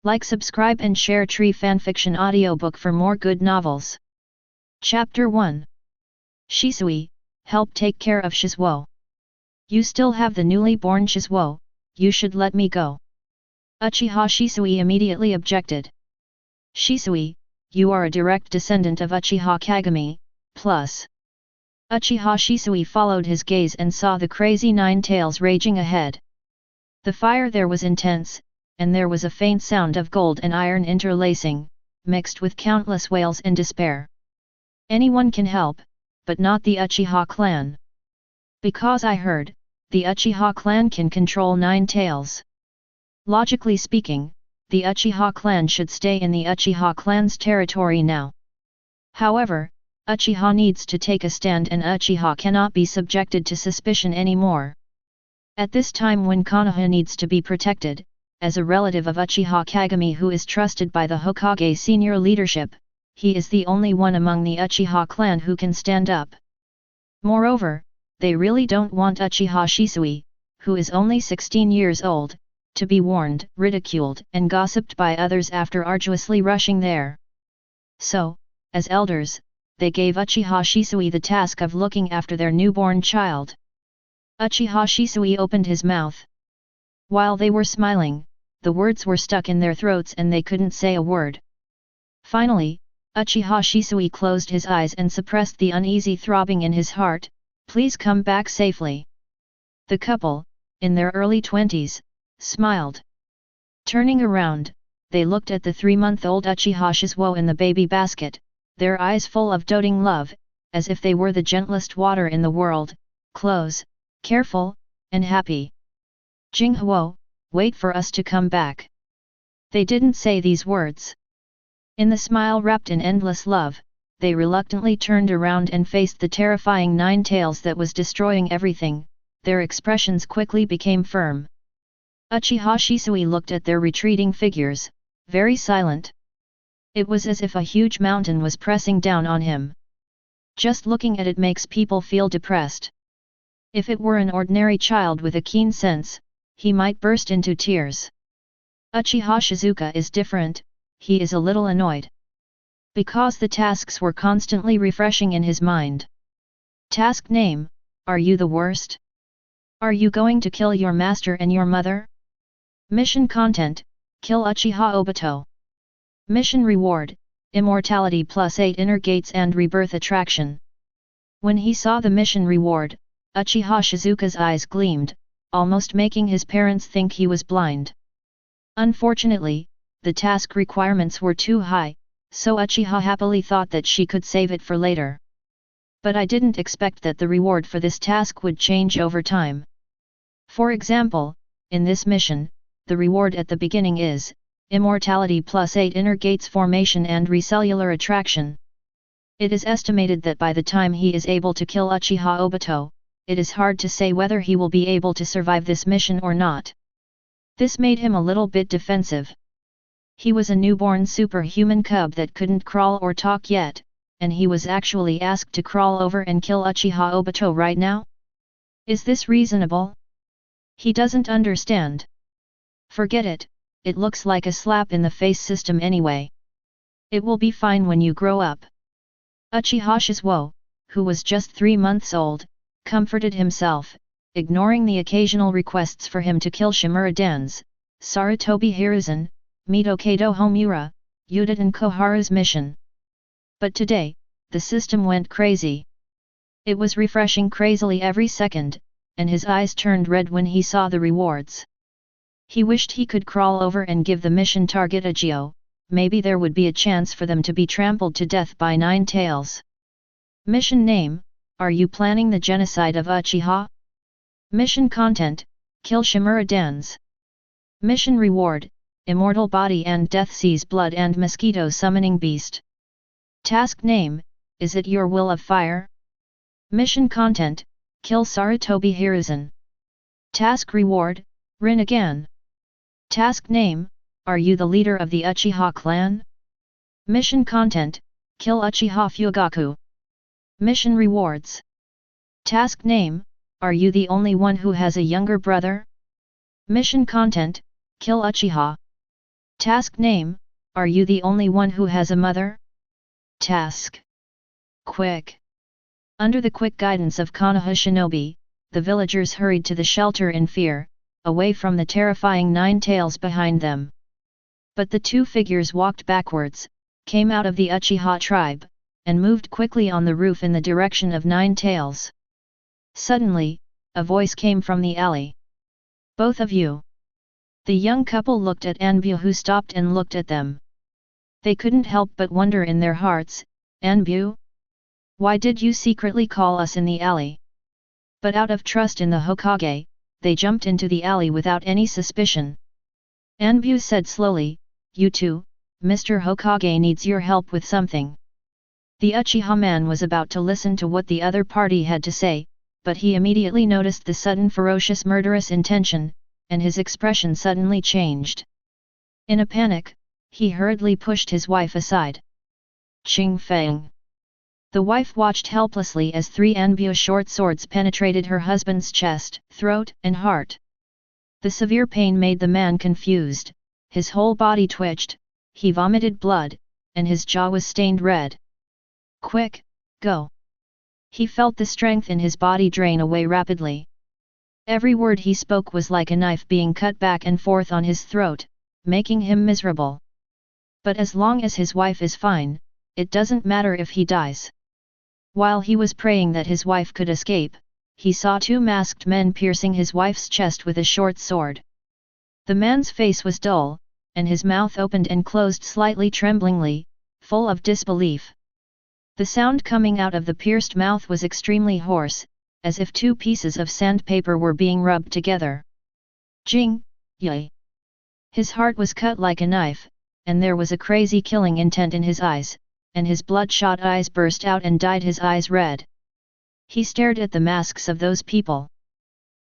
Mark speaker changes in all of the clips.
Speaker 1: Like, subscribe and share Tree Fanfiction audiobook for more good novels. Chapter 1. Shisui, help take care of Shisuo. You still have the newly born Shisuo, you should let me go. Uchiha Shisui immediately objected. Shisui, you are a direct descendant of Uchiha Kagami, plus. Uchiha Shisui followed his gaze and saw the crazy nine tails raging ahead. The fire there was intense, and there was a faint sound of gold and iron interlacing, mixed with countless wails and despair. Anyone can help, but not the Uchiha clan. Because I heard, the Uchiha clan can control nine tails. Logically speaking, the Uchiha clan should stay in the Uchiha clan's territory now. However, Uchiha needs to take a stand and Uchiha cannot be subjected to suspicion anymore. At this time when Konoha needs to be protected, as a relative of Uchiha Kagami who is trusted by the Hokage senior leadership, he is the only one among the Uchiha clan who can stand up. Moreover, they really don't want Uchiha Shisui, who is only 16 years old, to be warned, ridiculed and gossiped by others after arduously rushing there. So, as elders, they gave Uchiha Shisui the task of looking after their newborn child. Uchiha Shisui opened his mouth. While they were smiling, the words were stuck in their throats and they couldn't say a word. Finally, Uchiha Shisui closed his eyes and suppressed the uneasy throbbing in his heart. Please come back safely. The couple, in their early 20s, smiled. Turning around, they looked at the 3-month-old Uchiha Shisuo in the baby basket, their eyes full of doting love, as if they were the gentlest water in the world, close, careful, and happy. Jinghu, wait for us to come back. They didn't say these words. In the smile wrapped in endless love, they reluctantly turned around and faced the terrifying nine tails that was destroying everything. Their expressions quickly became firm. Uchiha Shisui looked at their retreating figures, very silent. It was as if a huge mountain was pressing down on him. Just looking at it makes people feel depressed. If it were an ordinary child with a keen sense, he might burst into tears. Uchiha Shizuka is different, he is a little annoyed. Because the tasks were constantly refreshing in his mind. Task name, are you the worst? Are you going to kill your master and your mother? Mission content, kill Uchiha Obito. Mission reward, Immortality +8 inner gates and rebirth attraction. When he saw the mission reward, Uchiha Shizuka's eyes gleamed, almost making his parents think he was blind. Unfortunately, the task requirements were too high, so Uchiha happily thought that she could save it for later. But I didn't expect that the reward for this task would change over time. For example, in this mission, the reward at the beginning is Immortality +8 inner gates formation and recellular attraction. It is estimated that by the time he is able to kill Uchiha Obito, it is hard to say whether he will be able to survive this mission or not. This made him a little bit defensive. He was a newborn superhuman cub that couldn't crawl or talk yet, and he was actually asked to crawl over and kill Uchiha Obito right now? Is this reasonable? He doesn't understand. Forget it, it looks like a slap in the face system anyway. It will be fine when you grow up. Uchiha Shisuo, who was just 3 months old, comforted himself, ignoring the occasional requests for him to kill Shimura Danzō, Sarutobi Hiruzen, Mito Kato Homura, Uchiha Koharu's mission. But today, the system went crazy. It was refreshing crazily every second, and his eyes turned red when he saw the rewards. He wished he could crawl over and give the mission target a geo, maybe there would be a chance for them to be trampled to death by nine tails. Mission name, are you planning the genocide of Uchiha? Mission content, kill Shimura Danzō. Mission reward, immortal body and death sees blood and mosquito summoning beast. Task name, is it your will of fire? Mission content, kill Sarutobi Hiruzen. Task reward, Rinnegan. Task name, are you the leader of the Uchiha clan? Mission content, kill Uchiha Fugaku. Mission rewards. Task name, are you the only one who has a younger brother? Mission content, kill Uchiha. Task name, are you the only one who has a mother? Task. Quick. Under the quick guidance of Konoha shinobi, the villagers hurried to the shelter in fear, away from the terrifying nine tails behind them. But the two figures walked backwards, came out of the Uchiha tribe, and moved quickly on the roof in the direction of nine tails. Suddenly, a voice came from the alley. Both of you. The young couple looked at Anbu, who stopped and looked at them. They couldn't help but wonder in their hearts, Anbu? Why did you secretly call us in the alley? But out of trust in the Hokage, they jumped into the alley without any suspicion. Anbu said slowly, you two, Mr. Hokage needs your help with something. The Uchiha man was about to listen to what the other party had to say, but he immediately noticed the sudden ferocious murderous intention, and his expression suddenly changed. In a panic, he hurriedly pushed his wife aside. Ching Feng. The wife watched helplessly as three Anbu short swords penetrated her husband's chest, throat, and heart. The severe pain made the man confused, his whole body twitched, he vomited blood, and his jaw was stained red. Quick, go! He felt the strength in his body drain away rapidly. Every word he spoke was like a knife being cut back and forth on his throat, making him miserable. But as long as his wife is fine, it doesn't matter if he dies. While he was praying that his wife could escape, he saw two masked men piercing his wife's chest with a short sword. The man's face was dull, and his mouth opened and closed slightly tremblingly, full of disbelief. The sound coming out of the pierced mouth was extremely hoarse, as if two pieces of sandpaper were being rubbed together. Jing, yay! His heart was cut like a knife, and there was a crazy killing intent in his eyes, and his bloodshot eyes burst out and dyed his eyes red. He stared at the masks of those people.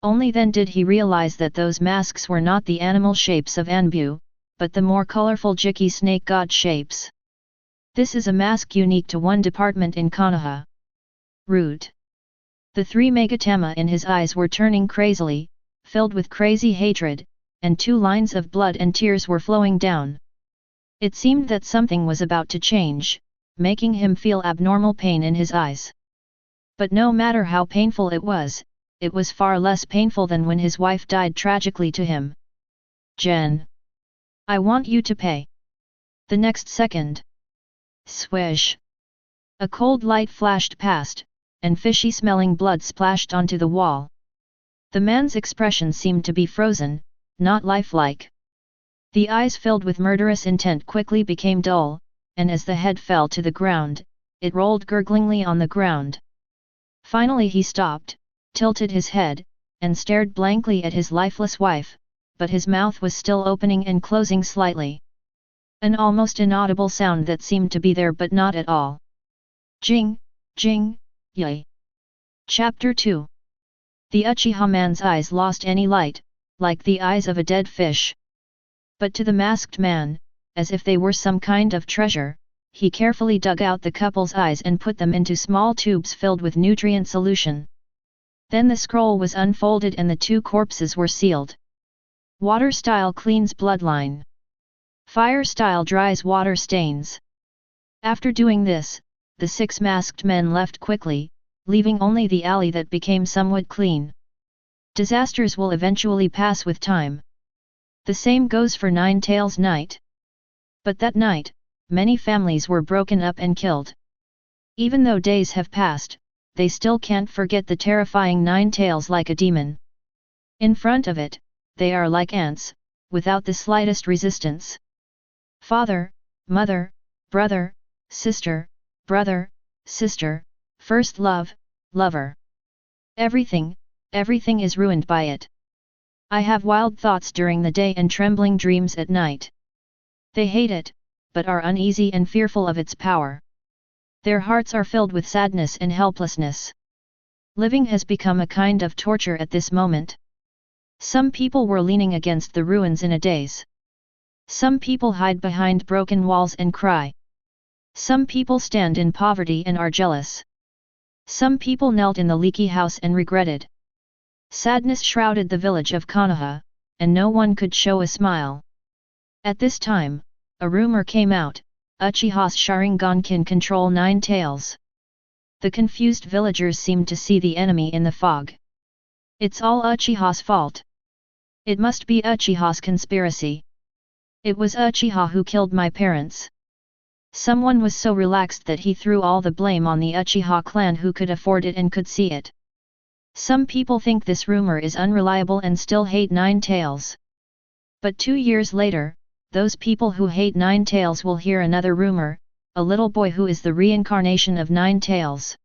Speaker 1: Only then did he realize that those masks were not the animal shapes of Anbu, but the more colorful Jiki snake god shapes. This is a mask unique to one department in Konoha. Root. The three megatama in his eyes were turning crazily, filled with crazy hatred, and two lines of blood and tears were flowing down. It seemed that something was about to change, making him feel abnormal pain in his eyes. But no matter how painful it was far less painful than when his wife died tragically to him. Jen. I want you to pay. The next second. Swish. A cold light flashed past, and fishy-smelling blood splashed onto the wall. The man's expression seemed to be frozen, not lifelike. The eyes filled with murderous intent quickly became dull, and as the head fell to the ground, it rolled gurglingly on the ground. Finally he stopped, tilted his head, and stared blankly at his lifeless wife, but his mouth was still opening and closing slightly. An almost inaudible sound that seemed to be there but not at all. Jing, jing, yay. Chapter 2. The Uchiha man's eyes lost any light, like the eyes of a dead fish. But to the masked man, as if they were some kind of treasure, he carefully dug out the couple's eyes and put them into small tubes filled with nutrient solution. Then the scroll was unfolded and the two corpses were sealed. Water style cleans bloodline. Fire style dries water stains. After doing this, the six masked men left quickly, leaving only the alley that became somewhat clean. Disasters will eventually pass with time. The same goes for Nine Tails Night. But that night, many families were broken up and killed. Even though days have passed, they still can't forget the terrifying Nine Tails like a demon. In front of it, they are like ants, without the slightest resistance. Father, mother, brother, sister, brother, sister, first love, lover. Everything is ruined by it. I have wild thoughts during the day and trembling dreams at night. They hate it, but are uneasy and fearful of its power. Their hearts are filled with sadness and helplessness. Living has become a kind of torture at this moment. Some people were leaning against the ruins in a daze. Some people hide behind broken walls and cry. Some people stand in poverty and are jealous. Some people knelt in the leaky house and regretted. Sadness shrouded the village of Konoha, and no one could show a smile. At this time, a rumor came out, Uchiha's Sharingan can control 9 tails. The confused villagers seemed to see the enemy in the fog. It's all Uchiha's fault. It must be Uchiha's conspiracy. It was Uchiha who killed my parents. Someone was so relaxed that he threw all the blame on the Uchiha clan who could afford it and could see it. Some people think this rumor is unreliable and still hate 9 tails. But 2 years later, those people who hate 9 tails will hear another rumor, a little boy who is the reincarnation of 9 tails.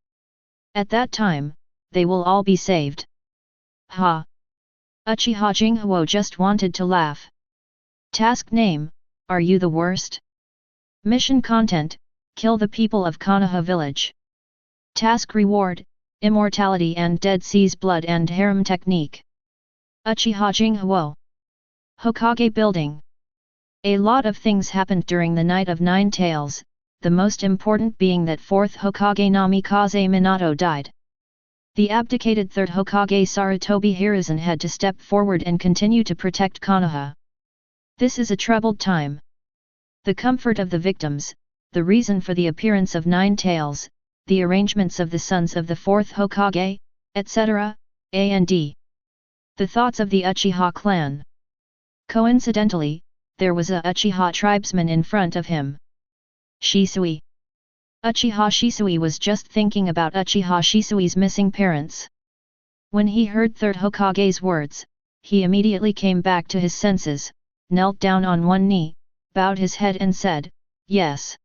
Speaker 1: At that time, they will all be saved. Ha! Uchiha Jinghu just wanted to laugh. Task name, are you the worst? Mission content, kill the people of Konoha village. Task reward, immortality and Dead Sea's blood and harem technique. Uchiha Jinghu. Hokage building. A lot of things happened during the Night of 9 Tails, the most important being that 4th Hokage Namikaze Minato died. The abdicated 3rd Hokage Sarutobi Hiruzen had to step forward and continue to protect Konoha. This is a troubled time. The comfort of the victims, the reason for the appearance of 9 Tails, the arrangements of the sons of the 4th Hokage, etc., and the thoughts of the Uchiha clan. Coincidentally, there was a Uchiha tribesman in front of him. Shisui. Uchiha Shisui was just thinking about Uchiha Shisui's missing parents. When he heard 3rd Hokage's words, he immediately came back to his senses, knelt down on one knee, bowed his head and said, "Yes."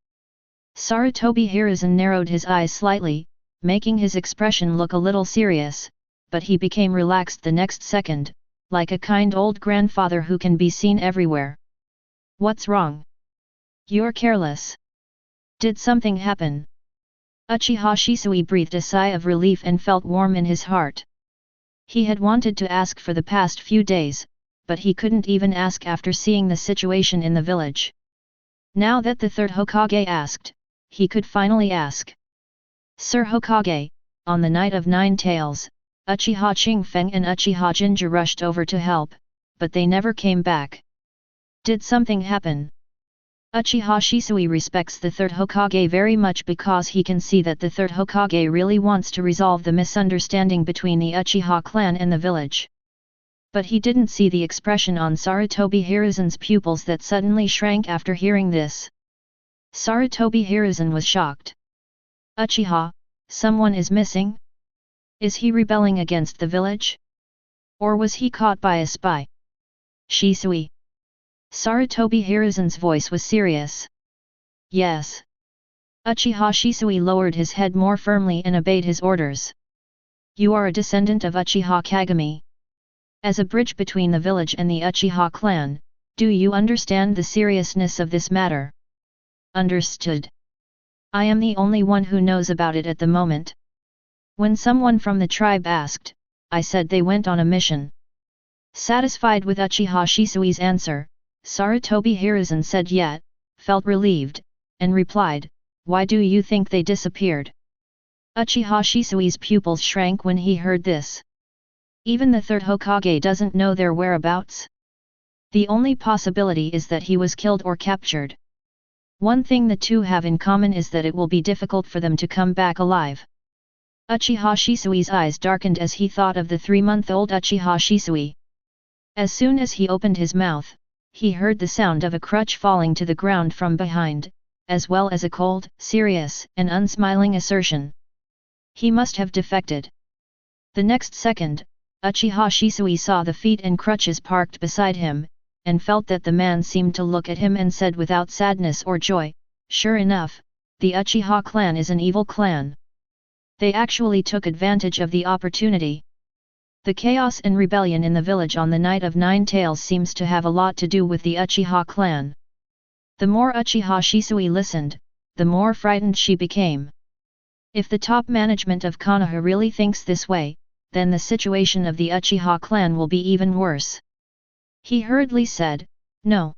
Speaker 1: Sarutobi Hiruzen narrowed his eyes slightly, making his expression look a little serious, but he became relaxed the next second, like a kind old grandfather who can be seen everywhere. "What's wrong? You're careless. Did something happen?" Uchiha Shisui breathed a sigh of relief and felt warm in his heart. He had wanted to ask for the past few days, but he couldn't even ask after seeing the situation in the village. Now that the 3rd Hokage asked, he could finally ask. "Sir Hokage, on the Night of 9 Tails, Uchiha Qingfeng and Uchiha Jinja rushed over to help, but they never came back. Did something happen?" Uchiha Shisui respects the 3rd Hokage very much because he can see that the 3rd Hokage really wants to resolve the misunderstanding between the Uchiha clan and the village. But he didn't see the expression on Sarutobi Hiruzen's pupils that suddenly shrank after hearing this. Sarutobi Hiruzen was shocked. "Uchiha, someone is missing? Is he rebelling against the village? Or was he caught by a spy?" "Shisui." Sarutobi Hiruzen's voice was serious. "Yes." Uchiha Shisui lowered his head more firmly and obeyed his orders. "You are a descendant of Uchiha Kagami. As a bridge between the village and the Uchiha clan, do you understand the seriousness of this matter?" "Understood. I am the only one who knows about it at the moment. When someone from the tribe asked, I said they went on a mission." Satisfied with Uchiha Shisui's answer, Sarutobi Hiruzen said yet, felt relieved, and replied, "Why do you think they disappeared?" Uchiha Shisui's pupils shrank when he heard this. Even the 3rd Hokage doesn't know their whereabouts? The only possibility is that he was killed or captured. One thing the two have in common is that it will be difficult for them to come back alive. Uchiha Shisui's eyes darkened as he thought of the 3-month-old Uchiha Shisui. As soon as he opened his mouth, he heard the sound of a crutch falling to the ground from behind, as well as a cold, serious, and unsmiling assertion. He must have defected. The next second, Uchiha Shisui saw the feet and crutches parked beside him, and felt that the man seemed to look at him and said without sadness or joy, "Sure enough, the Uchiha clan is an evil clan. They actually took advantage of the opportunity." The chaos and rebellion in the village on the Night of 9 Tails seems to have a lot to do with the Uchiha clan. The more Uchiha Shisui listened, the more frightened she became. If the top management of Konoha really thinks this way, then the situation of the Uchiha clan will be even worse. He hurriedly said, "No.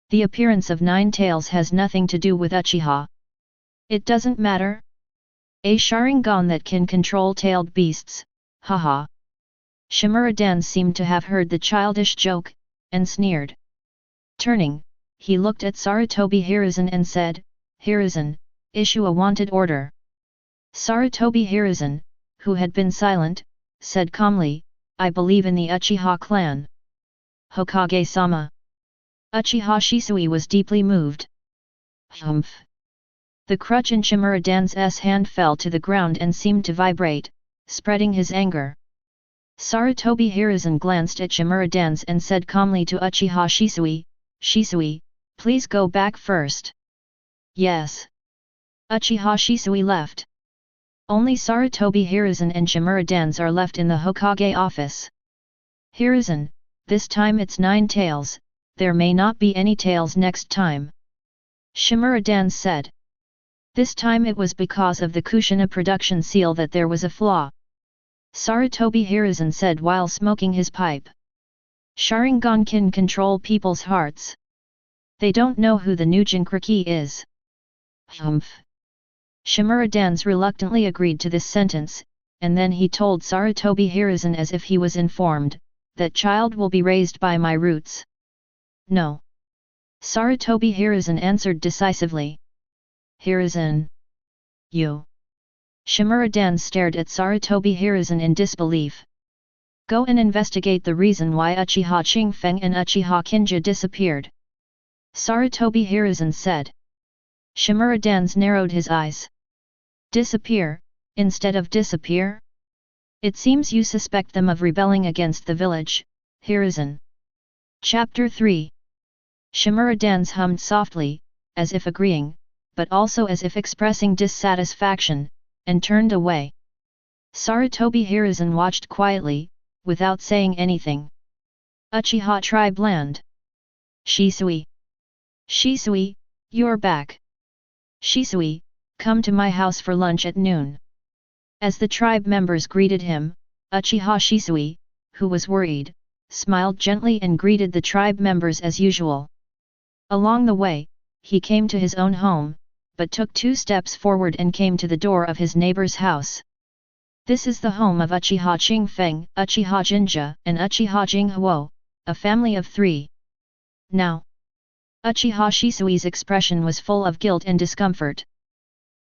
Speaker 1: The appearance of 9 Tails has nothing to do with Uchiha. It doesn't matter. A Sharingan that can control tailed beasts, haha." Shimura seemed to have heard the childish joke, and sneered. Turning, he looked at Sarutobi Hiruzen and said, "Hiruzen, issue a wanted order." Sarutobi Hiruzen, who had been silent, said calmly, "I believe in the Uchiha clan." "Hokage-sama." Uchiha Shisui was deeply moved. Humph! The crutch in Shimura Dan's hand fell to the ground and seemed to vibrate, spreading his anger. Sarutobi Hiruzen glanced at Shimura Dan and said calmly to Uchiha Shisui, "Shisui, please go back first." "Yes." Uchiha Shisui left. Only Sarutobi Hiruzen and Shimura Dan are left in the Hokage office. "Hiruzen, this time it's 9 tails, there may not be any tails next time," Shimura Dan said. This time it was because of the Kushina production seal that there was a flaw. Sarutobi Hiruzen said while smoking his pipe. "Sharingan can control people's hearts. They don't know who the new Jinkriki is." Humph! Shimura Dan reluctantly agreed to this sentence, and then he told Sarutobi Hiruzen as if he was informed, "That child will be raised by my roots." "No." Sarutobi Hiruzen answered decisively. "Hiruzen. You." Shimura Dan stared at Sarutobi Hiruzen in disbelief. "Go and investigate the reason why Uchiha Qingfeng and Uchiha Kinja disappeared," Sarutobi Hiruzen said. Shimura Dan narrowed his eyes. "Disappear, instead of disappear? It seems you suspect them of rebelling against the village, Hiruzen." Chapter 3. Shimura Dan hummed softly, as if agreeing, but also as if expressing dissatisfaction, and turned away. Sarutobi Hiruzen watched quietly, without saying anything. Uchiha tribe land. "Shisui. Shisui, you're back. Shisui, come to my house for lunch at noon." As the tribe members greeted him, Uchiha Shisui, who was worried, smiled gently and greeted the tribe members as usual. Along the way, he came to his own home, but took 2 steps forward and came to the door of his neighbor's house. This is the home of Uchiha Qingfeng, Uchiha Jinja, and Uchiha Jinghu, a family of 3. Now, Uchiha Shisui's expression was full of guilt and discomfort.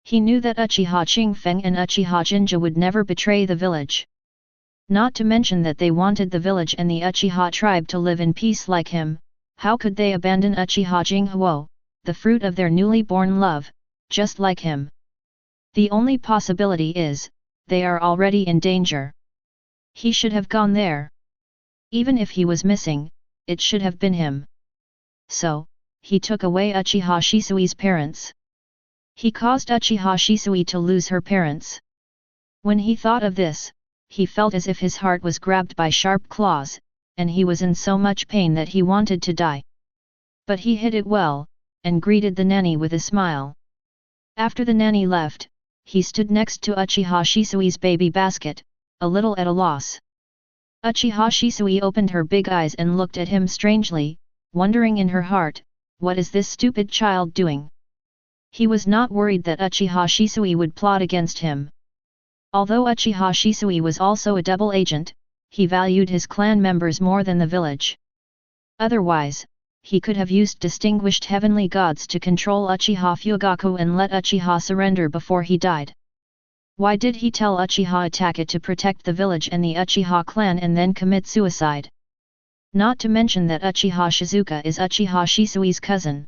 Speaker 1: He knew that Uchiha Qingfeng and Uchiha Jinja would never betray the village. Not to mention that they wanted the village and the Uchiha tribe to live in peace like him. How could they abandon Uchiha Jinghu, the fruit of their newly born love, just like him? The only possibility is, they are already in danger. He should have gone there. Even if he was missing, it should have been him. So, he took away Uchiha Shisui's parents. He caused Uchiha Shisui to lose her parents. When he thought of this, he felt as if his heart was grabbed by sharp claws, and he was in so much pain that he wanted to die. But he hid it well, and greeted the nanny with a smile. After the nanny left, he stood next to Uchiha Shisui's baby basket, a little at a loss. Uchiha Shisui opened her big eyes and looked at him strangely, wondering in her heart, what is this stupid child doing? He was not worried that Uchiha Shisui would plot against him. Although Uchiha Shisui was also a double agent, he valued his clan members more than the village. Otherwise, he could have used distinguished heavenly gods to control Uchiha Fugaku and let Uchiha surrender before he died. Why did he tell Uchiha Itachi to protect the village and the Uchiha clan and then commit suicide? Not to mention that Uchiha Shizuka is Uchiha Shisui's cousin.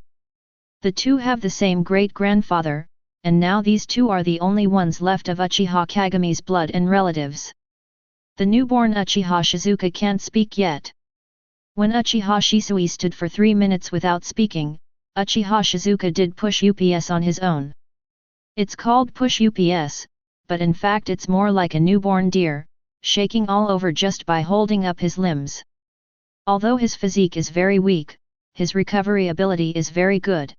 Speaker 1: The two have the same great-grandfather, and now these two are the only ones left of Uchiha Kagami's blood and relatives. The newborn Uchiha Shizuka can't speak yet. When Uchiha Shisui stood for 3 minutes without speaking, Uchiha Shizuka did push UPS on his own. It's called push UPS, but in fact it's more like a newborn deer, shaking all over just by holding up his limbs. Although his physique is very weak, his recovery ability is very good.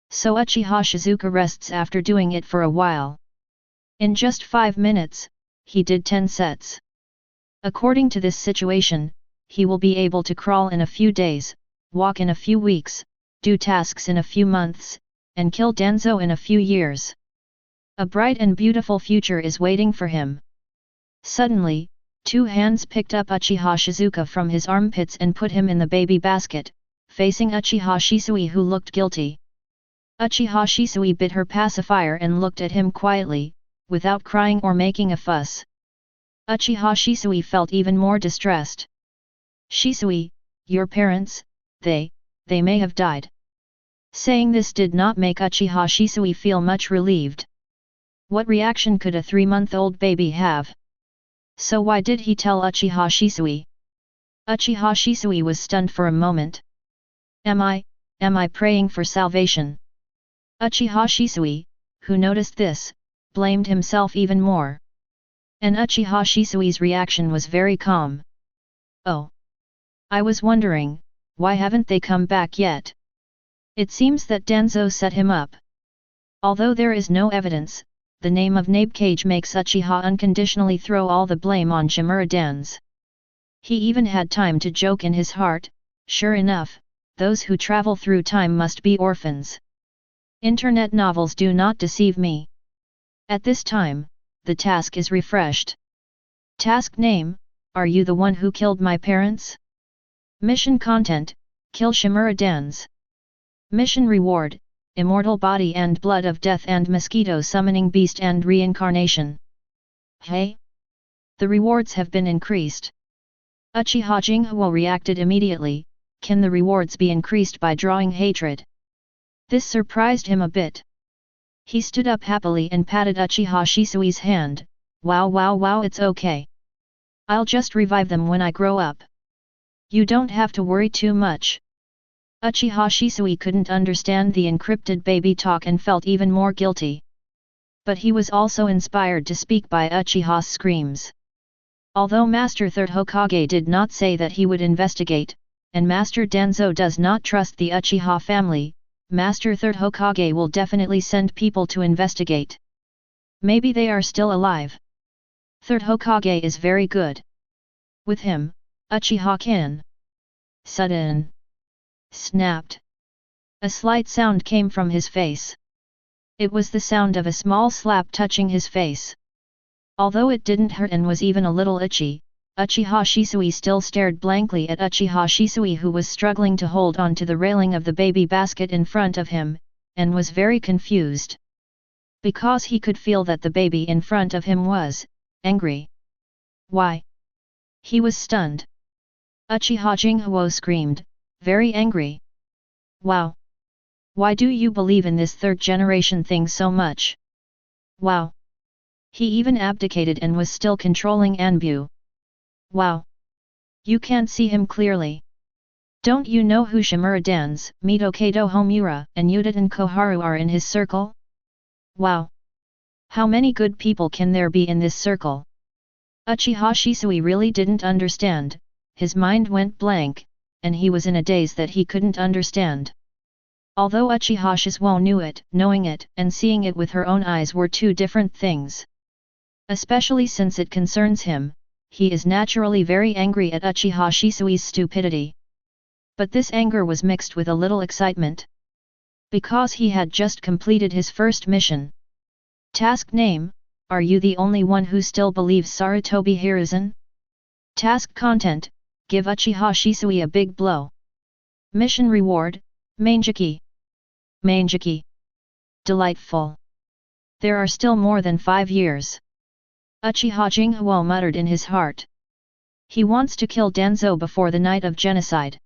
Speaker 1: So Uchiha Shizuka rests after doing it for a while. In just 5 minutes, he did 10 sets. According to this situation, he will be able to crawl in a few days, walk in a few weeks, do tasks in a few months, and kill Danzō in a few years. A bright and beautiful future is waiting for him. Suddenly, 2 hands picked up Uchiha Shizuka from his armpits and put him in the baby basket, facing Uchiha Shisui, who looked guilty. Uchiha Shisui bit her pacifier and looked at him quietly, without crying or making a fuss. Uchiha Shisui felt even more distressed. Shisui, your parents, they may have died. Saying this did not make Uchiha Shisui feel much relieved. What reaction could a 3-month-old baby have? So why did he tell Uchiha Shisui? Uchiha Shisui was stunned for a moment. Am I praying for salvation? Uchiha Shisui, who noticed this, blamed himself even more. And Uchiha Shisui's reaction was very calm. Oh. I was wondering, why haven't they come back yet? It seems that Danzō set him up. Although there is no evidence, the name of Nabekage makes Uchiha unconditionally throw all the blame on Shimura Danzō. He even had time to joke in his heart, sure enough, those who travel through time must be orphans. Internet novels do not deceive me. At this time, the task is refreshed. Task name, are you the one who killed my parents? Mission content, kill Shimura Danzō. Mission reward, immortal body and blood of death and mosquito summoning beast and reincarnation. Hey? The rewards have been increased. Uchiha Jinghu reacted immediately. Can the rewards be increased by drawing hatred? This surprised him a bit. He stood up happily and patted Uchiha Shisui's hand. Wow, it's okay. I'll just revive them when I grow up. You don't have to worry too much. Uchiha Shisui couldn't understand the encrypted baby talk and felt even more guilty. But he was also inspired to speak by Uchiha's screams. Although Master Third Hokage did not say that he would investigate, and Master Danzō does not trust the Uchiha family, Master Third Hokage will definitely send people to investigate. Maybe they are still alive. Third Hokage is very good. With him, Uchiha can. Sudden. Snapped. A slight sound came from his face. It was the sound of a small slap touching his face. Although it didn't hurt and was even a little itchy, Uchiha Shisui still stared blankly at Uchiha Shisui, who was struggling to hold on to the railing of the baby basket in front of him, and was very confused. Because he could feel that the baby in front of him was angry. Why? He was stunned. Uchiha Jinghu screamed, very angry. Wow! Why do you believe in this third generation thing so much? Wow! He even abdicated and was still controlling Anbu. Wow! You can't see him clearly. Don't you know who Shimura Danzō, Mitokado Homura, and Uchiha Koharu are in his circle? Wow! How many good people can there be in this circle? Uchiha Shisui really didn't understand, his mind went blank, and he was in a daze that he couldn't understand. Although Uchiha Shisuo knew it, knowing it and seeing it with her own eyes were two different things. Especially since it concerns him, he is naturally very angry at Uchiha Shisui's stupidity. But this anger was mixed with a little excitement. Because he had just completed his first mission. Task name, are you the only one who still believes Sarutobi Hiruzen? Task content, give Uchiha Shisui a big blow. Mission reward, Manjiki. Manjiki. Delightful. There are still more than 5 years. Uchiha Jinghu muttered in his heart. He wants to kill Danzō before the night of genocide.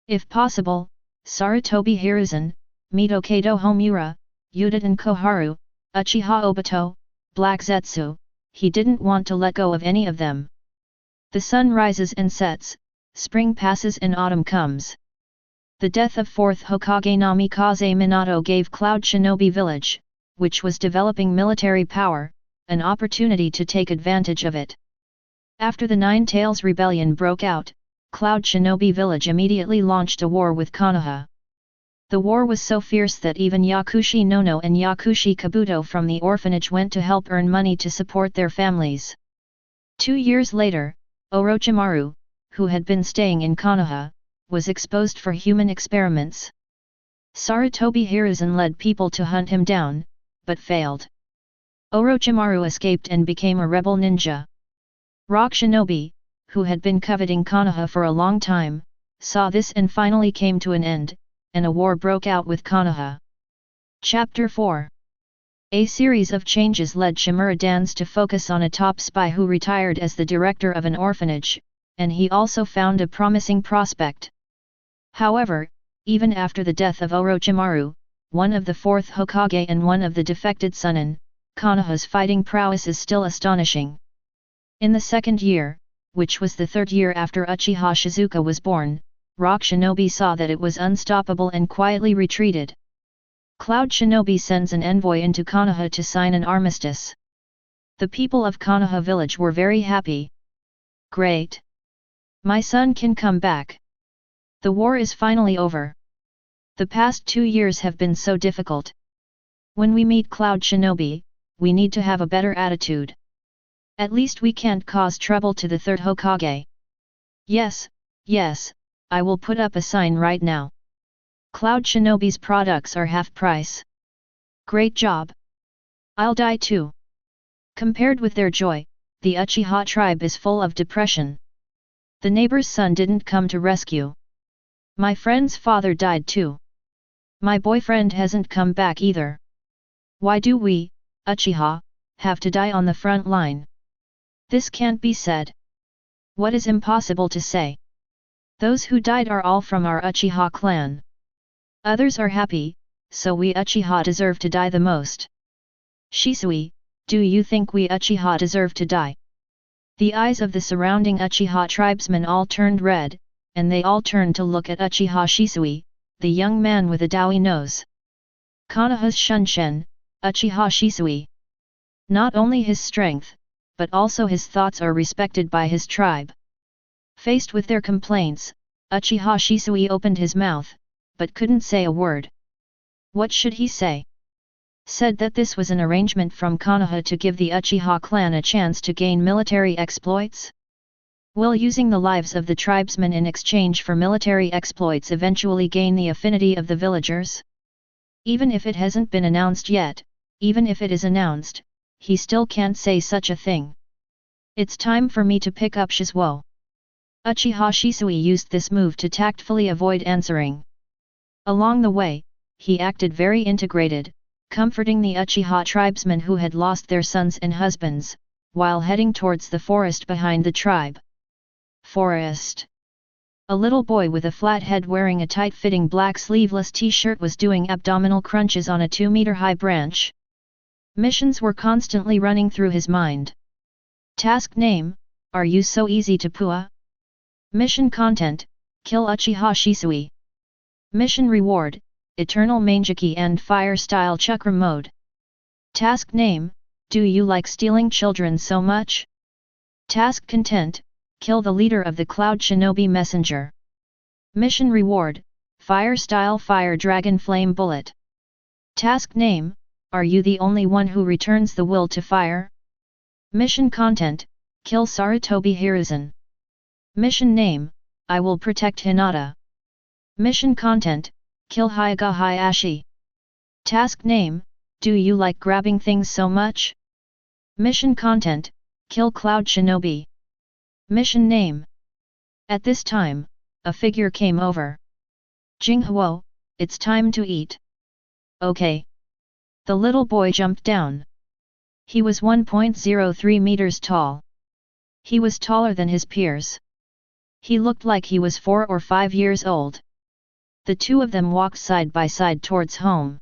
Speaker 1: If possible, Sarutobi Hiruzen, Mitokado Homura, Uchiha Koharu, Uchiha Obito, Black Zetsu, he didn't want to let go of any of them. The sun rises and sets, spring passes and autumn comes. The death of 4th Hokage Namikaze Minato gave Cloud Shinobi Village, which was developing military power, an opportunity to take advantage of it. After the Nine Tails Rebellion broke out, Cloud Shinobi Village immediately launched a war with Konoha. The war was so fierce that even Yakushi Nono and Yakushi Kabuto from the orphanage went to help earn money to support their families. 2 years later, Orochimaru, who had been staying in Konoha, was exposed for human experiments. Sarutobi Hiruzen led people to hunt him down, but failed. Orochimaru escaped and became a rebel ninja. Rock Shinobi, who had been coveting Konoha for a long time, saw this and finally came to an end, and a war broke out with Konoha. Chapter 4. A series of changes led Shimura Danzō to focus on a top spy who retired as the director of an orphanage, and he also found a promising prospect. However, even after the death of Orochimaru, one of the fourth Hokage and one of the defected Sunan, Konoha's fighting prowess is still astonishing. In the second year, which was the third year after Uchiha Shizuka was born, Rock Shinobi saw that it was unstoppable and quietly retreated. Cloud Shinobi sends an envoy into Konoha to sign an armistice. The people of Konoha village were very happy. Great! My son can come back. The war is finally over. The past 2 years have been so difficult. When we meet Cloud Shinobi, we need to have a better attitude. At least we can't cause trouble to the third Hokage. Yes, yes, I will put up a sign right now. Cloud Shinobi's products are half price. Great job. I'll die too. Compared with their joy, the Uchiha tribe is full of depression. The neighbor's son didn't come to rescue. My friend's father died too. My boyfriend hasn't come back either. Why do we, Uchiha, have to die on the front line? This can't be said. What is impossible to say? Those who died are all from our Uchiha clan. Others are happy, so we Uchiha deserve to die the most. Shisui, do you think we Uchiha deserve to die? The eyes of the surrounding Uchiha tribesmen all turned red, and they all turned to look at Uchiha Shisui, the young man with a doughy nose. Konoha's Shunshen, Uchiha Shisui. Not only his strength, but also his thoughts are respected by his tribe. Faced with their complaints, Uchiha Shisui opened his mouth, but couldn't say a word. What should he say? Said that this was an arrangement from Konoha to give the Uchiha clan a chance to gain military exploits? Will using the lives of the tribesmen in exchange for military exploits eventually gain the affinity of the villagers? Even if it hasn't been announced yet, even if it is announced, he still can't say such a thing. It's time for me to pick up Shisuo. Uchiha Shisui used this move to tactfully avoid answering. Along the way, he acted very integrated, comforting the Uchiha tribesmen who had lost their sons and husbands, while heading towards the forest behind the tribe. Forest. A little boy with a flat head wearing a tight-fitting black sleeveless t-shirt was doing abdominal crunches on a 2-meter-high branch. Missions were constantly running through his mind. Task name, are you so easy to pua? Mission content, kill Uchiha Shisui. Mission reward, Eternal Mangeki and Fire-style Chakra mode. Task name, do you like stealing children so much? Task content, kill the leader of the Cloud Shinobi Messenger. Mission reward, Fire-style Fire Dragon Flame Bullet. Task name, are you the only one who returns the will to fire? Mission content, kill Sarutobi Hiruzen. Mission name, I will protect Hinata. Mission content, kill Hyuga Hayashi. Task name, do you like grabbing things so much? Mission content, kill Cloud Shinobi. Mission name. At this time, a figure came over. Jinghu, it's time to eat. Okay. The little boy jumped down. He was 1.03 meters tall. He was taller than his peers. He looked like he was 4 or 5 years old. The two of them walked side by side towards home.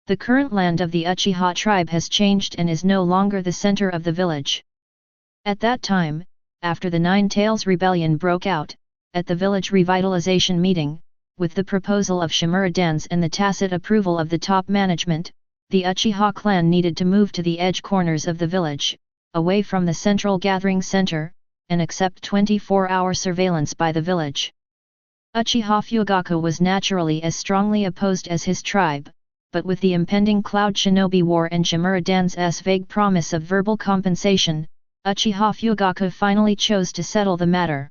Speaker 1: The current land of the Uchiha tribe has changed and is no longer the center of the village. At that time, after the Nine Tails Rebellion broke out, at the village revitalization meeting, with the proposal of Shimura Danzō and the tacit approval of the top management, the Uchiha clan needed to move to the edge corners of the village, away from the central gathering center, and accept 24-hour surveillance by the village. Uchiha Fugaku was naturally as strongly opposed as his tribe, but with the impending Cloud Shinobi War and Shimura Danzō's vague promise of verbal compensation, Uchiha Fugaku finally chose to settle the matter.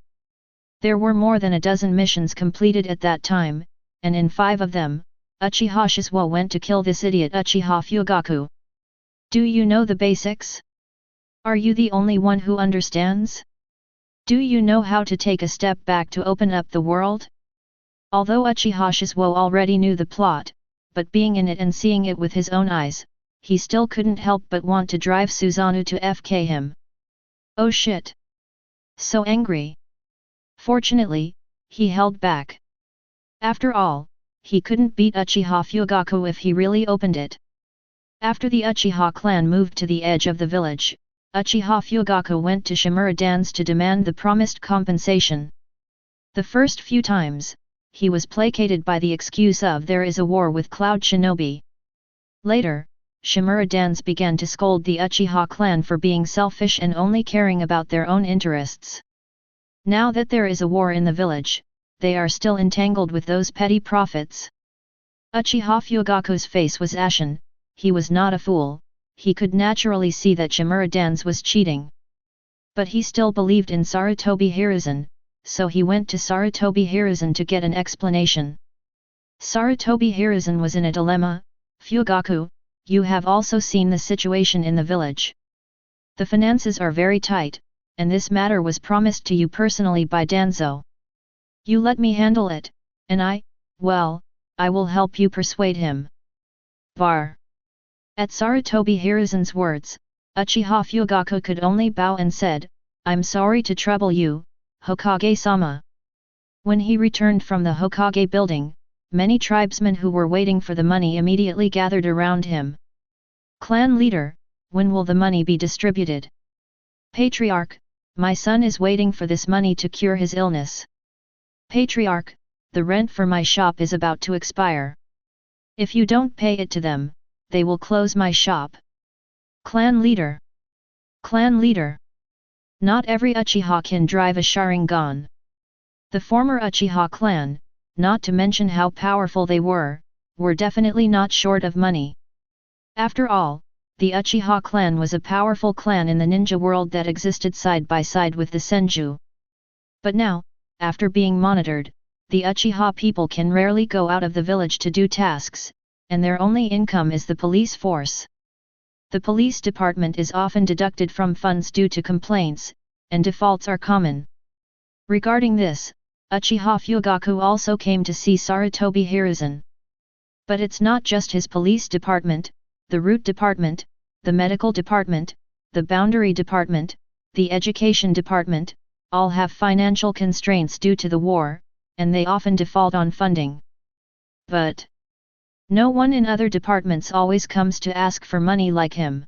Speaker 1: There were more than a dozen missions completed at that time, and in 5 of them, Uchiha Shisuo went to kill this idiot Uchiha Fugaku. Do you know the basics? Are you the only one who understands? Do you know how to take a step back to open up the world? Although Uchiha Shisuo already knew the plot, but being in it and seeing it with his own eyes, he still couldn't help but want to drive Susanoo to FK him. Oh shit! So angry. Fortunately, he held back. After all, he couldn't beat Uchiha Fugaku if he really opened it. After the Uchiha clan moved to the edge of the village, Uchiha Fugaku went to Shimura Dan's to demand the promised compensation. The first few times, he was placated by the excuse of there is a war with Cloud Shinobi. Later, Shimura Dan's began to scold the Uchiha clan for being selfish and only caring about their own interests. Now that there is a war in the village, they are still entangled with those petty profits. Uchiha Fugaku's face was ashen. He was not a fool, he could naturally see that Shimura Dan's was cheating. But he still believed in Sarutobi Hiruzen, so he went to Sarutobi Hiruzen to get an explanation. Sarutobi Hiruzen was in a dilemma. Fugaku, you have also seen the situation in the village. The finances are very tight, and this matter was promised to you personally by Danzō. You let me handle it, and I will help you persuade him. Var. At Sarutobi Hiruzen's words, Uchiha Fugaku could only bow and said, I'm sorry to trouble you, Hokage-sama. When he returned from the Hokage building, many tribesmen who were waiting for the money immediately gathered around him. Clan leader, when will the money be distributed? Patriarch, my son is waiting for this money to cure his illness. Patriarch, the rent for my shop is about to expire. If you don't pay it to them, they will close my shop. Clan leader. Clan leader. Not every Uchiha can drive a Sharingan. The former Uchiha clan, not to mention how powerful they were definitely not short of money. After all, the Uchiha clan was a powerful clan in the ninja world that existed side by side with the Senju. But now, after being monitored, the Uchiha people can rarely go out of the village to do tasks, and their only income is the police force. The police department is often deducted from funds due to complaints, and defaults are common. Regarding this, Uchiha Fugaku also came to see Sarutobi Hiruzen. But it's not just his police department, the route department, the medical department, the boundary department, the education department, all have financial constraints due to the war, and they often default on funding. But no one in other departments always comes to ask for money like him.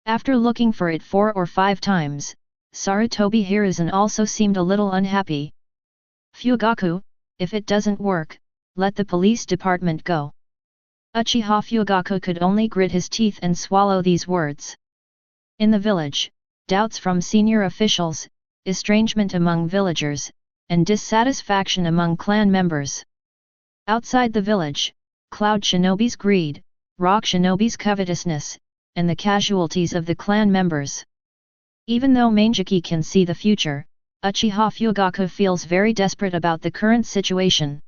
Speaker 1: After looking for it 4 or 5 times, Sarutobi Hiruzen also seemed a little unhappy. Fugaku, if it doesn't work, let the police department go. Uchiha Fugaku could only grit his teeth and swallow these words. In the village, doubts from senior officials, estrangement among villagers, and dissatisfaction among clan members. Outside the village, Cloud Shinobi's greed, Rock Shinobi's covetousness, and the casualties of the clan members. Even though Manjiki can see the future, Uchiha Fugaku feels very desperate about the current situation.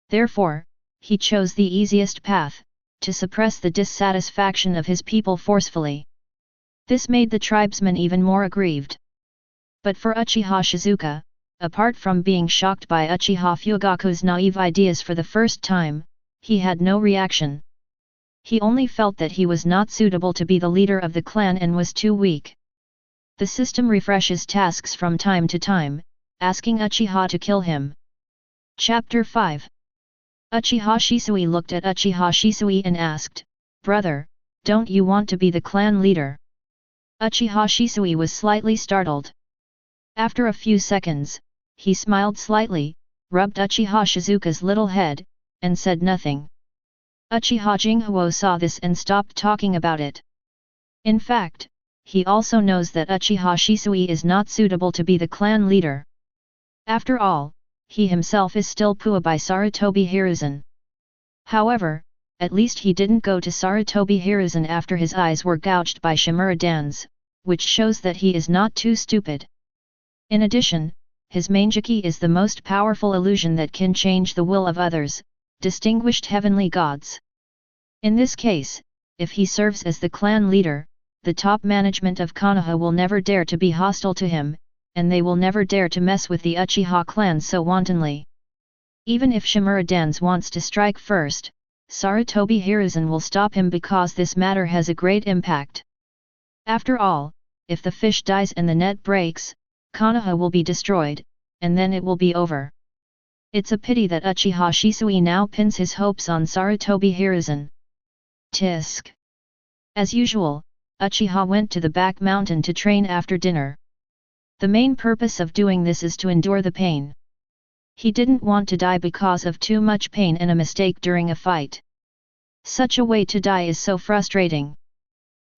Speaker 1: Therefore, he chose the easiest path, to suppress the dissatisfaction of his people forcefully. This made the tribesmen even more aggrieved. But for Uchiha Shizuka, apart from being shocked by Uchiha Fugaku's naive ideas for the first time, he had no reaction. He only felt that he was not suitable to be the leader of the clan and was too weak. The system refreshes tasks from time to time, asking Uchiha to kill him. Chapter 5. Uchiha Shisui looked at Uchiha Shisui and asked, "Brother, don't you want to be the clan leader?" Uchiha Shisui was slightly startled. After a few seconds, he smiled slightly, rubbed Uchiha Shizuka's little head, and said nothing. Uchiha Jinghu saw this and stopped talking about it. In fact, he also knows that Uchiha Shisui is not suitable to be the clan leader. After all, he himself is still Pua by Sarutobi Hiruzen. However, at least he didn't go to Sarutobi Hiruzen after his eyes were gouged by Shimura Dan's, which shows that he is not too stupid. In addition, his Manjiki is the most powerful illusion that can change the will of others, distinguished heavenly gods. In this case, if he serves as the clan leader, the top management of Konoha will never dare to be hostile to him, and they will never dare to mess with the Uchiha clan so wantonly. Even if Shimura Danzō wants to strike first, Sarutobi Hiruzen will stop him because this matter has a great impact. After all, if the fish dies and the net breaks, Konoha will be destroyed, and then it will be over. It's a pity that Uchiha Shisui now pins his hopes on Sarutobi Hiruzen. Tisk. As usual, Uchiha went to the back mountain to train after dinner. The main purpose of doing this is to endure the pain. He didn't want to die because of too much pain and a mistake during a fight. Such a way to die is so frustrating.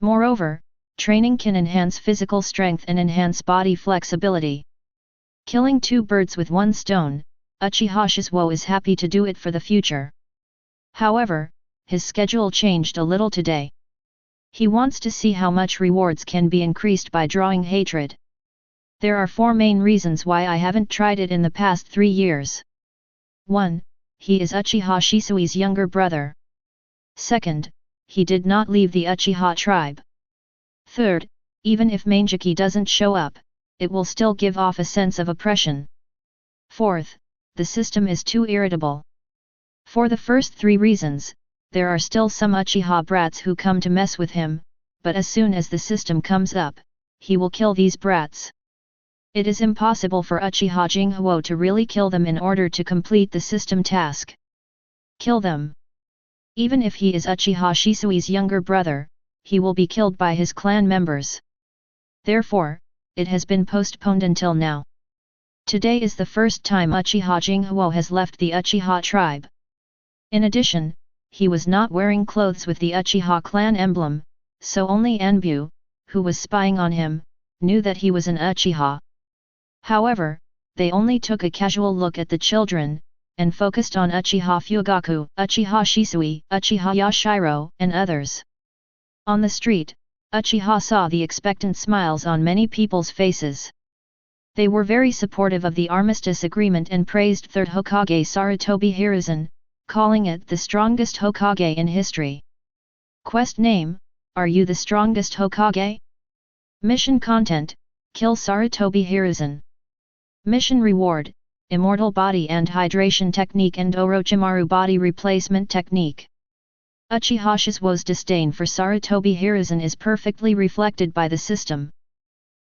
Speaker 1: Moreover, training can enhance physical strength and enhance body flexibility. Killing two birds with one stone, Uchiha Shisuo is happy to do it for the future. However, his schedule changed a little today. He wants to see how much rewards can be increased by drawing hatred. There are 4 main reasons why I haven't tried it in the past 3 years. 1. He is Uchiha Shisui's younger brother. 2nd, he did not leave the Uchiha tribe. 3rd, even if Manjiki doesn't show up, it will still give off a sense of oppression. 4th, the system is too irritable. For the first 3 reasons, there are still some Uchiha brats who come to mess with him, but as soon as the system comes up, he will kill these brats. It is impossible for Uchiha Jinghu to really kill them in order to complete the system task. Kill them. Even if he is Uchiha Shisui's younger brother, he will be killed by his clan members. Therefore, it has been postponed until now. Today is the first time Uchiha Jinghu has left the Uchiha tribe. In addition, he was not wearing clothes with the Uchiha clan emblem, so only Anbu, who was spying on him, knew that he was an Uchiha. However, they only took a casual look at the children, and focused on Uchiha Fugaku, Uchiha Shisui, Uchiha Yashiro, and others. On the street, Uchiha saw the expectant smiles on many people's faces. They were very supportive of the armistice agreement and praised 3rd Hokage Sarutobi Hiruzen, calling it the strongest Hokage in history. Quest name: Are you the strongest Hokage? Mission content: Kill Sarutobi Hiruzen. Mission reward: Immortal Body and Hydration Technique and Orochimaru Body Replacement Technique. Uchiha Shisuo's disdain for Sarutobi Hiruzen is perfectly reflected by the system.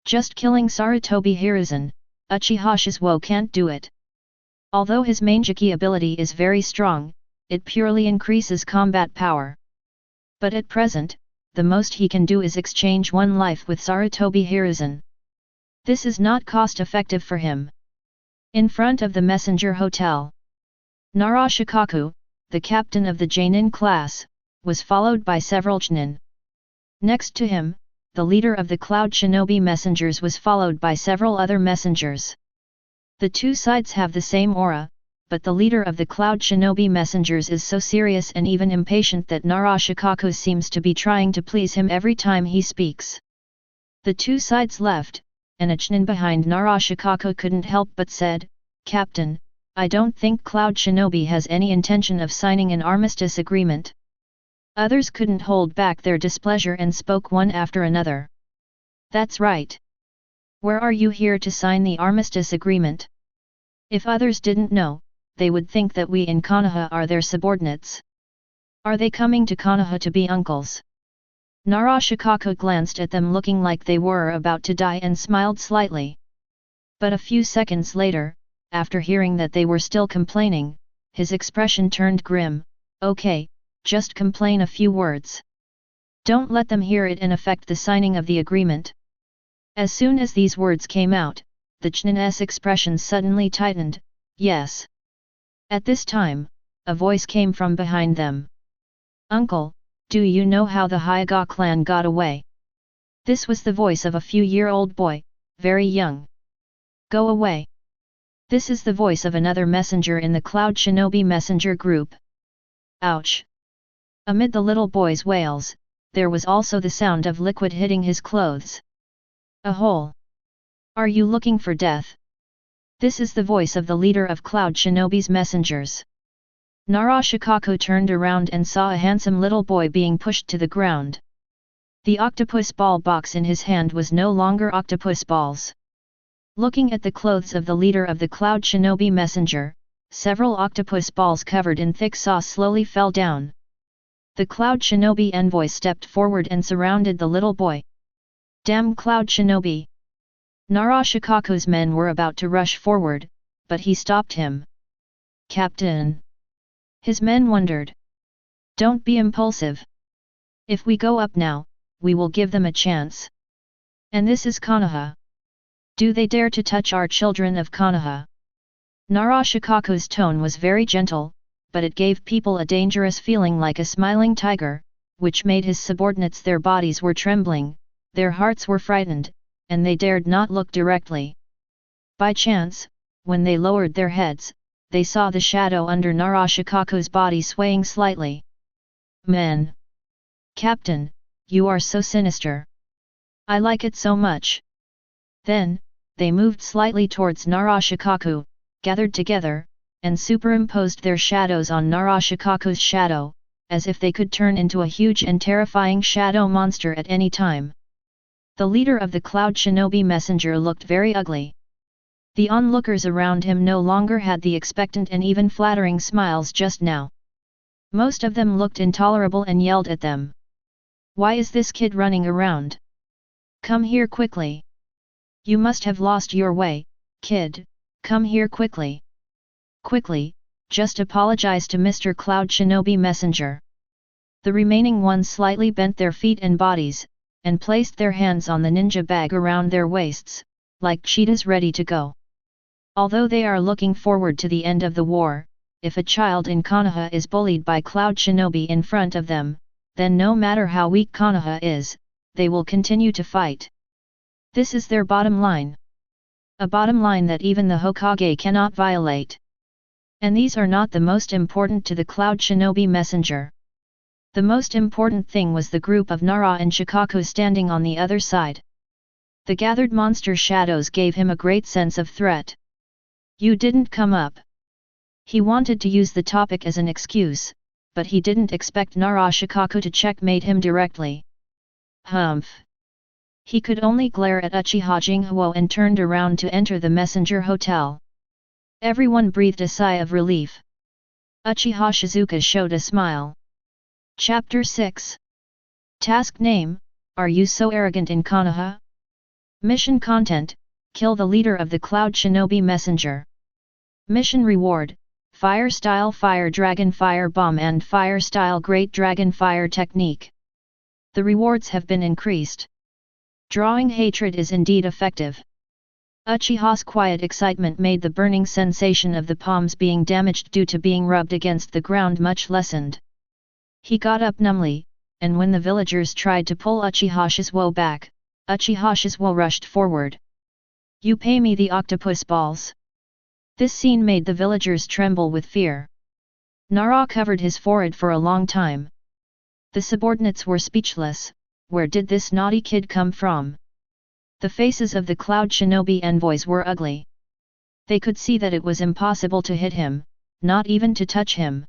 Speaker 1: Just killing Sarutobi Hiruzen, Uchiha Shisuo can't do it. Although his Manjiki ability is very strong, it purely increases combat power. But at present, the most he can do is exchange 1 life with Sarutobi Hiruzen. This is not cost-effective for him. In front of the messenger hotel, Narashikaku, the captain of the Jonin class, was followed by several Chunin. Next to him, the leader of the Cloud Shinobi messengers was followed by several other messengers. The 2 sides have the same aura, but the leader of the Cloud Shinobi messengers is so serious and even impatient that Narashikaku seems to be trying to please him every time he speaks. The 2 sides left, and a Chunin behind Narashikaku couldn't help but said, "Captain, I don't think Cloud Shinobi has any intention of signing an armistice agreement." Others couldn't hold back their displeasure and spoke one after another. "That's right. Where are you here to sign the armistice agreement?" If others didn't know, they would think that we in Konoha are their subordinates. Are they coming to Konoha to be uncles? Narashikaku glanced at them looking like they were about to die and smiled slightly. But a few seconds later, after hearing that they were still complaining, his expression turned grim. "Okay, just complain a few words. Don't let them hear it and affect the signing of the agreement." As soon as these words came out, the Chunin's expression suddenly tightened. "Yes." At this time, a voice came from behind them. "Uncle, do you know how the Hyuga clan got away?" This was the voice of a few-year-old boy, very young. "Go away." This is the voice of another messenger in the Cloud Shinobi messenger group. Ouch! Amid the little boy's wails, there was also the sound of liquid hitting his clothes. "A hole! Are you looking for death?" This is the voice of the leader of Cloud Shinobi's messengers. Narashikaku turned around and saw a handsome little boy being pushed to the ground. The octopus ball box in his hand was no longer octopus balls. Looking at the clothes of the leader of the Cloud Shinobi Messenger, several octopus balls covered in thick sauce slowly fell down. The Cloud Shinobi envoy stepped forward and surrounded the little boy. Damn Cloud Shinobi! Narashikaku's men were about to rush forward, but he stopped him. Captain! His men wondered. Don't be impulsive. If we go up now, we will give them a chance. And this is Konoha. Do they dare to touch our children of Konoha? Narashikaku's tone was very gentle, but it gave people a dangerous feeling like a smiling tiger, which made his subordinates their bodies were trembling, their hearts were frightened, and they dared not look directly. By chance, when they lowered their heads, they saw the shadow under Narashikaku's body swaying slightly. Men! Captain, you are so sinister. I like it so much. Then, they moved slightly towards Narashikaku, gathered together, and superimposed their shadows on Narashikaku's shadow, as if they could turn into a huge and terrifying shadow monster at any time. The leader of the Cloud Shinobi Messenger looked very ugly. The onlookers around him no longer had the expectant and even flattering smiles just now. Most of them looked intolerable and yelled at them. Why is this kid running around? Come here quickly. You must have lost your way, kid, come here quickly. Quickly, just apologize to Mr. Cloud Shinobi Messenger. The remaining ones slightly bent their feet and bodies, and placed their hands on the ninja bag around their waists, like cheetahs ready to go. Although they are looking forward to the end of the war, if a child in Konoha is bullied by Cloud Shinobi in front of them, then no matter how weak Konoha is, they will continue to fight. This is their bottom line. A bottom line that even the Hokage cannot violate. And these are not the most important to the Cloud Shinobi Messenger. The most important thing was the group of Nara and Shikaku standing on the other side. The gathered monster shadows gave him a great sense of threat. You didn't come up. He wanted to use the topic as an excuse, but he didn't expect Nara Shikaku to checkmate him directly. Humph! He could only glare at Uchiha Jinghu and turned around to enter the messenger hotel. Everyone breathed a sigh of relief. Uchiha Shizuka showed a smile. Chapter 6. Task Name, Are You So Arrogant in Konoha? Mission Content, Kill the leader of the Cloud Shinobi Messenger. Mission Reward, Fire Style Fire Dragon Fire Bomb and Fire Style Great Dragon Fire Technique. The rewards have been increased. Drawing hatred is indeed effective. Uchiha's quiet excitement made the burning sensation of the palms being damaged due to being rubbed against the ground much lessened. He got up numbly, and when the villagers tried to pull Uchiha Shizuo back, Uchiha Shizuo rushed forward. You pay me the octopus balls. This scene made the villagers tremble with fear. Nara covered his forehead for a long time. The subordinates were speechless. Where did this naughty kid come from? The faces of the Cloud Shinobi envoys were ugly. They could see that it was impossible to hit him, not even to touch him.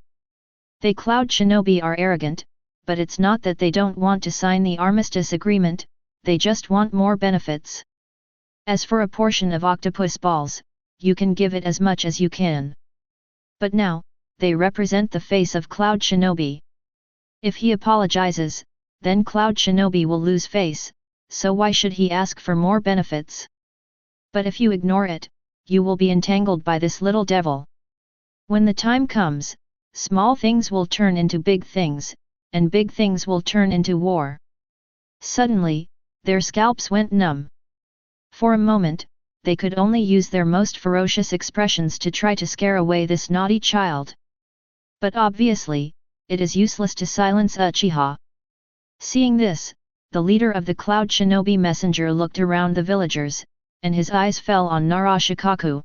Speaker 1: They Cloud Shinobi are arrogant, but it's not that they don't want to sign the armistice agreement, they just want more benefits. As for a portion of octopus balls, you can give it as much as you can. But now, they represent the face of Cloud Shinobi. If he apologizes, then Cloud Shinobi will lose face, so why should he ask for more benefits? But if you ignore it, you will be entangled by this little devil. When the time comes, small things will turn into big things, and big things will turn into war. Suddenly, their scalps went numb. For a moment, they could only use their most ferocious expressions to try to scare away this naughty child. But obviously, it is useless to silence Uchiha. Seeing this, the leader of the Cloud Shinobi Messenger looked around the villagers, and his eyes fell on Nara Shikaku.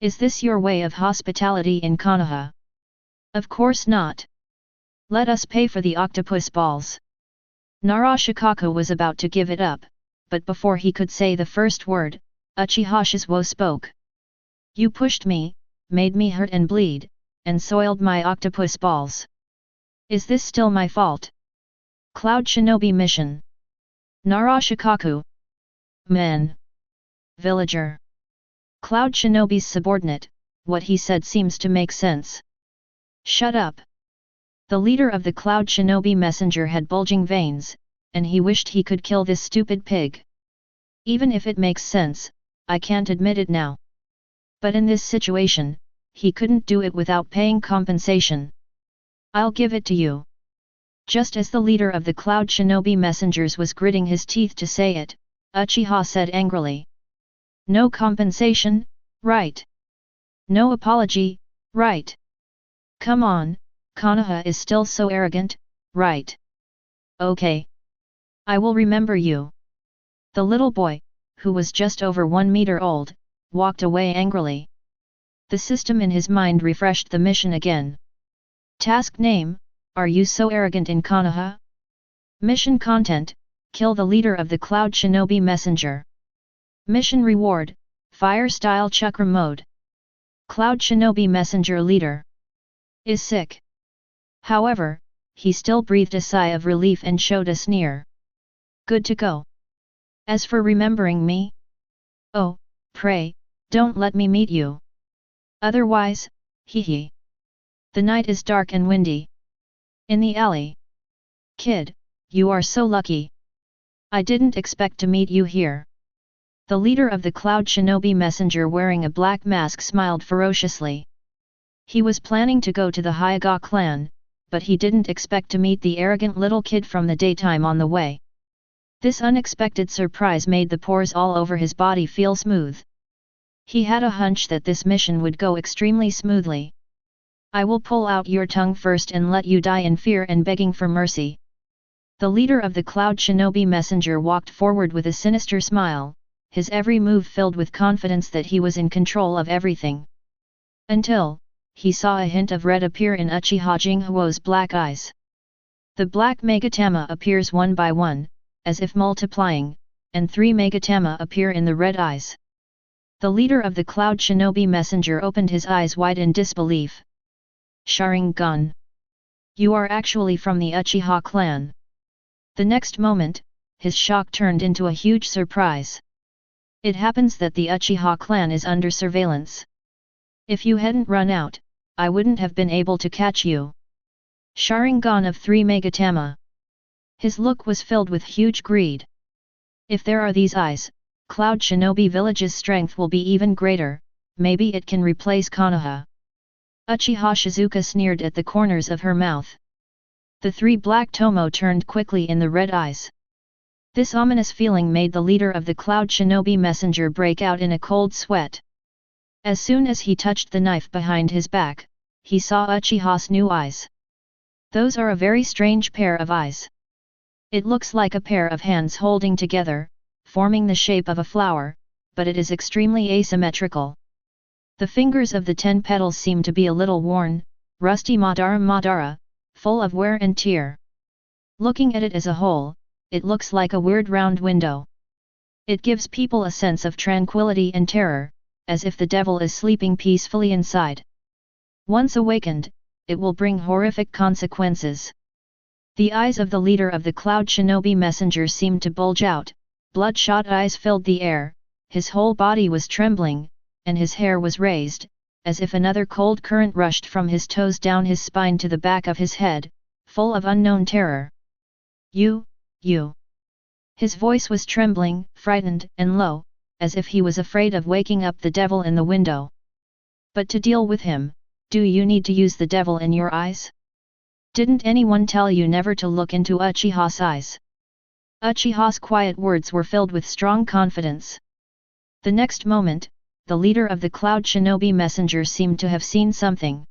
Speaker 1: Is this your way of hospitality in Konoha? Of course not. Let us pay for the octopus balls. Nara Shikaku was about to give it up, but before he could say the first word, Uchiha Shizuo spoke. You pushed me, made me hurt and bleed, and soiled my octopus balls. Is this still my fault? Cloud Shinobi Mission. Nara Shikaku. Men. Villager. Cloud Shinobi's subordinate, what he said seems to make sense. Shut up. The leader of the Cloud Shinobi messenger had bulging veins, and he wished he could kill this stupid pig. Even if it makes sense, I can't admit it now. But in this situation, he couldn't do it without paying compensation. I'll give it to you. Just as the leader of the Cloud Shinobi messengers was gritting his teeth to say it, Uchiha said angrily. No compensation, right? No apology, right? Come on, Konoha is still so arrogant, right? Okay. I will remember you. The little boy, who was just over 1 meter old, walked away angrily. The system in his mind refreshed the mission again. Task name, Are you so arrogant in Konoha? Mission content, Kill the leader of the Cloud Shinobi messenger. Mission reward, Fire style Chakra mode. Cloud Shinobi messenger leader is sick. However, he still breathed a sigh of relief and showed a sneer. Good to go. As for remembering me? Oh, pray, don't let me meet you. Otherwise, hee. The night is dark and windy. In the alley. Kid, you are so lucky. I didn't expect to meet you here. The leader of the Cloud Shinobi messenger wearing a black mask smiled ferociously. He was planning to go to the Hyuga clan, but he didn't expect to meet the arrogant little kid from the daytime on the way. This unexpected surprise made the pores all over his body feel smooth. He had a hunch that this mission would go extremely smoothly. I will pull out your tongue first and let you die in fear and begging for mercy. The leader of the Cloud Shinobi messenger walked forward with a sinister smile, his every move filled with confidence that he was in control of everything. Until he saw a hint of red appear in Uchiha Jinghuo's black eyes. The black Megatama appears one by one, as if multiplying, and 3 Megatama appear in the red eyes. The leader of the Cloud Shinobi messenger opened his eyes wide in disbelief. Sharingan. You are actually from the Uchiha clan. The next moment, his shock turned into a huge surprise. It happens that the Uchiha clan is under surveillance. If you hadn't run out, I wouldn't have been able to catch you. Sharingan of 3 Megatama. His look was filled with huge greed. If there are these eyes, Cloud Shinobi Village's strength will be even greater, maybe it can replace Konoha. Uchiha Shizuka sneered at the corners of her mouth. The 3 black Tomo turned quickly in the red eyes. This ominous feeling made the leader of the Cloud Shinobi messenger break out in a cold sweat. As soon as he touched the knife behind his back, he saw Uchiha's new eyes. Those are a very strange pair of eyes. It looks like a pair of hands holding together, forming the shape of a flower, but it is extremely asymmetrical. The fingers of the 10 petals seem to be a little worn, rusty Madara, full of wear and tear. Looking at it as a whole, it looks like a weird round window. It gives people a sense of tranquility and terror, as if the devil is sleeping peacefully inside. Once awakened, it will bring horrific consequences. The eyes of the leader of the Cloud Shinobi messenger seemed to bulge out, bloodshot eyes filled the air, his whole body was trembling, and his hair was raised, as if another cold current rushed from his toes down his spine to the back of his head, full of unknown terror. You. His voice was trembling, frightened, and low, as if he was afraid of waking up the devil in the window. But to deal with him, do you need to use the devil in your eyes? Didn't anyone tell you never to look into Uchiha's eyes? Uchiha's quiet words were filled with strong confidence. The next moment, the leader of the Cloud Shinobi messenger seemed to have seen something.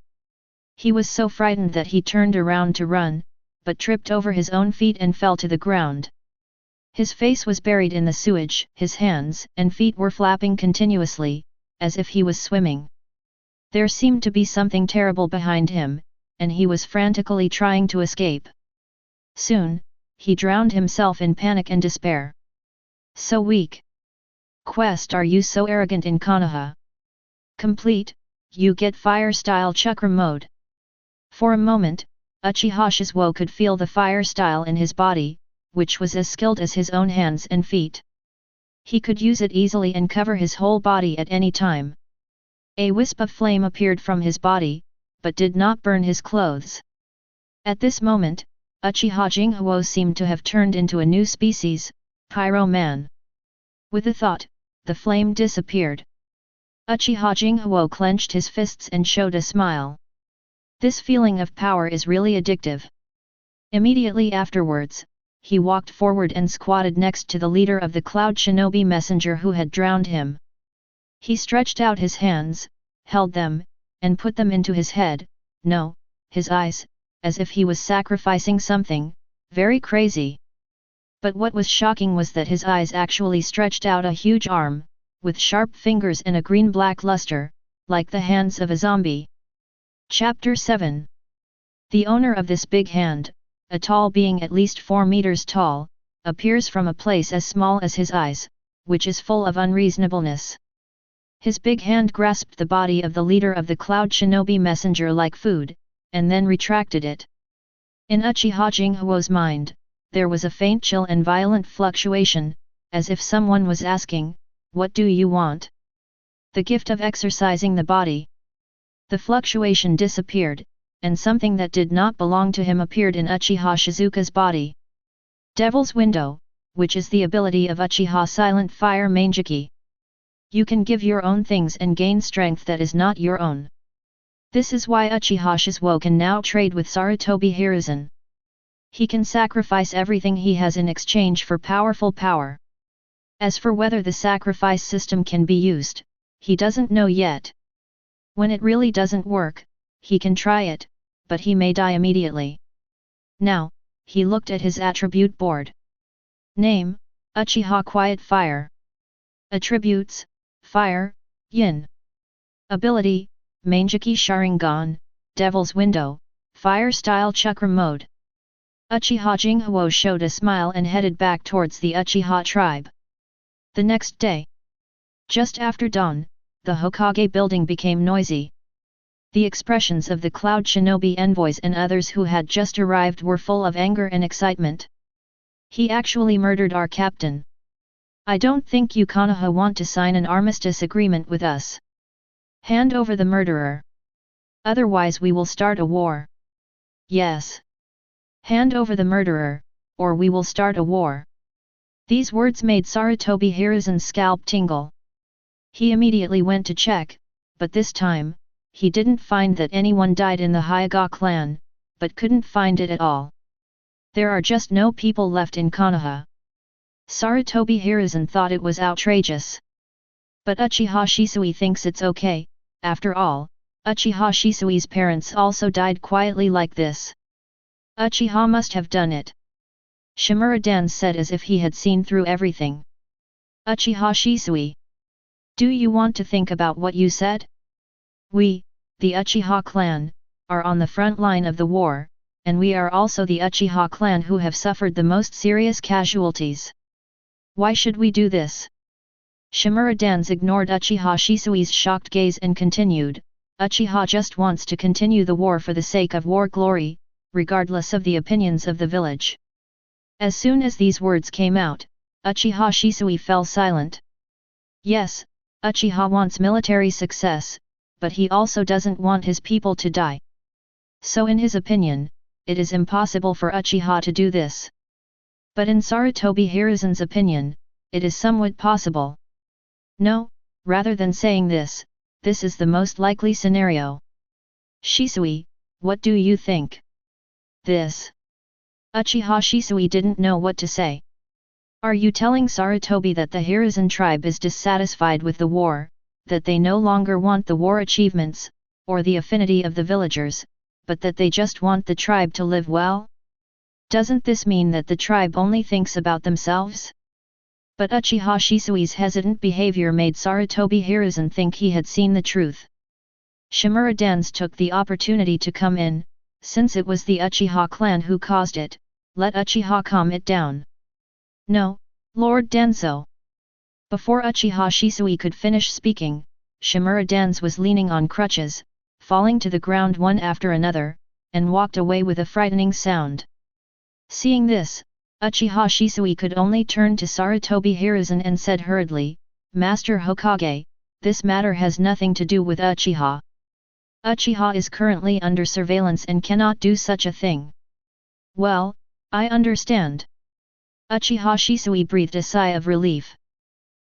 Speaker 1: He was so frightened that he turned around to run, but tripped over his own feet and fell to the ground. His face was buried in the sewage, his hands and feet were flapping continuously, as if he was swimming. There seemed to be something terrible behind him, and he was frantically trying to escape. Soon, he drowned himself in panic and despair. So weak. Quest, are you so arrogant in Konoha? Complete, you get fire-style Chakra mode. For a moment, Uchiha Shizuo could feel the fire style in his body, which was as skilled as his own hands and feet. He could use it easily and cover his whole body at any time. A wisp of flame appeared from his body, but did not burn his clothes. At this moment, Uchiha Jinghu seemed to have turned into a new species, Pyro Man. With a thought, the flame disappeared. Uchiha Jinghu clenched his fists and showed a smile. This feeling of power is really addictive. Immediately afterwards, he walked forward and squatted next to the leader of the Cloud Shinobi messenger who had drowned him. He stretched out his hands, held them, and put them into his head, no, his eyes, as if he was sacrificing something, very crazy. But what was shocking was that his eyes actually stretched out a huge arm, with sharp fingers and a green-black luster, like the hands of a zombie. Chapter 7. The owner of this big hand, a tall being at least 4 meters tall, appears from a place as small as his eyes, which is full of unreasonableness. His big hand grasped the body of the leader of the Cloud Shinobi messenger like food, and then retracted it. In Uchiha Jinghu's mind, there was a faint chill and violent fluctuation, as if someone was asking, "What do you want?" The gift of exercising the body. The fluctuation disappeared, and something that did not belong to him appeared in Uchiha Shizuka's body. Devil's Window, which is the ability of Uchiha Silent Fire Mangeki. You can give your own things and gain strength that is not your own. This is why Uchiha Shizuo can now trade with Sarutobi Hiruzen. He can sacrifice everything he has in exchange for powerful power. As for whether the sacrifice system can be used, he doesn't know yet. When it really doesn't work, he can try it, but he may die immediately. Now, he looked at his attribute board. Name, Uchiha Quiet Fire. Attributes, Fire, Yin. Ability, Mangeki Sharingan, Devil's Window, Fire Style Chakra Mode. Uchiha Jinghu showed a smile and headed back towards the Uchiha tribe. The next day, just after dawn, the Hokage building became noisy. The expressions of the Cloud Shinobi envoys and others who had just arrived were full of anger and excitement. He actually murdered our captain. I don't think you Konoha want to sign an armistice agreement with us. Hand over the murderer. Otherwise we will start a war. Yes. Hand over the murderer, or we will start a war. These words made Sarutobi Hiruzen's scalp tingle. He immediately went to check, but this time, he didn't find that anyone died in the Hyuga clan, but couldn't find it at all. There are just no people left in Konoha. Sarutobi Hiruzen thought it was outrageous. But Uchiha Shisui thinks it's okay. After all, Uchiha Shisui's parents also died quietly like this. Uchiha must have done it. Shimura said as if he had seen through everything. Uchiha Shisui. Do you want to think about what you said? We, the Uchiha clan, are on the front line of the war, and we are also the Uchiha clan who have suffered the most serious casualties. Why should we do this? Shimura ignored Uchiha Shisui's shocked gaze and continued, Uchiha just wants to continue the war for the sake of war glory, regardless of the opinions of the village. As soon as these words came out, Uchiha Shisui fell silent. Yes, Uchiha wants military success, but he also doesn't want his people to die. So in his opinion, it is impossible for Uchiha to do this. But in Sarutobi Hiruzen's opinion, it is somewhat possible. No, rather than saying this, this is the most likely scenario. Shisui, what do you think? This. Uchiha Shisui didn't know what to say. Are you telling Sarutobi that the Hiruzen tribe is dissatisfied with the war, that they no longer want the war achievements, or the affinity of the villagers, but that they just want the tribe to live well? Doesn't this mean that the tribe only thinks about themselves? But Uchiha Shisui's hesitant behavior made Sarutobi Hiruzen think he had seen the truth. Shimura took the opportunity to come in, since it was the Uchiha clan who caused it, let Uchiha calm it down. No, Lord Danzō. Before Uchiha Shisui could finish speaking, Shimura was leaning on crutches, falling to the ground one after another, and walked away with a frightening sound. Seeing this, Uchiha Shisui could only turn to Sarutobi Hiruzen and said hurriedly, "Master Hokage, this matter has nothing to do with Uchiha. Uchiha is currently under surveillance and cannot do such a thing." "Well, I understand." Uchiha Shisui breathed a sigh of relief.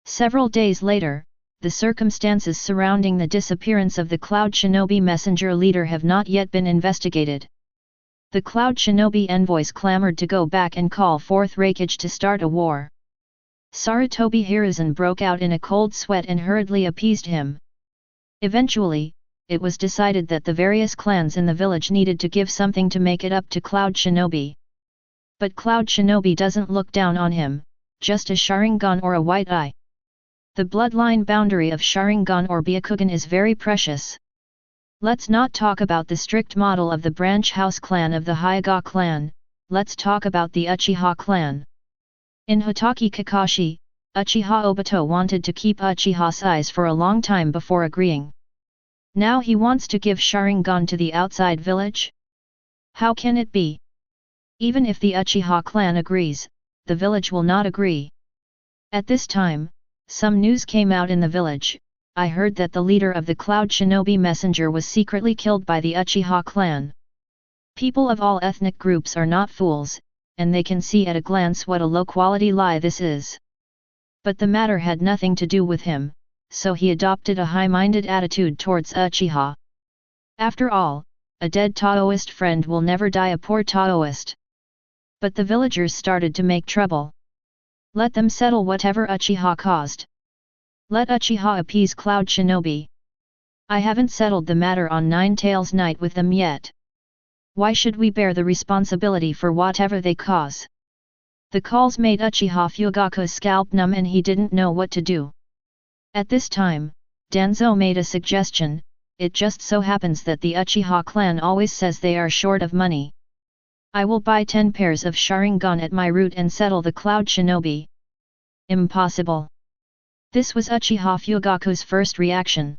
Speaker 1: Several days later, the circumstances surrounding the disappearance of the Cloud Shinobi messenger leader have not yet been investigated. The Cloud Shinobi envoys clamored to go back and call forth Raikage to start a war. Sarutobi Hiruzen broke out in a cold sweat and hurriedly appeased him. Eventually, it was decided that the various clans in the village needed to give something to make it up to Cloud Shinobi. But Cloud Shinobi doesn't look down on him, just a Sharingan or a white eye. The bloodline boundary of Sharingan or Byakugan is very precious. Let's not talk about the strict model of the branch house clan of the Hyuga clan, let's talk about the Uchiha clan. In Hotaki Kakashi, Uchiha Obito wanted to keep Uchiha's eyes for a long time before agreeing. Now he wants to give Sharingan to the outside village? How can it be? Even if the Uchiha clan agrees, the village will not agree. At this time, some news came out in the village. I heard that the leader of the Cloud Shinobi messenger was secretly killed by the Uchiha clan. People of all ethnic groups are not fools, and they can see at a glance what a low-quality lie this is. But the matter had nothing to do with him, so he adopted a high-minded attitude towards Uchiha. After all, a dead Taoist friend will never die a poor Taoist. But the villagers started to make trouble. Let them settle whatever Uchiha caused. Let Uchiha appease Cloud Shinobi. I haven't settled the matter on Nine Tails Night with them yet. Why should we bear the responsibility for whatever they cause? The calls made Uchiha Fugaku's scalp numb and he didn't know what to do. At this time, Danzō made a suggestion. It just so happens that the Uchiha clan always says they are short of money. I will buy 10 pairs of Sharingan at my route and settle the Cloud Shinobi. Impossible. This was Uchiha Fugaku's first reaction.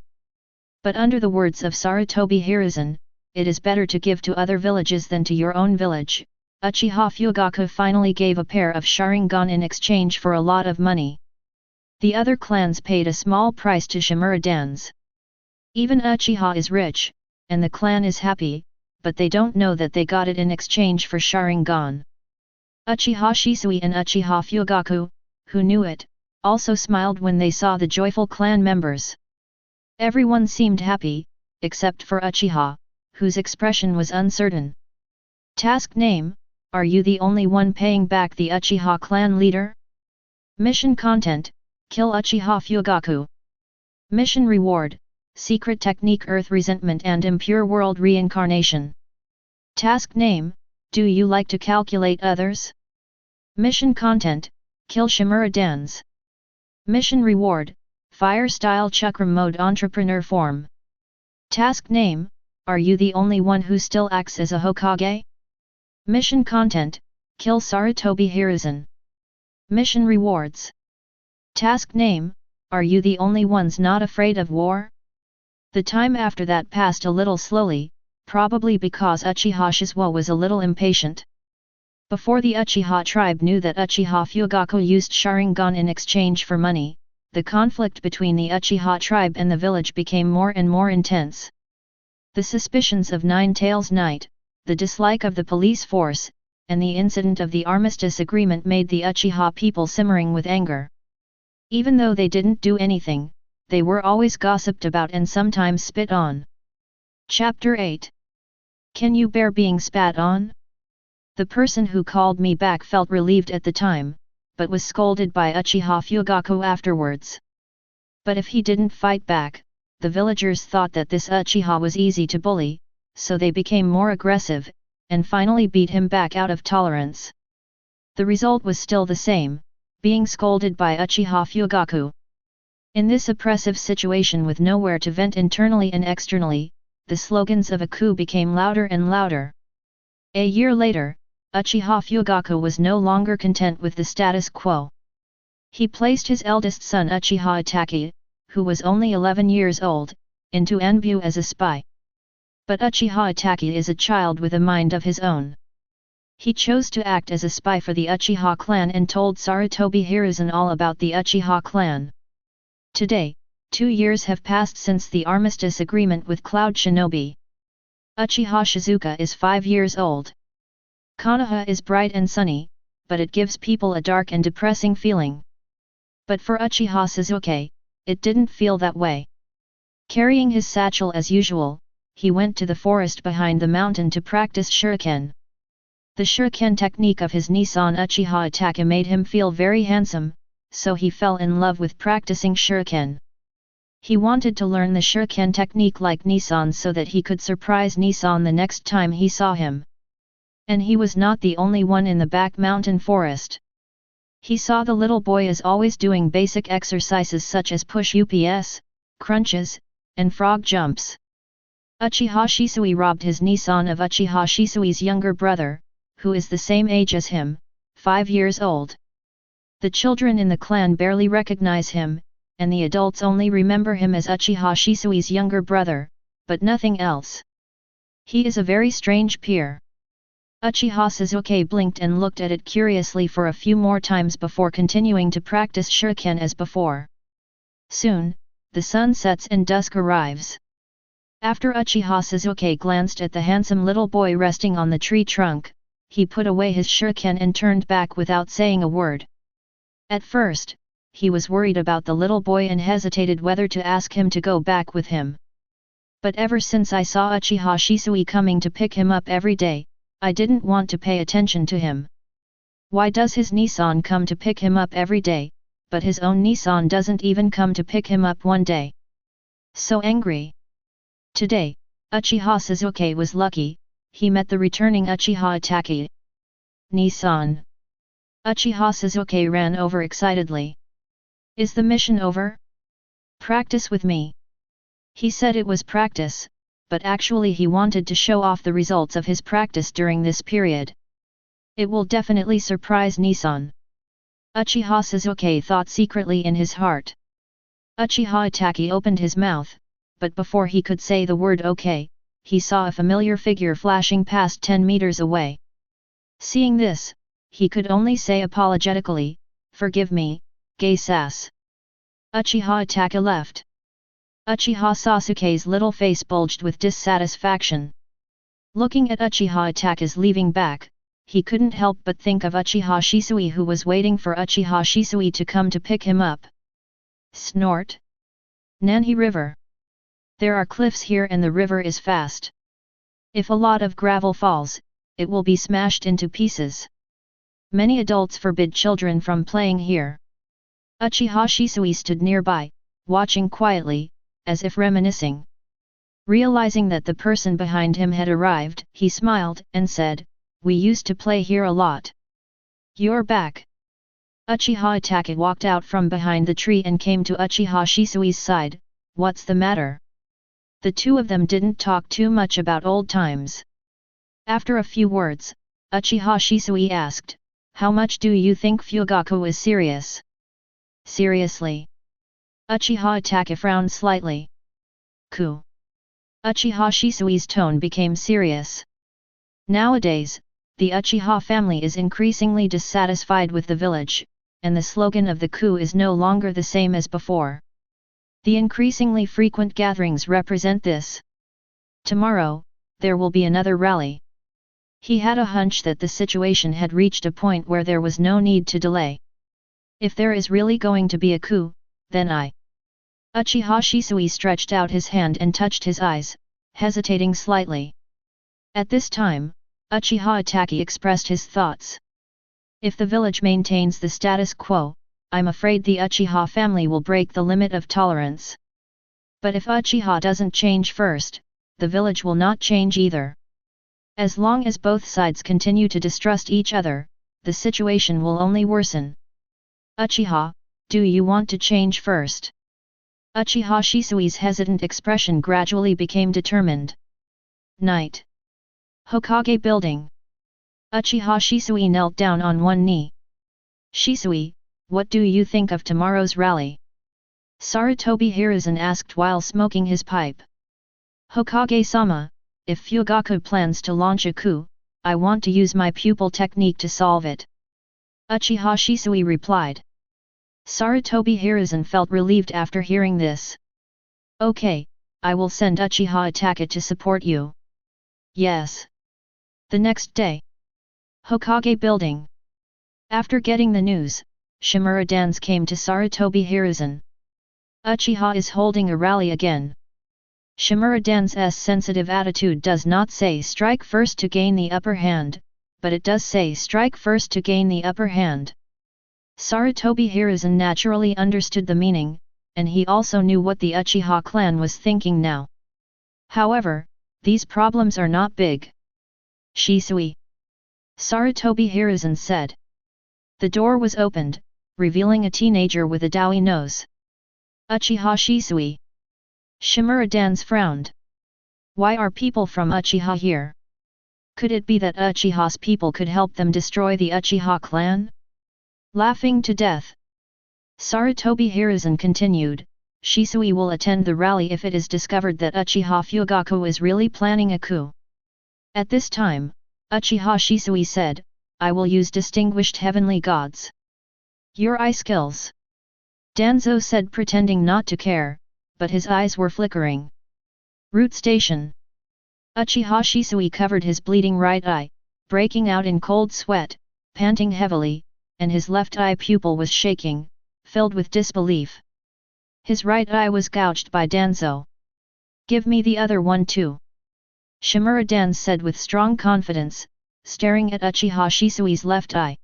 Speaker 1: But under the words of Sarutobi Hiruzen, it is better to give to other villages than to your own village. Uchiha Fugaku finally gave a pair of Sharingan in exchange for a lot of money. The other clans paid a small price to Shimura dance. Even Uchiha is rich, and the clan is happy, but they don't know that they got it in exchange for Sharingan. Uchiha Shisui and Uchiha Fugaku, who knew it, also smiled when they saw the joyful clan members. Everyone seemed happy, except for Uchiha, whose expression was uncertain. Task name: Are you the only one paying back the Uchiha clan leader? Mission content: Kill Uchiha Fugaku. Mission reward: Secret technique Earth resentment and impure world reincarnation. Task name: Do you like to calculate others? Mission content: Kill Shimura dance. Mission reward: Fire style Chakra mode entrepreneur form. Task name: Are you the only one who still acts as a Hokage? Mission content: Kill Sarutobi Hiruzen. Mission rewards. Task name: Are you the only ones not afraid of war? The time after that passed a little slowly, probably because Uchiha Shisuo was a little impatient. Before the Uchiha tribe knew that Uchiha Fugaku used Sharingan in exchange for money, the conflict between the Uchiha tribe and the village became more and more intense. The suspicions of Nine Tails Night, the dislike of the police force, and the incident of the armistice agreement made the Uchiha people simmering with anger. Even though they didn't do anything, they were always gossiped about and sometimes spit on. Chapter 8. Can you bear being spat on? The person who called me back felt relieved at the time, but was scolded by Uchiha Fugaku afterwards. But if he didn't fight back, the villagers thought that this Uchiha was easy to bully, so they became more aggressive, and finally beat him back out of tolerance. The result was still the same, being scolded by Uchiha Fugaku. In this oppressive situation with nowhere to vent internally and externally, the slogans of a coup became louder and louder. A year later, Uchiha Fugaku was no longer content with the status quo. He placed his eldest son Uchiha Itachi, who was only 11 years old, into Anbu as a spy. But Uchiha Itachi is a child with a mind of his own. He chose to act as a spy for the Uchiha clan and told Sarutobi Hiruzen all about the Uchiha clan. Today, 2 years have passed since the armistice agreement with Cloud Shinobi. Uchiha Shizuka is 5 years old. Konoha is bright and sunny, but it gives people a dark and depressing feeling. But for Uchiha Sasuke, it didn't feel that way. Carrying his satchel as usual, he went to the forest behind the mountain to practice shuriken. The shuriken technique of his Nissan Uchiha Attack made him feel very handsome, so he fell in love with practicing shuriken. He wanted to learn the shuriken technique like Nissan so that he could surprise Nissan the next time he saw him. And he was not the only one in the back mountain forest. He saw the little boy is always doing basic exercises such as push-ups, crunches, and frog jumps. Uchiha Shisui robbed his Nissan of Uchiha Shisui's younger brother, who is the same age as him, 5 years old. The children in the clan barely recognize him, and the adults only remember him as Uchiha Shisui's younger brother, but nothing else. He is a very strange peer. Uchiha Sasuke blinked and looked at it curiously for a few more times before continuing to practice shuriken as before. Soon, the sun sets and dusk arrives. After Uchiha Sasuke glanced at the handsome little boy resting on the tree trunk, he put away his shuriken and turned back without saying a word. At first, he was worried about the little boy and hesitated whether to ask him to go back with him. But ever since I saw Uchiha Shisui coming to pick him up every day, I didn't want to pay attention to him. Why does his Nissan come to pick him up every day, but his own Nissan doesn't even come to pick him up one day? So angry. Today, Uchiha Sasuke was lucky, he met the returning Uchiha Itachi. Nissan. Uchiha Sasuke ran over excitedly. Is the mission over? Practice with me. He said it was practice, but actually he wanted to show off the results of his practice during this period. It will definitely surprise Nissan. Uchiha Sasuke thought secretly in his heart. Uchiha Itachi opened his mouth, but before he could say the word okay, he saw a familiar figure flashing past 10 meters away. Seeing this, he could only say apologetically, "Forgive me, gay sass." Uchiha Itachi left. Uchiha Sasuke's little face bulged with dissatisfaction. Looking at Uchiha Itachi's leaving back, he couldn't help but think of Uchiha Shisui who was waiting for Uchiha Shisui to come to pick him up. Snort. Nanhi River. There are cliffs here and the river is fast. If a lot of gravel falls, it will be smashed into pieces. Many adults forbid children from playing here. Uchiha Shisui stood nearby, watching quietly, as if reminiscing. Realizing that the person behind him had arrived, he smiled and said, "We used to play here a lot. You're back." Uchiha Itachi walked out from behind the tree and came to Uchiha Shisui's side. "What's the matter?" The two of them didn't talk too much about old times. After a few words, Uchiha Shisui asked, "How much do you think Fugaku is serious?" "Seriously?" Uchiha Itachi frowned slightly. "Coup." Uchiha Shisui's tone became serious. Nowadays, the Uchiha family is increasingly dissatisfied with the village, and the slogan of the coup is no longer the same as before. The increasingly frequent gatherings represent this. Tomorrow, there will be another rally. He had a hunch that the situation had reached a point where there was no need to delay. If there is really going to be a coup, then Uchiha Shisui stretched out his hand and touched his eyes, hesitating slightly. At this time, Uchiha Itachi expressed his thoughts. If the village maintains the status quo, I'm afraid the Uchiha family will break the limit of tolerance. But if Uchiha doesn't change first, the village will not change either. As long as both sides continue to distrust each other, the situation will only worsen. Uchiha, do you want to change first? Uchiha Shisui's hesitant expression gradually became determined. Night. Hokage Building. Uchiha Shisui knelt down on one knee. "Shisui, what do you think of tomorrow's rally?" Sarutobi Hiruzen asked while smoking his pipe. "Hokage-sama, if Fugaku plans to launch a coup, I want to use my pupil technique to solve it. Uchiha Shisui replied. Sarutobi Hiruzen felt relieved after hearing this. Okay, I will send Uchiha Atake to support you. Yes. The next day. Hokage Building. After getting the news, Shimura Danzō came to Sarutobi Hiruzen. Uchiha is holding a rally again. Shimura Danzō's sensitive attitude does not say strike first to gain the upper hand, but it does say strike first to gain the upper hand. Sarutobi Hiruzen naturally understood the meaning, and he also knew what the Uchiha clan was thinking now. However, these problems are not big. Shisui. Sarutobi Hiruzen said. The door was opened, revealing a teenager with a doughy nose. Uchiha Shisui. Shimura Danzō frowned. Why are people from Uchiha here? Could it be that Uchiha's people could help them destroy the Uchiha clan? Laughing to death. Sarutobi Hiruzen continued, Shisui will attend the rally if it is discovered that Uchiha Fugaku is really planning a coup. At this time, Uchiha Shisui said, I will use distinguished heavenly gods. Your eye skills. Danzō said, pretending not to care, but his eyes were flickering. Root Station. Uchiha Shisui covered his bleeding right eye, breaking out in cold sweat, panting heavily, and his left eye pupil was shaking, filled with disbelief. His right eye was gouged by Danzō. Give me the other one too. Shimura Danzō said with strong confidence, staring at Uchiha Shisui's left eye.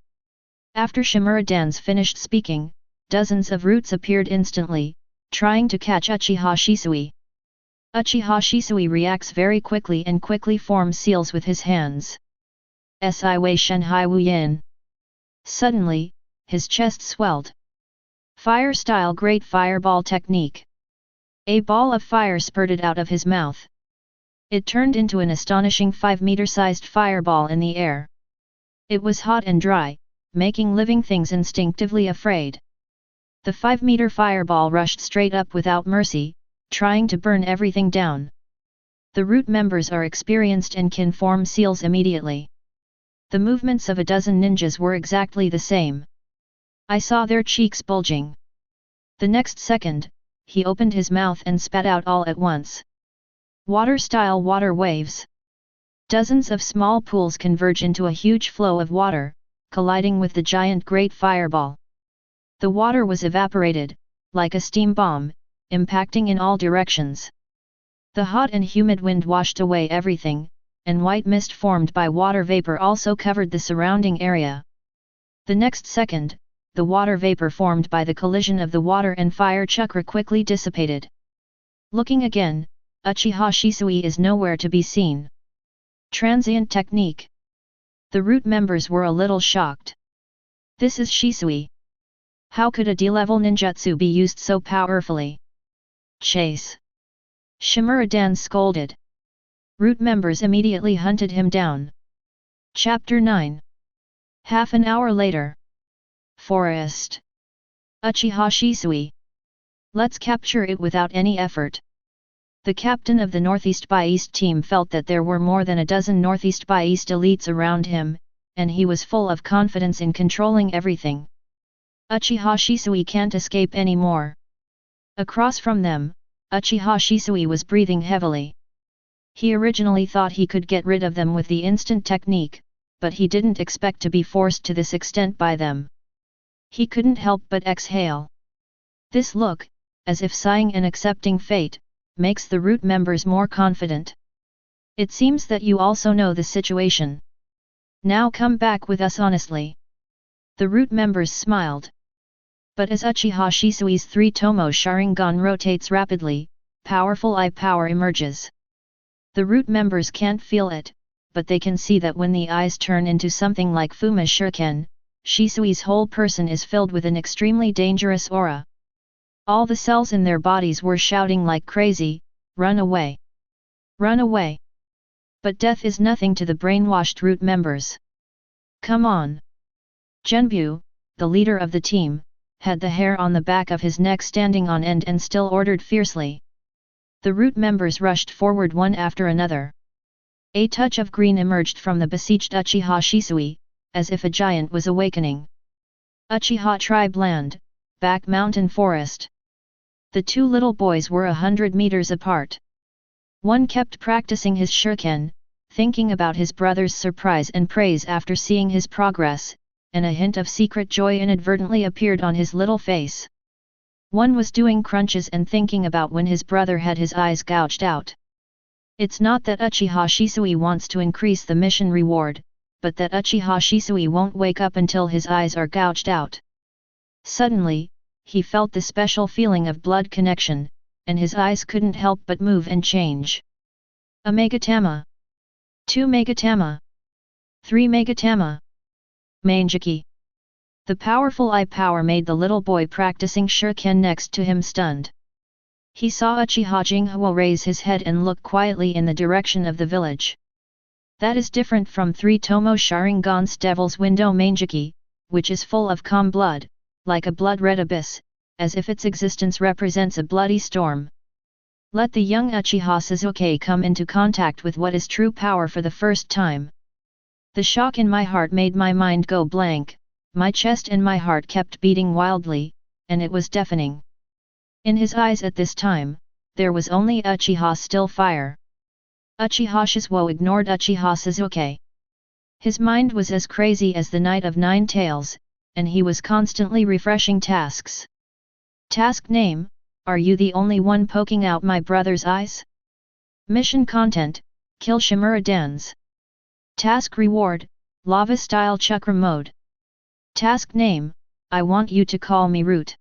Speaker 1: After Shimura Danzō finished speaking, dozens of roots appeared instantly, trying to catch Uchiha Shisui. Uchiha Shisui reacts very quickly and quickly forms seals with his hands. Si Wei Shenhai Wu Yin. Suddenly, his chest swelled. Fire-style Great Fireball Technique. A ball of fire spurted out of his mouth. It turned into an astonishing 5-meter-sized fireball in the air. It was hot and dry, making living things instinctively afraid. The 5-meter fireball rushed straight up without mercy, trying to burn everything down. The root members are experienced and can form seals immediately. The movements of a dozen ninjas were exactly the same. I saw their cheeks bulging. The next second, he opened his mouth and spat out all at once. Water-style water waves. Dozens of small pools converge into a huge flow of water, colliding with the giant Great Fireball. The water was evaporated, like a steam bomb, impacting in all directions. The hot and humid wind washed away everything, and white mist formed by water vapor also covered the surrounding area. The next second, the water vapor formed by the collision of the water and fire chakra quickly dissipated. Looking again, Uchiha Shisui is nowhere to be seen. Transient technique. The root members were a little shocked. This is Shisui. How could a D-level ninjutsu be used so powerfully? Chase. Shimura Danzō scolded. Root members immediately hunted him down. Chapter 9. Half an hour later. Forest. Uchiha Shisui. Let's capture it without any effort. The captain of the Northeast by East team felt that there were more than a dozen Northeast by East elites around him, and he was full of confidence in controlling everything. Uchiha Shisui can't escape anymore. Across from them, Uchiha Shisui was breathing heavily. He originally thought he could get rid of them with the instant technique, but he didn't expect to be forced to this extent by them. He couldn't help but exhale. This look, as if sighing and accepting fate, makes the root members more confident. It seems that you also know the situation. Now come back with us honestly. The root members smiled. But as Uchiha Shisui's 3-tomo Sharingan rotates rapidly, powerful eye power emerges. The root members can't feel it, but they can see that when the eyes turn into something like Fuma Shuriken, Shisui's whole person is filled with an extremely dangerous aura. All the cells in their bodies were shouting like crazy, "Run away! Run away!" But death is nothing to the brainwashed root members. Come on! Genbu, the leader of the team, had the hair on the back of his neck standing on end and still ordered fiercely. The root members rushed forward one after another. A touch of green emerged from the besieged Uchiha Shisui, as if a giant was awakening. Uchiha tribe land, back mountain forest. The two little boys were 100 meters apart. One kept practicing his shuriken, thinking about his brother's surprise and praise after seeing his progress, and a hint of secret joy inadvertently appeared on his little face. One was doing crunches and thinking about when his brother had his eyes gouged out. It's not that Uchiha Shisui wants to increase the mission reward, but that Uchiha Shisui won't wake up until his eyes are gouged out. Suddenly, he felt the special feeling of blood connection, and his eyes couldn't help but move and change. A Megatama. 2 Megatama. 3 Megatama. Manjiki. The powerful eye power made the little boy practicing shuriken next to him stunned. He saw Uchiha Jinghu raise his head and look quietly in the direction of the village. That is different from 3 Tomo Sharingan's Devil's Window Manjiki, which is full of calm blood, like a blood-red abyss, as if its existence represents a bloody storm. Let the young Uchiha Sasuke come into contact with what is true power for the first time. The shock in my heart made my mind go blank, my chest and my heart kept beating wildly, and it was deafening. In his eyes at this time, there was only Uchiha's still fire. Uchiha Shisuo ignored Uchiha Sasuke. His mind was as crazy as the Night of Nine Tails, and he was constantly refreshing tasks. Task name: Are you the only one poking out my brother's eyes? Mission content: Kill Shimura Danzō. Task reward: Lava Style Chakra Mode. Task name: I want you to call me Root.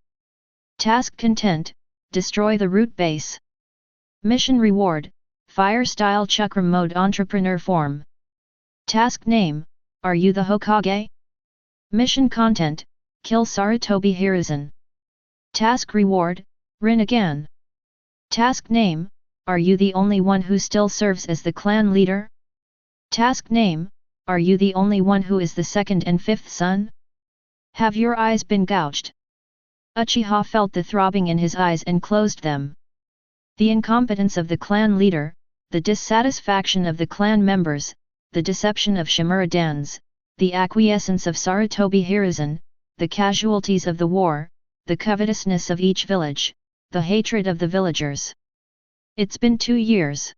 Speaker 1: Task content: Destroy the root base. Mission reward: Fire Style Chakra Mode Entrepreneur Form. Task name: Are you the Hokage? Mission content: Kill Sarutobi Hiruzen. Task reward: Rinnegan. Task name: Are you the only one who still serves as the clan leader? Task name: Are you the only one who is the second and fifth son? Have your eyes been gouged? Uchiha felt the throbbing in his eyes and closed them. The incompetence of the clan leader, the dissatisfaction of the clan members, the deception of Shimura Danzō, the acquiescence of Sarutobi Hiruzen, the casualties of the war, the covetousness of each village, the hatred of the villagers. It's been 2 years.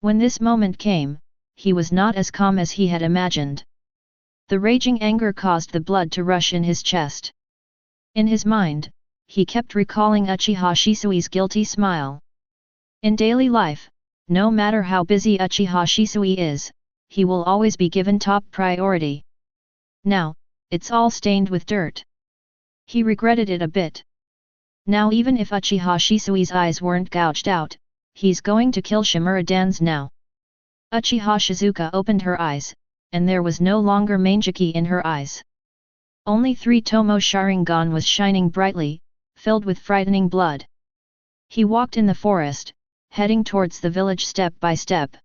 Speaker 1: When this moment came, he was not as calm as he had imagined. The raging anger caused the blood to rush in his chest. In his mind, he kept recalling Uchiha Shisui's guilty smile. In daily life, no matter how busy Uchiha Shisui is, he will always be given top priority. Now, it's all stained with dirt. He regretted it a bit. Now even if Uchiha Shisui's eyes weren't gouged out, he's going to kill Shimura Danzō now. Uchiha Shizuka opened her eyes, and there was no longer Manjiki in her eyes. Only 3 Tomo Sharingan was shining brightly, filled with frightening blood. He walked in the forest, heading towards the village step by step.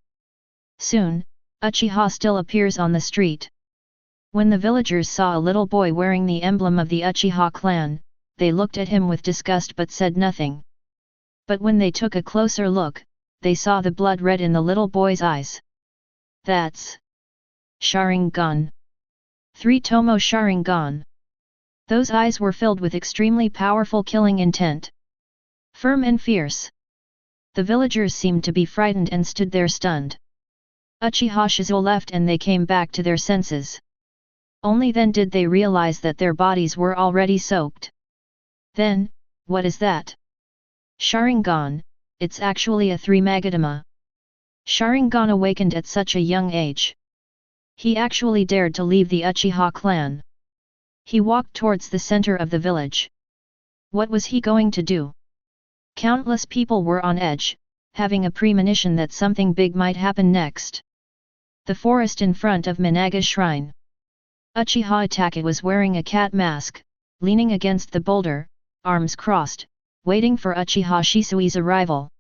Speaker 1: Soon, Uchiha still appears on the street. When the villagers saw a little boy wearing the emblem of the Uchiha clan, they looked at him with disgust but said nothing. But when they took a closer look, they saw the blood red in the little boy's eyes. That's Sharingan. 3 Tomo Sharingan. Those eyes were filled with extremely powerful killing intent. Firm and fierce. The villagers seemed to be frightened and stood there stunned. Uchiha Shizuo left and they came back to their senses. Only then did they realize that their bodies were already soaked. Then, what is that? Sharingan, it's actually a 3 Magatama. Sharingan awakened at such a young age. He actually dared to leave the Uchiha clan. He walked towards the center of the village. What was he going to do? Countless people were on edge, having a premonition that something big might happen next. The forest in front of Minaga Shrine. Uchiha Itachi was wearing a cat mask, leaning against the boulder, arms crossed, waiting for Uchiha Shisui's arrival.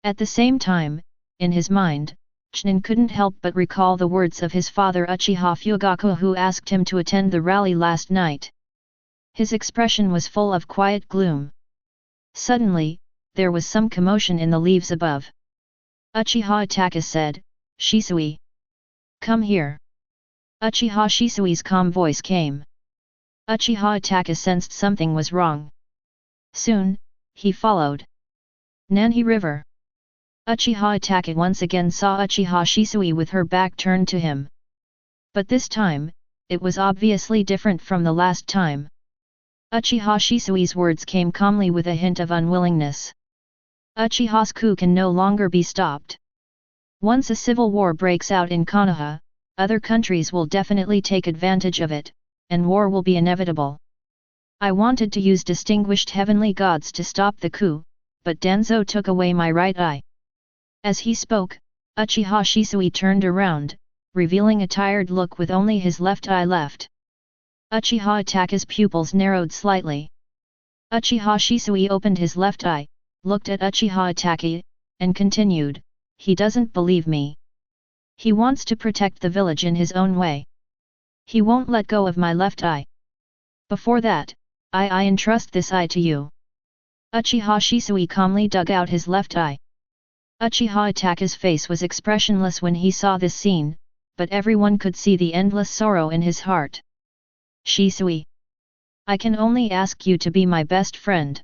Speaker 1: At the same time, in his mind, Chunin couldn't help but recall the words of his father Uchiha Fugaku who asked him to attend the rally last night. His expression was full of quiet gloom. Suddenly, there was some commotion in the leaves above. Uchiha Itachi said, Shisui! Come here! Uchiha Shisui's calm voice came. Uchiha Itachi sensed something was wrong. Soon, he followed. Nanhi River. Uchiha Itachi once again saw Uchiha Shisui with her back turned to him. But this time, it was obviously different from the last time. Uchiha Shisui's words came calmly with a hint of unwillingness. Uchiha's coup can no longer be stopped. Once a civil war breaks out in Konoha, other countries will definitely take advantage of it, and war will be inevitable. I wanted to use distinguished heavenly gods to stop the coup, but Danzō took away my right eye. As he spoke, Uchiha Shisui turned around, revealing a tired look with only his left eye left. Uchiha Itachi's pupils narrowed slightly. Uchiha Shisui opened his left eye, looked at Uchiha Itachi, and continued, "He doesn't believe me. He wants to protect the village in his own way. He won't let go of my left eye. Before that, I entrust this eye to you." Uchiha Shisui calmly dug out his left eye. Uchiha Itachi's face was expressionless when he saw this scene, but everyone could see the endless sorrow in his heart. "Shisui! I can only ask you to be my best friend."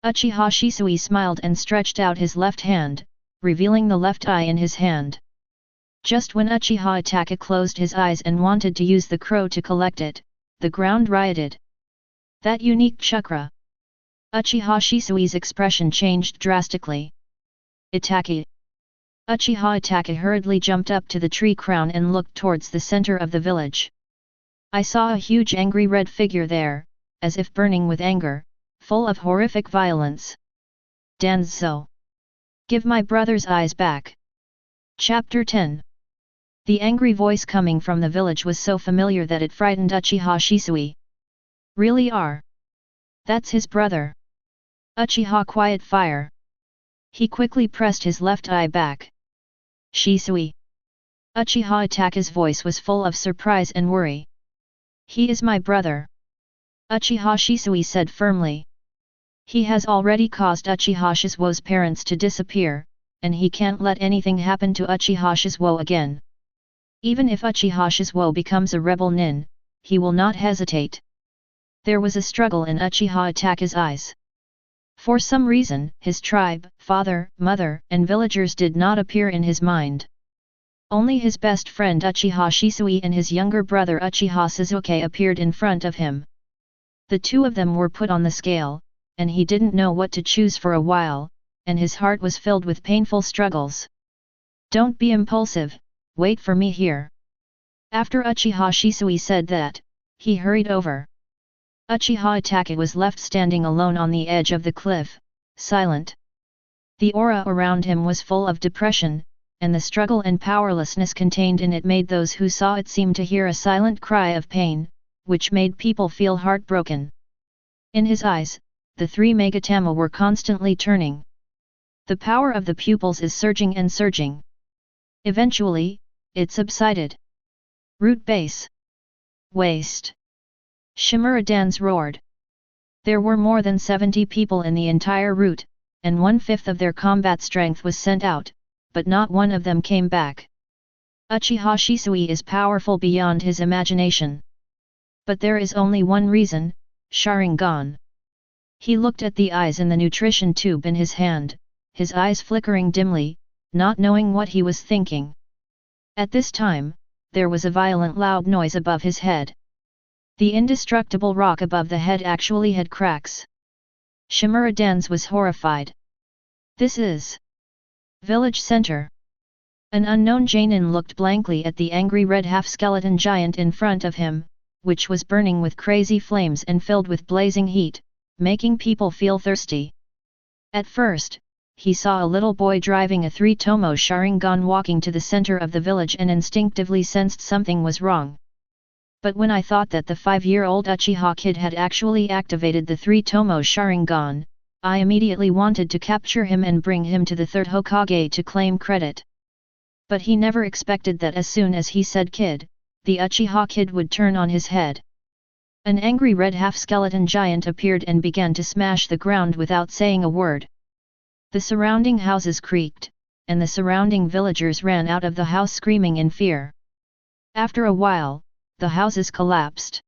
Speaker 1: Uchiha Shisui smiled and stretched out his left hand, revealing the left eye in his hand. Just when Uchiha Itachi closed his eyes and wanted to use the crow to collect it, the ground rioted. That unique chakra! Uchiha Shisui's expression changed drastically. "Itachi!" Uchiha Itachi hurriedly jumped up to the tree crown and looked towards the center of the village. I saw a huge angry red figure there, as if burning with anger, full of horrific violence. "Danzō! Give my brother's eyes back!" Chapter 10. The angry voice coming from the village was so familiar that it frightened Uchiha Shisui. "Really are? That's his brother." Uchiha quiet fire. He quickly pressed his left eye back. "Shisui!" Uchiha Itachi's voice was full of surprise and worry. "He is my brother," Uchiha Shisui said firmly. "He has already caused Uchiha Shisuo's parents to disappear, and he can't let anything happen to Uchiha Shisuo again. Even if Uchiha Shisuo becomes a rebel nin, he will not hesitate." There was a struggle in Uchiha Itachi's eyes. For some reason, his tribe, father, mother, and villagers did not appear in his mind. Only his best friend Uchiha Shisui and his younger brother Uchiha Suzuki appeared in front of him. The two of them were put on the scale, and he didn't know what to choose for a while, and his heart was filled with painful struggles. "Don't be impulsive, wait for me here." After Uchiha Shisui said that, he hurried over. Uchiha Itachi was left standing alone on the edge of the cliff, silent. The aura around him was full of depression, and the struggle and powerlessness contained in it made those who saw it seem to hear a silent cry of pain, which made people feel heartbroken. In his eyes, the three Megatama were constantly turning. The power of the pupils is surging and surging. Eventually, it subsided. Root base. Waste. Shimura Danzō roared. There were more than 70 people in the entire route, and 1/5 of their combat strength was sent out, but not one of them came back. Uchiha Shisui is powerful beyond his imagination. But there is only one reason, Sharingan. He looked at the eyes in the nutrition tube in his hand, his eyes flickering dimly, not knowing what he was thinking. At this time, there was a violent loud noise above his head. The indestructible rock above the head actually had cracks. Shimura Danzō was horrified. "This is village center." An unknown Jainin looked blankly at the angry red half-skeleton giant in front of him, which was burning with crazy flames and filled with blazing heat, making people feel thirsty. At first, he saw a little boy driving a 3-tomo Sharingan walking to the center of the village and instinctively sensed something was wrong. But when I thought that the 5-year-old Uchiha kid had actually activated the 3-tomo Sharingan, I immediately wanted to capture him and bring him to the 3rd Hokage to claim credit. But he never expected that as soon as he said kid, the Uchiha kid would turn on his head. An angry red half-skeleton giant appeared and began to smash the ground without saying a word. The surrounding houses creaked, and the surrounding villagers ran out of the house screaming in fear. After a while, the houses collapsed.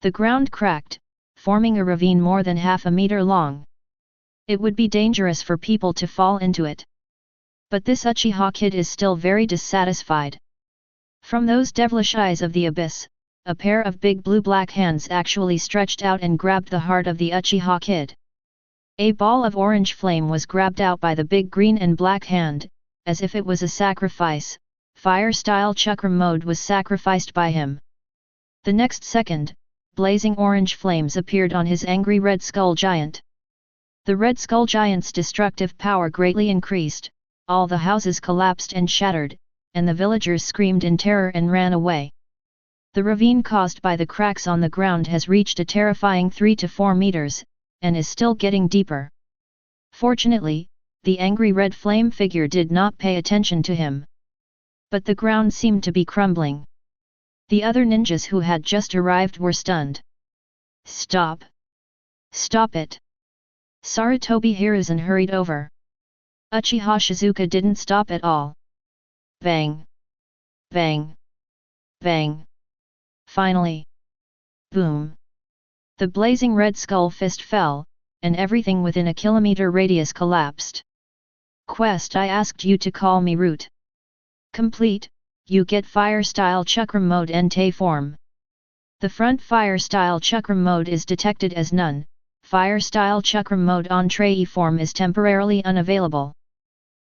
Speaker 1: The ground cracked, forming a ravine more than half a meter long. It would be dangerous for people to fall into it. But this Uchiha kid is still very dissatisfied. From those devilish eyes of the abyss, a pair of big blue-black hands actually stretched out and grabbed the heart of the Uchiha kid. A ball of orange flame was grabbed out by the big green and black hand, as if it was a sacrifice. Fire-style Chakra mode was sacrificed by him. The next second, blazing orange flames appeared on his angry red skull giant. The red skull giant's destructive power greatly increased, all the houses collapsed and shattered, and the villagers screamed in terror and ran away. The ravine caused by the cracks on the ground has reached a terrifying 3 to 4 meters, and is still getting deeper. Fortunately, the angry red flame figure did not pay attention to him. But the ground seemed to be crumbling. The other ninjas who had just arrived were stunned. "Stop! Stop it!" Sarutobi Hiruzen hurried over. Uchiha Shizuka didn't stop at all. Bang! Bang! Bang! Finally! Boom! The blazing red skull fist fell, and everything within a kilometer radius collapsed. "Quest I asked you to call me root. Complete, you get fire-style Chakra mode Entei form. The front fire-style Chakra mode is detected as none, fire-style Chakra mode Entree form is temporarily unavailable."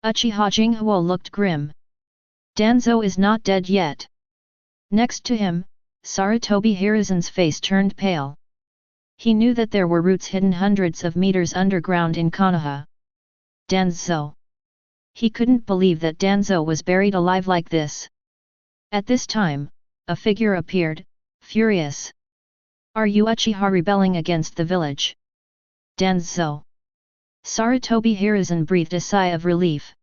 Speaker 1: Uchiha Jinghu looked grim. Danzō is not dead yet. Next to him, Sarutobi Hiruzen's face turned pale. He knew that there were roots hidden hundreds of meters underground in Konoha. Danzō. He couldn't believe that Danzō was buried alive like this. At this time, a figure appeared, furious. "Are you Uchiha rebelling against the village?" Danzō. Sarutobi Hiruzen breathed a sigh of relief.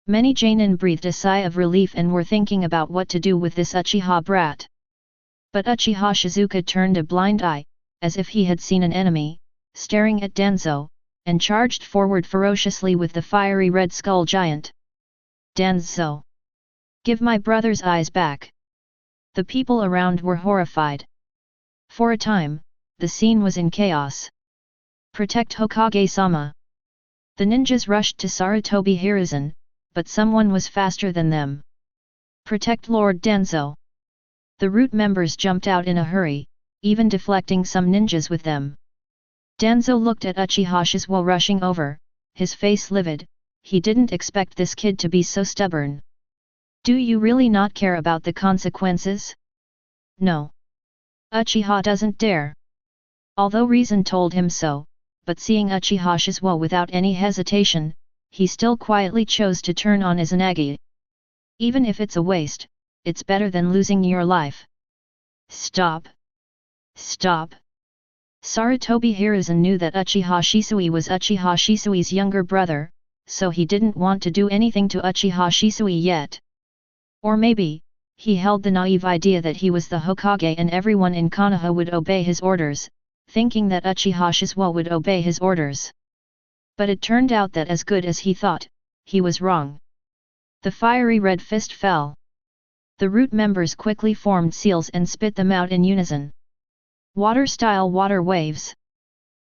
Speaker 1: Many Jonin breathed a sigh of relief and were thinking about what to do with this Uchiha brat. But Uchiha Shizuka turned a blind eye, as if he had seen an enemy, staring at Danzō, and charged forward ferociously with the fiery red skull giant. "Danzō! Give my brother's eyes back!" The people around were horrified. For a time, the scene was in chaos. "Protect Hokage-sama!" The ninjas rushed to Sarutobi Hiruzen, but someone was faster than them. "Protect Lord Danzō!" The root members jumped out in a hurry, even deflecting some ninjas with them. Danzō looked at Uchiha Shizuo rushing over, his face livid. He didn't expect this kid to be so stubborn. "Do you really not care about the consequences?" "No. Uchiha doesn't dare." Although reason told him so, but seeing Uchiha Shizuo without any hesitation, he still quietly chose to turn on Izanagi. "Even if it's a waste, it's better than losing your life." "Stop! Stop!" Sarutobi Hiruzen knew that Uchiha Shisui was Uchiha Shisui's younger brother, so he didn't want to do anything to Uchiha Shisui yet. Or maybe, he held the naive idea that he was the Hokage and everyone in Konoha would obey his orders, thinking that Uchiha Shizuo would obey his orders. But it turned out that as good as he thought, he was wrong. The fiery red fist fell. The root members quickly formed seals and spit them out in unison. Water-style water waves.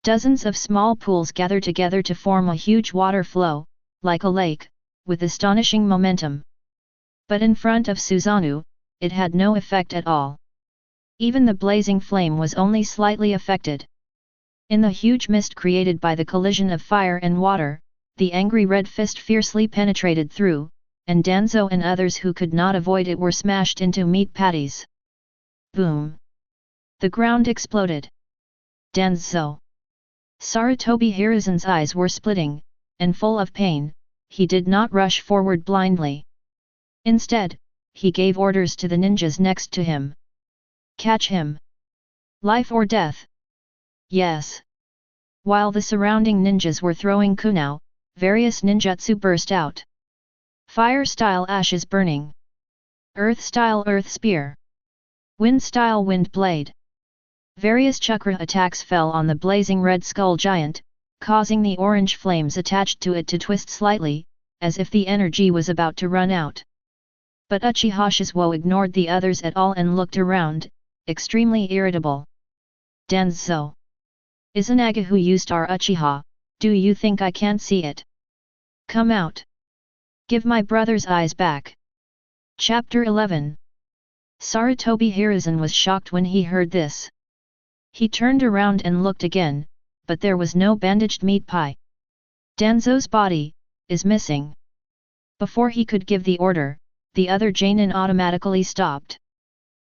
Speaker 1: Dozens of small pools gather together to form a huge water flow, like a lake, with astonishing momentum. But in front of Susanoo, it had no effect at all. Even the blazing flame was only slightly affected. In the huge mist created by the collision of fire and water, the angry red fist fiercely penetrated through, and Danzō and others who could not avoid it were smashed into meat patties. Boom! The ground exploded. Danzō. Sarutobi Hiruzen's eyes were splitting, and full of pain. He did not rush forward blindly. Instead, he gave orders to the ninjas next to him. "Catch him! Life or death!" "Yes!" While the surrounding ninjas were throwing kunao, various ninjutsu burst out. Fire-style ashes burning. Earth-style earth spear. Wind-style wind blade. Various chakra attacks fell on the blazing red skull giant, causing the orange flames attached to it to twist slightly, as if the energy was about to run out. But Uchiha Shisuo ignored the others at all and looked around, extremely irritable. Danzō. Izanaga who used our Uchiha, do you think I can't see it? Come out. Give my brother's eyes back. Chapter 11. Sarutobi Hiruzen was shocked when he heard this. He turned around and looked again, but there was no bandaged meat pie. Danzō's body is missing. Before he could give the order, the other Jonin automatically stopped.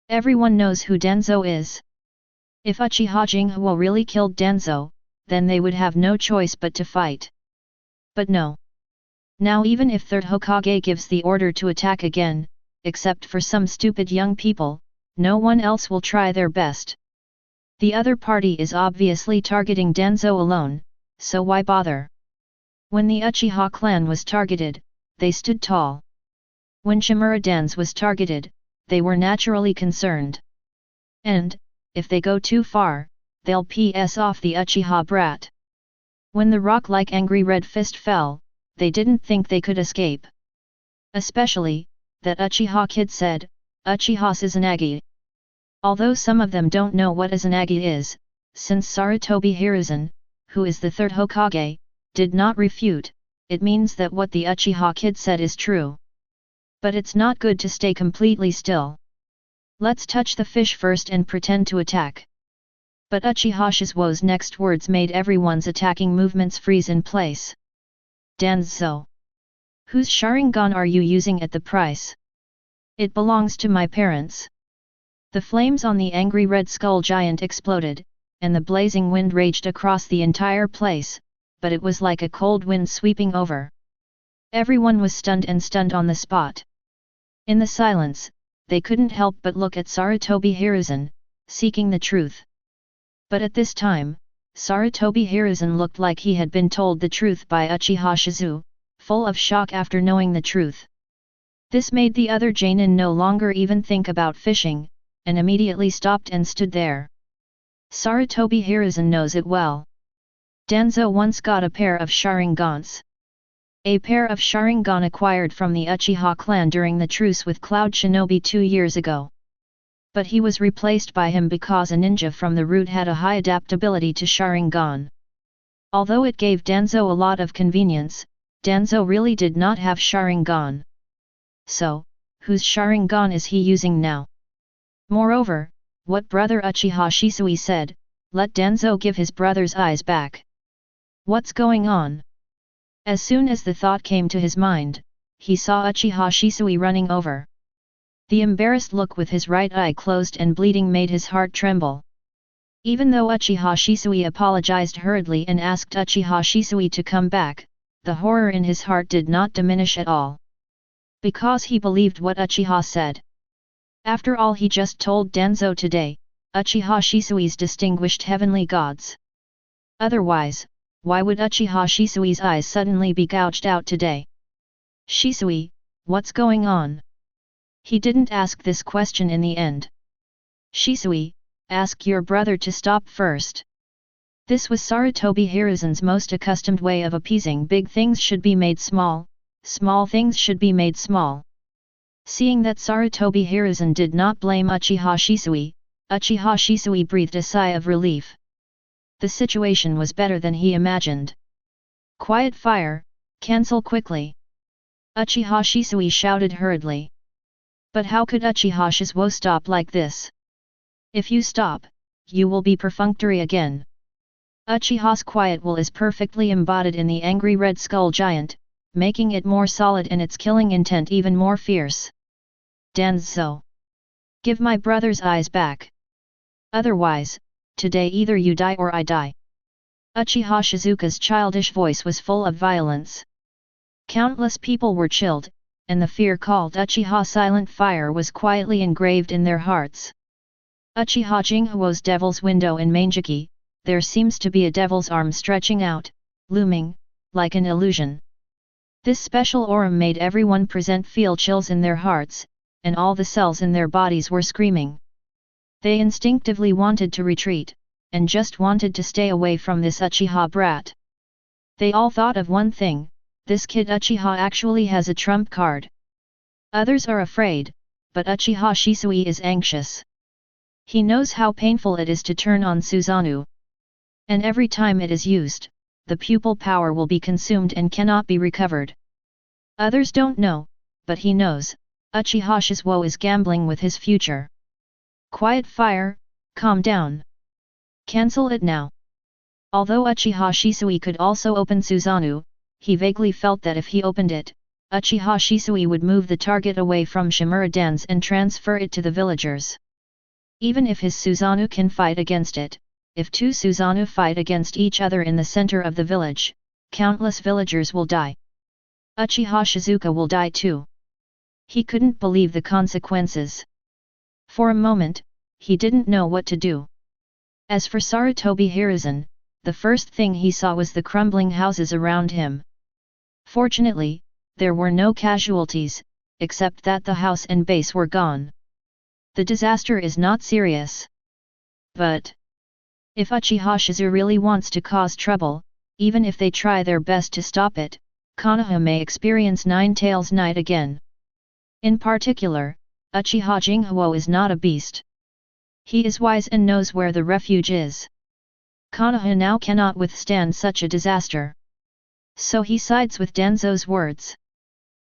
Speaker 1: Everyone knows who Danzō is. If Uchiha Jinghu really killed Danzō, then they would have no choice but to fight. But no. Now even if Third Hokage gives the order to attack again, except for some stupid young people, no one else will try their best. The other party is obviously targeting Danzō alone, so why bother? When the Uchiha clan was targeted, they stood tall. When Shimura Dan's was targeted, they were naturally concerned. And, if they go too far, they'll piss off the Uchiha brat. When the rock-like angry red fist fell, they didn't think they could escape. Especially, that Uchiha kid said, Uchiha Susanoo. Although some of them don't know what Izanagi is, since Sarutobi Hiruzen, who is the third Hokage, did not refute, it means that what the Uchiha kid said is true. But it's not good to stay completely still. Let's touch the fish first and pretend to attack. But Uchiha Shisuo's next words made everyone's attacking movements freeze in place. Danzō. Whose Sharingan are you using at the price? It belongs to my parents. The flames on the angry red skull giant exploded, and the blazing wind raged across the entire place, but it was like a cold wind sweeping over. Everyone was stunned on the spot. In the silence, they couldn't help but look at Sarutobi Hiruzen, seeking the truth. But at this time, Sarutobi Hiruzen looked like he had been told the truth by Uchiha Shisuo, full of shock after knowing the truth. This made the other Jonin no longer even think about fishing, and immediately stopped and stood there. Sarutobi Hiruzen knows it well. Danzō once got a pair of Sharingans. A pair of Sharingan acquired from the Uchiha clan during the truce with Cloud Shinobi 2 years ago. But he was replaced by him because a ninja from the root had a high adaptability to Sharingan. Although it gave Danzō a lot of convenience, Danzō really did not have Sharingan. So, whose Sharingan is he using now? Moreover, what brother Uchiha Shisui said, let Danzō give his brother's eyes back. What's going on? As soon as the thought came to his mind, he saw Uchiha Shisui running over. The embarrassed look with his right eye closed and bleeding made his heart tremble. Even though Uchiha Shisui apologized hurriedly and asked Uchiha Shisui to come back, the horror in his heart did not diminish at all. Because he believed what Uchiha said. After all he just told Danzō today, Uchiha Shisui's distinguished heavenly gods. Otherwise, why would Uchiha Shisui's eyes suddenly be gouged out today? Shisui, what's going on? He didn't ask this question in the end. Shisui, ask your brother to stop first. This was Sarutobi Hiruzen's most accustomed way of appeasing big things should be made small, small things should be made small. Seeing that Sarutobi Hiruzen did not blame Uchiha Shisui breathed a sigh of relief. The situation was better than he imagined. Quiet fire, cancel quickly. Uchiha Shisui shouted hurriedly. But how could Uchiha Shisuo stop like this? If you stop, you will be perfunctory again. Uchiha's quiet will is perfectly embodied in the angry red skull giant, making it more solid and its killing intent even more fierce. Danzō. Give my brother's eyes back. Otherwise, today either you die or I die. Uchiha Shizuka's childish voice was full of violence. Countless people were chilled, and the fear called Uchiha Silent Fire was quietly engraved in their hearts. Uchiha Jinghuo's Devil's Window in Manjiki, there seems to be a devil's arm stretching out, looming, like an illusion. This special aura made everyone present feel chills in their hearts, and all the cells in their bodies were screaming. They instinctively wanted to retreat, and just wanted to stay away from this Uchiha brat. They all thought of one thing, This kid Uchiha actually has a trump card. Others are afraid, but Uchiha Shisui is anxious. He knows how painful it is to turn on Susanoo. And every time it is used, the pupil power will be consumed and cannot be recovered. Others don't know, but he knows, Uchiha Shisui is gambling with his future. Quiet fire, calm down. Cancel it now. Although Uchiha Shisui could also open Susanoo, he vaguely felt that if he opened it, Uchiha Shisui would move the target away from Shimura Danzō and transfer it to the villagers. Even if his Susanoo can fight against it, if two Susanoo fight against each other in the center of the village, countless villagers will die. Uchiha Shizuka will die too. He couldn't believe the consequences. For a moment, he didn't know what to do. As for Sarutobi Hiruzen, the first thing he saw was the crumbling houses around him. Fortunately, there were no casualties, except that the house and base were gone. The disaster is not serious. But if Uchiha Shizu really wants to cause trouble, even if they try their best to stop it, Konoha may experience Nine Tails Night again. In particular, Uchiha Jinghu is not a beast. He is wise and knows where the refuge is. Konoha now cannot withstand such a disaster. So he sides with Danzo's words.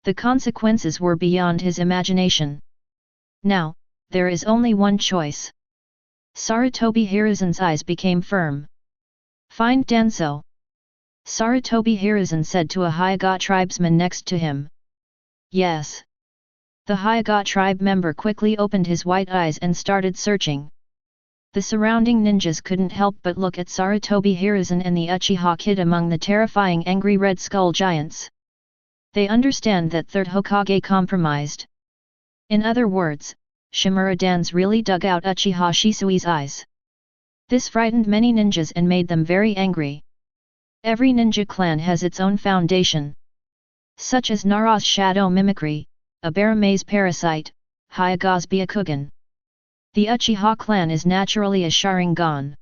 Speaker 1: The consequences were beyond his imagination. Now, there is only one choice. Sarutobi Hiruzen's eyes became firm. Find Danzō. Sarutobi Hiruzen said to a Hyuga tribesman next to him. Yes. The Hyuga tribe member quickly opened his white eyes and started searching. The surrounding ninjas couldn't help but look at Sarutobi Hiruzen and the Uchiha kid among the terrifying angry red skull giants. They understand that third Hokage compromised. In other words, Shimura Danzō really dug out Uchiha Shisui's eyes. This frightened many ninjas and made them very angry. Every ninja clan has its own foundation. Such as Nara's shadow mimicry, Abarama's parasite, Hyuga's Byakugan. The Uchiha clan is naturally a Sharingan.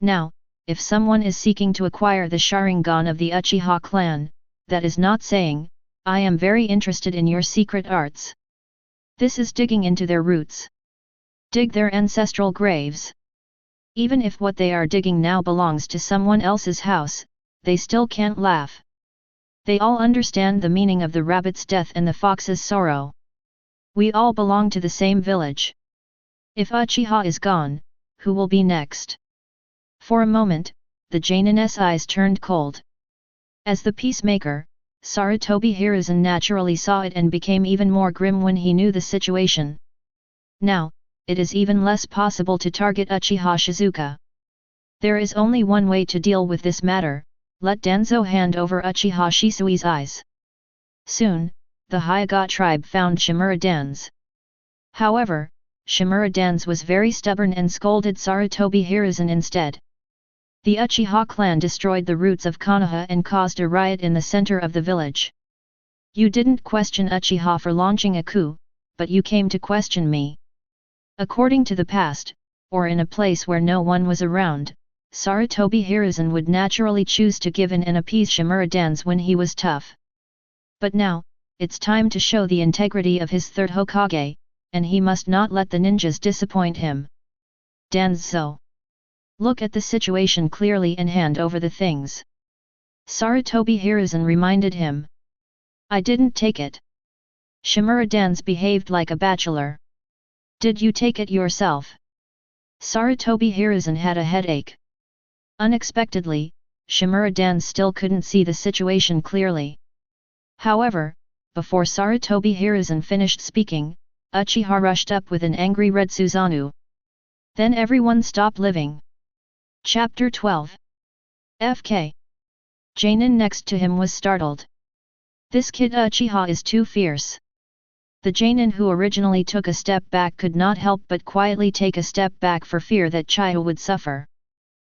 Speaker 1: Now, if someone is seeking to acquire the Sharingan of the Uchiha clan, that is not saying, I am very interested in your secret arts. This is digging into their roots. Dig their ancestral graves. Even if what they are digging now belongs to someone else's house, they still can't laugh. They all understand the meaning of the rabbit's death and the fox's sorrow. We all belong to the same village. If Uchiha is gone, who will be next? For a moment, the Jainin's eyes turned cold. As the peacemaker, Sarutobi Hiruzen naturally saw it and became even more grim when he knew the situation. Now, it is even less possible to target Uchiha Shizuka. There is only one way to deal with this matter, let Danzō hand over Uchiha Shisui's eyes. Soon, the Hyuga tribe found Shimura Danzō. However, Shimura Danzō was very stubborn and scolded Sarutobi Hiruzen instead. The Uchiha clan destroyed the roots of Konoha and caused a riot in the center of the village. You didn't question Uchiha for launching a coup, but you came to question me. According to the past, or in a place where no one was around, Sarutobi Hiruzen would naturally choose to give in and appease Shimura Danzō when he was tough. But now, it's time to show the integrity of his third Hokage, and he must not let the ninjas disappoint him. Danzō. Look at the situation clearly and hand over the things. Sarutobi Hiruzen reminded him. I didn't take it. Shimura Danzō behaved like a bachelor. Did you take it yourself? Sarutobi Hiruzen had a headache. Unexpectedly, Shimura Danzō still couldn't see the situation clearly. However, before Sarutobi Hiruzen finished speaking, Uchiha rushed up with an angry red Susanoo. Then everyone stopped living. Chapter 12. FK. Jainin next to him was startled. This kid Uchiha is too fierce. The Jainin who originally took a step back could not help but quietly take a step back for fear that Chihou would suffer.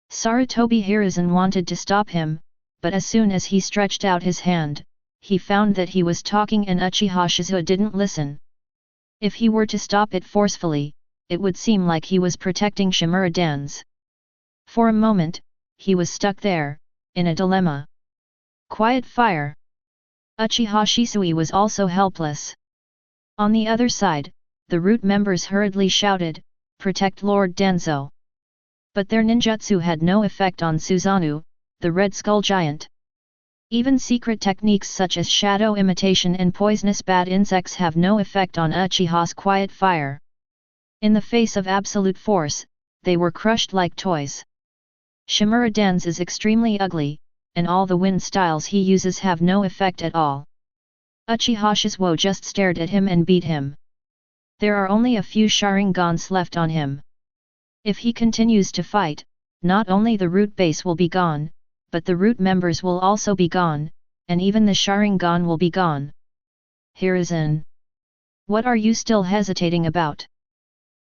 Speaker 1: Sarutobi Hiruzen wanted to stop him, but as soon as he stretched out his hand, he found that he was talking and Uchiha Shizuo didn't listen. If he were to stop it forcefully, it would seem like he was protecting Shimura Danzō. For a moment, he was stuck there, in a dilemma. Quiet fire. Uchiha Shisui was also helpless. On the other side, the root members hurriedly shouted, "Protect Lord Danzō!" But their ninjutsu had no effect on Susanoo, the Red Skull Giant. Even secret techniques such as shadow imitation and poisonous bad insects have no effect on Uchiha's quiet fire. In the face of absolute force, they were crushed like toys. Shimura Dan's is extremely ugly, and all the wind styles he uses have no effect at all. Uchiha Shisuo just stared at him and beat him. There are only a few Sharingans left on him. If he continues to fight, not only the root base will be gone, but the root members will also be gone, and even the Sharingan will be gone. Hiruzen. What are you still hesitating about?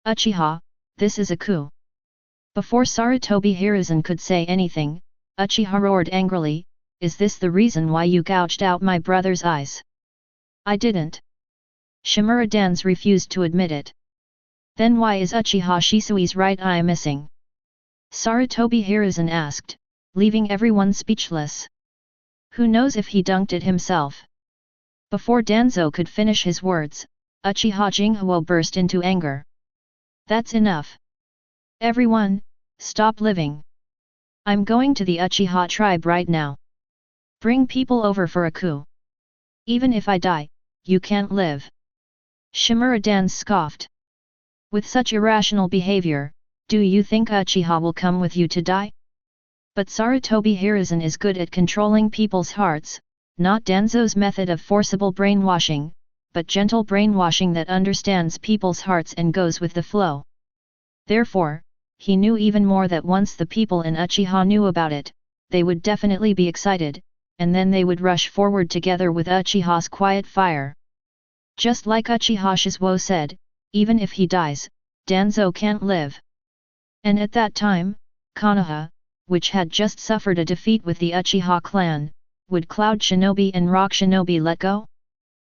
Speaker 1: Uchiha, this is a coup. Before Sarutobi Hiruzen could say anything, Uchiha roared angrily, "Is this the reason why you gouged out my brother's eyes?" "I didn't." Shimura Dan's refused to admit it. "Then why is Uchiha Shisui's right eye missing?" Sarutobi Hiruzen asked, leaving everyone speechless. Who knows if he dunked it himself? Before Danzō could finish his words, Uchiha Jinghu burst into anger. "That's enough. Everyone, stop living. I'm going to the Uchiha tribe right now. Bring people over for a coup. Even if I die, you can't live." Shimura Dan scoffed. "With such irrational behavior, do you think Uchiha will come with you to die?" But Sarutobi Hiruzen is good at controlling people's hearts, not Danzō's method of forcible brainwashing, but gentle brainwashing that understands people's hearts and goes with the flow. Therefore, he knew even more that once the people in Uchiha knew about it, they would definitely be excited, and then they would rush forward together with Uchiha's quiet fire. Just like Uchiha Shisuo said, even if he dies, Danzō can't live. And at that time, Konoha, which had just suffered a defeat with the Uchiha clan, would Cloud Shinobi and Rock Shinobi let go?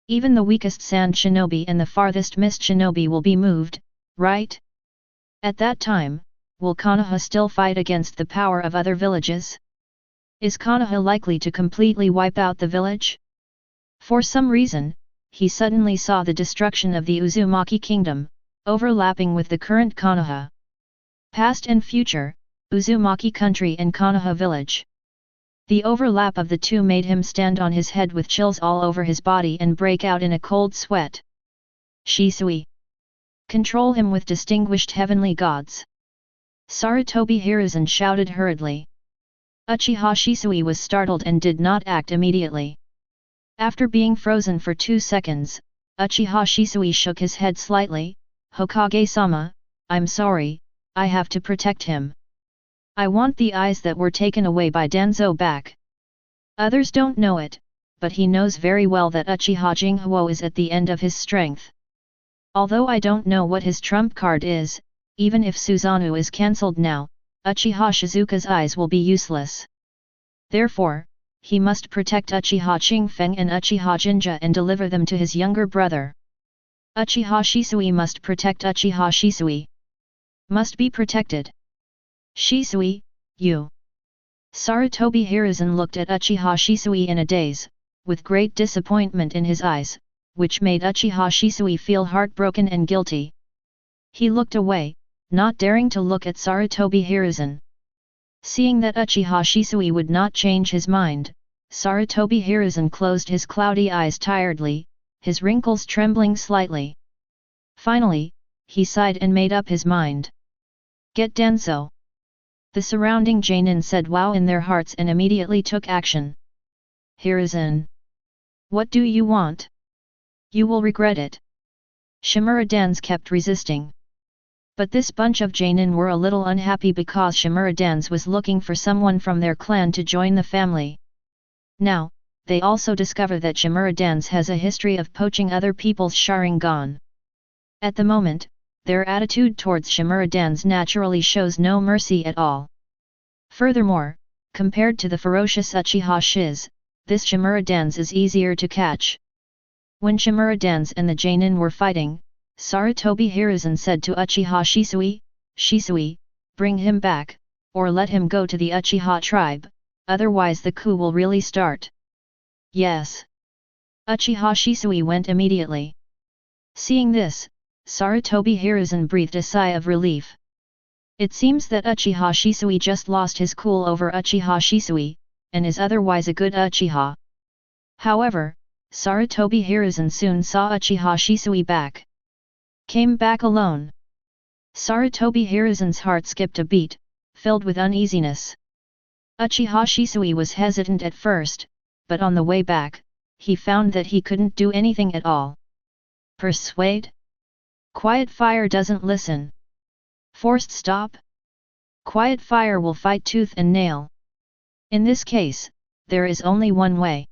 Speaker 1: Even the weakest Sand Shinobi and the farthest Mist Shinobi will be moved, right? At that time, will Konoha still fight against the power of other villages? Is Konoha likely to completely wipe out the village? For some reason, he suddenly saw the destruction of the Uzumaki kingdom, overlapping with the current Konoha. Past and future, Uzumaki country and Konoha village. The overlap of the two made him stand on his head with chills all over his body and break out in a cold sweat. "Shisui! Control him with distinguished heavenly gods!" Sarutobi Hiruzen shouted hurriedly. Uchiha Shisui was startled and did not act immediately. After being frozen for 2 seconds, Uchiha Shisui shook his head slightly. "Hokage-sama, I'm sorry, I have to protect him. I want the eyes that were taken away by Danzō back." Others don't know it, but he knows very well that Uchiha Jinghu is at the end of his strength. Although I don't know what his trump card is, even if Susanoo is cancelled now, Uchiha Shizuka's eyes will be useless. Therefore, he must protect Uchiha Qingfeng and Uchiha Jinja and deliver them to his younger brother. Uchiha Shisui must protect Uchiha Shisui. Must be protected. "Shisui, you!" Sarutobi Hiruzen looked at Uchiha Shisui in a daze, with great disappointment in his eyes, which made Uchiha Shisui feel heartbroken and guilty. He looked away, not daring to look at Sarutobi Hiruzen. Seeing that Uchiha Shisui would not change his mind, Sarutobi Hiruzen closed his cloudy eyes tiredly, his wrinkles trembling slightly. Finally, he sighed and made up his mind. "Get Danzō!" The surrounding Jainin said wow in their hearts and immediately took action. "Hiruzen! What do you want? You will regret it." Shimura Dan's kept resisting. But this bunch of Jainin were a little unhappy because Shimura Dan's was looking for someone from their clan to join the family. Now, they also discover that Shimura Dan's has a history of poaching other people's Sharingan. At the moment, their attitude towards Shimura Dan's naturally shows no mercy at all. Furthermore, compared to the ferocious Uchiha Shiz, this Shimura Dan's is easier to catch. When Shimura Dan's and the Jainin were fighting, Sarutobi Hiruzen said to Uchiha Shisui, "Shisui, bring him back, or let him go to the Uchiha tribe, otherwise the coup will really start." "Yes. Uchiha Shisui went immediately. Seeing this, Sarutobi Hiruzen breathed a sigh of relief. It seems that Uchiha Shisui just lost his cool over Uchiha Shisui, and is otherwise a good Uchiha. However, Sarutobi Hiruzen soon saw Uchiha Shisui back. Came back alone. Sarutobi Hiruzen's heart skipped a beat, filled with uneasiness. Uchiha Shisui was hesitant at first, but on the way back, he found that he couldn't do anything at all. Persuade? Quiet fire doesn't listen. Forced stop? Quiet fire will fight tooth and nail. In this case, there is only one way.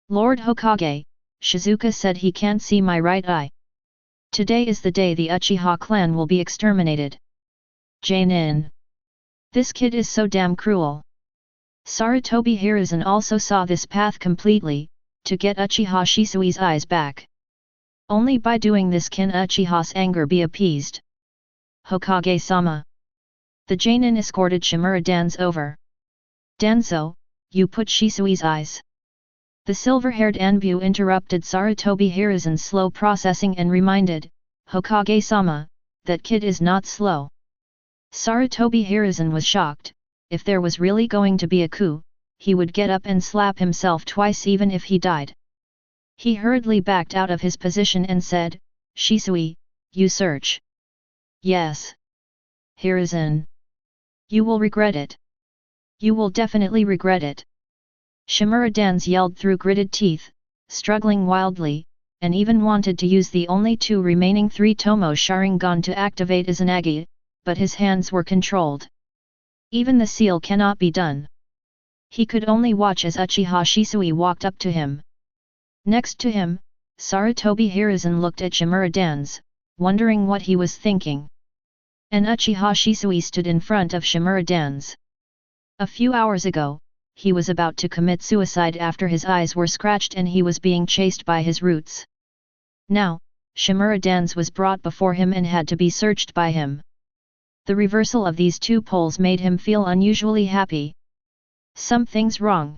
Speaker 1: Lord Hokage, Shizuka said he can't see my right eye. Today is the day the Uchiha clan will be exterminated. Jainin. This kid is so damn cruel. Sarutobi Hiruzen also saw this path completely, to get Uchiha Shisui's eyes back. Only by doing this can Uchiha's anger be appeased. Hokage-sama. The Jainin escorted Shimura Danzō over. Danzō, you put Shisui's eyes. The silver-haired Anbu interrupted Sarutobi Hiruzen's slow processing and reminded, Hokage-sama, that kid is not slow. Sarutobi Hiruzen was shocked. If there was really going to be a coup, he would get up and slap himself twice even if he died. He hurriedly backed out of his position and said, Shisui, you search. Yes. Hiruzen. You will regret it. You will definitely regret it. Shimura Danzō yelled through gritted teeth, struggling wildly, and even wanted to use the only two remaining 3 Tomo Sharingan to activate Izanagi, but his hands were controlled. Even the seal cannot be done. He could only watch as Uchiha Shisui walked up to him. Next to him, Sarutobi Hiruzen looked at Shimura Danzō, wondering what he was thinking. And Uchiha Shisui stood in front of Shimura Danzō. A few hours ago, he was about to commit suicide after his eyes were scratched and he was being chased by his roots. Now, Shimura Danzō was brought before him and had to be searched by him. The reversal of these two poles made him feel unusually happy. Something's wrong.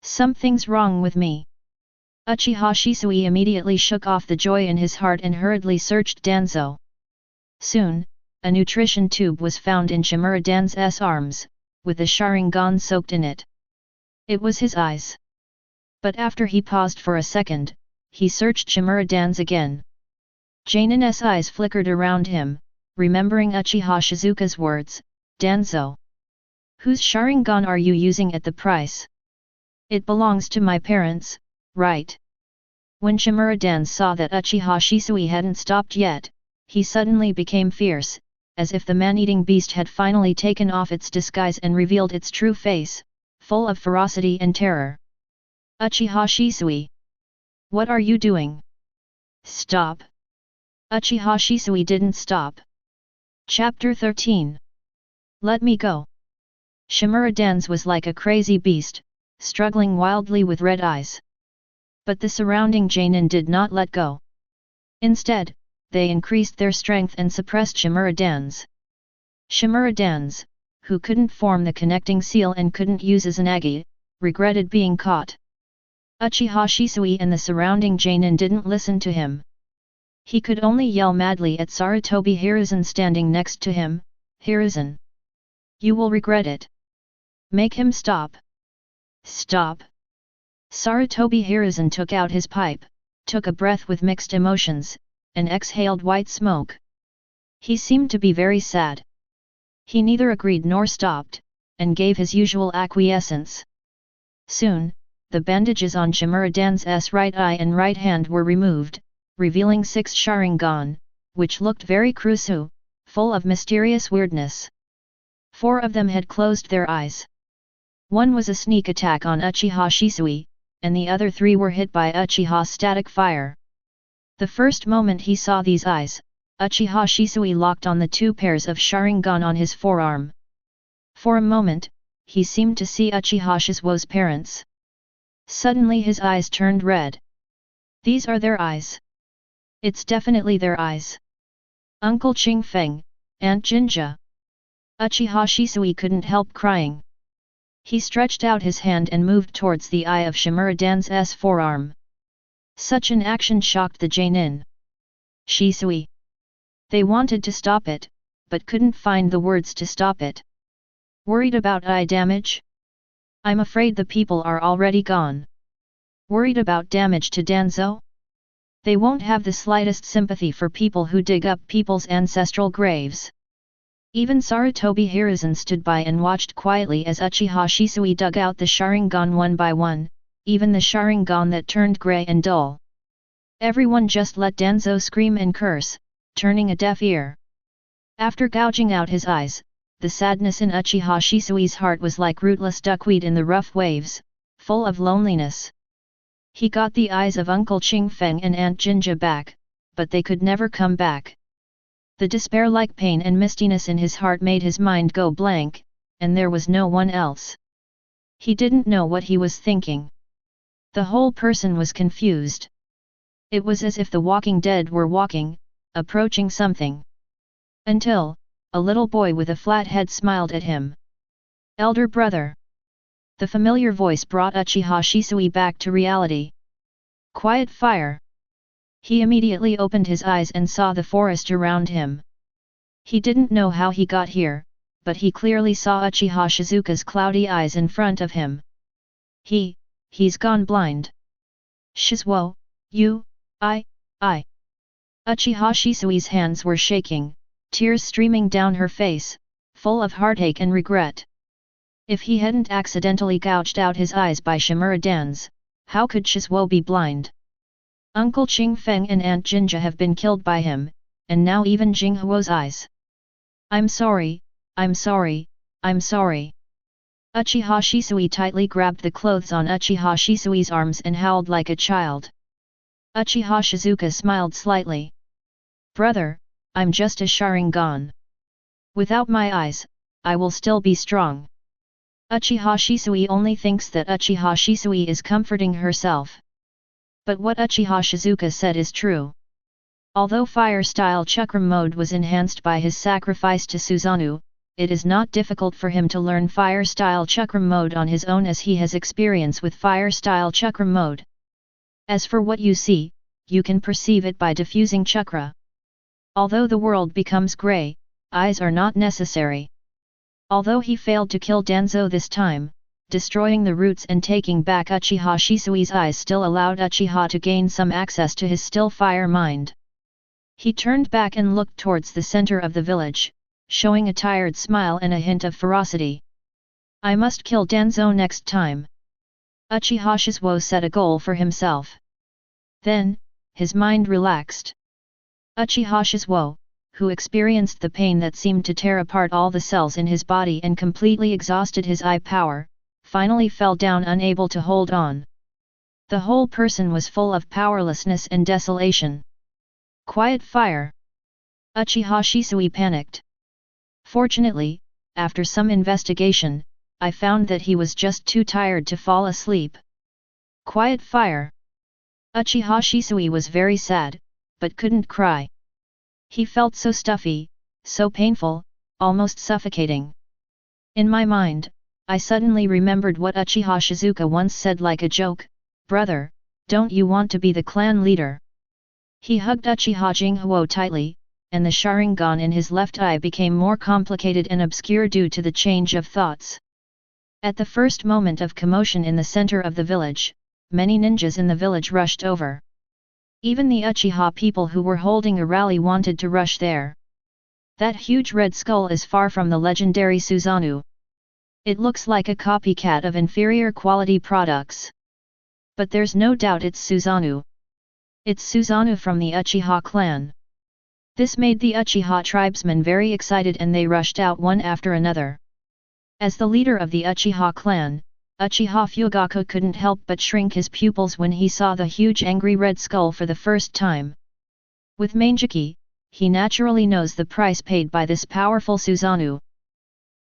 Speaker 1: Something's wrong with me. Uchiha Shisui immediately shook off the joy in his heart and hurriedly searched Danzō. Soon, a nutrition tube was found in Shimura Danzō's arms, with a Sharingan soaked in it. It was his eyes. But after he paused for a second, he searched Shimura Danzō again. Jainin's eyes flickered around him, remembering Uchiha Shizuka's words, Danzō. Whose Sharingan are you using at the price? It belongs to my parents, right? When Shimura Danzō saw that Uchiha Shisui hadn't stopped yet, he suddenly became fierce, as if the man-eating beast had finally taken off its disguise and revealed its true face, full of ferocity and terror. Uchiha Shisui! What are you doing? Stop! Uchiha Shisui didn't stop. Chapter 13. Let me go. Shimura Danzō was like a crazy beast, struggling wildly with red eyes. But the surrounding Jainin did not let go. Instead, they increased their strength and suppressed Shimura Danzō. Shimura Danzō, who couldn't form the connecting seal and couldn't use Izanagi, regretted being caught. Uchiha Shisui and the surrounding Jainin didn't listen to him. He could only yell madly at Sarutobi Hiruzen standing next to him, Hiruzen. You will regret it. Make him stop. Stop. Sarutobi Hiruzen took out his pipe, took a breath with mixed emotions, and exhaled white smoke. He seemed to be very sad. He neither agreed nor stopped, and gave his usual acquiescence. Soon, the bandages on Shimura Danzō's right eye and right hand were removed, revealing 6 Sharingan, which looked very crusu, full of mysterious weirdness. 4 of them had closed their eyes. One was a sneak attack on Uchiha Shisui, and the other 3 were hit by Uchiha's static fire. The first moment he saw these eyes, Uchiha Shisui locked on the 2 pairs of Sharingan on his forearm. For a moment, he seemed to see Uchiha Shisuo's parents. Suddenly his eyes turned red. These are their eyes. It's definitely their eyes. Uncle Qingfeng, Aunt Jinja. Uchiha Shisui couldn't help crying. He stretched out his hand and moved towards the eye of Shimura Danzō's forearm. Such an action shocked the Jainin. Shisui. They wanted to stop it, but couldn't find the words to stop it. Worried about eye damage? I'm afraid the people are already gone. Worried about damage to Danzō? They won't have the slightest sympathy for people who dig up people's ancestral graves. Even Sarutobi Hiruzen stood by and watched quietly as Uchiha Shisui dug out the Sharingan one by one, even the Sharingan that turned grey and dull. Everyone just let Danzō scream and curse, turning a deaf ear. After gouging out his eyes, the sadness in Uchiha Shisui's heart was like rootless duckweed in the rough waves, full of loneliness. He got the eyes of Uncle Qingfeng and Aunt Jinja back, but they could never come back. The despair-like pain and mistiness in his heart made his mind go blank, and there was no one else. He didn't know what he was thinking. The whole person was confused. It was as if the walking dead were walking, approaching something. Until, a little boy with a flat head smiled at him. "Elder brother." The familiar voice brought Uchiha Shisui back to reality. "Quiet fire." He immediately opened his eyes and saw the forest around him. He didn't know how he got here, but he clearly saw Uchiha Shizuka's cloudy eyes in front of him. He's gone blind. "Shisuo, I. Uchiha Shisui's hands were shaking, tears streaming down her face, full of heartache and regret. If he hadn't accidentally gouged out his eyes by Shimura dance, how could Shisuo be blind? Uncle Qingfeng and Aunt Jinja have been killed by him, and now even Jinghuo's eyes. I'm sorry. Uchiha Shisui tightly grabbed the clothes on Uchiha Shisui's arms and howled like a child. Uchiha Shizuka smiled slightly. "Brother, I'm just a Sharingan. Without my eyes, I will still be strong." Uchiha Shisui only thinks that Uchiha Shisui is comforting herself. But what Uchiha Shizuka said is true. Although fire-style chakra mode was enhanced by his sacrifice to Susanoo, it is not difficult for him to learn fire-style chakra mode on his own as he has experience with fire-style chakra mode. As for what you see, you can perceive it by diffusing chakra. Although the world becomes grey, eyes are not necessary. Although he failed to kill Danzō this time, destroying the roots and taking back Uchiha Shisui's eyes still allowed Uchiha to gain some access to his still fire mind. He turned back and looked towards the center of the village, showing a tired smile and a hint of ferocity. "I must kill Danzō next time." Uchiha Shisuo set a goal for himself. Then, his mind relaxed. Uchiha Shisuo, who experienced the pain that seemed to tear apart all the cells in his body and completely exhausted his eye power, finally fell down unable to hold on. The whole person was full of powerlessness and desolation. "Quiet fire!" Uchiha Shisui panicked. Fortunately, after some investigation, I found that he was just too tired to fall asleep. "Quiet fire!" Uchiha Shisui was very sad, but couldn't cry. He felt so stuffy, so painful, almost suffocating. In my mind, I suddenly remembered what Uchiha Shizuka once said like a joke, "Brother, don't you want to be the clan leader?" He hugged Uchiha Jinghuo tightly, and the Sharingan in his left eye became more complicated and obscure due to the change of thoughts. At the first moment of commotion in the center of the village, many ninjas in the village rushed over. Even the Uchiha people who were holding a rally wanted to rush there. That huge red skull is far from the legendary Susanoo. It looks like a copycat of inferior quality products. But there's no doubt it's Susanoo. It's Susanoo from the Uchiha clan. This made the Uchiha tribesmen very excited and they rushed out one after another. As the leader of the Uchiha clan, Uchiha Fugaku couldn't help but shrink his pupils when he saw the huge angry red skull for the first time. With Manjiki, he naturally knows the price paid by this powerful Susanoo.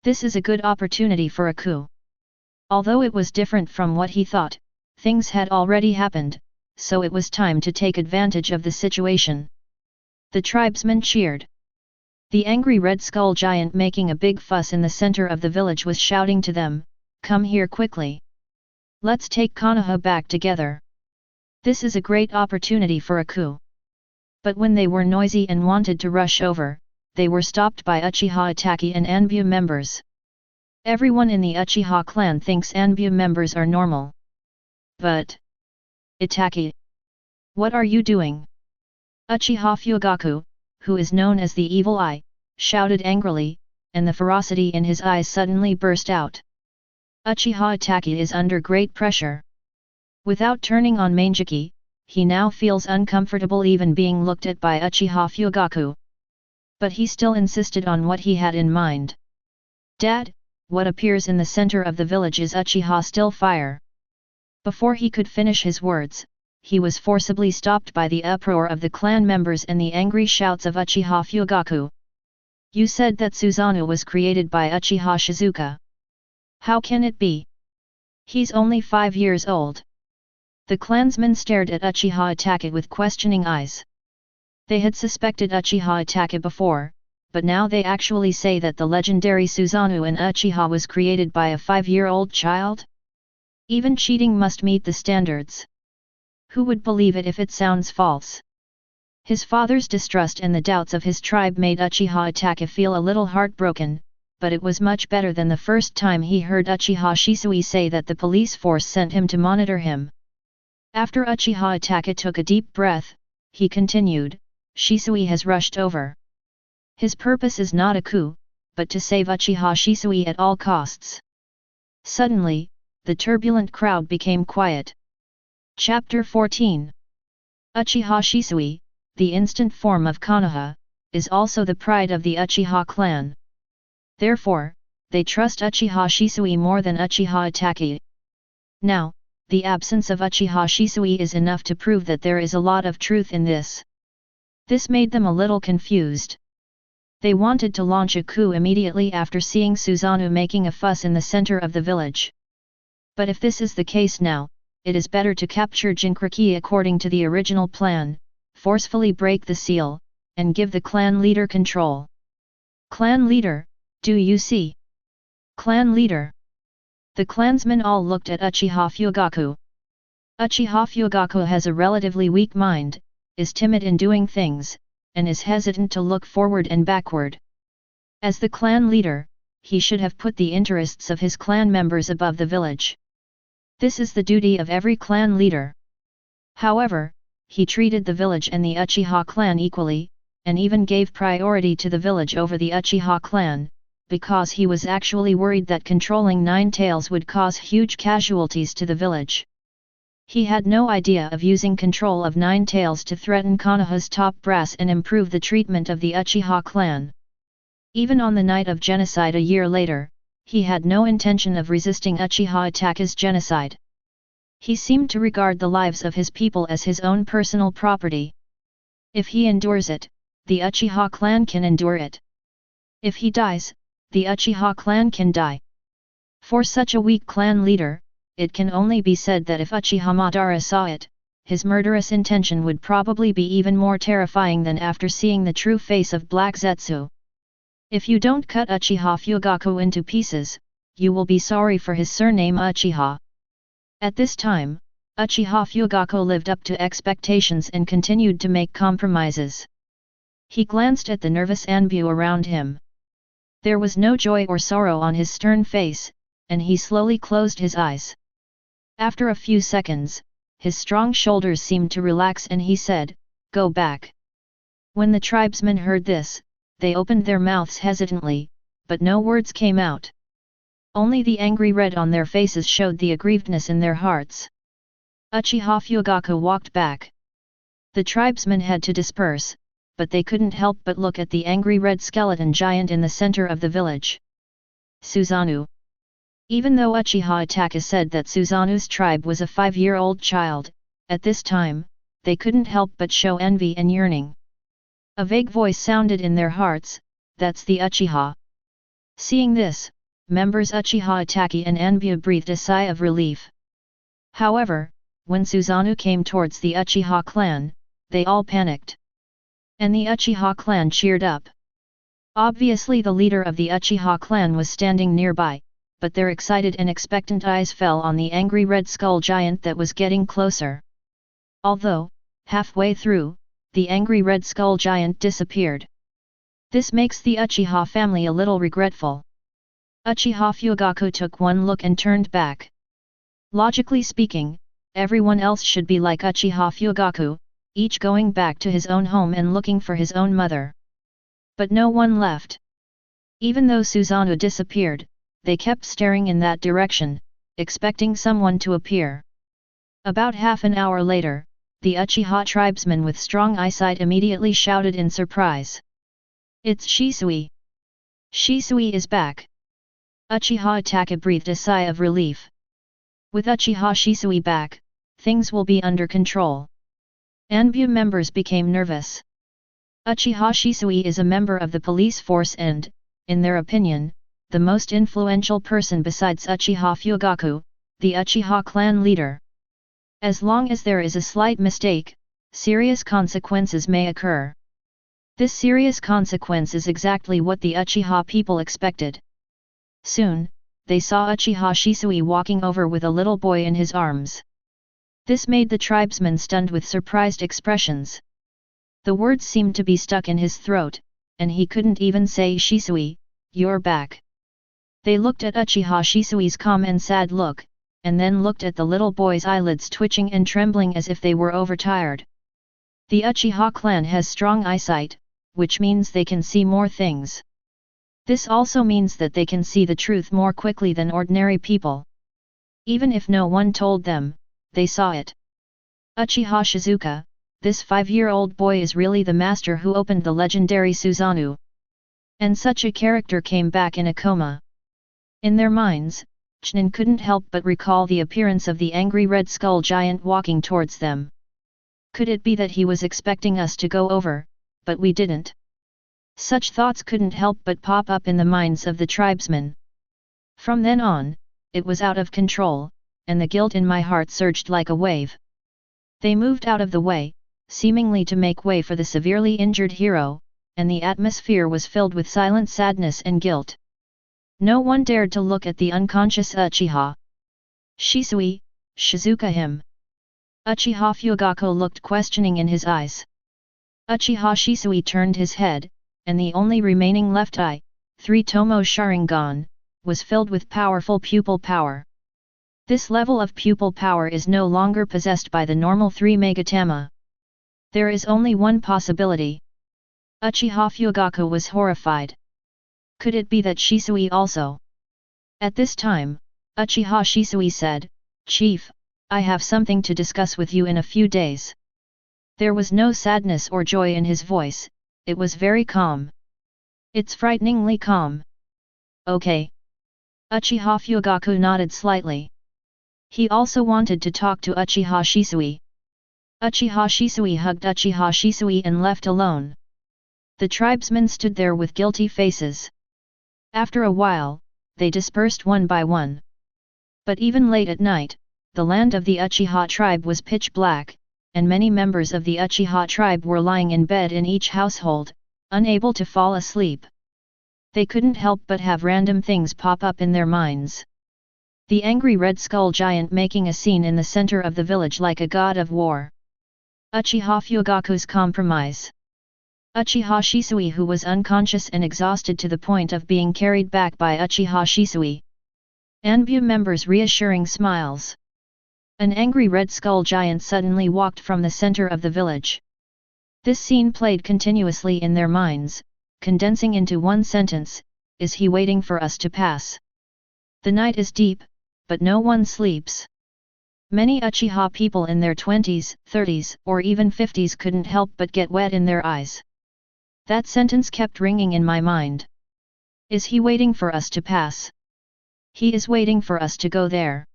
Speaker 1: This is a good opportunity for a coup. Although it was different from what he thought, things had already happened, so it was time to take advantage of the situation. The tribesmen cheered. The angry red skull giant making a big fuss in the center of the village was shouting to them, "Come here quickly. Let's take Konoha back together." This is a great opportunity for a coup. But when they were noisy and wanted to rush over, they were stopped by Uchiha Itaki and Anbu members. Everyone in the Uchiha clan thinks Anbu members are normal. But Itaki, what are you doing? Uchiha Fugaku, who is known as the Evil Eye, shouted angrily, and the ferocity in his eyes suddenly burst out. Uchiha Itaki is under great pressure. Without turning on Manjiki, he now feels uncomfortable even being looked at by Uchiha Fugaku. But he still insisted on what he had in mind. Dad, what appears in the center of the village is Uchiha Still Fire. Before he could finish his words, he was forcibly stopped by the uproar of the clan members and the angry shouts of Uchiha Fugaku. You said that Susanoo was created by Uchiha Shizuka. How can it be? He's only 5 years old. The clansmen stared at Uchiha Itaki with questioning eyes. They had suspected Uchiha Itaki before, but now they actually say that the legendary Susanoo and Uchiha was created by a 5-year-old child? Even cheating must meet the standards. Who would believe it if it sounds false? His father's distrust and the doubts of his tribe made Uchiha Itaki feel a little heartbroken, but it was much better than the first time he heard Uchiha Shisui say that the police force sent him to monitor him. After Uchiha Itaki took a deep breath, he continued, Shisui has rushed over. His purpose is not a coup, but to save Uchiha Shisui at all costs. Suddenly, the turbulent crowd became quiet. Chapter 14. Uchiha Shisui, the instant form of Konoha, is also the pride of the Uchiha clan. Therefore, they trust Uchiha Shisui more than Uchiha Itaki. Now, the absence of Uchiha Shisui is enough to prove that there is a lot of truth in this. This made them a little confused. They wanted to launch a coup immediately after seeing Susanoo making a fuss in the center of the village. But if this is the case now, it is better to capture Jinkriki according to the original plan, forcefully break the seal, and give the clan leader control. Clan leader, do you see? Clan leader. The clansmen all looked at Uchiha Fugaku. Uchiha Fugaku has a relatively weak mind, is timid in doing things, and is hesitant to look forward and backward. As the clan leader, he should have put the interests of his clan members above the village. This is the duty of every clan leader. However, he treated the village and the Uchiha clan equally, and even gave priority to the village over the Uchiha clan, because he was actually worried that controlling Nine Tails would cause huge casualties to the village. He had no idea of using control of Nine Tails to threaten Konoha's top brass and improve the treatment of the Uchiha clan. Even on the night of genocide a year later, he had no intention of resisting Uchiha Itaki's genocide. He seemed to regard the lives of his people as his own personal property. If he endures it, the Uchiha clan can endure it. If he dies, the Uchiha clan can die. For such a weak clan leader, it can only be said that if Uchiha Madara saw it, his murderous intention would probably be even more terrifying than after seeing the true face of Black Zetsu. If you don't cut Uchiha Fugaku into pieces, you will be sorry for his surname Uchiha. At this time, Uchiha Fugaku lived up to expectations and continued to make compromises. He glanced at the nervous Anbu around him. There was no joy or sorrow on his stern face, and he slowly closed his eyes. After a few seconds, his strong shoulders seemed to relax and he said, "Go back." When the tribesmen heard this, they opened their mouths hesitantly, but no words came out. Only the angry red on their faces showed the aggrievedness in their hearts. Uchiha Fugaku walked back. The tribesmen had to disperse, but they couldn't help but look at the angry red skeleton giant in the center of the village. Susanoo. Even though Uchiha Itaki said that Susanoo's tribe was a 5-year-old child, at this time, they couldn't help but show envy and yearning. A vague voice sounded in their hearts, "That's the Uchiha." Seeing this, members Uchiha Itaki and Anbu breathed a sigh of relief. However, when Susanoo came towards the Uchiha clan, they all panicked. And the Uchiha clan cheered up. Obviously the leader of the Uchiha clan was standing nearby, but their excited and expectant eyes fell on the angry red skull giant that was getting closer. Although, halfway through, the angry red skull giant disappeared. This makes the Uchiha family a little regretful. Uchiha Fugaku took one look and turned back. Logically speaking, everyone else should be like Uchiha Fugaku, each going back to his own home and looking for his own mother. But no one left. Even though Susanoo disappeared, they kept staring in that direction, expecting someone to appear. About half an hour later, the Uchiha tribesman with strong eyesight immediately shouted in surprise. "It's Shisui! Shisui is back!" Uchiha Itachi breathed a sigh of relief. With Uchiha Shisui back, things will be under control. Anbu members became nervous. Uchiha Shisui is a member of the police force and, in their opinion, the most influential person besides Uchiha Fugaku, the Uchiha clan leader. As long as there is a slight mistake, serious consequences may occur. This serious consequence is exactly what the Uchiha people expected. Soon, they saw Uchiha Shisui walking over with a little boy in his arms. This made the tribesman stunned with surprised expressions. The words seemed to be stuck in his throat, and he couldn't even say "Shisui, you're back." They looked at Uchiha Shisui's calm and sad look, and then looked at the little boy's eyelids twitching and trembling as if they were overtired. The Uchiha clan has strong eyesight, which means they can see more things. This also means that they can see the truth more quickly than ordinary people. Even if no one told them, they saw it. Uchiha Shizuka, this 5-year-old boy is really the master who opened the legendary Susanoo. And such a character came back in a coma. In their minds, Chunin couldn't help but recall the appearance of the angry red skull giant walking towards them. Could it be that he was expecting us to go over, but we didn't? Such thoughts couldn't help but pop up in the minds of the tribesmen. From then on, it was out of control, and the guilt in my heart surged like a wave. They moved out of the way, seemingly to make way for the severely injured hero, and the atmosphere was filled with silent sadness and guilt. No one dared to look at the unconscious Uchiha Shisui, Shizuka him. Uchiha Fugaku looked questioning in his eyes. Uchiha Shisui turned his head, and the only remaining left eye, 3 Tomo Sharingan, was filled with powerful pupil power. This level of pupil power is no longer possessed by the normal 3 Megatama. There is only one possibility. Uchiha Fugaku was horrified. Could it be that Shisui also? At this time, Uchiha Shisui said, "Chief, I have something to discuss with you in a few days." There was no sadness or joy in his voice, it was very calm. It's frighteningly calm. Okay. Uchiha Fugaku nodded slightly. He also wanted to talk to Uchiha Shisui. Uchiha Shisui hugged Uchiha Shisui and left alone. The tribesmen stood there with guilty faces. After a while, they dispersed one by one. But even late at night, the land of the Uchiha tribe was pitch black, and many members of the Uchiha tribe were lying in bed in each household, unable to fall asleep. They couldn't help but have random things pop up in their minds. The angry red skull giant making a scene in the center of the village like a god of war. Uchiha Fugaku's compromise. Uchiha Shisui who was unconscious and exhausted to the point of being carried back by Uchiha Shisui. Anbu members' reassuring smiles. An angry red skull giant suddenly walked from the center of the village. This scene played continuously in their minds, condensing into one sentence, "Is he waiting for us to pass?" The night is deep, but no one sleeps. Many Uchiha people in their 20s, 30s, or even 50s couldn't help but get wet in their eyes. That sentence kept ringing in my mind. Is he waiting for us to pass? He is waiting for us to go there.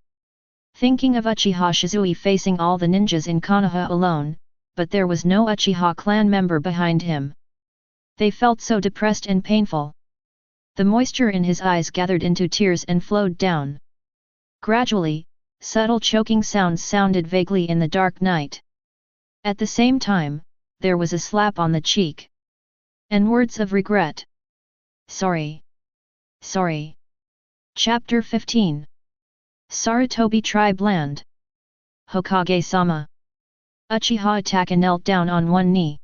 Speaker 1: Thinking of Uchiha Shisui facing all the ninjas in Konoha alone, but there was no Uchiha clan member behind him. They felt so depressed and painful. The moisture in his eyes gathered into tears and flowed down. Gradually, subtle choking sounds sounded vaguely in the dark night. At the same time, there was a slap on the cheek. And words of regret. Sorry. Sorry. Chapter 15. Sarutobi Tribe Land. Hokage-sama. Uchiha Taka knelt down on one knee.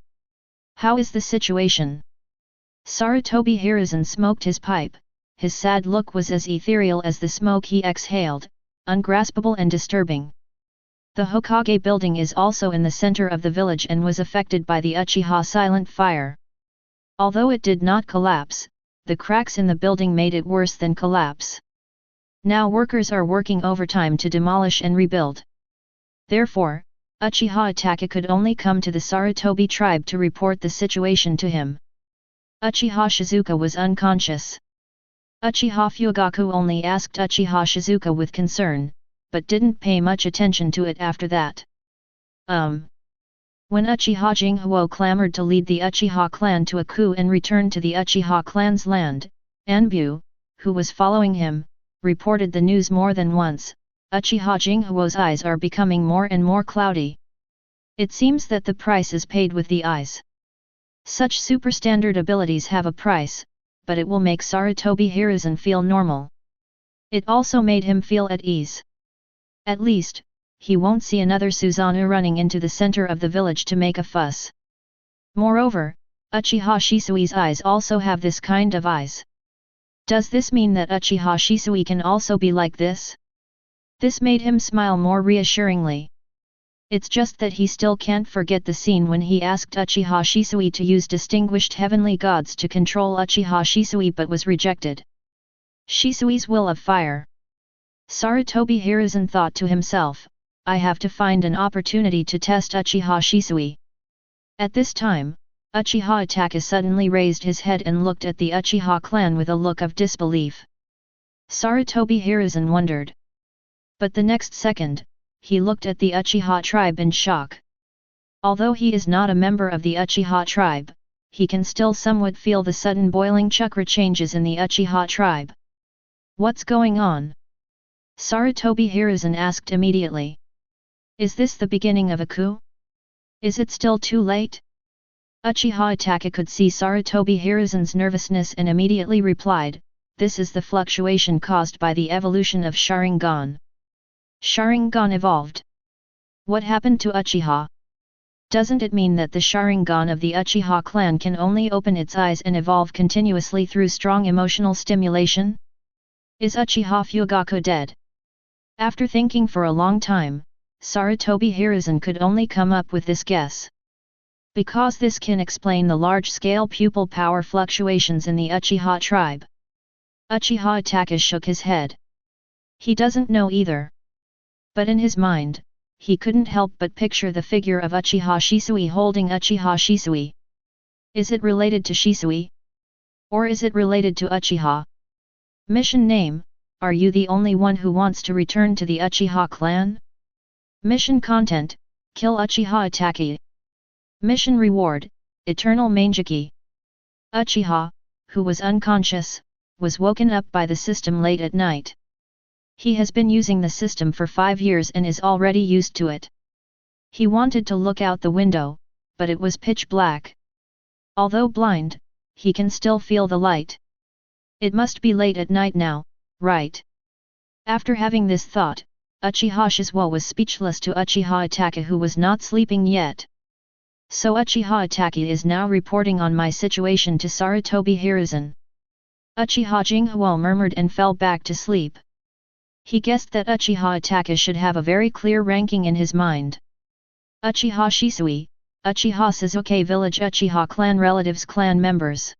Speaker 1: How is the situation? Sarutobi Hiruzen smoked his pipe. His sad look was as ethereal as the smoke he exhaled, ungraspable and disturbing. The Hokage building is also in the center of the village and was affected by the Uchiha silent fire. Although it did not collapse, the cracks in the building made it worse than collapse. Now workers are working overtime to demolish and rebuild. Therefore, Uchiha Taka could only come to the Sarutobi tribe to report the situation to him. Uchiha Shizuka was unconscious. Uchiha Fugaku only asked Uchiha Shizuka with concern, but didn't pay much attention to it after that. When Uchiha Jinghu clamored to lead the Uchiha clan to a coup and return to the Uchiha clan's land, Anbu, who was following him, reported the news more than once. Uchiha Jinghuo's eyes are becoming more and more cloudy. It seems that the price is paid with the eyes. Such superstandard abilities have a price, but it will make Sarutobi Hiruzen feel normal. It also made him feel at ease. At least, he won't see another Susanoo running into the center of the village to make a fuss. Moreover, Uchiha Shisui's eyes also have this kind of eyes. Does this mean that Uchiha Shisui can also be like this? This made him smile more reassuringly. It's just that he still can't forget the scene when he asked Uchiha Shisui to use distinguished heavenly gods to control Uchiha Shisui but was rejected. Shisui's will of fire. Sarutobi Hiruzen thought to himself, I have to find an opportunity to test Uchiha Shisui. At this time, Uchiha Taka suddenly raised his head and looked at the Uchiha clan with a look of disbelief. Sarutobi Hiruzen wondered. But the next second, he looked at the Uchiha tribe in shock. Although he is not a member of the Uchiha tribe, he can still somewhat feel the sudden boiling chakra changes in the Uchiha tribe. What's going on? Sarutobi Hiruzen asked immediately. Is this the beginning of a coup? Is it still too late? Uchiha Taka could see Sarutobi Hiruzen's nervousness and immediately replied, this is the fluctuation caused by the evolution of Sharingan. Sharingan evolved. What happened to Uchiha? Doesn't it mean that the Sharingan of the Uchiha clan can only open its eyes and evolve continuously through strong emotional stimulation? Is Uchiha Fugaku dead? After thinking for a long time, Sarutobi Hiruzen could only come up with this guess. Because this can explain the large-scale pupil power fluctuations in the Uchiha tribe. Uchiha Taka shook his head. He doesn't know either. But in his mind, he couldn't help but picture the figure of Uchiha Shisui holding Uchiha Shisui. Is it related to Shisui? Or is it related to Uchiha? Mission name, are you the only one who wants to return to the Uchiha clan? Mission content, kill Uchiha Taka. Mission reward, eternal Mangeki. Uchiha, who was unconscious, was woken up by the system late at night. He has been using the system for 5 years and is already used to it. He wanted to look out the window, but it was pitch black. Although blind, he can still feel the light. It must be late at night now, right? After having this thought, Uchiha Shizuo was speechless to Uchiha Taka who was not sleeping yet. So Uchiha Taka is now reporting on my situation to Sarutobi Hiruzen. Uchiha Jinghu murmured and fell back to sleep. He guessed that Uchiha Taka should have a very clear ranking in his mind. Uchiha Shisui, Uchiha Suzuki village Uchiha clan relatives clan members.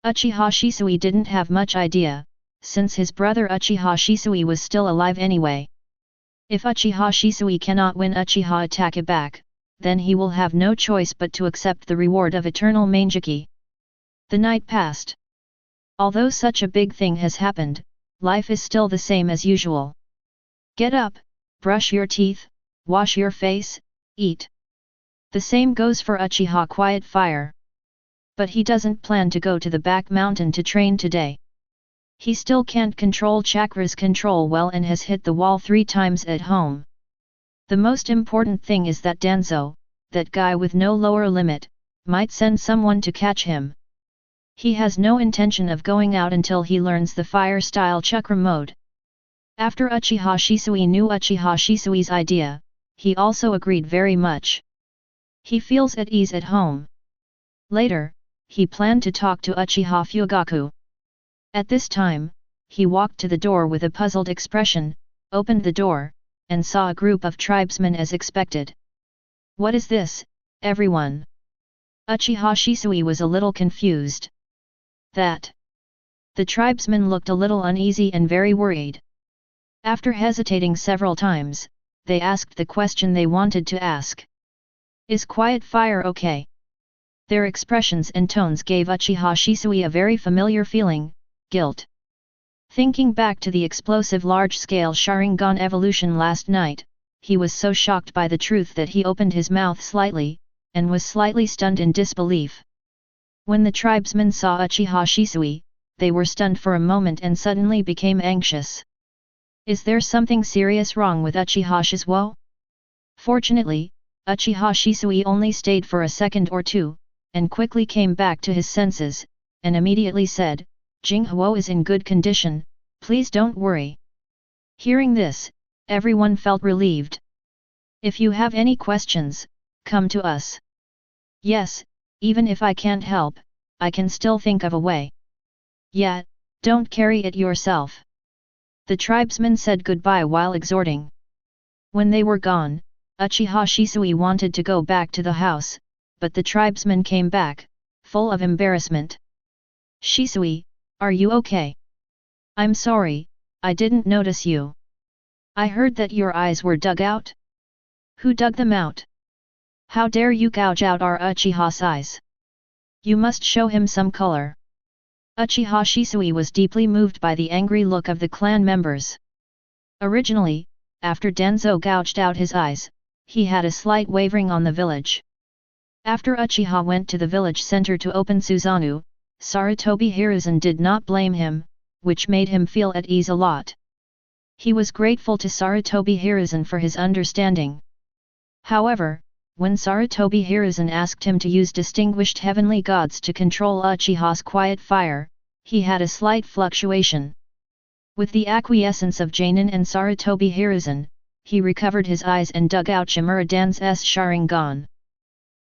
Speaker 1: Uchiha Shisui didn't have much idea, since his brother Uchiha Shisui was still alive anyway. If Uchiha Shisui cannot win Uchiha Taka back, then he will have no choice but to accept the reward of eternal Mangeki. The night passed. Although such a big thing has happened, life is still the same as usual. Get up, brush your teeth, wash your face, eat. The same goes for Uchiha Quiet Fire. But he doesn't plan to go to the back mountain to train today. He still can't control Chakra's control well and has hit the wall 3 times at home. The most important thing is that Danzō, that guy with no lower limit, might send someone to catch him. He has no intention of going out until he learns the fire-style Chakra mode. After Uchiha Shisui knew Uchiha Shisui's idea, he also agreed very much. He feels at ease at home. Later, he planned to talk to Uchiha Fugaku. At this time, he walked to the door with a puzzled expression, opened the door, and saw a group of tribesmen as expected. "What is this, everyone?" Uchiha Shisui was a little confused. "That." The tribesmen looked a little uneasy and very worried. After hesitating several times, they asked the question they wanted to ask. "Is quiet fire okay?" Their expressions and tones gave Uchiha Shisui a very familiar feeling, guilt. Thinking back to the explosive large-scale Sharingan evolution last night, he was so shocked by the truth that he opened his mouth slightly, and was slightly stunned in disbelief. When the tribesmen saw Uchiha Shisui, they were stunned for a moment and suddenly became anxious. Is there something serious wrong with Uchiha Shisui? Fortunately, Uchiha Shisui only stayed for a second or two, and quickly came back to his senses, and immediately said, "Jinghu is in good condition, please don't worry." Hearing this, everyone felt relieved. "If you have any questions, come to us." "Yes, even if I can't help, I can still think of a way." "Yeah, don't carry it yourself." The tribesmen said goodbye while exhorting. When they were gone, Uchiha Shisui wanted to go back to the house, but the tribesmen came back, full of embarrassment. "Shisui, are you okay? I'm sorry, I didn't notice you. I heard that your eyes were dug out." "Who dug them out? How dare you gouge out our Uchiha's eyes? You must show him some color." Uchiha Shisui was deeply moved by the angry look of the clan members. Originally, after Danzō gouged out his eyes, he had a slight wavering on the village. After Uchiha went to the village center to open Susanoo, Sarutobi Hiruzen did not blame him, which made him feel at ease a lot. He was grateful to Sarutobi Hiruzen for his understanding. However, when Sarutobi Hiruzen asked him to use distinguished heavenly gods to control Uchiha's quiet fire, he had a slight fluctuation. With the acquiescence of Jainin and Sarutobi Hiruzen, he recovered his eyes and dug out Shimura Dan's Sharingan.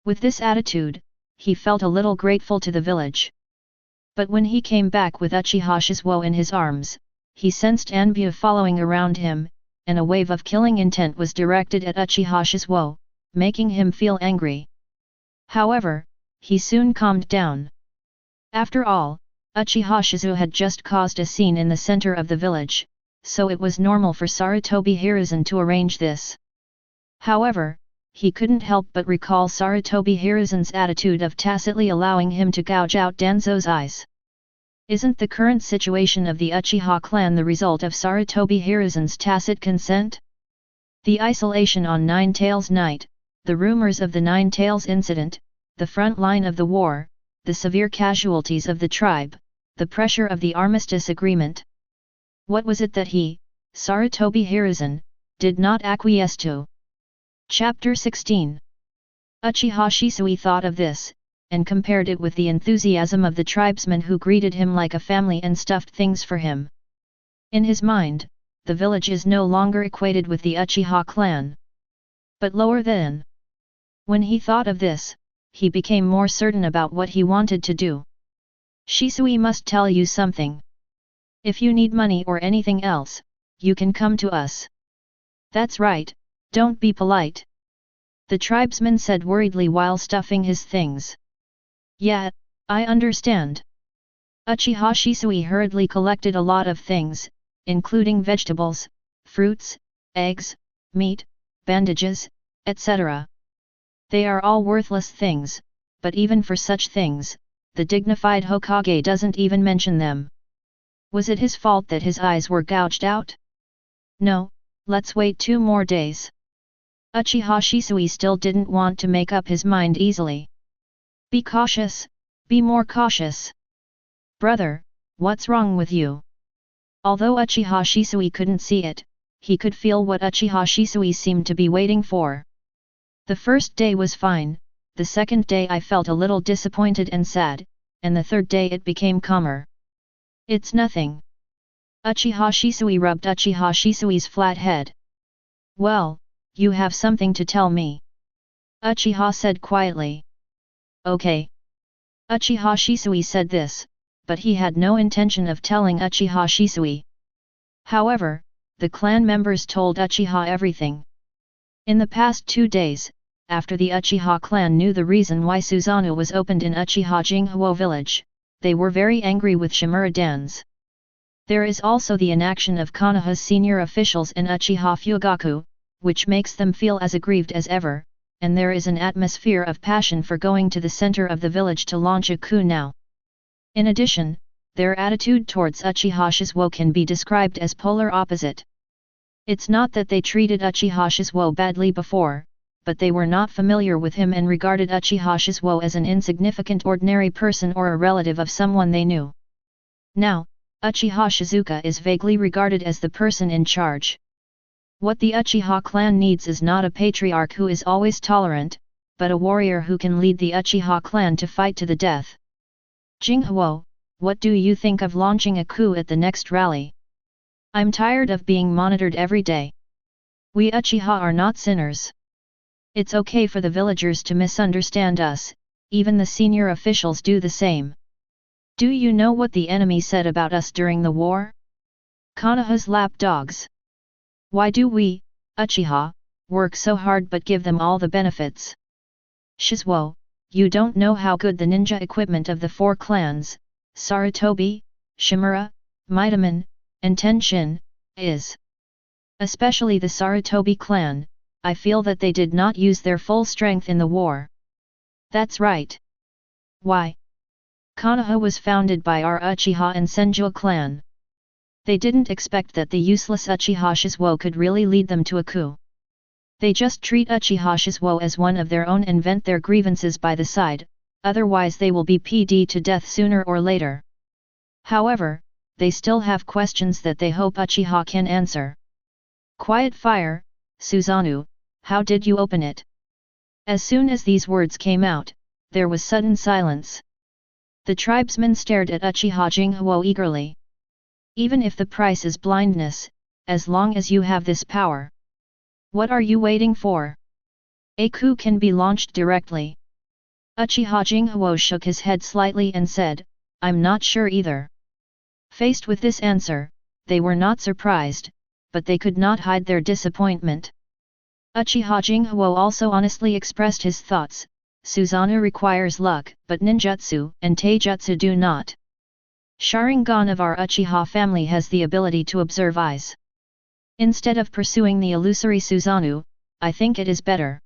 Speaker 1: With this attitude, he felt a little grateful to the village. But when he came back with Uchiha Shisui in his arms, he sensed Anbu following around him, and a wave of killing intent was directed at Uchiha Shisui, making him feel angry. However, he soon calmed down. After all, Uchiha Shisui had just caused a scene in the center of the village, so it was normal for Sarutobi Hiruzen to arrange this. However, he couldn't help but recall Sarutobi Hiruzen's attitude of tacitly allowing him to gouge out Danzō's eyes. Isn't the current situation of the Uchiha clan the result of Sarutobi Hiruzen's tacit consent? The isolation on Nine Tails Night, the rumors of the Nine Tails incident, the front line of the war, the severe casualties of the tribe, the pressure of the armistice agreement. What was it that he, Sarutobi Hiruzen, did not acquiesce to? Chapter 16. Uchiha Shisui thought of this, and compared it with the enthusiasm of the tribesmen who greeted him like a family and stuffed things for him. In his mind, the village is no longer equated with the Uchiha clan, but lower than. When he thought of this, he became more certain about what he wanted to do. "Shisui must tell you something. If you need money or anything else, you can come to us." "That's right, don't be polite," the tribesman said worriedly while stuffing his things. "Yeah, I understand." Uchiha Shisui hurriedly collected a lot of things, including vegetables, fruits, eggs, meat, bandages, etc. They are all worthless things, but even for such things, the dignified Hokage doesn't even mention them. Was it his fault that his eyes were gouged out? No, let's wait 2 more days. Uchiha Shisui still didn't want to make up his mind easily. "Be cautious, be more cautious. Brother, what's wrong with you?" Although Uchiha Shisui couldn't see it, he could feel what Uchiha Shisui seemed to be waiting for. "The first day was fine, the second day I felt a little disappointed and sad, and the third day it became calmer." "It's nothing." Uchiha Shisui rubbed Uchiha Shisui's flat head. "Well, you have something to tell me. Uchiha said quietly. Okay. Uchiha Shisui said this, but he had no intention of telling Uchiha Shisui. However, the clan members told Uchiha everything. In the past 2 days, after the Uchiha clan knew the reason why Susanoo was opened in Uchiha Jinghu village, they were very angry with Shimura Danzō. There is also the inaction of Konoha's senior officials in Uchiha Fugaku, which makes them feel as aggrieved as ever, and there is an atmosphere of passion for going to the center of the village to launch a coup now. In addition, their attitude towards Uchiha Shisuo can be described as polar opposite. It's not that they treated Uchiha Shisuo badly before, but they were not familiar with him and regarded Uchiha Shisuo as an insignificant ordinary person or a relative of someone they knew. Now, Uchiha Shizuka is vaguely regarded as the person in charge. What the Uchiha clan needs is not a patriarch who is always tolerant, but a warrior who can lead the Uchiha clan to fight to the death. Jinghuo, what do you think of launching a coup at the next rally? I'm tired of being monitored every day. We Uchiha are not sinners. It's okay for the villagers to misunderstand us, even the senior officials do the same. Do you know what the enemy said about us during the war? Konoha's lapdogs. Why do we, Uchiha, work so hard but give them all the benefits? Shisuo, you don't know how good the ninja equipment of the 4 clans, Sarutobi, Shimura, Mitamon, and Tenshin, is. Especially the Sarutobi clan, I feel that they did not use their full strength in the war. That's right. Why? Konoha was founded by our Uchiha and Senju clan. They didn't expect that the useless Uchiha Shisuo could really lead them to a coup. They just treat Uchiha Shisuo as one of their own and vent their grievances by the side, otherwise they will be PD to death sooner or later. However, they still have questions that they hope Uchiha can answer. Quiet fire, Susanoo, how did you open it? As soon as these words came out, there was sudden silence. The tribesmen stared at Uchiha Jinghuo eagerly. Even if the price is blindness, as long as you have this power. What are you waiting for? A coup can be launched directly. Uchiha Jinghuo shook his head slightly and said, I'm not sure either. Faced with this answer, they were not surprised, but they could not hide their disappointment. Uchiha Jinghuo also honestly expressed his thoughts. Susanoo requires luck, but ninjutsu and taijutsu do not. Sharingan of our Uchiha family has the ability to observe eyes. Instead of pursuing the illusory Susanoo, I think it is better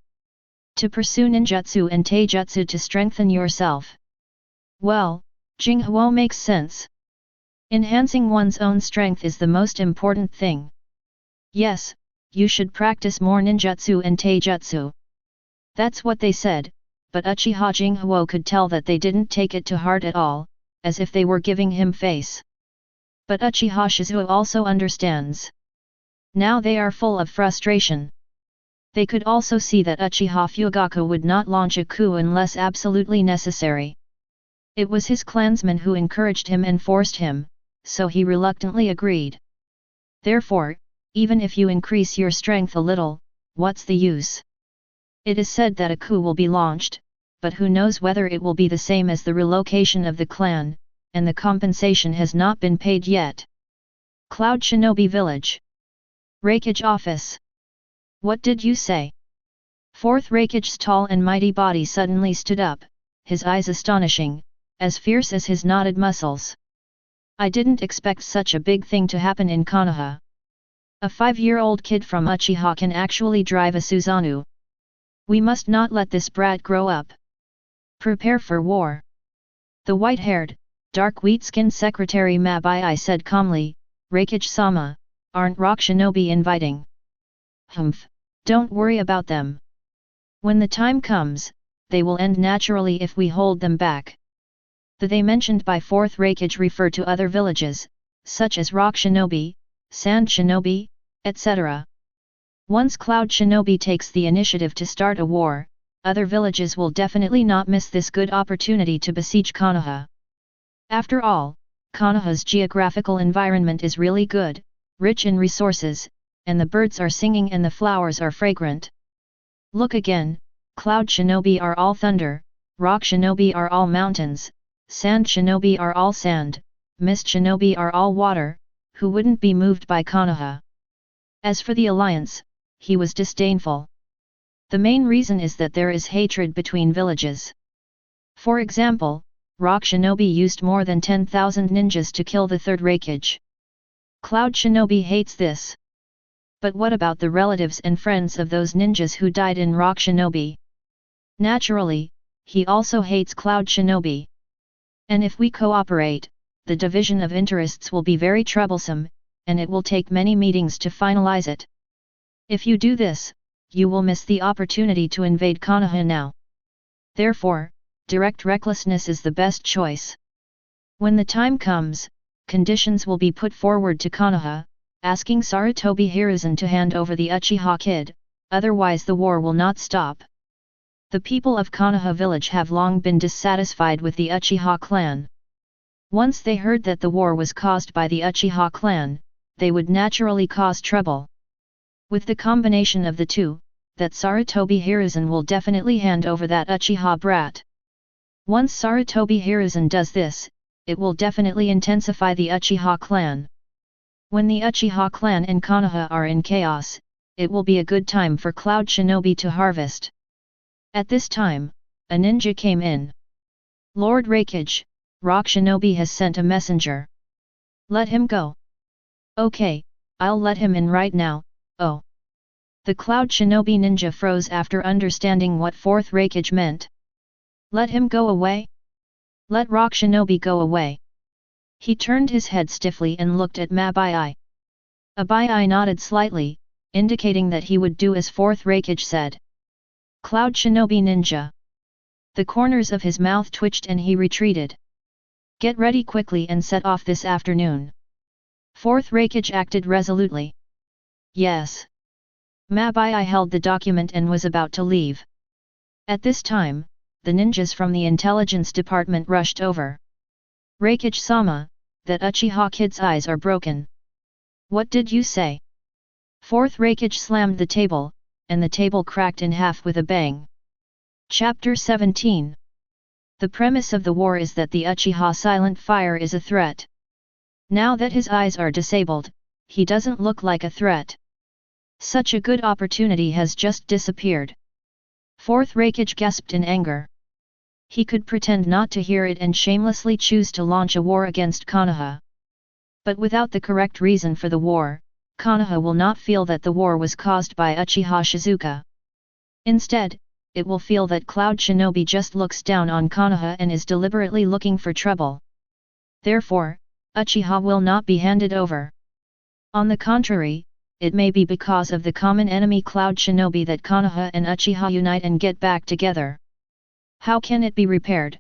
Speaker 1: to pursue ninjutsu and taijutsu to strengthen yourself. Well, Jinghuo makes sense. Enhancing one's own strength is the most important thing. Yes, you should practice more ninjutsu and taijutsu. That's what they said, but Uchiha Jinghuo could tell that they didn't take it to heart at all, as if they were giving him face. But Uchiha Shisuo also understands. Now they are full of frustration. They could also see that Uchiha Fugaku would not launch a coup unless absolutely necessary. It was his clansmen who encouraged him and forced him, so he reluctantly agreed. Therefore, even if you increase your strength a little, what's the use? It is said that a coup will be launched, but who knows whether it will be the same as the relocation of the clan, and the compensation has not been paid yet. Cloud Shinobi Village. Raikage Office. What did you say? Fourth Raikage's tall and mighty body suddenly stood up, his eyes astonishing, as fierce as his knotted muscles. I didn't expect such a big thing to happen in Konoha. A 5-year-old kid from Uchiha can actually drive a Susanoo. We must not let this brat grow up. Prepare for war. The white-haired, dark wheat-skinned secretary Mabai said calmly, Raikage-sama, aren't rock shinobi inviting? Humph, don't worry about them. When the time comes, they will end naturally if we hold them back. The they mentioned by fourth Raikage refer to other villages, such as rock shinobi, sand shinobi, etc. Once Cloud Shinobi takes the initiative to start a war, other villages will definitely not miss this good opportunity to besiege Konoha. After all, Konoha's geographical environment is really good, rich in resources, and the birds are singing and the flowers are fragrant. Look again, cloud shinobi are all thunder, rock shinobi are all mountains, sand shinobi are all sand, mist shinobi are all water, who wouldn't be moved by Konoha? As for the alliance, he was disdainful. The main reason is that there is hatred between villages. For example, rock shinobi used more than 10,000 ninjas to kill the third rampage. Cloud shinobi hates this. But what about the relatives and friends of those ninjas who died in rock shinobi? Naturally, he also hates cloud shinobi. And if we cooperate, the division of interests will be very troublesome, and it will take many meetings to finalize it. If you do this, you will miss the opportunity to invade Konoha now. Therefore, direct recklessness is the best choice. When the time comes, conditions will be put forward to Konoha, asking Sarutobi Hiruzen to hand over the Uchiha kid, otherwise the war will not stop. The people of Konoha village have long been dissatisfied with the Uchiha clan. Once they heard that the war was caused by the Uchiha clan, they would naturally cause trouble. With the combination of the two, that Sarutobi Hiruzen will definitely hand over that Uchiha brat. Once Sarutobi Hiruzen does this, it will definitely intensify the Uchiha clan. When the Uchiha clan and Konoha are in chaos, it will be a good time for Cloud Shinobi to harvest. At this time, a ninja came in. Lord Raikage, Rock Shinobi has sent a messenger. Let him go. Okay, I'll let him in right now. Oh. The Cloud Shinobi ninja froze after understanding what fourth Raikage meant. Let him go away? Let Rock Shinobi go away. He turned his head stiffly and looked at Mabai. Abai nodded slightly, indicating that he would do as fourth Raikage said. Cloud Shinobi ninja. The corners of his mouth twitched and he retreated. Get ready quickly and set off this afternoon. Fourth Raikage acted resolutely. Yes. Mabai held the document and was about to leave. At this time, the ninjas from the intelligence department rushed over. Raikage-sama, that Uchiha kid's eyes are broken. What did you say? Fourth Raikage slammed the table, and the table cracked in half with a bang. Chapter 17. The premise of the war is that the Uchiha silent fire is a threat. Now that his eyes are disabled, he doesn't look like a threat. Such a good opportunity has just disappeared. Fourth Raikage gasped in anger. He could pretend not to hear it and shamelessly choose to launch a war against Konoha. But without the correct reason for the war, Konoha will not feel that the war was caused by Uchiha Shizuka. Instead, it will feel that Cloud Shinobi just looks down on Konoha and is deliberately looking for trouble. Therefore, Uchiha will not be handed over. On the contrary, it may be because of the common enemy Cloud Shinobi that Konoha and Uchiha unite and get back together. How can it be repaired?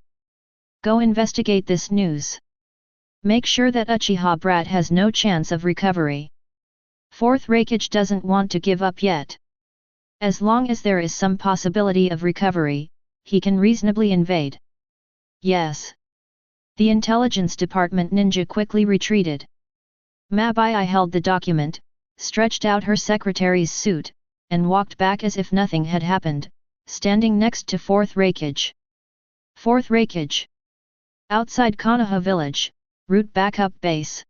Speaker 1: Go investigate this news. Make sure that Uchiha brat has no chance of recovery. Fourth Raikage doesn't want to give up yet. As long as there is some possibility of recovery, he can reasonably invade. Yes. The intelligence department ninja quickly retreated. Mabai held the document, stretched out her secretary's suit, and walked back as if nothing had happened, standing next to Fourth Raikage. Fourth Raikage. Outside Konoha village, root backup base.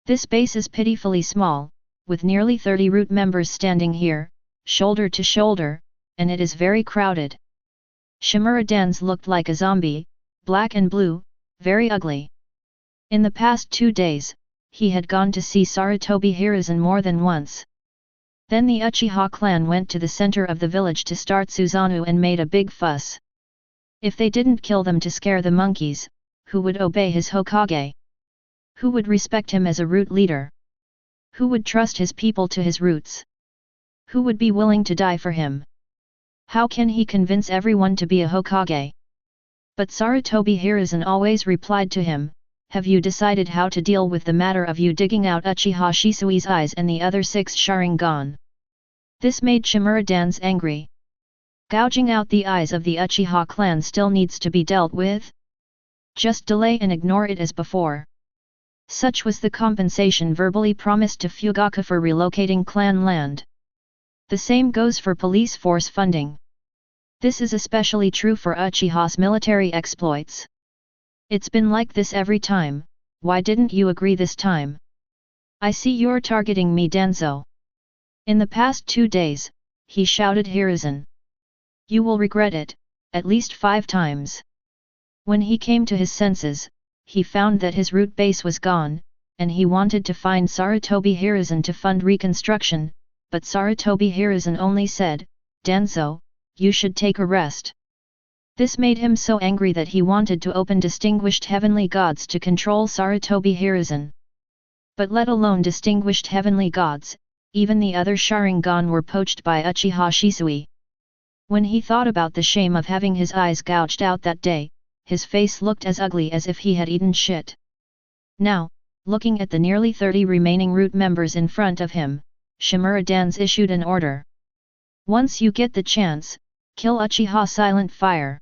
Speaker 1: This base is pitifully small, with nearly 30 root members standing here, shoulder to shoulder, and it is very crowded. Shimura Danzō looked like a zombie, black and blue, very ugly. In the past 2 days, he had gone to see Sarutobi Hiruzen more than once. Then the Uchiha clan went to the center of the village to start Susanoo and made a big fuss. If they didn't kill them to scare the monkeys, who would obey his Hokage? Who would respect him as a root leader? Who would trust his people to his roots? Who would be willing to die for him? How can he convince everyone to be a Hokage? But Sarutobi Hiruzen always replied to him, have you decided how to deal with the matter of you digging out Uchiha Shisui's eyes and the other 6 Sharingan? This made Shimura Danzō angry. Gouging out the eyes of the Uchiha clan still needs to be dealt with? Just delay and ignore it as before. Such was the compensation verbally promised to Fugaku for relocating clan land. The same goes for police force funding. This is especially true for Uchiha's military exploits. It's been like this every time, why didn't you agree this time? I see you're targeting me, Danzō. In the past 2 days, he shouted Hiruzen. You will regret it, at least 5 times. When he came to his senses, he found that his root base was gone, and he wanted to find Sarutobi Hiruzen to fund reconstruction, but Sarutobi Hiruzen only said, Danzō, you should take a rest. This made him so angry that he wanted to open distinguished heavenly gods to control Sarutobi Hiruzen. But let alone distinguished heavenly gods, even the other Sharingan were poached by Uchiha Shisui. When he thought about the shame of having his eyes gouged out that day, his face looked as ugly as if he had eaten shit. Now, looking at the nearly 30 remaining root members in front of him, Shimura Danzō issued an order. Once you get the chance, kill Uchiha Silent Fire.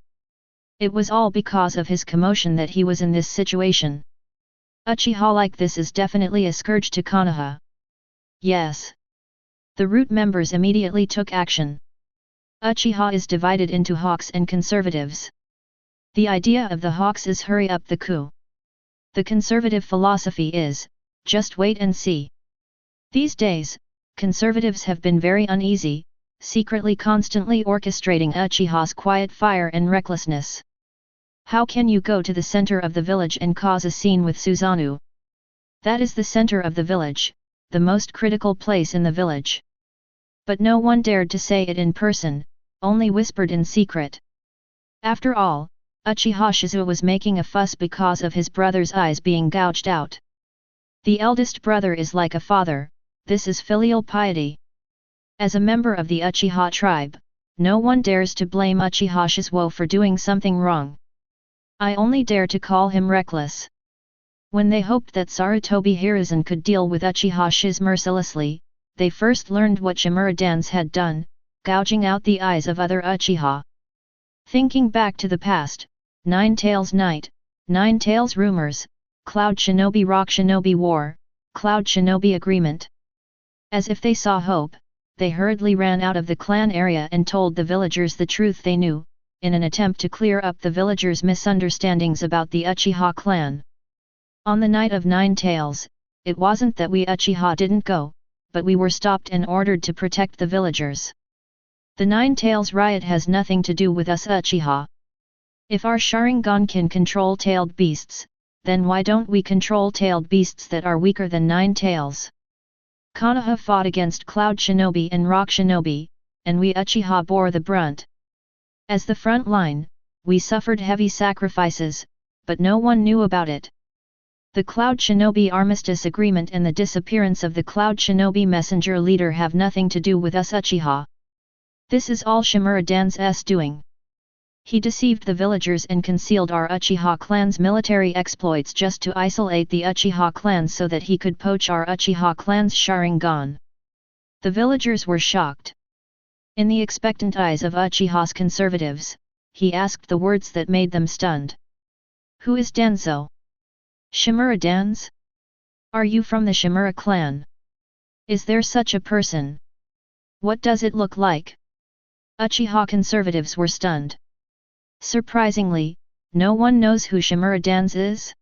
Speaker 1: It was all because of his commotion that he was in this situation. Uchiha like this is definitely a scourge to Konoha. Yes. The root members immediately took action. Uchiha is divided into hawks and conservatives. The idea of the hawks is hurry up the coup. The conservative philosophy is, just wait and see. These days, conservatives have been very uneasy, secretly constantly orchestrating Uchiha's quiet fire and recklessness. How can you go to the center of the village and cause a scene with Susanoo? That is the center of the village, the most critical place in the village. But no one dared to say it in person, only whispered in secret. After all, Uchiha Shizue was making a fuss because of his brother's eyes being gouged out. The eldest brother is like a father, this is filial piety. As a member of the Uchiha tribe, no one dares to blame Uchiha Shizue for doing something wrong. I only dare to call him reckless. When they hoped that Sarutobi Hiruzen could deal with Uchiha Shiz mercilessly, they first learned what Shimura Danzō had done, gouging out the eyes of other Uchiha. Thinking back to the past, Nine Tails Night, Nine Tails Rumors, Cloud Shinobi Rock Shinobi War, Cloud Shinobi Agreement. As if they saw hope, they hurriedly ran out of the clan area and told the villagers the truth they knew, in an attempt to clear up the villagers' misunderstandings about the Uchiha clan. On the night of Nine Tails, it wasn't that we Uchiha didn't go, but we were stopped and ordered to protect the villagers. The Nine Tails riot has nothing to do with us Uchiha. If our Sharingan can control tailed beasts, then why don't we control tailed beasts that are weaker than Nine Tails? Konoha fought against Cloud Shinobi and Rock Shinobi, and we Uchiha bore the brunt. As the front line, we suffered heavy sacrifices, but no one knew about it. The Cloud Shinobi Armistice Agreement and the disappearance of the Cloud Shinobi messenger leader have nothing to do with us Uchiha. This is all Shimura Danzō's doing. He deceived the villagers and concealed our Uchiha clan's military exploits just to isolate the Uchiha clan so that he could poach our Uchiha clan's Sharingan. The villagers were shocked. In the expectant eyes of Uchiha's conservatives, he asked the words that made them stunned. Who is Danzō? Shimura Danzō? Are you from the Shimura clan? Is there such a person? What does it look like? Uchiha conservatives were stunned. Surprisingly, no one knows who Shimura Danzō is.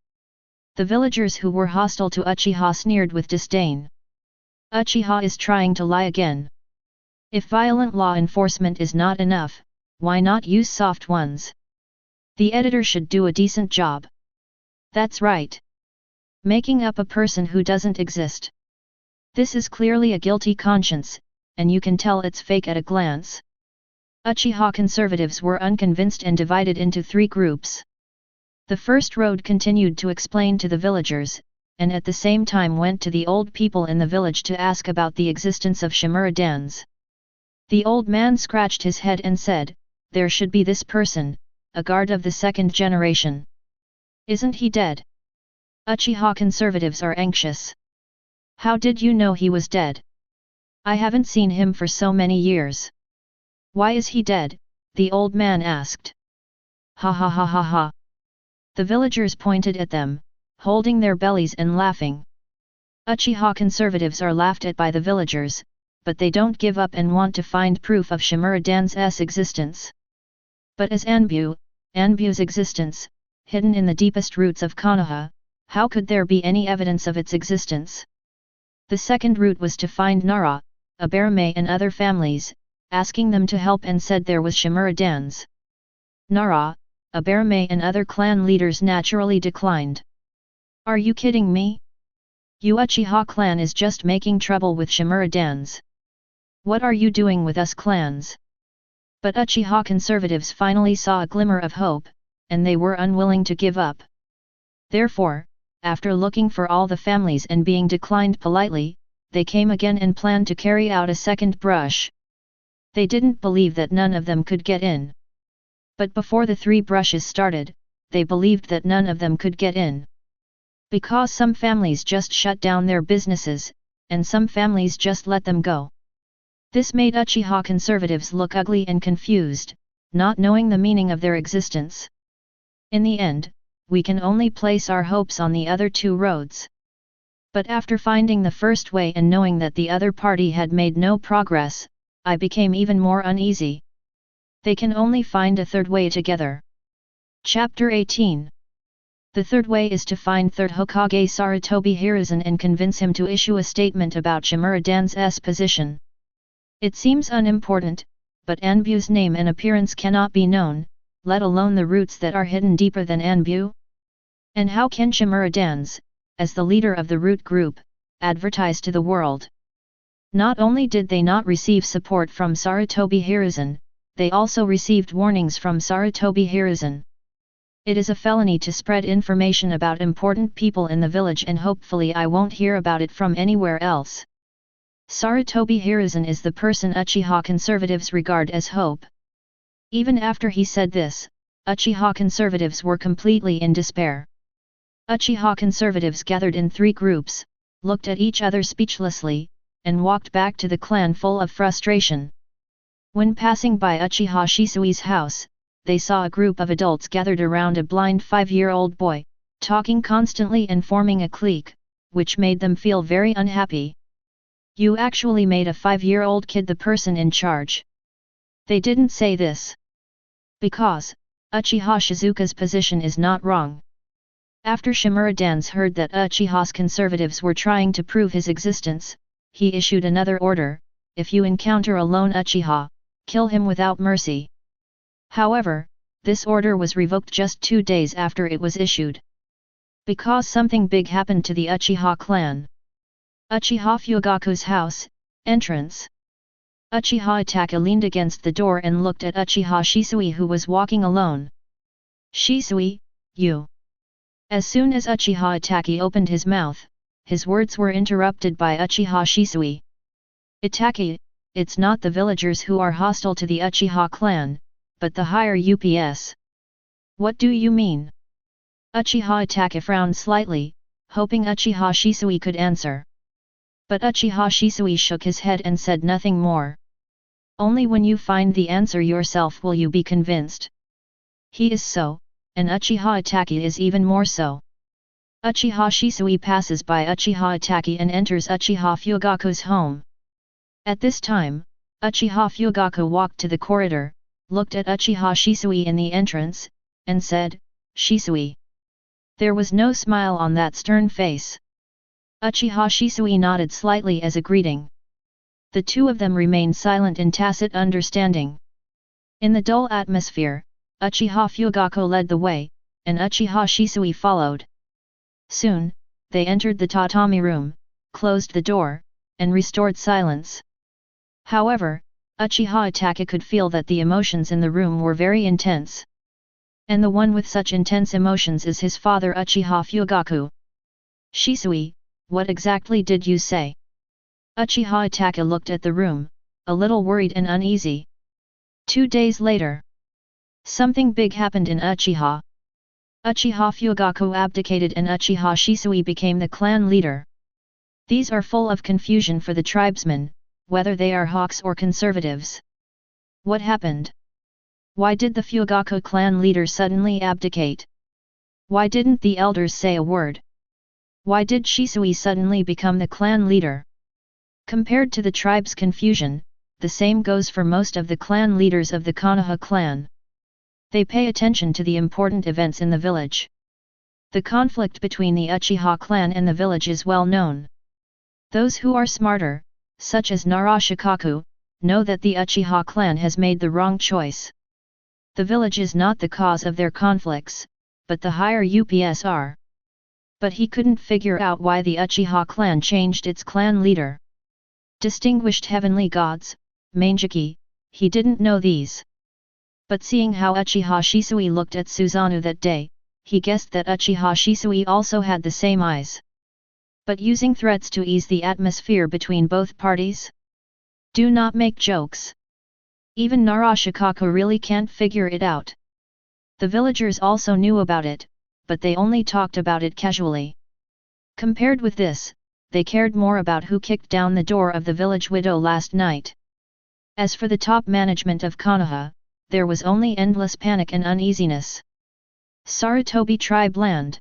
Speaker 1: The villagers who were hostile to Uchiha sneered with disdain. Uchiha is trying to lie again. If violent law enforcement is not enough, why not use soft ones? The editor should do a decent job. That's right. Making up a person who doesn't exist. This is clearly a guilty conscience, and you can tell it's fake at a glance. Uchiha conservatives were unconvinced and divided into 3 groups. The first road continued to explain to the villagers, and at the same time went to the old people in the village to ask about the existence of Shimura Danzō. The old man scratched his head and said, there should be this person, a guard of the 2nd generation. Isn't he dead? Uchiha conservatives are anxious. How did you know he was dead? I haven't seen him for so many years. Why is he dead? The old man asked. Ha ha ha ha ha. The villagers pointed at them, holding their bellies and laughing. Uchiha conservatives are laughed at by the villagers, but they don't give up and want to find proof of Shimura Dan's existence. But as Anbu's existence, hidden in the deepest roots of Konoha, how could there be any evidence of its existence? The second route was to find Nara, Abarame and other families, asking them to help and said there was Shimura Dan's. Nara, Abarame and other clan leaders naturally declined. Are you kidding me? You Uchiha clan is just making trouble with Shimura Dan's. What are you doing with us clans? But Uchiha conservatives finally saw a glimmer of hope, and they were unwilling to give up. Therefore, after looking for all the families and being declined politely, they came again and planned to carry out a second brush. They didn't believe that none of them could get in. But before the 3 brushes started, they believed that none of them could get in. Because some families just shut down their businesses, and some families just let them go. This made Uchiha conservatives look ugly and confused, not knowing the meaning of their existence. In the end, we can only place our hopes on the other 2 roads. But after finding the first way and knowing that the other party had made no progress, I became even more uneasy. They can only find a third way together. Chapter 18. The third way is to find third Hokage Sarutobi Hiruzen and convince him to issue a statement about Shimura Dan's position. It seems unimportant, but Anbu's name and appearance cannot be known, let alone the roots that are hidden deeper than Anbu. And how can Shimura Dan's, as the leader of the root group, advertise to the world? Not only did they not receive support from Sarutobi Hiruzen, they also received warnings from Sarutobi Hiruzen. It is a felony to spread information about important people in the village and hopefully I won't hear about it from anywhere else. Sarutobi Hiruzen is the person Uchiha conservatives regard as hope. Even after he said this, Uchiha conservatives were completely in despair. Uchiha conservatives gathered in 3 groups, looked at each other speechlessly, and walked back to the clan full of frustration. When passing by Uchiha Shisui's house, they saw a group of adults gathered around a blind 5-year-old boy, talking constantly and forming a clique, which made them feel very unhappy. You actually made a 5-year-old kid the person in charge. They didn't say this. Because, Uchiha Shizuka's position is not wrong. After Shimura Dan's heard that Uchiha's conservatives were trying to prove his existence, he issued another order: if you encounter a lone Uchiha, kill him without mercy. However, this order was revoked just 2 days after it was issued. Because something big happened to the Uchiha clan. Uchiha Fugaku's house, entrance. Uchiha Itachi leaned against the door and looked at Uchiha Shisui who was walking alone. Shisui, you. As soon as Uchiha Itachi opened his mouth, his words were interrupted by Uchiha Shisui. Itachi, it's not the villagers who are hostile to the Uchiha clan, but the higher UPS. What do you mean? Uchiha Itachi frowned slightly, hoping Uchiha Shisui could answer. But Uchiha Shisui shook his head and said nothing more. Only when you find the answer yourself will you be convinced. He is so, and Uchiha Itachi is even more so. Uchiha Shisui passes by Uchiha Itachi and enters Uchiha Fugaku's home. At this time, Uchiha Fugaku walked to the corridor, looked at Uchiha Shisui in the entrance, and said, Shisui. There was no smile on that stern face. Uchiha Shisui nodded slightly as a greeting. The 2 of them remained silent in tacit understanding. In the dull atmosphere, Uchiha Fugaku led the way, and Uchiha Shisui followed. Soon, they entered the tatami room, closed the door, and restored silence. However, Uchiha Itachi could feel that the emotions in the room were very intense. And the one with such intense emotions is his father Uchiha Fugaku. Shisui, what exactly did you say? Uchiha Itachi looked at the room, a little worried and uneasy. 2 days later. Something big happened in Uchiha. Uchiha Fugaku abdicated and Uchiha Shisui became the clan leader. These are full of confusion for the tribesmen, whether they are hawks or conservatives. What happened? Why did the Fugaku clan leader suddenly abdicate? Why didn't the elders say a word? Why did Shisui suddenly become the clan leader? Compared to the tribe's confusion, the same goes for most of the clan leaders of the Konoha clan. They pay attention to the important events in the village. The conflict between the Uchiha clan and the village is well known. Those who are smarter, such as Narashikaku, know that the Uchiha clan has made the wrong choice. The village is not the cause of their conflicts, but the higher ups are. But he couldn't figure out why the Uchiha clan changed its clan leader. Distinguished heavenly gods, Manjiki, he didn't know these. But seeing how Uchiha Shisui looked at Susanoo that day, he guessed that Uchiha Shisui also had the same eyes. But using threats to ease the atmosphere between both parties? Do not make jokes. Even Narashikaku really can't figure it out. The villagers also knew about it, but they only talked about it casually. Compared with this, they cared more about who kicked down the door of the village widow last night. As for the top management of Konoha, there was only endless panic and uneasiness. Sarutobi tribe land.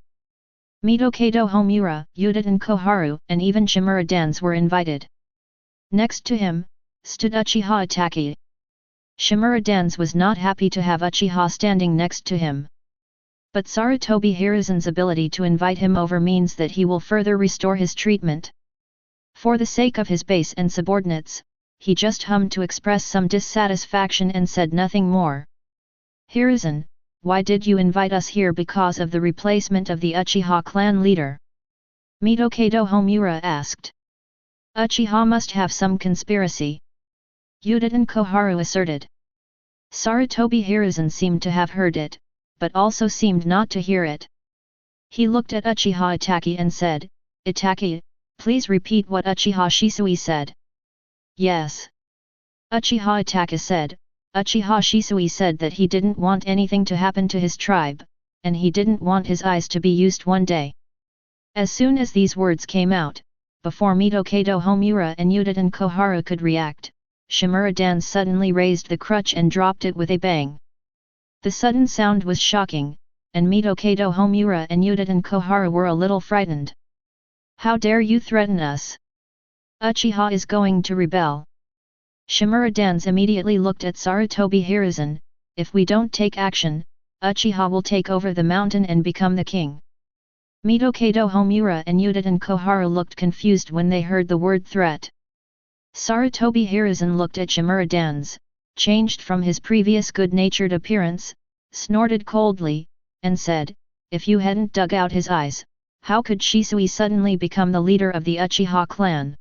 Speaker 1: Midokado Homura, Uchiha Koharu, and even Shimura Danzō were invited. Next to him, stood Uchiha Itachi. Shimura Danzō was not happy to have Uchiha standing next to him. But Sarutobi Hiruzen's ability to invite him over means that he will further restore his treatment. For the sake of his base and subordinates, he just hummed to express some dissatisfaction and said nothing more. Hiruzen, why did you invite us here because of the replacement of the Uchiha clan leader? Midokado Homura asked. Uchiha must have some conspiracy. Uchiha Koharu asserted. Sarutobi Hiruzen seemed to have heard it, but also seemed not to hear it. He looked at Uchiha Itachi and said, Itachi, please repeat what Uchiha Shisui said. Yes. Uchiha Itachi said, Uchiha Shisui said that he didn't want anything to happen to his tribe, and he didn't want his eyes to be used one day. As soon as these words came out, before Midokado Homura and Uchiha Koharu could react, Shimura Danzō suddenly raised the crutch and dropped it with a bang. The sudden sound was shocking, and Midokado Homura and Uchiha Koharu were a little frightened. How dare you threaten us? Uchiha is going to rebel. Shimura Danzō immediately looked at Sarutobi Hiruzen. If we don't take action, Uchiha will take over the mountain and become the king. Midokado Homura and Uchiha Koharu looked confused when they heard the word threat. Sarutobi Hiruzen looked at Shimura Danzō, changed from his previous good-natured appearance, snorted coldly, and said, if you hadn't dug out his eyes, how could Shisui suddenly become the leader of the Uchiha clan?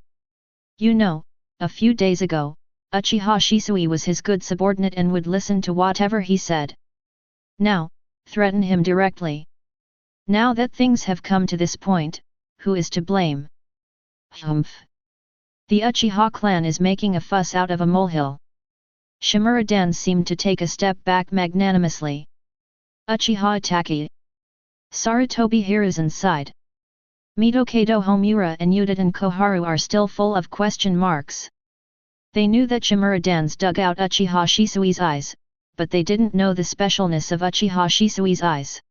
Speaker 1: You know, a few days ago, Uchiha Shisui was his good subordinate and would listen to whatever he said. Now, threaten him directly. Now that things have come to this point, who is to blame? Humph! The Uchiha clan is making a fuss out of a molehill. Shimura Danzō seemed to take a step back magnanimously. Uchiha Itachi. Sarutobi Hiruzen sighed. Midokado Homura and Uchiha Koharu are still full of question marks. They knew that Shimura Danzō dug out Uchiha Shisui's eyes, but they didn't know the specialness of Uchiha Shisui's eyes.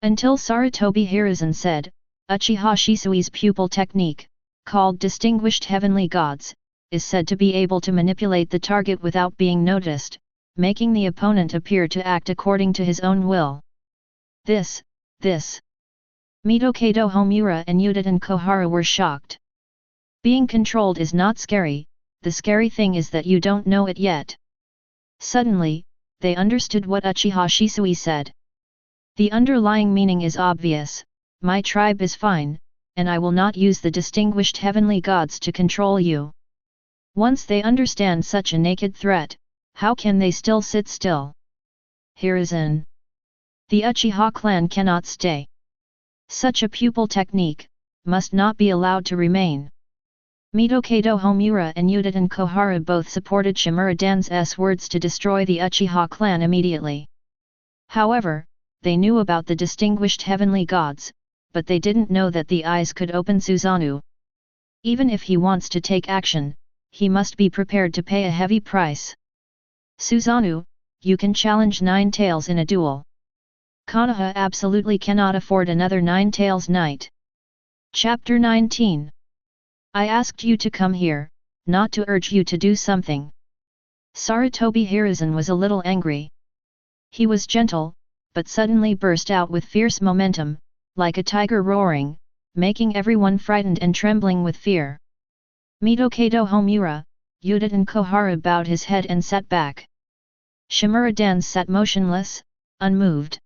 Speaker 1: Until Sarutobi Hiruzen said, Uchiha Shisui's pupil technique, called Distinguished Heavenly Gods, is said to be able to manipulate the target without being noticed, making the opponent appear to act according to his own will. This. Midokado Homura and Uchiha Koharu were shocked. Being controlled is not scary, the scary thing is that you don't know it yet. Suddenly, they understood what Uchiha Shisui said. The underlying meaning is obvious, my tribe is fine, and I will not use the distinguished heavenly gods to control you. Once they understand such a naked threat, how can they still sit still? Hiruzen. The Uchiha clan cannot stay. Such a pupil technique must not be allowed to remain. Midokado Homura and Uchiha Koharu both supported Shimura Danzō's words to destroy the Uchiha clan immediately. However, they knew about the distinguished heavenly gods, but they didn't know that the eyes could open Susanoo. Even if he wants to take action, he must be prepared to pay a heavy price. Susanoo, you can challenge Nine Tails in a duel. Konoha absolutely cannot afford another Nine Tails night. Chapter 19. I asked you to come here, not to urge you to do something. Sarutobi Hiruzen was a little angry. He was gentle, but suddenly burst out with fierce momentum, like a tiger roaring, making everyone frightened and trembling with fear. Midokado Homura, Uchiha Koharu bowed his head and sat back. Shimura Dan sat motionless, unmoved.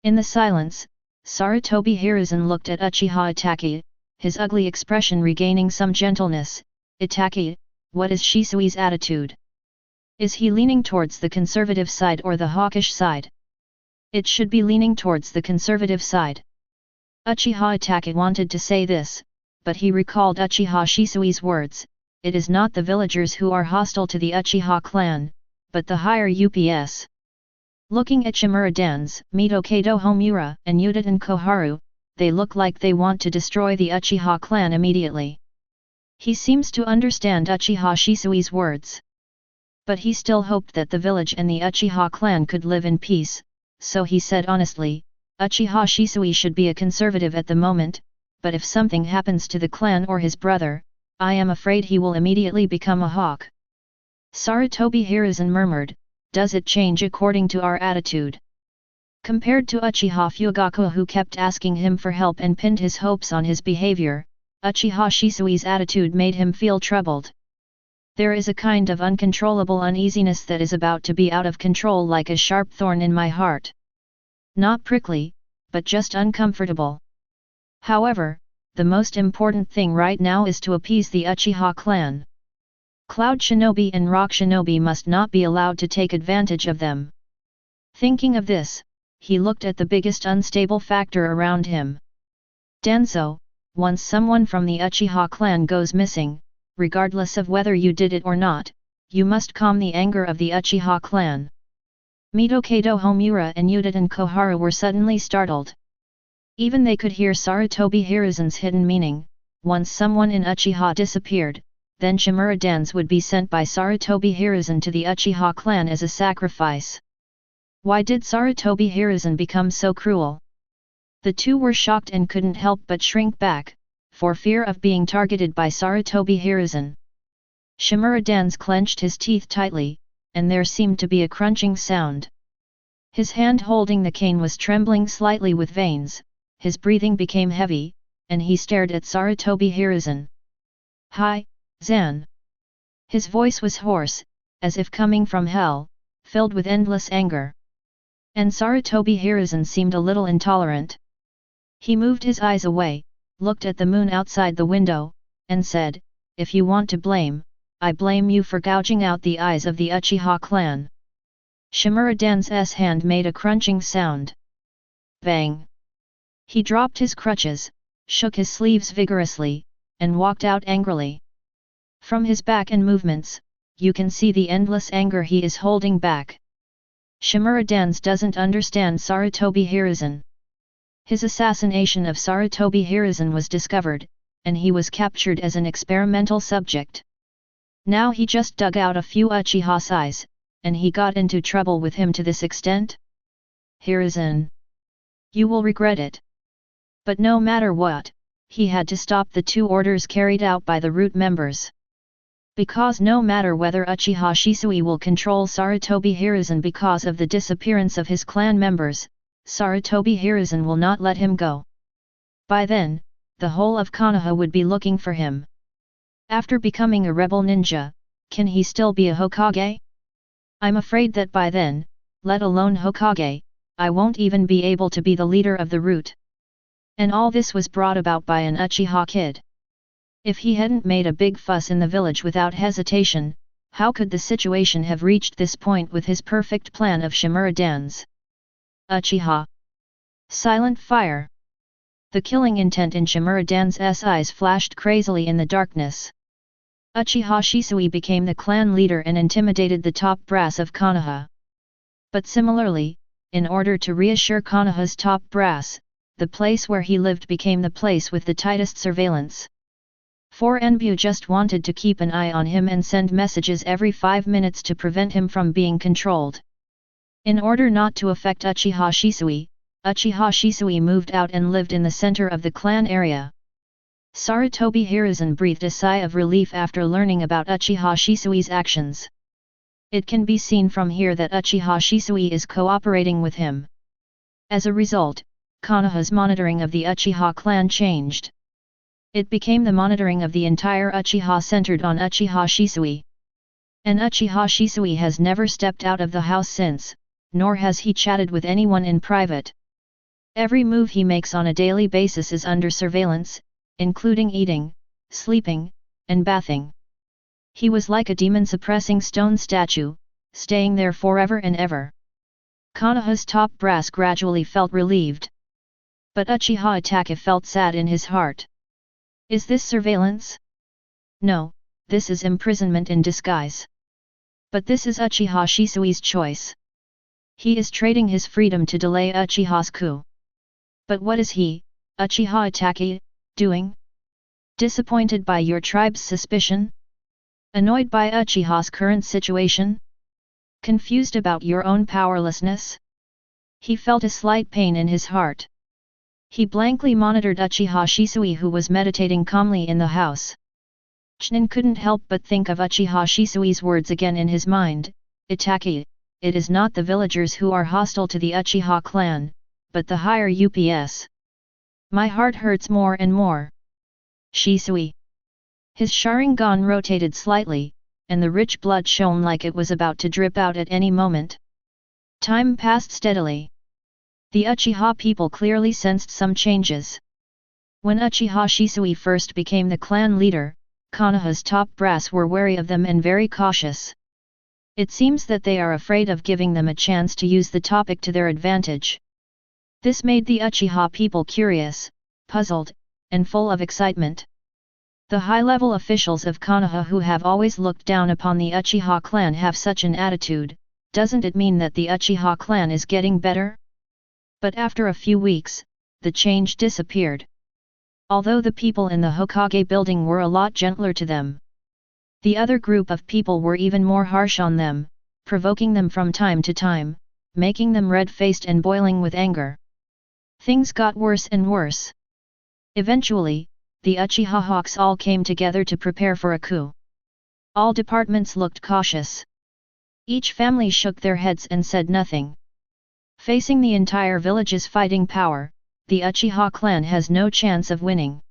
Speaker 1: In the silence, Sarutobi Hiruzen looked at Uchiha Itachi, his ugly expression regaining some gentleness. Itachi, what is Shisui's attitude? Is he leaning towards the conservative side or the hawkish side? It should be leaning towards the conservative side. Uchiha Itachi wanted to say this, but he recalled Uchiha Shisui's words, it is not the villagers who are hostile to the Uchiha clan, but the higher UPS. Looking at Shimura Dan's, Midokado Homura, and Uchiha Koharu, they look like they want to destroy the Uchiha clan immediately. He seems to understand Uchiha Shisui's words. But he still hoped that the village and the Uchiha clan could live in peace, so he said honestly, Uchiha Shisui should be a conservative at the moment, but if something happens to the clan or his brother, I am afraid he will immediately become a hawk. Sarutobi Hiruzen murmured, does it change according to our attitude? Compared to Uchiha Fugaku who kept asking him for help and pinned his hopes on his behavior, Uchiha Shisui's attitude made him feel troubled. There is a kind of uncontrollable uneasiness that is about to be out of control like a sharp thorn in my heart. Not prickly, but just uncomfortable. However, the most important thing right now is to appease the Uchiha clan. Cloud Shinobi and Rock Shinobi must not be allowed to take advantage of them. Thinking of this, he looked at the biggest unstable factor around him. Danzō, once someone from the Uchiha clan goes missing, regardless of whether you did it or not, you must calm the anger of the Uchiha clan. Midokado Homura and Uchiha Koharu were suddenly startled. Even they could hear Sarutobi Hiruzen's hidden meaning, once someone in Uchiha disappeared, then Shimura Dan's would be sent by Sarutobi Hiruzen to the Uchiha clan as a sacrifice. Why did Sarutobi Hiruzen become so cruel? The two were shocked and couldn't help but shrink back, for fear of being targeted by Sarutobi Hiruzen. Shimura Dan's clenched his teeth tightly, and there seemed to be a crunching sound. His hand holding the cane was trembling slightly with veins, his breathing became heavy, and he stared at Sarutobi Hiruzen. Hi, Zan. His voice was hoarse, as if coming from hell, filled with endless anger. And Sarutobi Hiruzen seemed a little intolerant. He moved his eyes away, looked at the moon outside the window, and said, if you want to blame, I blame you for gouging out the eyes of the Uchiha clan. Shimura Dan's hand made a crunching sound. Bang! He dropped his crutches, shook his sleeves vigorously, and walked out angrily. From his back and movements, you can see the endless anger he is holding back. Shimura Dan's doesn't understand Sarutobi Hiruzen. His assassination of Sarutobi Hiruzen was discovered, and he was captured as an experimental subject. Now he just dug out a few Uchiha's eyes, and he got into trouble with him to this extent? Hiruzen. You will regret it. But no matter what, he had to stop the two orders carried out by the root members. Because no matter whether Uchiha Shisui will control Sarutobi Hiruzen because of the disappearance of his clan members, Sarutobi Hiruzen will not let him go. By then, the whole of Konoha would be looking for him. After becoming a rebel ninja, can he still be a Hokage? I'm afraid that by then, let alone Hokage, I won't even be able to be the leader of the root. And all this was brought about by an Uchiha kid. If he hadn't made a big fuss in the village without hesitation, how could the situation have reached this point with his perfect plan of Shimura Dan's? Uchiha. Silent fire. The killing intent in Shimura Dan's eyes flashed crazily in the darkness. Uchiha Shisui became the clan leader and intimidated the top brass of Konoha. But similarly, in order to reassure Konoha's top brass, the place where he lived became the place with the tightest surveillance. For Enbu just wanted to keep an eye on him and send messages every 5 minutes to prevent him from being controlled. In order not to affect Uchiha Shisui moved out and lived in the center of the clan area. Sarutobi Hiruzen breathed a sigh of relief after learning about Uchiha Shisui's actions. It can be seen from here that Uchiha Shisui is cooperating with him. As a result, Konoha's monitoring of the Uchiha clan changed. It became the monitoring of the entire Uchiha centered on Uchiha Shisui. And Uchiha Shisui has never stepped out of the house since, nor has he chatted with anyone in private. Every move he makes on a daily basis is under surveillance, including eating, sleeping, and bathing. He was like a demon-suppressing stone statue, staying there forever and ever. Konoha's top brass gradually felt relieved. But Uchiha Itachi felt sad in his heart. Is this surveillance? No, this is imprisonment in disguise. But this is Uchiha Shisui's choice. He is trading his freedom to delay Uchiha's coup. But what is he, Uchiha Itachi, doing? Disappointed by your tribe's suspicion? Annoyed by Uchiha's current situation? Confused about your own powerlessness? He felt a slight pain in his heart. He blankly monitored Uchiha Shisui, who was meditating calmly in the house. Chunin couldn't help but think of Uchiha Shisui's words again in his mind. Itachi, it is not the villagers who are hostile to the Uchiha clan, but the higher UPS. My heart hurts more and more. Shisui. His Sharingan rotated slightly, and the rich blood shone like it was about to drip out at any moment. Time passed steadily. The Uchiha people clearly sensed some changes. When Uchiha Shisui first became the clan leader, Konoha's top brass were wary of them and very cautious. It seems that they are afraid of giving them a chance to use the topic to their advantage. This made the Uchiha people curious, puzzled, and full of excitement. The high-level officials of Konoha who have always looked down upon the Uchiha clan have such an attitude. Doesn't it mean that the Uchiha clan is getting better? But after a few weeks, the change disappeared. Although the people in the Hokage building were a lot gentler to them, the other group of people were even more harsh on them, provoking them from time to time, making them red-faced and boiling with anger. Things got worse and worse. Eventually, the Uchiha Hawks all came together to prepare for a coup. All departments looked cautious. Each family shook their heads and said nothing. Facing the entire village's fighting power, the Uchiha clan has no chance of winning.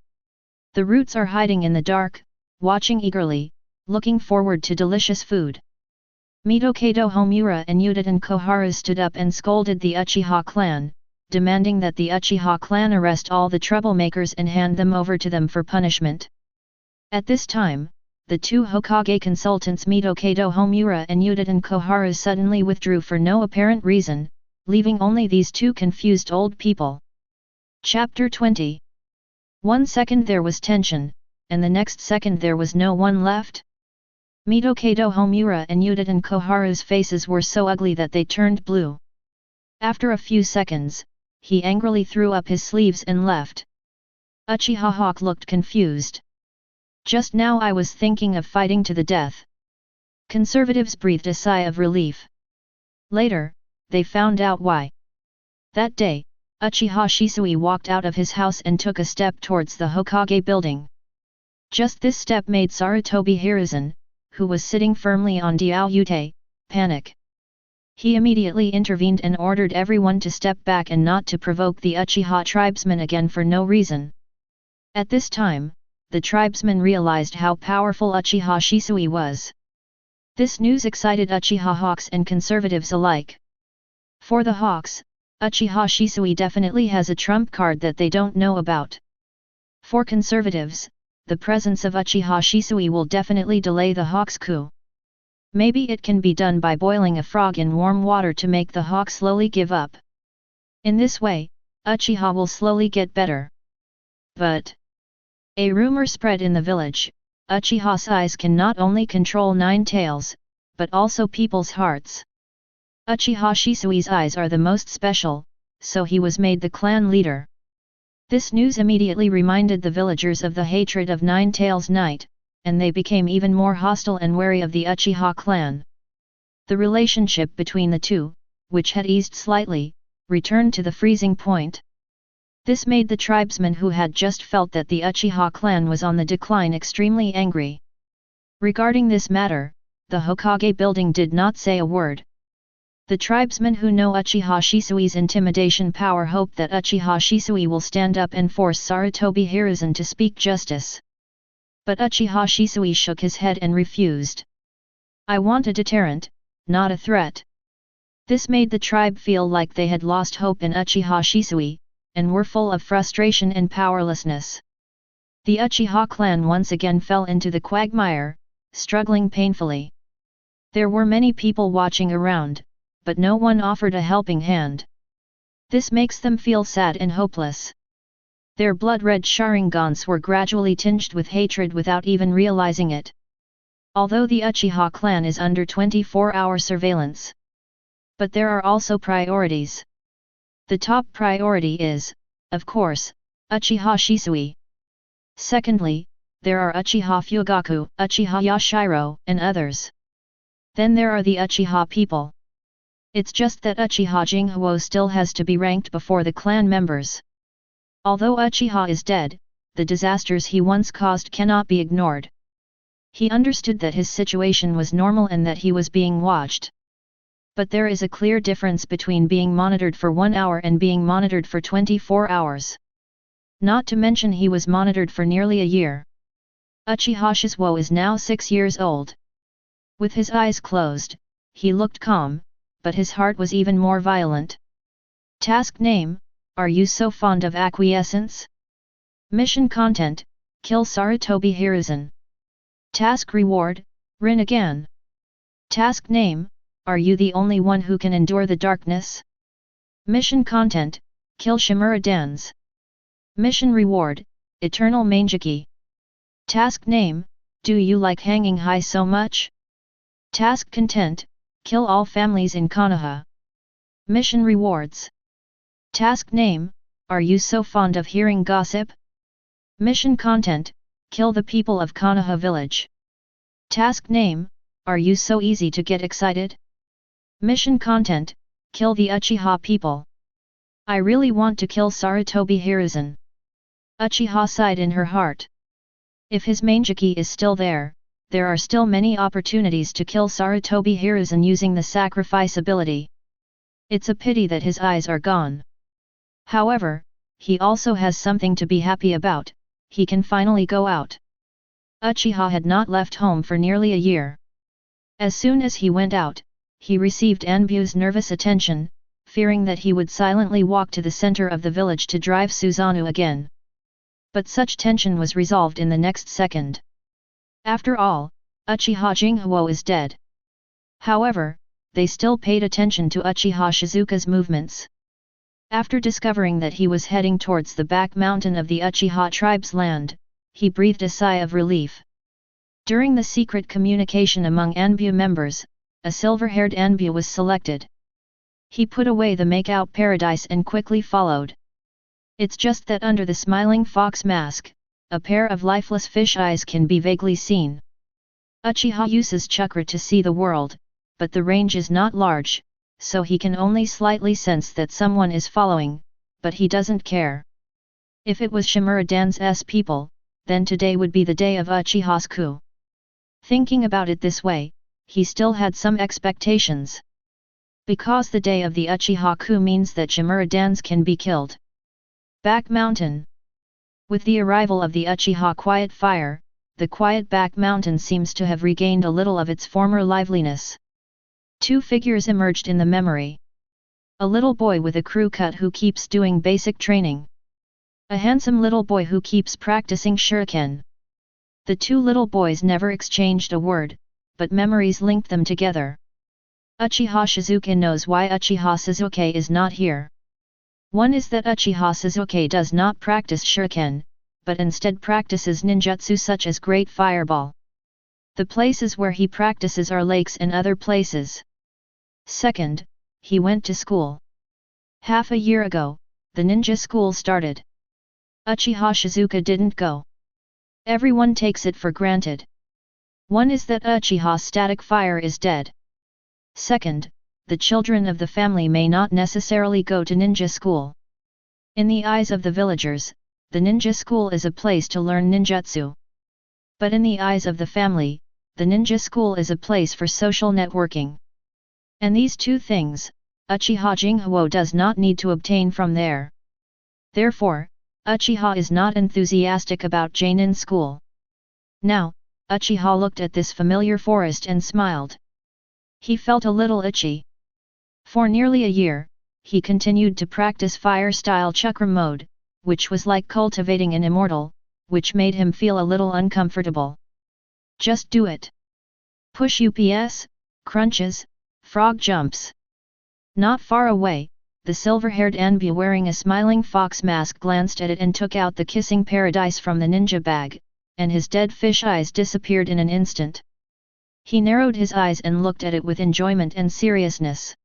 Speaker 1: The roots are hiding in the dark, watching eagerly, looking forward to delicious food. Mitokado Homura and Uchiha Koharu stood up and scolded the Uchiha clan, demanding that the Uchiha clan arrest all the troublemakers and hand them over to them for punishment. At this time, the two Hokage consultants Mitokado Homura and Uchiha Koharu suddenly withdrew for no apparent reason, leaving only these two confused old people. Chapter 20. 1 second there was tension, and the next second there was no one left. Mitokado Homura and Uchiha Koharu's faces were so ugly that they turned blue. After a few seconds, he angrily threw up his sleeves and left. Uchiha Hawk looked confused. Just now I was thinking of fighting to the death. Conservatives breathed a sigh of relief. Later, they found out why. That day, Uchiha Shisui walked out of his house and took a step towards the Hokage building. Just this step made Sarutobi Hiruzen, who was sitting firmly on Diaoyute, panic. He immediately intervened and ordered everyone to step back and not to provoke the Uchiha tribesmen again for no reason. At this time, the tribesmen realized how powerful Uchiha Shisui was. This news excited Uchiha Hawks and conservatives alike. For the Hawks, Uchiha Shisui definitely has a trump card that they don't know about. For conservatives, the presence of Uchiha Shisui will definitely delay the Hawks' coup. Maybe it can be done by boiling a frog in warm water to make the hawk slowly give up. In this way, Uchiha will slowly get better. But a rumor spread in the village. Uchiha's eyes can not only control 9 tails, but also people's hearts. Uchiha Shisui's eyes are the most special, so he was made the clan leader. This news immediately reminded the villagers of the hatred of 9 Tails Knight, and they became even more hostile and wary of the Uchiha clan. The relationship between the two, which had eased slightly, returned to the freezing point. This made the tribesmen who had just felt that the Uchiha clan was on the decline extremely angry. Regarding this matter, the Hokage building did not say a word. The tribesmen who know Uchiha Shisui's intimidation power hope that Uchiha Shisui will stand up and force Sarutobi Hiruzen to speak justice. But Uchiha Shisui shook his head and refused. I want a deterrent, not a threat. This made the tribe feel like they had lost hope in Uchiha Shisui, and were full of frustration and powerlessness. The Uchiha clan once again fell into the quagmire, struggling painfully. There were many people watching around, but no one offered a helping hand. This makes them feel sad and hopeless. Their blood-red Sharingans were gradually tinged with hatred without even realizing it. Although the Uchiha clan is under 24-hour surveillance. But there are also priorities. The top priority is, of course, Uchiha Shisui. Secondly, there are Uchiha Fugaku, Uchiha Yashiro, and others. Then there are the Uchiha people. It's just that Uchiha Jinghu still has to be ranked before the clan members. Although Uchiha is dead, the disasters he once caused cannot be ignored. He understood that his situation was normal and that he was being watched. But there is a clear difference between being monitored for 1 hour and being monitored for 24 hours. Not to mention he was monitored for nearly a year. Uchiha Shisuo is now 6 years old. With his eyes closed, he looked calm, but his heart was even more violent. Task name: Are you so fond of acquiescence? Mission content: Kill Sarutobi Hiruzen. Task reward: Rinnegan. Task name: Are you the only one who can endure the darkness? Mission content: Kill Shimura Danzō. Mission reward: Eternal Manjiki. Task name: Do you like hanging high so much? Task content: Kill all families in Konoha. Mission rewards. Task name: Are you so fond of hearing gossip? Mission content: Kill the people of Konoha village. Task name: Are you so easy to get excited? Mission content: Kill the Uchiha people. I really want to kill Sarutobi Hiruzen. Uchiha sighed in her heart. If his Manjiki is still there are still many opportunities to kill Sarutobi Hiruzen using the sacrifice ability. It's a pity that his eyes are gone. However, he also has something to be happy about: he can finally go out. Uchiha had not left home for nearly a year. As soon as he went out, he received Anbu's nervous attention, fearing that he would silently walk to the center of the village to drive Susanoo again. But such tension was resolved in the next second. After all, Uchiha Jinghu is dead. However, they still paid attention to Uchiha Shizuka's movements. After discovering that he was heading towards the back mountain of the Uchiha tribe's land, he breathed a sigh of relief. During the secret communication among Anbu members, a silver-haired Anbu was selected. He put away the make-out paradise and quickly followed. It's just that under the smiling fox mask, a pair of lifeless fish eyes can be vaguely seen. Uchiha uses Chakra to see the world, but the range is not large, so he can only slightly sense that someone is following, but he doesn't care. If it was Shimura Danzō's people, then today would be the day of Uchiha's coup. Thinking about it this way, he still had some expectations. Because the day of the Uchiha coup means that Shimura Danzō can be killed. Back Mountain. With the arrival of the Uchiha Quiet Fire, the quiet Back Mountain seems to have regained a little of its former liveliness. Two figures emerged in the memory. A little boy with a crew cut who keeps doing basic training. A handsome little boy who keeps practicing shuriken. The two little boys never exchanged a word, but memories linked them together. Uchiha Shizuka knows why Uchiha Sasuke is not here. One is that Uchiha Sasuke does not practice shuriken, but instead practices ninjutsu such as Great Fireball. The places where he practices are lakes and other places. Second, he went to school. Half a year ago, the ninja school started. Uchiha Shizuka didn't go. Everyone takes it for granted. One is that Uchiha Static Fire is dead. Second, the children of the family may not necessarily go to ninja school. In the eyes of the villagers, the ninja school is a place to learn ninjutsu. But in the eyes of the family, the ninja school is a place for social networking. And these two things, Uchiha Jinghu does not need to obtain from there. Therefore, Uchiha is not enthusiastic about Jonin school. Now, Uchiha looked at this familiar forest and smiled. He felt a little itchy. For nearly a year, he continued to practice fire-style chakra mode, which was like cultivating an immortal, which made him feel a little uncomfortable. Just do it. Push ups, crunches, frog jumps. Not far away, the silver-haired Anbu wearing a smiling fox mask glanced at it and took out the kissing paradise from the ninja bag, and his dead fish eyes disappeared in an instant. He narrowed his eyes and looked at it with enjoyment and seriousness.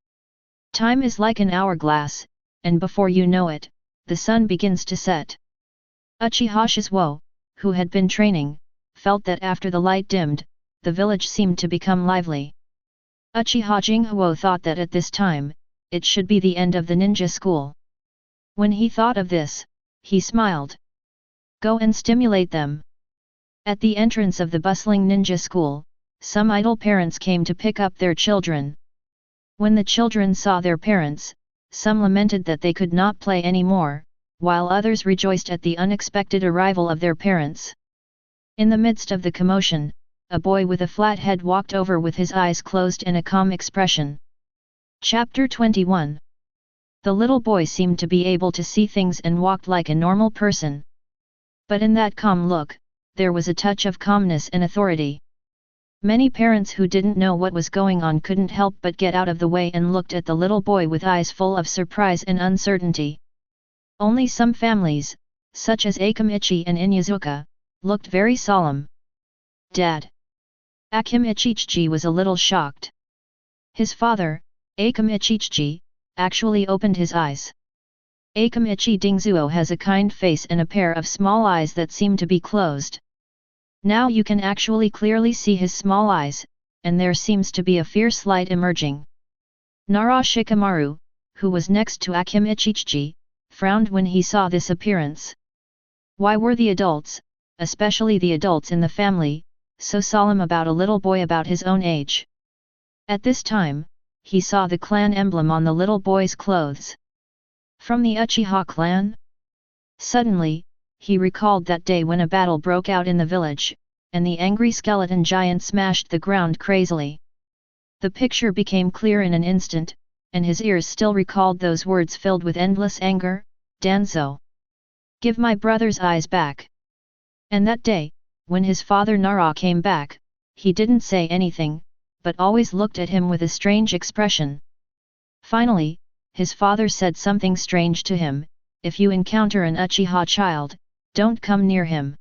Speaker 1: Time is like an hourglass, and before you know it, the sun begins to set. Uchiha Shisuo, who had been training, felt that after the light dimmed, the village seemed to become lively. Uchiha Jinghu thought that at this time, it should be the end of the ninja school. When he thought of this, he smiled. Go and stimulate them. At the entrance of the bustling ninja school, some idle parents came to pick up their children. When the children saw their parents, some lamented that they could not play anymore, while others rejoiced at the unexpected arrival of their parents. In the midst of the commotion, a boy with a flat head walked over with his eyes closed and a calm expression. Chapter 21. The little boy seemed to be able to see things and walked like a normal person. But in that calm look, there was a touch of calmness and authority. Many parents who didn't know what was going on couldn't help but get out of the way and looked at the little boy with eyes full of surprise and uncertainty. Only some families, such as Akimichi and Inyazuka, looked very solemn. Dad. Akimichi was a little shocked. His father, Akimichi, actually opened his eyes. Akimichi Danzō has a kind face and a pair of small eyes that seem to be closed. Now you can actually clearly see his small eyes, and there seems to be a fierce light emerging. Nara Shikamaru, who was next to Akimichi, frowned when he saw this appearance. Why were the adults, especially the adults in the family, so solemn about a little boy about his own age? At this time, he saw the clan emblem on the little boy's clothes. From the Uchiha clan? Suddenly, he recalled that day when a battle broke out in the village, and the angry skeleton giant smashed the ground crazily. The picture became clear in an instant, and his ears still recalled those words filled with endless anger, Danzō. Give my brother's eyes back. And that day, when his father Nara came back, he didn't say anything, but always looked at him with a strange expression. Finally, his father said something strange to him: if you encounter an Uchiha child, don't come near him.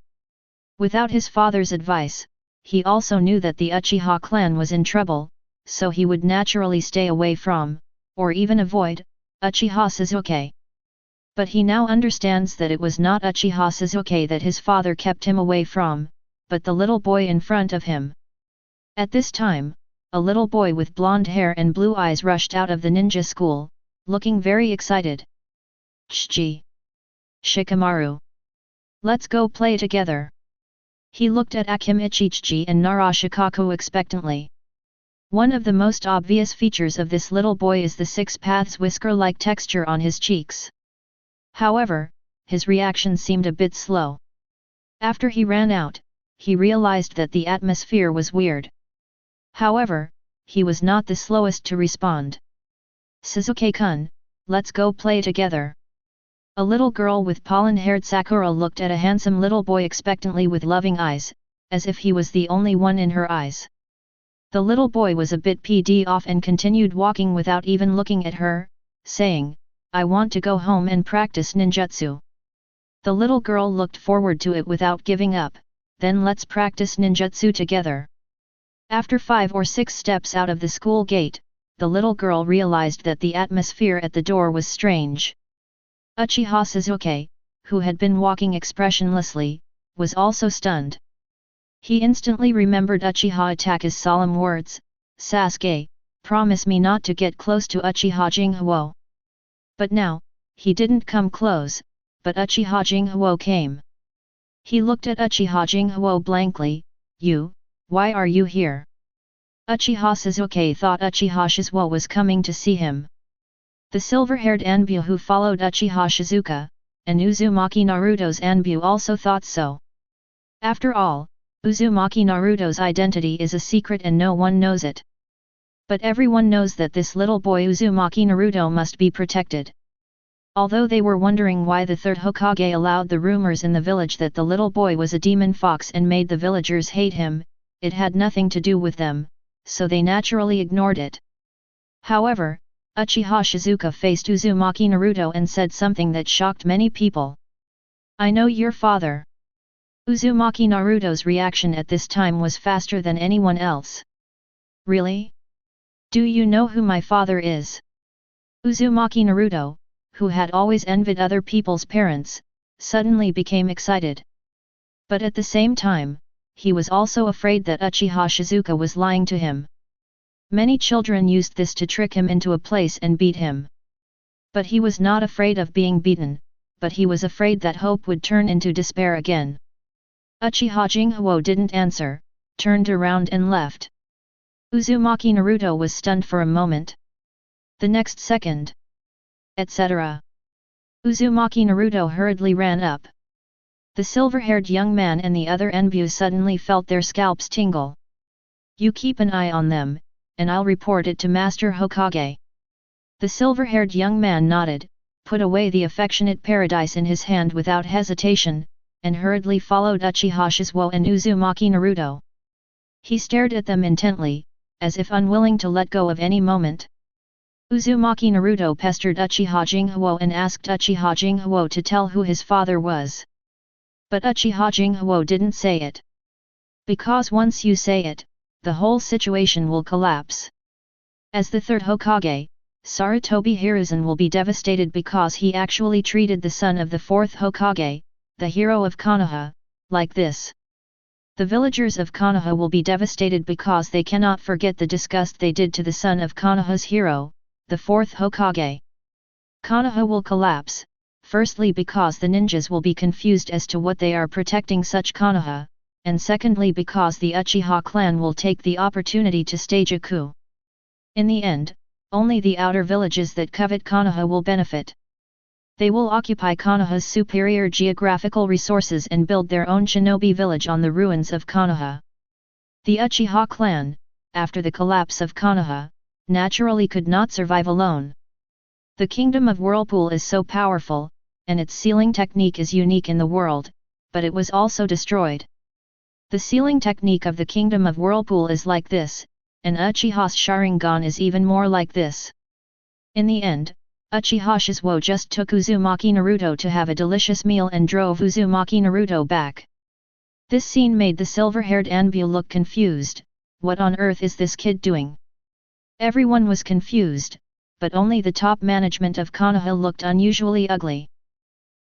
Speaker 1: Without his father's advice, he also knew that the Uchiha clan was in trouble, so he would naturally stay away from, or even avoid, Uchiha Sasuke. But he now understands that it was not Uchiha Sasuke that his father kept him away from, but the little boy in front of him. At this time, a little boy with blonde hair and blue eyes rushed out of the ninja school, looking very excited. Chiji. Shikamaru. Let's go play together. He looked at Akimichi and Nara Shikaku expectantly. One of the most obvious features of this little boy is the six paths whisker-like texture on his cheeks. However, his reaction seemed a bit slow. After he ran out, he realized that the atmosphere was weird. However, he was not the slowest to respond. Sasuke-kun, let's go play together. A little girl with pollen-haired Sakura looked at a handsome little boy expectantly with loving eyes, as if he was the only one in her eyes. The little boy was a bit peed off and continued walking without even looking at her, saying, I want to go home and practice ninjutsu. The little girl looked forward to it without giving up. Then let's practice ninjutsu together. After 5 or 6 steps out of the school gate, the little girl realized that the atmosphere at the door was strange. Uchiha Sasuke, who had been walking expressionlessly, was also stunned. He instantly remembered Uchiha Itake's solemn words, Sasuke, promise me not to get close to Uchiha Jinghu. But now, he didn't come close, but Uchiha Jinghu came. He looked at Uchiha Jinghu blankly. Why are you here? Uchiha Sasuke thought Uchiha Shizuo was coming to see him. The silver-haired Anbu who followed Uchiha Shizuka, and Uzumaki Naruto's Anbu also thought so. After all, Uzumaki Naruto's identity is a secret and no one knows it. But everyone knows that this little boy Uzumaki Naruto must be protected. Although they were wondering why the third Hokage allowed the rumors in the village that the little boy was a demon fox and made the villagers hate him, it had nothing to do with them, so they naturally ignored it. However, Uchiha Shizuka faced Uzumaki Naruto and said something that shocked many people. "I know your father." Uzumaki Naruto's reaction at this time was faster than anyone else. "Really? Do you know who my father is?" Uzumaki Naruto, who had always envied other people's parents, suddenly became excited. But at the same time, he was also afraid that Uchiha Shizuka was lying to him. Many children used this to trick him into a place and beat him. But he was not afraid of being beaten, but he was afraid that hope would turn into despair again. Uchiha Jinghu didn't answer, turned around and left. Uzumaki Naruto was stunned for a moment. The next second, etc. Uzumaki Naruto hurriedly ran up. The silver-haired young man and the other Enbu suddenly felt their scalps tingle. "You keep an eye on them, and I'll report it to Master Hokage." The silver-haired young man nodded, put away the affectionate paradise in his hand without hesitation, and hurriedly followed Uchiha Shizuo and Uzumaki Naruto. He stared at them intently, as if unwilling to let go of any moment. Uzumaki Naruto pestered Uchiha Jinghu and asked Uchiha Jinghu to tell who his father was. But Uchiha Jinghu didn't say it. Because once you say it, the whole situation will collapse. As the third Hokage, Sarutobi Hiruzen will be devastated because he actually treated the son of the fourth Hokage, the hero of Konoha, like this. The villagers of Konoha will be devastated because they cannot forget the disgust they did to the son of Konoha's hero, the fourth Hokage. Konoha will collapse, firstly because the ninjas will be confused as to what they are protecting such Konoha, and secondly because the Uchiha clan will take the opportunity to stage a coup. In the end, only the outer villages that covet Konoha will benefit. They will occupy Konoha's superior geographical resources and build their own shinobi village on the ruins of Konoha. The Uchiha clan, after the collapse of Konoha, naturally could not survive alone. The kingdom of Whirlpool is so powerful, and its sealing technique is unique in the world, but it was also destroyed. The sealing technique of the kingdom of Whirlpool is like this, and Uchiha's Sharingan is even more like this. In the end, Uchiha Shizuo just took Uzumaki Naruto to have a delicious meal and drove Uzumaki Naruto back. This scene made the silver-haired Anbu look confused. What on earth is this kid doing? Everyone was confused, but only the top management of Konoha looked unusually ugly.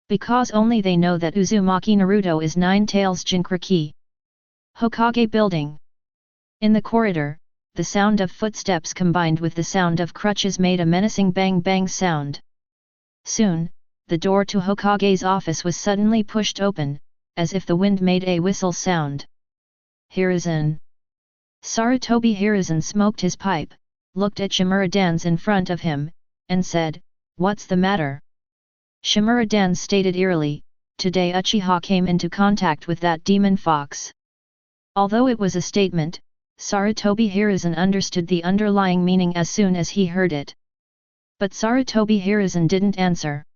Speaker 1: Because only they know that Uzumaki Naruto is Nine Tails Jinchuriki. Hokage Building. In the corridor, the sound of footsteps combined with the sound of crutches made a menacing bang-bang sound. Soon, the door to Hokage's office was suddenly pushed open, as if the wind made a whistle sound. Hiruzen. Sarutobi Hiruzen smoked his pipe, looked at Shimura Danzō in front of him, and said, "What's the matter?" Shimura Danzō stated eerily, "Today Uchiha came into contact with that demon fox." Although it was a statement, Sarutobi Hiruzen understood the underlying meaning as soon as he heard it. But Sarutobi Hiruzen didn't answer.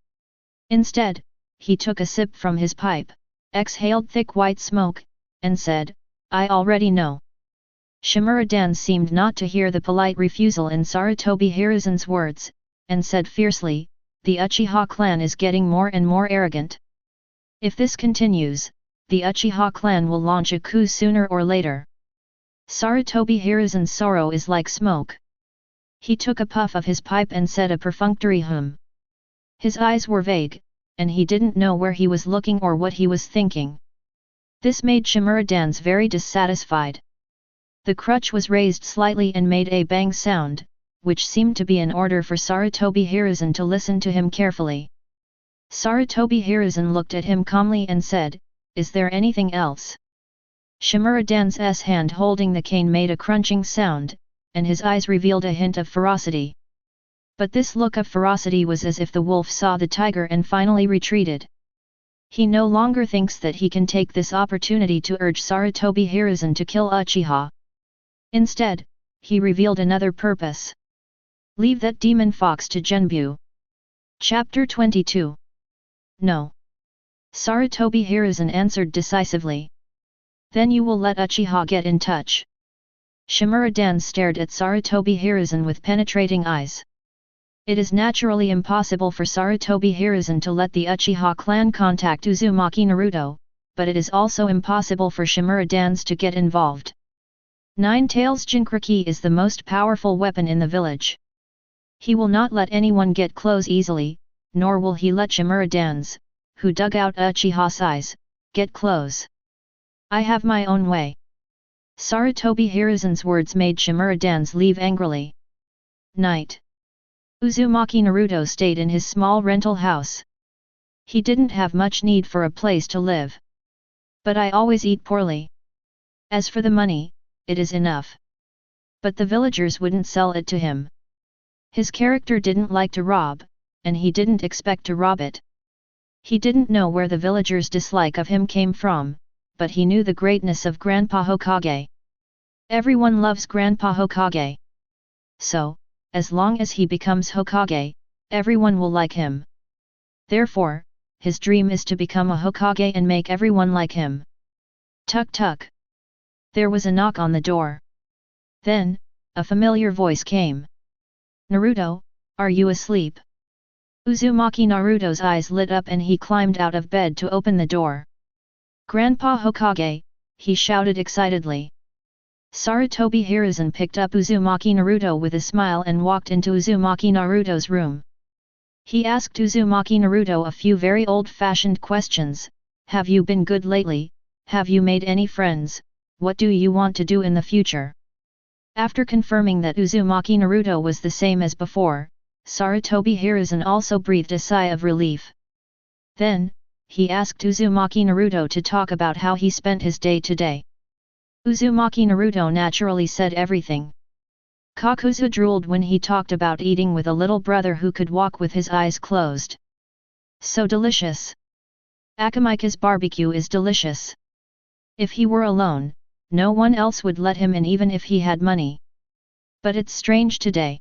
Speaker 1: Instead, he took a sip from his pipe, exhaled thick white smoke, and said, "I already know." Shimura Danzō seemed not to hear the polite refusal in Sarutobi Hiruzen's words, and said fiercely, "The Uchiha clan is getting more and more arrogant. If this continues, the Uchiha clan will launch a coup sooner or later." Sarutobi Hiruzen's sorrow is like smoke. He took a puff of his pipe and said a perfunctory hum. His eyes were vague, and he didn't know where he was looking or what he was thinking. This made Shimura Danzō very dissatisfied. The crutch was raised slightly and made a bang sound, which seemed to be an order for Sarutobi Hiruzen to listen to him carefully. Sarutobi Hiruzen looked at him calmly and said, "Is there anything else?" Shimura Dan's hand holding the cane made a crunching sound, and his eyes revealed a hint of ferocity. But this look of ferocity was as if the wolf saw the tiger and finally retreated. He no longer thinks that he can take this opportunity to urge Sarutobi Hiruzen to kill Uchiha. Instead, he revealed another purpose. Leave that demon fox to Genbu. Chapter 22. No. Sarutobi Hiruzen answered decisively. Then you will let Uchiha get in touch. Shimura Dan stared at Sarutobi Hiruzen with penetrating eyes. It is naturally impossible for Sarutobi Hiruzen to let the Uchiha clan contact Uzumaki Naruto, but it is also impossible for Shimura Dans to get involved. Nine Tails Jinkriki is the most powerful weapon in the village. He will not let anyone get close easily, nor will he let Shimura Dans, who dug out Uchiha's eyes, get close. I have my own way. Sarutobi Hiruzen's words made Shimura Dans leave angrily. Night. Uzumaki Naruto stayed in his small rental house. He didn't have much need for a place to live. But I always eat poorly. As for the money, it is enough. But the villagers wouldn't sell it to him. His character didn't like to rob, and he didn't expect to rob it. He didn't know where the villagers' dislike of him came from, but he knew the greatness of Grandpa Hokage. Everyone loves Grandpa Hokage. So, as long as he becomes Hokage, everyone will like him. Therefore, his dream is to become a Hokage and make everyone like him. Tuk tuk. There was a knock on the door. Then, a familiar voice came. Naruto, are you asleep? Uzumaki Naruto's eyes lit up and he climbed out of bed to open the door. Grandpa Hokage, he shouted excitedly. Sarutobi Hiruzen picked up Uzumaki Naruto with a smile and walked into Uzumaki Naruto's room. He asked Uzumaki Naruto a few very old-fashioned questions. Have you been good lately? Have you made any friends? What do you want to do in the future? After confirming that Uzumaki Naruto was the same as before, Sarutobi Hiruzen also breathed a sigh of relief. Then, he asked Uzumaki Naruto to talk about how he spent his day today. Uzumaki Naruto naturally said everything. Kakuzu drooled when he talked about eating with a little brother who could walk with his eyes closed. So delicious. Akamika's barbecue is delicious. If he were alone, no one else would let him in even if he had money. But it's strange today.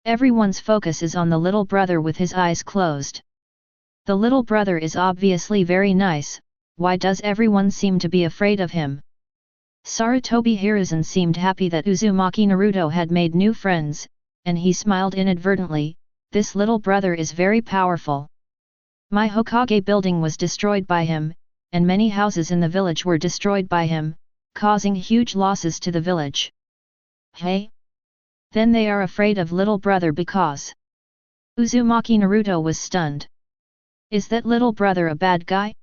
Speaker 1: Everyone's focus is on the little brother with his eyes closed. The little brother is obviously very nice, why does everyone seem to be afraid of him? Sarutobi Hiruzen seemed happy that Uzumaki Naruto had made new friends, and he smiled inadvertently. This little brother is very powerful. My Hokage building was destroyed by him, and many houses in the village were destroyed by him, causing huge losses to the village. Hey? Then they are afraid of little brother because... Uzumaki Naruto was stunned. Is that little brother a bad guy?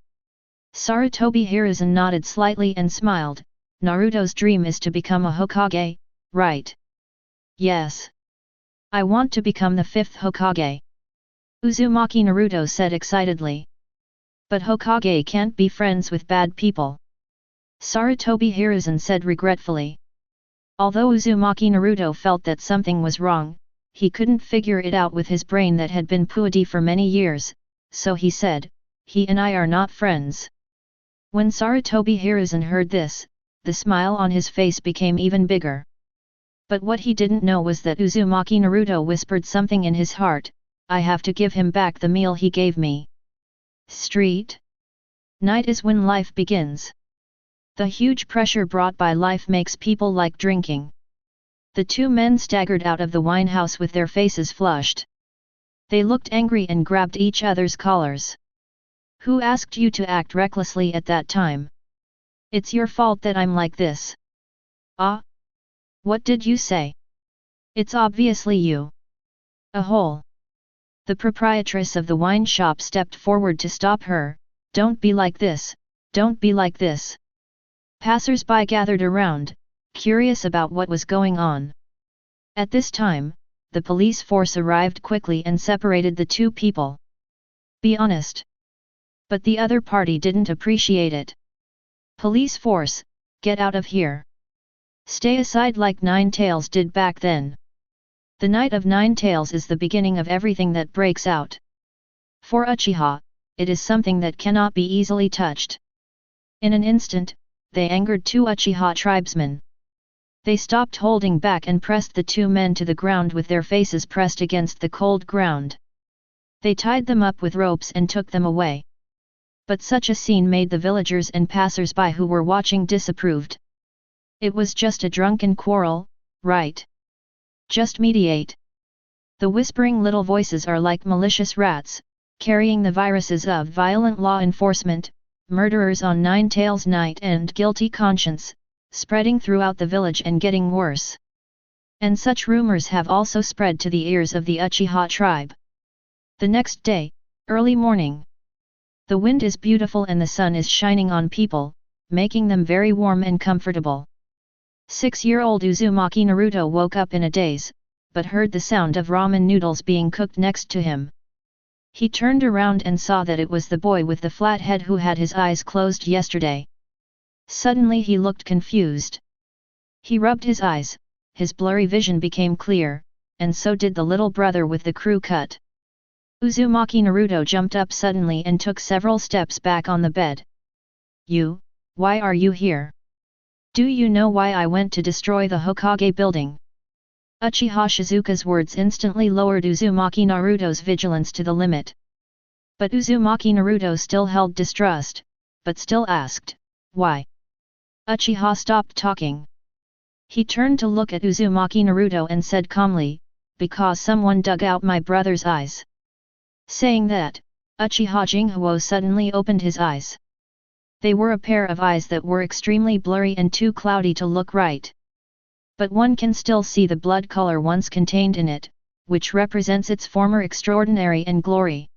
Speaker 1: Sarutobi Hiruzen nodded slightly and smiled. Naruto's dream is to become a Hokage, right? Yes. I want to become the 5th Hokage. Uzumaki Naruto said excitedly. But Hokage can't be friends with bad people. Sarutobi Hiruzen said regretfully. Although Uzumaki Naruto felt that something was wrong, he couldn't figure it out with his brain that had been puadi for many years, so he said, he and I are not friends. When Sarutobi Hiruzen heard this, the smile on his face became even bigger. But what he didn't know was that Uzumaki Naruto whispered something in his heart, I have to give him back the meal he gave me. Street? Night is when life begins. The huge pressure brought by life makes people like drinking. The two men staggered out of the winehouse with their faces flushed. They looked angry and grabbed each other's collars. Who asked you to act recklessly at that time? It's your fault that I'm like this. Ah? What did you say? It's obviously you. A hole. The proprietress of the wine shop stepped forward to stop her. Don't be like this, don't be like this. Passers-by gathered around, curious about what was going on. At this time, the police force arrived quickly and separated the two people. Be honest. But the other party didn't appreciate it. Police force, get out of here. Stay aside like Nine Tails did back then. The Night of Nine Tails is the beginning of everything that breaks out. For Uchiha, it is something that cannot be easily touched. In an instant, they angered two Uchiha tribesmen. They stopped holding back and pressed the two men to the ground with their faces pressed against the cold ground. They tied them up with ropes and took them away. But such a scene made the villagers and passers-by who were watching disapproved. It was just a drunken quarrel, right? Just mediate. The whispering little voices are like malicious rats, carrying the viruses of violent law enforcement, murderers on Nine Tails night and guilty conscience, spreading throughout the village and getting worse. And such rumors have also spread to the ears of the Uchiha tribe. The next day, early morning. The wind is beautiful and the sun is shining on people, making them very warm and comfortable. 6-year-old Uzumaki Naruto woke up in a daze, but heard the sound of ramen noodles being cooked next to him. He turned around and saw that it was the boy with the flat head who had his eyes closed yesterday. Suddenly he looked confused. He rubbed his eyes, his blurry vision became clear, and so did the little brother with the crew cut. Uzumaki Naruto jumped up suddenly and took several steps back on the bed. You, why are you here? Do you know why I went to destroy the Hokage building? Uchiha Shizuka's words instantly lowered Uzumaki Naruto's vigilance to the limit. But Uzumaki Naruto still held distrust, but still asked, why? Uchiha stopped talking. He turned to look at Uzumaki Naruto and said calmly, because someone dug out my brother's eyes. Saying that, Uchiha Jinghu suddenly opened his eyes. They were a pair of eyes that were extremely blurry and too cloudy to look right. But one can still see the blood color once contained in it, which represents its former extraordinary and glory.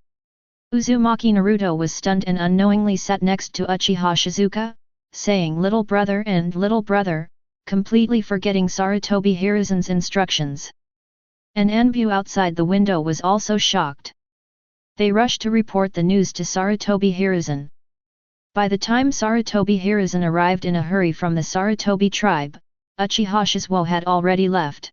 Speaker 1: Uzumaki Naruto was stunned and unknowingly sat next to Uchiha Shizuka, saying little brother and little brother, completely forgetting Sarutobi Hiruzen's instructions. An Anbu outside the window was also shocked. They rushed to report the news to Sarutobi Hiruzen. By the time Sarutobi Hiruzen arrived in a hurry from the Sarutobi tribe, Uchiha Shisuo had already left.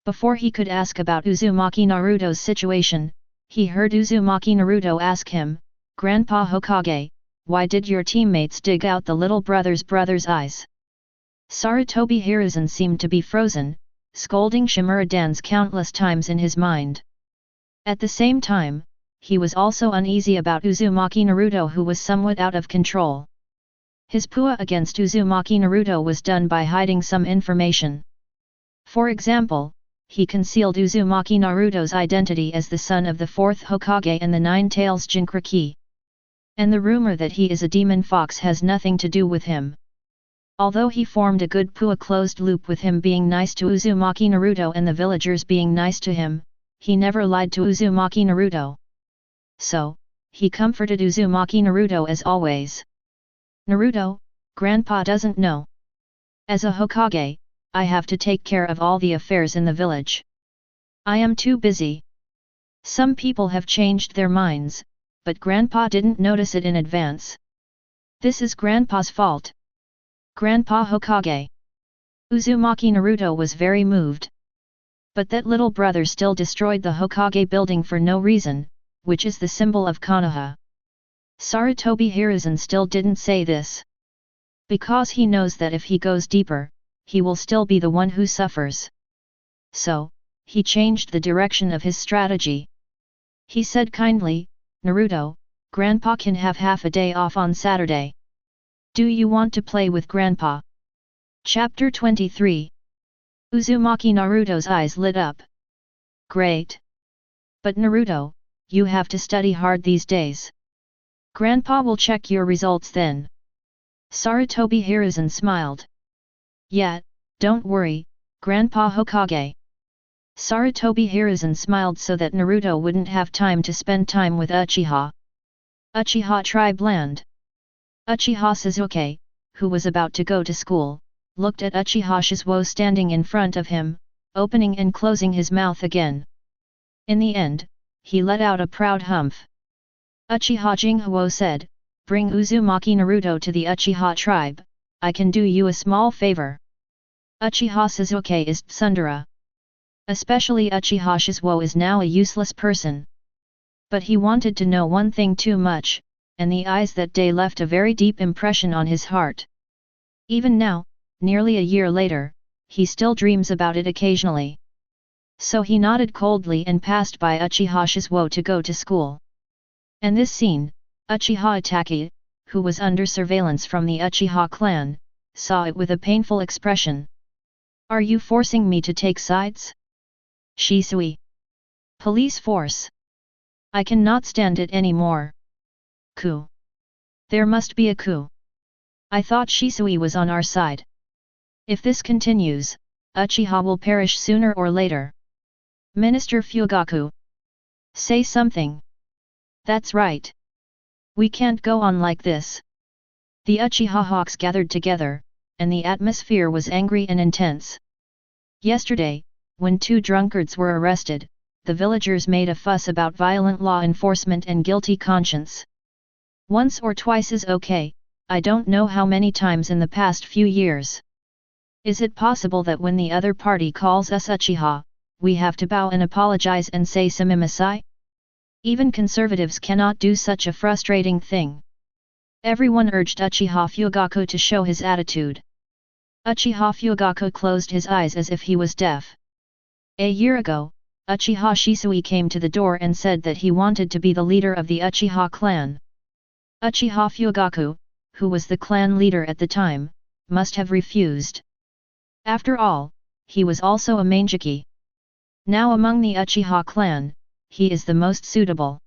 Speaker 1: Before he could ask about Uzumaki Naruto's situation, he heard Uzumaki Naruto ask him, Grandpa Hokage, why did your teammates dig out the little brother's eyes? Sarutobi Hiruzen seemed to be frozen, scolding Shimura dance countless times in his mind. At the same time, he was also uneasy about Uzumaki Naruto who was somewhat out of control. His pua against Uzumaki Naruto was done by hiding some information. For example, he concealed Uzumaki Naruto's identity as the son of the 4th Hokage and the Nine Tails Jinchuriki. And the rumor that he is a demon fox has nothing to do with him. Although he formed a good pua closed loop with him being nice to Uzumaki Naruto and the villagers being nice to him, he never lied to Uzumaki Naruto. So, he comforted Uzumaki Naruto as always. Naruto, Grandpa doesn't know. As a Hokage, I have to take care of all the affairs in the village. I am too busy. Some people have changed their minds, but Grandpa didn't notice it in advance. This is Grandpa's fault. Grandpa Hokage. Uzumaki Naruto was very moved. But that little brother still destroyed the Hokage building for no reason, which is the symbol of Konoha. Sarutobi Hiruzen still didn't say this. Because he knows that if he goes deeper, he will still be the one who suffers. So, he changed the direction of his strategy. He said kindly, Naruto, Grandpa can have half a day off on Saturday. Do you want to play with Grandpa? Chapter 23. Uzumaki Naruto's eyes lit up. Great. But Naruto, you have to study hard these days. Grandpa will check your results then. Sarutobi Hiruzen smiled. Yeah, don't worry, Grandpa Hokage. Sarutobi Hiruzen smiled so that Naruto wouldn't have time to spend time with Uchiha. Uchiha tribe land. Uchiha Sasuke, who was about to go to school, looked at Uchiha Shisuo standing in front of him, opening and closing his mouth again. In the end, he let out a proud humph. Uchiha Jinghu said, "Bring Uzumaki Naruto to the Uchiha tribe, I can do you a small favor." Uchiha Sasuke is tsundere. Especially Uchiha Shisuo is now a useless person. But he wanted to know one thing too much, and the eyes that day left a very deep impression on his heart. Even now, nearly a year later, he still dreams about it occasionally. So he nodded coldly and passed by Uchiha Shisuo to go to school. And this scene, Uchiha Itachi, who was under surveillance from the Uchiha clan, saw it with a painful expression. "Are you forcing me to take sides? Shisui. Police force. I cannot stand it anymore. Coup. There must be a coup. I thought Shisui was on our side. If this continues, Uchiha will perish sooner or later. Minister Fugaku. Say something. That's right. We can't go on like this." The Uchiha hawks gathered together, and the atmosphere was angry and intense. Yesterday, when two drunkards were arrested, the villagers made a fuss about violent law enforcement and guilty conscience. Once or twice is okay, I don't know how many times in the past few years. Is it possible that when the other party calls us Uchiha, we have to bow and apologize and say sumimasen? Even conservatives cannot do such a frustrating thing. Everyone urged Uchiha Fugaku to show his attitude. Uchiha Fugaku closed his eyes as if he was deaf. A year ago, Uchiha Shisui came to the door and said that he wanted to be the leader of the Uchiha clan. Uchiha Fugaku, who was the clan leader at the time, must have refused. After all, he was also a Mangeki. Now among the Uchiha clan, he is the most suitable.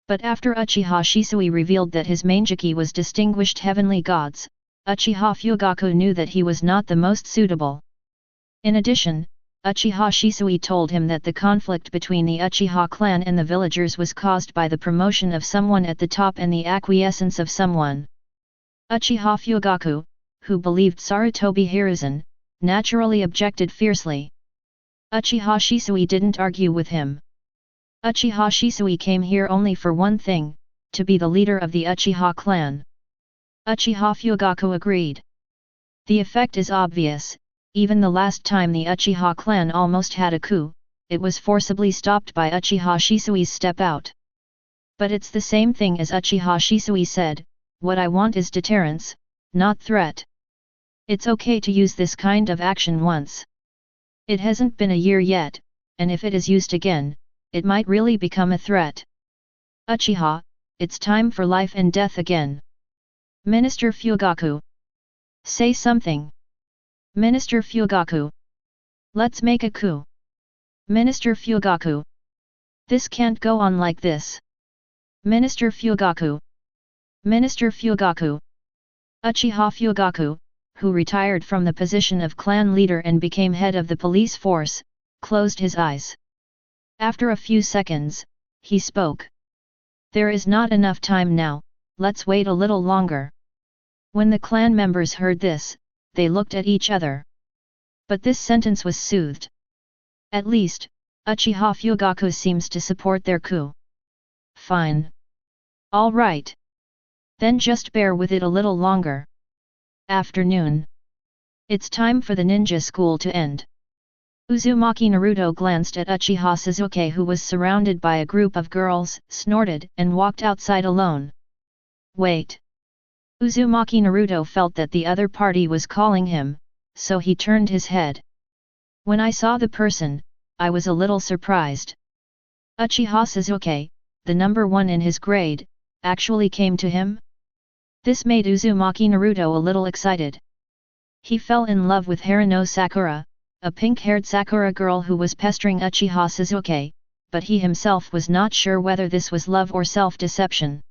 Speaker 1: But after Uchiha Shisui revealed that his Mangeki was distinguished heavenly gods, Uchiha Fugaku knew that he was not the most suitable. In addition, Uchiha Shisui told him that the conflict between the Uchiha clan and the villagers was caused by the promotion of someone at the top and the acquiescence of someone. Uchiha Fugaku, who believed Sarutobi Hiruzen, naturally objected fiercely. Uchiha Shisui didn't argue with him. Uchiha Shisui came here only for one thing, to be the leader of the Uchiha clan. Uchiha Fugaku agreed. The effect is obvious. Even the last time the Uchiha clan almost had a coup, it was forcibly stopped by Uchiha Shisui's step out. But it's the same thing as Uchiha Shisui said, what I want is deterrence, not threat. It's okay to use this kind of action once. It hasn't been a year yet, and if it is used again, it might really become a threat. Uchiha, it's time for life and death again. Minister Fugaku. Say something. Minister Fugaku. Let's make a coup. Minister Fugaku. This can't go on like this. Minister Fugaku. Minister Fugaku. Uchiha Fugaku, who retired from the position of clan leader and became head of the police force, closed his eyes. After a few seconds, he spoke. There is not enough time now, let's wait a little longer. When the clan members heard this, they looked at each other. But this sentence was soothed. At least, Uchiha Fugaku seems to support their coup. Fine. All right. Then just bear with it a little longer. Afternoon. It's time for the ninja school to end. Uzumaki Naruto glanced at Uchiha Sasuke, who was surrounded by a group of girls, snorted and walked outside alone. Wait. Uzumaki Naruto felt that the other party was calling him, so he turned his head. When I saw the person, I was a little surprised. Uchiha Sasuke, the number one in his grade, actually came to him? This made Uzumaki Naruto a little excited. He fell in love with Haruno Sakura, a pink-haired Sakura girl who was pestering Uchiha Sasuke, but he himself was not sure whether this was love or self-deception.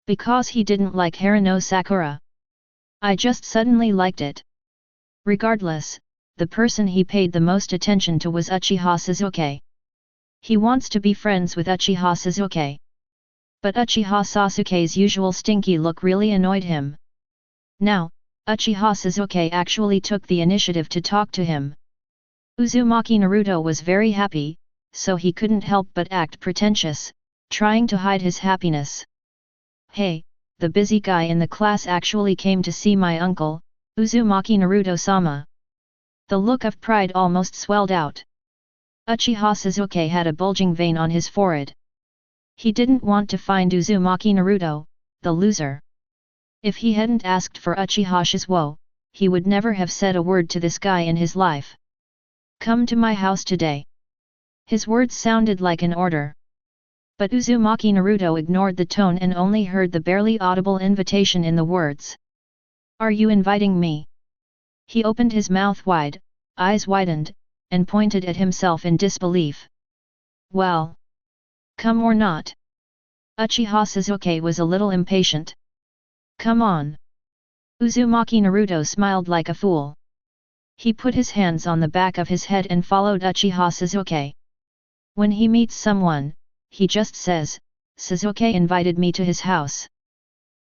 Speaker 1: Because he didn't like Haruno Sakura. I just suddenly liked it. Regardless, the person he paid the most attention to was Uchiha Sasuke. He wants to be friends with Uchiha Sasuke. But Uchiha Sasuke's usual stinky look really annoyed him. Now, Uchiha Sasuke actually took the initiative to talk to him. Uzumaki Naruto was very happy, so he couldn't help but act pretentious, trying to hide his happiness. Hey, the busy guy in the class actually came to see my uncle, Uzumaki Naruto-sama. The look of pride almost swelled out. Uchiha Sasuke had a bulging vein on his forehead. He didn't want to find Uzumaki Naruto, the loser. If he hadn't asked for Uchiha Shisuo, he would never have said a word to this guy in his life. Come to my house today. His words sounded like an order. But Uzumaki Naruto ignored the tone and only heard the barely audible invitation in the words. Are you inviting me? He opened his mouth wide, eyes widened, and pointed at himself in disbelief. Well, come or not? Uchiha Sasuke was a little impatient. Come on. Uzumaki Naruto smiled like a fool. He put his hands on the back of his head and followed Uchiha Sasuke. When he meets someone, he just says, Sasuke invited me to his house.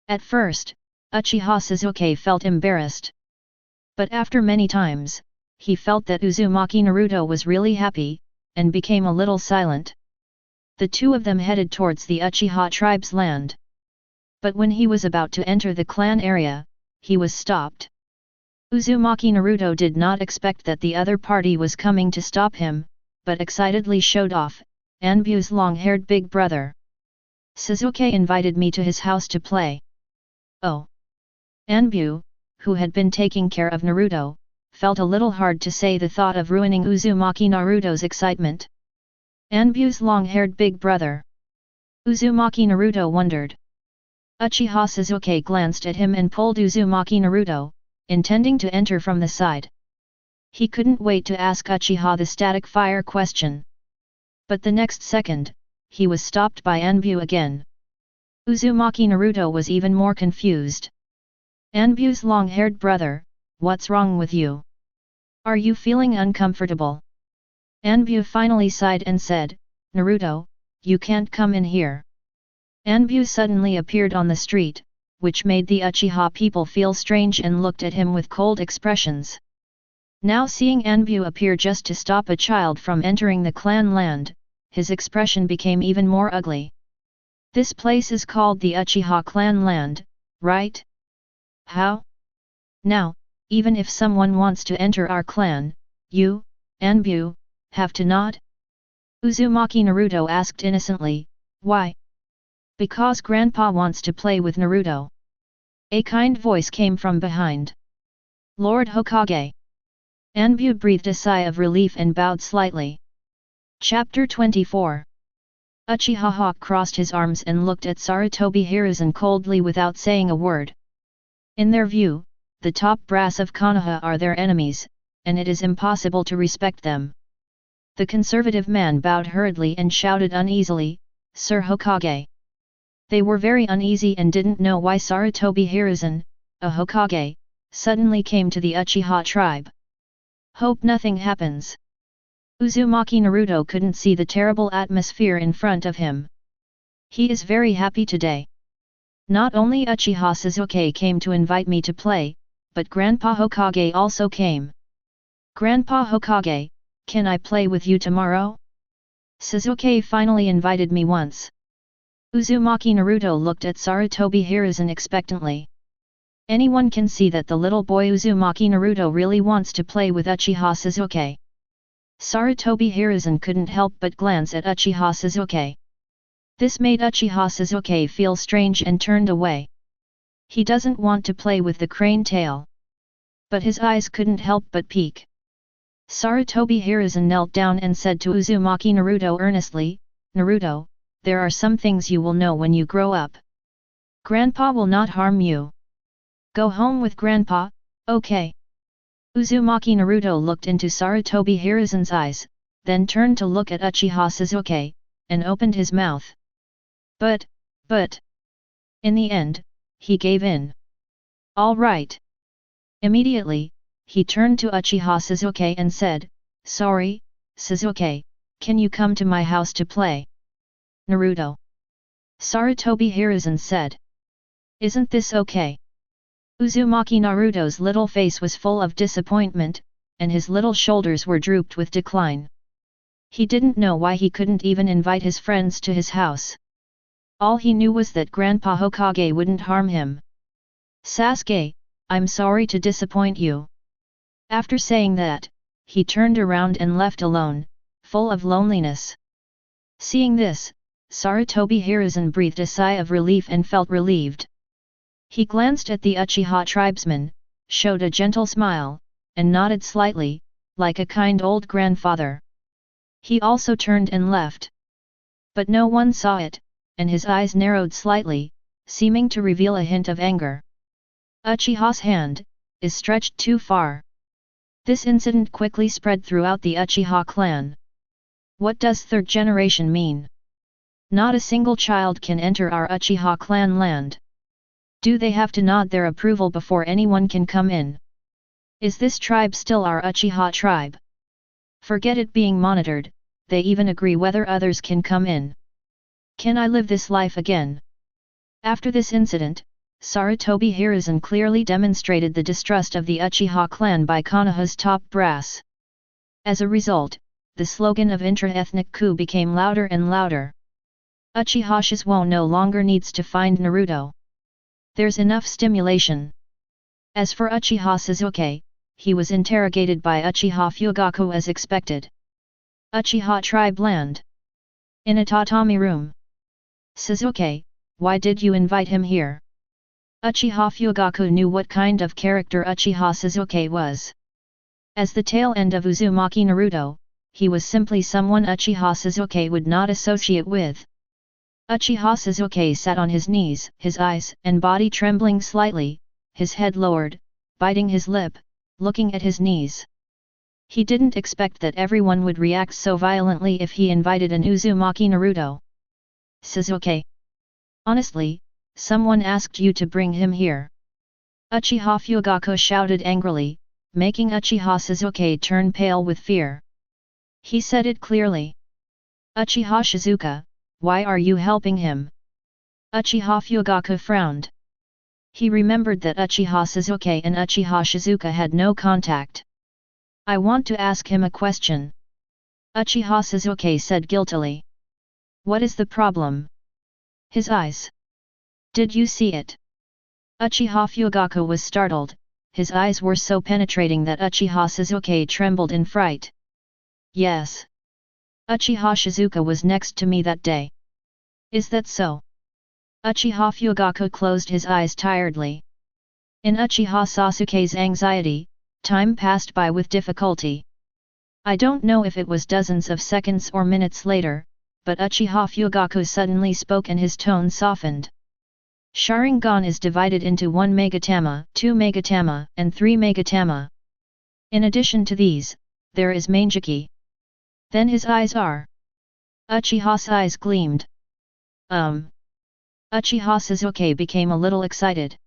Speaker 1: At first, Uchiha Sasuke felt embarrassed. But after many times, he felt that Uzumaki Naruto was really happy, and became a little silent. The two of them headed towards the Uchiha tribe's land. But when he was about to enter the clan area, he was stopped. Uzumaki Naruto did not expect that the other party was coming to stop him, but excitedly showed off, Anbu's long-haired big brother. Sasuke invited me to his house to play. Oh. Anbu, who had been taking care of Naruto, felt a little hard to say the thought of ruining Uzumaki Naruto's excitement. Anbu's long-haired big brother. Uzumaki Naruto wondered. Uchiha Sasuke glanced at him and pulled Uzumaki Naruto, intending to enter from the side. He couldn't wait to ask Uchiha the static fire question. But the next second, he was stopped by Anbu again. Uzumaki Naruto was even more confused. Anbu's long-haired brother, what's wrong with you? Are you feeling uncomfortable? Anbu finally sighed and said, Naruto, you can't come in here. Anbu suddenly appeared on the street, which made the Uchiha people feel strange and looked at him with cold expressions. Now seeing Anbu appear just to stop a child from entering the clan land, his expression became even more ugly. This place is called the Uchiha clan land, right? How? Now, even if someone wants to enter our clan, you, Anbu, have to not? Uzumaki Naruto asked innocently, why? Because Grandpa wants to play with Naruto. A kind voice came from behind. Lord Hokage. Anbu breathed a sigh of relief and bowed slightly. Chapter 24. Uchiha Hawk crossed his arms and looked at Sarutobi Hiruzen coldly without saying a word. In their view, the top brass of Konoha are their enemies, and it is impossible to respect them. The conservative man bowed hurriedly and shouted uneasily, Sir Hokage. They were very uneasy and didn't know why Sarutobi Hiruzen, a Hokage, suddenly came to the Uchiha tribe. Hope nothing happens. Uzumaki Naruto couldn't see the terrible atmosphere in front of him. He is very happy today. Not only Uchiha Sasuke came to invite me to play, but Grandpa Hokage also came. Grandpa Hokage, can I play with you tomorrow? Sasuke finally invited me once. Uzumaki Naruto looked at Sarutobi Hiruzen expectantly. Anyone can see that the little boy Uzumaki Naruto really wants to play with Uchiha Sasuke. Sarutobi Hiruzen couldn't help but glance at Uchiha Sasuke. This made Uchiha Sasuke feel strange and turned away. He doesn't want to play with the crane tail. But his eyes couldn't help but peek. Sarutobi Hiruzen knelt down and said to Uzumaki Naruto earnestly, Naruto, there are some things you will know when you grow up. Grandpa will not harm you. Go home with Grandpa, okay? Uzumaki Naruto looked into Sarutobi Hiruzen's eyes, then turned to look at Uchiha Sasuke, and opened his mouth. But. In the end, he gave in. All right. Immediately, he turned to Uchiha Sasuke and said, Sorry, Sasuke, can you come to my house to play? Naruto. Sarutobi Hiruzen said. Isn't this okay? Uzumaki Naruto's little face was full of disappointment, and his little shoulders were drooped with decline. He didn't know why he couldn't even invite his friends to his house. All he knew was that Grandpa Hokage wouldn't harm him. Sasuke, I'm sorry to disappoint you. After saying that, he turned around and left alone, full of loneliness. Seeing this, Sarutobi Hiruzen breathed a sigh of relief and felt relieved. He glanced at the Uchiha tribesman, showed a gentle smile, and nodded slightly, like a kind old grandfather. He also turned and left. But no one saw it, and his eyes narrowed slightly, seeming to reveal a hint of anger. Uchiha's hand is stretched too far. This incident quickly spread throughout the Uchiha clan. What does third generation mean? Not a single child can enter our Uchiha clan land. Do they have to nod their approval before anyone can come in? Is this tribe still our Uchiha tribe? Forget it being monitored, they even agree whether others can come in. Can I live this life again? After this incident, Sarutobi Hiruzen clearly demonstrated the distrust of the Uchiha clan by Konoha's top brass. As a result, the slogan of intra-ethnic coup became louder and louder. Uchiha Shisuo no longer needs to find Naruto. There's enough stimulation. As for Uchiha Sasuke, he was interrogated by Uchiha Fugaku as expected. Uchiha tribe land. In a tatami room. Sasuke, why did you invite him here? Uchiha Fugaku knew what kind of character Uchiha Sasuke was. As the tail end of Uzumaki Naruto, he was simply someone Uchiha Sasuke would not associate with. Uchiha Sasuke sat on his knees, his eyes and body trembling slightly, his head lowered, biting his lip, looking at his knees. He didn't expect that everyone would react so violently if he invited an Uzumaki Naruto. Sasuke. Honestly, someone asked you to bring him here. Uchiha Fugaku shouted angrily, making Uchiha Sasuke turn pale with fear. He said it clearly. Uchiha Shizuka, why are you helping him? Uchiha Fugaku frowned. He remembered that Uchiha Sasuke and Uchiha Shizuka had no contact. I want to ask him a question. Uchiha Sasuke said guiltily. What is the problem? His eyes. Did you see it? Uchiha Fugaku was startled, his eyes were so penetrating that Uchiha Sasuke trembled in fright. Yes. Uchiha Shizuka was next to me that day. Is that so? Uchiha Fugaku closed his eyes tiredly. In Uchiha Sasuke's anxiety, time passed by with difficulty. I don't know if it was dozens of seconds or minutes later, but Uchiha Fugaku suddenly spoke and his tone softened. Sharingan is divided into 1 Megatama, 2 Megatama, and 3 Megatama. In addition to these, there is Manjiki. Then his eyes are. Uchiha's eyes gleamed. Uchiha Sasuke became a little excited.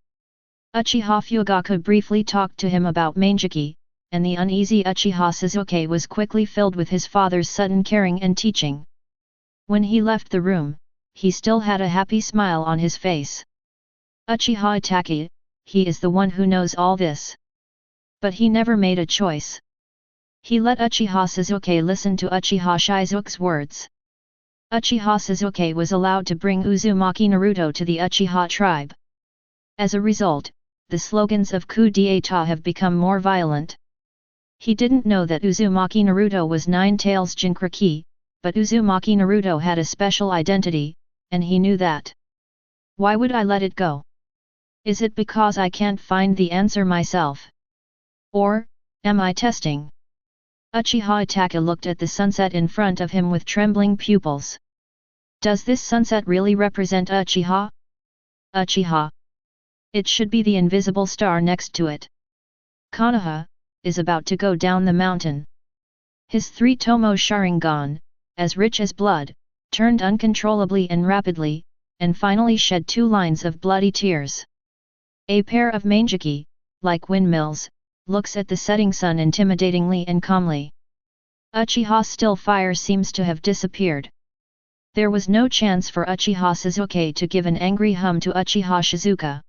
Speaker 1: Uchiha Fugaku briefly talked to him about Manjiki, and the uneasy Uchiha Sasuke was quickly filled with his father's sudden caring and teaching. When he left the room, he still had a happy smile on his face. Uchiha Itachi, he is the one who knows all this. But he never made a choice. He let Uchiha Sasuke listen to Uchiha Shizuke's words. Uchiha Sasuke was allowed to bring Uzumaki Naruto to the Uchiha tribe. As a result, the slogans of coup d'état have become more violent. He didn't know that Uzumaki Naruto was Nine Tails Jinchuriki, but Uzumaki Naruto had a special identity, and he knew that. Why would I let it go? Is it because I can't find the answer myself? Or, am I testing? Uchiha Itachi looked at the sunset in front of him with trembling pupils. Does this sunset really represent Uchiha? Uchiha. It should be the invisible star next to it. Konoha is about to go down the mountain. His 3 Tomo Sharingan, as rich as blood, turned uncontrollably and rapidly, and finally shed 2 lines of bloody tears. A pair of Manjiki, like windmills, looks at the setting sun intimidatingly and calmly. Uchiha's still fire seems to have disappeared. There was no chance for Uchiha Sasuke to give an angry hum to Uchiha Shizuka.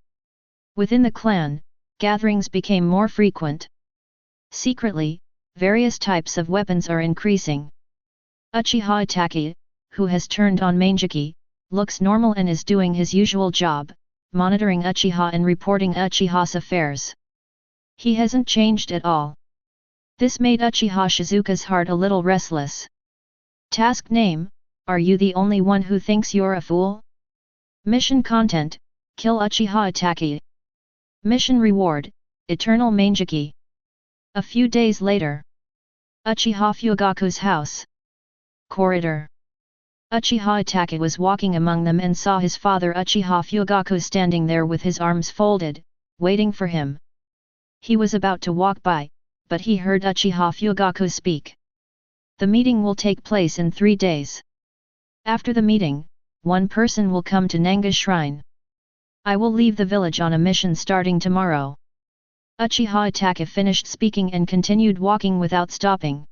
Speaker 1: Within the clan, gatherings became more frequent. Secretly, various types of weapons are increasing. Uchiha Itachi, who has turned on Manjiki, looks normal and is doing his usual job, monitoring Uchiha and reporting Uchiha's affairs. He hasn't changed at all. This made Uchiha Shizuka's heart a little restless. Task name: Are you the only one who thinks you're a fool? Mission content: Kill Uchiha Itachi. Mission reward: Eternal Mangeki. A few days later. Uchiha Fugaku's house. Corridor. Uchiha Itachi was walking among them and saw his father Uchiha Fugaku standing there with his arms folded, waiting for him. He was about to walk by, but he heard Uchiha Fugaku speak. The meeting will take place in 3 days. After the meeting, one person will come to Nanga Shrine. I will leave the village on a mission starting tomorrow. Uchiha Itachi finished speaking and continued walking without stopping.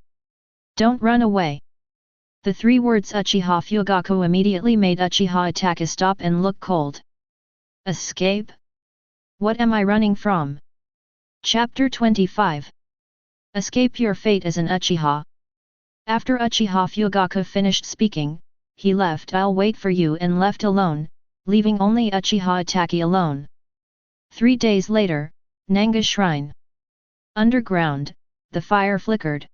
Speaker 1: Don't run away. The 3 words Uchiha Fugaku immediately made Uchiha Itachi stop and look cold. Escape? What am I running from? Chapter 25. Escape your fate as an Uchiha. After Uchiha Fugaku finished speaking, he left. I'll wait for you, and left alone, leaving only Uchiha Itachi alone. 3 days later, Nanga Shrine. Underground, the fire flickered.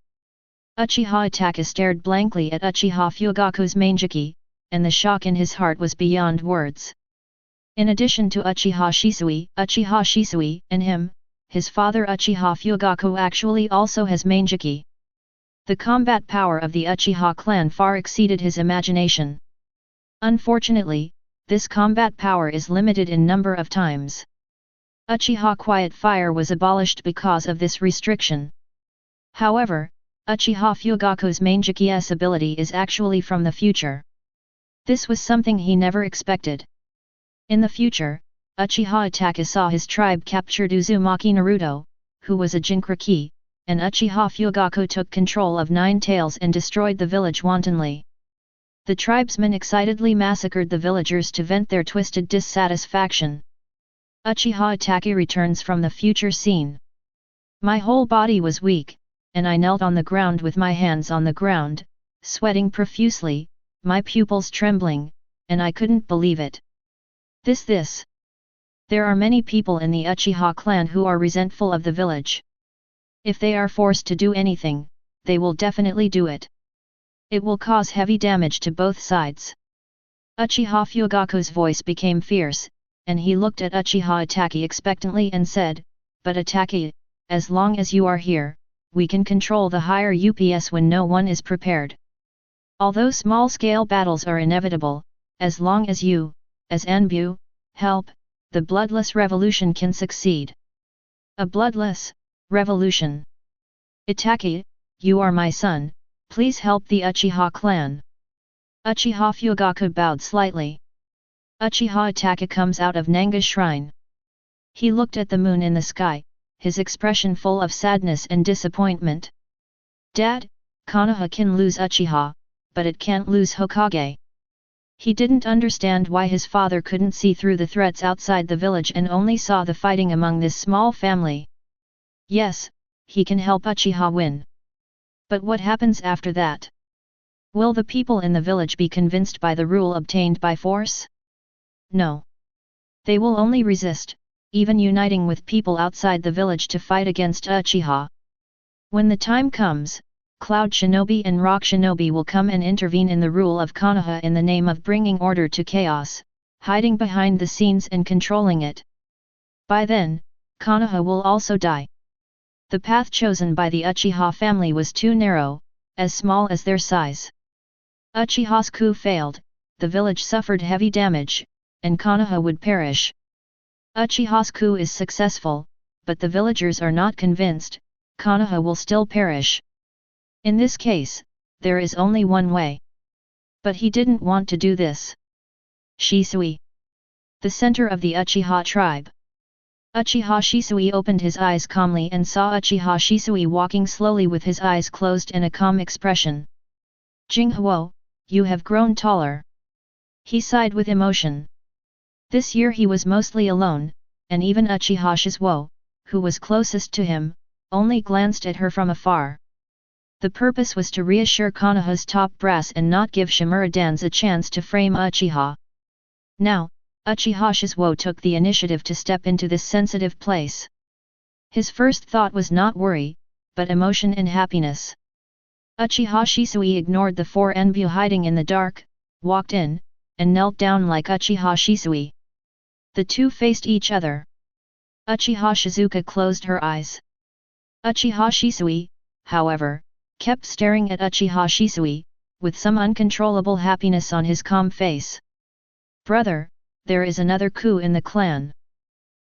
Speaker 1: Uchiha Itachi stared blankly at Uchiha Fugaku's Mangeki, and the shock in his heart was beyond words. In addition to Uchiha Shisui, and him, his father Uchiha Fugaku actually also has Mangeki. The combat power of the Uchiha clan far exceeded his imagination. Unfortunately, this combat power is limited in number of times. Uchiha Quiet Fire was abolished because of this restriction. However, Uchiha Fugaku's Mangeki's ability is actually from the future. This was something he never expected. In the future, Uchiha Itachi saw his tribe captured Uzumaki Naruto, who was a Jinchuriki, and Uchiha Fugaku took control of 9 Tails and destroyed the village wantonly. The tribesmen excitedly massacred the villagers to vent their twisted dissatisfaction. Uchiha Itachi returns from the future scene. My whole body was weak, and I knelt on the ground with my hands on the ground, sweating profusely, my pupils trembling, and I couldn't believe it. This. There are many people in the Uchiha clan who are resentful of the village. If they are forced to do anything, they will definitely do it. It will cause heavy damage to both sides. Uchiha Fugaku's voice became fierce, and he looked at Uchiha Itachi expectantly and said, "But Itachi, as long as you are here, we can control the higher UPS when no one is prepared. Although small-scale battles are inevitable, as long as you, as Anbu, help, the bloodless revolution can succeed." A bloodless revolution. Itachi, you are my son, please help the Uchiha clan. Uchiha Fugaku bowed slightly. Uchiha Itachi comes out of Nanga Shrine. He looked at the moon in the sky, his expression full of sadness and disappointment. Dad, Konoha can lose Uchiha, but it can't lose Hokage. He didn't understand why his father couldn't see through the threats outside the village and only saw the fighting among this small family. Yes, he can help Uchiha win. But what happens after that? Will the people in the village be convinced by the rule obtained by force? No. They will only resist, even uniting with people outside the village to fight against Uchiha. When the time comes, Cloud Shinobi and Rock Shinobi will come and intervene in the rule of Konoha in the name of bringing order to chaos, hiding behind the scenes and controlling it. By then, Konoha will also die. The path chosen by the Uchiha family was too narrow, as small as their size. Uchiha's coup failed, the village suffered heavy damage, and Konoha would perish. Uchiha's coup is successful, but the villagers are not convinced, Konoha will still perish. In this case, there is only one way. But he didn't want to do this. Shisui. The center of the Uchiha tribe. Uchiha Shisui opened his eyes calmly and saw Uchiha Shisui walking slowly with his eyes closed and a calm expression. Jinghu, you have grown taller. He sighed with emotion. This year he was mostly alone, and even Uchiha Shisuo, who was closest to him, only glanced at her from afar. The purpose was to reassure Konoha's top brass and not give Shimura Dan's a chance to frame Uchiha. Now, Uchiha Shisuo took the initiative to step into this sensitive place. His first thought was not worry, but emotion and happiness. Uchiha Shisui ignored the four Enbu hiding in the dark, walked in, and knelt down like Uchiha Shisui. The two faced each other. Uchiha Shizuka closed her eyes. Uchiha Shisui, however, kept staring at Uchiha Shisui, with some uncontrollable happiness on his calm face. "Brother, there is another coup in the clan,"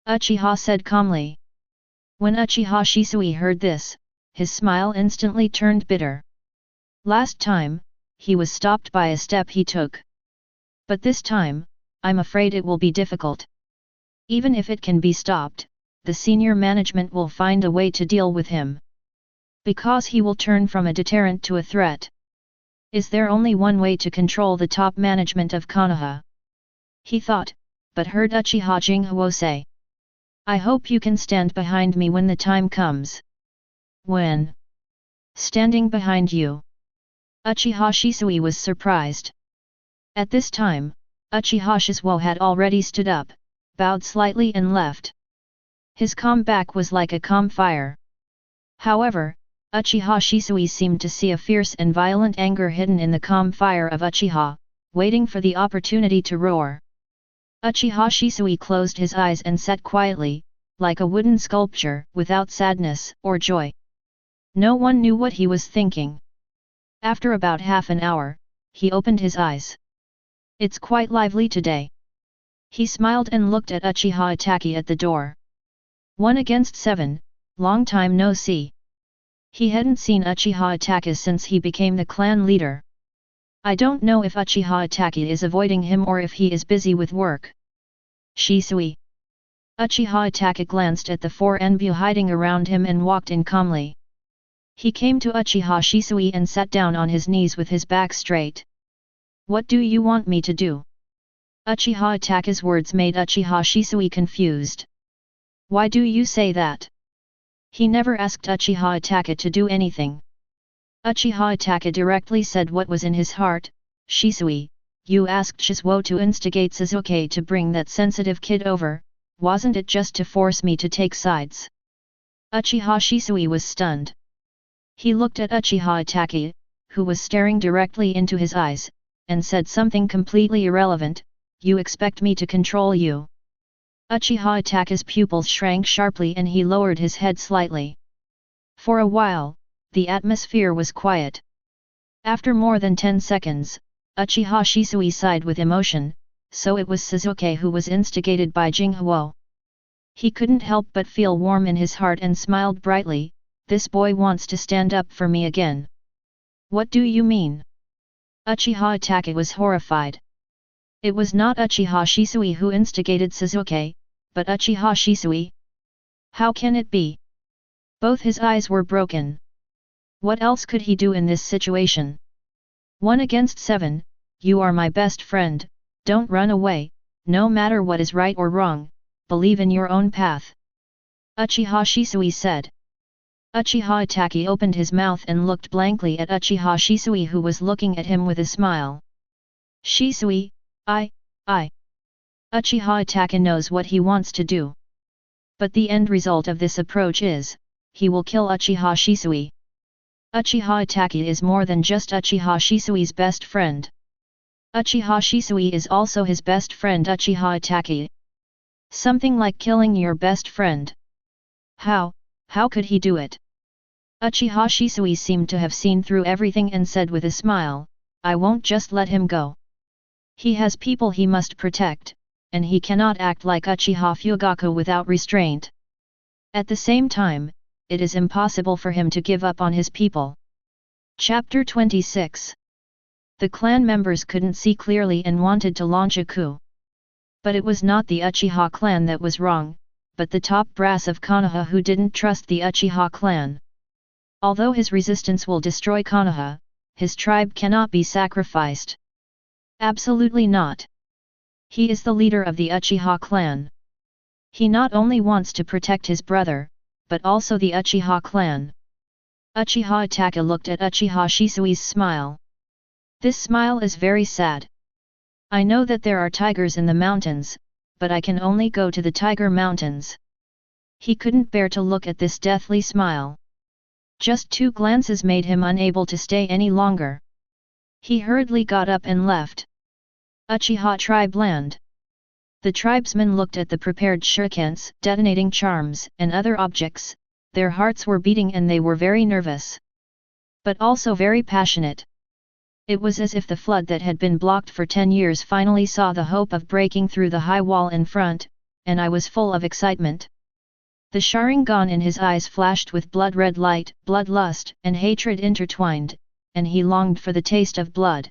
Speaker 1: Uchiha said calmly. When Uchiha Shisui heard this, his smile instantly turned bitter. Last time, he was stopped by a step he took. But this time, I'm afraid it will be difficult. Even if it can be stopped, the senior management will find a way to deal with him. Because he will turn from a deterrent to a threat. Is there only one way to control the top management of Konoha? He thought, but heard Uchiha Jinghu say. "I hope you can stand behind me when the time comes." "When?" "Standing behind you." Uchiha Shisui was surprised. At this time, Uchiha Shisuo had already stood up, bowed slightly and left. His calm back was like a calm fire. However, Uchiha Shisui seemed to see a fierce and violent anger hidden in the calm fire of Uchiha, waiting for the opportunity to roar. Uchiha Shisui closed his eyes and sat quietly, like a wooden sculpture, without sadness or joy. No one knew what he was thinking. After about half an hour, he opened his eyes. "It's quite lively today." He smiled and looked at Uchiha Itachi at the door. 1-7, long time no see. He hadn't seen Uchiha Itachi since he became the clan leader. I don't know if Uchiha Itachi is avoiding him or if he is busy with work. Shisui. Uchiha Itachi glanced at the four Enbu hiding around him and walked in calmly. He came to Uchiha Shisui and sat down on his knees with his back straight. "What do you want me to do?" Uchiha Itachi's words made Uchiha Shisui confused. "Why do you say that?" He never asked Uchiha Itachi to do anything. Uchiha Itachi directly said what was in his heart. "Shisui, you asked Shisuo to instigate Sasuke to bring that sensitive kid over, wasn't it just to force me to take sides?" Uchiha Shisui was stunned. He looked at Uchiha Itachi, who was staring directly into his eyes, and said something completely irrelevant. "You expect me to control you?" Uchiha Itachi's pupils shrank sharply and he lowered his head slightly. For a while, the atmosphere was quiet. After more than 10 seconds, Uchiha Shisui sighed with emotion, so it was Sasuke who was instigated by Jinghu. He couldn't help but feel warm in his heart and smiled brightly. "This boy wants to stand up for me again." "What do you mean?" Uchiha Itachi was horrified. It was not Uchiha Shisui who instigated Sasuke, but Uchiha Shisui? How can it be? Both his eyes were broken. What else could he do in this situation? 1-7, you are my best friend, don't run away, no matter what is right or wrong, believe in your own path. Uchiha Shisui said. Uchiha Itachi opened his mouth and looked blankly at Uchiha Shisui who was looking at him with a smile. "Shisui, I. Uchiha Itachi knows what he wants to do. But the end result of this approach is, he will kill Uchiha Shisui. Uchiha Itachi is more than just Uchiha Shisui's best friend. Uchiha Shisui is also his best friend Uchiha Itachi. Something like killing your best friend. How could he do it?" Uchiha Shisui seemed to have seen through everything and said with a smile, "I won't just let him go. He has people he must protect, and he cannot act like Uchiha Fugaku without restraint. At the same time, it is impossible for him to give up on his people." Chapter 26. The clan members couldn't see clearly and wanted to launch a coup. But it was not the Uchiha clan that was wrong, but the top brass of Konoha who didn't trust the Uchiha clan. Although his resistance will destroy Konoha, his tribe cannot be sacrificed. Absolutely not. He is the leader of the Uchiha clan. He not only wants to protect his brother, but also the Uchiha clan. Uchiha Itachi looked at Uchiha Shisui's smile. This smile is very sad. I know that there are tigers in the mountains, but I can only go to the Tiger Mountains. He couldn't bear to look at this deathly smile. Just 2 glances made him unable to stay any longer. He hurriedly got up and left. Uchiha tribe land. The tribesmen looked at the prepared shurikens, detonating charms, and other objects. Their hearts were beating and they were very nervous. But also very passionate. It was as if the flood that had been blocked for 10 years finally saw the hope of breaking through the high wall in front, and I was full of excitement. The Sharingan in his eyes flashed with blood-red light, bloodlust and hatred intertwined, and he longed for the taste of blood.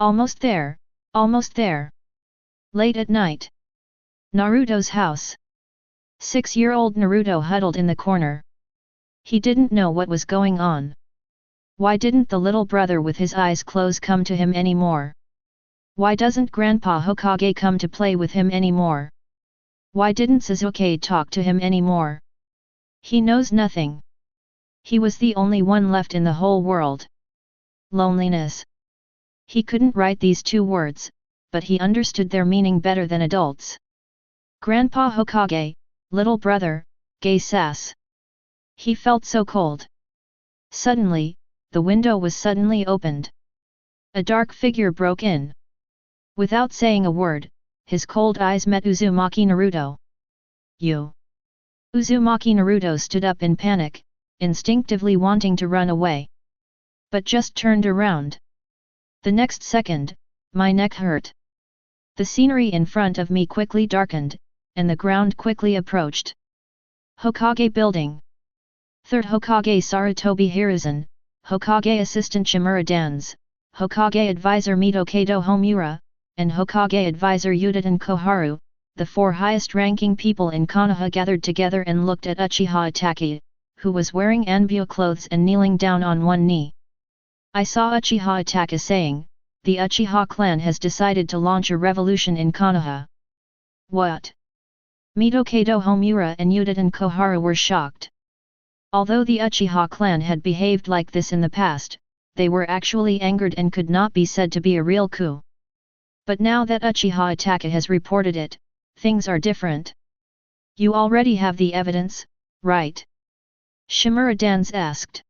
Speaker 1: Almost there, almost there. Late at night. Naruto's house. 6-year-old Naruto huddled in the corner. He didn't know what was going on. Why didn't the little brother with his eyes closed come to him anymore? Why doesn't Grandpa Hokage come to play with him anymore? Why didn't Sasuke talk to him anymore? He knows nothing. He was the only one left in the whole world. Loneliness. He couldn't write these 2 words, but he understood their meaning better than adults. Grandpa Hokage, little brother, gay sass. He felt so cold. Suddenly, the window was suddenly opened. A dark figure broke in. Without saying a word, his cold eyes met Uzumaki Naruto. You! Uzumaki Naruto stood up in panic, instinctively wanting to run away. But just turned around. The next second, my neck hurt. The scenery in front of me quickly darkened, and the ground quickly approached. Hokage Building. 3rd Hokage Sarutobi Hiruzen, Hokage Assistant Shimura Danzō, Hokage Advisor Mito Homura, and Hokage Advisor Uchiha Koharu, the 4 highest-ranking people in Konoha gathered together and looked at Uchiha Itachi, who was wearing Anbu clothes and kneeling down on one knee. I saw Uchiha Itachi saying, "The Uchiha clan has decided to launch a revolution in Konoha." What? Mito Homura and Uchiha Koharu were shocked. Although the Uchiha clan had behaved like this in the past, they were actually angered and could not be said to be a real coup. But now that Uchiha Itachi has reported it, things are different. You already have the evidence, right? Shimura Danzō asked.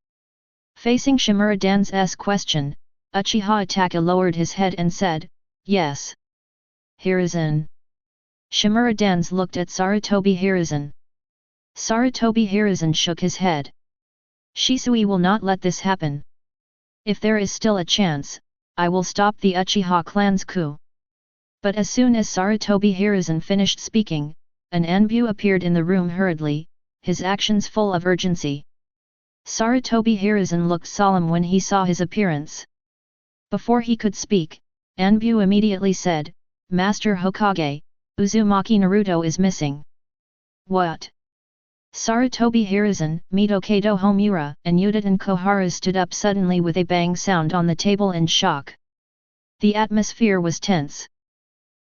Speaker 1: Facing Shimura Danzō's question, Uchiha Itachi lowered his head and said, "Yes." Hiruzen. Shimura Danzō looked at Sarutobi Hiruzen. Sarutobi Hiruzen shook his head. Shisui will not let this happen. If there is still a chance, I will stop the Uchiha clan's coup. But as soon as Sarutobi Hiruzen finished speaking, an Anbu appeared in the room hurriedly, his actions full of urgency. Sarutobi Hiruzen looked solemn when he saw his appearance. Before he could speak, Anbu immediately said, "Master Hokage, Uzumaki Naruto is missing." What? Sarutobi Hiruzen, Mito Homura, and Uchiha Koharu stood up suddenly with a bang sound on the table in shock. The atmosphere was tense.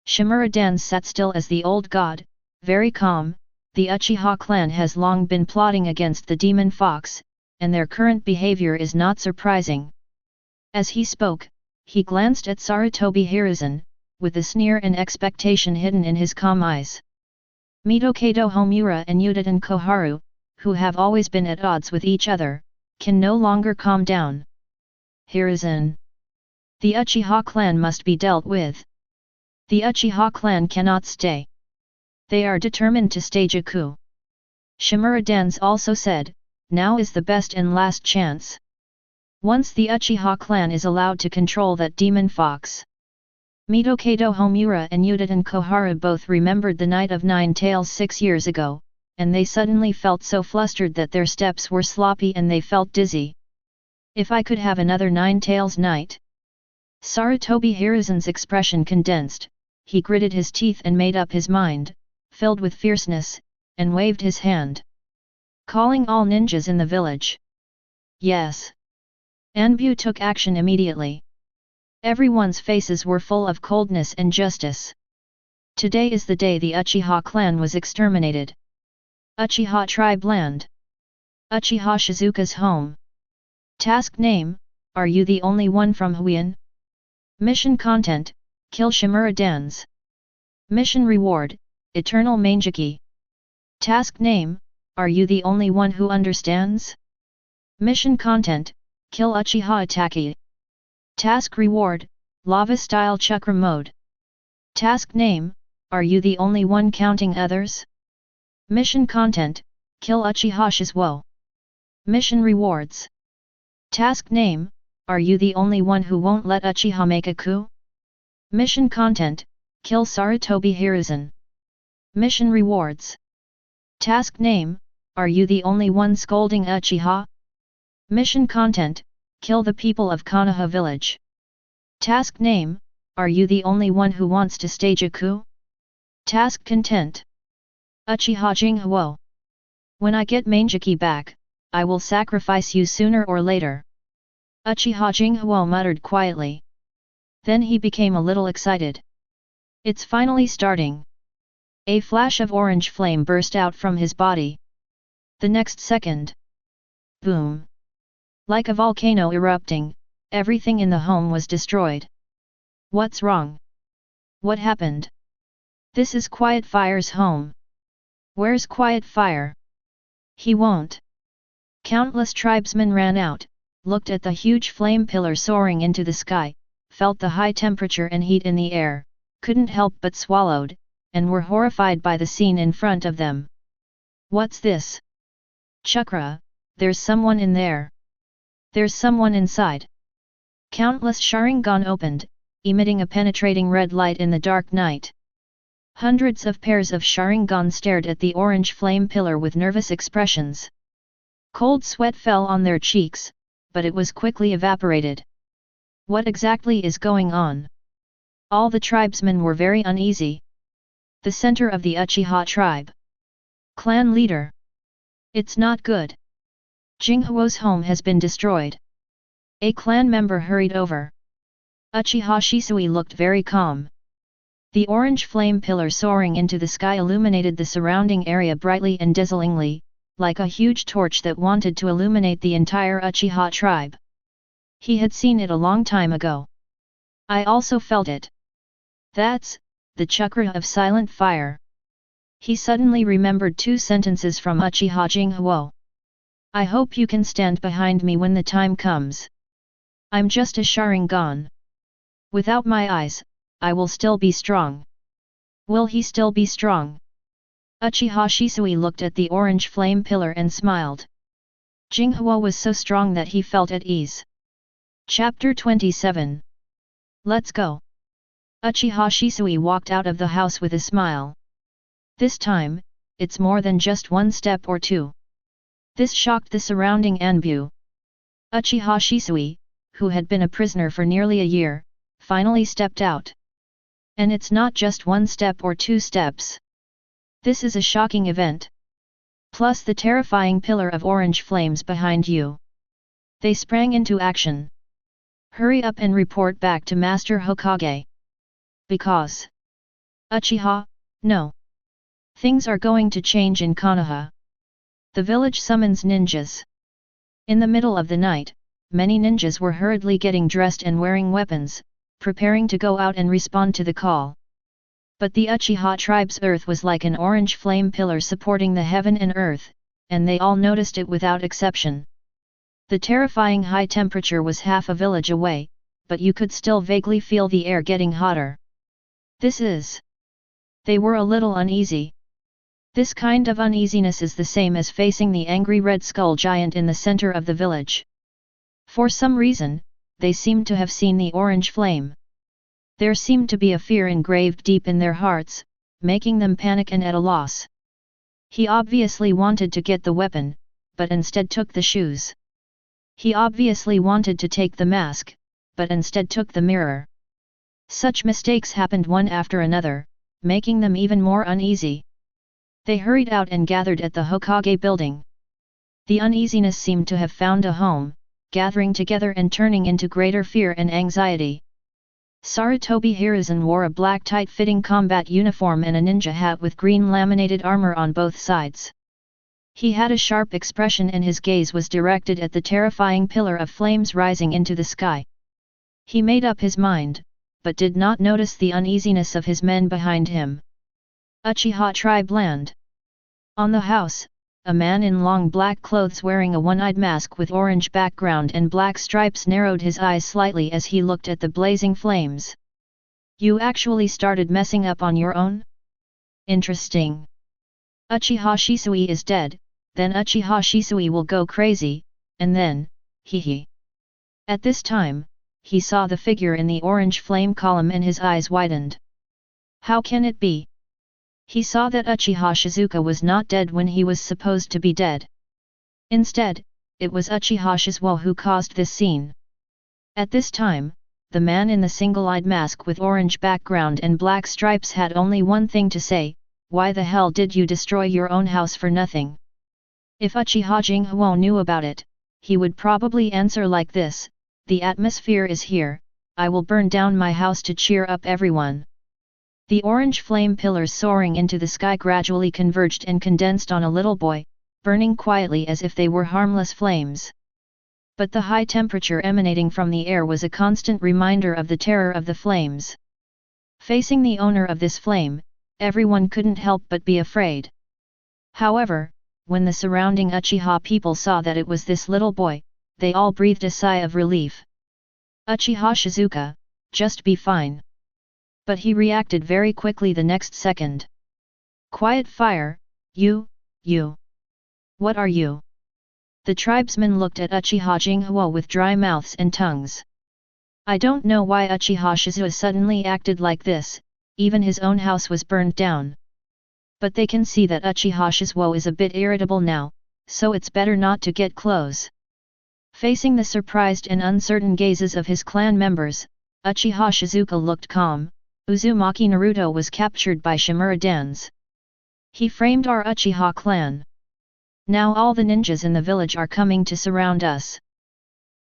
Speaker 1: Shimura Danzō sat still as the old god, very calm. The Uchiha clan has long been plotting against the demon fox, and their current behavior is not surprising. As he spoke, he glanced at Sarutobi Hiruzen, with a sneer and expectation hidden in his calm eyes. Mito Homura and Uchiha Koharu, who have always been at odds with each other, can no longer calm down. Hiruzen. The Uchiha clan must be dealt with. The Uchiha clan cannot stay. They are determined to stage a coup. Shimura Danzō also said, "Now is the best and last chance. Once the Uchiha clan is allowed to control that demon fox." Mito Homura and Uchiha Koharu both remembered the Night of Nine Tails 6 years ago, and they suddenly felt so flustered that their steps were sloppy and they felt dizzy. If I could have another Nine Tails night? Sarutobi Hiruzen's expression condensed, he gritted his teeth and made up his mind, filled with fierceness, and waved his hand. Calling all ninjas in the village. Yes. Anbu took action immediately. Everyone's faces were full of coldness and justice. Today is the day the Uchiha clan was exterminated. Uchiha tribe land. Uchiha Shizuka's home. Task name, are you the only one from Huion? Mission content, kill Shimura Danzō. Mission reward, Eternal Mangeki. Task name, are you the only one who understands? Mission content, kill Uchiha Itaki. Task reward, Lava Style Chakra Mode. Task name, are you the only one counting others? Mission content, kill Uchiha Shisuo. Mission rewards. Task name, are you the only one who won't let Uchiha make a coup? Mission content, kill Sarutobi Hiruzen. Mission rewards. Task name, are you the only one scolding Uchiha? Mission content, kill the people of Konoha village. Task name, are you the only one who wants to stage a coup? Task content. Uchiha Jinghu. When I get Mangeki back, I will sacrifice you sooner or later. Uchiha Jinghu muttered quietly. Then he became a little excited. It's finally starting. A flash of orange flame burst out from his body. The next second. Boom. Like a volcano erupting, everything in the home was destroyed. What's wrong? What happened? This is Quiet Fire's home. Where's Quiet Fire? He won't. Countless tribesmen ran out, looked at the huge flame pillar soaring into the sky, felt the high temperature and heat in the air, couldn't help but swallowed, and were horrified by the scene in front of them. What's this? Chakra, there's someone in there. There's someone inside. Countless Sharingan opened, emitting a penetrating red light in the dark night. Hundreds of pairs of Sharingan stared at the orange flame pillar with nervous expressions. Cold sweat fell on their cheeks, but it was quickly evaporated. What exactly is going on? All the tribesmen were very uneasy. The center of the Uchiha tribe. Clan leader. It's not good. Jinghuo's home has been destroyed. A clan member hurried over. Uchiha Shisui looked very calm. The orange flame pillar soaring into the sky illuminated the surrounding area brightly and dazzlingly, like a huge torch that wanted to illuminate the entire Uchiha tribe. He had seen it a long time ago. I also felt it. That's the chakra of silent fire. He suddenly remembered two sentences from Uchiha Jinghu. I hope you can stand behind me when the time comes. I'm just a Sharingan. Without my eyes, I will still be strong. Will he still be strong? Uchiha Shisui looked at the orange flame pillar and smiled. Jinghu was so strong that he felt at ease. Chapter 27. Let's go. Uchiha Shisui walked out of the house with a smile. This time, it's more than just one step or two. This shocked the surrounding Anbu. Uchiha Shisui, who had been a prisoner for nearly a year, finally stepped out. And it's not just one step or two steps. This is a shocking event. Plus the terrifying pillar of orange flames behind you. They sprang into action. Hurry up and report back to Master Hokage. Because Uchiha, no. Things are going to change in Konoha. The village summons ninjas. In the middle of the night, many ninjas were hurriedly getting dressed and wearing weapons, preparing to go out and respond to the call. But the Uchiha tribe's earth was like an orange flame pillar supporting the heaven and earth, and they all noticed it without exception. The terrifying high temperature was half a village away, but you could still vaguely feel the air getting hotter. They were a little uneasy. This kind of uneasiness is the same as facing the angry red skull giant in the center of the village. For some reason, they seemed to have seen the orange flame. There seemed to be a fear engraved deep in their hearts, making them panic and at a loss. He obviously wanted to get the weapon, but instead took the shoes. He obviously wanted to take the mask, but instead took the mirror. Such mistakes happened one after another, making them even more uneasy. They hurried out and gathered at the Hokage building. The uneasiness seemed to have found a home, gathering together and turning into greater fear and anxiety. Sarutobi Hiruzen wore a black tight-fitting combat uniform and a ninja hat with green laminated armor on both sides. He had a sharp expression and his gaze was directed at the terrifying pillar of flames rising into the sky. He made up his mind, but did not notice the uneasiness of his men behind him. Uchiha tribe land. On the house, a man in long black clothes wearing a one-eyed mask with orange background and black stripes narrowed his eyes slightly as he looked at the blazing flames. You actually started messing up on your own? Interesting. Uchiha Shisui is dead, then Uchiha Shisui will go crazy, and then, hee. At this time, he saw the figure in the orange flame column and his eyes widened. How can it be? He saw that Uchiha Shizuka was not dead when he was supposed to be dead. Instead, it was Uchiha Shisuo who caused this scene. At this time, the man in the single-eyed mask with orange background and black stripes had only one thing to say: why the hell did you destroy your own house for nothing? If Uchiha Jinghu knew about it, he would probably answer like this: the atmosphere is here, I will burn down my house to cheer up everyone. The orange flame pillars soaring into the sky gradually converged and condensed on a little boy, burning quietly as if they were harmless flames. But the high temperature emanating from the air was a constant reminder of the terror of the flames. Facing the owner of this flame, everyone couldn't help but be afraid. However, when the surrounding Uchiha people saw that it was this little boy, they all breathed a sigh of relief. Uchiha Shizuka, just be fine. But he reacted very quickly the next second. Quiet fire, you. What are you? The tribesmen looked at Uchiha Jinghu with dry mouths and tongues. I don't know why Uchiha Shisuo suddenly acted like this, even his own house was burned down. But they can see that Uchiha Shisuo is a bit irritable now, so it's better not to get close. Facing the surprised and uncertain gazes of his clan members, Uchiha Shizuka looked calm. Uzumaki Naruto was captured by Shimura Danzō. He framed our Uchiha clan. Now all the ninjas in the village are coming to surround us.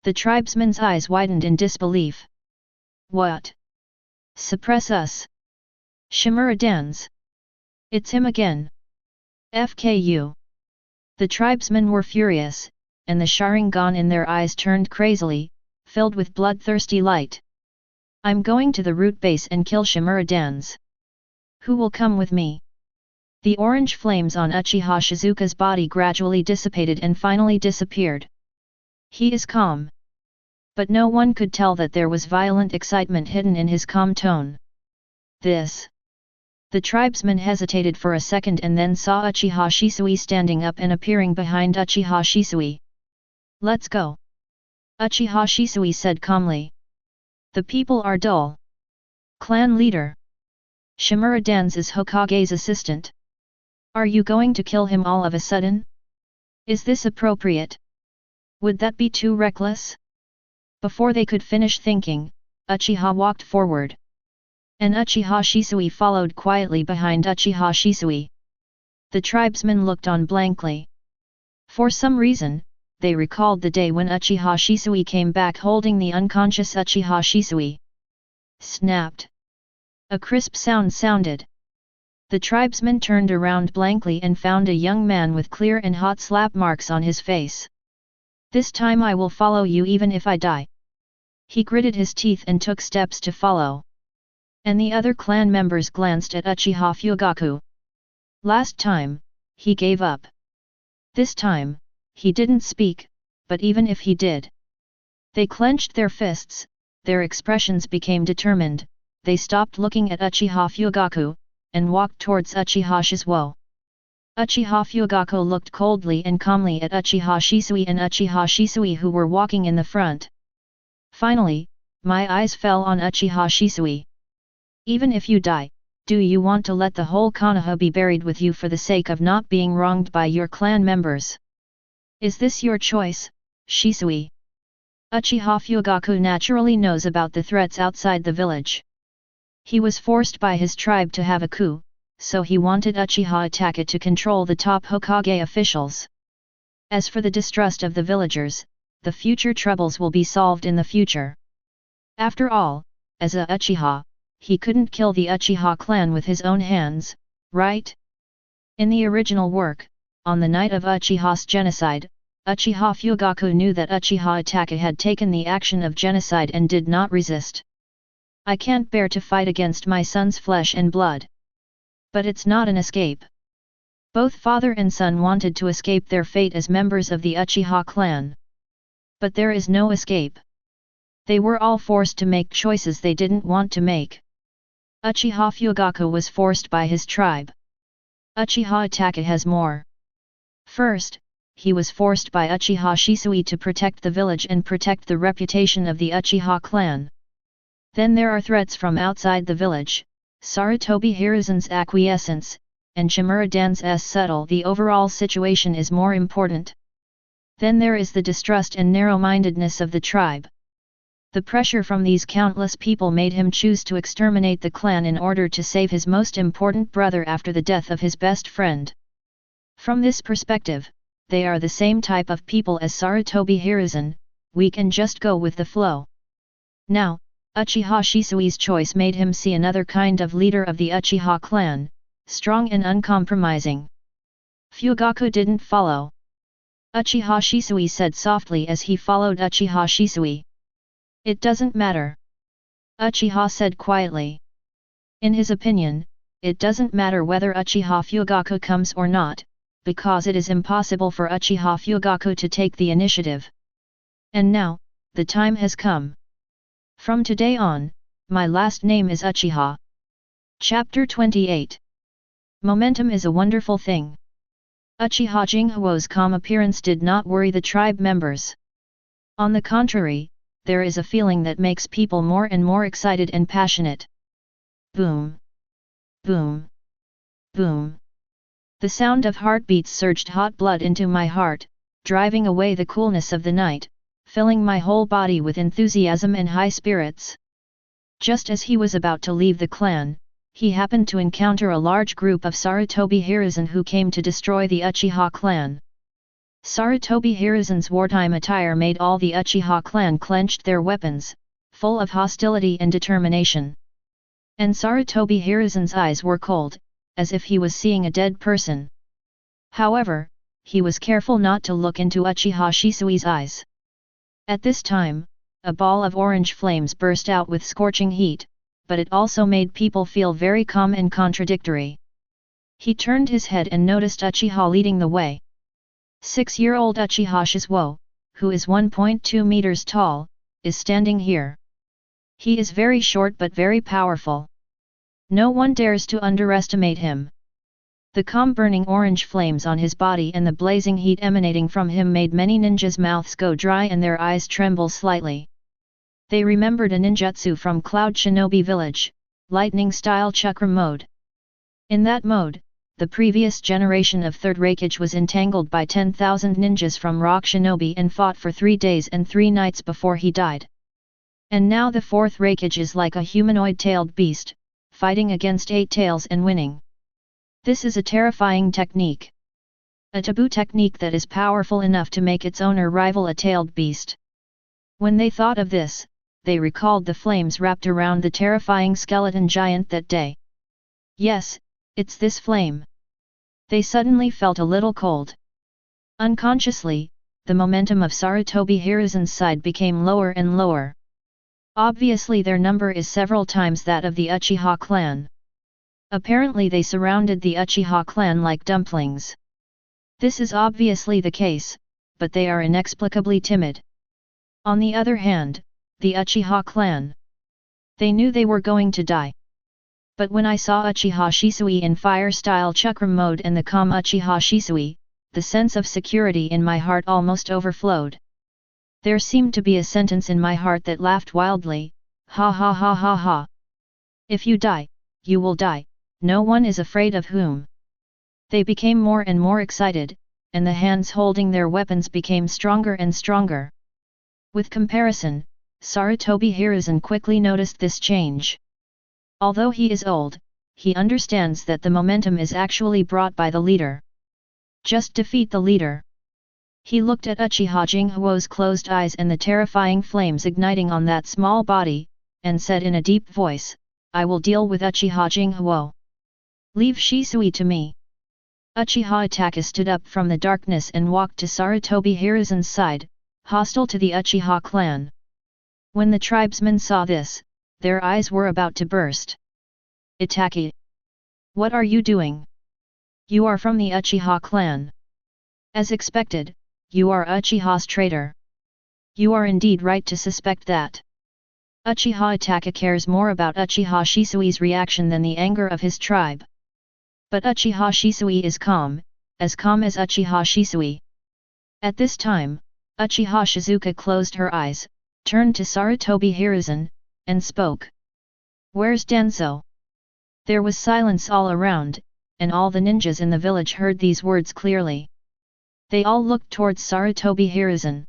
Speaker 1: The tribesmen's eyes widened in disbelief. What? Suppress us? Shimura Danzō. It's him again. FKU. The tribesmen were furious, and the Sharingan in their eyes turned crazily, filled with bloodthirsty light. I'm going to the root base and kill Shimura Danzō. Who will come with me? The orange flames on Uchiha Shizuka's body gradually dissipated and finally disappeared. He is calm. But no one could tell that there was violent excitement hidden in his calm tone. This. The tribesmen hesitated for a second and then saw Uchiha Shisui standing up and appearing behind Uchiha Shisui. Let's go. Uchiha Shisui said calmly. The people are dull. Clan leader. Shimura Danzō is Hokage's assistant. Are you going to kill him all of a sudden? Is this appropriate? Would that be too reckless? Before they could finish thinking, Uchiha walked forward. And Uchiha Shisui followed quietly behind Uchiha Shisui. The tribesmen looked on blankly. For some reason, they recalled the day when Uchiha Shisui came back holding the unconscious Uchiha Shisui. Snapped. A crisp sound sounded. The tribesmen turned around blankly and found a young man with clear and hot slap marks on his face. This time I will follow you even if I die. He gritted his teeth and took steps to follow. And the other clan members glanced at Uchiha Fugaku. Last time, he gave up. This time, he didn't speak, but even if he did. They clenched their fists, their expressions became determined, they stopped looking at Uchiha Fugaku, and walked towards Uchiha Shisuo. Uchiha Fugaku looked coldly and calmly at Uchiha Shisui and Uchiha Shisui who were walking in the front. Finally, my eyes fell on Uchiha Shisui. Even if you die, do you want to let the whole Konoha be buried with you for the sake of not being wronged by your clan members? Is this your choice, Shisui? Uchiha Fugaku naturally knows about the threats outside the village. He was forced by his tribe to have a coup, so he wanted Uchiha Itachi to control the top Hokage officials. As for the distrust of the villagers, the future troubles will be solved in the future. After all, as a Uchiha, he couldn't kill the Uchiha clan with his own hands, right? In the original work, on the night of Uchiha's genocide, Uchiha Fugaku knew that Uchiha Itachi had taken the action of genocide and did not resist. I can't bear to fight against my son's flesh and blood. But it's not an escape. Both father and son wanted to escape their fate as members of the Uchiha clan. But there is no escape. They were all forced to make choices they didn't want to make. Uchiha Fugaku was forced by his tribe. Uchiha Itachi has more. First, he was forced by Uchiha Shisui to protect the village and protect the reputation of the Uchiha clan. Then there are threats from outside the village, Sarutobi Hiruzen's acquiescence, and Shimura Dan's subtle. The overall situation is more important. Then there is the distrust and narrow-mindedness of the tribe. The pressure from these countless people made him choose to exterminate the clan in order to save his most important brother after the death of his best friend. From this perspective, they are the same type of people as Sarutobi Hiruzen, weak and just go with the flow. Now, Uchiha Shisui's choice made him see another kind of leader of the Uchiha clan, strong and uncompromising. Fugaku didn't follow. Uchiha Shisui said softly as he followed Uchiha Shisui. It doesn't matter. Uchiha said quietly. In his opinion, it doesn't matter whether Uchiha Fugaku comes or not, because it is impossible for Uchiha Fugaku to take the initiative. And now, the time has come. From today on, my last name is Uchiha. Chapter 28. Momentum is a wonderful thing. Uchiha Jinghuo's calm appearance did not worry the tribe members. On the contrary, there is a feeling that makes people more and more excited and passionate. Boom! Boom! Boom! The sound of heartbeats surged hot blood into my heart, driving away the coolness of the night, filling my whole body with enthusiasm and high spirits. Just as he was about to leave the clan, he happened to encounter a large group of Sarutobi Hiruzen who came to destroy the Uchiha clan. Sarutobi Hiruzen's wartime attire made all the Uchiha clan clenched their weapons, full of hostility and determination. And Sarutobi Hiruzen's eyes were cold, as if he was seeing a dead person. However, he was careful not to look into Uchiha Shisui's eyes. At this time, a ball of orange flames burst out with scorching heat, but it also made people feel very calm and contradictory. He turned his head and noticed Uchiha leading the way. 6-year-old Uchiha Shisuo, who is 1.2 meters tall, is standing here. He is very short but very powerful. No one dares to underestimate him. The calm burning orange flames on his body and the blazing heat emanating from him made many ninjas' mouths go dry and their eyes tremble slightly. They remembered a ninjutsu from Cloud Shinobi Village, lightning-style Chakra mode. In that mode, the previous generation of Third Raikage was entangled by 10,000 ninjas from Rock Shinobi and fought for 3 days and 3 nights before he died. And now the 4th Raikage is like a humanoid-tailed beast, fighting against 8 tails and winning. This is a terrifying technique. A taboo technique that is powerful enough to make its owner rival a tailed beast. When they thought of this, they recalled the flames wrapped around the terrifying skeleton giant that day. Yes, it's this flame. They suddenly felt a little cold. Unconsciously, the momentum of Sarutobi Hiruzen's side became lower and lower. Obviously their number is several times that of the Uchiha clan. Apparently they surrounded the Uchiha clan like dumplings. This is obviously the case, but they are inexplicably timid. On the other hand, the Uchiha clan. They knew they were going to die. But when I saw Uchiha Shisui in fire-style Chakra mode and the calm Uchiha Shisui, the sense of security in my heart almost overflowed. There seemed to be a sentence in my heart that laughed wildly, ha ha ha ha ha. If you die, you will die. No one is afraid of whom. They became more and more excited, and the hands holding their weapons became stronger and stronger. With comparison, Sarutobi Hiruzen quickly noticed this change. Although he is old, he understands that the momentum is actually brought by the leader. Just defeat the leader. He looked at Uchiha Jinghuo's closed eyes and the terrifying flames igniting on that small body, and said in a deep voice, I will deal with Uchiha Jinghuo. Leave Shisui to me. Uchiha Itachi stood up from the darkness and walked to Sarutobi Hiruzen's side, hostile to the Uchiha clan. When the tribesmen saw this, their eyes were about to burst. Itaki! What are you doing? You are from the Uchiha clan. As expected, you are Uchiha's traitor. You are indeed right to suspect that. Uchiha Itaka cares more about Uchiha Shisui's reaction than the anger of his tribe. But Uchiha Shisui is calm as Uchiha Shisui. At this time, Uchiha Shizuka closed her eyes, turned to Sarutobi Hiruzen, and spoke. Where's Danzō? There was silence all around, and all the ninjas in the village heard these words clearly. They all looked towards Sarutobi Hiruzen.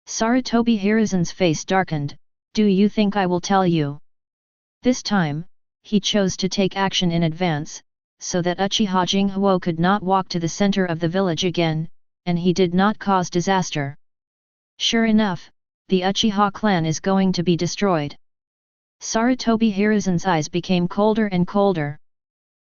Speaker 1: Sarutobi Hiruzen's face darkened. Do you think I will tell you? This time, he chose to take action in advance, so that Uchiha Jinghu could not walk to the center of the village again, and he did not cause disaster. Sure enough, the Uchiha clan is going to be destroyed. Sarutobi Hiruzen's eyes became colder and colder.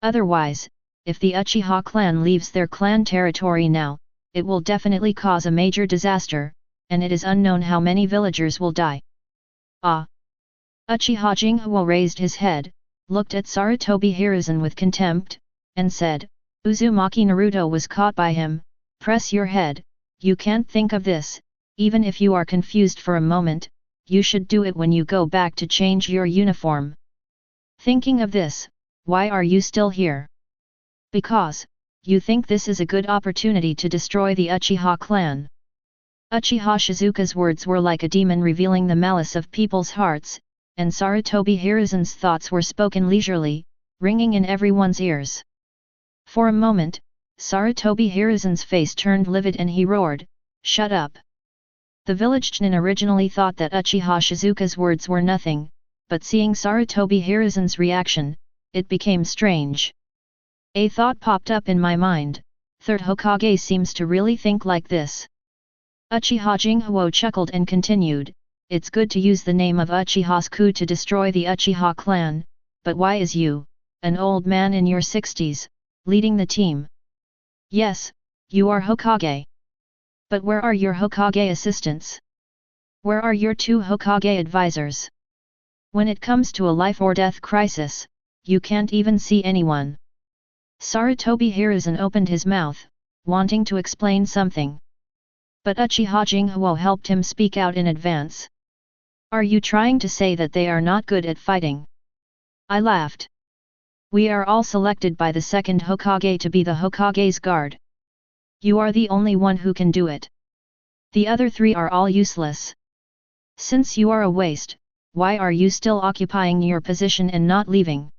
Speaker 1: Otherwise, if the Uchiha clan leaves their clan territory now, it will definitely cause a major disaster, and it is unknown how many villagers will die. Ah! Uchiha Jinghu raised his head, looked at Sarutobi Hiruzen with contempt, and said, Uzumaki Naruto was caught by him. Press your head, you can't think of this, even if you are confused for a moment, you should do it when you go back to change your uniform. Thinking of this, why are you still here? Because, you think this is a good opportunity to destroy the Uchiha clan. Uchiha Shizuka's words were like a demon revealing the malice of people's hearts, and Sarutobi Hiruzen's thoughts were spoken leisurely, ringing in everyone's ears. For a moment, Sarutobi Hiruzen's face turned livid and he roared, Shut up! The village Chunin originally thought that Uchiha Shizuka's words were nothing, but seeing Sarutobi Hiruzen's reaction, it became strange. A thought popped up in my mind, Third Hokage seems to really think like this. Uchiha Jinghu chuckled and continued, It's good to use the name of Uchiha's coup to destroy the Uchiha clan, but why is you, an old man in your 60s, leading the team? Yes, you are Hokage. But where are your Hokage assistants? Where are your 2 Hokage advisors? When it comes to a life or death crisis, you can't even see anyone. Sarutobi Hiruzen opened his mouth, wanting to explain something. But Uchiha Jinghu helped him speak out in advance. Are you trying to say that they are not good at fighting? I laughed. We are all selected by the second Hokage to be the Hokage's guard. You are the only one who can do it. The other 3 are all useless. Since you are a waste, why are you still occupying your position and not leaving?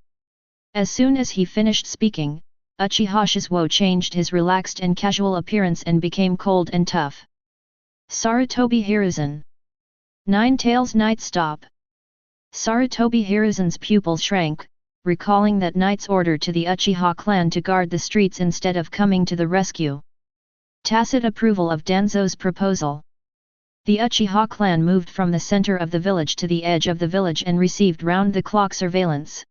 Speaker 1: As soon as he finished speaking, Uchiha Shizuo changed his relaxed and casual appearance and became cold and tough. Sarutobi Hiruzen. 9 Tails Night Stop. Sarutobi Hiruzen's pupils shrank, recalling that Knight's order to the Uchiha clan to guard the streets instead of coming to the rescue. Tacit approval of Danzō's proposal. The Uchiha clan moved from the center of the village to the edge of the village and received round-the-clock surveillance.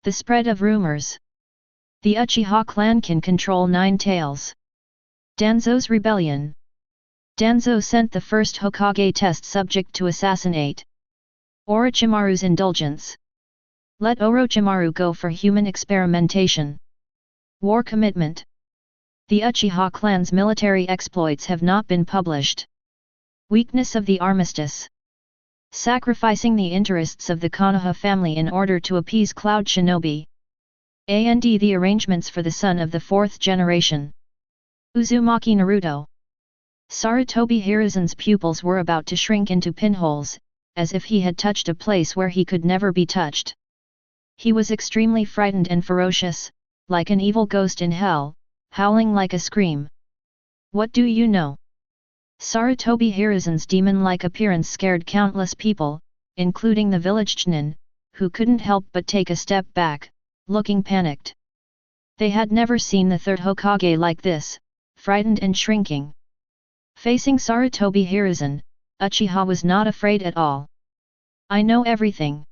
Speaker 1: The spread of rumors. The Uchiha clan can control 9 Tails. Danzō's rebellion. Danzō sent the first Hokage test subject to assassinate. Orochimaru's indulgence. Let Orochimaru go for human experimentation. War commitment. The Uchiha clan's military exploits have not been published. Weakness of the armistice. Sacrificing the interests of the Konoha family in order to appease Cloud Shinobi. And the arrangements for the son of the 4th generation. Uzumaki Naruto. Sarutobi Hiruzen's pupils were about to shrink into pinholes, as if he had touched a place where he could never be touched. He was extremely frightened and ferocious, like an evil ghost in hell, howling like a scream. What do you know? Sarutobi Hiruzen's demon-like appearance scared countless people, including the village Chunin, who couldn't help but take a step back, looking panicked. They had never seen the 3rd Hokage like this, frightened and shrinking. Facing Sarutobi Hiruzen, Uchiha was not afraid at all. I know everything.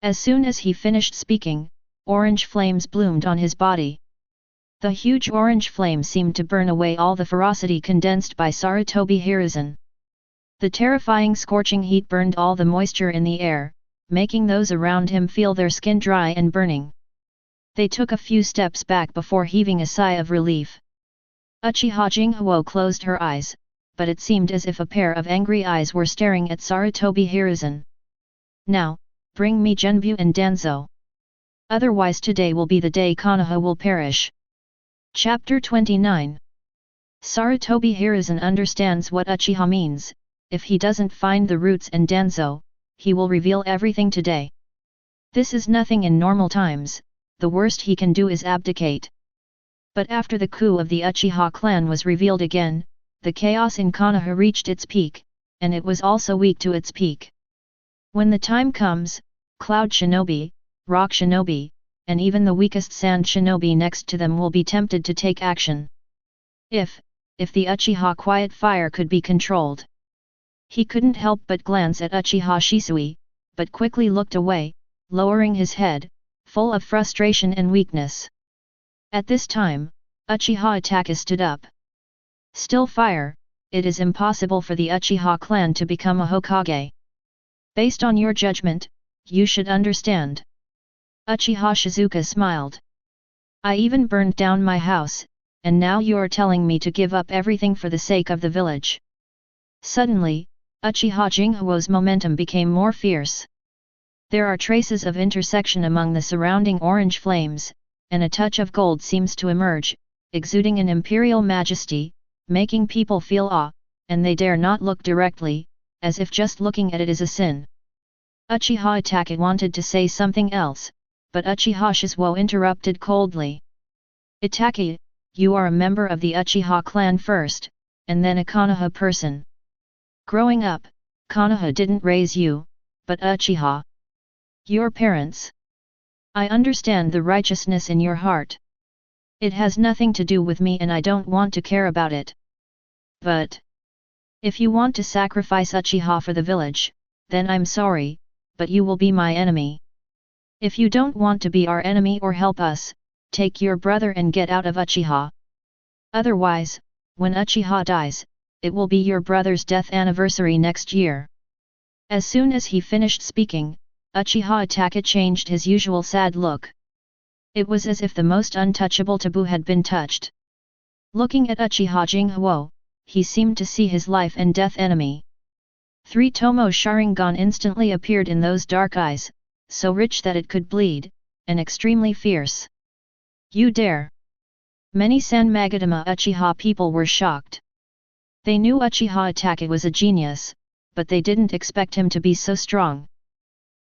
Speaker 1: As soon as he finished speaking, orange flames bloomed on his body. The huge orange flame seemed to burn away all the ferocity condensed by Sarutobi Hiruzen. The terrifying scorching heat burned all the moisture in the air, making those around him feel their skin dry and burning. They took a few steps back before heaving a sigh of relief. Uchiha Jinghu closed her eyes, but it seemed as if a pair of angry eyes were staring at Sarutobi Hiruzen. Now, bring me Genbu and Danzō. Otherwise today will be the day Konoha will perish. Chapter 29. Sarutobi Hiruzen understands what Uchiha means. If he doesn't find the roots and Danzō, he will reveal everything today. This is nothing in normal times, the worst he can do is abdicate. But after the coup of the Uchiha clan was revealed again, the chaos in Konoha reached its peak, and it was also weak to its peak. When the time comes, Cloud Shinobi, Rock Shinobi, and even the weakest Sand Shinobi next to them will be tempted to take action. If the Uchiha quiet fire could be controlled. He couldn't help but glance at Uchiha Shisui, but quickly looked away, lowering his head, full of frustration and weakness. At this time, Uchiha Itachi stood up. Still fire, it is impossible for the Uchiha clan to become a Hokage. Based on your judgment, you should understand. Uchiha Shizuka smiled. I even burned down my house, and now you are telling me to give up everything for the sake of the village. Suddenly, Uchiha Jinghuo's momentum became more fierce. There are traces of intersection among the surrounding orange flames, and a touch of gold seems to emerge, exuding an imperial majesty, making people feel awe, and they dare not look directly, as if just looking at it is a sin. Uchiha Itachi wanted to say something else, but Uchiha Shizuo interrupted coldly. Itachi, you are a member of the Uchiha clan first, and then a Konoha person. Growing up, Konoha didn't raise you, but Uchiha. Your parents. I understand the righteousness in your heart. It has nothing to do with me and I don't want to care about it. But if you want to sacrifice Uchiha for the village, then I'm sorry, but you will be my enemy. If you don't want to be our enemy or help us, take your brother and get out of Uchiha. Otherwise, when Uchiha dies, it will be your brother's death anniversary next year. As soon as he finished speaking, Uchiha Itachi changed his usual sad look. It was as if the most untouchable taboo had been touched. Looking at Uchiha Jinghuo, he seemed to see his life and death enemy. 3 Tomo Sharingan instantly appeared in those dark eyes, so rich that it could bleed, and extremely fierce. You dare! Many San Magadama Uchiha people were shocked. They knew Uchiha Itachi was a genius, but they didn't expect him to be so strong.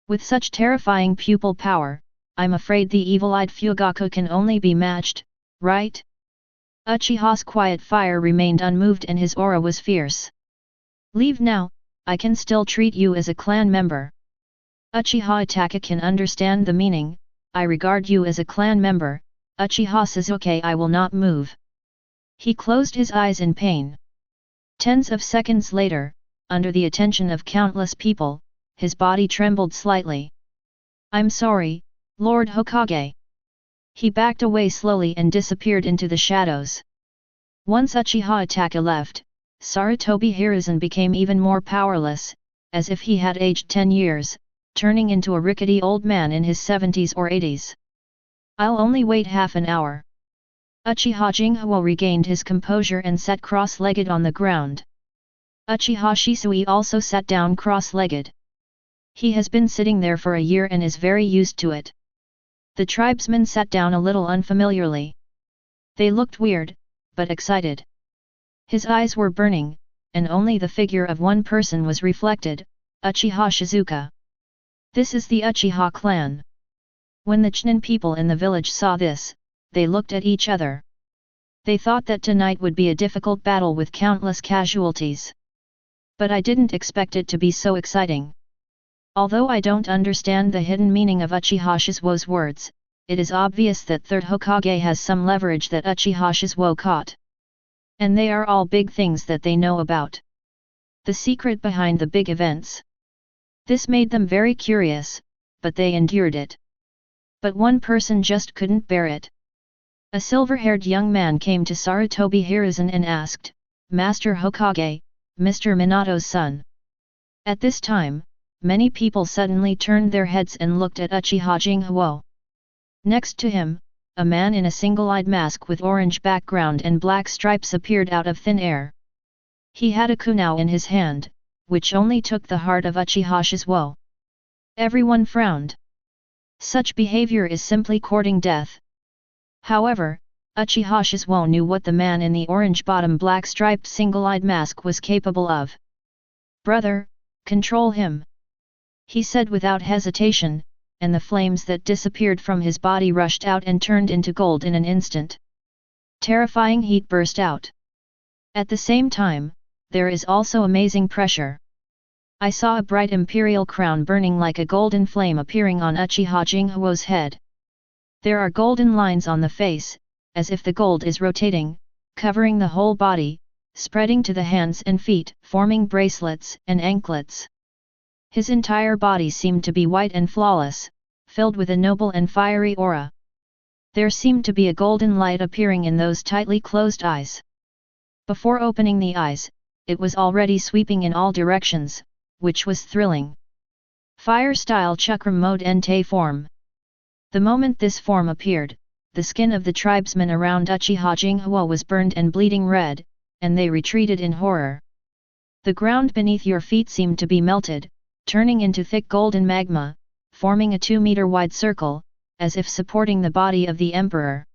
Speaker 1: With such terrifying pupil power, I'm afraid the evil-eyed Fugaku can only be matched, right? Uchiha's quiet fire remained unmoved and his aura was fierce. Leave now, I can still treat you as a clan member. Uchiha Itachi can understand the meaning, I regard you as a clan member, Uchiha Sasuke I will not move. He closed his eyes in pain. Tens of seconds later, under the attention of countless people, his body trembled slightly. I'm sorry, Lord Hokage. He backed away slowly and disappeared into the shadows. Once Uchiha Itachi left, Sarutobi Hiruzen became even more powerless, as if he had aged 10 years, turning into a rickety old man in his 70s or 80s. I'll only wait half an hour. Uchiha Jinghuo regained his composure and sat cross-legged on the ground. Uchiha Shisui also sat down cross-legged. He has been sitting there for a year and is very used to it. The tribesmen sat down a little unfamiliarly. They looked weird, but excited. His eyes were burning, and only the figure of one person was reflected, Uchiha Shizuka. This is the Uchiha clan. When the Chunin people in the village saw this, they looked at each other. They thought that tonight would be a difficult battle with countless casualties. But I didn't expect it to be so exciting. Although I don't understand the hidden meaning of Uchiha Shizuo's words, it is obvious that Third Hokage has some leverage that Uchiha Shizuo caught. And they are all big things that they know about. The secret behind the big events. This made them very curious, but they endured it. But one person just couldn't bear it. A silver-haired young man came to Sarutobi Hiruzen and asked, Master Hokage, Mr. Minato's son. At this time, many people suddenly turned their heads and looked at Uchiha Jinghu. Next to him, a man in a single-eyed mask with orange background and black stripes appeared out of thin air. He had a coup now in his hand, which only took the heart of Uchiha Shisuo. Everyone frowned. Such behavior is simply courting death. However, Uchiha Shisuo knew what the man in the orange-bottom black-striped single-eyed mask was capable of. "Brother, control him," he said without hesitation, and the flames that disappeared from his body rushed out and turned into gold in an instant. Terrifying heat burst out. At the same time, there is also amazing pressure. I saw a bright imperial crown burning like a golden flame appearing on Uchiha Jinghuo's head. There are golden lines on the face, as if the gold is rotating, covering the whole body, spreading to the hands and feet, forming bracelets and anklets. His entire body seemed to be white and flawless, filled with a noble and fiery aura. There seemed to be a golden light appearing in those tightly closed eyes. Before opening the eyes, it was already sweeping in all directions, which was thrilling. Fire-style Chakra mode Entei form. The moment this form appeared, the skin of the tribesmen around Uchiha Jinghu was burned and bleeding red, and they retreated in horror. The ground beneath your feet seemed to be melted, turning into thick golden magma, forming a 2-meter-wide circle, as if supporting the body of the emperor.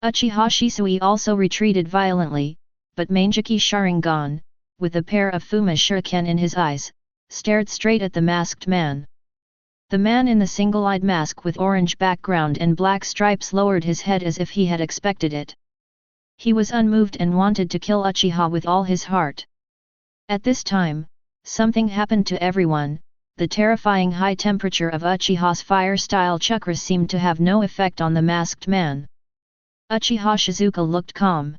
Speaker 1: Uchiha Shisui also retreated violently, but Manjiki Sharingan, with a pair of Fuma shuriken in his eyes, stared straight at the masked man. The man in the single-eyed mask with orange background and black stripes lowered his head as if he had expected it. He was unmoved and wanted to kill Uchiha with all his heart. At this time, something happened to everyone. The terrifying high temperature of Uchiha's fire-style chakra seemed to have no effect on the masked man. Uchiha Shizuka looked calm.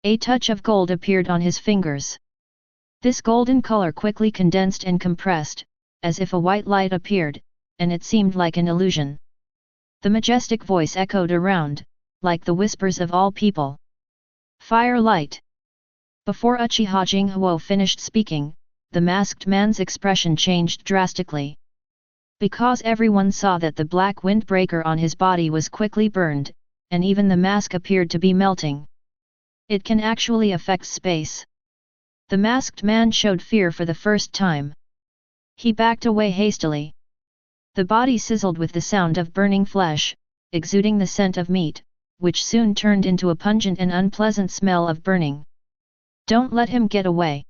Speaker 1: A touch of gold appeared on his fingers. This golden color quickly condensed and compressed, as if a white light appeared, and it seemed like an illusion. The majestic voice echoed around, like the whispers of all people. "Fire light!" Before Uchiha Jinghu finished speaking, the masked man's expression changed drastically. Because everyone saw that the black windbreaker on his body was quickly burned, and even the mask appeared to be melting. It can actually affect space. The masked man showed fear for the first time. He backed away hastily. The body sizzled with the sound of burning flesh, exuding the scent of meat, which soon turned into a pungent and unpleasant smell of burning. "Don't let him get away."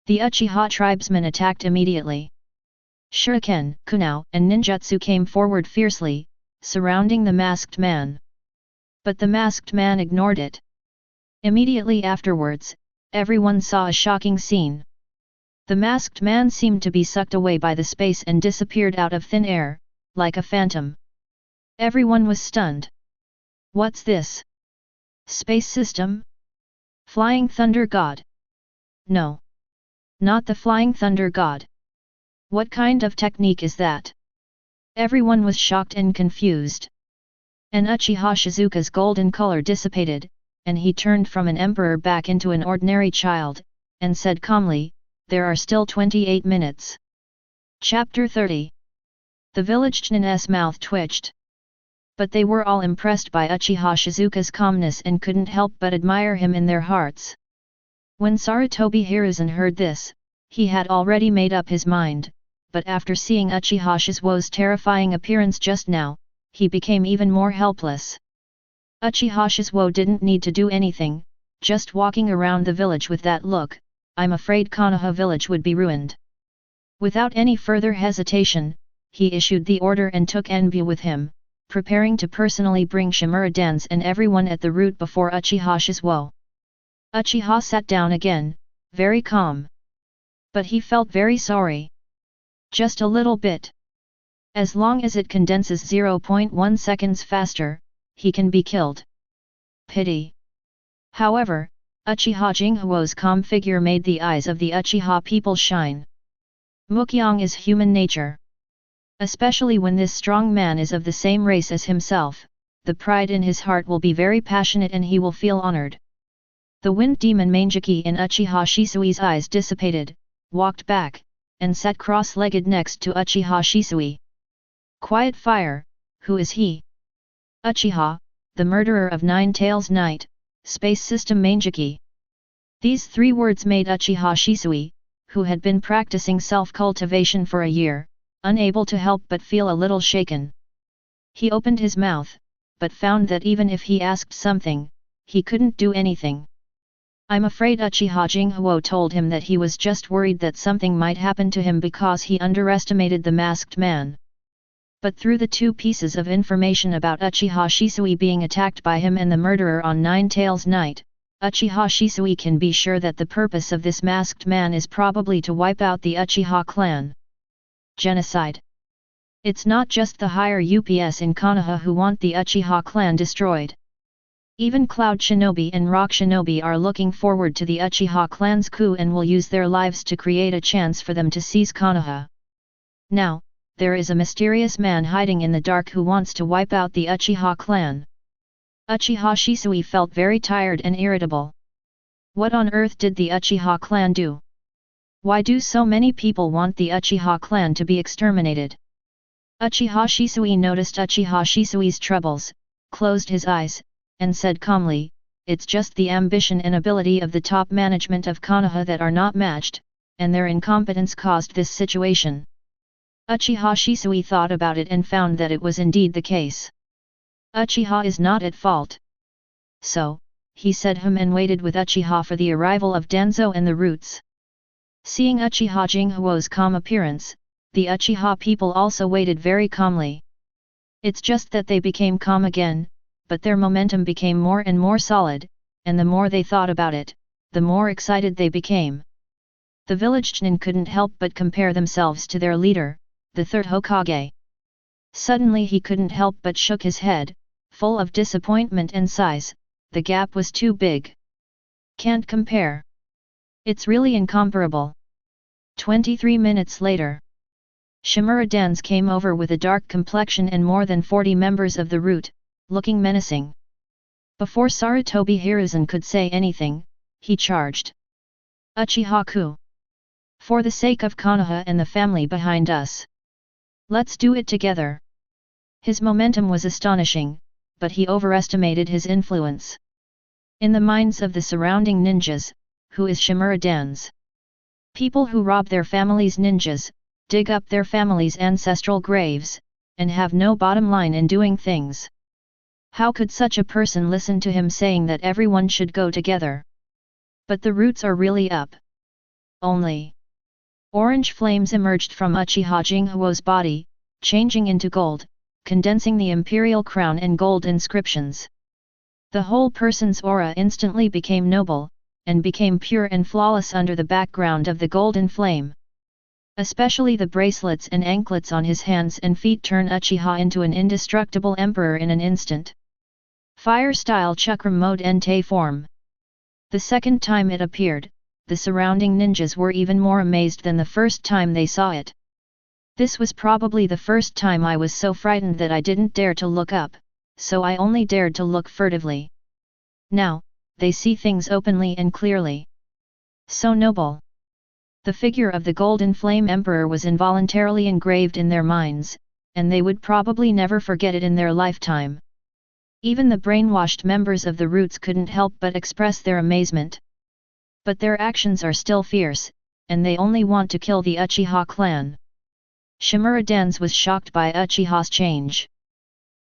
Speaker 1: The Uchiha tribesmen attacked immediately. Shuriken, kunao, and ninjutsu came forward fiercely, surrounding the masked man. But the masked man ignored it. Immediately afterwards, everyone saw a shocking scene. The masked man seemed to be sucked away by the space and disappeared out of thin air, like a phantom. Everyone was stunned. "What's this? Space system? Flying Thunder God? No. Not the Flying Thunder God. What kind of technique is that?" Everyone was shocked and confused. And Uchiha Shizuka's golden color dissipated, and he turned from an emperor back into an ordinary child, and said calmly, "There are still 28 minutes. Chapter 30. The village Chnin's mouth twitched. But they were all impressed by Uchiha Shizuka's calmness and couldn't help but admire him in their hearts. When Sarutobi Hiruzen heard this, he had already made up his mind, but after seeing Uchiha Shisuo's terrifying appearance just now, he became even more helpless. Uchiha Shisuo didn't need to do anything, just walking around the village with that look, I'm afraid Konoha village would be ruined. Without any further hesitation, he issued the order and took Enbu with him, preparing to personally bring Shimura dance and everyone at the route before Uchiha Shisuo. Uchiha sat down again, very calm. But he felt very sorry. Just a little bit. As long as it condenses 0.1 seconds faster, he can be killed. Pity. However, Uchiha Jinghuo's calm figure made the eyes of the Uchiha people shine. Mukyang is human nature. Especially when this strong man is of the same race as himself, the pride in his heart will be very passionate and he will feel honored. The wind demon Manjiki in Uchiha Shisui's eyes dissipated, walked back, and sat cross-legged next to Uchiha Shisui. "Quiet fire, who is he?" "Uchiha, the murderer of Nine-Tails Knight, Space System Mangeki." These 3 words made Uchiha Shisui, who had been practicing self-cultivation for a year, unable to help but feel a little shaken. He opened his mouth, but found that even if he asked something, he couldn't do anything. "I'm afraid," Uchiha Jinghu told him that he was just worried that something might happen to him because he underestimated the masked man. But through the 2 pieces of information about Uchiha Shisui being attacked by him and the murderer on Nine-Tails Knight, Uchiha Shisui can be sure that the purpose of this masked man is probably to wipe out the Uchiha clan. Genocide. It's not just the higher UPS in Konoha who want the Uchiha clan destroyed. Even Cloud Shinobi and Rock Shinobi are looking forward to the Uchiha clan's coup and will use their lives to create a chance for them to seize Konoha. Now, there is a mysterious man hiding in the dark who wants to wipe out the Uchiha clan. Uchiha Shisui felt very tired and irritable. What on earth did the Uchiha clan do? Why do so many people want the Uchiha clan to be exterminated? Uchiha Shisui noticed Uchiha Shisui's troubles, closed his eyes, and said calmly, "It's just the ambition and ability of the top management of Konoha that are not matched, and their incompetence caused this situation." Uchiha Shisui thought about it and found that it was indeed the case. Uchiha is not at fault. So, he said and waited with Uchiha for the arrival of Danzō and the roots. Seeing Uchiha Jinghuo's calm appearance, the Uchiha people also waited very calmly. It's just that they became calm again, but their momentum became more and more solid, and the more they thought about it, the more excited they became. The village Chunin couldn't help but compare themselves to their leader, the 3rd Hokage. Suddenly he couldn't help but shook his head, full of disappointment and sighs. The gap was too big. Can't compare. It's really incomparable. 23 minutes later. Shimura Danzō came over with a dark complexion and more than 40 members of the root, looking menacing. Before Sarutobi Hiruzen could say anything, he charged. "Uchiha-ku! For the sake of Konoha and the family behind us, let's do it together." His momentum was astonishing, but he overestimated his influence. In the minds of the surrounding ninjas, who is Shimura Danzō? People who rob their families' ninjas, dig up their families' ancestral graves, and have no bottom line in doing things. How could such a person listen to him saying that everyone should go together? But the roots are really up. Only. Orange flames emerged from Uchiha Jinghuo's body, changing into gold, condensing the imperial crown and gold inscriptions. The whole person's aura instantly became noble, and became pure and flawless under the background of the golden flame. Especially the bracelets and anklets on his hands and feet turn Uchiha into an indestructible emperor in an instant. Fire-style Chakra mode Entei form. The second time it appeared, the surrounding ninjas were even more amazed than the first time they saw it. "This was probably the first time I was so frightened that I didn't dare to look up, so I only dared to look furtively. Now, they see things openly and clearly. So noble." The figure of the Golden Flame Emperor was involuntarily engraved in their minds, and they would probably never forget it in their lifetime. Even the brainwashed members of the roots couldn't help but express their amazement. But their actions are still fierce, and they only want to kill the Uchiha clan. Shimura Danzō was shocked by Uchiha's change.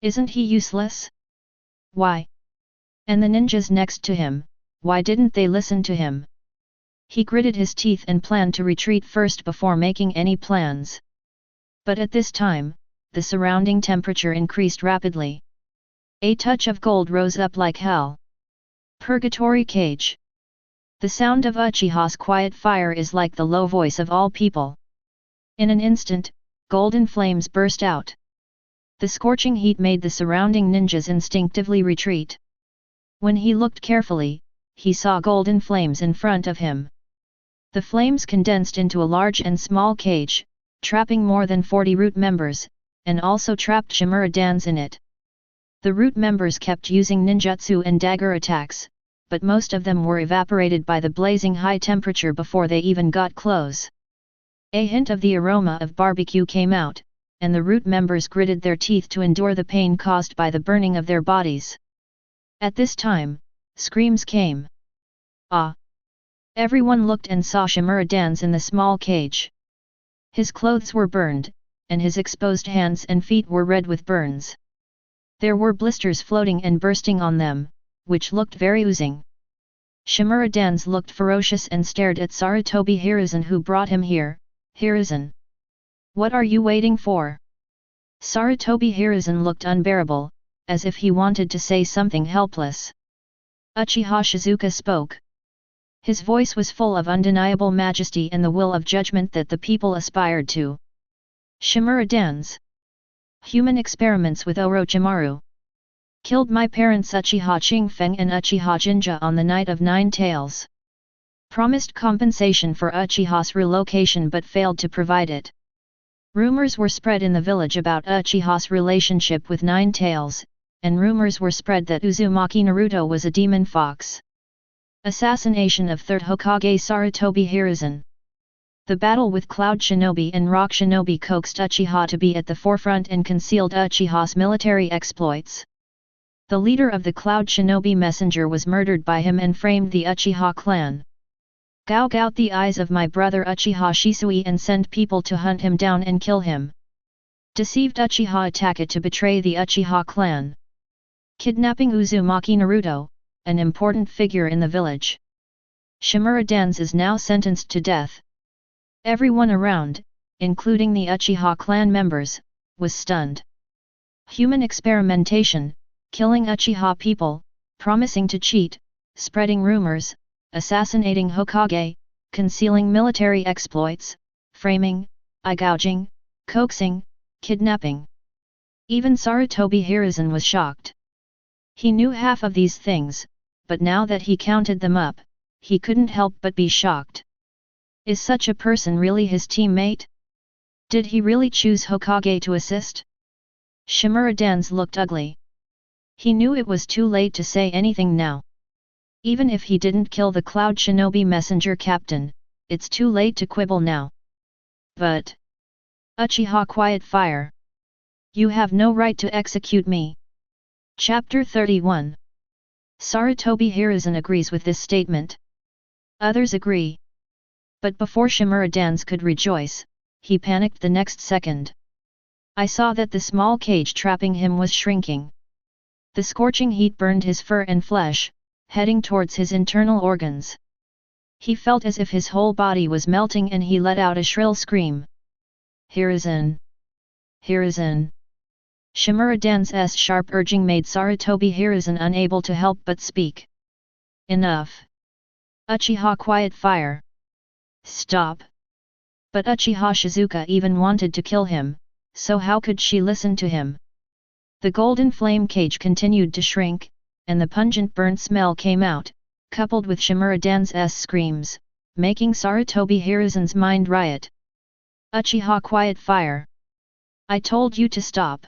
Speaker 1: Isn't he useless? Why? And the ninjas next to him, why didn't they listen to him? He gritted his teeth and planned to retreat first before making any plans. But at this time, the surrounding temperature increased rapidly. A touch of gold rose up like hell. Purgatory cage. The sound of Uchiha's quiet fire is like the low voice of all people. In an instant, golden flames burst out. The scorching heat made the surrounding ninjas instinctively retreat. When he looked carefully, he saw golden flames in front of him. The flames condensed into a large and small cage, trapping more than 40 root members, and also trapped Shimura Danzō in it. The root members kept using ninjutsu and dagger attacks, but most of them were evaporated by the blazing high temperature before they even got close. A hint of the aroma of barbecue came out, and the root members gritted their teeth to endure the pain caused by the burning of their bodies. At this time, screams came. Ah! Everyone looked and saw Shimura dance in the small cage. His clothes were burned, and his exposed hands and feet were red with burns. There were blisters floating and bursting on them, which looked very oozing. Shimura Danzō looked ferocious and stared at Sarutobi Hiruzen, who brought him here. Hiruzen, what are you waiting for? Sarutobi Hiruzen looked unbearable, as if he wanted to say something helpless. Uchiha Shizuka spoke. His voice was full of undeniable majesty and the will of judgment that the people aspired to. Shimura Danzō. Human experiments with Orochimaru. Killed my parents Uchiha Qingfeng and Uchiha Jinja on the night of 9 Tails. Promised compensation for Uchiha's relocation but failed to provide it. Rumors were spread in the village about Uchiha's relationship with 9 Tails, and rumors were spread that Uzumaki Naruto was a demon fox. Assassination of 3rd Hokage Sarutobi Hiruzen. The battle with Cloud Shinobi and Rock Shinobi coaxed Uchiha to be at the forefront and concealed Uchiha's military exploits. The leader of the Cloud Shinobi messenger was murdered by him and framed the Uchiha clan. Gouge out the eyes of my brother Uchiha Shisui and send people to hunt him down and kill him. Deceived Uchiha Itachi to betray the Uchiha clan. Kidnapping Uzumaki Naruto, an important figure in the village. Shimura Danzō is now sentenced to death. Everyone around, including the Uchiha clan members, was stunned. Human experimentation, killing Uchiha people, promising to cheat, spreading rumors, assassinating Hokage, concealing military exploits, framing, eye-gouging, coaxing, kidnapping. Even Sarutobi Hiruzen was shocked. He knew half of these things, but now that he counted them up, he couldn't help but be shocked. Is such a person really his teammate? Did he really choose Hokage to assist? Shimura Danzō looked ugly. He knew it was too late to say anything now. Even if he didn't kill the Cloud Shinobi messenger captain, it's too late to quibble now. But Uchiha, quiet fire. You have no right to execute me. Chapter 31. Sarutobi Hiruzen agrees with this statement. Others agree. But before Shimura Danzō could rejoice, he panicked the next second. I saw that the small cage trapping him was shrinking. The scorching heat burned his fur and flesh, heading towards his internal organs. He felt as if his whole body was melting and he let out a shrill scream. Hiruzen! Hiruzen! Shimura Danzō's sharp urging made Sarutobi Hiruzen unable to help but speak. Enough! Uchiha, quiet fire! Stop! But Uchiha Shizuka even wanted to kill him, so how could she listen to him? The golden flame cage continued to shrink, and the pungent burnt smell came out, coupled with Shimura Danzō's screams, making Sarutobi Hiruzen's mind riot. Uchiha, quiet fire! I told you to stop!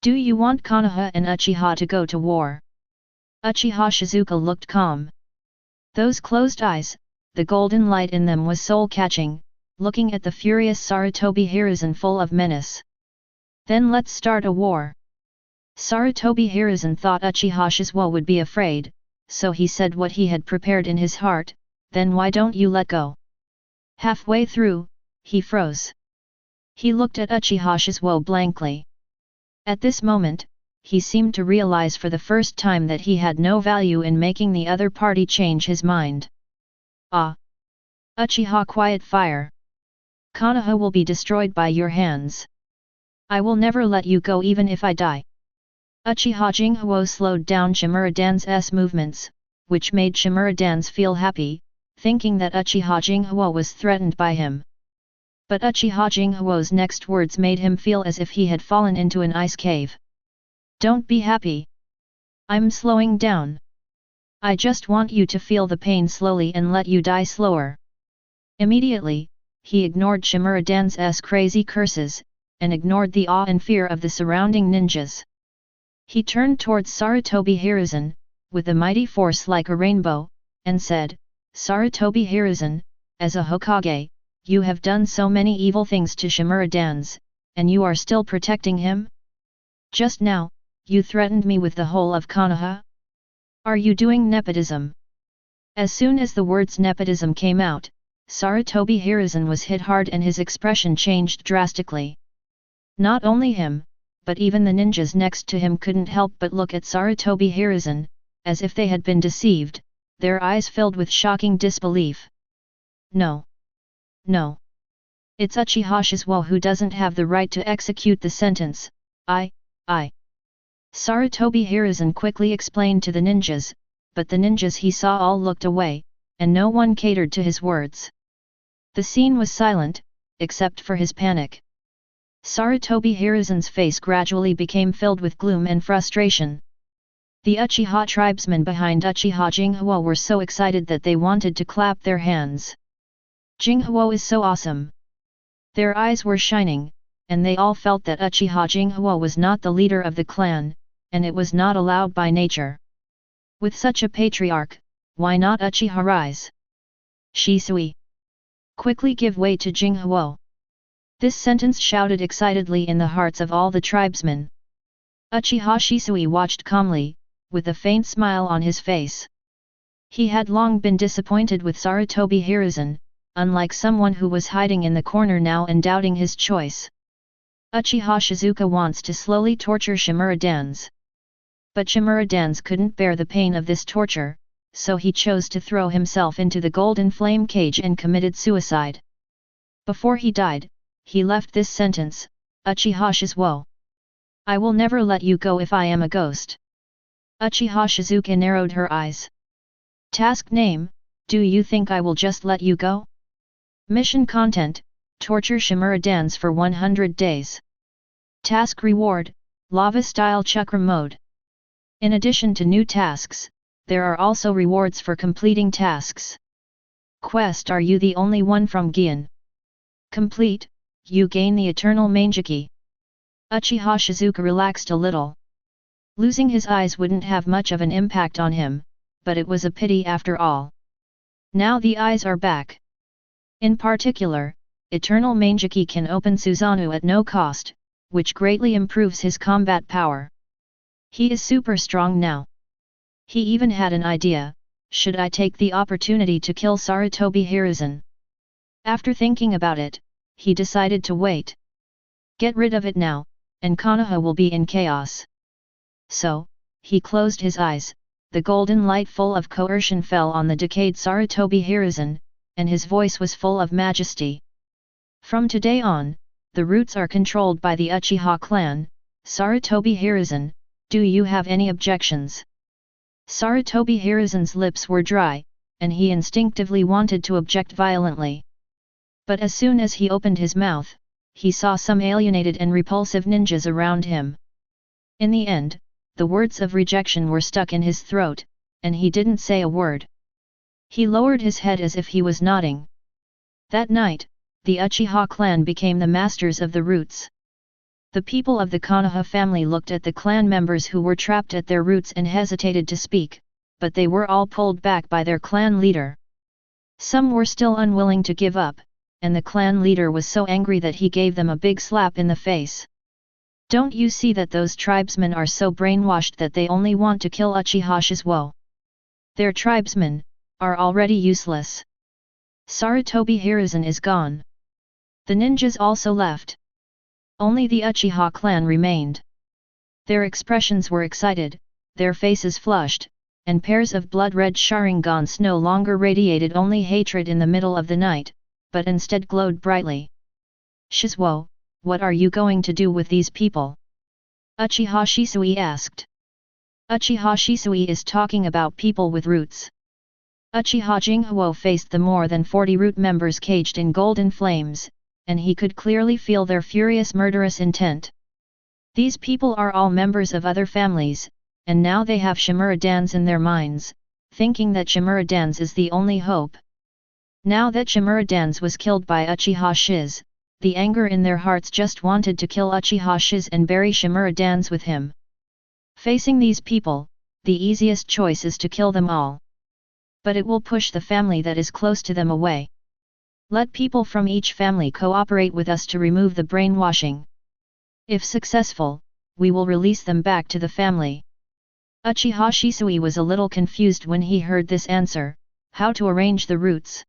Speaker 1: Do you want Konoha and Uchiha to go to war? Uchiha Shizuka looked calm. Those closed eyes, the golden light in them was soul-catching, looking at the furious Sarutobi Hiruzen full of menace. Then let's start a war. Sarutobi Hiruzen thought Uchiha Shizuo would be afraid, so he said what he had prepared in his heart, then why don't you let go? Halfway through, he froze. He looked at Uchiha Shizuo blankly. At this moment, he seemed to realize for the first time that he had no value in making the other party change his mind. Ah! Uchiha, quiet fire! Konoha will be destroyed by your hands. I will never let you go even if I die. Uchiha Jinghu slowed down Shimura Danzō's movements, which made Shimura Danzō feel happy, thinking that Uchiha Jinghu was threatened by him. But Uchiha Jinghu's next words made him feel as if he had fallen into an ice cave. Don't be happy. I'm slowing down. I just want you to feel the pain slowly and let you die slower. Immediately, he ignored Shimura Danzō's crazy curses, and ignored the awe and fear of the surrounding ninjas. He turned towards Sarutobi Hiruzen, with a mighty force like a rainbow, and said, Sarutobi Hiruzen, as a Hokage, you have done so many evil things to Shimura Danzō, and you are still protecting him? Just now, you threatened me with the whole of Konoha? Are you doing nepotism? As soon as the words nepotism came out, Sarutobi Hiruzen was hit hard and his expression changed drastically. Not only him, but even the ninjas next to him couldn't help but look at Sarutobi Hiruzen, as if they had been deceived, their eyes filled with shocking disbelief. No. No. It's Uchiha Shisuo who doesn't have the right to execute the sentence. I. Sarutobi Hiruzen quickly explained to the ninjas, but the ninjas he saw all looked away, and no one catered to his words. The scene was silent, except for his panic. Sarutobi Hiruzen's face gradually became filled with gloom and frustration. The Uchiha tribesmen behind Uchiha Jinghu were so excited that they wanted to clap their hands. Jinghu is so awesome. Their eyes were shining, and they all felt that Uchiha Jinghu was not the leader of the clan, and it was not allowed by nature. With such a patriarch, why not Uchiha rise? Shisui. Quickly give way to Jinghu. This sentence shouted excitedly in the hearts of all the tribesmen. Uchiha Shisui watched calmly, with a faint smile on his face. He had long been disappointed with Sarutobi Hiruzen, unlike someone who was hiding in the corner now and doubting his choice. Uchiha Shizuka wants to slowly torture Shimura Danzō. But Shimura Danzō couldn't bear the pain of this torture, so he chose to throw himself into the golden flame cage and committed suicide. Before he died, he left this sentence, Uchiha Shisuo. I will never let you go if I am a ghost. Uchiha Shizuka narrowed her eyes. Task name, do you think I will just let you go? Mission content, torture Shimura Danzō for 100 days. Task reward, lava-style chakra mode. In addition to new tasks, there are also rewards for completing tasks. Quest: Are you the only one from Gian? Complete, you gain the eternal Manjiki. Uchiha Shizuka relaxed a little. Losing his eyes wouldn't have much of an impact on him, but it was a pity after all. Now the eyes are back. In particular, eternal Manjiki can open Susanoo at no cost, which greatly improves his combat power. He is super strong now. He even had an idea, should I take the opportunity to kill Sarutobi Hiruzen? After thinking about it, he decided to wait. Get rid of it now, and Konoha will be in chaos. So, he closed his eyes, the golden light full of coercion fell on the decayed Sarutobi Hiruzen, and his voice was full of majesty. From today on, the roots are controlled by the Uchiha clan. Sarutobi Hiruzen, do you have any objections? Sarutobi Hiruzen's lips were dry, and he instinctively wanted to object violently. But as soon as he opened his mouth, he saw some alienated and repulsive ninjas around him. In the end, the words of rejection were stuck in his throat, and he didn't say a word. He lowered his head as if he was nodding. That night, the Uchiha clan became the masters of the roots. The people of the Konoha family looked at the clan members who were trapped at their roots and hesitated to speak, but they were all pulled back by their clan leader. Some were still unwilling to give up, and the clan leader was so angry that he gave them a big slap in the face. Don't you see that those tribesmen are so brainwashed that they only want to kill Uchiha Shisuo? Their tribesmen are already useless. Sarutobi Hiruzen is gone. The ninjas also left. Only the Uchiha clan remained. Their expressions were excited, their faces flushed, and pairs of blood-red Sharingans no longer radiated only hatred in the middle of the night, but instead glowed brightly. Shisuo, what are you going to do with these people? Uchiha Shisui asked. Uchiha Shisui is talking about people with roots. Uchiha Jinghu faced the more than 40 root members caged in golden flames, and he could clearly feel their furious murderous intent. These people are all members of other families, and now they have Shimura Danzō in their minds, thinking that Shimura Danzō is the only hope. Now that Shimura Danzō was killed by Uchiha Shiz, the anger in their hearts just wanted to kill Uchiha Shiz and bury Shimura Danzō with him. Facing these people, the easiest choice is to kill them all. But it will push the family that is close to them away. Let people from each family cooperate with us to remove the brainwashing. If successful, we will release them back to the family. Uchiha Shisui was a little confused when he heard this answer, how to arrange the routes.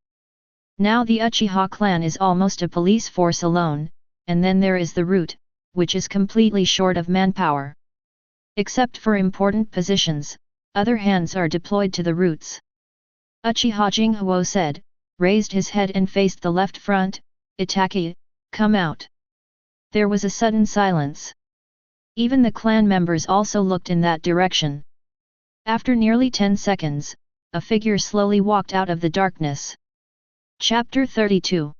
Speaker 1: Now the Uchiha clan is almost a police force alone, and then there is the route, which is completely short of manpower. Except for important positions, other hands are deployed to the routes. Uchiha Jinghu said, raised his head and faced the left front, Itaki, come out. There was a sudden silence. Even the clan members also looked in that direction. After nearly 10 seconds, a figure slowly walked out of the darkness. Chapter 32.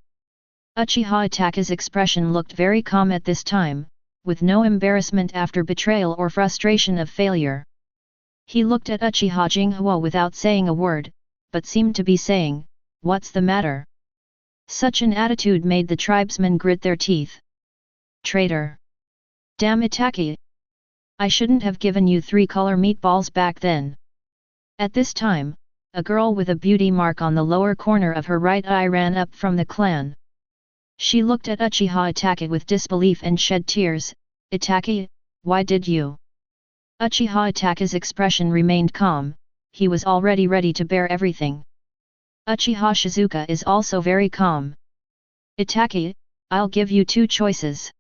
Speaker 1: Uchiha Itaka's expression looked very calm at this time, with no embarrassment after betrayal or frustration of failure. He looked at Uchiha Jinghu without saying a word, but seemed to be saying, "What's the matter?" Such an attitude made the tribesmen grit their teeth. Traitor! Damn Itaki! I shouldn't have given you 3-color meatballs back then. At this time, a girl with a beauty mark on the lower corner of her right eye ran up from the clan. She looked at Uchiha Itaki with disbelief and shed tears. Itaki, why did you? Uchiha Itaki's expression remained calm, he was already ready to bear everything. Uchiha Shizuka is also very calm. Itaki, I'll give you 2 choices.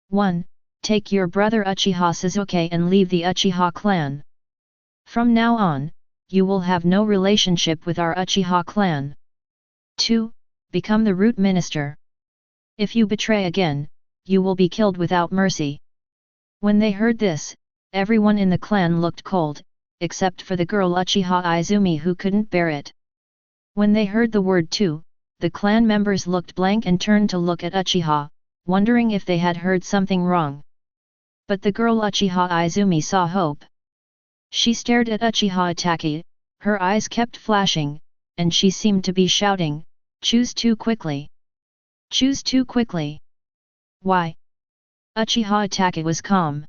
Speaker 1: 1. Take your brother Uchiha Sasuke and leave the Uchiha clan. From now on, you will have no relationship with our Uchiha clan. 2. Become the root minister. If you betray again, you will be killed without mercy. When they heard this, everyone in the clan looked cold, except for the girl Uchiha Izumi who couldn't bear it. When they heard the word 2, the clan members looked blank and turned to look at Uchiha, wondering if they had heard something wrong. But the girl Uchiha Izumi saw hope. She stared at Uchiha Itaki, her eyes kept flashing, and she seemed to be shouting, "Choose 2 quickly! Choose 2 quickly!" Why? Uchiha Itaki was calm.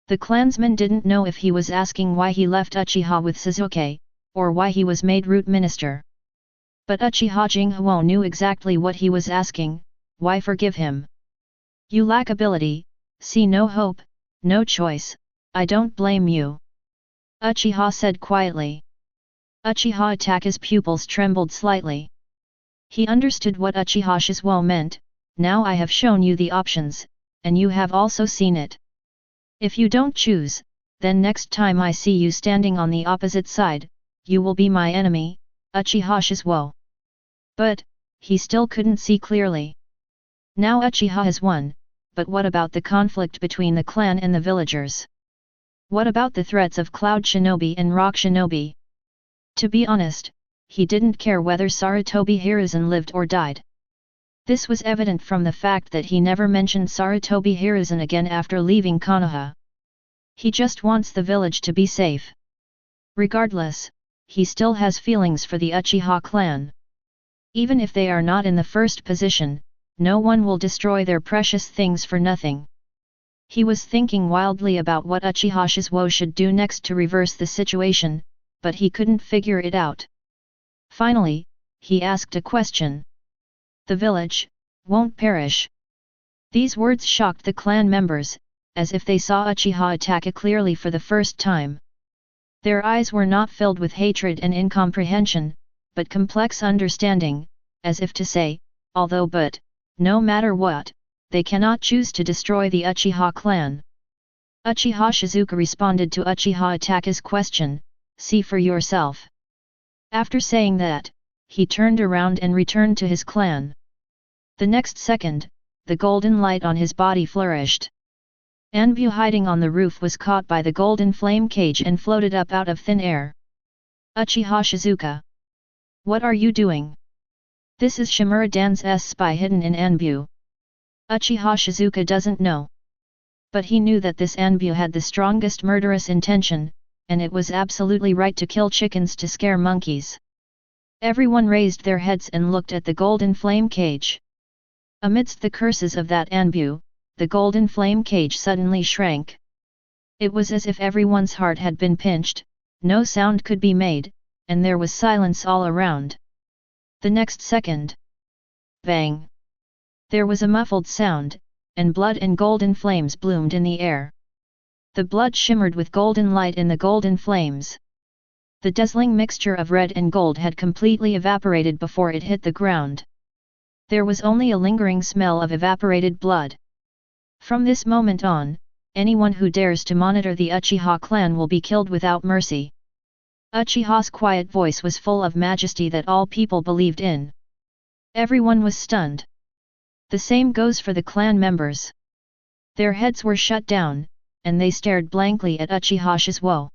Speaker 1: The clansman didn't know if he was asking why he left Uchiha with Sasuke, or why he was made root minister. But Uchiha Jinghu knew exactly what he was asking, why forgive him? You lack ability, see no hope, no choice, I don't blame you. Uchiha said quietly. Uchiha Itaki's pupils trembled slightly. He understood what Uchiha Shizuo meant, now I have shown you the options, and you have also seen it. If you don't choose, then next time I see you standing on the opposite side, you will be my enemy, Uchiha Shizuo. But, he still couldn't see clearly. Now Uchiha has won, but what about the conflict between the clan and the villagers? What about the threats of Cloud Shinobi and Rock Shinobi? To be honest, he didn't care whether Sarutobi Hiruzen lived or died. This was evident from the fact that he never mentioned Sarutobi Hiruzen again after leaving Konoha. He just wants the village to be safe. Regardless, he still has feelings for the Uchiha clan. Even if they are not in the first position, no one will destroy their precious things for nothing. He was thinking wildly about what Uchiha Shizuo should do next to reverse the situation, but he couldn't figure it out. Finally, he asked a question. The village won't perish. These words shocked the clan members, as if they saw Uchiha Itaki clearly for the first time. Their eyes were not filled with hatred and incomprehension, but complex understanding, as if to say, although but, no matter what, they cannot choose to destroy the Uchiha clan. Uchiha Shizuka responded to Uchiha Itaki's question, see for yourself. After saying that, he turned around and returned to his clan. The next second, the golden light on his body flourished. Anbu hiding on the roof was caught by the golden flame cage and floated up out of thin air. Uchiha Shizuka. What are you doing? This is Shimura Dan's spy hidden in Anbu. Uchiha Shizuka doesn't know. But he knew that this Anbu had the strongest murderous intention, and it was absolutely right to kill chickens to scare monkeys. Everyone raised their heads and looked at the golden flame cage. Amidst the curses of that Anbu, the golden flame cage suddenly shrank. It was as if everyone's heart had been pinched, no sound could be made, and there was silence all around. The next second, Bang! There was a muffled sound, and blood and golden flames bloomed in the air. The blood shimmered with golden light in the golden flames. The dazzling mixture of red and gold had completely evaporated before it hit the ground. There was only a lingering smell of evaporated blood. From this moment on, anyone who dares to monitor the Uchiha clan will be killed without mercy. Uchiha's quiet voice was full of majesty that all people believed in. Everyone was stunned. The same goes for the clan members. Their heads were shut down, and they stared blankly at Uchiha Shisuo.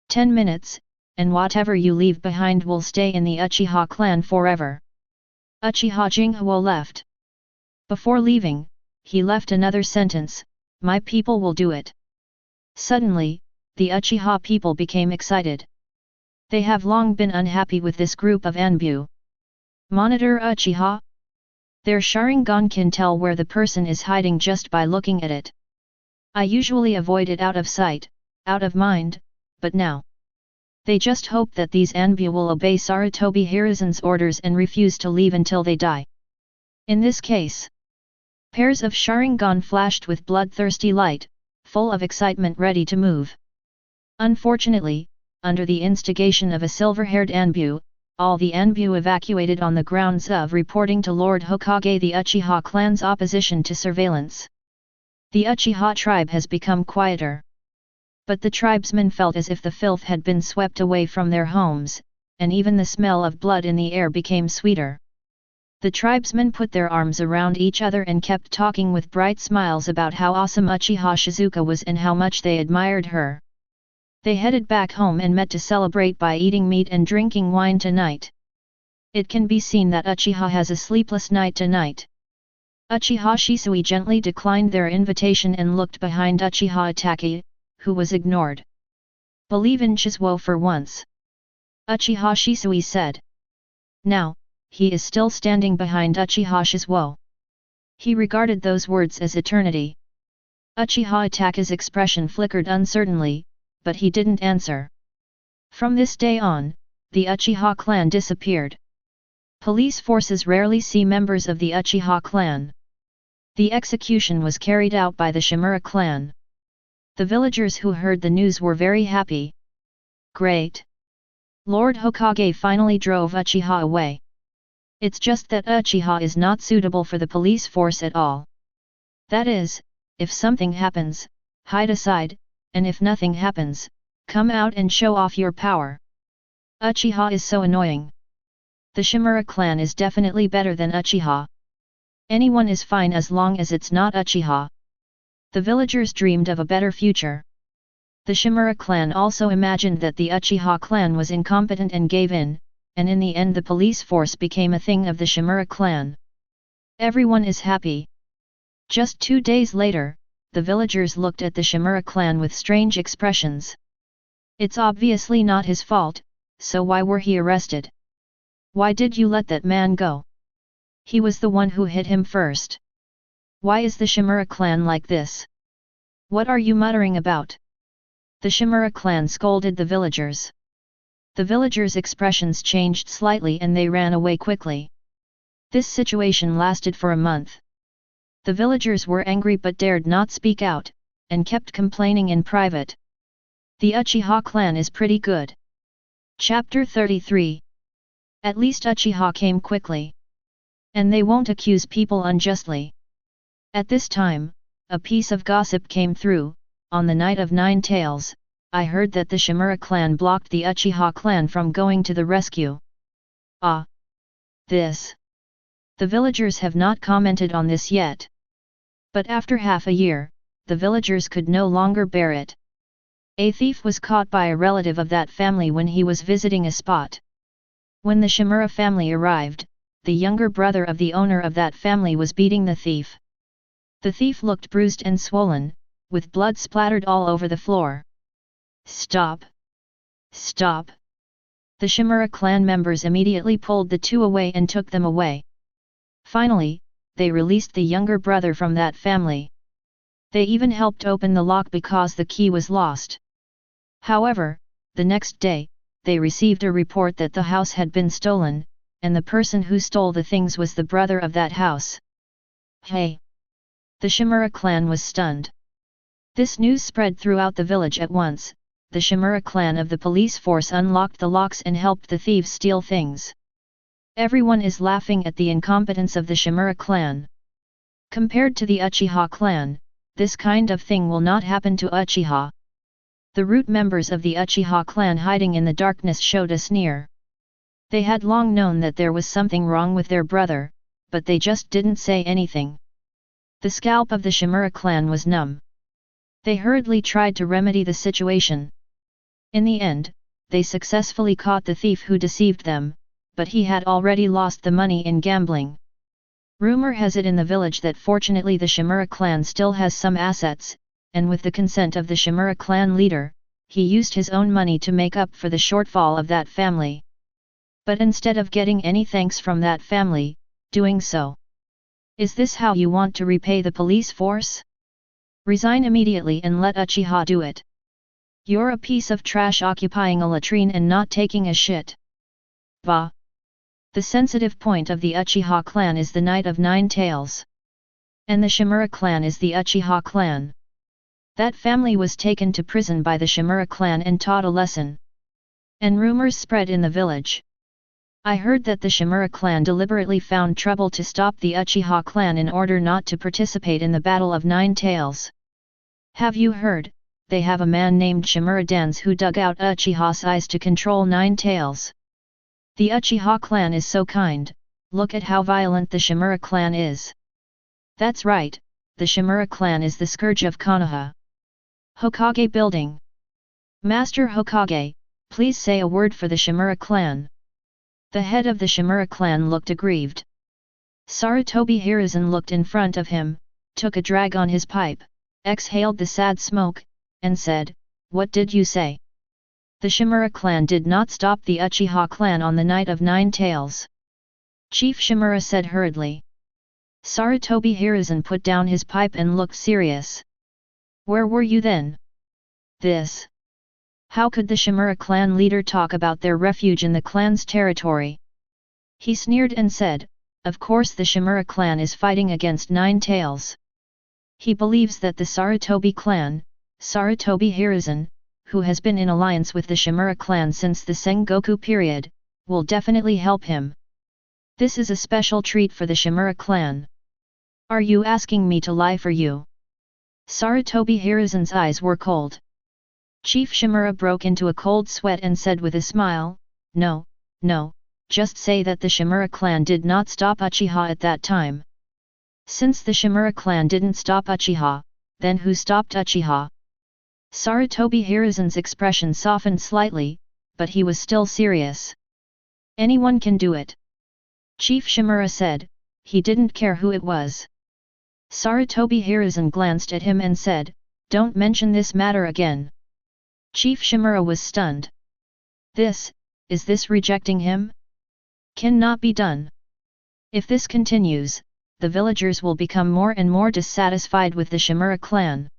Speaker 1: 10 minutes, and whatever you leave behind will stay in the Uchiha clan forever. Uchiha Jinghu left. Before leaving, he left another sentence, "My people will do it." Suddenly, the Uchiha people became excited. They have long been unhappy with this group of Anbu. Monitor Uchiha? Their Sharingan can tell where the person is hiding just by looking at it. I usually avoid it out of sight, out of mind, but now. They just hope that these Anbu will obey Sarutobi Hiruzen's orders and refuse to leave until they die. In this case, pairs of Sharingan flashed with bloodthirsty light, full of excitement ready to move. Unfortunately, under the instigation of a silver-haired Anbu, all the Anbu evacuated on the grounds of reporting to Lord Hokage the Uchiha clan's opposition to surveillance. The Uchiha tribe has become quieter. But the tribesmen felt as if the filth had been swept away from their homes, and even the smell of blood in the air became sweeter. The tribesmen put their arms around each other and kept talking with bright smiles about how awesome Uchiha Shizuka was and how much they admired her. They headed back home and met to celebrate by eating meat and drinking wine tonight. It can be seen that Uchiha has a sleepless night tonight. Uchiha Shisui gently declined their invitation and looked behind Uchiha Itachi, who was ignored. "Believe in Shisuo for once," Uchiha Shisui said. Now, he is still standing behind Uchiha Shisuo. He regarded those words as eternity. Uchiha Itachi's expression flickered uncertainly, but he didn't answer. From this day on, the Uchiha clan disappeared. Police forces rarely see members of the Uchiha clan. The execution was carried out by the Shimura clan. The villagers who heard the news were very happy. Great! Lord Hokage finally drove Uchiha away. It's just that Uchiha is not suitable for the police force at all. That is, if something happens, hide aside, and if nothing happens, come out and show off your power. Uchiha is so annoying. The Shimura clan is definitely better than Uchiha. Anyone is fine as long as it's not Uchiha. The villagers dreamed of a better future. The Shimura clan also imagined that the Uchiha clan was incompetent and gave in, and in the end the police force became a thing of the Shimura clan. Everyone is happy. Just 2 days later, the villagers looked at the Shimura clan with strange expressions. It's obviously not his fault, so why were he arrested? Why did you let that man go? He was the one who hit him first. Why is the Shimura clan like this? What are you muttering about? The Shimura clan scolded the villagers. The villagers' expressions changed slightly and they ran away quickly. This situation lasted for a month. The villagers were angry but dared not speak out, and kept complaining in private. The Uchiha clan is pretty good. Chapter 33. At least Uchiha came quickly. And they won't accuse people unjustly. At this time, a piece of gossip came through. On the night of 9 Tails, I heard that the Shimura clan blocked the Uchiha clan from going to the rescue. Ah! This! The villagers have not commented on this yet. But after half a year, the villagers could no longer bear it. A thief was caught by a relative of that family when he was visiting a spot. When the Shimura family arrived, the younger brother of the owner of that family was beating the thief. The thief looked bruised and swollen, with blood splattered all over the floor. Stop! Stop! The Shimura clan members immediately pulled the two away and took them away. Finally, they released the younger brother from that family. They even helped open the lock because the key was lost. However, the next day, they received a report that the house had been stolen, and the person who stole the things was the brother of that house. Hey! The Shimura clan was stunned. This news spread throughout the village at once. The Shimura clan of the police force unlocked the locks and helped the thieves steal things. Everyone is laughing at the incompetence of the Shimura clan. Compared to the Uchiha clan, this kind of thing will not happen to Uchiha. The root members of the Uchiha clan hiding in the darkness showed a sneer. They had long known that there was something wrong with their brother, but they just didn't say anything. The scalp of the Shimura clan was numb. They hurriedly tried to remedy the situation. In the end, they successfully caught the thief who deceived them, but he had already lost the money in gambling. Rumor has it in the village that fortunately the Shimura clan still has some assets, and with the consent of the Shimura clan leader, he used his own money to make up for the shortfall of that family. But instead of getting any thanks from that family, doing so. Is this how you want to repay the police force? Resign immediately and let Uchiha do it. You're a piece of trash occupying a latrine and not taking a shit. Bah! The sensitive point of the Uchiha clan is the Knight of Nine Tails. And the Shimura clan is the Uchiha clan. That family was taken to prison by the Shimura clan and taught a lesson. And rumors spread in the village. I heard that the Shimura clan deliberately found trouble to stop the Uchiha clan in order not to participate in the Battle of Nine Tails. Have you heard? They have a man named Shimura Danzō who dug out Uchiha's eyes to control Nine Tails. The Uchiha clan is so kind, look at how violent the Shimura clan is. That's right, the Shimura clan is the scourge of Konoha. Hokage building. Master Hokage, please say a word for the Shimura clan. The head of the Shimura clan looked aggrieved. Sarutobi Hiruzen looked in front of him, took a drag on his pipe, exhaled the sad smoke, and said, "What did you say?" The Shimura clan did not stop the Uchiha clan on the Night of Nine Tails. Chief Shimura said hurriedly. Sarutobi Hiruzen put down his pipe and looked serious. Where were you then? This. How could the Shimura clan leader talk about their refuge in the clan's territory? He sneered and said, of course the Shimura clan is fighting against Nine Tails. He believes that the Sarutobi clan, Sarutobi Hiruzen, who has been in alliance with the Shimura clan since the Sengoku period, will definitely help him. This is a special treat for the Shimura clan. Are you asking me to lie for you? Sarutobi Hiruzen's eyes were cold. Chief Shimura broke into a cold sweat and said with a smile, No, just say that the Shimura clan did not stop Uchiha at that time. Since the Shimura clan didn't stop Uchiha, then who stopped Uchiha? Sarutobi Hiruzen's expression softened slightly, but he was still serious. Anyone can do it. Chief Shimura said, he didn't care who it was. Sarutobi Hiruzen glanced at him and said, don't mention this matter again. Chief Shimura was stunned. Is this rejecting him? Cannot be done. If this continues, the villagers will become more and more dissatisfied with the Shimura clan.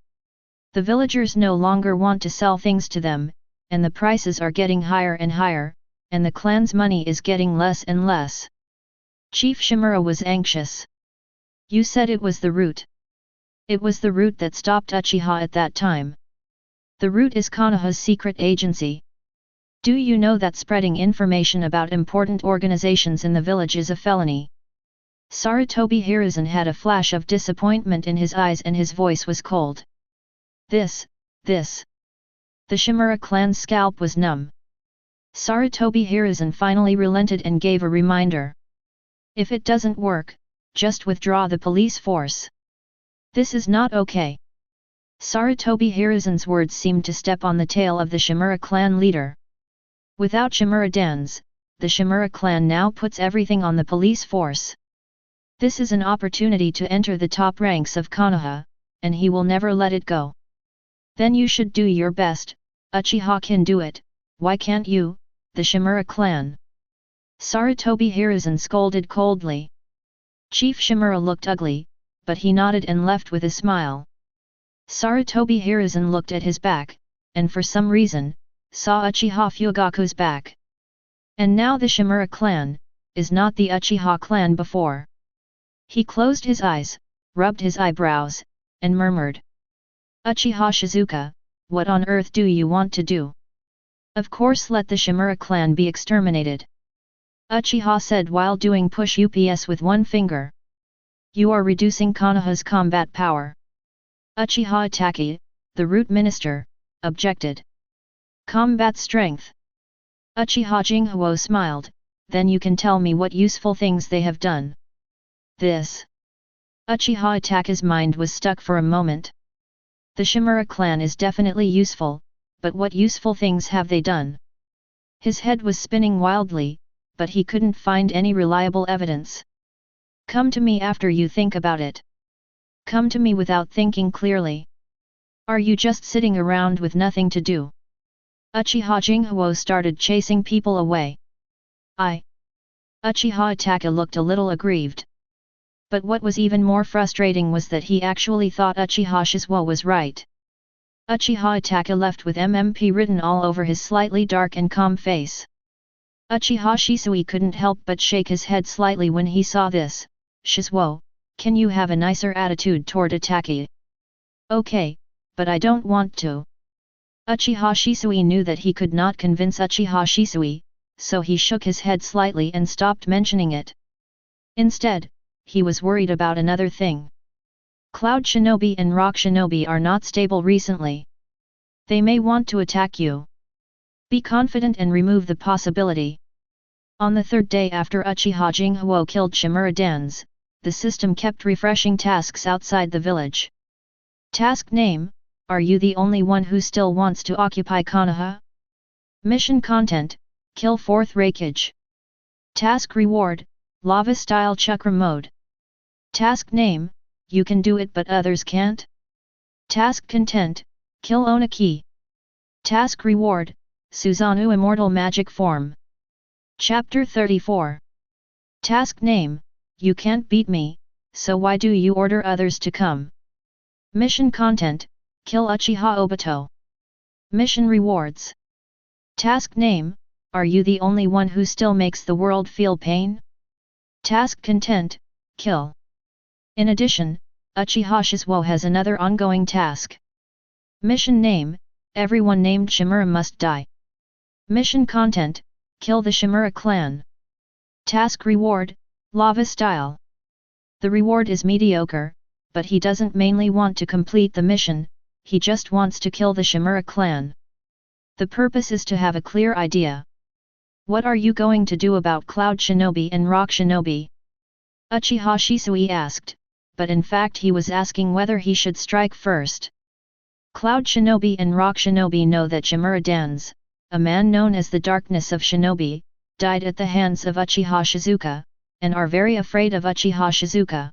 Speaker 1: The villagers no longer want to sell things to them, and the prices are getting higher and higher, and the clan's money is getting less and less. Chief Shimura was anxious. You said it was the root. It was the root that stopped Uchiha at that time. The root is Konoha's secret agency. Do you know that spreading information about important organizations in the village is a felony? Sarutobi Hiruzen had a flash of disappointment in his eyes and his voice was cold. This. The Shimura clan's scalp was numb. Sarutobi Hiruzen finally relented and gave a reminder. If it doesn't work, just withdraw the police force. This is not okay. Sarutobi Hiruzen's words seemed to step on the tail of the Shimura clan leader. Without Shimura Danzō, the Shimura clan now puts everything on the police force. This is an opportunity to enter the top ranks of Konoha, and he will never let it go. Then you should do your best. Uchiha can do it, why can't you, the Shimura clan? Sarutobi Hiruzen scolded coldly. Chief Shimura looked ugly, but he nodded and left with a smile. Sarutobi Hiruzen looked at his back, and for some reason, saw Uchiha Fugaku's back. And now the Shimura clan, is not the Uchiha clan before. He closed his eyes, rubbed his eyebrows, and murmured. Uchiha Shizuka, what on earth do you want to do? Of course let the Shimura clan be exterminated. Uchiha said while doing push-ups with one finger. You are reducing Konoha's combat power. Uchiha Itachi, the root minister, objected. Combat strength. Uchiha Jinghu smiled, then you can tell me what useful things they have done. This. Uchiha Itachi's mind was stuck for a moment. The Shimura clan is definitely useful, but what useful things have they done? His head was spinning wildly, but he couldn't find any reliable evidence. Come to me after you think about it. Come to me without thinking clearly. Are you just sitting around with nothing to do? Uchiha Jinghu started chasing people away. Uchiha Itachi looked a little aggrieved. But what was even more frustrating was that he actually thought Uchiha Shizuo was right. Uchiha Itachi left with MMP written all over his slightly dark and calm face. Uchiha Shisui couldn't help but shake his head slightly when he saw this. Shizuo, can you have a nicer attitude toward Itachi? Okay, but I don't want to. Uchiha Shisui knew that he could not convince Uchiha Shisui, so he shook his head slightly and stopped mentioning it. Instead, he was worried about another thing. Cloud Shinobi and Rock Shinobi are not stable recently. They may want to attack you. Be confident and remove the possibility. On the third day after Uchiha Jinghu killed Shimura Danzō, the system kept refreshing tasks outside the village. Task name, are you the only one who still wants to occupy Konoha? Mission content, kill 4th Raikage. Task reward, lava-style Chakra mode. Task name, you can do it but others can't. Task content, kill Oniki. Task reward, Susanoo immortal magic form. Chapter 34. Task name, you can't beat me, so why do you order others to come? Mission content, kill Uchiha Obito. Mission rewards. Task name, are you the only one who still makes the world feel pain? Task content, kill. In addition, Uchiha Shizuo has another ongoing task. Mission name, everyone named Shimura must die. Mission content, kill the Shimura clan. Task reward, lava style. The reward is mediocre, but he doesn't mainly want to complete the mission, he just wants to kill the Shimura clan. The purpose is to have a clear idea. What are you going to do about Cloud Shinobi and Rock Shinobi? Uchiha Shisui asked, but in fact he was asking whether he should strike first. Cloud Shinobi and Rock Shinobi know that Shimura Danzō, a man known as the Darkness of Shinobi, died at the hands of Uchiha Shizuka, and are very afraid of Uchiha Shizuka.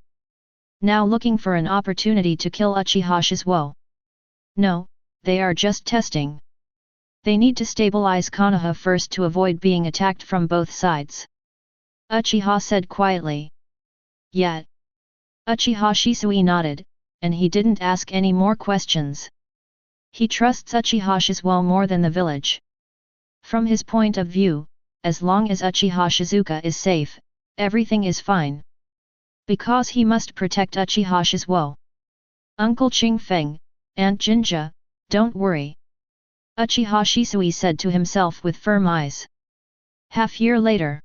Speaker 1: Now looking for an opportunity to kill Uchiha Shizuo. No, they are just testing. They need to stabilize Konoha first to avoid being attacked from both sides. Uchiha said quietly. Yet. Uchiha Shisui nodded, and he didn't ask any more questions. He trusts Uchiha Shizuo more than the village. From his point of view, as long as Uchiha Shizuka is safe, everything is fine. Because he must protect Uchiha Shizuo. Uncle Qingfeng, Aunt Jinja, don't worry. Uchiha Shisui said to himself with firm eyes. Half-year later.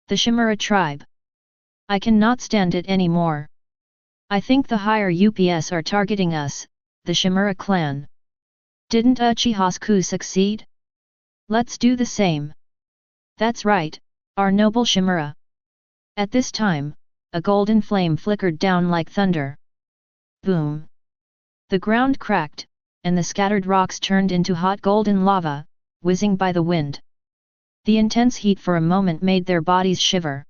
Speaker 1: The Shimura tribe. I cannot stand it anymore. I think the higher UPS are targeting us, the Shimura clan. Didn't Uchiha's coup succeed? Let's do the same. That's right, our noble Shimura. At this time, a golden flame flickered down like thunder. Boom! The ground cracked, and the scattered rocks turned into hot golden lava, whizzing by the wind. The intense heat for a moment made their bodies shiver.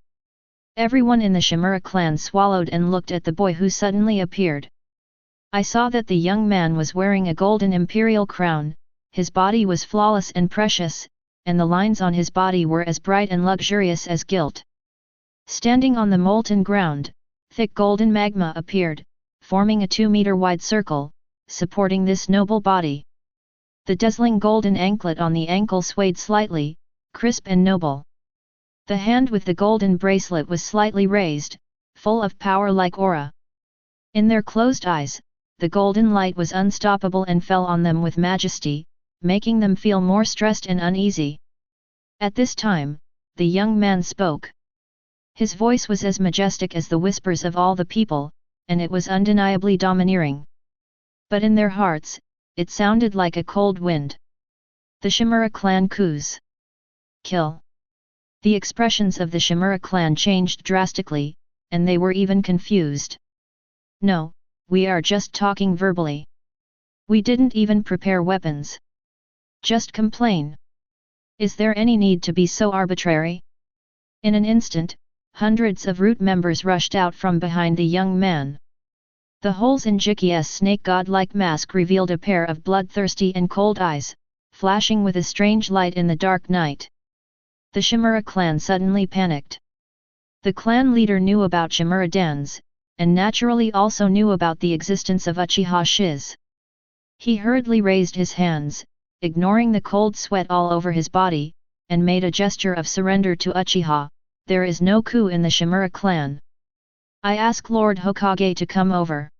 Speaker 1: Everyone in the Shimura clan swallowed and looked at the boy who suddenly appeared. I saw that the young man was wearing a golden imperial crown, his body was flawless and precious, and the lines on his body were as bright and luxurious as gilt. Standing on the molten ground, thick golden magma appeared, forming a 2-meter-wide circle, supporting this noble body. The dazzling golden anklet on the ankle swayed slightly, crisp and noble. The hand with the golden bracelet was slightly raised, full of power like aura. In their closed eyes, the golden light was unstoppable and fell on them with majesty, making them feel more stressed and uneasy. At this time, the young man spoke. His voice was as majestic as the whispers of all the people, and it was undeniably domineering. But in their hearts, it sounded like a cold wind. The Shimura clan coups. Kill. The expressions of the Shimura clan changed drastically, and they were even confused. No, we are just talking verbally. We didn't even prepare weapons. Just complain. Is there any need to be so arbitrary? In an instant, hundreds of root members rushed out from behind the young man. The holes in Jiki's snake god-like mask revealed a pair of bloodthirsty and cold eyes, flashing with a strange light in the dark night. The Shimura clan suddenly panicked. The clan leader knew about Shimura dance, and naturally also knew about the existence of Uchiha Shiz. He hurriedly raised his hands, ignoring the cold sweat all over his body, and made a gesture of surrender to Uchiha. There is no coup in the Shimura clan. I ask Lord Hokage to come over.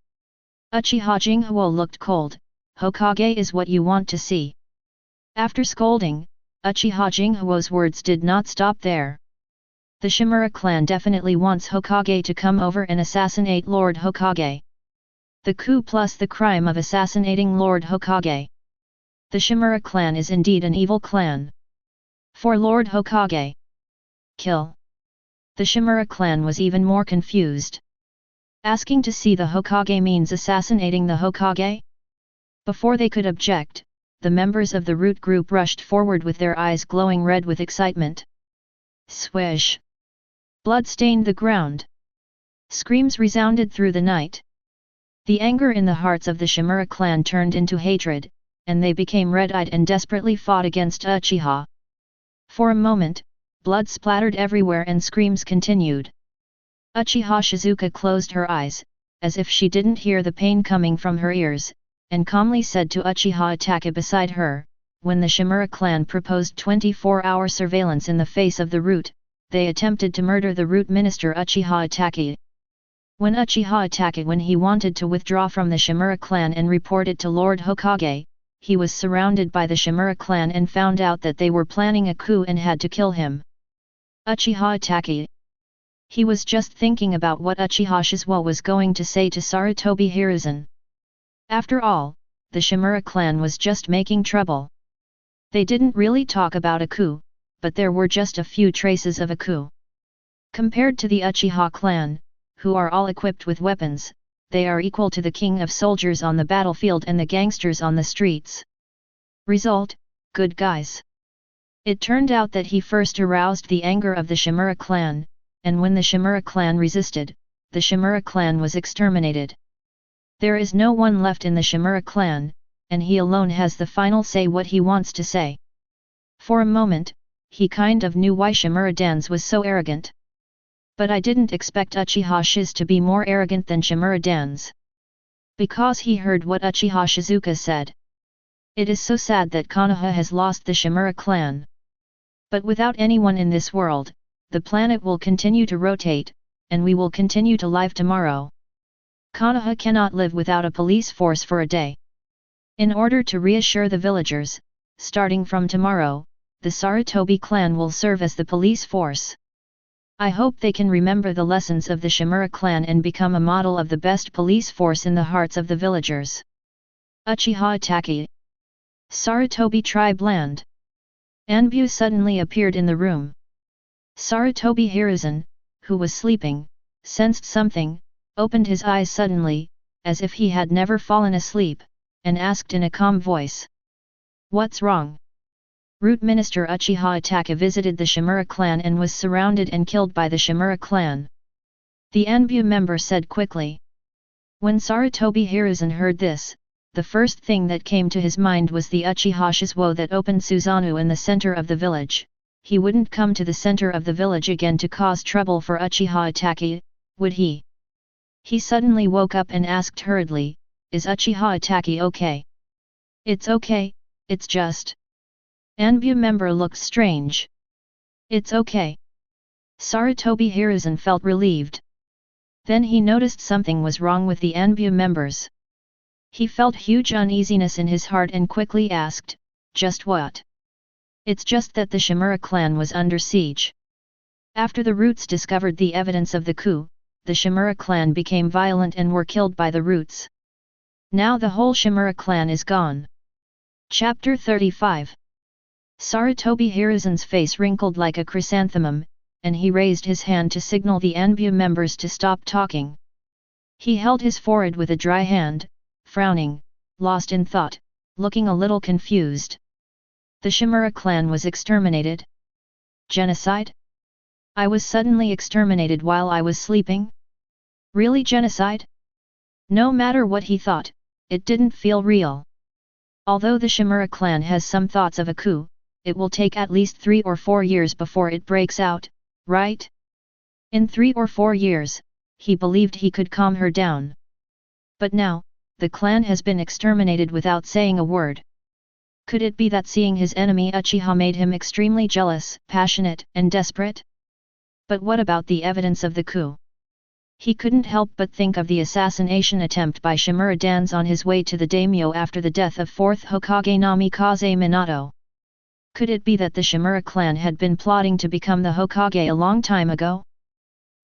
Speaker 1: Uchiha Jinghu looked cold. Hokage is what you want to see. After scolding, Uchiha Jinghu's words did not stop there. The Shimura clan definitely wants Hokage to come over and assassinate Lord Hokage. The coup plus the crime of assassinating Lord Hokage. The Shimura clan is indeed an evil clan. For Lord Hokage. Kill. The Shimura clan was even more confused. Asking to see the Hokage means assassinating the Hokage? Before they could object, the members of the root group rushed forward with their eyes glowing red with excitement. Swish! Blood stained the ground. Screams resounded through the night. The anger in the hearts of the Shimura clan turned into hatred, and they became red-eyed and desperately fought against Uchiha. For a moment, blood splattered everywhere and screams continued. Uchiha Shizuka closed her eyes, as if she didn't hear the pain coming from her ears, and calmly said to Uchiha Itachi beside her, when the Shimura clan proposed 24-hour surveillance in the face of the root, they attempted to murder the root minister Uchiha Itachi. When Uchiha Itachi when he wanted to withdraw from the Shimura clan and report it to Lord Hokage, he was surrounded by the Shimura clan and found out that they were planning a coup and had to kill him. Uchiha Itachi. He was just thinking about what Uchiha Shizuo was going to say to Sarutobi Hiruzen. After all, the Shimura clan was just making trouble. They didn't really talk about a coup, but there were just a few traces of a coup. Compared to the Uchiha clan, who are all equipped with weapons, they are equal to the king of soldiers on the battlefield and the gangsters on the streets. Result: good guys. It turned out that he first aroused the anger of the Shimura clan, and when the Shimura clan resisted, the Shimura clan was exterminated. There is no one left in the Shimura clan, and he alone has the final say what he wants to say. For a moment, he kind of knew why Shimura Danzō was so arrogant. But I didn't expect Uchiha Shiz to be more arrogant than Shimura Danzō. Because he heard what Uchiha Shizuka said. It is so sad that Konoha has lost the Shimura clan. But without anyone in this world, the planet will continue to rotate, and we will continue to live tomorrow. Konoha cannot live without a police force for a day. In order to reassure the villagers, starting from tomorrow, the Sarutobi clan will serve as the police force. I hope they can remember the lessons of the Shimura clan and become a model of the best police force in the hearts of the villagers. Uchiha Itachi. Sarutobi tribe land. Anbu suddenly appeared in the room. Sarutobi Hiruzen, who was sleeping, sensed something, opened his eyes suddenly, as if he had never fallen asleep, and asked in a calm voice. What's wrong? Root Minister Uchiha Itachi visited the Shimura clan and was surrounded and killed by the Shimura clan. The Anbu member said quickly. When Sarutobi Hiruzen heard this, the first thing that came to his mind was the Uchiha Shizuo that opened Susanoo in the center of the village. He wouldn't come to the center of the village again to cause trouble for Uchiha Itachi, would he? He suddenly woke up and asked hurriedly, Is Uchiha Itachi okay? It's okay, it's just... Anbu member looks strange. It's okay. Sarutobi Hiruzen felt relieved. Then he noticed something was wrong with the Anbu members. He felt huge uneasiness in his heart and quickly asked, "Just what?" "It's just that the Shimura clan was under siege. After the roots discovered the evidence of the coup, the Shimura clan became violent and were killed by the roots. Now the whole Shimura clan is gone." Chapter 35. Sarutobi Hiruzen's face wrinkled like a chrysanthemum, and he raised his hand to signal the Anbu members to stop talking. He held his forehead with a dry hand, frowning, lost in thought, looking a little confused. The Shimura clan was exterminated? Genocide? I was suddenly exterminated while I was sleeping? Really genocide? No matter what he thought, it didn't feel real. Although the Shimura clan has some thoughts of a coup, it will take at least 3 or 4 years before it breaks out, right? In 3 or 4 years, he believed he could calm her down. But now, the clan has been exterminated without saying a word. Could it be that seeing his enemy Uchiha made him extremely jealous, passionate, and desperate? But what about the evidence of the coup? He couldn't help but think of the assassination attempt by Shimura Danzō on his way to the daimyo after the death of 4th Hokage Namikaze Minato. Could it be that the Shimura clan had been plotting to become the Hokage a long time ago?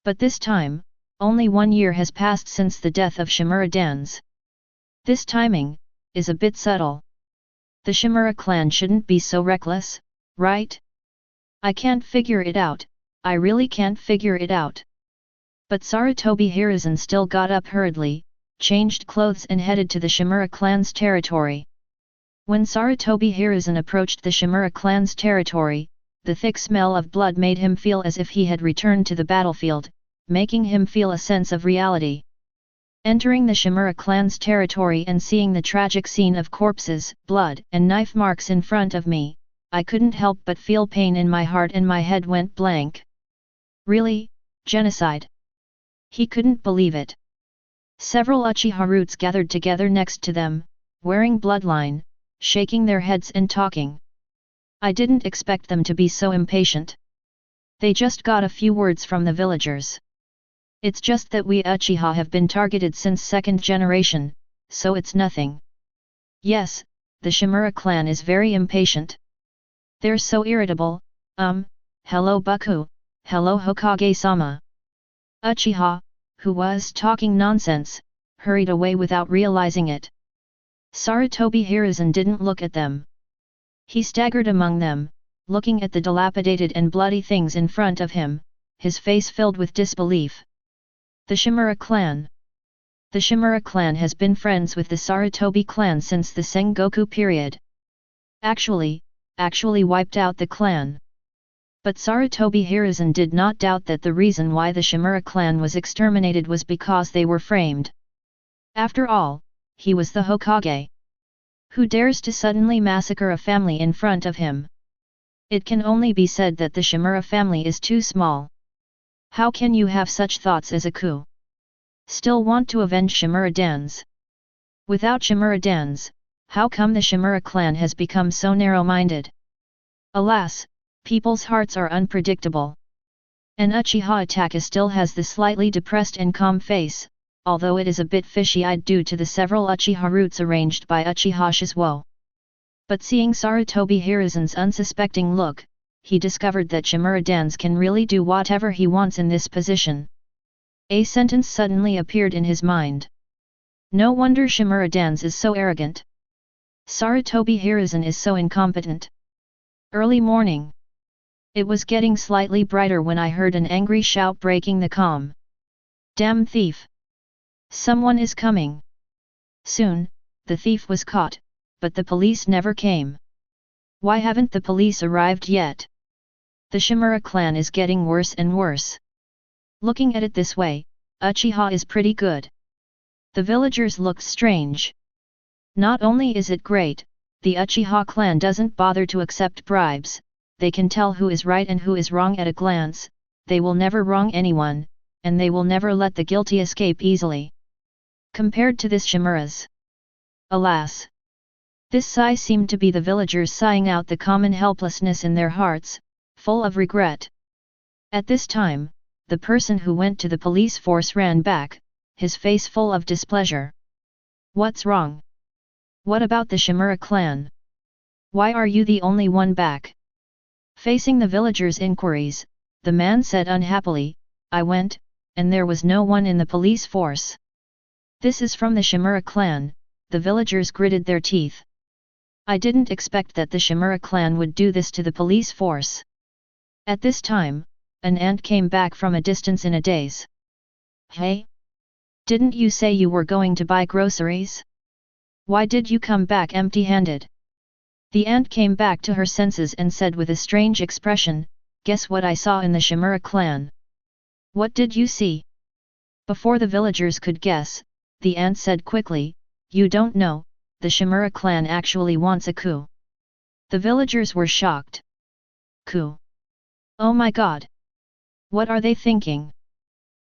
Speaker 1: But this time, only 1 year has passed since the death of Shimura Danzō. This timing is a bit subtle. The Shimura clan shouldn't be so reckless, right? I can't figure it out, I really can't figure it out. But Sarutobi Hiruzen still got up hurriedly, changed clothes and headed to the Shimura clan's territory. When Sarutobi Hiruzen approached the Shimura clan's territory, the thick smell of blood made him feel as if he had returned to the battlefield, making him feel a sense of reality. Entering the Shimura clan's territory and seeing the tragic scene of corpses, blood, and knife marks in front of me, I couldn't help but feel pain in my heart and my head went blank. Really? Genocide? He couldn't believe it. Several Uchiha roots gathered together next to them, wearing bloodline, shaking their heads and talking. I didn't expect them to be so impatient. They just got a few words from the villagers. It's just that we Uchiha have been targeted since 2nd generation, so it's nothing. Yes, the Shimura clan is very impatient. They're so irritable. Hello Buku, hello Hokage-sama. Uchiha, who was talking nonsense, hurried away without realizing it. Sarutobi Hiruzen didn't look at them. He staggered among them, looking at the dilapidated and bloody things in front of him, his face filled with disbelief. The Shimura clan. The Shimura clan has been friends with the Sarutobi clan since the Sengoku period. Actually wiped out the clan. But Sarutobi Hiruzen did not doubt that the reason why the Shimura clan was exterminated was because they were framed. After all, he was the Hokage. Who dares to suddenly massacre a family in front of him? It can only be said that the Shimura family is too small. How can you have such thoughts as a coup? Still want to avenge Shimura Danzō? Without Shimura Danzō, how come the Shimura clan has become so narrow-minded? Alas, people's hearts are unpredictable. An Uchiha attack still has the slightly depressed and calm face, although it is a bit fishy-eyed due to the several Uchiha routes arranged by Uchiha Shisuo. But seeing Sarutobi Hiruzen's unsuspecting look, he discovered that Shimura Danzō can really do whatever he wants in this position. A sentence suddenly appeared in his mind. No wonder Shimura Danzō is so arrogant. Sarutobi Hiruzen is so incompetent. Early morning. It was getting slightly brighter when I heard an angry shout breaking the calm. Damn thief! Someone is coming! Soon, the thief was caught, but the police never came. Why haven't the police arrived yet? The Shimura clan is getting worse and worse. Looking at it this way, Uchiha is pretty good. The villagers looked strange. Not only is it great, the Uchiha clan doesn't bother to accept bribes. They can tell who is right and who is wrong at a glance, they will never wrong anyone, and they will never let the guilty escape easily. Compared to this Shimura's. Alas! This sigh seemed to be the villagers sighing out the common helplessness in their hearts, full of regret. At this time, the person who went to the police force ran back, his face full of displeasure. What's wrong? What about the Shimura clan? Why are you the only one back? Facing the villagers' inquiries, the man said unhappily, I went, and there was no one in the police force. This is from the Shimura clan, the villagers gritted their teeth. I didn't expect that the Shimura clan would do this to the police force. At this time, an ant came back from a distance in a daze. Hey? Didn't you say you were going to buy groceries? Why did you come back empty-handed? The ant came back to her senses and said with a strange expression, guess what I saw in the Shimura clan? What did you see? Before the villagers could guess, the ant said quickly, you don't know, the Shimura clan actually wants a coup. The villagers were shocked. Coup? Oh my god! What are they thinking?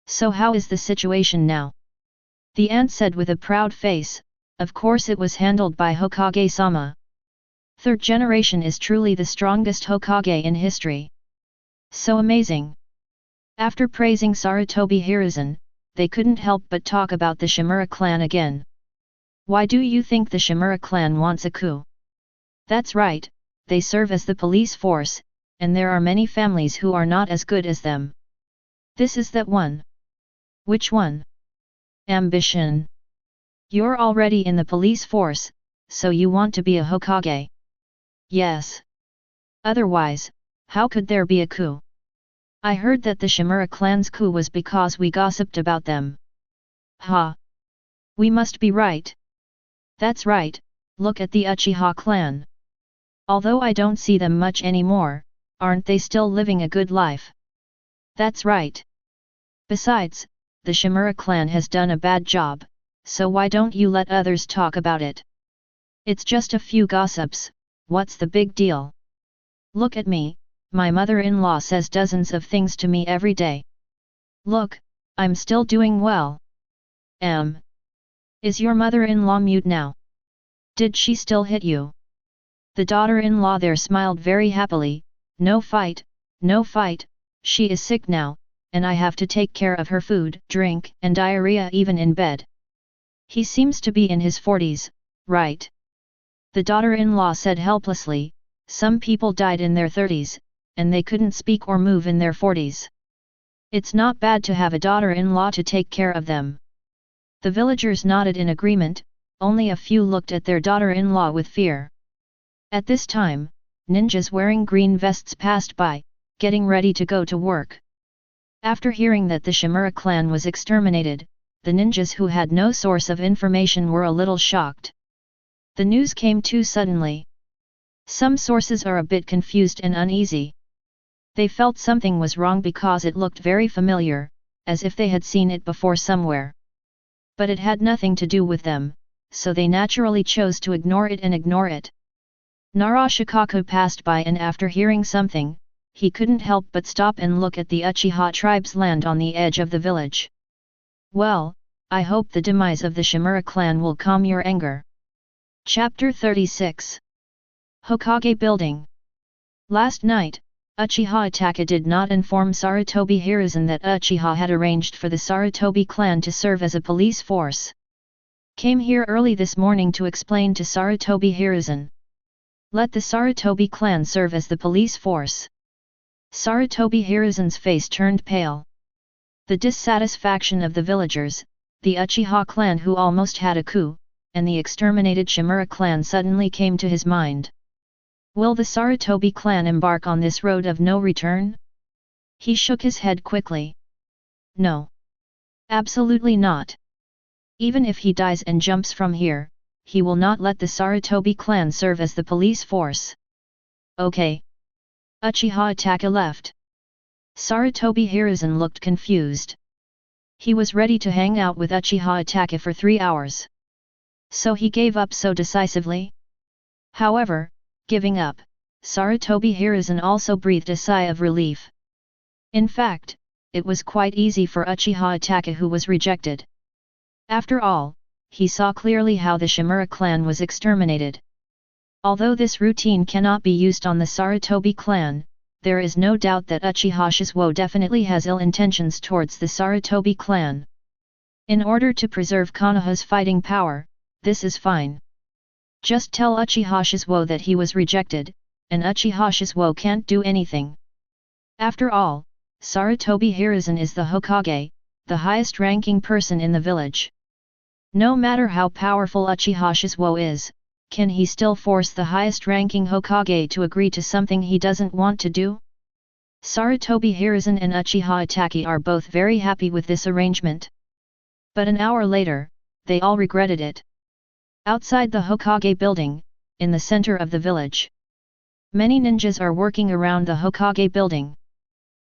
Speaker 1: So how is the situation now? The ant said with a proud face, of course it was handled by Hokage-sama. Third generation is truly the strongest Hokage in history. So amazing! After praising Sarutobi Hiruzen, they couldn't help but talk about the Shimura clan again. Why do you think the Shimura clan wants a coup? That's right, they serve as the police force, and there are many families who are not as good as them. This is that one. Which one? Ambition. You're already in the police force, so you want to be a Hokage. Yes. Otherwise, how could there be a coup? I heard that the Shimura clan's coup was because we gossiped about them. Ha! We must be right. That's right, look at the Uchiha clan. Although I don't see them much anymore, aren't they still living a good life? That's right. Besides, the Shimura clan has done a bad job, so why don't you let others talk about it? It's just a few gossips, what's the big deal? Look at me, my mother-in-law says dozens of things to me every day. Look, I'm still doing well. Is your mother-in-law mute now? Did she still hit you? The daughter-in-law there smiled very happily, no fight, she is sick now, and I have to take care of her food, drink, and diarrhea even in bed. He seems to be in his 40s, right? The daughter-in-law said helplessly, some people died in their 30s, and they couldn't speak or move in their 40s. It's not bad to have a daughter-in-law to take care of them. The villagers nodded in agreement, only a few looked at their daughter-in-law with fear. At this time, ninjas wearing green vests passed by, getting ready to go to work. After hearing that the Shimura clan was exterminated, the ninjas who had no source of information were a little shocked. The news came too suddenly. Some sources are a bit confused and uneasy. They felt something was wrong because it looked very familiar, as if they had seen it before somewhere. But it had nothing to do with them, so they naturally chose to ignore it. Narashikaku passed by and after hearing something, he couldn't help but stop and look at the Uchiha tribe's land on the edge of the village. Well, I hope the demise of the Shimura clan will calm your anger. Chapter 36 Hokage Building. Last night, Uchiha Itachi did not inform Sarutobi Hiruzen that Uchiha had arranged for the Sarutobi clan to serve as a police force. Came here early this morning to explain to Sarutobi Hiruzen. Let the Sarutobi clan serve as the police force. Sarutobi Hiruzen's face turned pale. The dissatisfaction of the villagers, the Uchiha clan who almost had a coup, and the exterminated Shimura clan suddenly came to his mind. Will the Sarutobi clan embark on this road of no return? He shook his head quickly. No. Absolutely not. Even if he dies and jumps from here, he will not let the Sarutobi clan serve as the police force. Okay. Uchiha Itachi left. Sarutobi Hiruzen looked confused. He was ready to hang out with Uchiha Itachi for 3 hours. So he gave up so decisively? However, giving up, Sarutobi Hiruzen also breathed a sigh of relief. In fact, it was quite easy for Uchiha Itachi who was rejected. After all, he saw clearly how the Shimura clan was exterminated. Although this routine cannot be used on the Sarutobi clan, there is no doubt that Uchiha Shisuo definitely has ill intentions towards the Sarutobi clan. In order to preserve Konoha's fighting power, this is fine. Just tell Uchiha Shisuo that he was rejected, and Uchiha Shisuo can't do anything. After all, Sarutobi Hiruzen is the Hokage, the highest ranking person in the village. No matter how powerful Uchiha Shisuo is, can he still force the highest ranking Hokage to agree to something he doesn't want to do? Sarutobi Hiruzen and Uchiha Itachi are both very happy with this arrangement. But an hour later, they all regretted it. Outside the Hokage building, in the center of the village, many ninjas are working around the Hokage building.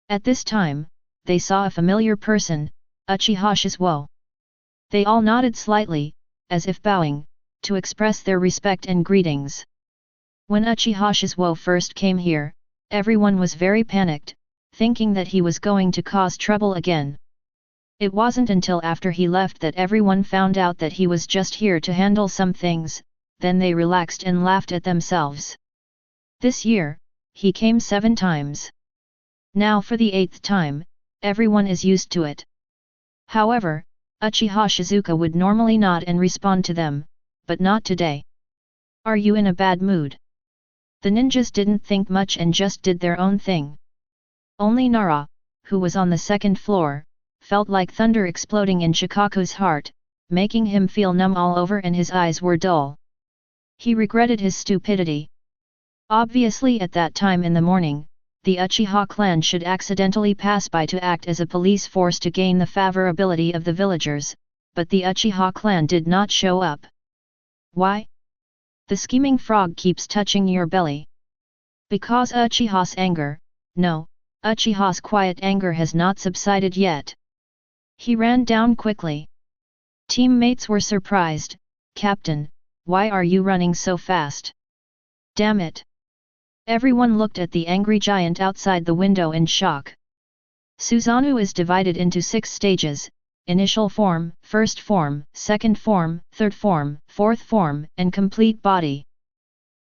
Speaker 1: At this time, they saw a familiar person, Uchiha Shisuo. They all nodded slightly, as if bowing, to express their respect and greetings. When Uchiha Shisuo first came here, everyone was very panicked, thinking that he was going to cause trouble again. It wasn't until after he left that everyone found out that he was just here to handle some things, then they relaxed and laughed at themselves. This year, he came 7 times. Now for the 8th time, everyone is used to it. However, Uchiha Shizuka would normally nod and respond to them, but not today. Are you in a bad mood? The ninjas didn't think much and just did their own thing. Only Nara, who was on the 2nd floor, felt like thunder exploding in Shikaku's heart, making him feel numb all over and his eyes were dull. He regretted his stupidity. Obviously at that time in the morning, the Uchiha clan should accidentally pass by to act as a police force to gain the favorability of the villagers, but the Uchiha clan did not show up. Why? The scheming frog keeps touching your belly. Because Uchiha's anger, no, Uchiha's quiet anger has not subsided yet. He ran down quickly. Teammates were surprised. Captain, why are you running so fast? Damn it! Everyone looked at the angry giant outside the window in shock. Susanoo is divided into 6 stages: initial form, first form, second form, third form, fourth form, and complete body.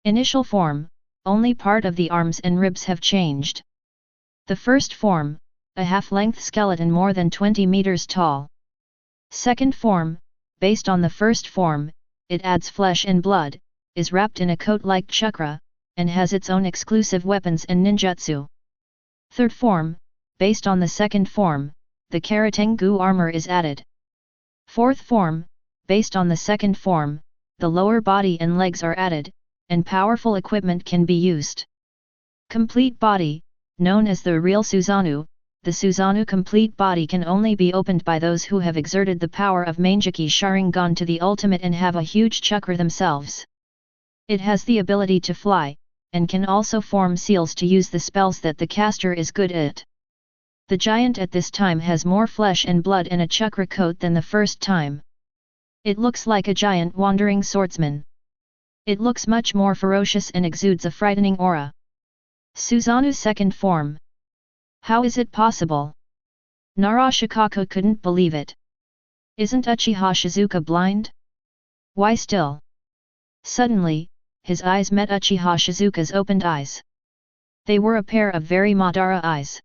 Speaker 1: Initial form, only part of the arms and ribs have changed. The first form, a half-length skeleton more than 20 meters tall. Second form, based on the first form, it adds flesh and blood, is wrapped in a coat like Chakra, and has its own exclusive weapons and ninjutsu. Third form, based on the second form, the Karatengu armor is added. Fourth form, based on the second form, the lower body and legs are added, and powerful equipment can be used. Complete body, known as the real Susanoo, the Susanoo complete body can only be opened by those who have exerted the power of Mangeki Sharingan to the ultimate and have a huge chakra themselves. It has the ability to fly, and can also form seals to use the spells that the caster is good at. The giant at this time has more flesh and blood and a chakra coat than the first time. It looks like a giant wandering swordsman. It looks much more ferocious and exudes a frightening aura. Susanoo's second form. How is it possible? Nara Shikaku couldn't believe it. Isn't Uchiha Shizuka blind? Why still? Suddenly, his eyes met Uchiha Shizuka's opened eyes. They were a pair of very Madara eyes.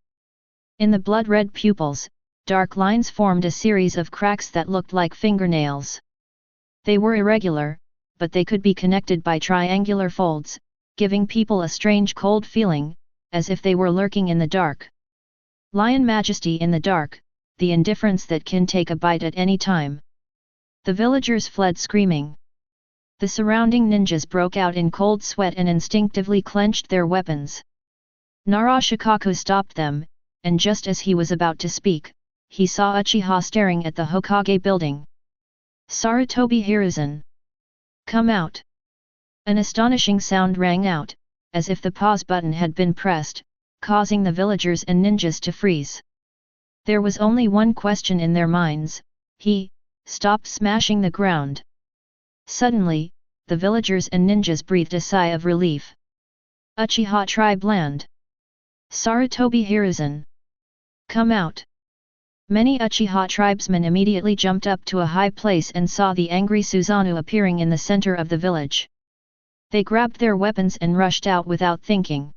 Speaker 1: In the blood-red pupils, dark lines formed a series of cracks that looked like fingernails. They were irregular, but they could be connected by triangular folds, giving people a strange cold feeling, as if they were lurking in the dark. Lion majesty in the dark, the indifference that can take a bite at any time. The villagers fled screaming. The surrounding ninjas broke out in cold sweat and instinctively clenched their weapons. Nara Shikaku stopped them, and just as he was about to speak, he saw Uchiha staring at the Hokage building. Sarutobi Hiruzen! Come out! An astonishing sound rang out, as if the pause button had been pressed, causing the villagers and ninjas to freeze. There was only one question in their minds: stop smashing the ground. Suddenly, the villagers and ninjas breathed a sigh of relief. Uchiha tribe land. Sarutobi Hiruzen! Come out! Many Uchiha tribesmen immediately jumped up to a high place and saw the angry Susanoo appearing in the center of the village. They grabbed their weapons and rushed out without thinking.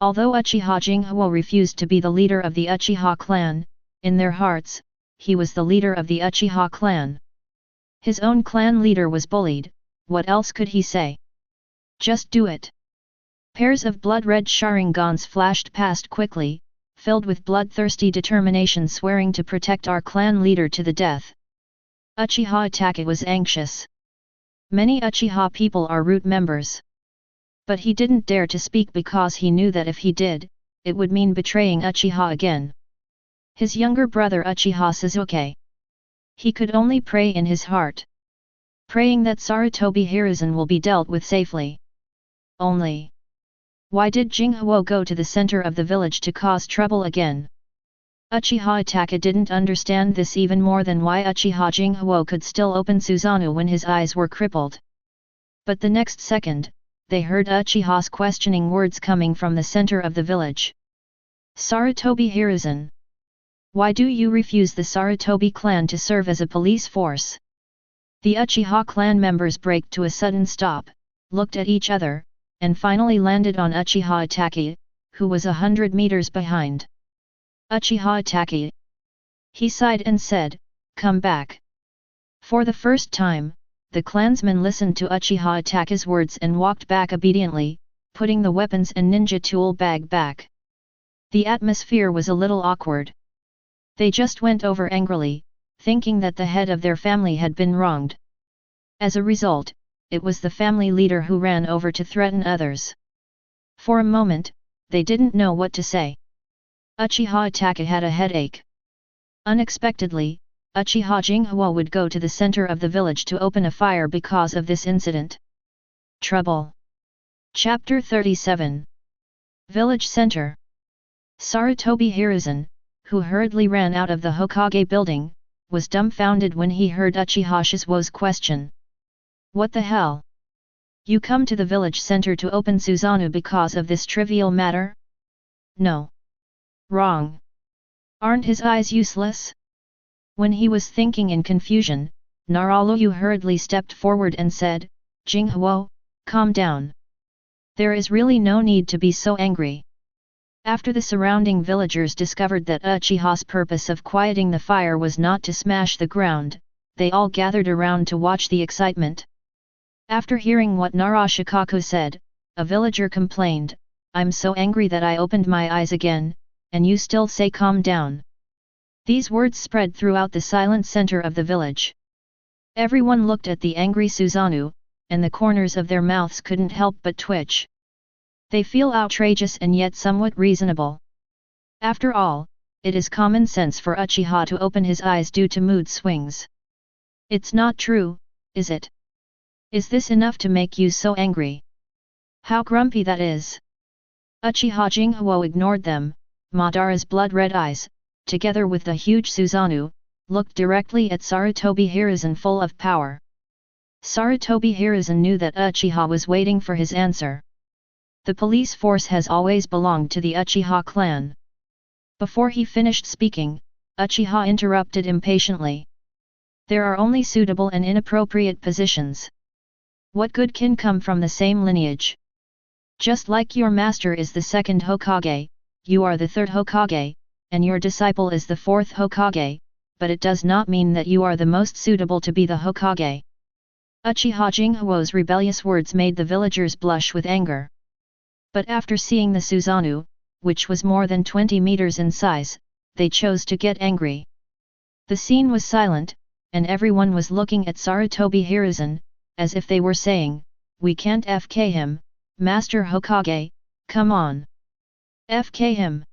Speaker 1: Although Uchiha Jinghu refused to be the leader of the Uchiha clan, in their hearts, he was the leader of the Uchiha clan. His own clan leader was bullied, what else could he say? Just do it. Pairs of blood-red Sharingans flashed past quickly, filled with bloodthirsty determination, swearing to protect our clan leader to the death. Uchiha Itachi was anxious. Many Uchiha people are root members. But he didn't dare to speak because he knew that if he did, it would mean betraying Uchiha again. His younger brother Uchiha Sasuke. He could only pray in his heart. Praying that Sarutobi Hiruzen will be dealt with safely. Only. Why did Jinghu go to the center of the village to cause trouble again? Uchiha Itachi didn't understand this even more than why Uchiha Jinghu could still open Susanoo when his eyes were crippled. But the next second, they heard Uchiha's questioning words coming from the center of the village. Sarutobi Hiruzen. Why do you refuse the Sarutobi clan to serve as a police force? The Uchiha clan members braked to a sudden stop, looked at each other, and finally landed on Uchiha Itachi, who was 100 meters behind. Uchiha Itachi. He sighed and said, "Come back." For the first time, the clansmen listened to Uchiha Itachi's words and walked back obediently, putting the weapons and ninja tool bag back. The atmosphere was a little awkward. They just went over angrily, thinking that the head of their family had been wronged. As a result, it was the family leader who ran over to threaten others. For a moment, they didn't know what to say. Uchiha Itachi had a headache. Unexpectedly, Uchiha Jinghu would go to the center of the village to open a fire because of this incident. Trouble. Chapter 37. Village Center. Sarutobi Hiruzen, who hurriedly ran out of the Hokage building, was dumbfounded when he heard Uchiha Shisuo's question. What the hell? You come to the village center to open Susanoo because of this trivial matter? No. Wrong. Aren't his eyes useless? When he was thinking in confusion, Naruto hurriedly stepped forward and said, Jinghu, calm down. There is really no need to be so angry. After the surrounding villagers discovered that Uchiha's purpose of quieting the fire was not to smash the ground, they all gathered around to watch the excitement. After hearing what Narashikaku said, a villager complained, I'm so angry that I opened my eyes again, and you still say calm down. These words spread throughout the silent center of the village. Everyone looked at the angry Susanoo, and the corners of their mouths couldn't help but twitch. They feel outrageous and yet somewhat reasonable. After all, it is common sense for Uchiha to open his eyes due to mood swings. It's not true, is it? Is this enough to make you so angry? How grumpy that is! Uchiha Jinghu ignored them. Madara's blood-red eyes, together with the huge Susanoo, looked directly at Sarutobi Hiruzen full of power. Sarutobi Hiruzen knew that Uchiha was waiting for his answer. The police force has always belonged to the Uchiha clan. Before he finished speaking, Uchiha interrupted impatiently. There are only suitable and inappropriate positions. What good can come from the same lineage? Just like your master is the second Hokage, you are the third Hokage, and your disciple is the fourth Hokage, but it does not mean that you are the most suitable to be the Hokage. Uchiha Jinghuo's rebellious words made the villagers blush with anger. But after seeing the Susanoo, which was more than 20 meters in size, they chose to get angry. The scene was silent, and everyone was looking at Sarutobi Hiruzen, as if they were saying, we can't FK him, Master Hokage, come on. FK him.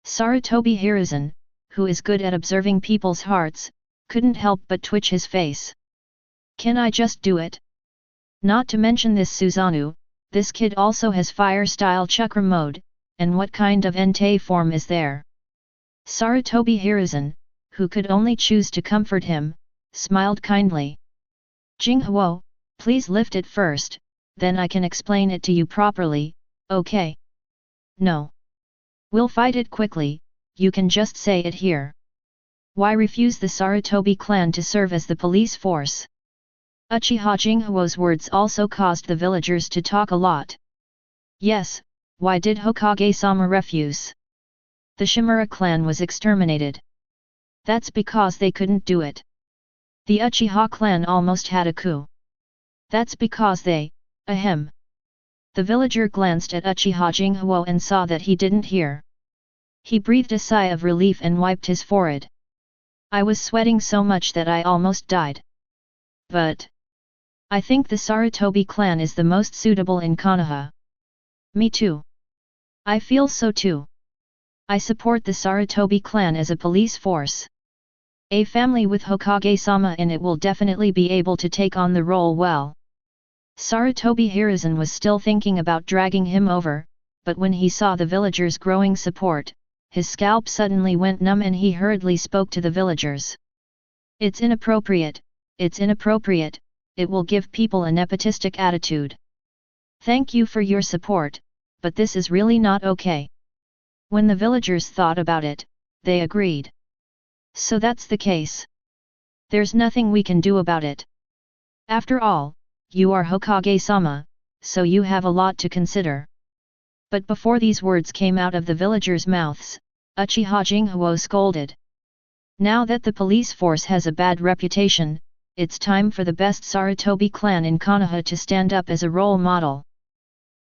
Speaker 1: Sarutobi Hiruzen, who is good at observing people's hearts, couldn't help but twitch his face. Can I just do it? Not to mention this Susanoo, this kid also has fire-style Chakra mode, and what kind of Entei form is there? Sarutobi Hiruzen, who could only choose to comfort him, smiled kindly. Jinghu, please lift it first, then I can explain it to you properly, okay? No. We'll fight it quickly, you can just say it here. Why refuse the Sarutobi clan to serve as the police force? Uchiha Jinghuo's words also caused the villagers to talk a lot. Yes, Why did Hokage-sama refuse? The Shimura clan was exterminated. That's because they couldn't do it. The Uchiha clan almost had a coup. That's because they, ahem. The villager glanced at Uchiha Jinghu and saw that he didn't hear. He breathed a sigh of relief and wiped his forehead. I was sweating so much that I almost died. But I think the Sarutobi clan is the most suitable in Konoha. Me too. I feel so too. I support the Sarutobi clan as a police force. A family with Hokage-sama in it will definitely be able to take on the role well. Sarutobi Hiruzen was still thinking about dragging him over, but when he saw the villagers' growing support, his scalp suddenly went numb and he hurriedly spoke to the villagers. It's inappropriate, it will give people a nepotistic attitude. Thank you for your support, but this is really not okay. When the villagers thought about it, they agreed. So that's the case. There's nothing we can do about it. After all, you are Hokage-sama, so you have a lot to consider. But before these words came out of the villagers' mouths, Uchiha Jinghu scolded. Now that the police force has a bad reputation, it's time for the best Sarutobi clan in Konoha to stand up as a role model.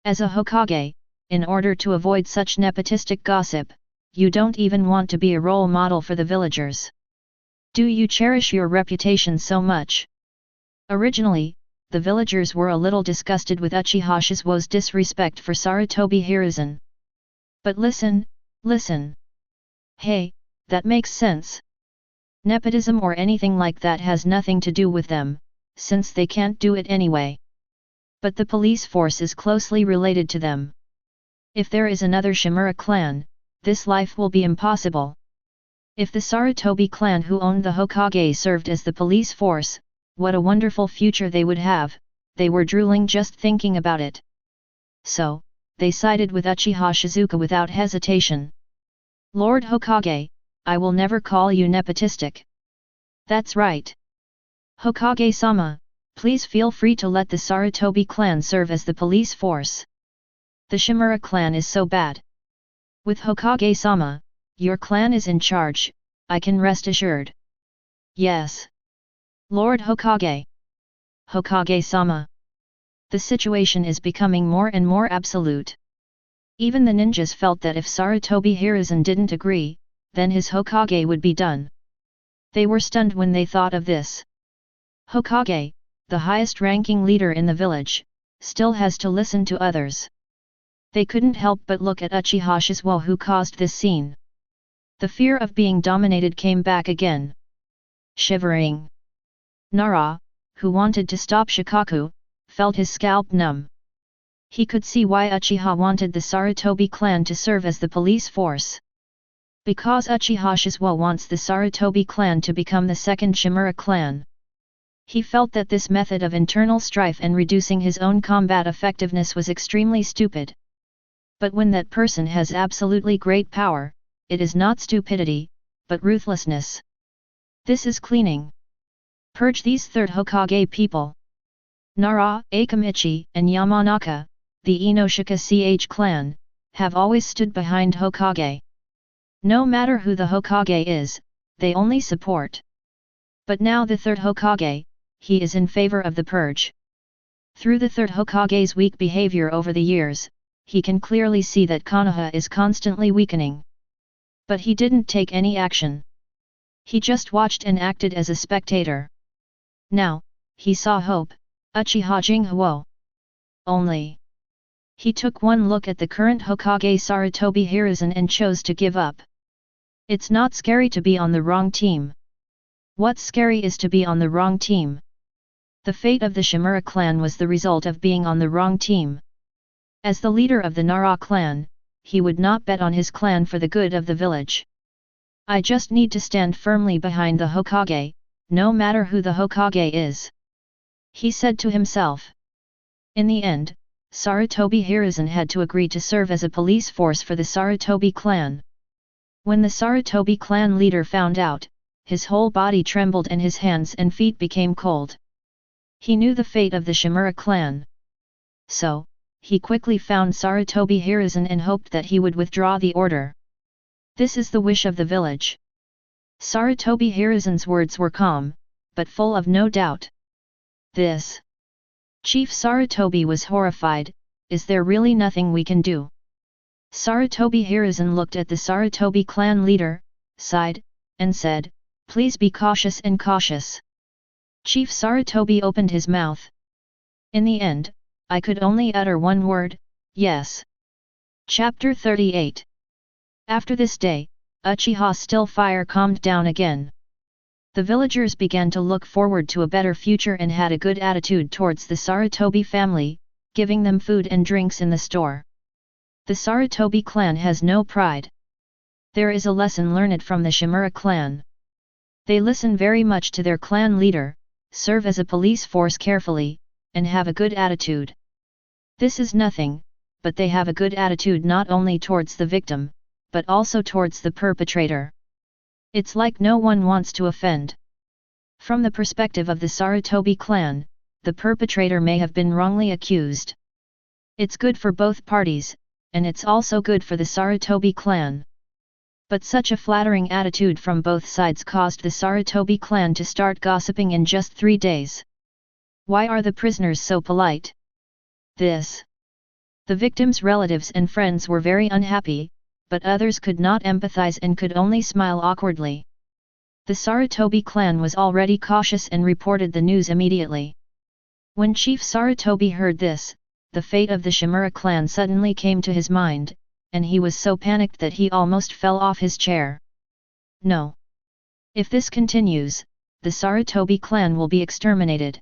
Speaker 1: As a Hokage, in order to avoid such nepotistic gossip, you don't even want to be a role model for the villagers. Do you cherish your reputation so much? Originally, the villagers were a little disgusted with Uchiha Shisuo's disrespect for Sarutobi Hiruzen. But listen. Hey, that makes sense. Nepotism or anything like that has nothing to do with them, since they can't do it anyway. But the police force is closely related to them. If there is another Shimura clan, this life will be impossible. If the Sarutobi clan who owned the Hokage served as the police force, what a wonderful future they would have, they were drooling just thinking about it. So, they sided with Uchiha Shizuka without hesitation. Lord Hokage, I will never call you nepotistic. That's right. Hokage-sama, please feel free to let the Sarutobi clan serve as the police force. The Shimura clan is so bad. With Hokage-sama, your clan is in charge, I can rest assured. Yes. Lord Hokage. Hokage-sama. The situation is becoming more and more absolute. Even the ninjas felt that if Sarutobi Hiruzen didn't agree, then his Hokage would be done. They were stunned when they thought of this. Hokage, the highest-ranking leader in the village, still has to listen to others. They couldn't help but look at Uchiha Shisuo who caused this scene. The fear of being dominated came back again. Shivering. Nara, who wanted to stop Shikaku, felt his scalp numb. He could see why Uchiha wanted the Sarutobi clan to serve as the police force. Because Uchiha Shisuo wants the Sarutobi clan to become the second Shimura clan. He felt that this method of internal strife and reducing his own combat effectiveness was extremely stupid. But when that person has absolutely great power, it is not stupidity, but ruthlessness. This is cleaning. Purge these third Hokage people. Nara, Akamichi, and Yamanaka, the Inoshika CH clan, have always stood behind Hokage. No matter who the Hokage is, they only support. But now the third Hokage, he is in favor of the purge. Through the third Hokage's weak behavior over the years, he can clearly see that Konoha is constantly weakening. But he didn't take any action. He just watched and acted as a spectator. Now, he saw hope, Uchiha Jinghu. Only. He took one look at the current Hokage Sarutobi Hiruzen and chose to give up. It's not scary to be on the wrong team. What's scary is to be on the wrong team. The fate of the Shimura clan was the result of being on the wrong team. As the leader of the Nara clan, he would not bet on his clan for the good of the village. I just need to stand firmly behind the Hokage, no matter who the Hokage is. He said to himself. In the end, Sarutobi Hiruzen had to agree to serve as a police force for the Sarutobi clan. When the Sarutobi clan leader found out, his whole body trembled and his hands and feet became cold. He knew the fate of the Shimura clan. So, he quickly found Sarutobi Hiruzen and hoped that he would withdraw the order. This is the wish of the village. Sarutobi Hiruzen's words were calm, but full of no doubt. This. Chief Sarutobi was horrified. Is there really nothing we can do? Sarutobi Hiruzen looked at the Sarutobi clan leader, sighed, and said, please be cautious and cautious. Chief Sarutobi opened his mouth. In the end, I could only utter one word, yes. Chapter 38. After this day, Uchiha's still fire calmed down again. The villagers began to look forward to a better future and had a good attitude towards the Sarutobi family, giving them food and drinks in the store. The Sarutobi clan has no pride. There is a lesson learned from the Shimura clan. They listen very much to their clan leader, serve as a police force carefully, and have a good attitude. This is nothing, but they have a good attitude not only towards the victim, but also towards the perpetrator. It's like no one wants to offend. From the perspective of the Sarutobi clan, the perpetrator may have been wrongly accused. It's good for both parties, and it's also good for the Sarutobi clan. But such a flattering attitude from both sides caused the Sarutobi clan to start gossiping in just 3 days. Why are the prisoners so polite? This. The victim's relatives and friends were very unhappy, but others could not empathize and could only smile awkwardly. The Sarutobi clan was already cautious and reported the news immediately. When Chief Sarutobi heard this, the fate of the Shimura clan suddenly came to his mind, and he was so panicked that he almost fell off his chair. No. If this continues, the Sarutobi clan will be exterminated.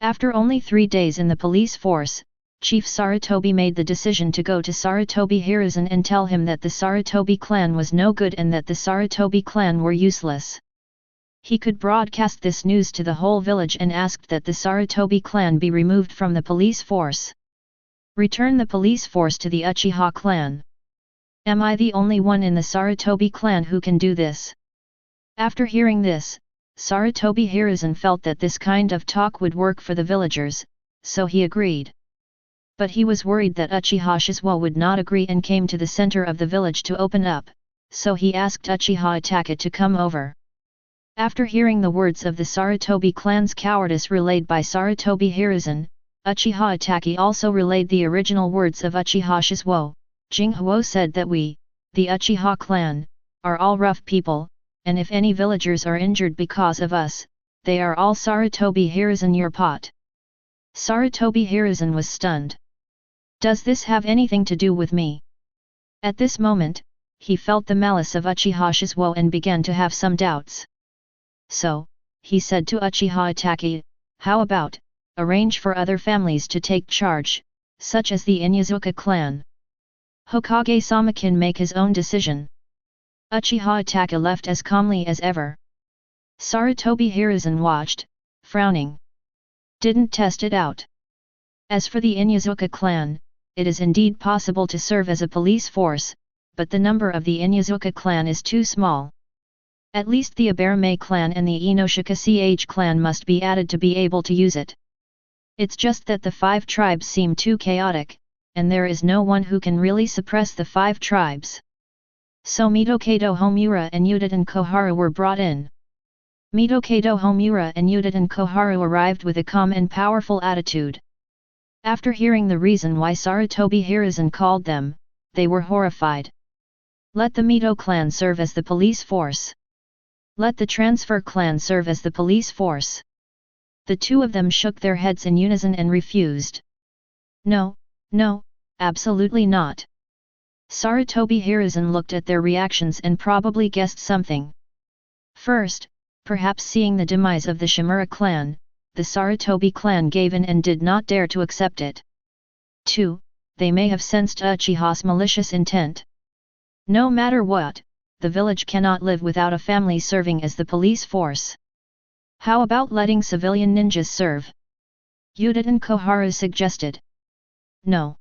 Speaker 1: After only 3 days in the police force, Chief Sarutobi made the decision to go to Sarutobi Hiruzen and tell him that the Sarutobi clan was no good and that the Sarutobi clan were useless. He could broadcast this news to the whole village and asked that the Sarutobi clan be removed from the police force. Return the police force to the Uchiha clan. Am I the only one in the Sarutobi clan who can do this? After hearing this, Sarutobi Hiruzen felt that this kind of talk would work for the villagers, so he agreed. But he was worried that Uchiha Shisuo would not agree and came to the center of the village to open up, so he asked Uchiha Itachi to come over. After hearing the words of the Sarutobi clan's cowardice relayed by Sarutobi Hiruzen, Uchiha Itachi also relayed the original words of Uchiha Shisuo. Jinghu said that we, the Uchiha clan, are all rough people, and if any villagers are injured because of us, they are all Sarutobi Hiruzen your pot. Sarutobi Hiruzen was stunned. Does this have anything to do with me? At this moment, he felt the malice of Uchiha Shisuo and began to have some doubts. So, he said to Uchiha Itachi, how about, arrange for other families to take charge, such as the Inyazuka clan. Hokage-sama can make his own decision. Uchiha Itachi left as calmly as ever. Sarutobi Hiruzen watched, frowning. Didn't test it out. As for the Inyazuka clan, it is indeed possible to serve as a police force, but the number of the Inyazuka clan is too small. At least the Abarame clan and the Inoshika Ch clan must be added to be able to use it. It's just that the 5 tribes seem too chaotic, and there is no one who can really suppress the 5 tribes. So Mitokado Homura and Udaten Koharu were brought in. Mitokado Homura and Udaten Koharu arrived with a calm and powerful attitude. After hearing the reason why Sarutobi Hiruzen called them, they were horrified. Let the Mito clan serve as the police force. Let the Transfer clan serve as the police force. The 2 of them shook their heads in unison and refused. No, no, absolutely not. Sarutobi Hiruzen looked at their reactions and probably guessed something. First, perhaps seeing the demise of the Shimura clan, the Sarutobi clan gave in and did not dare to accept it. 2. They may have sensed Uchiha's malicious intent. No matter what, the village cannot live without a family serving as the police force. How about letting civilian ninjas serve? Udaten Koharu suggested. No.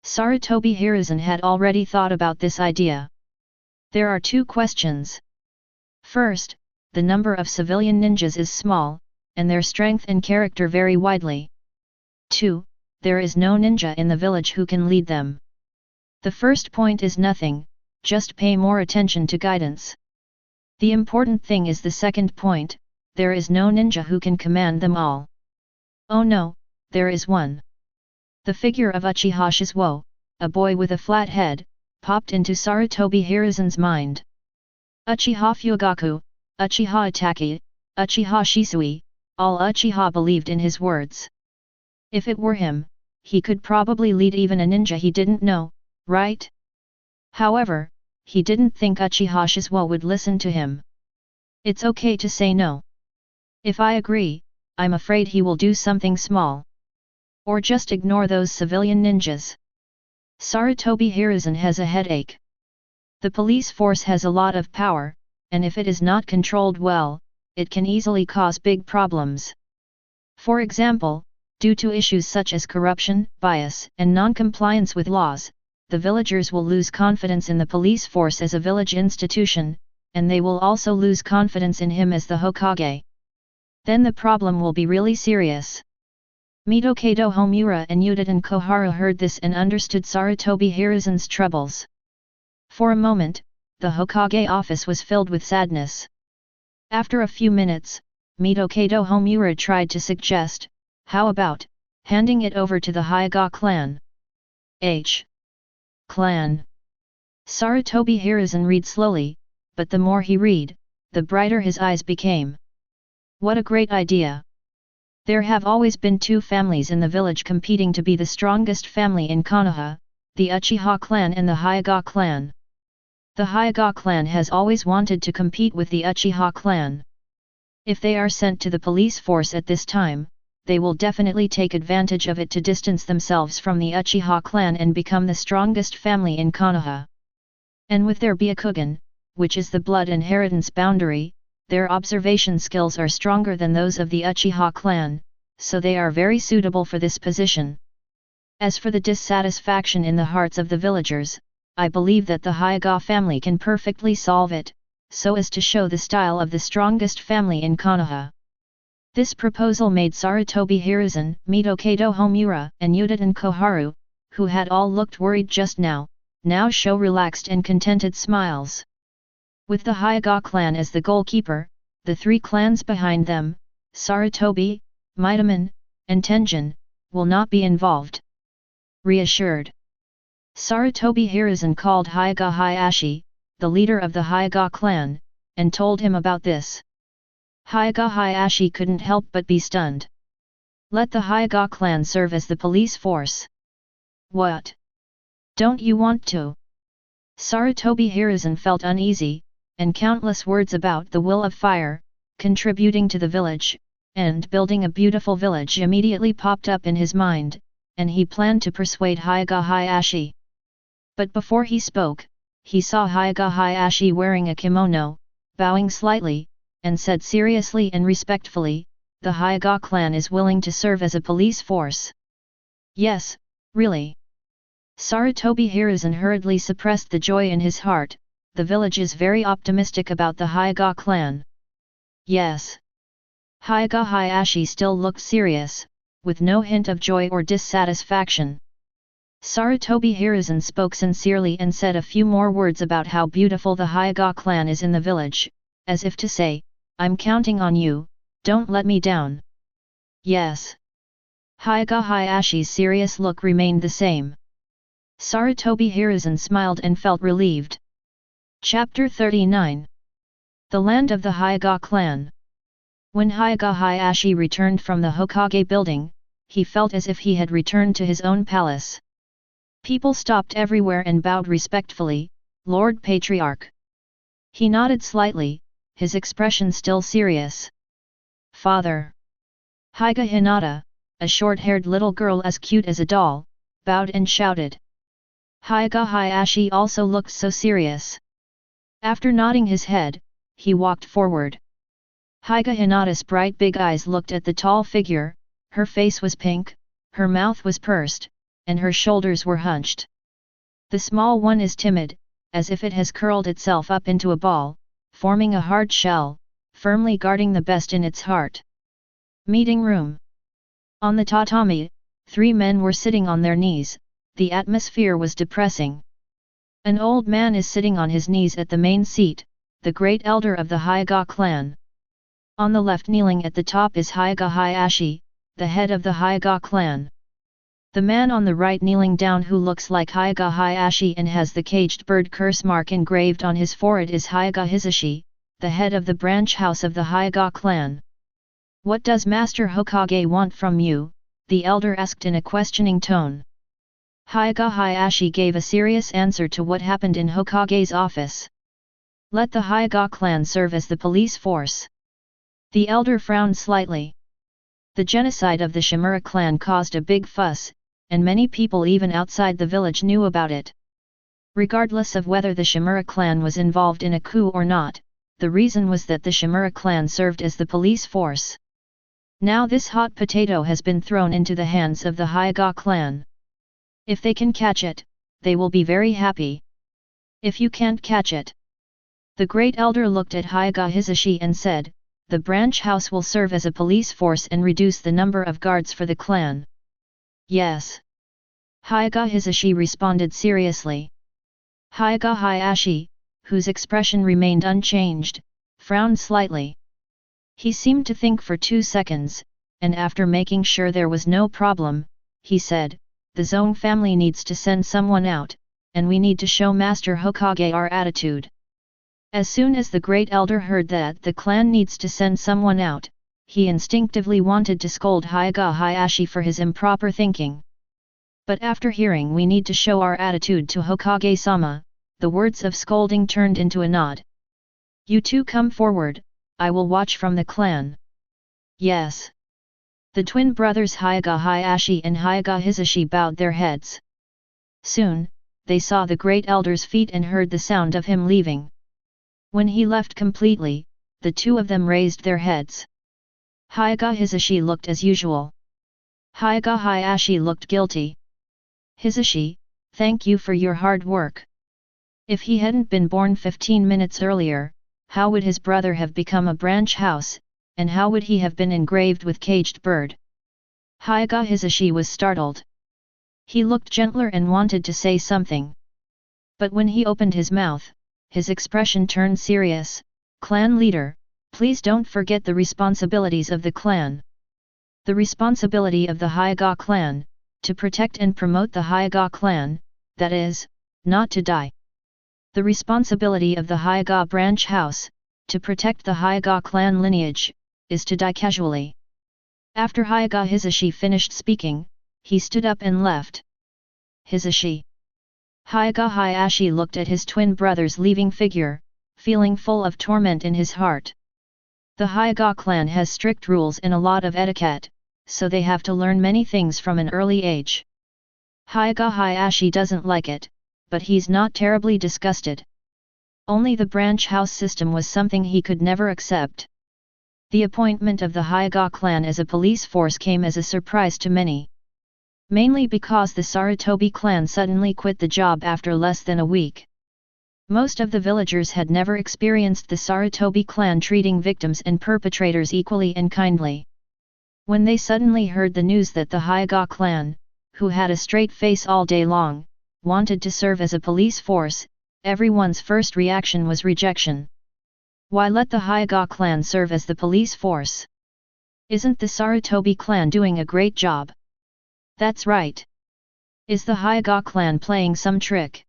Speaker 1: Sarutobi Hiruzen had already thought about this idea. There are 2 questions. First, the number of civilian ninjas is small, and their strength and character vary widely. 2. there is no ninja in the village who can lead them. The first point is nothing, just pay more attention to guidance. The important thing is the second point, there is no ninja who can command them all. Oh no, there is one. The figure of Uchiha Shisuo, a boy with a flat head, popped into Sarutobi Hiruzen's mind. Uchiha Fugaku, Uchiha Itaki, Uchiha Shisui, all Uchiha believed in his words. If it were him, he could probably lead even a ninja he didn't know, right? However, he didn't think Uchiha Shisuo would listen to him. It's okay to say no. If I agree, I'm afraid he will do something small. Or just ignore those civilian ninjas. Sarutobi Hiruzen has a headache. The police force has a lot of power, and if it is not controlled well, it can easily cause big problems. For example, due to issues such as corruption, bias, and non-compliance with laws, the villagers will lose confidence in the police force as a village institution, and they will also lose confidence in him as the Hokage. Then the problem will be really serious. Mitokado Homura and Uchiha Koharu heard this and understood Sarutobi Hiruzen's troubles. For a moment, the Hokage office was filled with sadness. After a few minutes, Mitokado Homura tried to suggest, how about handing it over to the Hyuga clan? Clan. Sarutobi Hiruzen read slowly, but the more he read, the brighter his eyes became. What a great idea! There have always been two families in the village competing to be the strongest family in Konoha, the Uchiha clan and the Hyuga clan. The Hyuga clan has always wanted to compete with the Uchiha clan. If they are sent to the police force at this time, they will definitely take advantage of it to distance themselves from the Uchiha clan and become the strongest family in Konoha. And with their Byakugan, which is the blood inheritance boundary, their observation skills are stronger than those of the Uchiha clan, so they are very suitable for this position. As for the dissatisfaction in the hearts of the villagers, I believe that the Hyuga family can perfectly solve it, so as to show the style of the strongest family in Konoha. This proposal made Sarutobi Hiruzen, Mitokado Homura, and Uchiha Koharu, who had all looked worried just now show relaxed and contented smiles. With the Hyuga clan as the goalkeeper, the three clans behind them, Sarutobi, Mitaman, and Tenjin, will not be involved. Reassured, Sarutobi Hiruzen called Hyuga Hayashi, the leader of the Hyuga clan, and told him about this. Hyuga Hayashi couldn't help but be stunned. Let the Hyuga clan serve as the police force. What? Don't you want to? Sarutobi Hiruzen felt uneasy, and countless words about the will of fire, contributing to the village, and building a beautiful village immediately popped up in his mind, and he planned to persuade Hyuga Hayashi. But before he spoke, he saw Hyuga Hayashi wearing a kimono, bowing slightly, and said seriously and respectfully, the Hyuga clan is willing to serve as a police force. Yes, really. Sarutobi Hiruzen hurriedly suppressed the joy in his heart, the village is very optimistic about the Hyuga clan. Yes. Hyuga Hayashi still looked serious, with no hint of joy or dissatisfaction. Sarutobi Hiruzen spoke sincerely and said a few more words about how beautiful the Hyuga clan is in the village, as if to say, I'm counting on you, don't let me down. Yes. Hyuga Hayashi's serious look remained the same. Sarutobi Hiruzen smiled and felt relieved. Chapter 39. The Land of the Hyuga Clan. When Hyuga Hayashi returned from the Hokage building, he felt as if he had returned to his own palace. People stopped everywhere and bowed respectfully, Lord Patriarch. He nodded slightly, his expression still serious. Father. Hyuga Hinata, a short-haired little girl as cute as a doll, bowed and shouted. Hyuga Hayashi also looked so serious. After nodding his head, he walked forward. Hyuga Hinata's bright big eyes looked at the tall figure, her face was pink, her mouth was pursed, and her shoulders were hunched. The small one is timid, as if it has curled itself up into a ball, forming a hard shell, firmly guarding the best in its heart. Meeting room. On the tatami, 3 men were sitting on their knees. The atmosphere was depressing. An old man is sitting on his knees at the main seat, the great elder of the Hyuga clan. On the left, kneeling at the top, is Hyuga Hayashi, the head of the Hyuga clan. The man on the right kneeling down, who looks like Hyuga Hayashi and has the caged bird curse mark engraved on his forehead, is Hyuga Hisashi, the head of the branch house of the Hyuga clan. "What does Master Hokage want from you?" the elder asked in a questioning tone. Hyuga Hayashi gave a serious answer to what happened in Hokage's office. "Let the Hyuga clan serve as the police force." The elder frowned slightly. The genocide of the Shimura clan caused a big fuss, and many people even outside the village knew about it. Regardless of whether the Shimura clan was involved in a coup or not, the reason was that the Shimura clan served as the police force. Now this hot potato has been thrown into the hands of the Hyuga clan. If they can catch it, they will be very happy. If you can't catch it. The great elder looked at Hyuga Hisashi and said, "The branch house will serve as a police force and reduce the number of guards for the clan." "Yes." Hyuga Hisashi responded seriously. Hyuga Hayashi, whose expression remained unchanged, frowned slightly. He seemed to think for 2 seconds, and after making sure there was no problem, he said, "The Zone family needs to send someone out, and we need to show Master Hokage our attitude." As soon as the great elder heard that the clan needs to send someone out, he instinctively wanted to scold Hyuga Hayashi for his improper thinking. But after hearing "we need to show our attitude to Hokage-sama," the words of scolding turned into a nod. "You two come forward, I will watch from the clan." "Yes." The twin brothers Hyuga Hayashi and Hyuga Hisashi bowed their heads. Soon, they saw the great elder's feet and heard the sound of him leaving. When he left completely, the two of them raised their heads. Hyuga Hisashi looked as usual. Hyuga Hayashi looked guilty. "Hisashi, thank you for your hard work. If he hadn't been born 15 minutes earlier, how would his brother have become a branch house, and how would he have been engraved with caged bird?" Hyuga Hisashi was startled. He looked gentler and wanted to say something. But when he opened his mouth, his expression turned serious. "Clan leader, please don't forget the responsibilities of the clan. The responsibility of the Hyuga clan, to protect and promote the Hyuga clan, that is, not to die. The responsibility of the Hyuga branch house, to protect the Hyuga clan lineage, is to die casually." After Hyuga Hisashi finished speaking, he stood up and left. "Hisashi." Hyuga Hayashi looked at his twin brother's leaving figure, feeling full of torment in his heart. The Hyuga clan has strict rules and a lot of etiquette, so they have to learn many things from an early age. Hyuga Hayashi doesn't like it, but he's not terribly disgusted. Only the branch house system was something he could never accept. The appointment of the Hyuga clan as a police force came as a surprise to many. Mainly because the Sarutobi clan suddenly quit the job after less than a week. Most of the villagers had never experienced the Sarutobi clan treating victims and perpetrators equally and kindly. When they suddenly heard the news that the Hyuga clan, who had a straight face all day long, wanted to serve as a police force, everyone's first reaction was rejection. Why let the Hyuga clan serve as the police force? Isn't the Sarutobi clan doing a great job? That's right. Is the Hyuga clan playing some trick?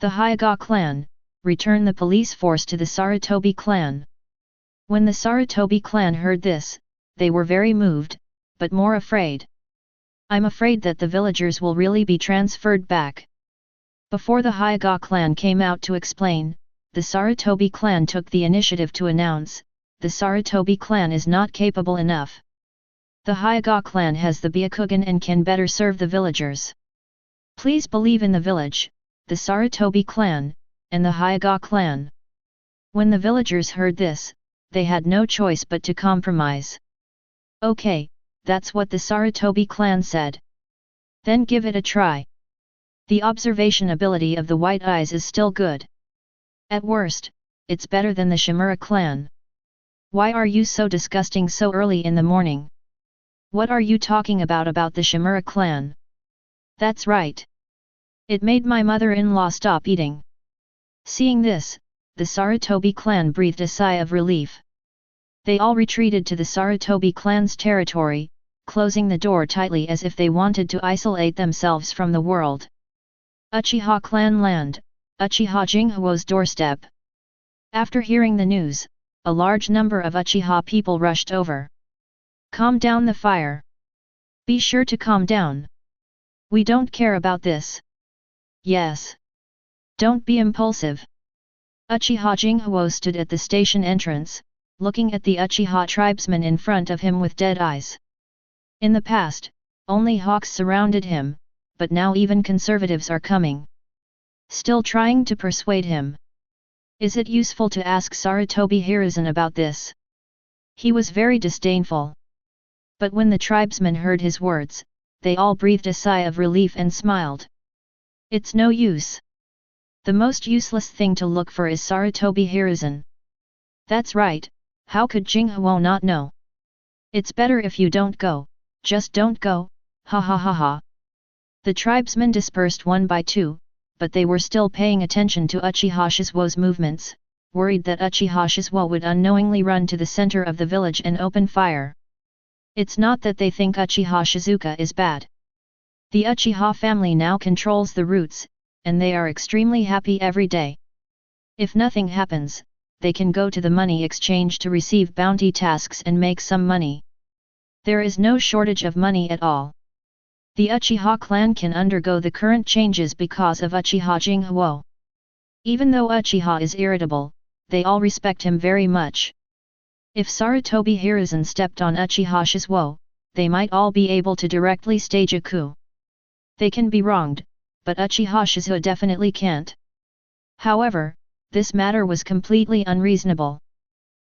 Speaker 1: The Hyuga clan, return the police force to the Sarutobi clan. When the Sarutobi clan heard this, they were very moved, but more afraid. "I'm afraid that the villagers will really be transferred back." Before the Hyuga clan came out to explain, the Sarutobi clan took the initiative to announce, "The Sarutobi clan is not capable enough. The Hyuga clan has the Byakugan and can better serve the villagers. Please believe in the village, the Sarutobi clan, and the Hyuga clan." When the villagers heard this, they had no choice but to compromise. "Okay, that's what the Sarutobi clan said. Then give it a try. The observation ability of the White Eyes is still good. At worst, it's better than the Shimura clan. Why are you so disgusting so early in the morning? What are you talking about the Shimura clan? That's right. It made my mother-in-law stop eating. Seeing this, the Sarutobi clan breathed a sigh of relief. They all retreated to the Sarutobi clan's territory, closing the door tightly as if they wanted to isolate themselves from the world. Uchiha clan land, Uchiha Jinghuo's doorstep. After hearing the news, a large number of Uchiha people rushed over. Calm down the fire. Be sure to calm down. We don't care about this. Yes. Don't be impulsive. Uchiha Jinghuo stood at the station entrance, looking at the Uchiha tribesmen in front of him with dead eyes. In the past, only hawks surrounded him, but now even conservatives are coming. Still trying to persuade him. Is it useful to ask Sarutobi Hiruzen about this? He was very disdainful. But when the tribesmen heard his words, they all breathed a sigh of relief and smiled. It's no use. The most useless thing to look for is Sarutobi Hiruzen. That's right, how could Jinghuo not know? It's better if you don't go, just don't go, ha ha ha ha. The tribesmen dispersed one by two, but they were still paying attention to Uchiha Shizuo's movements, worried that Uchiha Shizuo would unknowingly run to the center of the village and open fire. It's not that they think Uchiha Shizuka is bad. The Uchiha family now controls the roots, and they are extremely happy every day. If nothing happens, they can go to the money exchange to receive bounty tasks and make some money. There is no shortage of money at all. The Uchiha clan can undergo the current changes because of Uchiha Jinghuo. Even though Uchiha is irritable, they all respect him very much. If Sarutobi Hiruzen stepped on Uchiha Shizuo, they might all be able to directly stage a coup. They can be wronged, but Uchiha Shizuo definitely can't. However, this matter was completely unreasonable.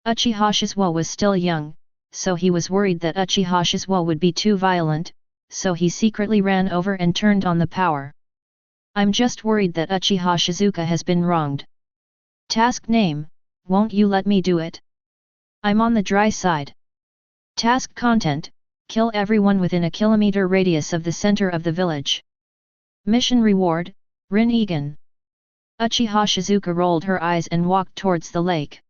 Speaker 1: Uchiha Shizuo was still young, so he was worried that Uchiha Shizuo would be too violent, so he secretly ran over and turned on the power. I'm just worried that Uchiha Shizuka has been wronged. Task name, won't you let me do it? I'm on the dry side. Task content, kill everyone within a kilometer radius of the center of the village. Mission reward, Rin Egan. Uchiha Shizuka rolled her eyes and walked towards the lake.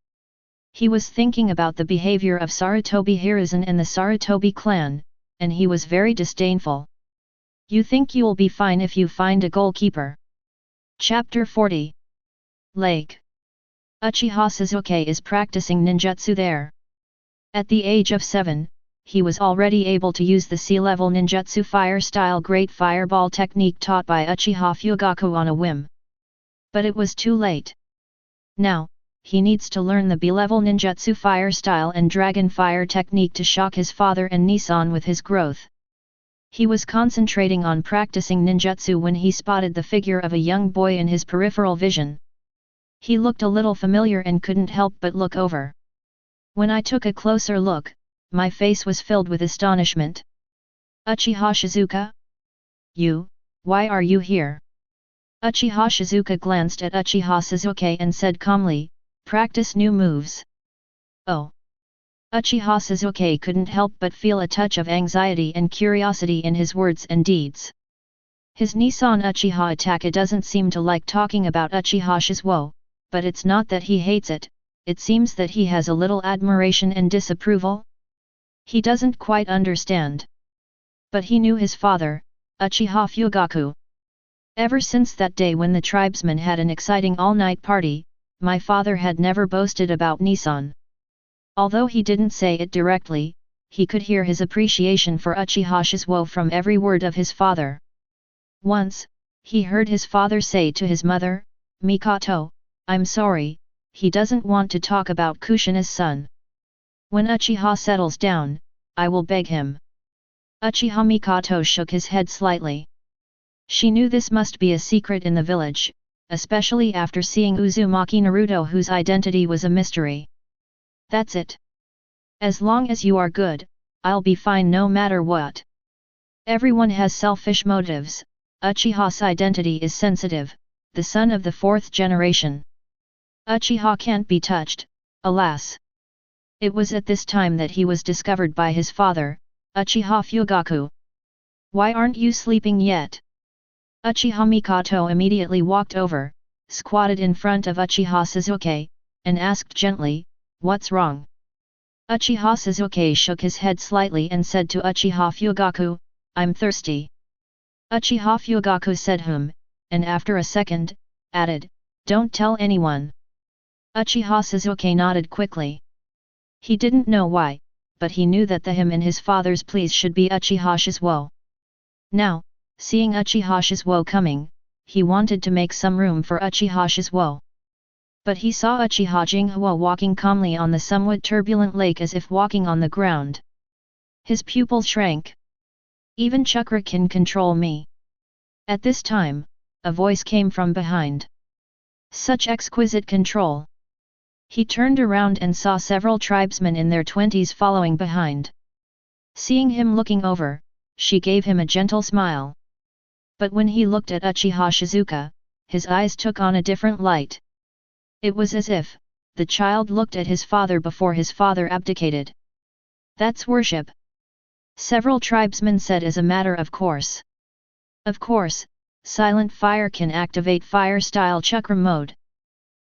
Speaker 1: He was thinking about the behavior of Sarutobi Hiruzen and the Sarutobi clan, and he was very disdainful. You think you'll be fine if you find a goalkeeper. Chapter 40. Lake. Uchiha Shizuke is practicing ninjutsu there. At the age of 7, he was already able to use the sea-level ninjutsu fire-style Great Fireball technique taught by Uchiha Fugaku on a whim. But it was too late. Now, he needs to learn the B-level ninjutsu fire-style and dragon fire technique to shock his father and Nissan with his growth. He was concentrating on practicing ninjutsu when he spotted the figure of a young boy in his peripheral vision. He looked a little familiar and couldn't help but look over. When I took a closer look, my face was filled with astonishment. Uchiha Shizuka? You, why are you here? Uchiha Shizuka glanced at Uchiha Shizuke and said calmly, practice new moves. Oh. Uchiha Shizuke couldn't help but feel a touch of anxiety and curiosity in his words and deeds. His Nissan Uchiha Ataka doesn't seem to like talking about Uchiha Shizuo, but it's not that he hates it, it seems that he has a little admiration and disapproval. He doesn't quite understand. But he knew his father, Uchiha Fugaku. Ever since that day when the tribesmen had an exciting all-night party, my father had never boasted about Nissan. Although he didn't say it directly, he could hear his appreciation for Uchiha Shizuo from every word of his father. Once, he heard his father say to his mother, Mikoto, I'm sorry, he doesn't want to talk about Kushina's son. When Uchiha settles down, I will beg him. Uchiha Mikoto shook his head slightly. She knew this must be a secret in the village, especially after seeing Uzumaki Naruto, whose identity was a mystery. That's it. As long as you are good, I'll be fine no matter what. Everyone has selfish motives. Uchiha's identity is sensitive, the son of the 4th generation. Uchiha can't be touched, alas. It was at this time that he was discovered by his father, Uchiha Fugaku. Why aren't you sleeping yet? Uchiha Mikoto immediately walked over, squatted in front of Uchiha Sasuke, and asked gently, "What's wrong?" Uchiha Sasuke shook his head slightly and said to Uchiha Fugaku, "I'm thirsty." Uchiha Fugaku said and after a second, added, "Don't tell anyone." Uchiha Sasuke nodded quickly. He didn't know why, but he knew that the him in his father's pleas should be Uchiha Shisuo. Now, seeing Uchiha Shisuo coming, he wanted to make some room for Uchiha Shisuo. But he saw Uchiha Jinghu walking calmly on the somewhat turbulent lake as if walking on the ground. His pupil shrank. "Even Chakra can control me." At this time, a voice came from behind. Such exquisite control! He turned around and saw several tribesmen in their 20s following behind. Seeing him looking over, she gave him a gentle smile. But when he looked at Uchiha Shizuka, his eyes took on a different light. It was as if the child looked at his father before his father abdicated. "That's worship," several tribesmen said as a matter of course. "Of course, silent fire can activate fire-style chakra mode.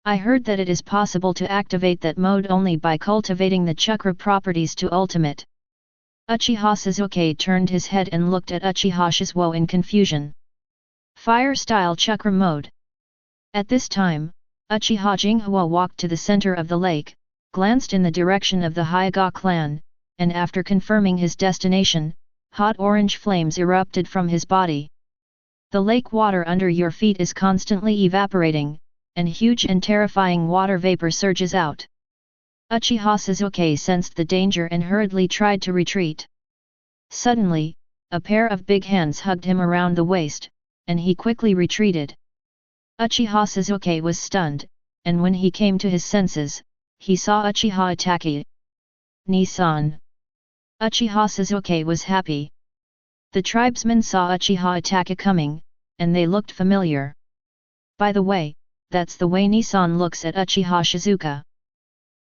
Speaker 1: I heard that it is possible to activate that mode only by cultivating the chakra properties to ultimate." Uchiha Sasuke turned his head and looked at Uchiha Shisuo in confusion. Fire-style chakra mode. At this time, Uchiha Jinghu walked to the center of the lake, glanced in the direction of the Hyuga clan, and after confirming his destination, hot orange flames erupted from his body. The lake water under your feet is constantly evaporating, and huge and terrifying water vapor surges out. Uchiha Sasuke sensed the danger and hurriedly tried to retreat. Suddenly, a pair of big hands hugged him around the waist, and he quickly retreated. Uchiha Sasuke was stunned, and when he came to his senses, he saw Uchiha Itachi. Nissan. Uchiha Sasuke was happy. The tribesmen saw Uchiha Itachi coming, and they looked familiar. By the way, that's the way Nissan looks at Uchiha Shizuka.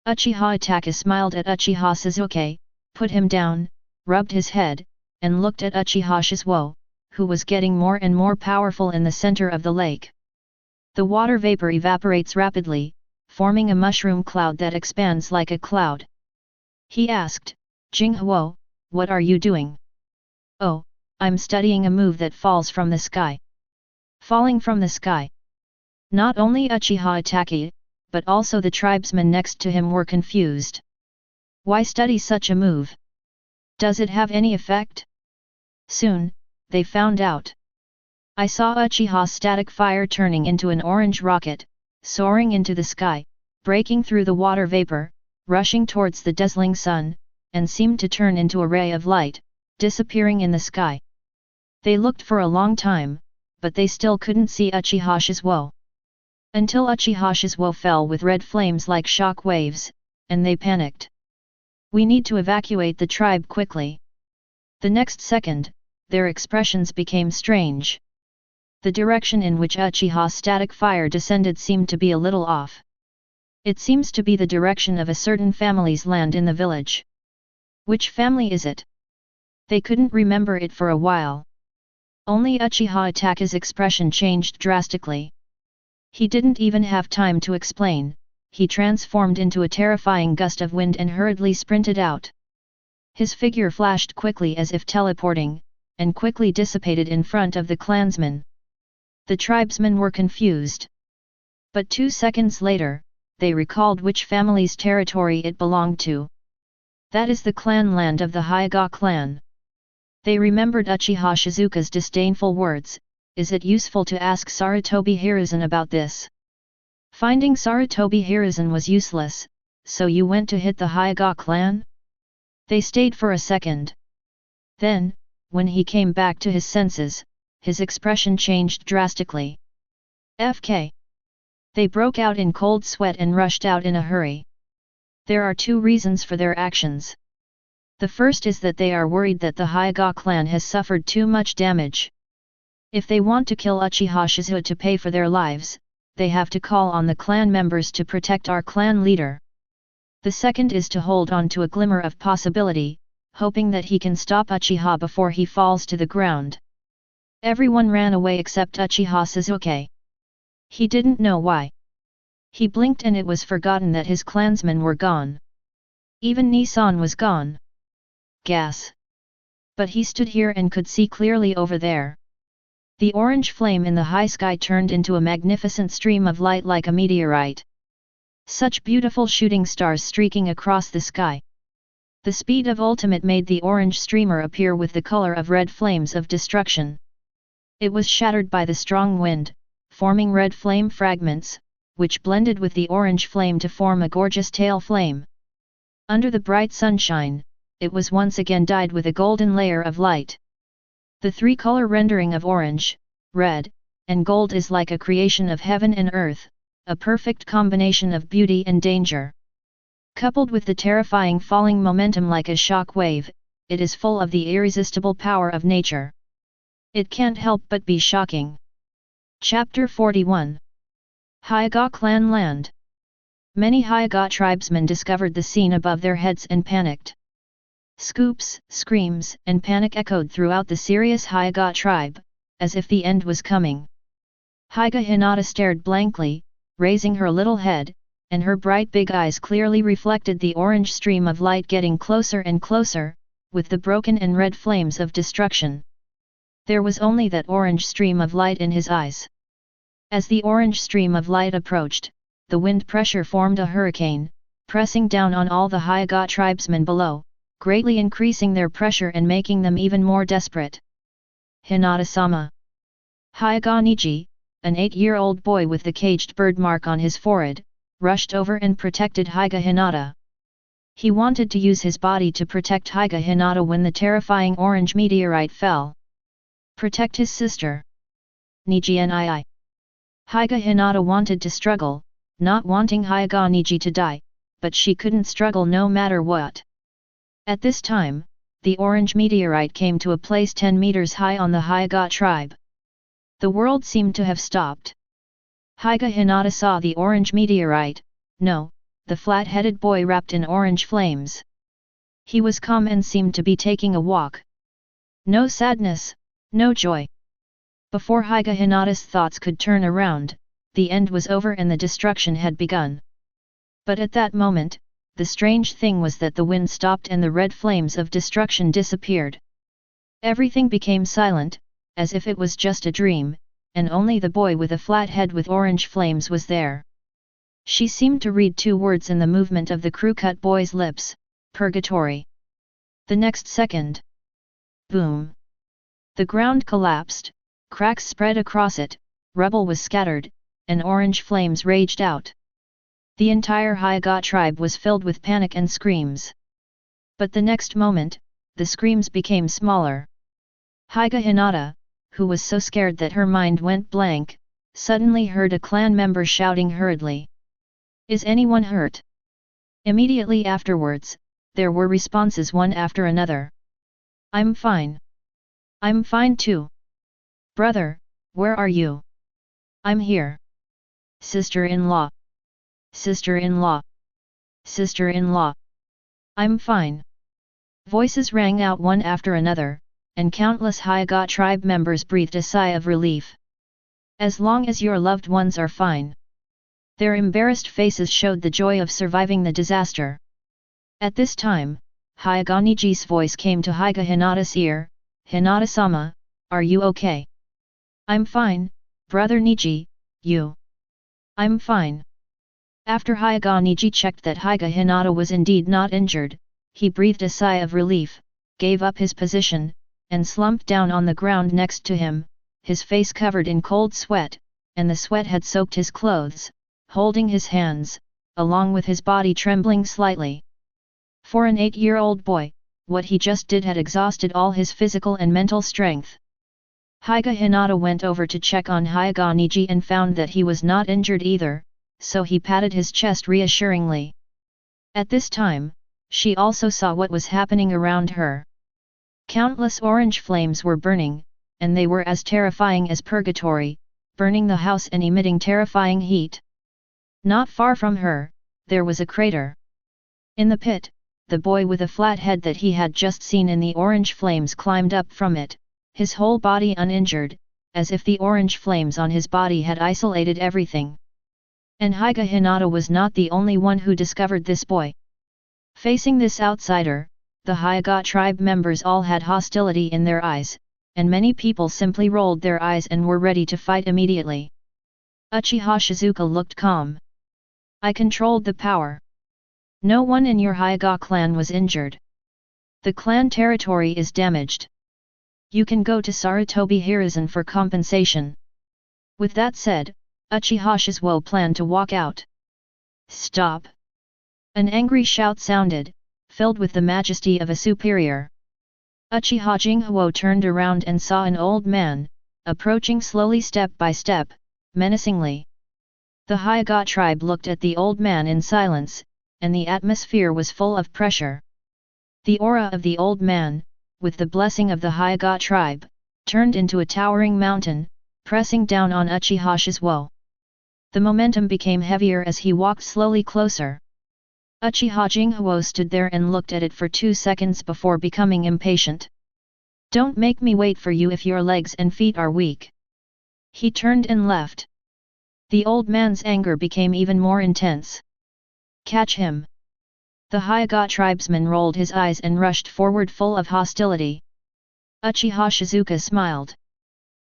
Speaker 1: Uchiha Itachi smiled at Uchiha Sasuke, put him down, rubbed his head, and looked at Uchiha Shisuo, who was getting more and more powerful in the center of the lake. The water vapor evaporates rapidly, forming a mushroom cloud that expands like a cloud. He asked, "Jinghu, what are you doing?" "Oh, I'm studying a move that falls from the sky." Falling from the sky. Not only Uchiha Itachi, but also the tribesmen next to him were confused. Why study such a move? Does it have any effect? Soon, they found out. I saw Uchiha's static fire turning into an orange rocket, soaring into the sky, breaking through the water vapor, rushing towards the dazzling sun, and seemed to turn into a ray of light, disappearing in the sky. They looked for a long time, but they still couldn't see Uchiha Shisuo. Until Uchiha Shisuo fell with red flames like shock waves, and they panicked. "We need to evacuate the tribe quickly." The next second, their expressions became strange. The direction in which Uchiha's static fire descended seemed to be a little off. It seems to be the direction of a certain family's land in the village. Which family is it? They couldn't remember it for a while. Only Uchiha Itachi's expression changed drastically. He didn't even have time to explain, he transformed into a terrifying gust of wind and hurriedly sprinted out. His figure flashed quickly as if teleporting, and quickly dissipated in front of the clansmen. The tribesmen were confused. But 2 seconds later, they recalled which family's territory it belonged to. That is the clan land of the Hyuga clan. They remembered Uchiha Shizuka's disdainful words, "Is it useful to ask Sarutobi Hiruzen about this?" Finding Sarutobi Hiruzen was useless, so you went to hit the Hyuga clan? They stayed for a second. Then, when he came back to his senses, his expression changed drastically. FK. They broke out in cold sweat and rushed out in a hurry. There are 2 reasons for their actions. The first is that they are worried that the Hyuga clan has suffered too much damage. If they want to kill Uchiha Shisuo to pay for their lives, they have to call on the clan members to protect our clan leader. The second is to hold on to a glimmer of possibility. hoping that he can stop Uchiha before he falls to the ground. Everyone ran away except Uchiha Sasuke. He didn't know why. He blinked and it was forgotten that his clansmen were gone. Even Nissan was gone. Gas. But he stood here and could see clearly over there. The orange flame in the high sky turned into a magnificent stream of light like a meteorite. Such beautiful shooting stars streaking across the sky. The speed of ultimate made the orange streamer appear with the color of red flames of destruction. It was shattered by the strong wind, forming red flame fragments, which blended with the orange flame to form a gorgeous tail flame. Under the bright sunshine, it was once again dyed with a golden layer of light. The three-color rendering of orange, red, and gold is like a creation of heaven and earth, a perfect combination of beauty and danger. Coupled with the terrifying falling momentum like a shock wave, it is full of the irresistible power of nature. It can't help but be shocking. Chapter 41. Hyuga Clan Land. Many Hyuga tribesmen discovered the scene above their heads and panicked. Scoops, screams, and panic echoed throughout the serious Hyuga tribe, as if the end was coming. Hyuga Hinata stared blankly, raising her little head, and her bright big eyes clearly reflected the orange stream of light getting closer and closer, with the broken and red flames of destruction. There was only that orange stream of light in his eyes. As the orange stream of light approached, the wind pressure formed a hurricane, pressing down on all the Hyuga tribesmen below, greatly increasing their pressure and making them even more desperate. Hinata-sama. Hyuga Niji, an 8-year-old boy with the caged bird mark on his forehead, rushed over and protected Hyuga Hinata. He wanted to use his body to protect Hyuga Hinata when the terrifying orange meteorite fell. Protect his sister. Niji nii. Hyuga Hinata wanted to struggle, not wanting Hyuga Niji to die, but she couldn't struggle no matter what. At this time, the orange meteorite came to a place 10 meters high on the Hyuga tribe. The world seemed to have stopped. Hyuga Hinata saw the orange meteorite, no, the flat-headed boy wrapped in orange flames. He was calm and seemed to be taking a walk. No sadness, no joy. Before Hyuga Hinata's thoughts could turn around, the end was over and the destruction had begun. But at that moment, the strange thing was that the wind stopped and the red flames of destruction disappeared. Everything became silent, as if it was just a dream, and only the boy with a flat head with orange flames was there. She seemed to read 2 words in the movement of the crew-cut boy's lips: purgatory. The next second. Boom! The ground collapsed, cracks spread across it, rubble was scattered, and orange flames raged out. The entire Hyuga tribe was filled with panic and screams. But the next moment, the screams became smaller. Hyuga Hinata, who was so scared that her mind went blank, suddenly heard a clan member shouting hurriedly. "Is anyone hurt?" Immediately afterwards, there were responses one after another. "I'm fine. I'm fine too. Brother, where are you?" "I'm here. Sister-in-law. Sister-in-law. Sister-in-law. I'm fine." Voices rang out one after another, and countless Hyuga tribe members breathed a sigh of relief. As long as your loved ones are fine. Their embarrassed faces showed the joy of surviving the disaster. At this time, Hyuga Niji's voice came to Hyuga Hinata's ear. "Hinata-sama, are you okay?" "I'm fine, brother Niji, you?" "I'm fine." After Hyuga Niji checked that Hyuga Hinata was indeed not injured, he breathed a sigh of relief, gave up his position, and slumped down on the ground next to him, his face covered in cold sweat, and the sweat had soaked his clothes, holding his hands, along with his body trembling slightly. For an 8-year-old boy, what he just did had exhausted all his physical and mental strength. Hyuga Hinata went over to check on Hyuga Niji and found that he was not injured either, so he patted his chest reassuringly. At this time, she also saw what was happening around her. Countless orange flames were burning, and they were as terrifying as purgatory, burning the house and emitting terrifying heat. Not far from her, there was a crater. In the pit, the boy with a flat head that he had just seen in the orange flames climbed up from it, his whole body uninjured, as if the orange flames on his body had isolated everything. And Higa Hinata was not the only one who discovered this boy. Facing this outsider, the Hyuga tribe members all had hostility in their eyes, and many people simply rolled their eyes and were ready to fight immediately. Uchiha Shizuka looked calm. I controlled the power. No one in your Hyuga clan was injured. The clan territory is damaged. You can go to Sarutobi Hiruzen for compensation. With that said, Uchiha Shizuo planned to walk out. Stop! An angry shout sounded, filled with the majesty of a superior. Uchiha Jinghu turned around and saw an old man, approaching slowly step by step, menacingly. The Hyuga tribe looked at the old man in silence, and the atmosphere was full of pressure. The aura of the old man, with the blessing of the Hyuga tribe, turned into a towering mountain, pressing down on Uchiha Shizuo. The momentum became heavier as he walked slowly closer. Uchiha Jinghu stood there and looked at it for 2 seconds before becoming impatient. Don't make me wait for you if your legs and feet are weak. He turned and left. The old man's anger became even more intense. Catch him! The Hyuga tribesman rolled his eyes and rushed forward full of hostility. Uchiha Shizuka smiled.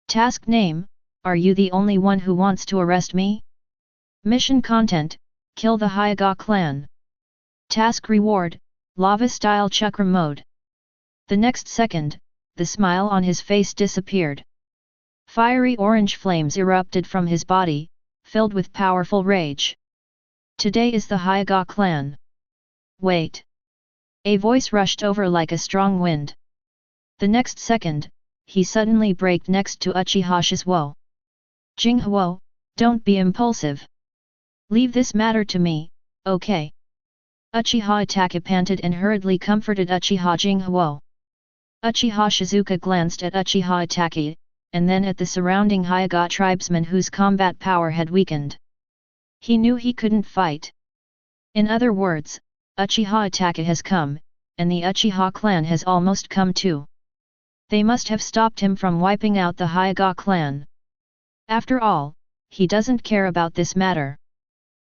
Speaker 1: Task name, are you the only one who wants to arrest me? Mission content, kill the Hyuga clan. Task reward, lava-style chakra mode. The next second, the smile on his face disappeared. Fiery orange flames erupted from his body, filled with powerful rage. Today is the Hyuga clan. Wait! A voice rushed over like a strong wind. The next second, he suddenly braked next to Uchiha Shizuo. Jinghu, don't be impulsive. Leave this matter to me, okay? Uchiha Itachi panted and hurriedly comforted Uchiha Jinghu. Uchiha Shizuka glanced at Uchiha Itachi, and then at the surrounding Hyuga tribesmen whose combat power had weakened. He knew he couldn't fight. In other words, Uchiha Itachi has come, and the Uchiha clan has almost come too. They must have stopped him from wiping out the Hyuga clan. After all, he doesn't care about this matter.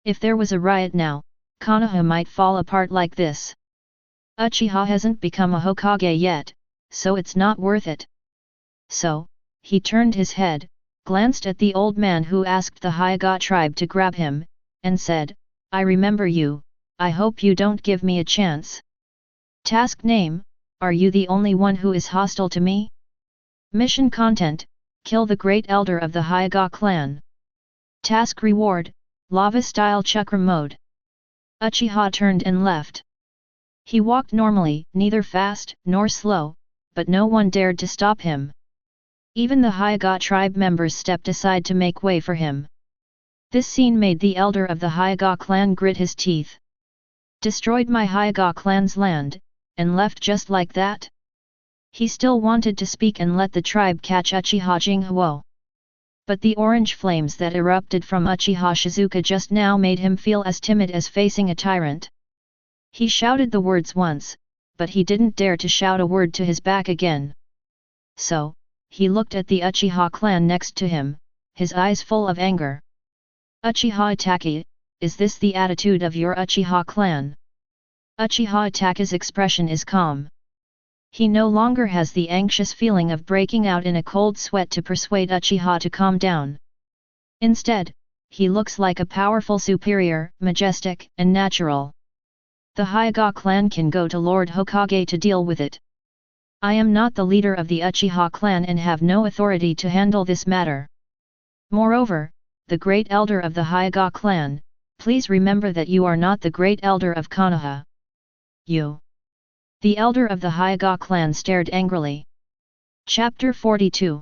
Speaker 1: If there was a riot now, Konoha might fall apart like this. Uchiha hasn't become a Hokage yet, so it's not worth it. So, he turned his head, glanced at the old man who asked the Hyuga tribe to grab him, and said, I remember you, I hope you don't give me a chance. Task name, are you the only one who is hostile to me? Mission content, kill the great elder of the Hyuga clan. Task reward, lava-style chakra mode. Uchiha turned and left. He walked normally, neither fast nor slow, but no one dared to stop him. Even the Hyuga tribe members stepped aside to make way for him. This scene made the elder of the Hyuga clan grit his teeth. Destroyed my Hyuga clan's land, and left just like that? He still wanted to speak and let the tribe catch Uchiha Jinghu. But the orange flames that erupted from Uchiha Shizuka just now made him feel as timid as facing a tyrant. He shouted the words once, but he didn't dare to shout a word to his back again. So, he looked at the Uchiha clan next to him, his eyes full of anger. Uchiha Itachi, is this the attitude of your Uchiha clan? Uchiha Itachi's expression is calm. He no longer has the anxious feeling of breaking out in a cold sweat to persuade Uchiha to calm down. Instead, he looks like a powerful superior, majestic, and natural. The Hyuga clan can go to Lord Hokage to deal with it. I am not the leader of the Uchiha clan and have no authority to handle this matter. Moreover, the great elder of the Hyuga clan, please remember that you are not the great elder of Konoha. You. The elder of the Hyuga clan stared angrily. Chapter 42.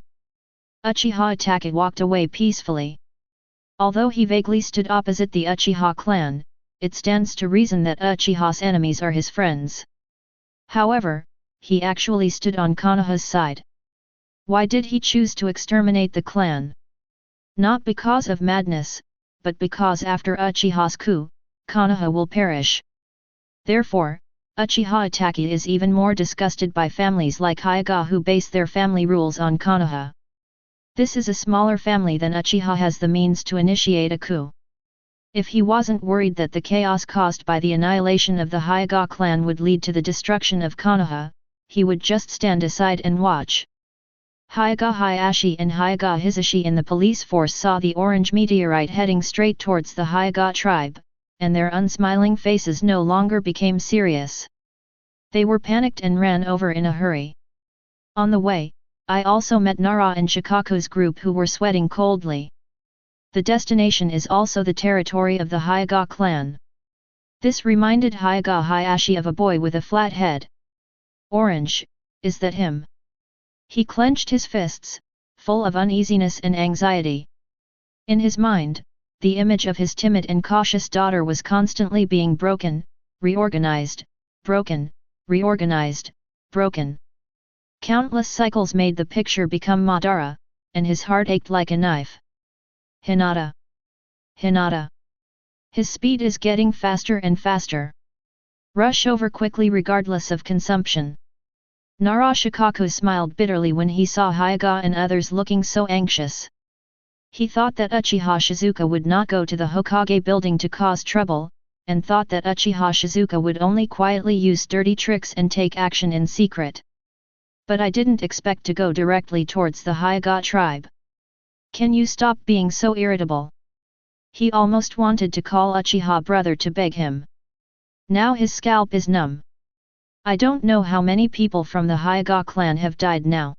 Speaker 1: Uchiha Itachi walked away peacefully. Although he vaguely stood opposite the Uchiha clan, it stands to reason that Uchiha's enemies are his friends. However, he actually stood on Konoha's side. Why did he choose to exterminate the clan? Not because of madness, but because after Uchiha's coup, Konoha will perish. Therefore, Uchiha Itachi is even more disgusted by families like Hyuga who base their family rules on Konoha. This is a smaller family than Uchiha has the means to initiate a coup. If he wasn't worried that the chaos caused by the annihilation of the Hyuga clan would lead to the destruction of Konoha, he would just stand aside and watch. Hyuga Hayashi and Hyuga Hisashi in the police force saw the orange meteorite heading straight towards the Hyuga tribe, and their unsmiling faces no longer became serious. They were panicked and ran over in a hurry. On the way, I also met Nara and Shikaku's group who were sweating coldly. The destination is also the territory of the Hyuga clan. This reminded Hyuga Hayashi of a boy with a flat head. Orange, is that him? He clenched his fists, full of uneasiness and anxiety. In his mind, the image of his timid and cautious daughter was constantly being broken, reorganized, broken, reorganized, broken. Countless cycles made the picture become Madara, and his heart ached like a knife. Hinata! Hinata! His speed is getting faster and faster. Rush over quickly regardless of consumption. Nara Shikaku smiled bitterly when he saw Hyuga and others looking so anxious. He thought that Uchiha Shizuka would not go to the Hokage building to cause trouble, and thought that Uchiha Shizuka would only quietly use dirty tricks and take action in secret. But I didn't expect to go directly towards the Hyuga tribe. Can you stop being so irritable? He almost wanted to call Uchiha brother to beg him. Now his scalp is numb. I don't know how many people from the Hyuga clan have died now.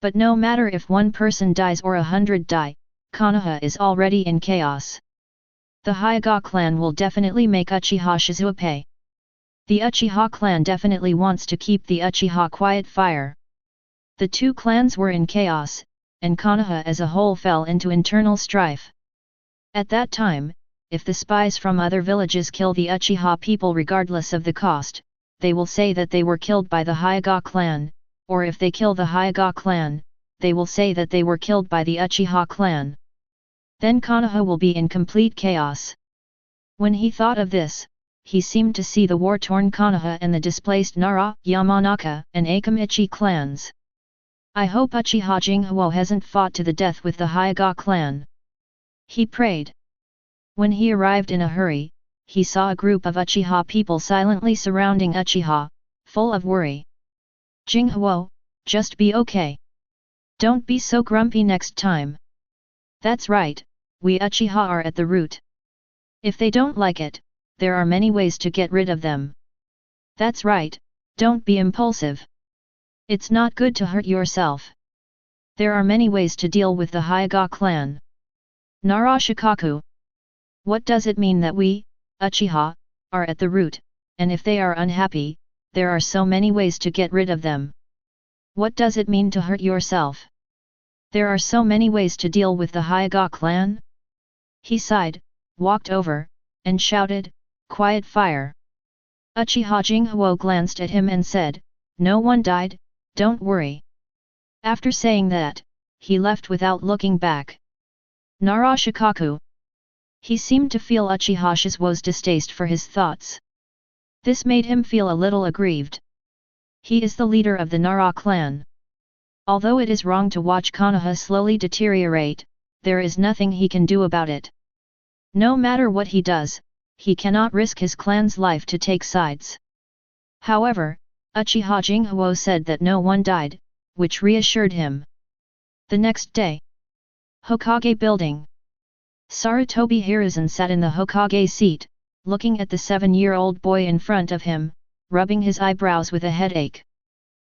Speaker 1: But no matter if one person dies or 100 die, Konoha is already in chaos. The Hyuga clan will definitely make Uchiha Shizuo pay. The Uchiha clan definitely wants to keep the Uchiha quiet fire. The two clans were in chaos, and Konoha as a whole fell into internal strife. At that time, if the spies from other villages kill the Uchiha people regardless of the cost, they will say that they were killed by the Hyuga clan, or if they kill the Hyuga clan, they will say that they were killed by the Uchiha clan. Then Konoha will be in complete chaos. When he thought of this, he seemed to see the war-torn Konoha and the displaced Nara, Yamanaka, and Akamichi clans. I hope Uchiha Jinghu hasn't fought to the death with the Hyuga clan. He prayed. When he arrived in a hurry, he saw a group of Uchiha people silently surrounding Uchiha, full of worry. Jinghu, just be okay. Don't be so grumpy next time. That's right, we Uchiha are at the root. If they don't like it, there are many ways to get rid of them. That's right, don't be impulsive. It's not good to hurt yourself. There are many ways to deal with the Hyuga clan. Nara Shikaku. What does it mean that we, Uchiha, are at the root, and if they are unhappy, there are so many ways to get rid of them? What does it mean to hurt yourself? There are so many ways to deal with the Hyuga clan? He sighed, walked over, and shouted, "Quiet fire!" Uchiha Jinghu glanced at him and said, "No one died, don't worry." After saying that, he left without looking back. Nara Shikaku. He seemed to feel Uchiha Shizuo's distaste for his thoughts. This made him feel a little aggrieved. He is the leader of the Nara clan. Although it is wrong to watch Konoha slowly deteriorate, there is nothing he can do about it. No matter what he does, he cannot risk his clan's life to take sides. However, Uchiha Jinghu said that no one died, which reassured him. The next day, Hokage building. Sarutobi Hiruzen sat in the Hokage seat, looking at the 7-year-old boy in front of him, rubbing his eyebrows with a headache.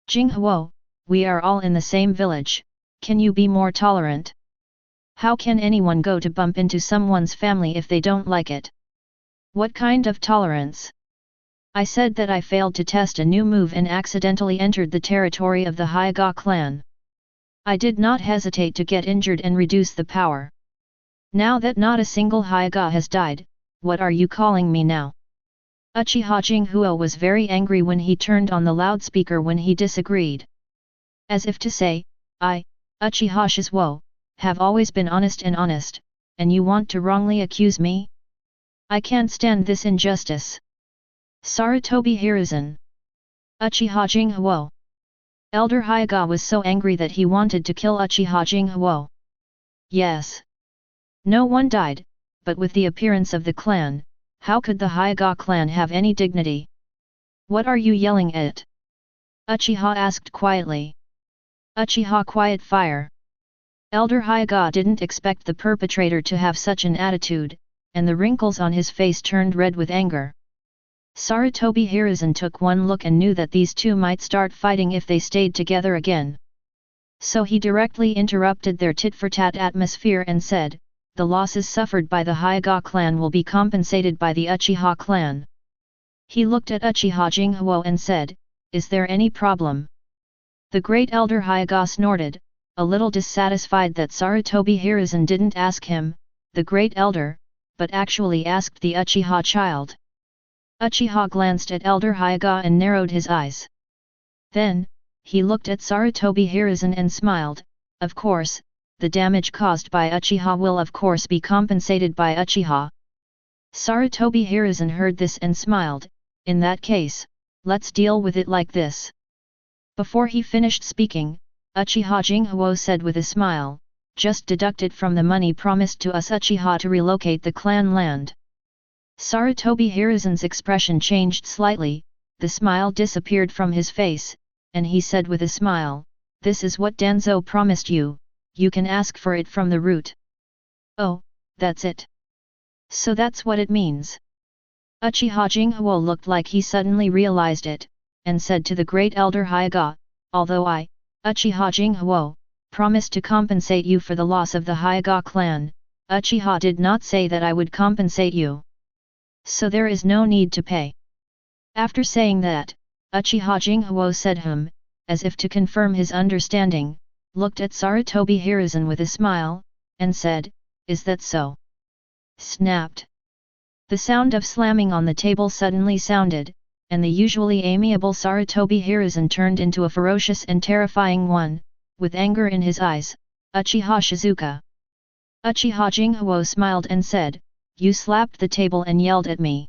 Speaker 1: Jinghu, we are all in the same village, can you be more tolerant? How can anyone go to bump into someone's family if they don't like it? What kind of tolerance? I said that I failed to test a new move and accidentally entered the territory of the Hyuga clan. I did not hesitate to get injured and reduce the power. Now that not a single Hyuga has died, what are you calling me now? Uchiha Jinghu was very angry when he turned on the loudspeaker when he disagreed. As if to say, I, Uchiha Shizuo, have always been honest, and you want to wrongly accuse me? I can't stand this injustice. Sarutobi Hiruzen. Uchiha Jinghu. Elder Hyuga was so angry that he wanted to kill Uchiha Jinghu. Yes. No one died, but with the appearance of the clan, how could the Hyuga clan have any dignity? What are you yelling at? Uchiha asked quietly. Uchiha quiet fire. Elder Hyuga didn't expect the perpetrator to have such an attitude, and the wrinkles on his face turned red with anger. Sarutobi Hiruzen took one look and knew that these two might start fighting if they stayed together again. So he directly interrupted their tit-for-tat atmosphere and said, the losses suffered by the Hyuga clan will be compensated by the Uchiha clan. He looked at Uchiha Jinghu and said, is there any problem? The great elder Hyuga snorted, a little dissatisfied that Sarutobi Hiruzen didn't ask him, the great elder, but actually asked the Uchiha child. Uchiha glanced at elder Hyuga and narrowed his eyes. Then, he looked at Sarutobi Hiruzen and smiled, of course, the damage caused by Uchiha will of course be compensated by Uchiha. Sarutobi Hiruzen heard this and smiled, in that case, let's deal with it like this. Before he finished speaking, Uchiha Jinghu said with a smile, just deduct it from the money promised to us Uchiha to relocate the clan land. Sarutobi Hiruzen's expression changed slightly, the smile disappeared from his face, and he said with a smile, this is what Danzō promised you, you can ask for it from the root. Oh, that's it. So that's what it means. Uchiha Jinghu looked like he suddenly realized it, and said to the great elder Hyuga, although I, Uchiha Jinghu, promised to compensate you for the loss of the Hyuga clan, Uchiha did not say that I would compensate you. So there is no need to pay. After saying that, Uchiha Jinghu said as if to confirm his understanding, looked at Sarutobi Hiruzen with a smile, and said, is that so? Snapped. The sound of slamming on the table suddenly sounded, and the usually amiable Sarutobi Hiruzen turned into a ferocious and terrifying one, with anger in his eyes, Uchiha Shizuka. Uchiha Jinghu smiled and said, you slapped the table and yelled at me.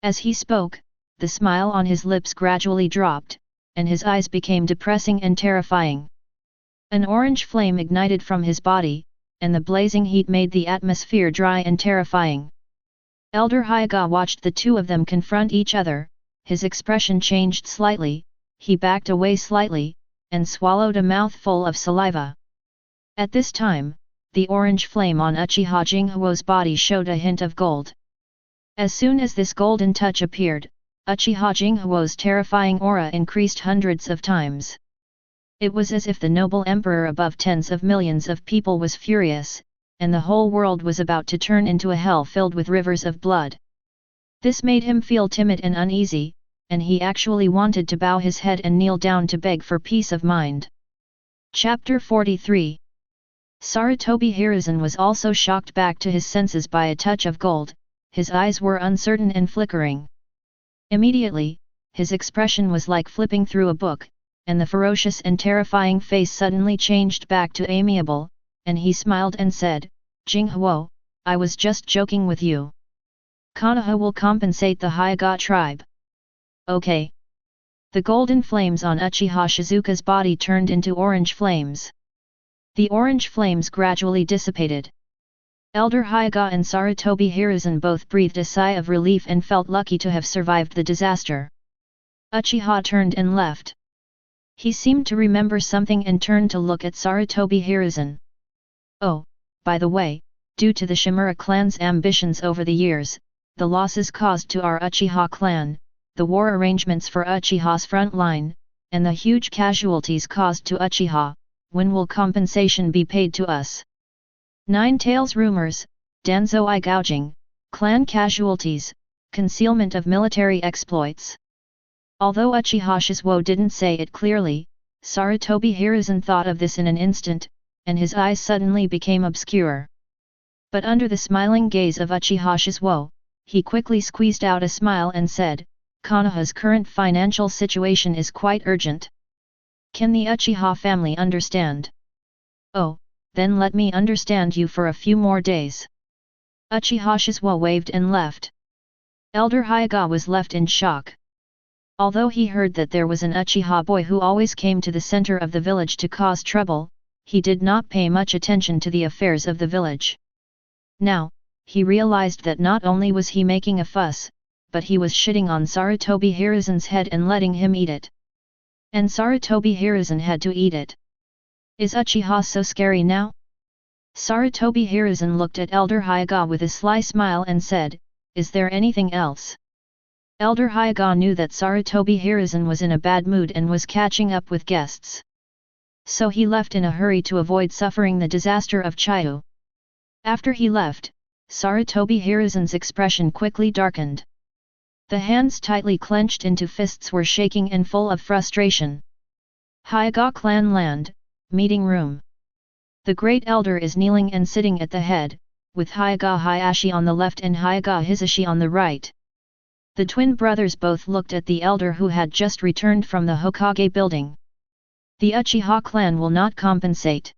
Speaker 1: As he spoke, the smile on his lips gradually dropped, and his eyes became depressing and terrifying. An orange flame ignited from his body, and the blazing heat made the atmosphere dry and terrifying. Elder Hyuga watched the two of them confront each other, his expression changed slightly, he backed away slightly, and swallowed a mouthful of saliva. At this time, the orange flame on Uchiha Jinghu's body showed a hint of gold. As soon as this golden touch appeared, Uchiha Jinghu's terrifying aura increased hundreds of times. It was as if the noble emperor above tens of millions of people was furious, and the whole world was about to turn into a hell filled with rivers of blood. This made him feel timid and uneasy, and he actually wanted to bow his head and kneel down to beg for peace of mind. Chapter 43. Sarutobi Hiruzen was also shocked back to his senses by a touch of gold, his eyes were uncertain and flickering. Immediately, his expression was like flipping through a book, and the ferocious and terrifying face suddenly changed back to amiable, and he smiled and said, Jinghu, I was just joking with you. Konoha will compensate the Hyuga tribe. Okay. The golden flames on Uchiha Shizuka's body turned into orange flames. The orange flames gradually dissipated. Elder Hyuga and Sarutobi Hiruzen both breathed a sigh of relief and felt lucky to have survived the disaster. Uchiha turned and left. He seemed to remember something and turned to look at Sarutobi Hiruzen. Oh, by the way, due to the Shimura clan's ambitions over the years, the losses caused to our Uchiha clan, the war arrangements for Uchiha's front line, and the huge casualties caused to Uchiha, when will compensation be paid to us? Nine Tails rumors, Danzō eye gouging, clan casualties, concealment of military exploits. Although Uchiha Shizuo didn't say it clearly, Sarutobi Hiruzen thought of this in an instant, and his eyes suddenly became obscure. But under the smiling gaze of Uchiha Shizuo, he quickly squeezed out a smile and said, Konoha's current financial situation is quite urgent. Can the Uchiha family understand? Oh, then let me understand you for a few more days. Uchiha Shizuo waved and left. Elder Hyuga was left in shock. Although he heard that there was an Uchiha boy who always came to the center of the village to cause trouble, he did not pay much attention to the affairs of the village. Now, he realized that not only was he making a fuss, but he was shitting on Sarutobi Hiruzen's head and letting him eat it. And Sarutobi Hiruzen had to eat it. Is Uchiha so scary now? Sarutobi Hiruzen looked at Elder Hyuga with a sly smile and said, "Is there anything else?" Elder Hyuga knew that Sarutobi Hiruzen was in a bad mood and was catching up with guests. So he left in a hurry to avoid suffering the disaster of Chiyu. After he left, Sarutobi Hiruzen's expression quickly darkened. The hands tightly clenched into fists were shaking and full of frustration. Hyuga clan land, meeting room. The great elder is kneeling and sitting at the head, with Hyuga Hayashi on the left and Hyuga Hisashi on the right. The twin brothers both looked at the elder who had just returned from the Hokage building. The Uchiha clan will not compensate.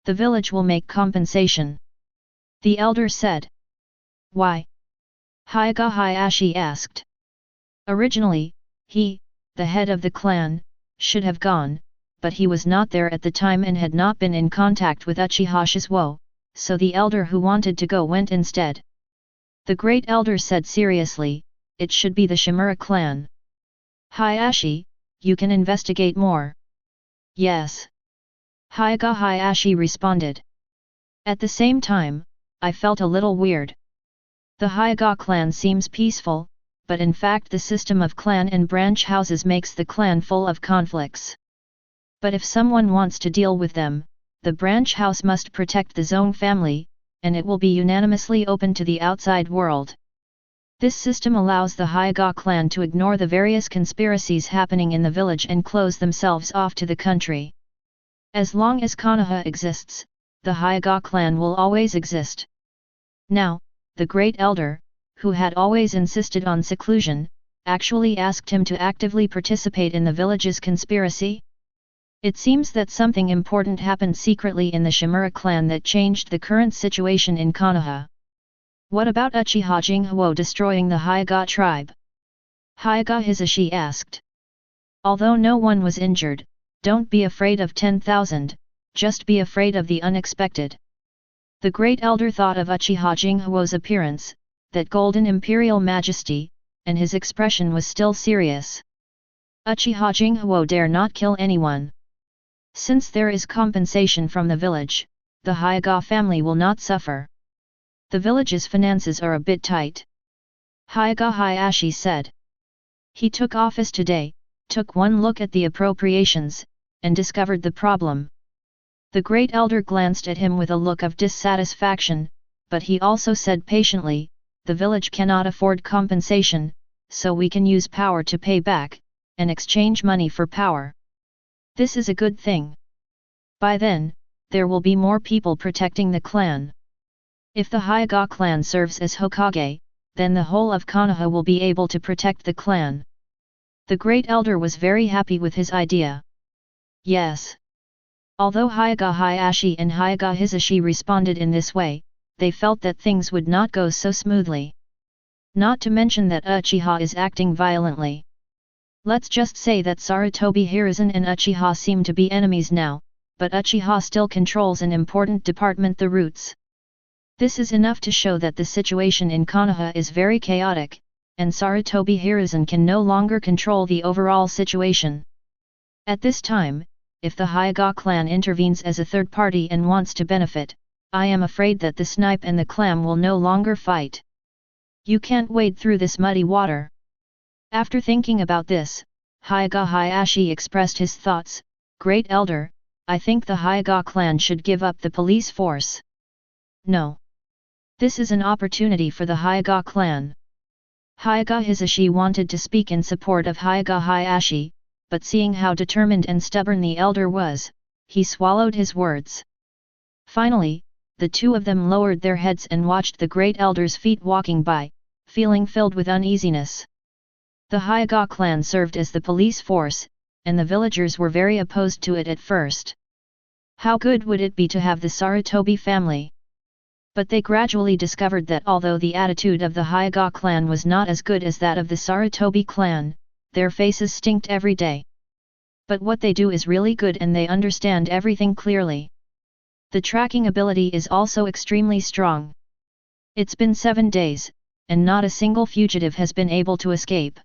Speaker 1: The village will make compensation. The elder said. Why? Hyuga Hayashi asked. Originally, he, the head of the clan, should have gone, but he was not there at the time and had not been in contact with Uchiha Shisuo, so the elder who wanted to go went instead. The great elder said seriously, it should be the Shimura clan. Hayashi, you can investigate more. Yes. Hyuga Hayashi responded. At the same time, I felt a little weird. The Hyuga clan seems peaceful, but in fact the system of clan and branch houses makes the clan full of conflicts. But if someone wants to deal with them, the branch house must protect the Zone family, and it will be unanimously open to the outside world. This system allows the Hyuga clan to ignore the various conspiracies happening in the village and close themselves off to the country. As long as Konoha exists, the Hyuga clan will always exist. Now, the great elder, who had always insisted on seclusion, actually asked him to actively participate in the village's conspiracy. It seems that something important happened secretly in the Shimura clan that changed the current situation in Konoha. What about Uchiha Jinghu destroying the Hyuga tribe? Hyuga Hisashi asked. Although no one was injured, don't be afraid of 10,000, just be afraid of the unexpected. The great elder thought of Uchiha Jinghu's appearance, that golden imperial majesty, and his expression was still serious. Uchiha Jinghu dare not kill anyone. Since there is compensation from the village, the Hyuga family will not suffer. The village's finances are a bit tight. Hyuga Hayashi said. He took office today, took one look at the appropriations, and discovered the problem. The great elder glanced at him with a look of dissatisfaction, but he also said patiently, the village cannot afford compensation, so we can use power to pay back, and exchange money for power. This is a good thing. By then, there will be more people protecting the clan. If the Hyuga clan serves as Hokage, then the whole of Konoha will be able to protect the clan. The great elder was very happy with his idea. Yes. Although Hyuga Hayashi and Hyuga Hisashi responded in this way, they felt that things would not go so smoothly. Not to mention that Uchiha is acting violently. Let's just say that Sarutobi Hiruzen and Uchiha seem to be enemies now, but Uchiha still controls an important department, the Roots. This is enough to show that the situation in Konoha is very chaotic, and Sarutobi Hiruzen can no longer control the overall situation. At this time, if the Hyuga clan intervenes as a third party and wants to benefit, I am afraid that the snipe and the clam will no longer fight. You can't wade through this muddy water. After thinking about this, Hyuga Hayashi expressed his thoughts. Great elder, I think the Hyuga clan should give up the police force. No. This is an opportunity for the Hyuga clan. Hyuga Hisashi wanted to speak in support of Hyuga Hayashi, but seeing how determined and stubborn the elder was, he swallowed his words. Finally, the two of them lowered their heads and watched the great elder's feet walking by, feeling filled with uneasiness. The Hyuga clan served as the police force, and the villagers were very opposed to it at first. How good would it be to have the Sarutobi family? But they gradually discovered that although the attitude of the Hyuga clan was not as good as that of the Sarutobi clan, their faces stinked every day. But what they do is really good and they understand everything clearly. The tracking ability is also extremely strong. It's been 7 days, and not a single fugitive has been able to escape.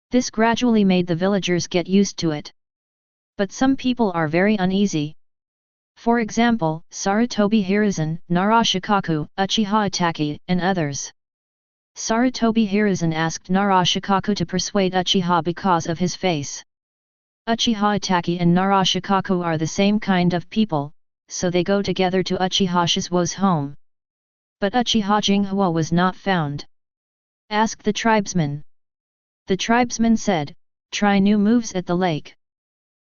Speaker 1: This gradually made the villagers get used to it. But some people are very uneasy. For example, Sarutobi Hiruzen, Narashikaku, Uchiha Itachi, and others. Sarutobi Hiruzen asked Narashikaku to persuade Uchiha because of his face. Uchiha Itachi and Narashikaku are the same kind of people, so they go together to Uchiha Shisuo's home. But Uchiha Jinghu was not found. Ask the tribesman. The tribesman said, try new moves at the lake.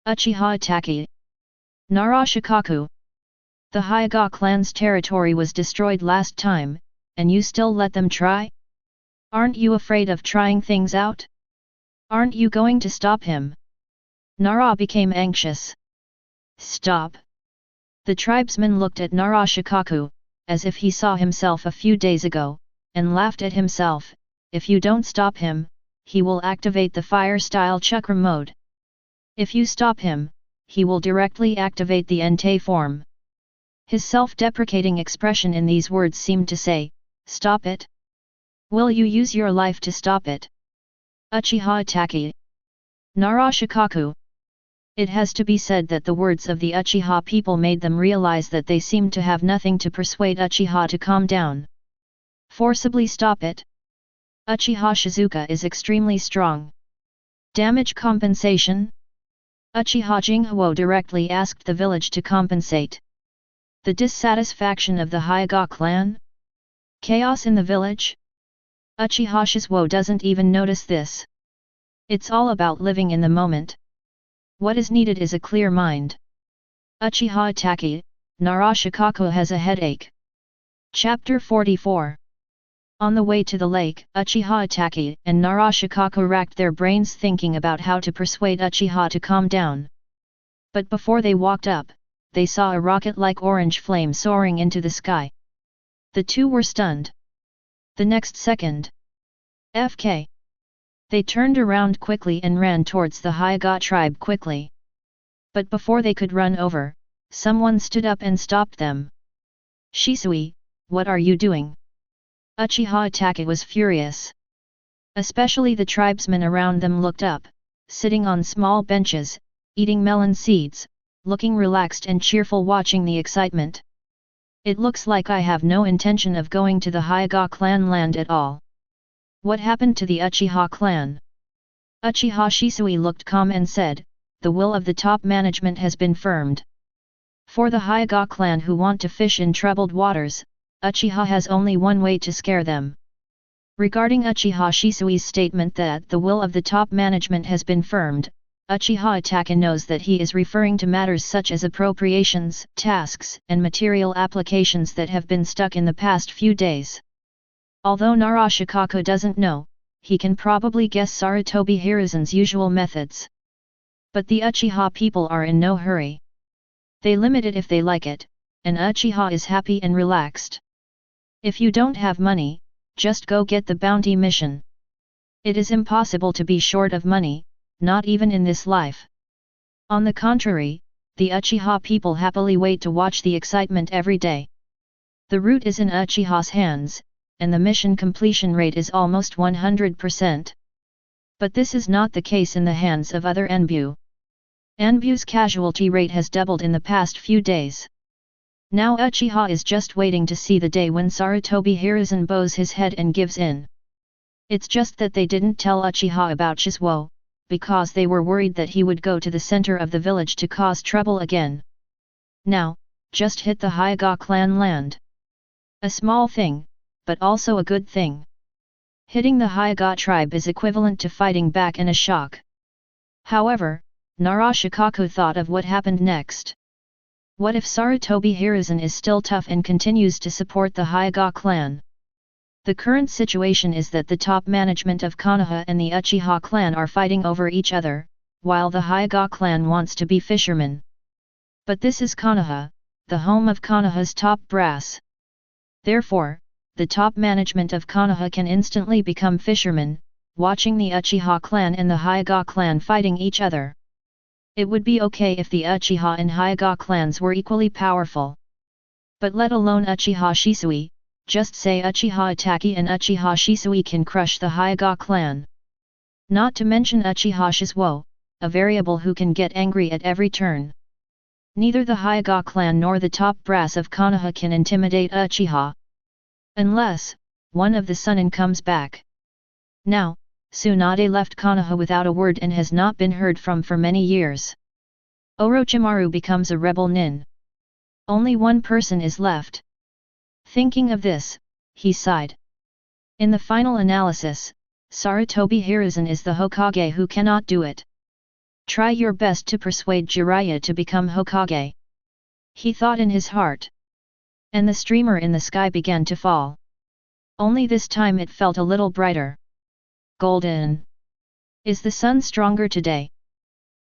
Speaker 1: Uchiha Itachi. Narashikaku. The Hyuga clan's territory was destroyed last time, and you still let them try? Aren't you afraid of trying things out? Aren't you going to stop him? Nara became anxious. Stop. The tribesman looked at Narashikaku, as if he saw himself a few days ago, and laughed at himself. If you don't stop him, he will activate the fire-style Chakra mode. If you stop him, he will directly activate the Entei form. His self-deprecating expression in these words seemed to say, stop it? Will you use your life to stop it? Uchiha Itachi. Narashikaku. It has to be said that the words of the Uchiha people made them realize that they seemed to have nothing to persuade Uchiha to calm down. Forcibly stop it. Uchiha Shizuka is extremely strong. Damage compensation? Uchiha Jinghu directly asked the village to compensate. The dissatisfaction of the Hyuga clan? Chaos in the village? Uchiha Shisuo doesn't even notice this. It's all about living in the moment. What is needed is a clear mind. Uchiha Itachi, Narashikaku has a headache. Chapter 44. On the way to the lake, Uchiha Itachi and Narashikaku racked their brains thinking about how to persuade Uchiha to calm down. But before they walked up, they saw a rocket-like orange flame soaring into the sky. The two were stunned. The next second, FK. They turned around quickly and ran towards the Hyuga tribe quickly. But before they could run over, someone stood up and stopped them. Shisui, what are you doing? Uchiha Itachi was furious. Especially the tribesmen around them looked up, sitting on small benches, eating melon seeds, looking relaxed and cheerful watching the excitement. It looks like I have no intention of going to the Hyuga clan land at all. What happened to the Uchiha clan? Uchiha Shisui looked calm and said, the will of the top management has been firmed. For the Hyuga clan who want to fish in troubled waters, Uchiha has only one way to scare them. Regarding Uchiha Shisui's statement that the will of the top management has been firmed, Uchiha Itachi knows that he is referring to matters such as appropriations, tasks, and material applications that have been stuck in the past few days. Although Narashikaku doesn't know, he can probably guess Sarutobi Hiruzen's usual methods. But the Uchiha people are in no hurry. They limit it if they like it, and Uchiha is happy and relaxed. If you don't have money, just go get the bounty mission. It is impossible to be short of money, not even in this life. On the contrary, the Uchiha people happily wait to watch the excitement every day. The route is in Uchiha's hands, and the mission completion rate is almost 100%. But this is not the case in the hands of other Enbu. Enbu's casualty rate has doubled in the past few days. Now Uchiha is just waiting to see the day when Sarutobi Hiruzen bows his head and gives in. It's just that they didn't tell Uchiha about Shisuo, because they were worried that he would go to the center of the village to cause trouble again. Now, just hit the Hyuga clan land. A small thing, but also a good thing. Hitting the Hyuga tribe is equivalent to fighting back in a shock. However, Narashikaku thought of what happened next. What if Sarutobi Hiruzen is still tough and continues to support the Hyuga clan? The current situation is that the top management of Konoha and the Uchiha clan are fighting over each other, while the Hyuga clan wants to be fishermen. But this is Konoha, the home of Konoha's top brass. Therefore, the top management of Konoha can instantly become fishermen, watching the Uchiha clan and the Hyuga clan fighting each other. It would be okay if the Uchiha and Hyuga clans were equally powerful. But let alone Uchiha Shisui, just say Uchiha Itachi and Uchiha Shisui can crush the Hyuga clan. Not to mention Uchiha Shisuo, a variable who can get angry at every turn. Neither the Hyuga clan nor the top brass of Konoha can intimidate Uchiha. Unless, one of the Sunin comes back. Now, Tsunade left Konoha without a word and has not been heard from for many years. Orochimaru becomes a rebel nin. Only one person is left. Thinking of this, he sighed. In the final analysis, Sarutobi Hiruzen is the Hokage who cannot do it. Try your best to persuade Jiraiya to become Hokage. He thought in his heart. And the streamer in the sky began to fall. Only this time it felt a little brighter. Golden. Is the sun stronger today?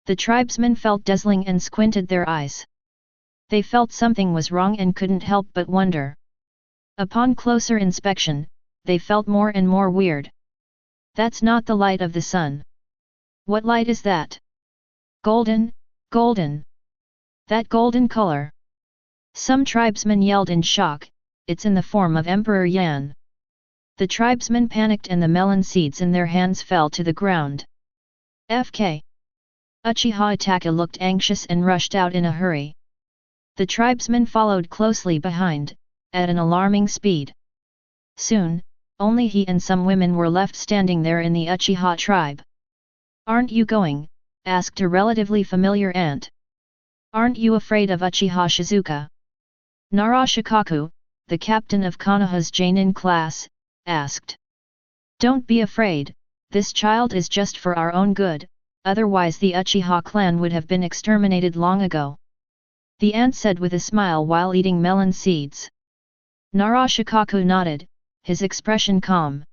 Speaker 1: The tribesmen felt dazzling and squinted their eyes. They felt something was wrong and couldn't help but wonder. Upon closer inspection, they felt more and more weird. That's not the light of the sun. What light is that? Golden, golden. That golden color. Some tribesmen yelled in shock, it's in the form of Emperor Yan. The tribesmen panicked and the melon seeds in their hands fell to the ground. FK. Uchiha Itachi looked anxious and rushed out in a hurry. The tribesmen followed closely behind, at an alarming speed. Soon, only he and some women were left standing there in the Uchiha tribe. Aren't you going? Asked a relatively familiar aunt. Aren't you afraid of Uchiha Shizuka? Narashikaku, the captain of Konoha's Jonin class, asked. Don't be afraid, this child is just for our own good, otherwise the Uchiha clan would have been exterminated long ago. The aunt said with a smile while eating melon seeds. Narashikaku nodded, his expression calm.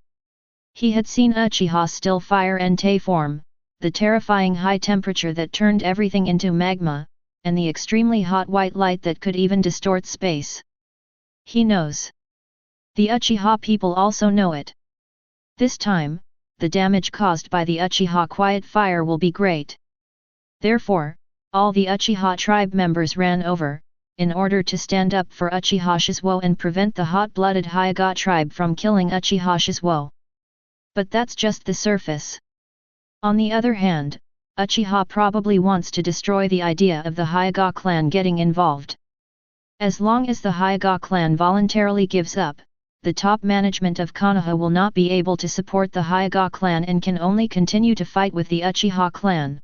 Speaker 1: He had seen Uchiha's still fire entei form, the terrifying high temperature that turned everything into magma, and the extremely hot white light that could even distort space. He knows. The Uchiha people also know it. This time, the damage caused by the Uchiha quiet fire will be great. Therefore, all the Uchiha tribe members ran over, in order to stand up for Uchiha Shisuo and prevent the hot-blooded Hyuga tribe from killing Uchiha Shisuo. But that's just the surface. On the other hand, Uchiha probably wants to destroy the idea of the Hyuga clan getting involved. As long as the Hyuga clan voluntarily gives up, the top management of Konoha will not be able to support the Hyuga clan and can only continue to fight with the Uchiha clan.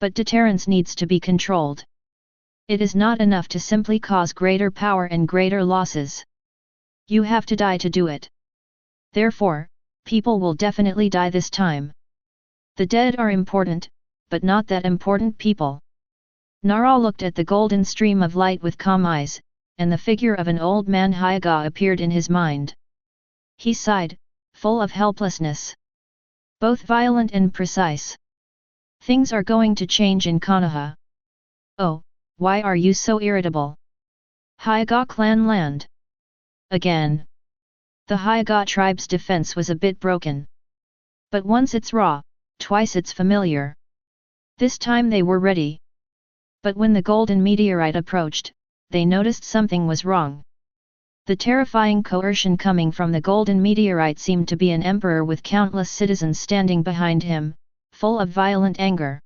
Speaker 1: But deterrence needs to be controlled. It is not enough to simply cause greater power and greater losses. You have to die to do it. Therefore, people will definitely die this time. The dead are important, but not that important people. Nara looked at the golden stream of light with calm eyes, and the figure of an old man Hyuga appeared in his mind. He sighed, full of helplessness. Both violent and precise. Things are going to change in Konoha. Oh, why are you so irritable? Hyuga clan land. Again. The Hyuga tribe's defense was a bit broken. But once it's raw, twice it's familiar. This time they were ready. But when the golden meteorite approached, they noticed something was wrong. The terrifying coercion coming from the golden meteorite seemed to be an emperor with countless citizens standing behind him, full of violent anger.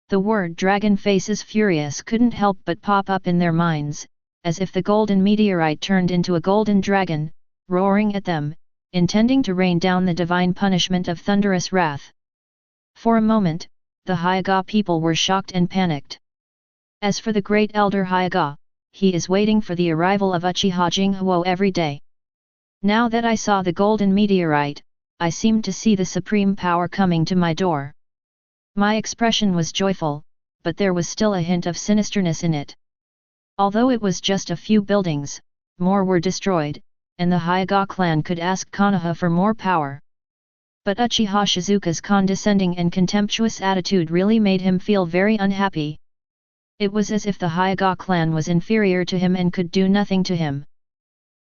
Speaker 1: The word dragon faces furious couldn't help but pop up in their minds, as if the golden meteorite turned into a golden dragon, roaring at them, intending to rain down the divine punishment of thunderous wrath. For a moment, the Hyuga people were shocked and panicked. As for the great elder Hyuga, he is waiting for the arrival of Uchiha Jinghu every day. Now that I saw the golden meteorite, I seemed to see the supreme power coming to my door. My expression was joyful, but there was still a hint of sinisterness in it. Although it was just a few buildings, more were destroyed, and the Hyuga clan could ask Konoha for more power. But Uchiha Shizuka's condescending and contemptuous attitude really made him feel very unhappy. It was as if the Hyuga clan was inferior to him and could do nothing to him.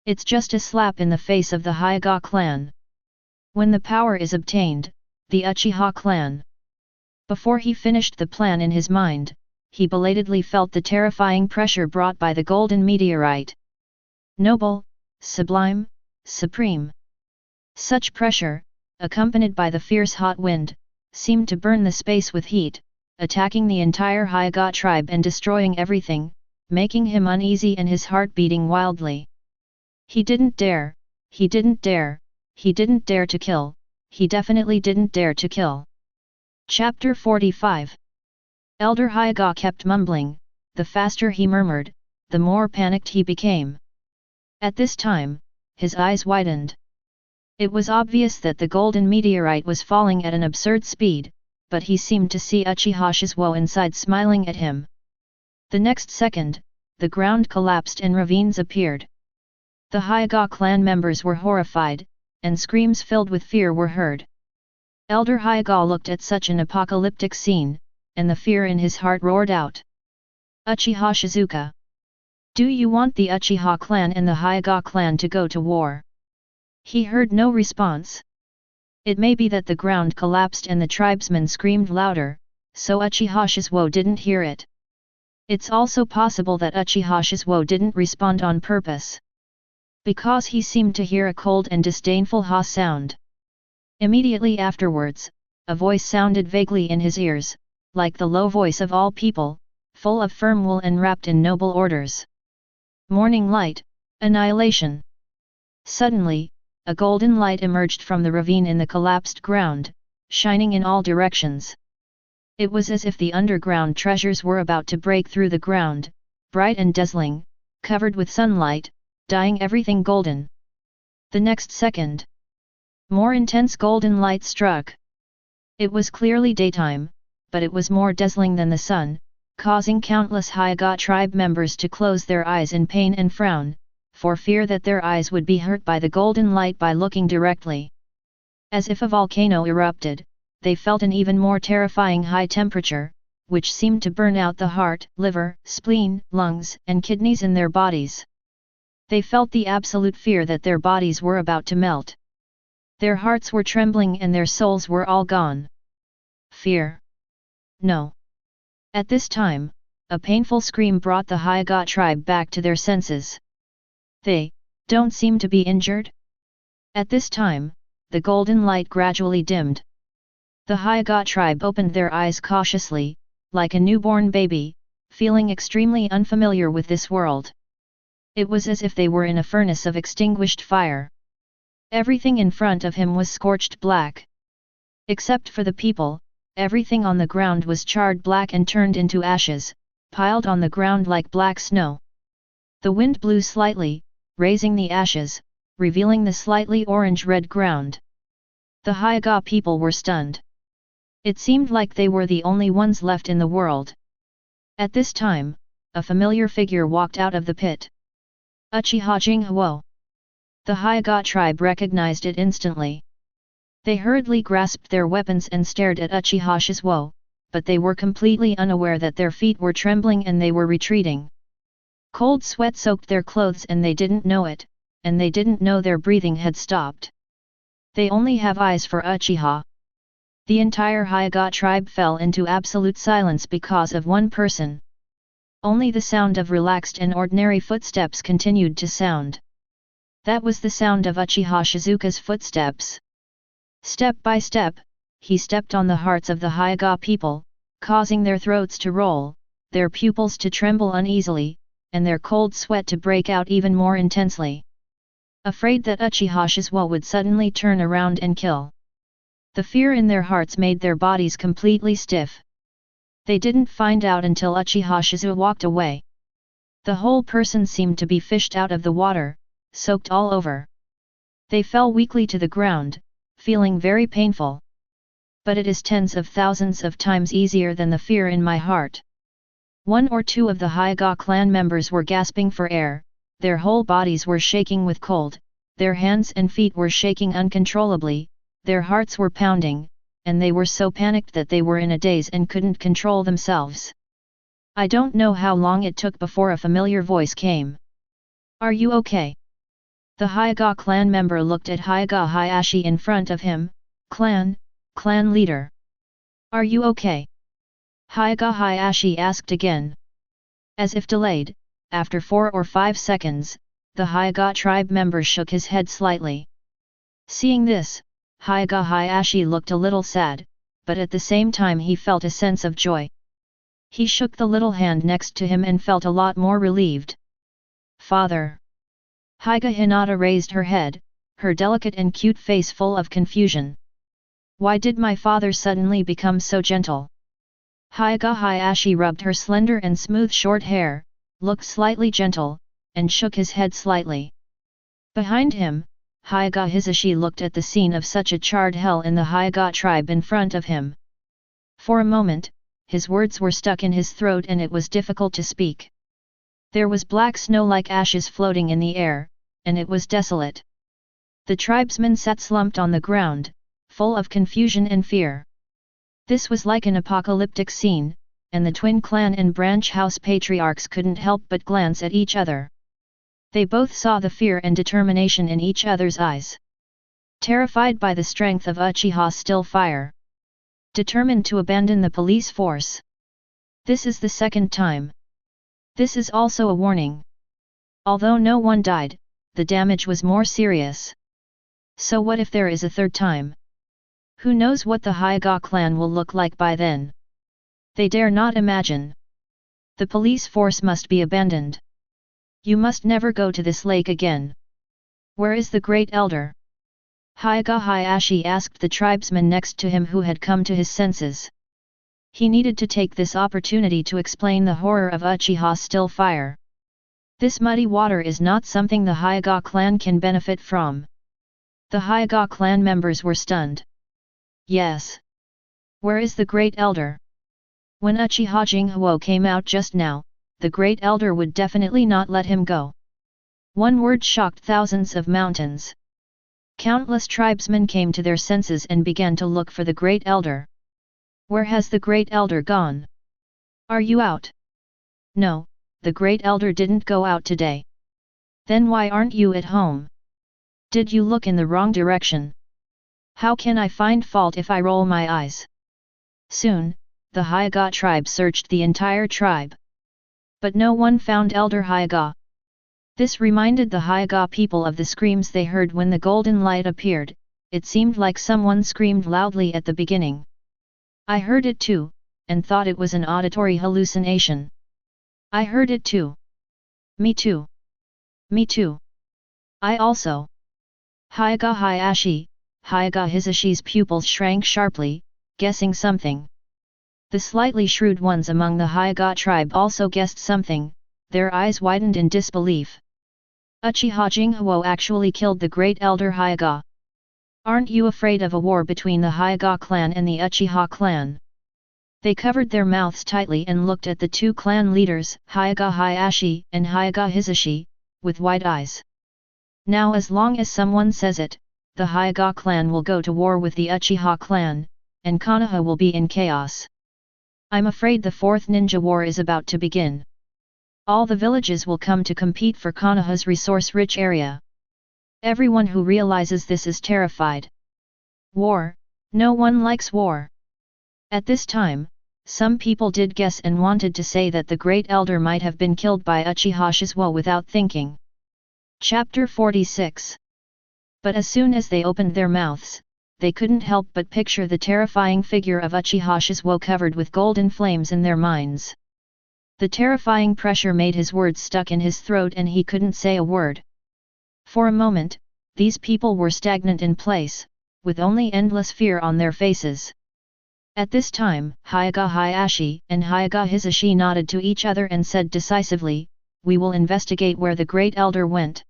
Speaker 1: It's just a slap in the face of the Hyuga clan. When the power is obtained, the Uchiha clan. Before he finished the plan in his mind, he belatedly felt the terrifying pressure brought by the golden meteorite. Noble, sublime, supreme. Such pressure, accompanied by the fierce hot wind, seemed to burn the space with heat, attacking the entire Hyuga tribe and destroying everything, making him uneasy and his heart beating wildly. He didn't dare, he didn't dare, he didn't dare to kill, he definitely didn't dare to kill. Chapter 45. Elder Hyuga kept mumbling, the faster he murmured, the more panicked he became. At this time, his eyes widened. It was obvious that the golden meteorite was falling at an absurd speed, but he seemed to see Uchiha Shisuo inside smiling at him. The next second, the ground collapsed and ravines appeared. The Hyuga clan members were horrified, and screams filled with fear were heard. Elder Hyuga looked at such an apocalyptic scene, and the fear in his heart roared out. Uchiha Shizuka! Do you want the Uchiha clan and the Hyuga clan to go to war? He heard no response. It may be that the ground collapsed and the tribesmen screamed louder, so Uchiha Shisuo didn't hear it. It's also possible that Uchiha Shisuo didn't respond on purpose, because he seemed to hear a cold and disdainful ha sound. Immediately afterwards, a voice sounded vaguely in his ears, like the low voice of all people, full of firm will and wrapped in noble orders. Morning light, annihilation. Suddenly, a golden light emerged from the ravine in the collapsed ground, shining in all directions. It was as if the underground treasures were about to break through the ground, bright and dazzling, covered with sunlight, dyeing everything golden. The next second, more intense golden light struck. It was clearly daytime, but it was more dazzling than the sun, causing countless Hyuga tribe members to close their eyes in pain and frown, for fear that their eyes would be hurt by the golden light by looking directly. As if a volcano erupted, they felt an even more terrifying high temperature, which seemed to burn out the heart, liver, spleen, lungs, and kidneys in their bodies. They felt the absolute fear that their bodies were about to melt. Their hearts were trembling and their souls were all gone. Fear. No. At this time, a painful scream brought the Hyuga tribe back to their senses. They don't seem to be injured? At this time, the golden light gradually dimmed. The Hyuga tribe opened their eyes cautiously, like a newborn baby, feeling extremely unfamiliar with this world. It was as if they were in a furnace of extinguished fire. Everything in front of him was scorched black. Except for the people, everything on the ground was charred black and turned into ashes, piled on the ground like black snow. The wind blew slightly, raising the ashes, revealing the slightly orange-red ground. The Hyuga people were stunned. It seemed like they were the only ones left in the world. At this time, a familiar figure walked out of the pit. Uchiha Jinghu. The Hyuga tribe recognized it instantly. They hurriedly grasped their weapons and stared at Uchiha Shisuo, but they were completely unaware that their feet were trembling and they were retreating. Cold sweat soaked their clothes and they didn't know it, and they didn't know their breathing had stopped. They only have eyes for Uchiha. The entire Hyuga tribe fell into absolute silence because of one person. Only the sound of relaxed and ordinary footsteps continued to sound. That was the sound of Uchiha Shizuka's footsteps. Step by step, he stepped on the hearts of the Hyuga people, causing their throats to roll, their pupils to tremble uneasily, and their cold sweat to break out even more intensely. Afraid that Uchiha Shisuo would suddenly turn around and kill. The fear in their hearts made their bodies completely stiff. They didn't find out until Uchiha Shisuo walked away. The whole person seemed to be fished out of the water, soaked all over. They fell weakly to the ground, feeling very painful. But it is tens of thousands of times easier than the fear in my heart. One or two of the Hyuga clan members were gasping for air, their whole bodies were shaking with cold, their hands and feet were shaking uncontrollably, their hearts were pounding, and they were so panicked that they were in a daze and couldn't control themselves. I don't know how long it took before a familiar voice came. Are you okay? The Hyuga clan member looked at Hyuga Hayashi in front of him. Clan leader. Are you okay? Hyuga Hayashi asked again. As if delayed, after 4 or 5 seconds, the Hyuga tribe member shook his head slightly. Seeing this, Hyuga Hayashi looked a little sad, but at the same time he felt a sense of joy. He shook the little hand next to him and felt a lot more relieved. Father. Hyuga Hinata raised her head, her delicate and cute face full of confusion. Why did my father suddenly become so gentle? Hyuga Hayashi rubbed her slender and smooth short hair, looked slightly gentle, and shook his head slightly. Behind him, Hyuga Hisashi looked at the scene of such a charred hell in the Hyuga tribe in front of him. For a moment, his words were stuck in his throat and it was difficult to speak. There was black snow like ashes floating in the air, and it was desolate. The tribesmen sat slumped on the ground, full of confusion and fear. This was like an apocalyptic scene, and the twin clan and branch house patriarchs couldn't help but glance at each other. They both saw the fear and determination in each other's eyes. Terrified by the strength of Uchiha's still fire. Determined to abandon the police force. This is the second time. This is also a warning. Although no one died, the damage was more serious. So what if there is a third time? Who knows what the Hyuga clan will look like by then? They dare not imagine. The police force must be abandoned. You must never go to this lake again. Where is the great elder? Hyuga Hayashi asked the tribesman next to him who had come to his senses. He needed to take this opportunity to explain the horror of Uchiha's still fire. This muddy water is not something the Hyuga clan can benefit from. The Hyuga clan members were stunned. Yes. Where is the great elder? When Uchiha Jinghu came out just now, the great elder would definitely not let him go. One word shocked thousands of mountains. Countless tribesmen came to their senses and began to look for the great elder. Where has the great elder gone? Are you out? No, the great elder didn't go out today. Then why aren't you at home? Did you look in the wrong direction? How can I find fault if I roll my eyes? Soon, the Hyuga tribe searched the entire tribe. But no one found Elder Hyuga. This reminded the Hyuga people of the screams they heard when the golden light appeared. It seemed like someone screamed loudly at the beginning. I heard it too, and thought it was an auditory hallucination. I heard it too. Me too. Me too. I also. Hyuga Hayashi, Hyuga Hisashi's pupils shrank sharply, guessing something. The slightly shrewd ones among the Hyuga tribe also guessed something, their eyes widened in disbelief. Uchiha Jinghu actually killed the great elder Hyuga. Aren't you afraid of a war between the Hyuga clan and the Uchiha clan? They covered their mouths tightly and looked at the two clan leaders, Hyuga Hayashi and Hyuga Hisashi, with wide eyes. Now as long as someone says it, the Hyuga clan will go to war with the Uchiha clan, and Konoha will be in chaos. I'm afraid the fourth ninja war is about to begin. All the villages will come to compete for Konoha's resource-rich area. Everyone who realizes this is terrified. War, no one likes war. At this time, some people did guess and wanted to say that the great elder might have been killed by Uchiha Shisuo without thinking. Chapter 46. But as soon as they opened their mouths, they couldn't help but picture the terrifying figure of Uchiha Shisuo covered with golden flames in their minds. The terrifying pressure made his words stuck in his throat and he couldn't say a word. For a moment, these people were stagnant in place, with only endless fear on their faces. At this time, Hyuga Hayashi and Hyuga Hisashi nodded to each other and said decisively, "We will investigate where the great elder went.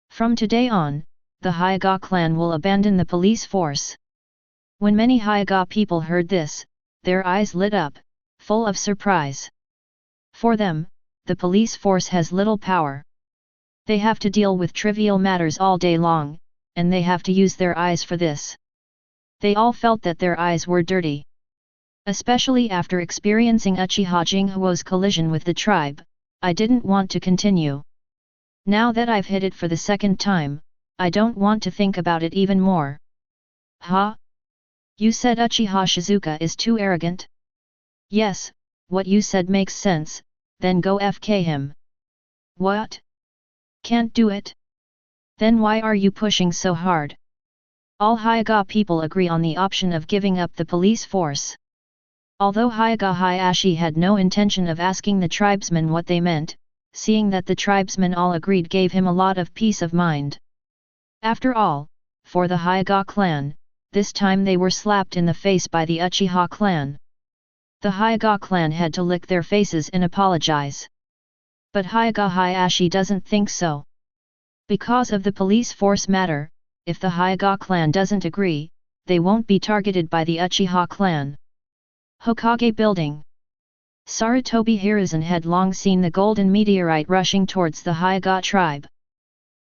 Speaker 1: From today on, the Hyuga clan will abandon the police force." When many Hyuga people heard this, their eyes lit up, full of surprise. For them, the police force has little power. They have to deal with trivial matters all day long, and they have to use their eyes for this. They all felt that their eyes were dirty. Especially after experiencing Uchiha Jinghuo's collision with the tribe, I didn't want to continue. Now that I've hit it for the second time, I don't want to think about it even more. Huh? You said Uchiha Shizuka is too arrogant? Yes, what you said makes sense, then go FK him. What? Can't do it? Then why are you pushing so hard? All Hyuga people agree on the option of giving up the police force. Although Hyuga Hayashi had no intention of asking the tribesmen what they meant, seeing that the tribesmen all agreed gave him a lot of peace of mind. After all, for the Hyuga clan, this time they were slapped in the face by the Uchiha clan. The Hyuga clan had to lick their faces and apologize. But Hyuga Hayashi doesn't think so. Because of the police force matter, if the Hyuga clan doesn't agree, they won't be targeted by the Uchiha clan. Hokage Building. Sarutobi Hiruzen had long seen the golden meteorite rushing towards the Hyuga tribe.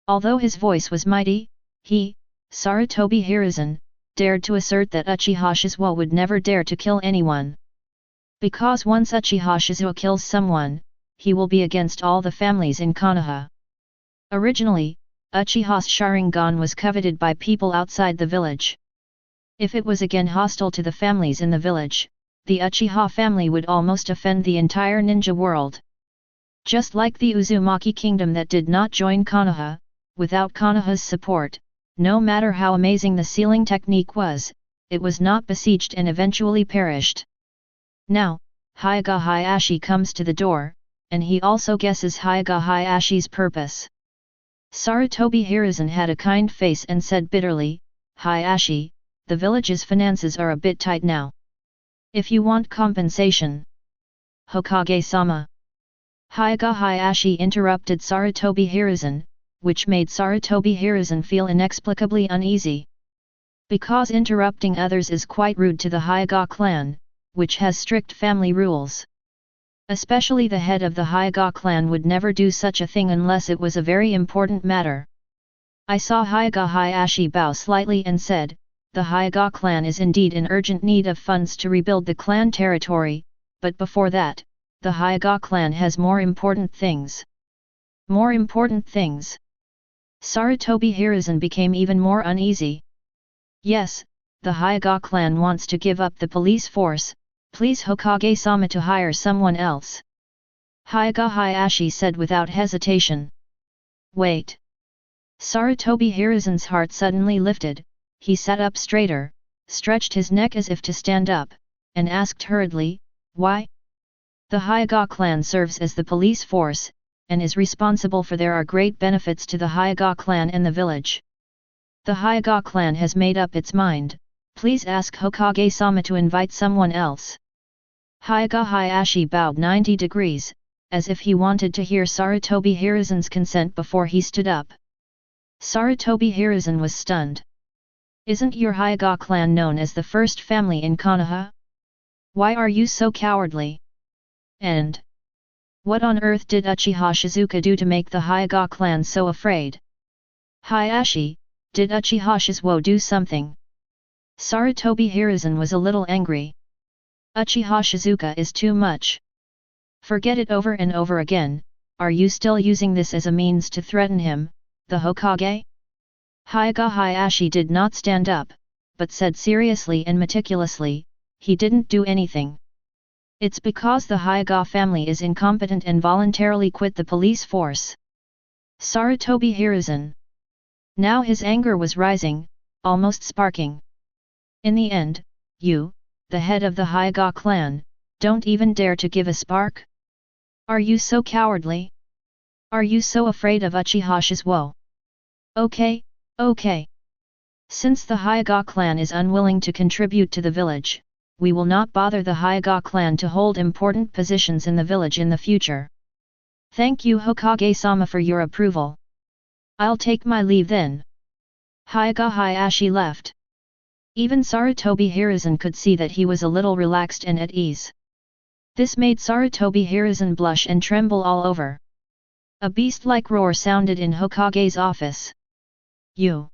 Speaker 1: Although his voice was mighty, he, Sarutobi Hiruzen, dared to assert that Uchiha Shizuo would never dare to kill anyone. Because once Uchiha Shizuo kills someone, he will be against all the families in Konoha. Originally, Uchiha's Sharingan was coveted by people outside the village. If it was again hostile to the families in the village, the Uchiha family would almost offend the entire ninja world. Just like the Uzumaki kingdom that did not join Konoha, without Konoha's support, no matter how amazing the sealing technique was, it was not besieged and eventually perished. Now, Hyuga Hayashi comes to the door, and he also guesses Hyuga Hayashi's purpose. Sarutobi Hiruzen had a kind face and said bitterly, "Hayashi, the village's finances are a bit tight now. If you want compensation." Hokage-sama. Hyuga Hayashi interrupted Sarutobi Hiruzen, which made Sarutobi Hiruzen feel inexplicably uneasy. Because interrupting others is quite rude to the Hyuga clan, which has strict family rules. Especially the head of the Hyuga clan would never do such a thing unless it was a very important matter. I saw Hyuga Hayashi bow slightly and said, "The Hyuga clan is indeed in urgent need of funds to rebuild the clan territory, but before that, the Hyuga clan has more important things." More important things? Sarutobi Hiruzen became even more uneasy. Yes, the Hyuga clan wants to give up the police force. Please Hokage-sama to hire someone else. Hyuga Hayashi said without hesitation. Wait. Sarutobi Hiruzen's heart suddenly lifted, he sat up straighter, stretched his neck as if to stand up, and asked hurriedly, "Why?" The Hyuga clan serves as the police force, and is responsible for there are great benefits to the Hyuga clan and the village. The Hyuga clan has made up its mind, please ask Hokage-sama to invite someone else. Hyuga Hayashi bowed 90 degrees, as if he wanted to hear Sarutobi Hiruzen's consent before he stood up. Sarutobi Hiruzen was stunned. Isn't your Hyuga clan known as the first family in Konoha? Why are you so cowardly? And what on earth did Uchiha Shizuka do to make the Hyuga clan so afraid? Hayashi, did Uchiha Shizuo do something? Sarutobi Hiruzen was a little angry. Uchiha Shizuka is too much. Forget it over and over again, are you still using this as a means to threaten him, the Hokage? Hyuga Hayashi did not stand up, but said seriously and meticulously, he didn't do anything. It's because the Hyuga family is incompetent and voluntarily quit the police force. Sarutobi Hiruzen. Now his anger was rising, almost sparking. In the end, you, the head of the Hyuga clan, don't even dare to give a spark? Are you so cowardly? Are you so afraid of Uchiha Shizuo? Okay. Since the Hyuga clan is unwilling to contribute to the village, we will not bother the Hyuga clan to hold important positions in the village in the future. Thank you Hokage-sama for your approval. I'll take my leave then. Hyuga Hayashi left. Even Sarutobi Hiruzen could see that he was a little relaxed and at ease. This made Sarutobi Hiruzen blush and tremble all over. A beast-like roar sounded in Hokage's office. Yu.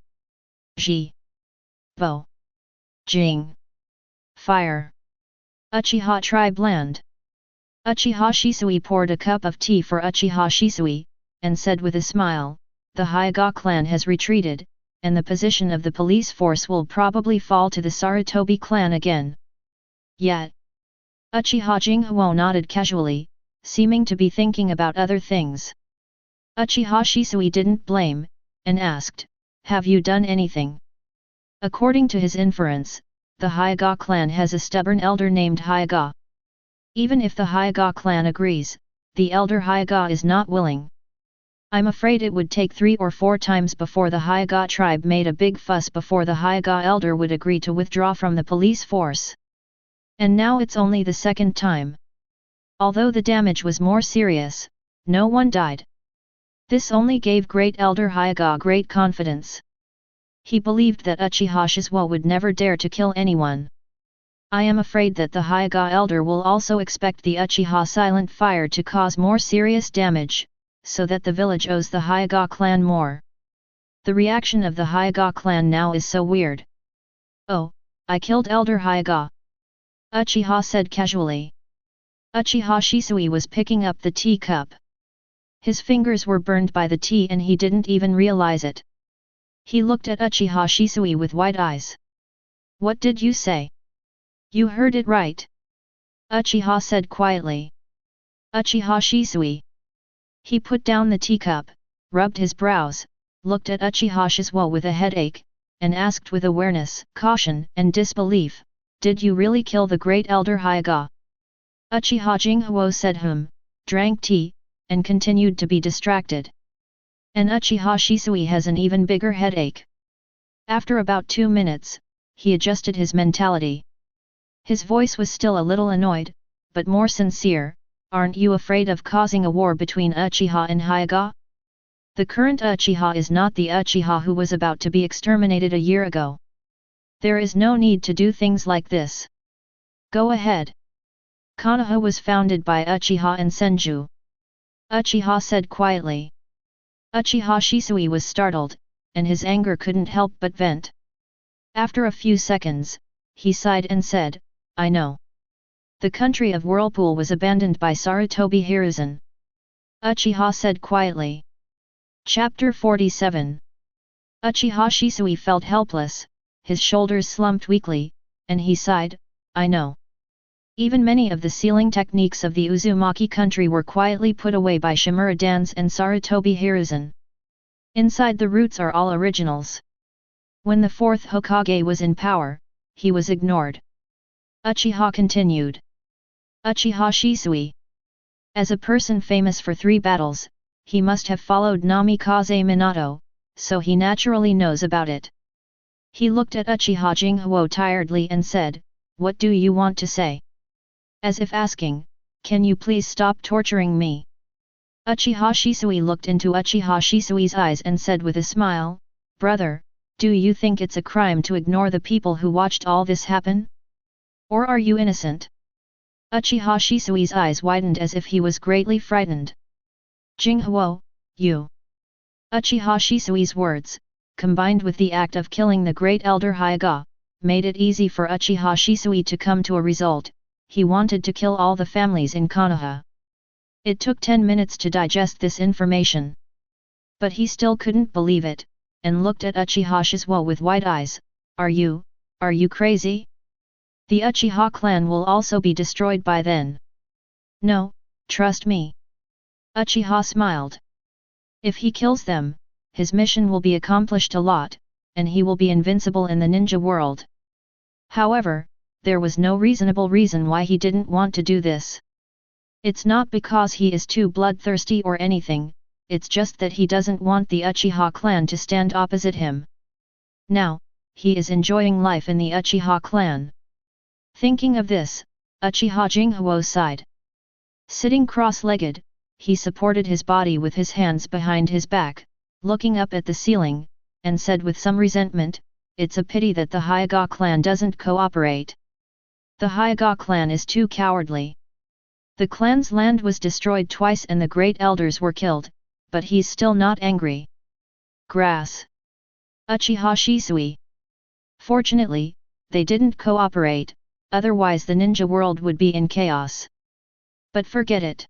Speaker 1: Ji. Bo. Jing. Fire. Uchiha tribe land. Uchiha Shisui poured a cup of tea for Uchiha Shisui, and said with a smile, "The Hyuga clan has retreated, and the position of the police force will probably fall to the Sarutobi clan again." Yet, Uchiha Jinghu nodded casually, seeming to be thinking about other things. Uchiha Shisui didn't blame, and asked, "Have you done anything?" According to his inference, the Hyuga clan has a stubborn elder named Hyuga. Even if the Hyuga clan agrees, the elder Hyuga is not willing. "I'm afraid it would take 3 or 4 times before the Hyuga tribe made a big fuss before the Hyuga elder would agree to withdraw from the police force. And now it's only the 2nd time. Although the damage was more serious, no one died. This only gave great elder Hyuga great confidence. He believed that Uchiha Shisuo would never dare to kill anyone. I am afraid that the Hyuga elder will also expect the Uchiha silent fire to cause more serious damage, so that the village owes the Hyuga clan more. The reaction of the Hyuga clan now is so weird." "Oh, I killed Elder Hyuga," Uchiha said casually. Uchiha Shisui was picking up the teacup. His fingers were burned by the tea and he didn't even realize it. He looked at Uchiha Shisui with wide eyes. "What did you say?" "You heard it right," Uchiha said quietly. "Uchiha Shisui." He put down the teacup, rubbed his brows, looked at Uchiha Shisuo with a headache, and asked with awareness, caution, and disbelief, "Did you really kill the great elder Hyuga?" Uchiha Jinghu said drank tea, and continued to be distracted. And Uchiha Shisui has an even bigger headache. After about 2 minutes, he adjusted his mentality. His voice was still a little annoyed, but more sincere. "Aren't you afraid of causing a war between Uchiha and Hyuga? The current Uchiha is not the Uchiha who was about to be exterminated a year ago. There is no need to do things like this. Go ahead." Konoha was founded by Uchiha and Senju. Uchiha said quietly. Uchiha Shisui was startled, and his anger couldn't help but vent. After a few seconds, he sighed and said, "I know. The country of Whirlpool was abandoned by Sarutobi Hiruzen." Uchiha said quietly. Chapter 47. Uchiha Shisui felt helpless, his shoulders slumped weakly, and he sighed, "I know." Even many of the sealing techniques of the Uzumaki country were quietly put away by Shimura Danzō and Sarutobi Hiruzen. Inside the roots are all originals. When the 4th Hokage was in power, he was ignored. Uchiha continued. Uchiha Shisui. As a person famous for 3 battles, he must have followed Namikaze Minato, so he naturally knows about it. He looked at Uchiha Jinghu tiredly and said, "What do you want to say?" As if asking, "Can you please stop torturing me?" Uchiha Shisui looked into Uchiha Shisui's eyes and said with a smile, "Brother, do you think it's a crime to ignore the people who watched all this happen? Or are you innocent?" Uchiha Shisui's eyes widened as if he was greatly frightened. "Jinghu, you." Uchiha Shisui's words, combined with the act of killing the great elder Hyuga, made it easy for Uchiha Shisui to come to a result. He wanted to kill all the families in Konoha. It took 10 minutes to digest this information. But he still couldn't believe it, and looked at Uchiha Shisuo with wide eyes. Are you crazy? The Uchiha clan will also be destroyed by then." "No, trust me." Uchiha smiled. "If he kills them, his mission will be accomplished a lot, and he will be invincible in the ninja world." However, there was no reasonable reason why he didn't want to do this. It's not because he is too bloodthirsty or anything, it's just that he doesn't want the Uchiha clan to stand opposite him. Now, he is enjoying life in the Uchiha clan. Thinking of this, Uchiha Jinghu sighed. Sitting cross-legged, he supported his body with his hands behind his back, looking up at the ceiling, and said with some resentment, "It's a pity that the Hyuga clan doesn't cooperate. The Hyuga clan is too cowardly. The clan's land was destroyed twice and the great elders were killed, but he's still not angry." Grass. Uchiha Shisui. Fortunately, they didn't cooperate, otherwise the ninja world would be in chaos. But forget it.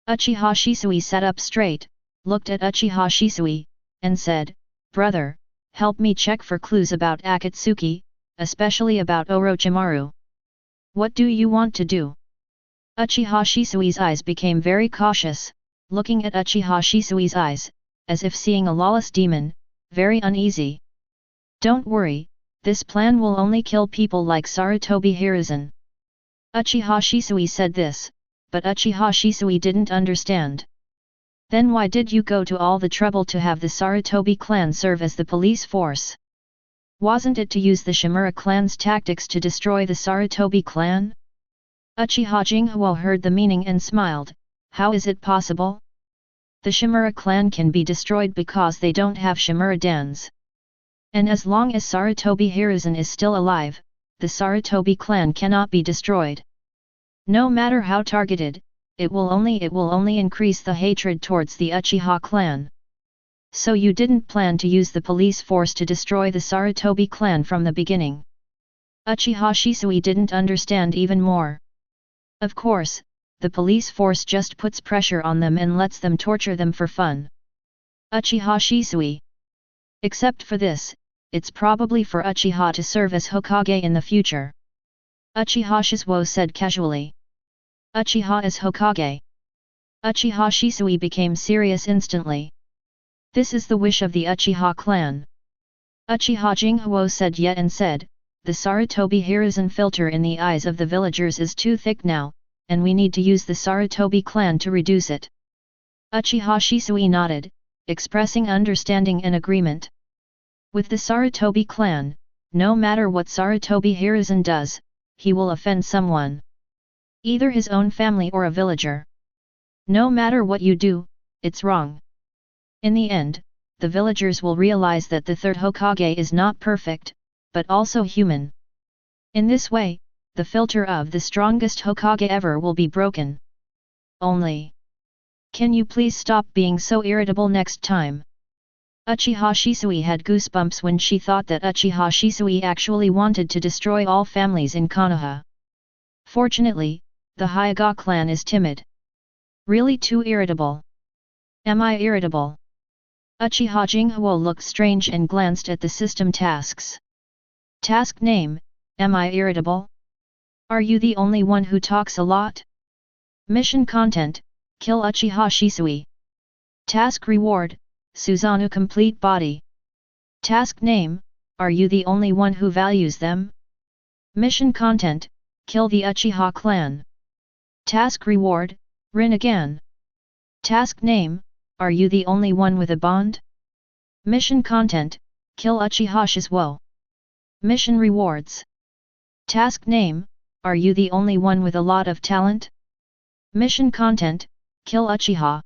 Speaker 1: Uchiha Shisui sat up straight, looked at Uchiha Shisui, and said, "Brother, help me check for clues about Akatsuki, especially about Orochimaru." "What do you want to do?" Uchiha Shisui's eyes became very cautious, looking at Uchiha Shisui's eyes, as if seeing a lawless demon, very uneasy. "Don't worry, this plan will only kill people like Sarutobi Hiruzen." Uchiha Shisui said this, but Uchiha Shisui didn't understand. "Then why did you go to all the trouble to have the Sarutobi clan serve as the police force? Wasn't it to use the Shimura clan's tactics to destroy the Sarutobi clan?" Uchiha Jinghu heard the meaning and smiled. "How is it possible? The Shimura clan can be destroyed because they don't have Shimura dans. And as long as Sarutobi Hiruzen is still alive, the Sarutobi clan cannot be destroyed. No matter how targeted, it will only increase the hatred towards the Uchiha clan. So you didn't plan to use the police force to destroy the Sarutobi clan from the beginning." Uchiha Shisui didn't understand even more. "Of course, the police force just puts pressure on them and lets them torture them for fun." Uchiha Shisui. "Except for this, it's probably for Uchiha to serve as Hokage in the future." Uchiha Shisuo said casually. "Uchiha as Hokage?" Uchiha Shisui became serious instantly. "This is the wish of the Uchiha clan." Uchiha Jinghu said yet and said, "The Sarutobi Hiruzen filter in the eyes of the villagers is too thick now, and we need to use the Sarutobi clan to reduce it." Uchiha Shisui nodded, expressing understanding and agreement. With the Sarutobi clan, no matter what Sarutobi Hiruzen does, he will offend someone. Either his own family or a villager. No matter what you do, it's wrong. In the end, the villagers will realize that the third Hokage is not perfect, but also human. In this way, the filter of the strongest Hokage ever will be broken. Only. Can you please stop being so irritable next time? Uchiha Shisui had goosebumps when she thought that Uchiha Shisui actually wanted to destroy all families in Konoha. Fortunately, the Hyuga clan is timid. Really too irritable. Am I irritable? Uchiha Jinghu looked strange and glanced at the system tasks. Task name, am I irritable? Are you the only one who talks a lot? Mission content, kill Uchiha Shisui. Task reward, Susanoo complete body. Task name, are you the only one who values them? Mission content, kill the Uchiha clan. Task reward, Rinnegan. Task name, are you the only one with a bond? Mission content, kill Uchiha Shisuo. Mission rewards. Task name, are you the only one with a lot of talent? Mission content, kill Uchiha.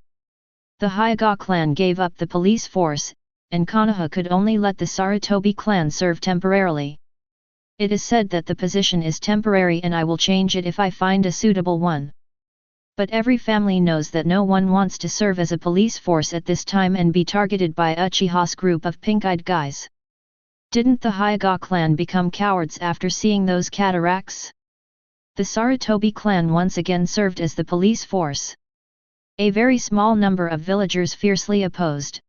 Speaker 1: The Hyuga clan gave up the police force, and Konoha could only let the Sarutobi clan serve temporarily. It is said that the position is temporary and I will change it if I find a suitable one. But every family knows that no one wants to serve as a police force at this time and be targeted by Uchiha's group of pink-eyed guys. Didn't the Hyuga clan become cowards after seeing those cataracts? The Sarutobi clan once again served as the police force. A very small number of villagers fiercely opposed.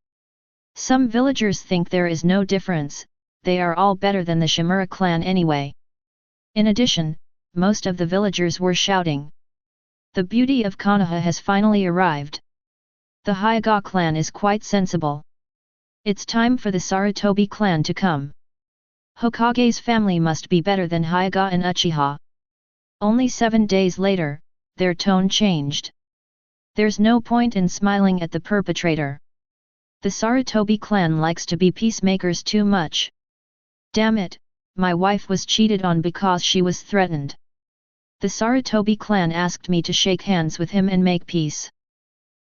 Speaker 1: Some villagers think there is no difference, they are all better than the Shimura clan anyway. In addition, most of the villagers were shouting. The beauty of Konoha has finally arrived. The Hyuga clan is quite sensible. It's time for the Sarutobi clan to come. Hokage's family must be better than Hyuga and Uchiha. Only 7 days later, their tone changed. There's no point in smiling at the perpetrator. The Sarutobi clan likes to be peacemakers too much. Damn it, my wife was cheated on because she was threatened. The Sarutobi clan asked me to shake hands with him and make peace.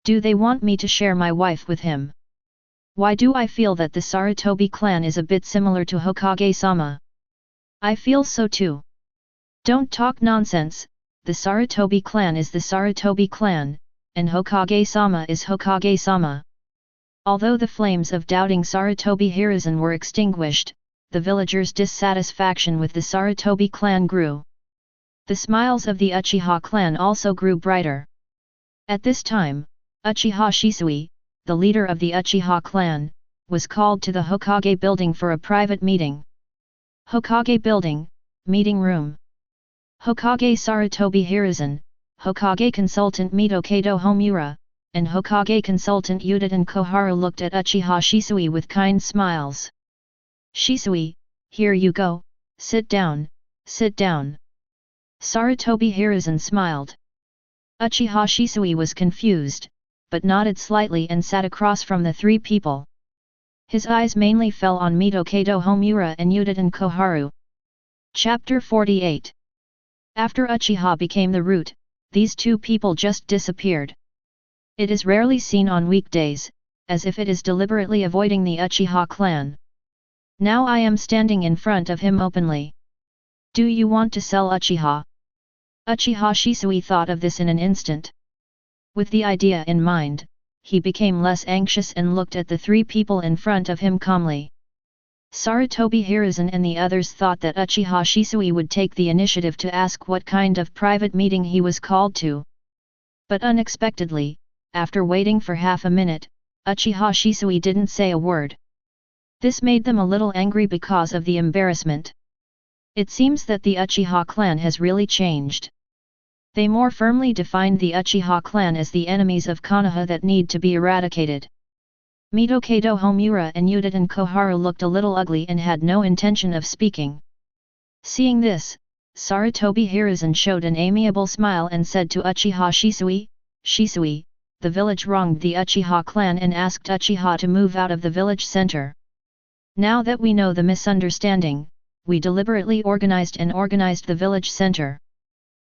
Speaker 1: Do they want me to share my wife with him? Why do I feel that the Sarutobi clan is a bit similar to Hokage-sama? I feel so too. Don't talk nonsense, the Sarutobi clan is the Sarutobi clan, and Hokage-sama is Hokage-sama. Although the flames of doubting Sarutobi Hiruzen were extinguished, the villagers' dissatisfaction with the Sarutobi clan grew. The smiles of the Uchiha clan also grew brighter. At this time, Uchiha Shisui, the leader of the Uchiha clan, was called to the Hokage building for a private meeting. Hokage building, meeting room. Hokage Sarutobi Hiruzen, Hokage consultant Mito Kato Homura, and Hokage consultant Uchiha Koharu looked at Uchiha Shisui with kind smiles. "Shisui, here you go, sit down, sit down." Sarutobi Hiruzen smiled. Uchiha Shisui was confused, but nodded slightly and sat across from the three people. His eyes mainly fell on Mito Kato Homura and Uchiha Koharu. Chapter 48. After Uchiha became the root, these two people just disappeared. It is rarely seen on weekdays, as if it is deliberately avoiding the Uchiha clan. Now I am standing in front of him openly. Do you want to sell Uchiha? Uchiha Shisui thought of this in an instant. With the idea in mind, he became less anxious and looked at the three people in front of him calmly. Sarutobi Hiruzen and the others thought that Uchiha Shisui would take the initiative to ask what kind of private meeting he was called to. But unexpectedly, after waiting for half a minute, Uchiha Shisui didn't say a word. This made them a little angry because of the embarrassment. It seems that the Uchiha clan has really changed. They more firmly defined the Uchiha clan as the enemies of Konoha that need to be eradicated. Mito Kato Homura and Uchiha Koharu looked a little ugly and had no intention of speaking. Seeing this, Sarutobi Hiruzen showed an amiable smile and said to Uchiha Shisui, "Shisui, the village wronged the Uchiha clan and asked Uchiha to move out of the village center. Now that we know the misunderstanding, we deliberately organized the village center.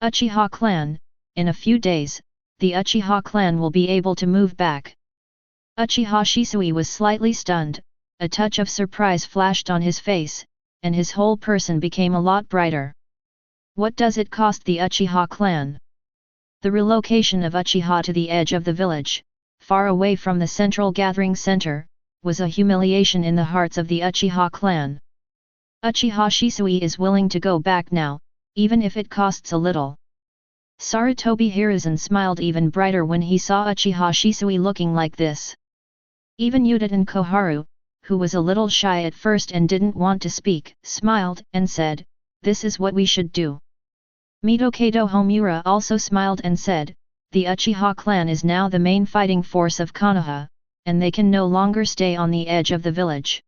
Speaker 1: Uchiha clan, in a few days, the Uchiha clan will be able to move back." Uchiha Shisui was slightly stunned, a touch of surprise flashed on his face, and his whole person became a lot brighter. What does it cost the Uchiha clan? The relocation of Uchiha to the edge of the village, far away from the central gathering center, was a humiliation in the hearts of the Uchiha clan. Uchiha Shisui is willing to go back now, even if it costs a little. Sarutobi Hiruzen smiled even brighter when he saw Uchiha Shisui looking like this. Even Uchiha Koharu, who was a little shy at first and didn't want to speak, smiled and said, "This is what we should do." Mito Kato Homura also smiled and said, "The Uchiha clan is now the main fighting force of Konoha, and they can no longer stay on the edge of the village."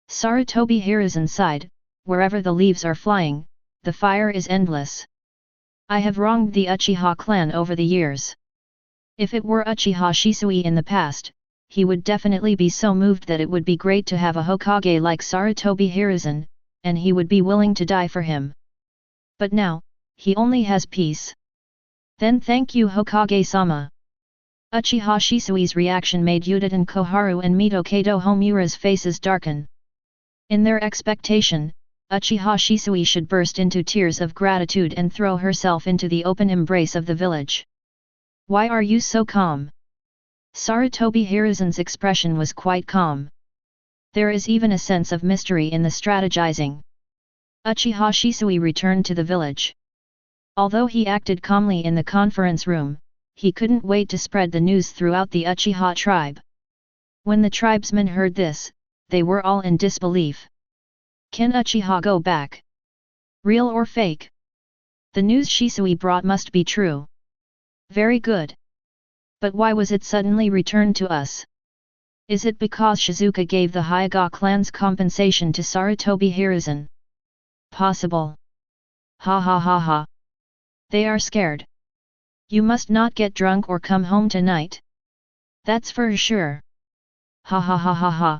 Speaker 1: Sarutobi Hiruzen sighed, "Wherever the leaves are flying, the fire is endless. I have wronged the Uchiha clan over the years. If it were Uchiha Shisui in the past, he would definitely be so moved that it would be great to have a Hokage like Sarutobi Hiruzen, and he would be willing to die for him. But now, he only has peace. Then thank you Hokage-sama." Uchiha Shisui's reaction made Uchiha Koharu and Mito Kato Homura's faces darken. In their expectation, Uchiha Shisui should burst into tears of gratitude and throw herself into the open embrace of the village. "Why are you so calm?" Sarutobi Hiruzen's expression was quite calm. There is even a sense of mystery in the strategizing. Uchiha Shisui returned to the village. Although he acted calmly in the conference room, he couldn't wait to spread the news throughout the Uchiha tribe. When the tribesmen heard this, they were all in disbelief. Can Uchiha go back? Real or fake? The news Shisui brought must be true. Very good. But why was it suddenly returned to us? Is it because Shizuka gave the Hyuga clan's compensation to Sarutobi Hiruzen? Possible. Ha ha ha ha. They are scared. You must not get drunk or come home tonight. That's for sure. Ha ha ha ha ha.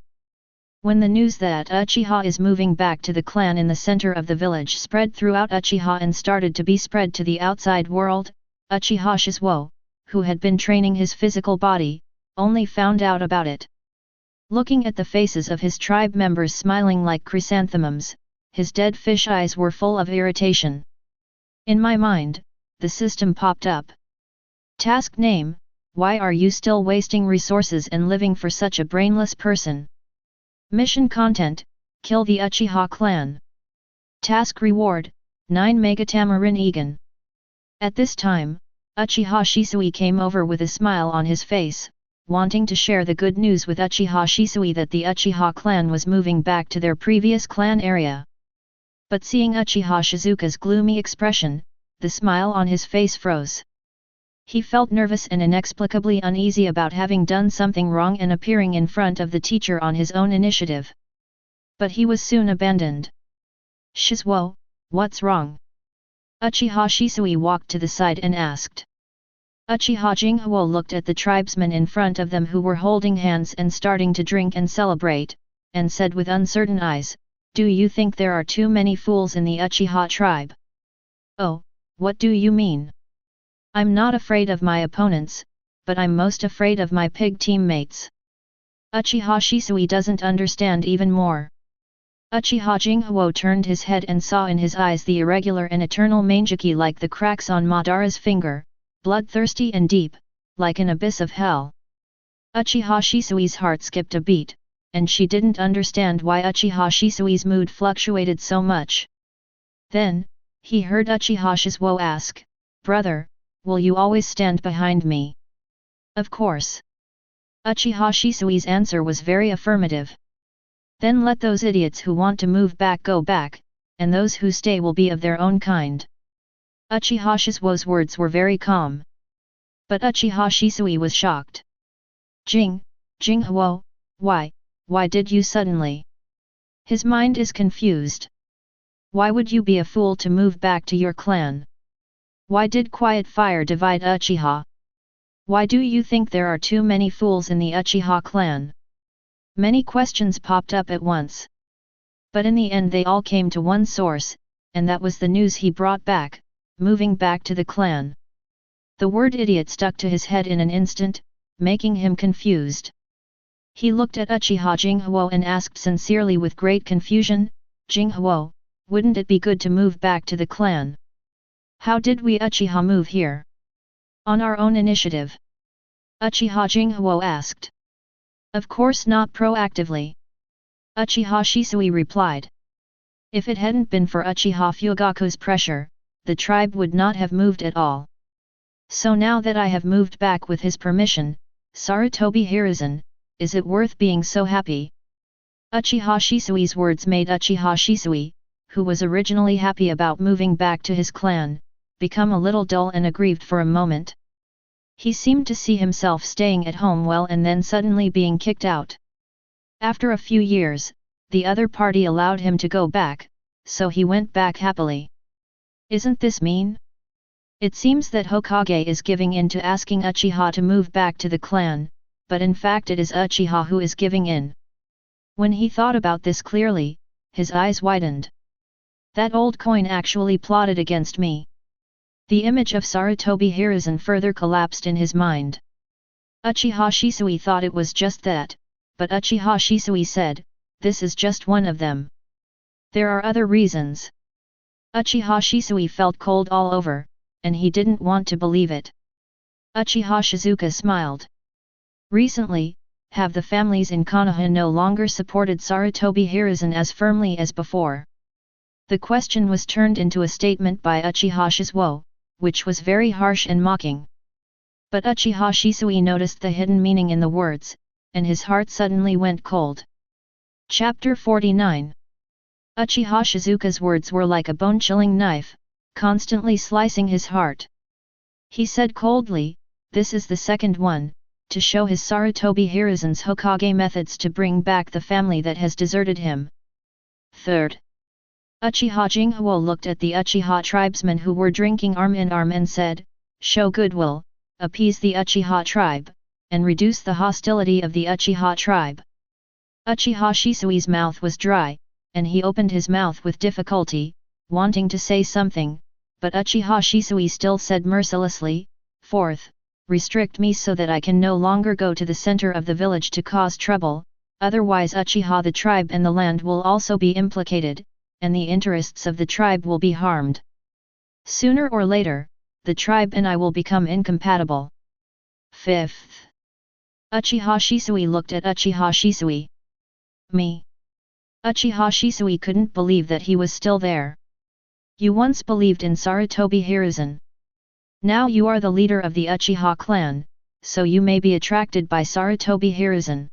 Speaker 1: When the news that Uchiha is moving back to the clan in the center of the village spread throughout Uchiha and started to be spread to the outside world, Uchiha Shisuo, who had been training his physical body, only found out about it. Looking at the faces of his tribe members smiling like chrysanthemums, his dead fish eyes were full of irritation. In my mind, the system popped up. Task name: why are you still wasting resources and living for such a brainless person? Mission content: kill the Uchiha clan. Task reward: 9 Megatamarin Egan. At this time, Uchiha Shisui came over with a smile on his face, wanting to share the good news with Uchiha Shisui that the Uchiha clan was moving back to their previous clan area. But seeing Uchiha Shizuka's gloomy expression, the smile on his face froze. He felt nervous and inexplicably uneasy about having done something wrong and appearing in front of the teacher on his own initiative. But he was soon abandoned. "Shisuo, what's wrong?" Uchiha Shisui walked to the side and asked. Uchiha Jinghu looked at the tribesmen in front of them who were holding hands and starting to drink and celebrate, and said with uncertain eyes, "Do you think there are too many fools in the Uchiha tribe?" "Oh, what do you mean? I'm not afraid of my opponents, but I'm most afraid of my pig teammates." Uchiha Shisui doesn't understand even more. Uchiha Jinghu turned his head and saw in his eyes the irregular and eternal manjiki like the cracks on Madara's finger, bloodthirsty and deep, like an abyss of hell. Uchiha Shisui's heart skipped a beat, and she didn't understand why Uchiha Shisui's mood fluctuated so much. Then, he heard Uchiha Shisuo ask, "Brother, will you always stand behind me?" "Of course." Uchiha Shisui's answer was very affirmative. "Then let those idiots who want to move back go back, and those who stay will be of their own kind." Uchiha Shisuo's words were very calm. But Uchiha Shisui was shocked. Jinghu, why did you suddenly?" His mind is confused. "Why would you be a fool to move back to your clan? Why did quiet fire divide Uchiha? Why do you think there are too many fools in the Uchiha clan?" Many questions popped up at once. But in the end they all came to one source, and that was the news he brought back, moving back to the clan. The word idiot stuck to his head in an instant, making him confused. He looked at Uchiha Jinghu and asked sincerely with great confusion, "Jinghu, wouldn't it be good to move back to the clan?" "How did we Uchiha move here?" "On our own initiative." Uchiha Jinghu asked. "Of course not proactively." Uchiha Shisui replied. "If it hadn't been for Uchiha Fugaku's pressure, the tribe would not have moved at all. So now that I have moved back with his permission, Sarutobi Hiruzen, is it worth being so happy?" Uchiha Shisui's words made Uchiha Shisui, who was originally happy about moving back to his clan, become a little dull and aggrieved for a moment. He seemed to see himself staying at home well and then suddenly being kicked out. After a few years, the other party allowed him to go back, so he went back happily. Isn't this mean? It seems that Hokage is giving in to asking Uchiha to move back to the clan, but in fact it is Uchiha who is giving in. When he thought about this clearly, his eyes widened. That old coin actually plotted against me. The image of Sarutobi Hiruzen further collapsed in his mind. Uchiha Shisui thought it was just that, but Uchiha Shisui said, "This is just one of them. There are other reasons." Uchiha Shisui felt cold all over, and he didn't want to believe it. Uchiha Shizuka smiled. Recently, have the families in Konoha no longer supported Sarutobi Hiruzen as firmly as before? The question was turned into a statement by Uchiha Shisuo, which was very harsh and mocking. But Uchiha Shisui noticed the hidden meaning in the words, and his heart suddenly went cold. Chapter 49. Uchiha Shizuka's words were like a bone-chilling knife, constantly slicing his heart. He said coldly, "This is the second one, to show his Sarutobi Hiruzen's Hokage methods to bring back the family that has deserted him. Third." Uchiha Jinghu looked at the Uchiha tribesmen who were drinking arm in arm and said, "Show goodwill, appease the Uchiha tribe, and reduce the hostility of the Uchiha tribe." Uchiha Shisui's mouth was dry, and he opened his mouth with difficulty, wanting to say something, but Uchiha Shisui still said mercilessly, "Fourth, restrict me so that I can no longer go to the center of the village to cause trouble, otherwise Uchiha the tribe and the land will also be implicated, and the interests of the tribe will be harmed. Sooner or later, the tribe and I will become incompatible." Fifth. Uchiha Shisui looked at Uchiha Shisui. "Me?" Uchiha Shisui couldn't believe that he was still there. "You once believed in Sarutobi Hiruzen. Now you are the leader of the Uchiha clan, so you may be attracted by Sarutobi Hiruzen.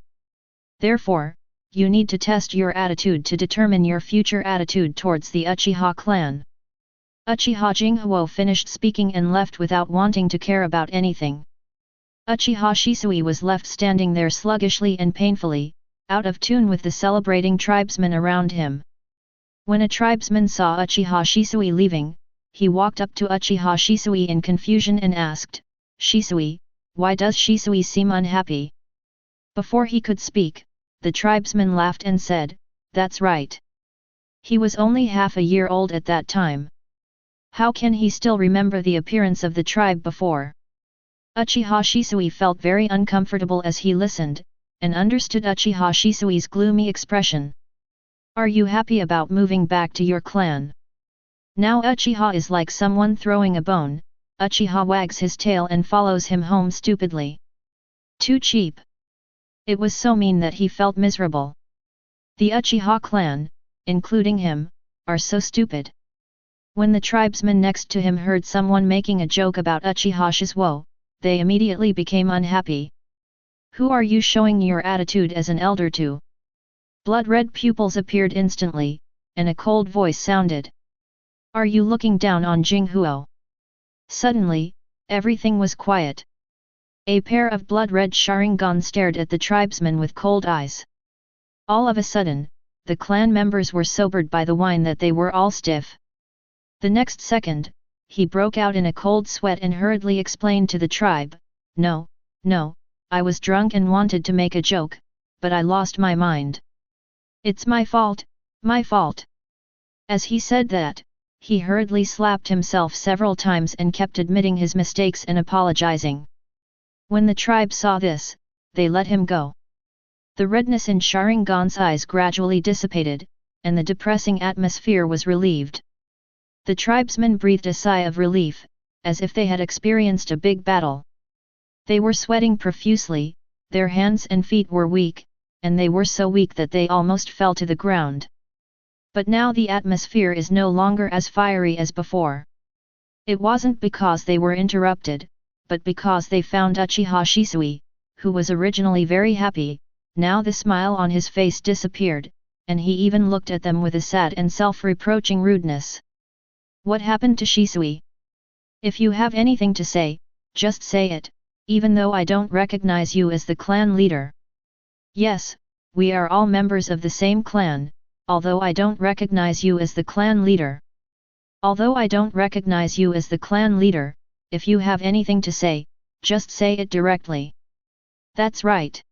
Speaker 1: Therefore, you need to test your attitude to determine your future attitude towards the Uchiha clan. Uchiha Jinghu finished speaking and left without wanting to care about anything. Uchiha Shisui was left standing there sluggishly and painfully, out of tune with the celebrating tribesmen around him. When a tribesman saw Uchiha Shisui leaving, he walked up to Uchiha Shisui in confusion and asked, "Shisui, why does Shisui seem unhappy?" Before he could speak, the tribesman laughed and said, "That's right. He was only half a year old at that time. How can he still remember the appearance of the tribe before?" Uchiha Shisui felt very uncomfortable as he listened, and understood Uchiha Shisui's gloomy expression. "Are you happy about moving back to your clan?" Now Uchiha is like someone throwing a bone. Uchiha wags his tail and follows him home stupidly. Too cheap. It was so mean that he felt miserable. The Uchiha clan, including him, are so stupid. When the tribesmen next to him heard someone making a joke about Uchiha Shisuo, they immediately became unhappy. "Who are you showing your attitude as an elder to?" Blood-red pupils appeared instantly, and a cold voice sounded. "Are you looking down on Jinghu?" Suddenly, everything was quiet. A pair of blood-red Sharingan stared at the tribesmen with cold eyes. All of a sudden, the clan members were sobered by the wine that they were all stiff. The next second, he broke out in a cold sweat and hurriedly explained to the tribe, No, I was drunk and wanted to make a joke, but I lost my mind. It's my fault, my fault." As he said that, he hurriedly slapped himself several times and kept admitting his mistakes and apologizing. When the tribe saw this, they let him go. The redness in Sharingan's eyes gradually dissipated, and the depressing atmosphere was relieved. The tribesmen breathed a sigh of relief, as if they had experienced a big battle. They were sweating profusely, their hands and feet were weak, and they were so weak that they almost fell to the ground. But now the atmosphere is no longer as fiery as before. It wasn't because they were interrupted, but because they found Uchiha Shisui, who was originally very happy. Now the smile on his face disappeared, and he even looked at them with a sad and self-reproaching rudeness. "What happened to Shisui? If you have anything to say, just say it, even though I don't recognize you as the clan leader." "Yes, we are all members of the same clan, although I don't recognize you as the clan leader." "Although I don't recognize you as the clan leader, if you have anything to say, just say it directly." "That's right."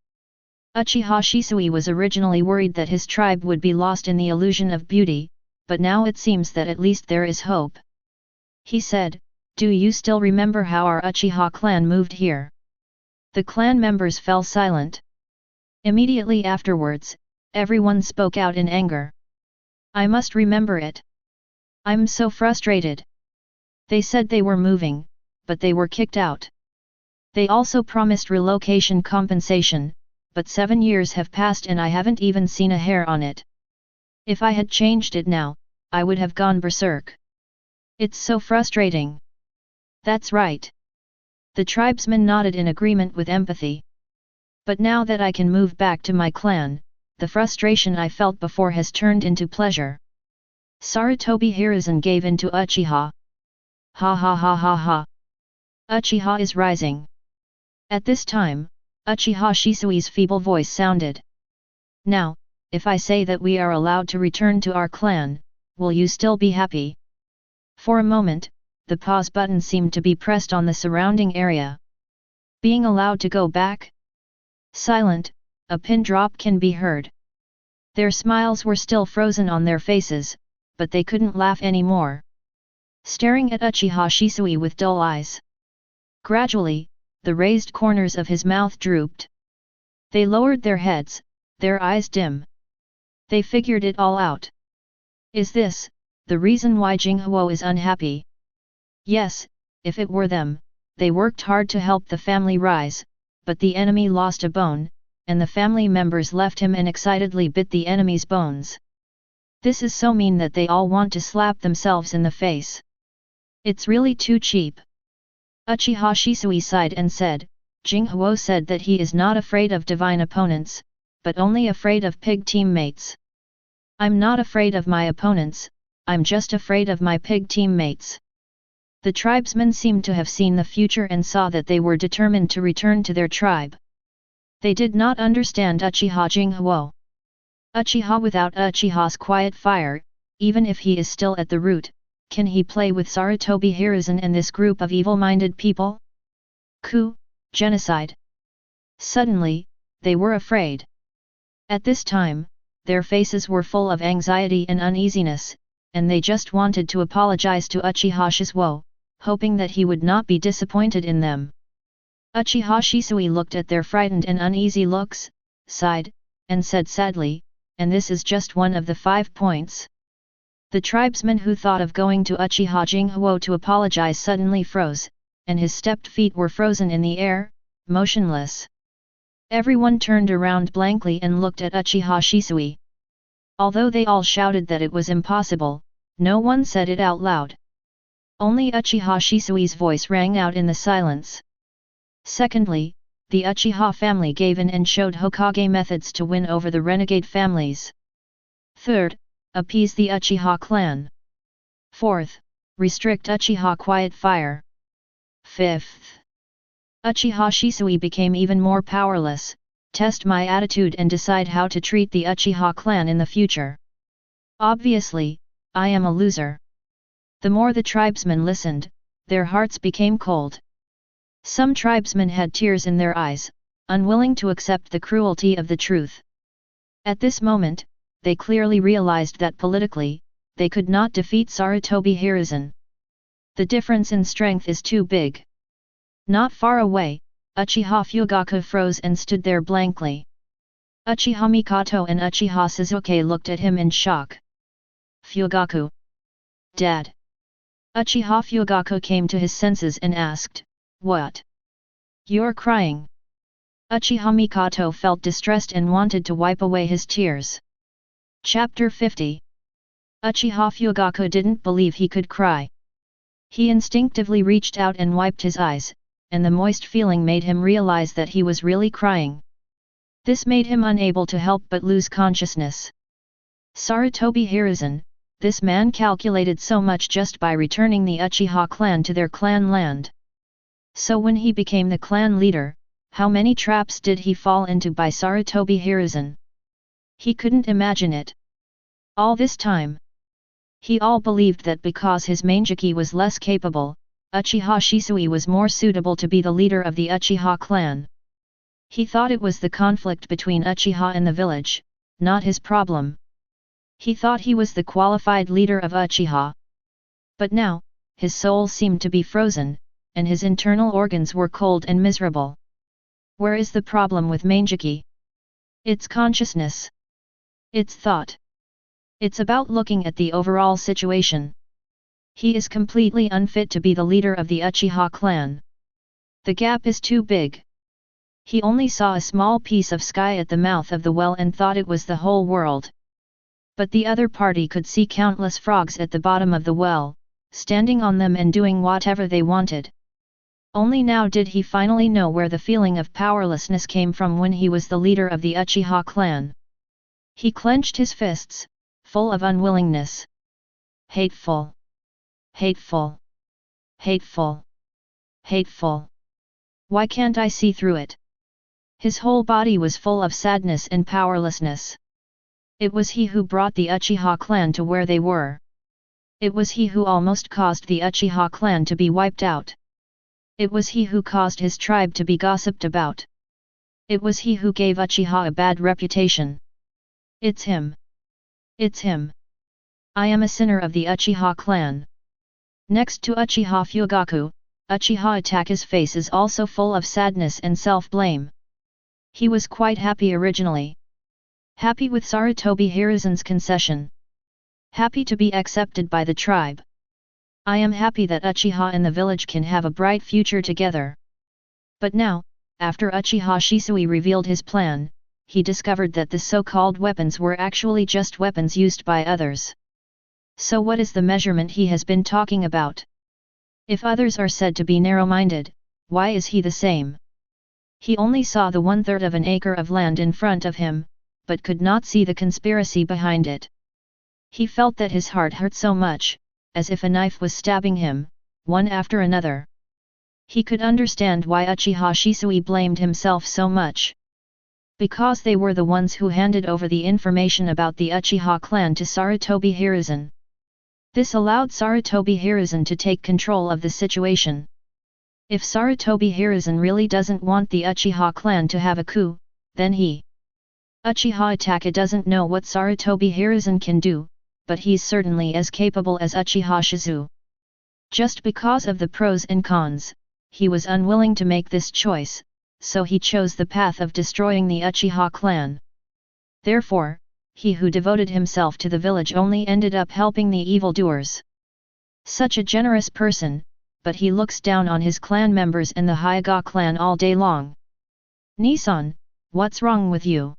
Speaker 1: Uchiha Shisui was originally worried that his tribe would be lost in the illusion of beauty, but now it seems that at least there is hope. He said, "Do you still remember how our Uchiha clan moved here?" The clan members fell silent. Immediately afterwards, everyone spoke out in anger. "I must remember it. I'm so frustrated. They said they were moving, but they were kicked out. They also promised relocation compensation, but 7 years have passed and I haven't even seen a hair on it. If I had changed it now, I would have gone berserk. It's so frustrating." "That's right." The tribesmen nodded in agreement with empathy. "But now that I can move back to my clan, the frustration I felt before has turned into pleasure." Sarutobi Hiruzen gave in to Uchiha. "Ha ha ha ha ha. Uchiha is rising." At this time, Uchiha Shisui's feeble voice sounded. "Now, if I say that we are allowed to return to our clan, will you still be happy?" For a moment, the pause button seemed to be pressed on the surrounding area. Being allowed to go back? Silent, a pin drop can be heard. Their smiles were still frozen on their faces, but they couldn't laugh anymore. Staring at Uchiha Shisui with dull eyes. Gradually, the raised corners of his mouth drooped. They lowered their heads, their eyes dim. They figured it all out. Is this the reason why Jinghu is unhappy? Yes, if it were them, they worked hard to help the family rise, but the enemy lost a bone, and the family members left him and excitedly bit the enemy's bones. This is so mean that they all want to slap themselves in the face. It's really too cheap. Uchiha Shisui sighed and said, Jinghu said that he is not afraid of divine opponents, but only afraid of pig teammates. I'm not afraid of my opponents, I'm just afraid of my pig teammates. The tribesmen seemed to have seen the future and saw that they were determined to return to their tribe. They did not understand Uchiha Jinghu. Uchiha without Uchiha's quiet fire, even if he is still at the root, can he play with Sarutobi Hiruzen and this group of evil-minded people? Coup, genocide. Suddenly, they were afraid. At this time, their faces were full of anxiety and uneasiness, and they just wanted to apologize to Uchiha Shisuo, hoping that he would not be disappointed in them. Uchiha Shisui looked at their frightened and uneasy looks, sighed, and said sadly, "And this is just one of the 5 points." The tribesman who thought of going to Uchiha Jinghu to apologize suddenly froze, and his stepped feet were frozen in the air, motionless. Everyone turned around blankly and looked at Uchiha Shisui. Although they all shouted that it was impossible, no one said it out loud. Only Uchiha Shisui's voice rang out in the silence. Secondly, the Uchiha family gave in and showed Hokage methods to win over the renegade families. Third, appease the Uchiha clan. Fourth, restrict Uchiha quiet fire. Fifth, Uchiha Shisui became even more powerless, test my attitude and decide how to treat the Uchiha clan in the future. Obviously, I am a loser. The more the tribesmen listened, their hearts became cold. Some tribesmen had tears in their eyes, unwilling to accept the cruelty of the truth. At this moment, they clearly realized that politically, they could not defeat Sarutobi Hiruzen. The difference in strength is too big. Not far away, Uchiha Fugaku froze and stood there blankly. Uchiha Mikoto and Uchiha Suzuki looked at him in shock. Fugaku. Dad. Uchiha Fugaku came to his senses and asked, "What? You're crying?" Uchiha Mikoto felt distressed and wanted to wipe away his tears. Chapter 50. Uchiha Fugaku didn't believe he could cry. He instinctively reached out and wiped his eyes, and the moist feeling made him realize that he was really crying. This made him unable to help but lose consciousness. Sarutobi Hiruzen, this man calculated so much just by returning the Uchiha clan to their clan land. So when he became the clan leader, how many traps did he fall into by Sarutobi Hiruzen? He couldn't imagine it. All this time, he all believed that because his Manjiki was less capable, Uchiha Shisui was more suitable to be the leader of the Uchiha clan. He thought it was the conflict between Uchiha and the village, not his problem. He thought he was the qualified leader of Uchiha. But now, his soul seemed to be frozen, and his internal organs were cold and miserable. Where is the problem with Manjiki? It's consciousness. It's thought. It's about looking at the overall situation. He is completely unfit to be the leader of the Uchiha clan. The gap is too big. He only saw a small piece of sky at the mouth of the well and thought it was the whole world. But the other party could see countless frogs at the bottom of the well, standing on them and doing whatever they wanted. Only now did he finally know where the feeling of powerlessness came from when he was the leader of the Uchiha clan. He clenched his fists, full of unwillingness. Hateful. Hateful. Hateful. Hateful. Why can't I see through it? His whole body was full of sadness and powerlessness. It was he who brought the Uchiha clan to where they were. It was he who almost caused the Uchiha clan to be wiped out. It was he who caused his tribe to be gossiped about. It was he who gave Uchiha a bad reputation. It's him. It's him. I am a sinner of the Uchiha clan. Next to Uchiha Fugaku, Uchiha Itake's face is also full of sadness and self-blame. He was quite happy originally. Happy with Sarutobi Hiruzen's concession. Happy to be accepted by the tribe. I am happy that Uchiha and the village can have a bright future together. But now, after Uchiha Shisui revealed his plan, he discovered that the so-called weapons were actually just weapons used by others. So what is the measurement he has been talking about? If others are said to be narrow-minded, why is he the same? He only saw the 1/3 of an acre of land in front of him, but could not see the conspiracy behind it. He felt that his heart hurt so much, as if a knife was stabbing him, one after another. He could understand why Uchiha Shisui blamed himself so much. Because they were the ones who handed over the information about the Uchiha clan to Sarutobi Hiruzen. This allowed Sarutobi Hiruzen to take control of the situation. If Sarutobi Hiruzen really doesn't want the Uchiha clan to have a coup, then Uchiha Itachi doesn't know what Sarutobi Hiruzen can do, but he's certainly as capable as Uchiha Shizu. Just because of the pros and cons, he was unwilling to make this choice, so he chose the path of destroying the Uchiha clan. Therefore, he who devoted himself to the village only ended up helping the evildoers. Such a generous person, but he looks down on his clan members and the Hyuga clan all day long. Nissan, what's wrong with you?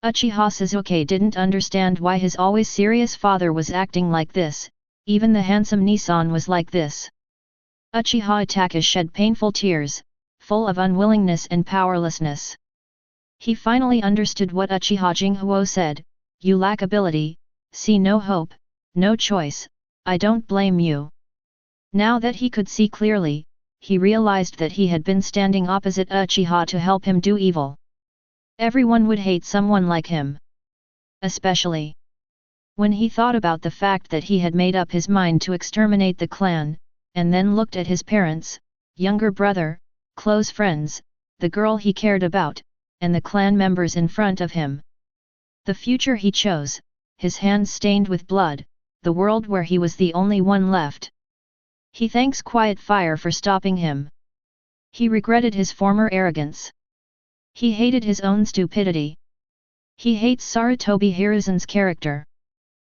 Speaker 1: Uchiha Sasuke didn't understand why his always serious father was acting like this, even the handsome Nissan was like this. Uchiha Itachi shed painful tears, full of unwillingness and powerlessness. He finally understood what Uchiha Jinghu said, "You lack ability, see no hope, no choice, I don't blame you." Now that he could see clearly, he realized that he had been standing opposite Uchiha to help him do evil. Everyone would hate someone like him. Especially when he thought about the fact that he had made up his mind to exterminate the clan, and then looked at his parents, younger brother, close friends, the girl he cared about, and the clan members in front of him. The future he chose, his hands stained with blood, the world where he was the only one left. He thanks Quiet Fire for stopping him. He regretted his former arrogance. He hated his own stupidity. He hates Sarutobi Hiruzen's character.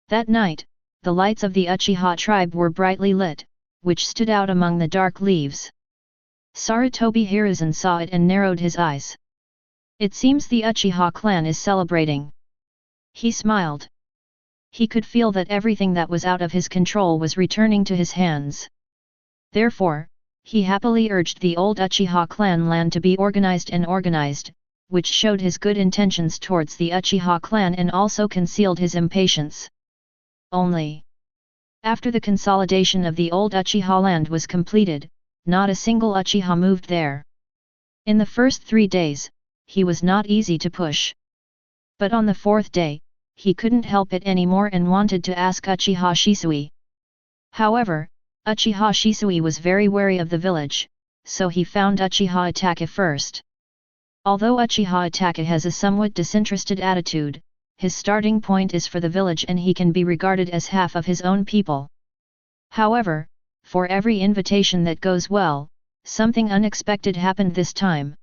Speaker 1: That night, the lights of the Uchiha tribe were brightly lit, which stood out among the dark leaves. Sarutobi Hiruzen saw it and narrowed his eyes. It seems the Uchiha clan is celebrating. He smiled. He could feel that everything that was out of his control was returning to his hands. Therefore, he happily urged the old Uchiha clan land to be organized, which showed his good intentions towards the Uchiha clan and also concealed his impatience. Only after the consolidation of the old Uchiha land was completed, not a single Uchiha moved there. In the first 3 days, he was not easy to push. But on the 4th day, he couldn't help it anymore and wanted to ask Uchiha Shisui. However, Uchiha Shisui was very wary of the village, so he found Uchiha Itachi first. Although Uchiha Itachi has a somewhat disinterested attitude, his starting point is for the village and he can be regarded as half of his own people. However, for every invitation that goes well, something unexpected happened this time.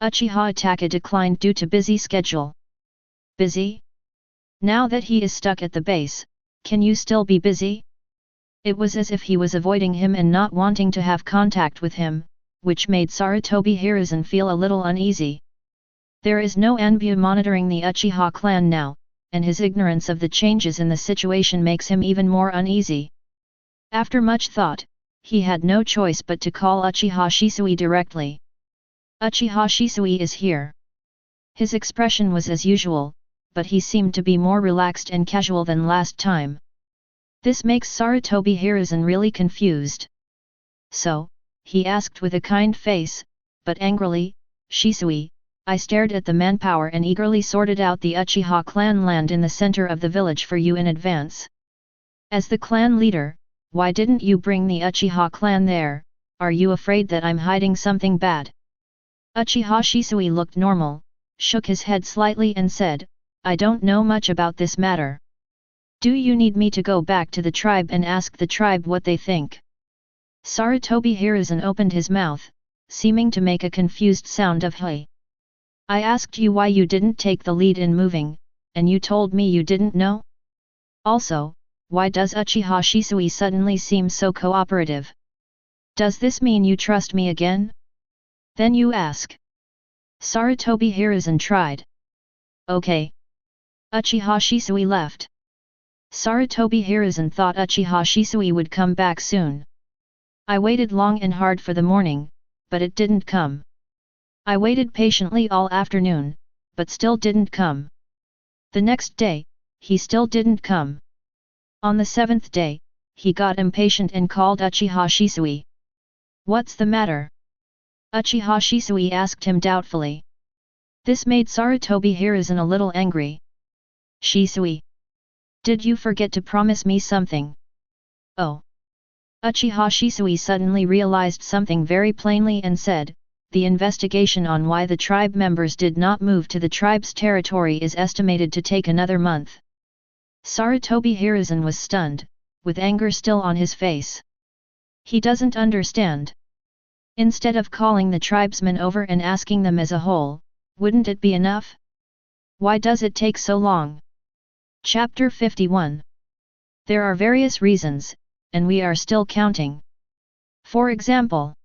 Speaker 1: Uchiha Itachi declined due to busy schedule. Busy? Now that he is stuck at the base, can you still be busy? It was as if he was avoiding him and not wanting to have contact with him, which made Sarutobi Hiruzen feel a little uneasy. There is no Anbu monitoring the Uchiha clan now, and his ignorance of the changes in the situation makes him even more uneasy. After much thought, he had no choice but to call Uchiha Shisui directly. Uchiha Shisui is here. His expression was as usual, but he seemed to be more relaxed and casual than last time. This makes Sarutobi Hiruzen really confused. So, he asked with a kind face, but angrily, "Shisui." I stared at the manpower and eagerly sorted out the Uchiha clan land in the center of the village for you in advance. As the clan leader, why didn't you bring the Uchiha clan there? Are you afraid that I'm hiding something bad? Uchiha Shisui looked normal, shook his head slightly and said, I don't know much about this matter. Do you need me to go back to the tribe and ask the tribe what they think? Sarutobi Hiruzen opened his mouth, seeming to make a confused sound of hey. I asked you why you didn't take the lead in moving, and you told me you didn't know? Also, why does Uchiha Shisui suddenly seem so cooperative? Does this mean you trust me again? Then you ask. Sarutobi Hiruzen tried. Okay. Uchiha Shisui left. Sarutobi Hiruzen thought Uchiha Shisui would come back soon. I waited long and hard for the morning, but it didn't come. I waited patiently all afternoon, but still didn't come. The next day, he still didn't come. On the 7th day, he got impatient and called Uchiha Shisui. What's the matter? Uchiha Shisui asked him doubtfully. This made Sarutobi Hiruzen a little angry. Shisui, did you forget to promise me something? Oh. Uchiha Shisui suddenly realized something very plainly and said, the investigation on why the tribe members did not move to the tribe's territory is estimated to take another month. Sarutobi Hiruzen was stunned, with anger still on his face. He doesn't understand. Instead of calling the tribesmen over and asking them as a whole, wouldn't it be enough? Why does it take so long? Chapter 51. There are various reasons, and we are still counting. For example,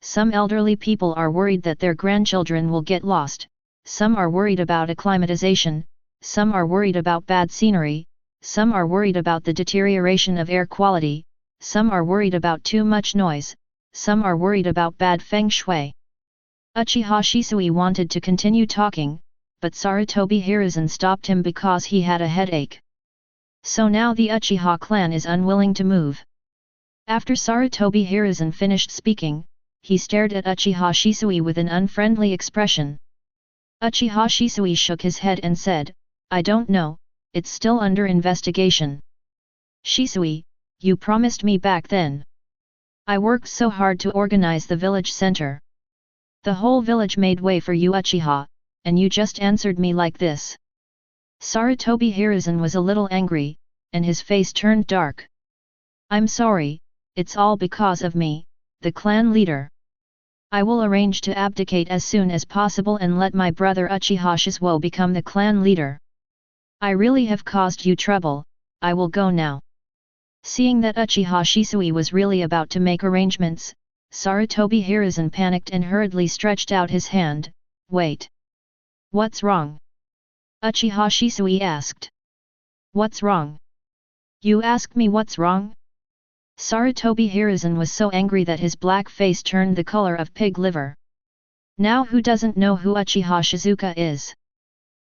Speaker 1: some elderly people are worried that their grandchildren will get lost, some are worried about acclimatization, some are worried about bad scenery, some are worried about the deterioration of air quality, some are worried about too much noise, some are worried about bad feng shui. Uchiha Shisui wanted to continue talking, but Sarutobi Hiruzen stopped him because he had a headache. So now the Uchiha clan is unwilling to move. After Sarutobi Hiruzen finished speaking, he stared at Uchiha Shisui with an unfriendly expression. Uchiha Shisui shook his head and said, I don't know, it's still under investigation. Shisui, you promised me back then. I worked so hard to organize the village center. The whole village made way for you Uchiha, and you just answered me like this. Sarutobi Hiruzen was a little angry, and his face turned dark. I'm sorry, it's all because of me, the clan leader. I will arrange to abdicate as soon as possible and let my brother Uchiha Shisuo become the clan leader. I really have caused you trouble, I will go now. Seeing that Uchiha Shisui was really about to make arrangements, Sarutobi Hiruzen panicked and hurriedly stretched out his hand. Wait. What's wrong? Uchiha Shisui asked. What's wrong? You ask me what's wrong? Sarutobi Hiruzen was so angry that his black face turned the color of pig liver. Now who doesn't know who Uchiha Shizuka is?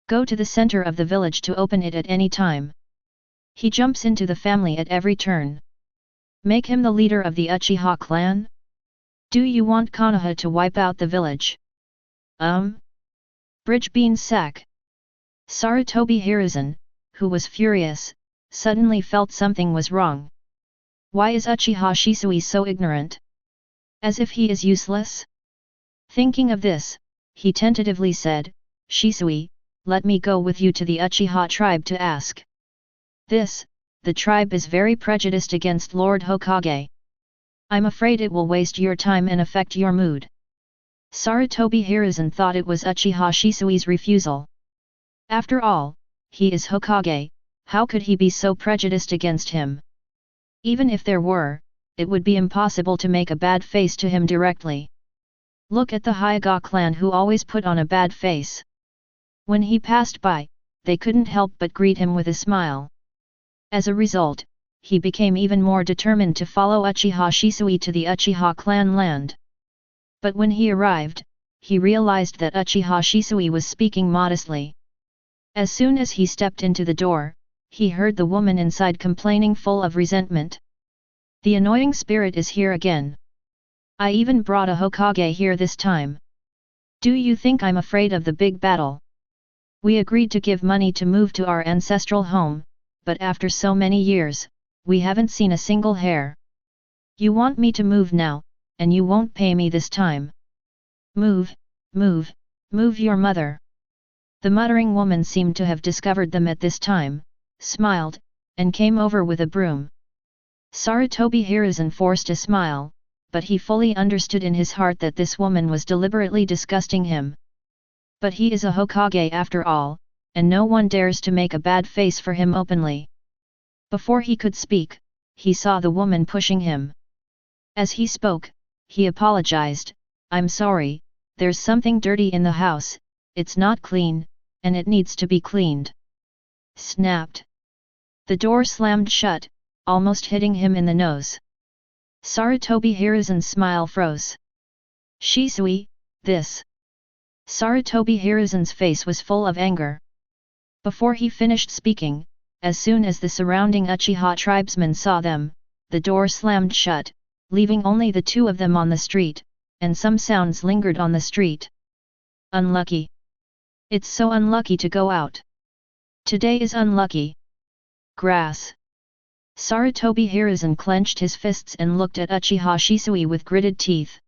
Speaker 1: Go to the center of the village to open it at any time. He jumps into the family at every turn. Make him the leader of the Uchiha clan? Do you want Konoha to wipe out the village? Bridge bean sack. Sarutobi Hiruzen, who was furious, suddenly felt something was wrong. Why is Uchiha Shisui so ignorant? As if he is useless? Thinking of this, he tentatively said, Shisui, let me go with you to the Uchiha tribe to ask. The tribe is very prejudiced against Lord Hokage. I'm afraid it will waste your time and affect your mood. Sarutobi Hiruzen thought it was Uchiha Shisui's refusal. After all, he is Hokage, how could he be so prejudiced against him? Even if there were, it would be impossible to make a bad face to him directly. Look at the Hyuga clan who always put on a bad face. When he passed by, they couldn't help but greet him with a smile. As a result, he became even more determined to follow Uchiha Shisui to the Uchiha clan land. But when he arrived, he realized that Uchiha Shisui was speaking modestly. As soon as he stepped into the door, he heard the woman inside complaining full of resentment. The annoying spirit is here again. I even brought a Hokage here this time. Do you think I'm afraid of the big battle? We agreed to give money to move to our ancestral home, but after so many years, we haven't seen a single hair. You want me to move now, and you won't pay me this time. Move, move, move your mother. The muttering woman seemed to have discovered them at this time, smiled, and came over with a broom. Sarutobi Hiruzen forced a smile, but he fully understood in his heart that this woman was deliberately disgusting him. But he is a Hokage after all, and no one dares to make a bad face for him openly. Before he could speak, he saw the woman pushing him. As he spoke, he apologized, I'm sorry, there's something dirty in the house, it's not clean, and it needs to be cleaned. Snapped. The door slammed shut, almost hitting him in the nose. Sarutobi Hiruzen's smile froze. Shisui, this. Sarutobi Hiruzen's face was full of anger. Before he finished speaking, as soon as the surrounding Uchiha tribesmen saw them, the door slammed shut, leaving only the two of them on the street, and some sounds lingered on the street. Unlucky. It's so unlucky to go out. Today is unlucky. Grass. Sarutobi Hiruzen clenched his fists and looked at Uchiha Shisui with gritted teeth.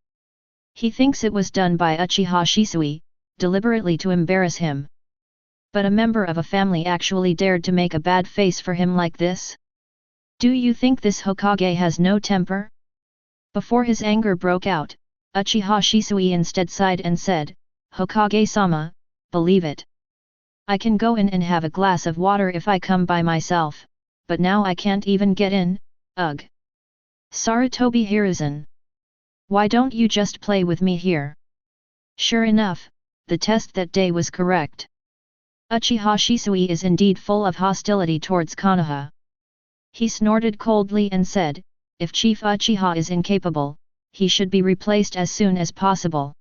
Speaker 1: He thinks it was done by Uchiha Shisui, deliberately to embarrass him. But a member of a family actually dared to make a bad face for him like this? Do you think this Hokage has no temper? Before his anger broke out, Uchiha Shisui instead sighed and said, Hokage-sama, believe it. I can go in and have a glass of water if I come by myself, but now I can't even get in, ugh. Sarutobi Hiruzen. Why don't you just play with me here? Sure enough, the test that day was correct. Uchiha Shisui is indeed full of hostility towards Konoha. He snorted coldly and said, if Chief Uchiha is incapable, he should be replaced as soon as possible.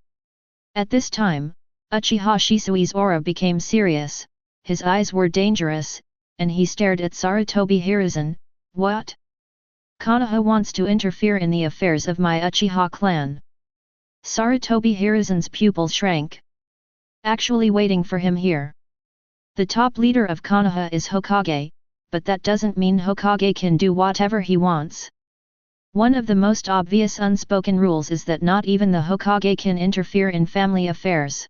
Speaker 1: At this time, Uchiha Shisui's aura became serious, his eyes were dangerous, and he stared at Sarutobi Hiruzen. What? Konoha wants to interfere in the affairs of my Uchiha clan. Sarutobi Hiruzen's pupils shrank. Actually waiting for him here. The top leader of Konoha is Hokage, but that doesn't mean Hokage can do whatever he wants. One of the most obvious unspoken rules is that not even the Hokage can interfere in family affairs.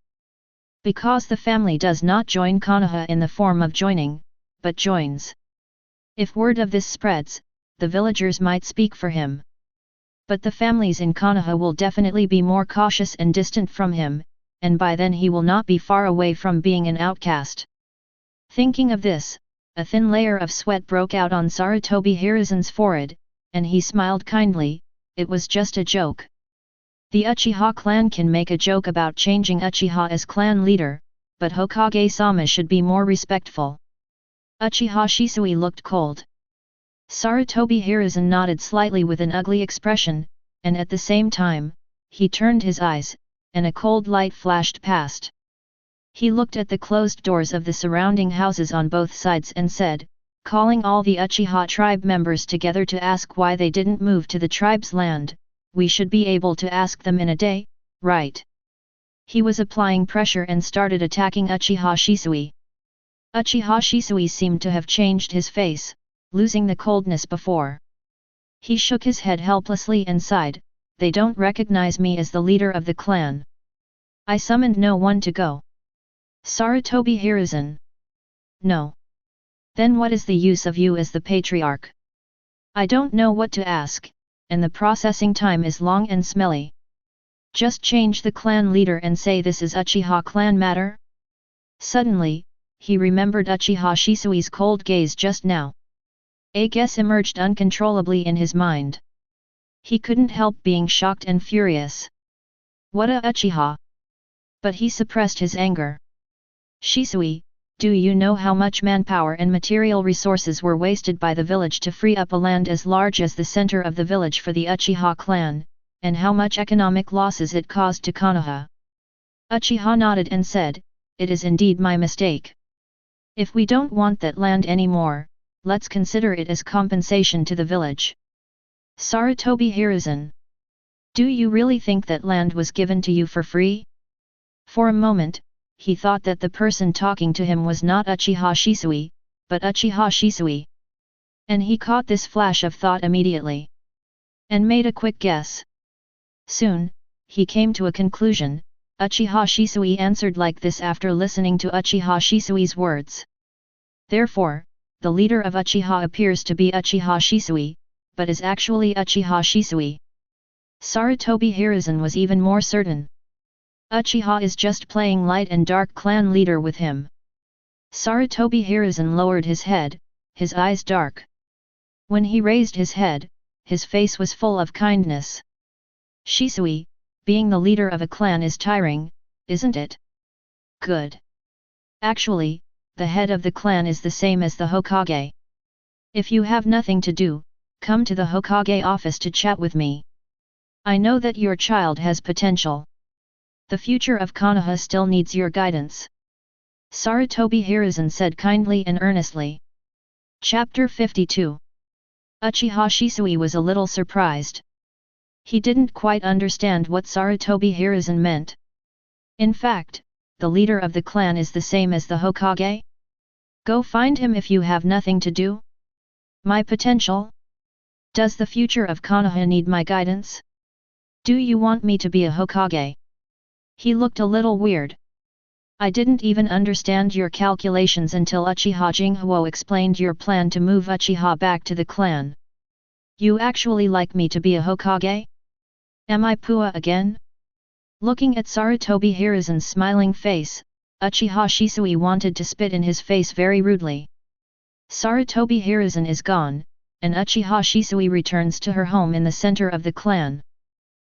Speaker 1: Because the family does not join Konoha in the form of joining, but joins. If word of this spreads, the villagers might speak for him. But the families in Konoha will definitely be more cautious and distant from him, and by then he will not be far away from being an outcast. Thinking of this, a thin layer of sweat broke out on Sarutobi Hiruzen's forehead, and he smiled kindly. It was just a joke. The Uchiha clan can make a joke about changing Uchiha as clan leader, but Hokage-sama should be more respectful. Uchiha Shisui looked cold. Sarutobi Hiruzen nodded slightly with an ugly expression, and at the same time, he turned his eyes, and a cold light flashed past. He looked at the closed doors of the surrounding houses on both sides and said, calling all the Uchiha tribe members together to ask why they didn't move to the tribe's land, we should be able to ask them in a day, right? He was applying pressure and started attacking Uchiha Shisui. Uchiha Shisui seemed to have changed his face, losing the coldness before. He shook his head helplessly and sighed, they don't recognize me as the leader of the clan. I summoned no one to go. Sarutobi Hiruzen. No. Then what is the use of you as the patriarch? I don't know what to ask, and the processing time is long and smelly. Just change the clan leader and say this is Uchiha clan matter? Suddenly, he remembered Uchiha Shisui's cold gaze just now. A guess emerged uncontrollably in his mind. He couldn't help being shocked and furious. What a Uchiha! But he suppressed his anger. Shisui, do you know how much manpower and material resources were wasted by the village to free up a land as large as the center of the village for the Uchiha clan, and how much economic losses it caused to Konoha? Uchiha nodded and said, it is indeed my mistake. If we don't want that land anymore, let's consider it as compensation to the village. Sarutobi Hiruzen. Do you really think that land was given to you for free? For a moment, he thought that the person talking to him was not Uchiha Shisui, but Uchiha Shisui. And he caught this flash of thought immediately. And made a quick guess. Soon, he came to a conclusion. Uchiha Shisui answered like this after listening to Uchiha Shisui's words. Therefore, the leader of Uchiha appears to be Uchiha Shisui, but is actually Uchiha Shisui. Sarutobi Hiruzen was even more certain. Uchiha is just playing light and dark clan leader with him. Sarutobi Hiruzen lowered his head, his eyes dark. When he raised his head, his face was full of kindness. Shisui, being the leader of a clan is tiring, isn't it? Good. Actually, the head of the clan is the same as the Hokage. If you have nothing to do, come to the Hokage office to chat with me. I know that your child has potential. The future of Konoha still needs your guidance. Sarutobi Hiruzen said kindly and earnestly. Chapter 52. Uchiha Shisui was a little surprised. He didn't quite understand what Sarutobi Hiruzen meant. In fact, the leader of the clan is the same as the Hokage? Go find him if you have nothing to do? My potential? Does the future of Konoha need my guidance? Do you want me to be a Hokage? He looked a little weird. I didn't even understand your calculations until Uchiha Jinghu explained your plan to move Uchiha back to the clan. You actually like me to be a Hokage? Am I Pua again? Looking at Sarutobi Hiruzen's smiling face, Uchiha Shisui wanted to spit in his face very rudely. Sarutobi Hiruzen is gone, and Uchiha Shisui returns to her home in the center of the clan.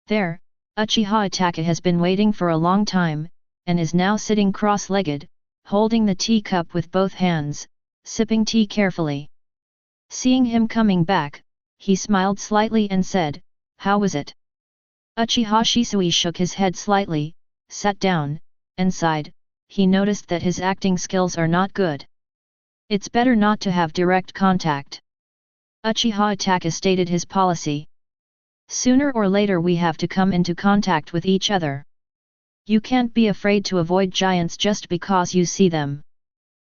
Speaker 1: There, Uchiha Itachi has been waiting for a long time, and is now sitting cross-legged, holding the teacup with both hands, sipping tea carefully. Seeing him coming back, he smiled slightly and said, "How was it?" Uchiha Shisui shook his head slightly, sat down, and sighed. He noticed that his acting skills are not good. It's better not to have direct contact. Uchiha Itachi stated his policy. Sooner or later we have to come into contact with each other. You can't be afraid to avoid giants just because you see them.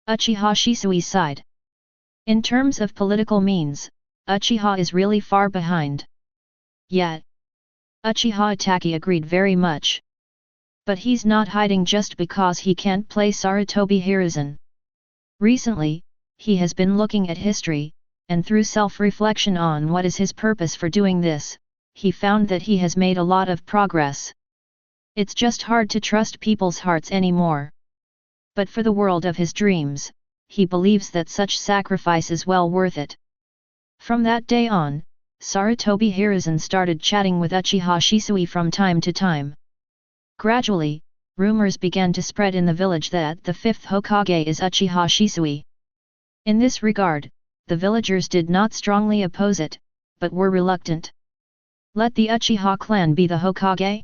Speaker 1: Uchiha Shisui sighed. In terms of political means, Uchiha is really far behind. Yet, Uchiha Itachi agreed very much. But he's not hiding just because he can't play Sarutobi Hiruzen. Recently, he has been looking at history, and through self-reflection on what is his purpose for doing this, he found that he has made a lot of progress. It's just hard to trust people's hearts anymore. But for the world of his dreams, he believes that such sacrifice is well worth it. From that day on, Sarutobi Hiruzen started chatting with Uchiha Shisui from time to time. Gradually, rumors began to spread in the village that the fifth Hokage is Uchiha Shisui. In this regard, the villagers did not strongly oppose it, but were reluctant. Let the Uchiha clan be the Hokage?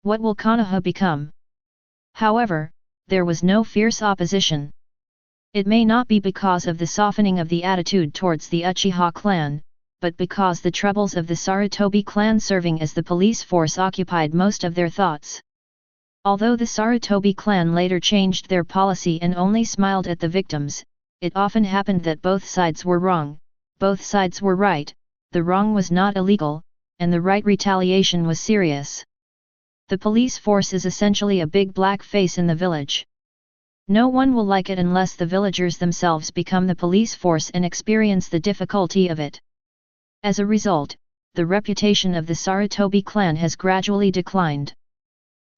Speaker 1: What will Konoha become? However, there was no fierce opposition. It may not be because of the softening of the attitude towards the Uchiha clan, but because the troubles of the Sarutobi clan serving as the police force occupied most of their thoughts. Although the Sarutobi clan later changed their policy and only smiled at the victims, it often happened that both sides were wrong, both sides were right, the wrong was not illegal, and the right retaliation was serious. The police force is essentially a big black face in the village. No one will like it unless the villagers themselves become the police force and experience the difficulty of it. As a result, the reputation of the Sarutobi clan has gradually declined.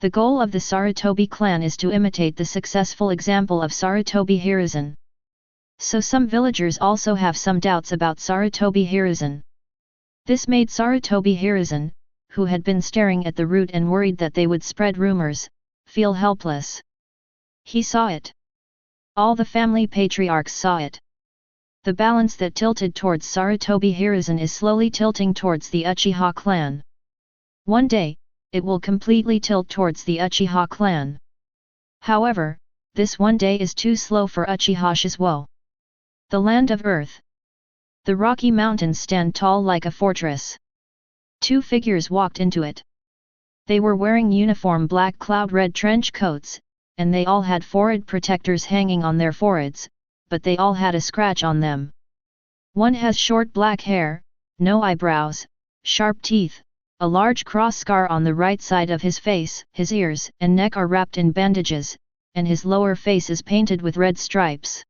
Speaker 1: The goal of the Sarutobi clan is to imitate the successful example of Sarutobi Hiruzen. So some villagers also have some doubts about Sarutobi Hiruzen. This made Sarutobi Hiruzen, who had been staring at the root and worried that they would spread rumors, feel helpless. He saw it. All the family patriarchs saw it. The balance that tilted towards Sarutobi Hiruzen is slowly tilting towards the Uchiha clan. One day, it will completely tilt towards the Uchiha clan. However, this one day is too slow for Uchiha Shisui. The land of earth. The Rocky Mountains stand tall like a fortress. Two figures walked into it. They were wearing uniform black cloud-red trench coats, and they all had forehead protectors hanging on their foreheads, but they all had a scratch on them. One has short black hair, no eyebrows, sharp teeth, a large cross scar on the right side of his face, his ears and neck are wrapped in bandages, and his lower face is painted with red stripes.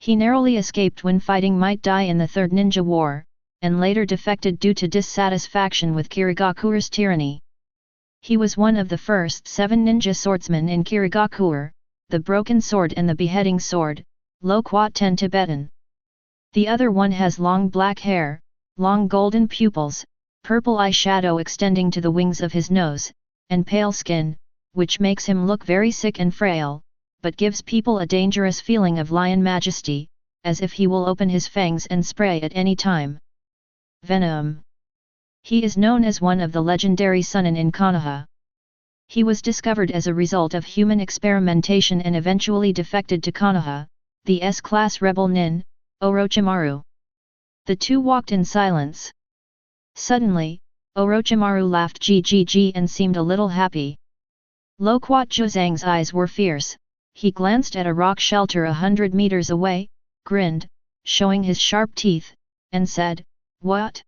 Speaker 1: He narrowly escaped when fighting Might Dai in the Third Ninja War, and later defected due to dissatisfaction with Kirigakure's tyranny. He was one of the first 7 ninja swordsmen in Kirigakure, the Broken Sword and the Beheading Sword, Lo Kuat Ten Tibetan. The other one has long black hair, long golden pupils, purple eyeshadow extending to the wings of his nose, and pale skin, which makes him look very sick and frail, but gives people a dangerous feeling of lion majesty, as if he will open his fangs and spray at any time. Venom. He is known as one of the legendary Sunin in Konoha. He was discovered as a result of human experimentation and eventually defected to Konoha, the S-class rebel nin, Orochimaru. The two walked in silence. Suddenly, Orochimaru laughed gg and seemed a little happy. Lo Kuat Zhuzang's eyes were fierce. He glanced at a rock shelter 100 meters away, grinned, showing his sharp teeth, and said, "What?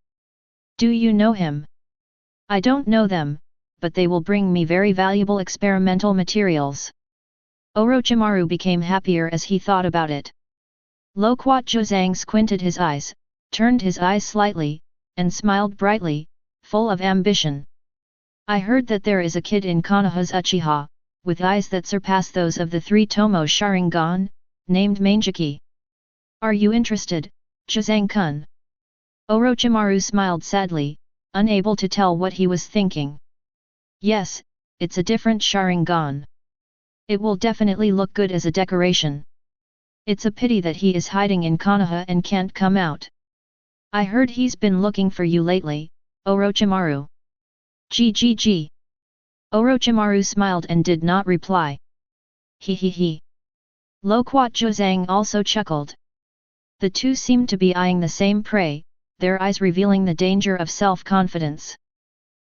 Speaker 1: Do you know him?" "I don't know them, but they will bring me very valuable experimental materials." Orochimaru became happier as he thought about it. Lo Kuat Zhuzang squinted his eyes, turned his eyes slightly, and smiled brightly, full of ambition. "I heard that there is a kid in Konoha's Uchiha, with eyes that surpass those of the 3 Tomo Sharingan, named Manjiki. Are you interested, Zhuzang-kun?" Orochimaru smiled sadly, unable to tell what he was thinking. "Yes, it's a different Sharingan. It will definitely look good as a decoration. It's a pity that he is hiding in Konoha and can't come out. I heard he's been looking for you lately, Orochimaru." "Ggg." Orochimaru smiled and did not reply. He. Lo Kuat Zhuzang also chuckled. The two seemed to be eyeing the same prey, their eyes revealing the danger of self-confidence.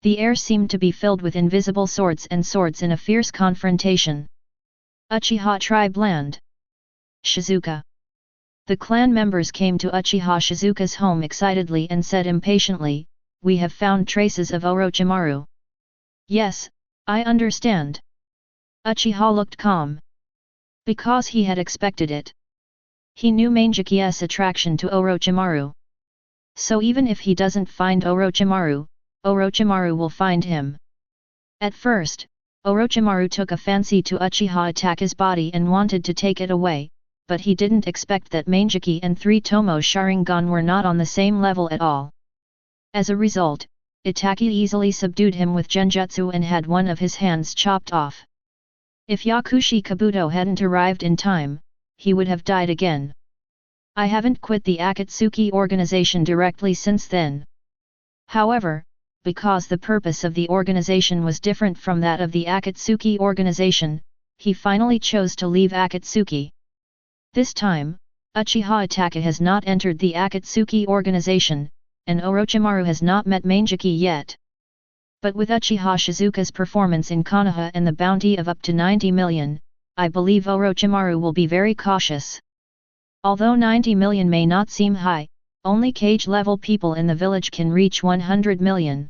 Speaker 1: The air seemed to be filled with invisible swords and swords in a fierce confrontation. Uchiha tribe land. Shizuka. The clan members came to Uchiha Shizuka's home excitedly and said impatiently, "We have found traces of Orochimaru." "Yes, I understand." Uchiha looked calm. Because he had expected it. He knew Manjiki's attraction to Orochimaru. So even if he doesn't find Orochimaru, Orochimaru will find him. At first, Orochimaru took a fancy to Uchiha attack his body and wanted to take it away, but he didn't expect that Manjiki and 3 Tomo Sharingan were not on the same level at all. As a result, Itachi easily subdued him with genjutsu and had one of his hands chopped off. If Yakushi Kabuto hadn't arrived in time, he would have died again. I haven't quit the Akatsuki organization directly since then. However, because the purpose of the organization was different from that of the Akatsuki organization, he finally chose to leave Akatsuki. This time, Uchiha Itachi has not entered the Akatsuki organization, and Orochimaru has not met Manjiki yet. But with Uchiha Shizuka's performance in Konoha and the bounty of up to 90 million, I believe Orochimaru will be very cautious. Although 90 million may not seem high, only cage-level people in the village can reach 100 million.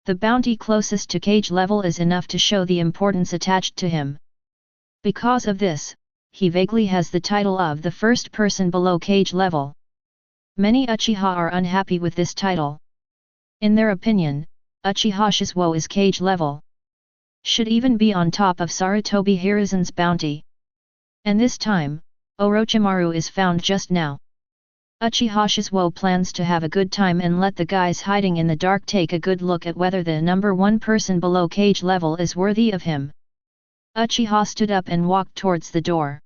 Speaker 1: The bounty closest to cage level is enough to show the importance attached to him. Because of this, he vaguely has the title of the first person below cage level. Many Uchiha are unhappy with this title. In their opinion, Uchiha Shizuo is cage level. Should even be on top of Sarutobi Hiruzen's bounty. And this time, Orochimaru is found just now. Uchiha Shizuo plans to have a good time and let the guys hiding in the dark take a good look at whether the number 1 person below cage level is worthy of him. Uchiha stood up and walked towards the door.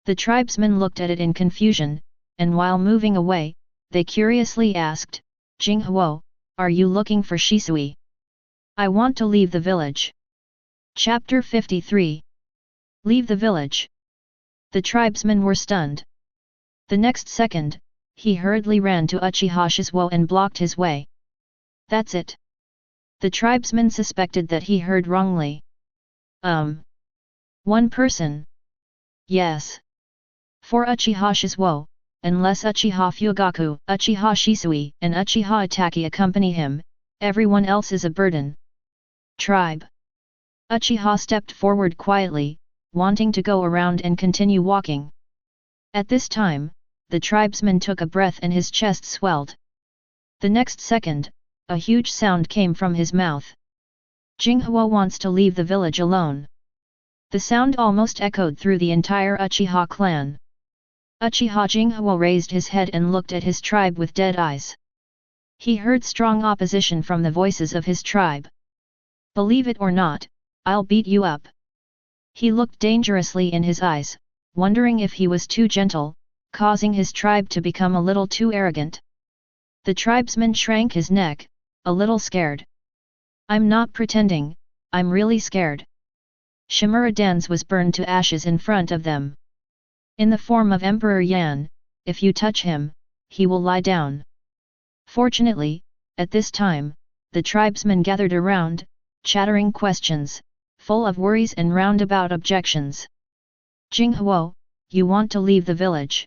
Speaker 1: The tribesmen looked at it in confusion, and while moving away, they curiously asked, "Jinghu, are you looking for Shisui? I want to leave the village." Chapter 53. Leave the village. The tribesmen were stunned. The next second, he hurriedly ran to Uchiha Shizuo and blocked his way. "That's it." The tribesmen suspected that he heard wrongly. One person? Yes. For Uchiha Shizuo, unless Uchiha Fugaku, Uchiha Shisui, and Uchiha Itachi accompany him, everyone else is a burden. Tribe. Uchiha stepped forward quietly, wanting to go around and continue walking. At this time, the tribesman took a breath and his chest swelled. The next second, a huge sound came from his mouth. "Jinghu wants to leave the village alone." The sound almost echoed through the entire Uchiha clan. Uchiha Jinghu raised his head and looked at his tribe with dead eyes. He heard strong opposition from the voices of his tribe. "Believe it or not, I'll beat you up." He looked dangerously in his eyes, wondering if he was too gentle, causing his tribe to become a little too arrogant. The tribesman shrank his neck, a little scared. "I'm not pretending, I'm really scared. Shimura Danzō was burned to ashes in front of them. In the form of Emperor Yan, if you touch him, he will lie down. Fortunately, at this time, the tribesmen gathered around, chattering questions, full of worries and roundabout objections. Jinghu, you want to leave the village?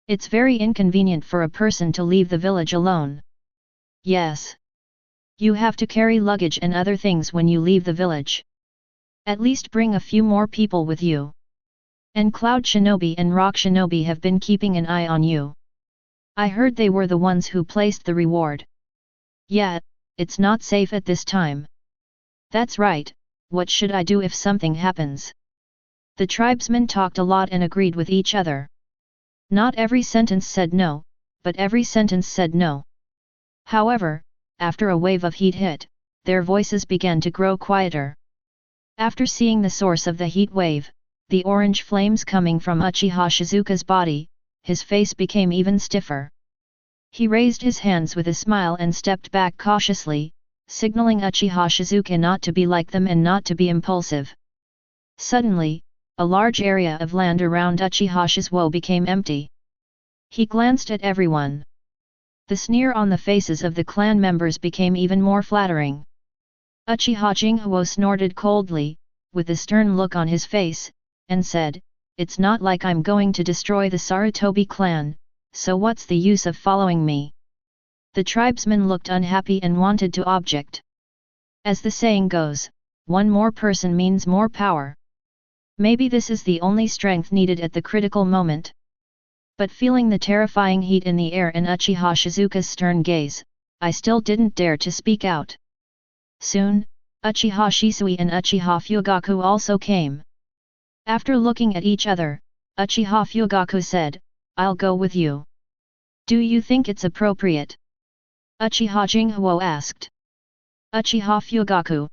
Speaker 1: It's very inconvenient for a person to leave the village alone. Yes. You have to carry luggage and other things when you leave the village. At least bring a few more people with you. And Cloud Shinobi and Rock Shinobi have been keeping an eye on you. I heard they were the ones who placed the reward. Yeah, it's not safe at this time. That's right, what should I do if something happens? The tribesmen talked a lot and agreed with each other. Not every sentence said no, but every sentence said no. However, after a wave of heat hit, their voices began to grow quieter. After seeing the source of the heat wave, the orange flames coming from Uchiha Shizuka's body, his face became even stiffer. He raised his hands with a smile and stepped back cautiously, signaling Uchiha Shizuka not to be like them and not to be impulsive. Suddenly, a large area of land around Uchiha Shizuo became empty. He glanced at everyone. The sneer on the faces of the clan members became even more flattering. Uchiha Jinghu snorted coldly, with a stern look on his face, and said, "It's not like I'm going to destroy the Sarutobi clan, so what's the use of following me?" The tribesmen looked unhappy and wanted to object. As the saying goes, one more person means more power. Maybe this is the only strength needed at the critical moment. But feeling the terrifying heat in the air and Uchiha Shizuka's stern gaze, I still didn't dare to speak out. Soon, Uchiha Shisui and Uchiha Fugaku also came. After looking at each other, Uchiha Fugaku said, "I'll go with you. Do you think it's appropriate?" Uchiha Jinghu asked. Uchiha Fugaku.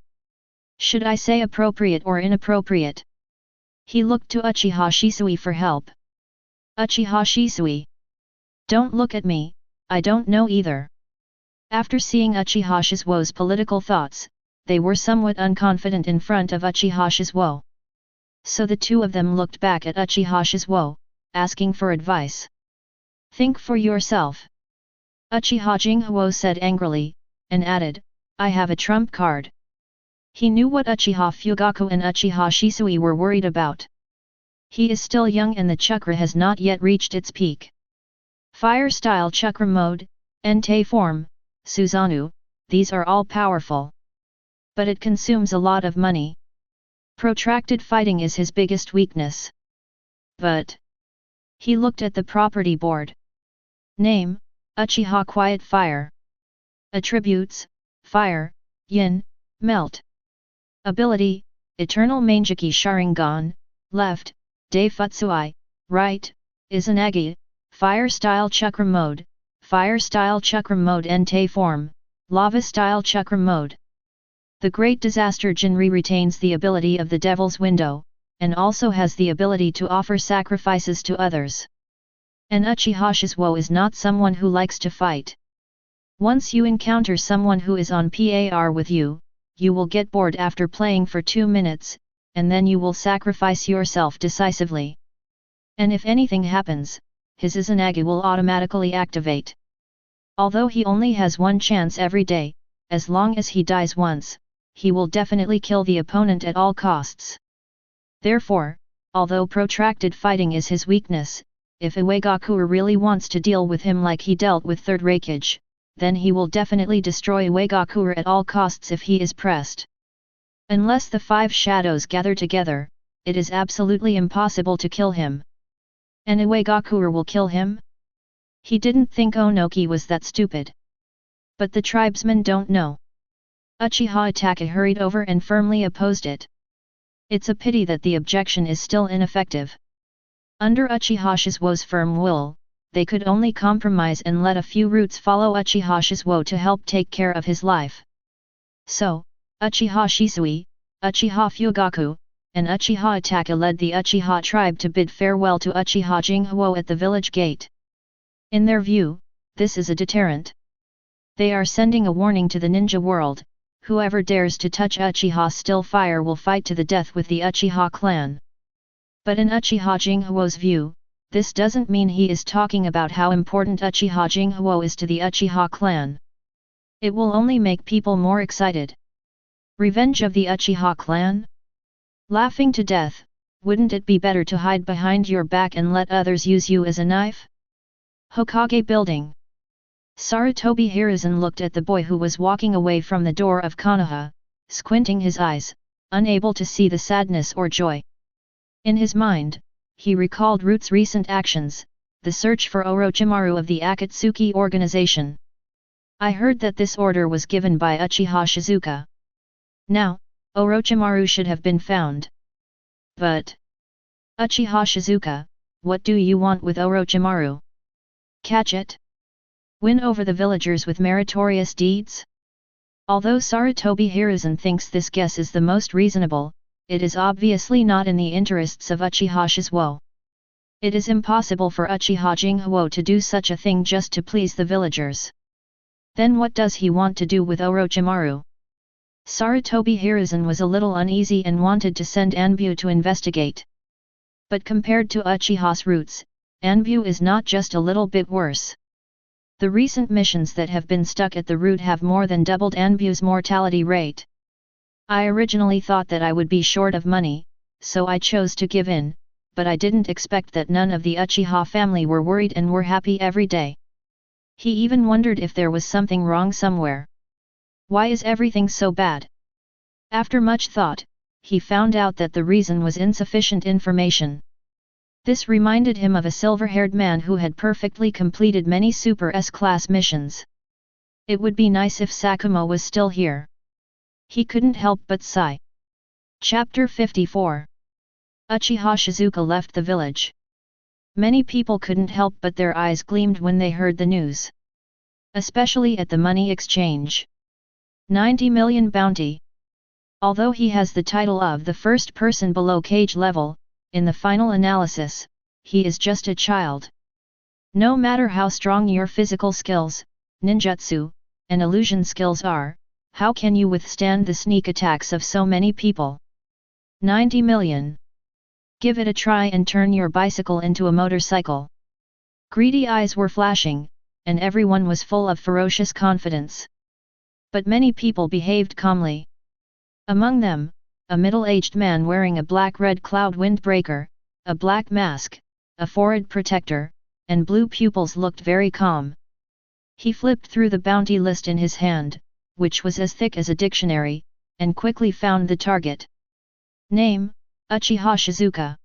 Speaker 1: Should I say appropriate or inappropriate? He looked to Uchiha Shisui for help. Uchiha Shisui. Don't look at me, I don't know either. After seeing Uchiha Shizuo's political thoughts, they were somewhat unconfident in front of Uchiha Shizuo. So the two of them looked back at Uchiha Shizuo, asking for advice. Think for yourself. Uchiha Jinghu said angrily, and added, "I have a trump card." He knew what Uchiha Fugaku and Uchiha Shisui were worried about. He is still young and the chakra has not yet reached its peak. Fire-style chakra mode, Entei form, Susanoo, these are all powerful. But it consumes a lot of money. Protracted fighting is his biggest weakness. But he looked at the property board. Name, Uchiha Quiet Fire. Attributes, Fire, Yin, Melt. Ability, Eternal Mangeki Sharingan, Left, Daifutsui, Right, Izanagi, Fire Style Chakra Mode, Fire Style Chakra Mode Entei Form, Lava Style Chakra Mode. The Great Disaster Jinri retains the ability of the Devil's Window, and also has the ability to offer sacrifices to others. And Uchiha Shizuo is not someone who likes to fight. Once you encounter someone who is on par with you, you will get bored after playing for 2 minutes, and then you will sacrifice yourself decisively. And if anything happens, his Izanagi will automatically activate. Although he only has one chance every day, as long as he dies once, he will definitely kill the opponent at all costs. Therefore, although protracted fighting is his weakness, if Iwagakure really wants to deal with him like he dealt with Third Raikage, then he will definitely destroy Iwagakure at all costs if he is pressed. Unless the 5 shadows gather together, it is absolutely impossible to kill him. And Iwagakure will kill him? He didn't think Onoki was that stupid. But the tribesmen don't know. Uchiha Itachi hurried over and firmly opposed it. It's a pity that the objection is still ineffective. Under Uchiha Shizuo's firm will, they could only compromise and let a few roots follow Uchiha Shizuo to help take care of his life. So, Uchiha Shisui, Uchiha Fugaku, and Uchiha Itachi led the Uchiha tribe to bid farewell to Uchiha Jinghu at the village gate. In their view, this is a deterrent. They are sending a warning to the ninja world, whoever dares to touch Uchiha still fire will fight to the death with the Uchiha clan. But in Uchiha Jinghuo's view, this doesn't mean he is talking about how important Uchiha Jinghuo is to the Uchiha clan. It will only make people more excited. Revenge of the Uchiha clan? Laughing to death, wouldn't it be better to hide behind your back and let others use you as a knife? Hokage Building. Sarutobi Hiruzen looked at the boy who was walking away from the door of Konoha, squinting his eyes, unable to see the sadness or joy. In his mind, he recalled Root's recent actions, the search for Orochimaru of the Akatsuki organization. I heard that this order was given by Uchiha Shizuka. Now, Orochimaru should have been found. But Uchiha Shizuka, what do you want with Orochimaru? Catch it? Win over the villagers with meritorious deeds? Although Sarutobi Hiruzen thinks this guess is the most reasonable, it is obviously not in the interests of Uchiha Shizuo. It is impossible for Uchiha Jinghuo to do such a thing just to please the villagers. Then what does he want to do with Orochimaru? Sarutobi Hiruzen was a little uneasy and wanted to send Anbu to investigate. But compared to Uchiha's roots, Anbu is not just a little bit worse. The recent missions that have been stuck at the root have more than doubled Anbu's mortality rate. I originally thought that I would be short of money, so I chose to give in, but I didn't expect that none of the Uchiha family were worried and were happy every day. He even wondered if there was something wrong somewhere. Why is everything so bad? After much thought, he found out that the reason was insufficient information. This reminded him of a silver-haired man who had perfectly completed many Super S-class missions. It would be nice if Sakumo was still here. He couldn't help but sigh. Chapter 54. Uchiha Shizuka left the village. Many people couldn't help but their eyes gleamed when they heard the news. Especially at the money exchange. 90 million bounty. Although he has the title of the first person below cage level, in the final analysis, he is just a child. No matter how strong your physical skills, ninjutsu, and illusion skills are, how can you withstand the sneak attacks of so many people? 90 million. Give it a try and turn your bicycle into a motorcycle. Greedy eyes were flashing, and everyone was full of ferocious confidence. But many people behaved calmly. Among them, a middle-aged man wearing a black-red cloud windbreaker, a black mask, a forehead protector, and blue pupils looked very calm. He flipped through the bounty list in his hand, which was as thick as a dictionary, and quickly found the target. Name, Uchiha Shizuka.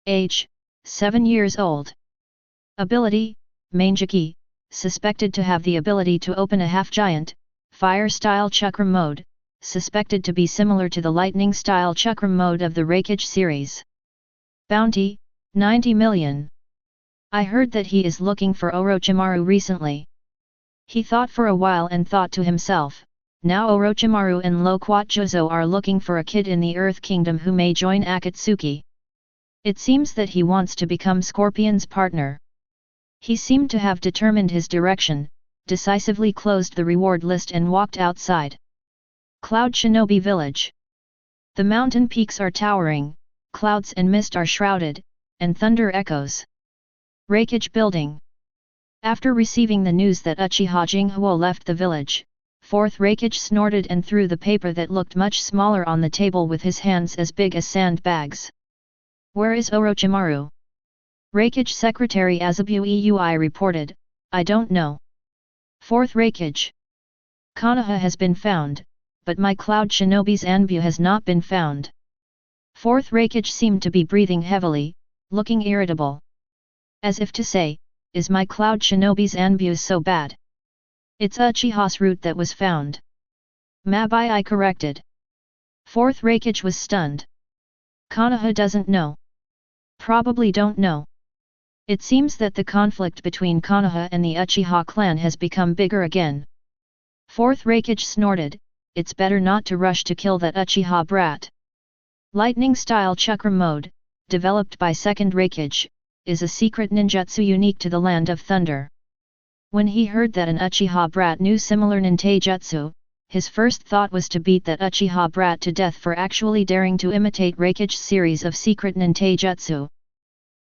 Speaker 1: Age, 7 years old. Ability, Manjiki, suspected to have the ability to open a half-giant, fire-style chakra mode, suspected to be similar to the lightning-style chakra mode of the Rampage series. Bounty, 90 million. I heard that he is looking for Orochimaru recently. He thought for a while and thought to himself, now Orochimaru and Loquat Jozo are looking for a kid in the Earth Kingdom who may join Akatsuki. It seems that he wants to become Scorpion's partner. He seemed to have determined his direction, decisively closed the reward list and walked outside. Cloud Shinobi Village. The mountain peaks are towering, clouds and mist are shrouded, and thunder echoes. Rampage Building. After receiving the news that Uchiha Jinghuo left the village, Fourth Rampage snorted and threw the paper that looked much smaller on the table with his hands as big as sandbags. Where is Orochimaru? Rampage Secretary Azabu Eui reported, I don't know. Fourth Rampage. Konoha has been found, but my Cloud Shinobi's Anbu has not been found. Fourth Rampage seemed to be breathing heavily, looking irritable. As if to say, is my Cloud Shinobi's Anbu so bad? It's Uchiha's root that was found. Mabai I corrected. Fourth Rampage was stunned. Konoha doesn't know. Probably don't know. It seems that the conflict between Konoha and the Uchiha clan has become bigger again. Fourth Rampage snorted, it's better not to rush to kill that Uchiha brat. Lightning-style chakra mode, developed by Second Rampage, is a secret ninjutsu unique to the Land of Thunder. When he heard that an Uchiha brat knew similar ninjutsu, his first thought was to beat that Uchiha brat to death for actually daring to imitate Raikage's series of secret nintaijutsu.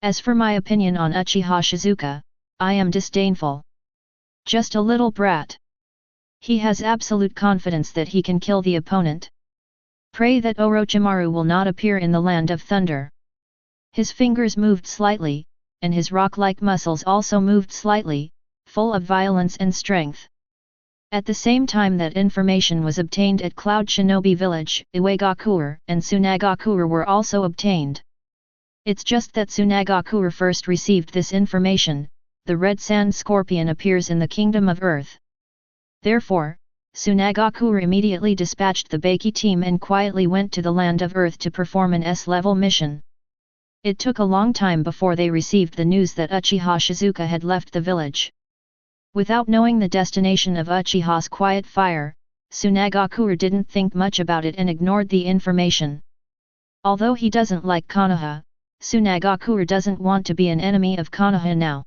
Speaker 1: As for my opinion on Uchiha Shizuka, I am disdainful. Just a little brat. He has absolute confidence that he can kill the opponent. Pray that Orochimaru will not appear in the land of thunder. His fingers moved slightly, and his rock-like muscles also moved slightly, full of violence and strength. At the same time that information was obtained at Cloud Shinobi Village, Iwagakure and Tsunagakure were also obtained. It's just that Tsunagakure first received this information. The red sand scorpion appears in the Kingdom of Earth. Therefore, Tsunagakure immediately dispatched the Baki team and quietly went to the land of Earth to perform an S-level mission. It took a long time before they received the news that Uchiha Shizuka had left the village. Without knowing the destination of Uchiha's quiet fire, Tsunagakure didn't think much about it and ignored the information. Although he doesn't like Konoha, Tsunagakure doesn't want to be an enemy of Konoha now.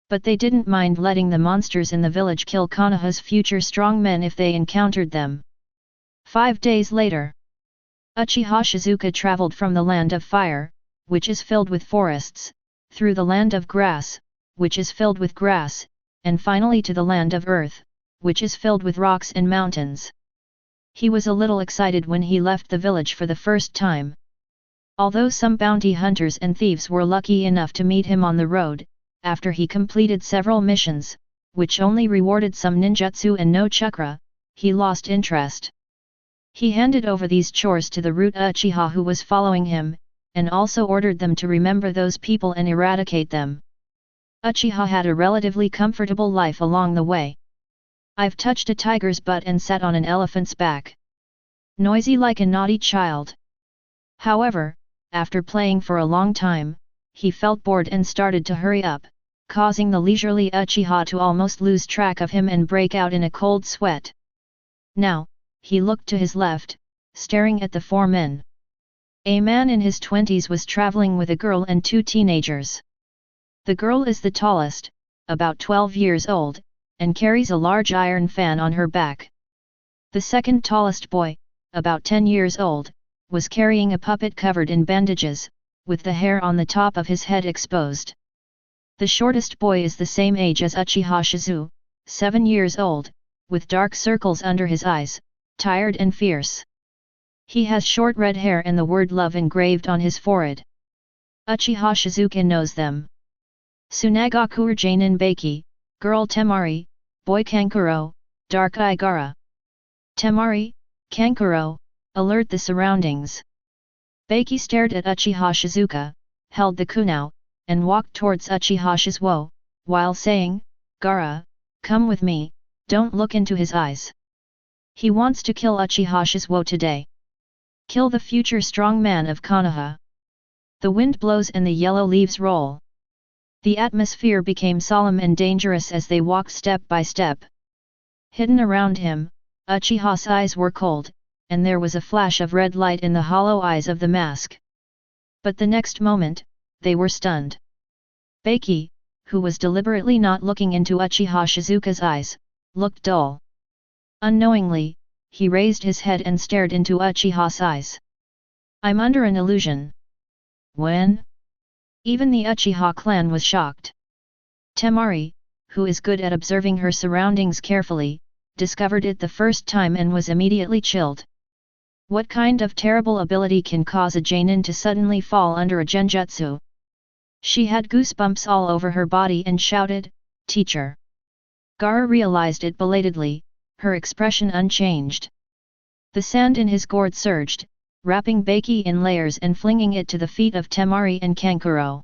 Speaker 1: But they didn't mind letting the monsters in the village kill Konoha's future strong men if they encountered them. 5 days later, Uchiha Shizuka traveled from the land of fire, which is filled with forests, through the land of grass, which is filled with grass, and finally to the land of earth, which is filled with rocks and mountains. He was a little excited when he left the village for the first time. Although some bounty hunters and thieves were lucky enough to meet him on the road, after he completed several missions, which only rewarded some ninjutsu and no chakra, he lost interest. He handed over these chores to the root Uchiha who was following him, and also ordered them to remember those people and eradicate them. Uchiha had a relatively comfortable life along the way. I've touched a tiger's butt and sat on an elephant's back. Noisy like a naughty child. However, after playing for a long time, he felt bored and started to hurry up, causing the leisurely Uchiha to almost lose track of him and break out in a cold sweat. Now, he looked to his left, staring at the 4 men. A man in his 20s was traveling with a girl and 2 teenagers. The girl is the tallest, about 12 years old, and carries a large iron fan on her back. The second tallest boy, about 10 years old, was carrying a puppet covered in bandages, with the hair on the top of his head exposed. The shortest boy is the same age as Uchiha Shizu, 7 years old, with dark circles under his eyes, tired and fierce. He has short red hair and the word love engraved on his forehead. Uchiha Shizuka knows them. Tsunagakure Jainin Baki, girl Temari, boy Kankuro, dark eye Gara. Temari, Kankuro, alert the surroundings. Baki stared at Uchiha Shizuka, held the kunao, and walked towards Uchiha Shizuo, while saying, Gara, come with me, don't look into his eyes. He wants to kill Uchiha Shizuo today. Kill the future strong man of Konoha. The wind blows and the yellow leaves roll. The atmosphere became solemn and dangerous as they walked step by step. Hidden around him, Uchiha's eyes were cold, and there was a flash of red light in the hollow eyes of the mask. But the next moment, they were stunned. Baki, who was deliberately not looking into Uchiha Shizuka's eyes, looked dull. Unknowingly, he raised his head and stared into Uchiha's eyes. I'm under an illusion. When? Even the Uchiha clan was shocked. Temari, who is good at observing her surroundings carefully, discovered it the first time and was immediately chilled. What kind of terrible ability can cause a Jainin to suddenly fall under a genjutsu? She had goosebumps all over her body and shouted, Teacher! Gara realized it belatedly, her expression unchanged. The sand in his gourd surged, wrapping Baki in layers and flinging it to the feet of Temari and Kankuro.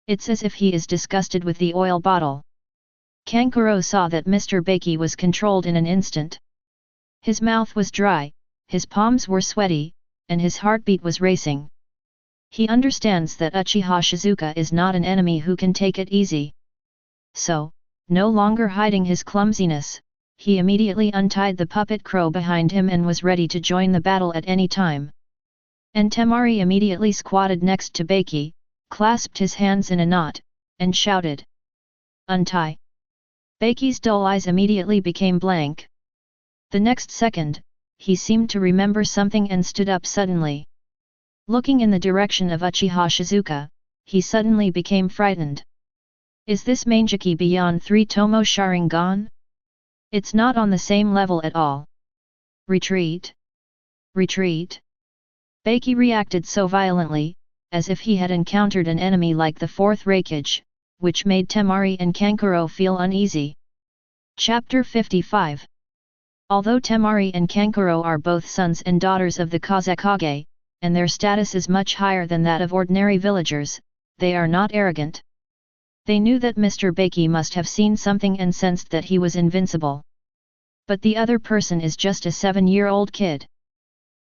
Speaker 1: It's as if he is disgusted with the oil bottle. Kankuro saw that Mr. Baki was controlled in an instant. His mouth was dry, his palms were sweaty, and his heartbeat was racing. He understands that Uchiha Shizuka is not an enemy who can take it easy. So, no longer hiding his clumsiness, he immediately untied the puppet crow behind him and was ready to join the battle at any time. And Temari immediately squatted next to Baki, clasped his hands in a knot, and shouted. Untie! Baki's dull eyes immediately became blank. The next second, he seemed to remember something and stood up suddenly. Looking in the direction of Uchiha Shizuka, he suddenly became frightened. Is this Mangeki beyond 3 Tomo Sharingan? It's not on the same level at all. Retreat! Retreat! Beiki reacted so violently, as if he had encountered an enemy like the 4th Raikage, which made Temari and Kankuro feel uneasy. Chapter 55. Although Temari and Kankuro are both sons and daughters of the Kazekage, and their status is much higher than that of ordinary villagers, they are not arrogant. They knew that Mr. Beiki must have seen something and sensed that he was invincible. But the other person is just a 7-year-old kid.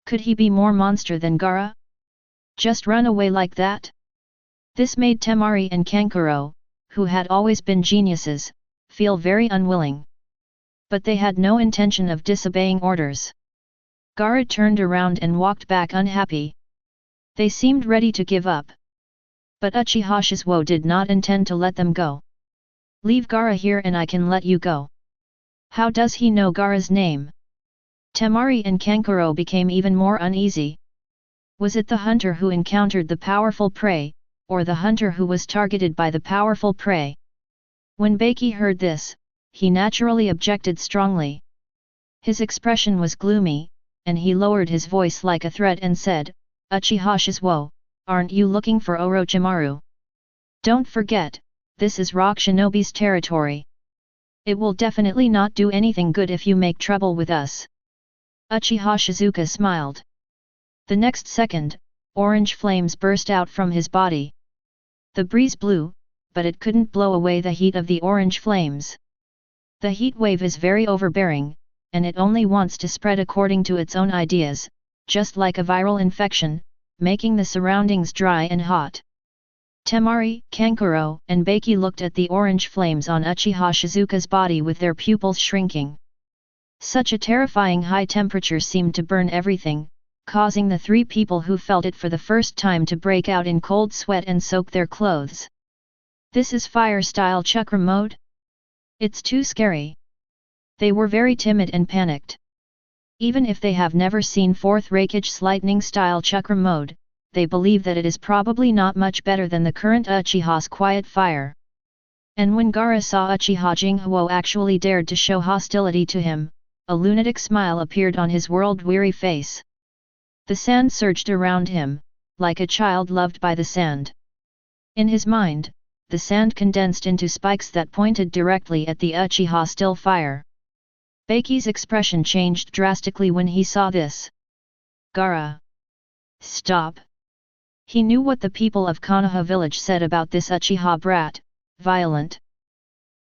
Speaker 1: Could he be more monster than Gaara? Just run away like that? This made Temari and Kankuro, who had always been geniuses, feel very unwilling. But they had no intention of disobeying orders. Gaara turned around and walked back unhappy. They seemed ready to give up. But Uchiha Shizuo did not intend to let them go. Leave Gaara here and I can let you go. How does he know Gaara's name? Temari and Kankuro became even more uneasy. Was it the hunter who encountered the powerful prey, or the hunter who was targeted by the powerful prey? When Beiki heard this, he naturally objected strongly. His expression was gloomy, and he lowered his voice like a threat and said, Uchiha Shizuo, aren't you looking for Orochimaru? Don't forget, this is Rock Shinobi's territory. It will definitely not do anything good if you make trouble with us. Uchiha Shizuka smiled. The next second, orange flames burst out from his body. The breeze blew, but it couldn't blow away the heat of the orange flames. The heat wave is very overbearing, and it only wants to spread according to its own ideas, just like a viral infection, making the surroundings dry and hot. Temari, Kankuro, and Beiki looked at the orange flames on Uchiha Shizuka's body with their pupils shrinking. Such a terrifying high temperature seemed to burn everything, causing the 3 people who felt it for the first time to break out in cold sweat and soak their clothes. This is fire-style chakra mode? It's too scary. They were very timid and panicked. Even if they have never seen 4th Raikage's lightning-style chakra mode, they believe that it is probably not much better than the current Uchiha's quiet fire. And when Gaara saw Uchiha Jinghu actually dared to show hostility to him, a lunatic smile appeared on his world-weary face. The sand surged around him, like a child loved by the sand. In his mind, the sand condensed into spikes that pointed directly at the Uchiha still fire. Beiki's expression changed drastically when he saw this. Gaara! Stop! He knew what the people of Konoha village said about this Uchiha brat, violent.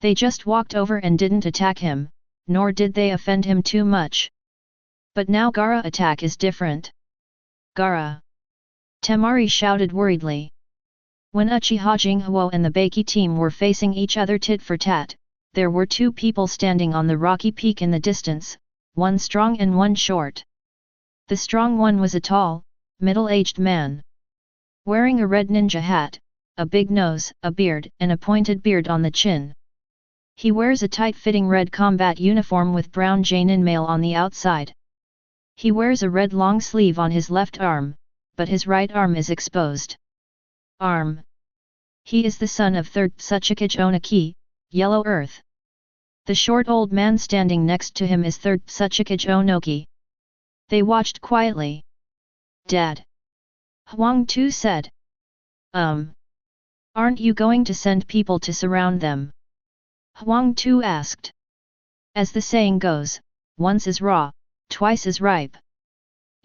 Speaker 1: They just walked over and didn't attack him, nor did they offend him too much. But now Gaara attack is different. Gaara! Temari shouted worriedly. When Uchiha Jinghu and the Beiki team were facing each other tit for tat, there were 2 people standing on the rocky peak in the distance, one strong and one short. The strong one was a tall, middle-aged man. Wearing a red ninja hat, a big nose, a beard and a pointed beard on the chin. He wears a tight-fitting red combat uniform with brown chainmail on the outside. He wears a red long sleeve on his left arm, but his right arm is exposed. Arm. He is the son of 3rd Tsuchikage Onaki, Yellow Earth. The short old man standing next to him is 3rd Tsuchikage Onoki. They watched quietly. Dad. Huang Tu said. Aren't you going to send people to surround them? Huang Tu asked. As the saying goes, once is raw, twice is ripe.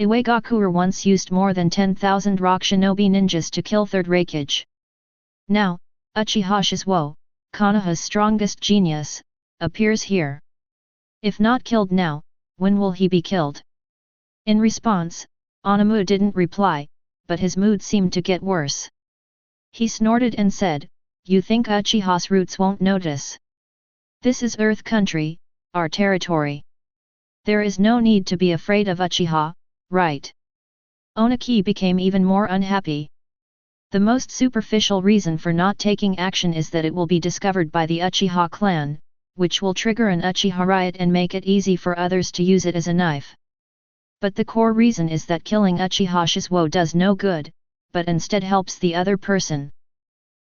Speaker 1: Iwagakure once used more than 10,000 rock shinobi ninjas to kill 3rd Raikage. Now, Uchiha Shizuo, Konoha's strongest genius, appears here. If not killed now, when will he be killed? In response, Onamu didn't reply, but his mood seemed to get worse. He snorted and said, You think Uchiha's roots won't notice? This is Earth Country, our territory. There is no need to be afraid of Uchiha, right? Onaki became even more unhappy. The most superficial reason for not taking action is that it will be discovered by the Uchiha clan, which will trigger an Uchiha riot and make it easy for others to use it as a knife. But the core reason is that killing Uchiha Shisuo does no good, but instead helps the other person.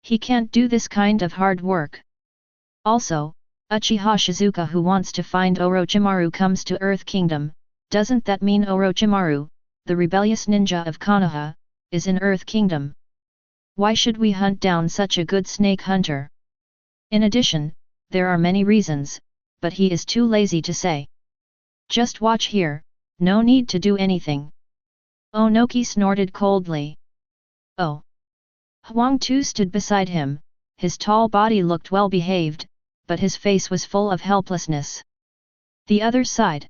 Speaker 1: He can't do this kind of hard work. Also, Uchiha Shizuka who wants to find Orochimaru comes to Earth Kingdom. Doesn't that mean Orochimaru, the rebellious ninja of Konoha, is in Earth Kingdom? Why should we hunt down such a good snake hunter? In addition, there are many reasons, but he is too lazy to say. Just watch here, no need to do anything. Onoki snorted coldly. Oh. Huang Tu stood beside him, his tall body looked well behaved, but his face was full of helplessness. The other side.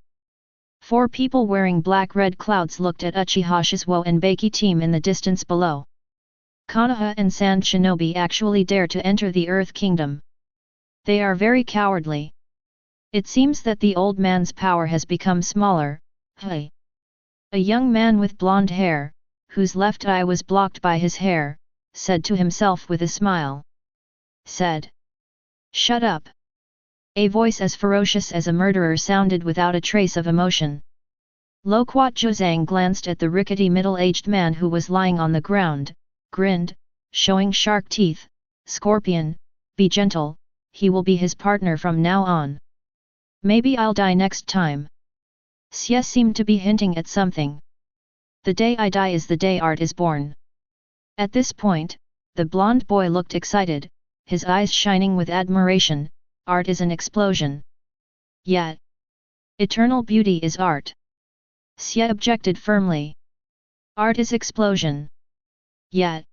Speaker 1: 4 people wearing black-red clouds looked at Uchiha Shisuo and Baki team in the distance below. Konoha and Sand Shinobi actually dare to enter the Earth Kingdom. They are very cowardly. It seems that the old man's power has become smaller. Hey! A young man with blonde hair, whose left eye was blocked by his hair, said to himself with a smile. Said. Shut up. A voice as ferocious as a murderer sounded without a trace of emotion. Loquat Zhuzang glanced at the rickety middle-aged man who was lying on the ground, grinned, showing shark teeth. Scorpion, be gentle, he will be his partner from now on. Maybe I'll die next time. Xie seemed to be hinting at something. The day I die is the day art is born. At this point, the blonde boy looked excited, his eyes shining with admiration. Art is an explosion. Yet, eternal beauty is art. Xie objected firmly. Art is explosion. Yet,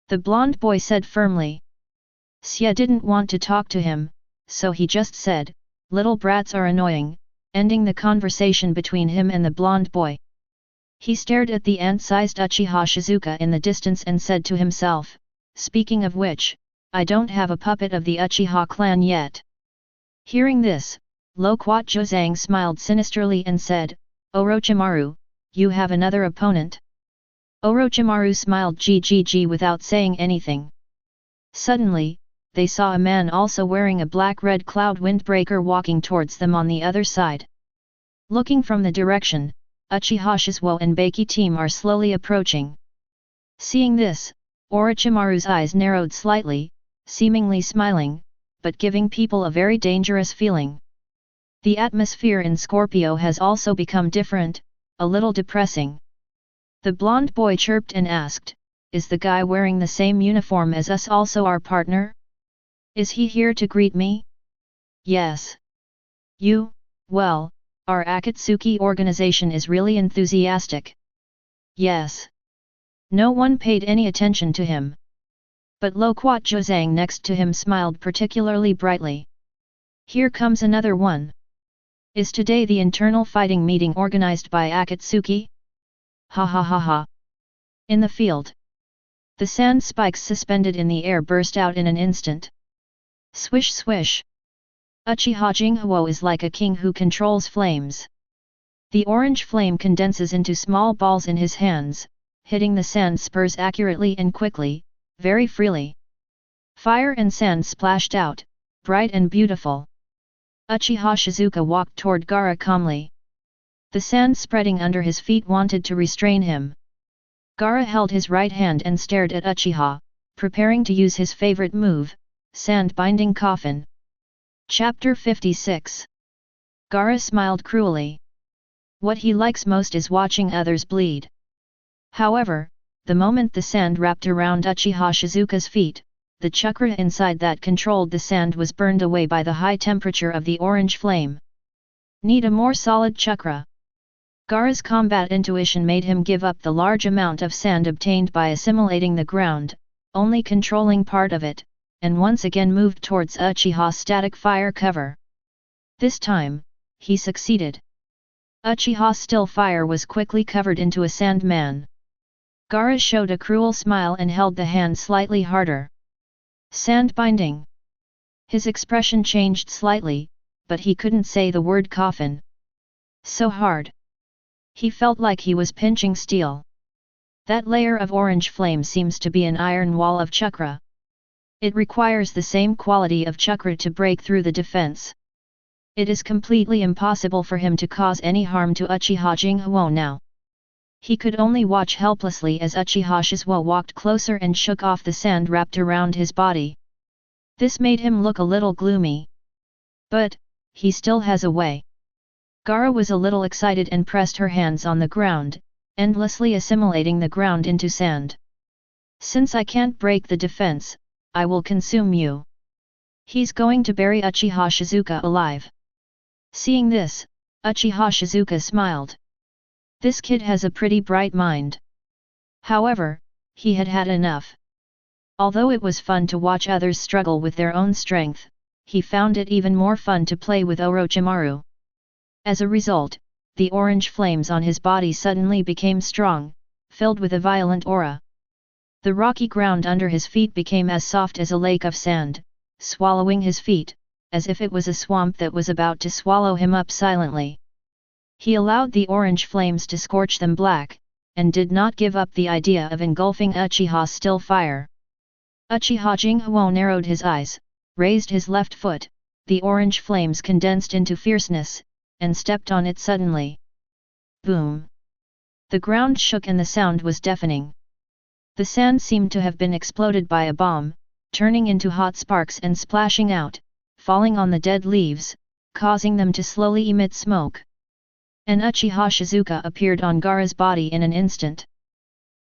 Speaker 1: the blonde boy said firmly. Xie didn't want to talk to him, so he just said, little brats are annoying, ending the conversation between him and the blonde boy. He stared at the ant-sized Uchiha Shizuka in the distance and said to himself, speaking of which, I don't have a puppet of the Uchiha clan yet. Hearing this, Loquat Zhuzang smiled sinisterly and said, Orochimaru, you have another opponent? Orochimaru smiled GGG without saying anything. Suddenly, they saw a man also wearing a black-red cloud windbreaker walking towards them on the other side. Looking from the direction, Uchiha Shisuo and Baki team are slowly approaching. Seeing this, Orochimaru's eyes narrowed slightly, seemingly smiling, but giving people a very dangerous feeling. The atmosphere in Scorpio has also become different, a little depressing. The blonde boy chirped and asked, is the guy wearing the same uniform as us also our partner? Is he here to greet me? Yes. You, well, our Akatsuki organization is really enthusiastic. Yes. No one paid any attention to him. But Loquat Zhuzang next to him smiled particularly brightly. Here comes another one. Is today the internal fighting meeting organized by Akatsuki? Ha ha ha ha. In the field. The sand spikes suspended in the air burst out in an instant. Swish swish. Uchiha Jinghu is like a king who controls flames. The orange flame condenses into small balls in his hands, hitting the sand spurs accurately and quickly, very freely. Fire and sand splashed out, bright and beautiful. Uchiha Shizuka walked toward Gaara calmly. The sand spreading under his feet wanted to restrain him. Gaara held his right hand and stared at Uchiha, preparing to use his favorite move, sand binding coffin. Chapter 56. Gaara smiled cruelly. What he likes most is watching others bleed. However, the moment the sand wrapped around Uchiha Shizuka's feet, the chakra inside that controlled the sand was burned away by the high temperature of the orange flame. Need a more solid chakra. Gaara's combat intuition made him give up the large amount of sand obtained by assimilating the ground, only controlling part of it, and once again moved towards Uchiha's static fire cover. This time, he succeeded. Uchiha's still fire was quickly covered into a sand man. Gaara showed a cruel smile and held the hand slightly harder. Sand binding. His expression changed slightly, but he couldn't say the word coffin. So hard. He felt like he was pinching steel. That layer of orange flame seems to be an iron wall of chakra. It requires the same quality of chakra to break through the defense. It is completely impossible for him to cause any harm to Uchiha Jinghu now. He could only watch helplessly as Uchiha Shisuo walked closer and shook off the sand wrapped around his body. This made him look a little gloomy. But, he still has a way. Gaara was a little excited and pressed her hands on the ground, endlessly assimilating the ground into sand. Since I can't break the defense, I will consume you. He's going to bury Uchiha Shizuka alive. Seeing this, Uchiha Shizuka smiled. This kid has a pretty bright mind. However, he had had enough. Although it was fun to watch others struggle with their own strength, he found it even more fun to play with Orochimaru. As a result, the orange flames on his body suddenly became strong, filled with a violent aura. The rocky ground under his feet became as soft as a lake of sand, swallowing his feet, as if it was a swamp that was about to swallow him up silently. He allowed the orange flames to scorch them black, and did not give up the idea of engulfing Uchiha's still fire. Uchiha Jinghu narrowed his eyes, raised his left foot, the orange flames condensed into fierceness, and stepped on it suddenly. Boom! The ground shook and the sound was deafening. The sand seemed to have been exploded by a bomb, turning into hot sparks and splashing out, falling on the dead leaves, causing them to slowly emit smoke. And Uchiha Shizuka appeared on Gaara's body in an instant.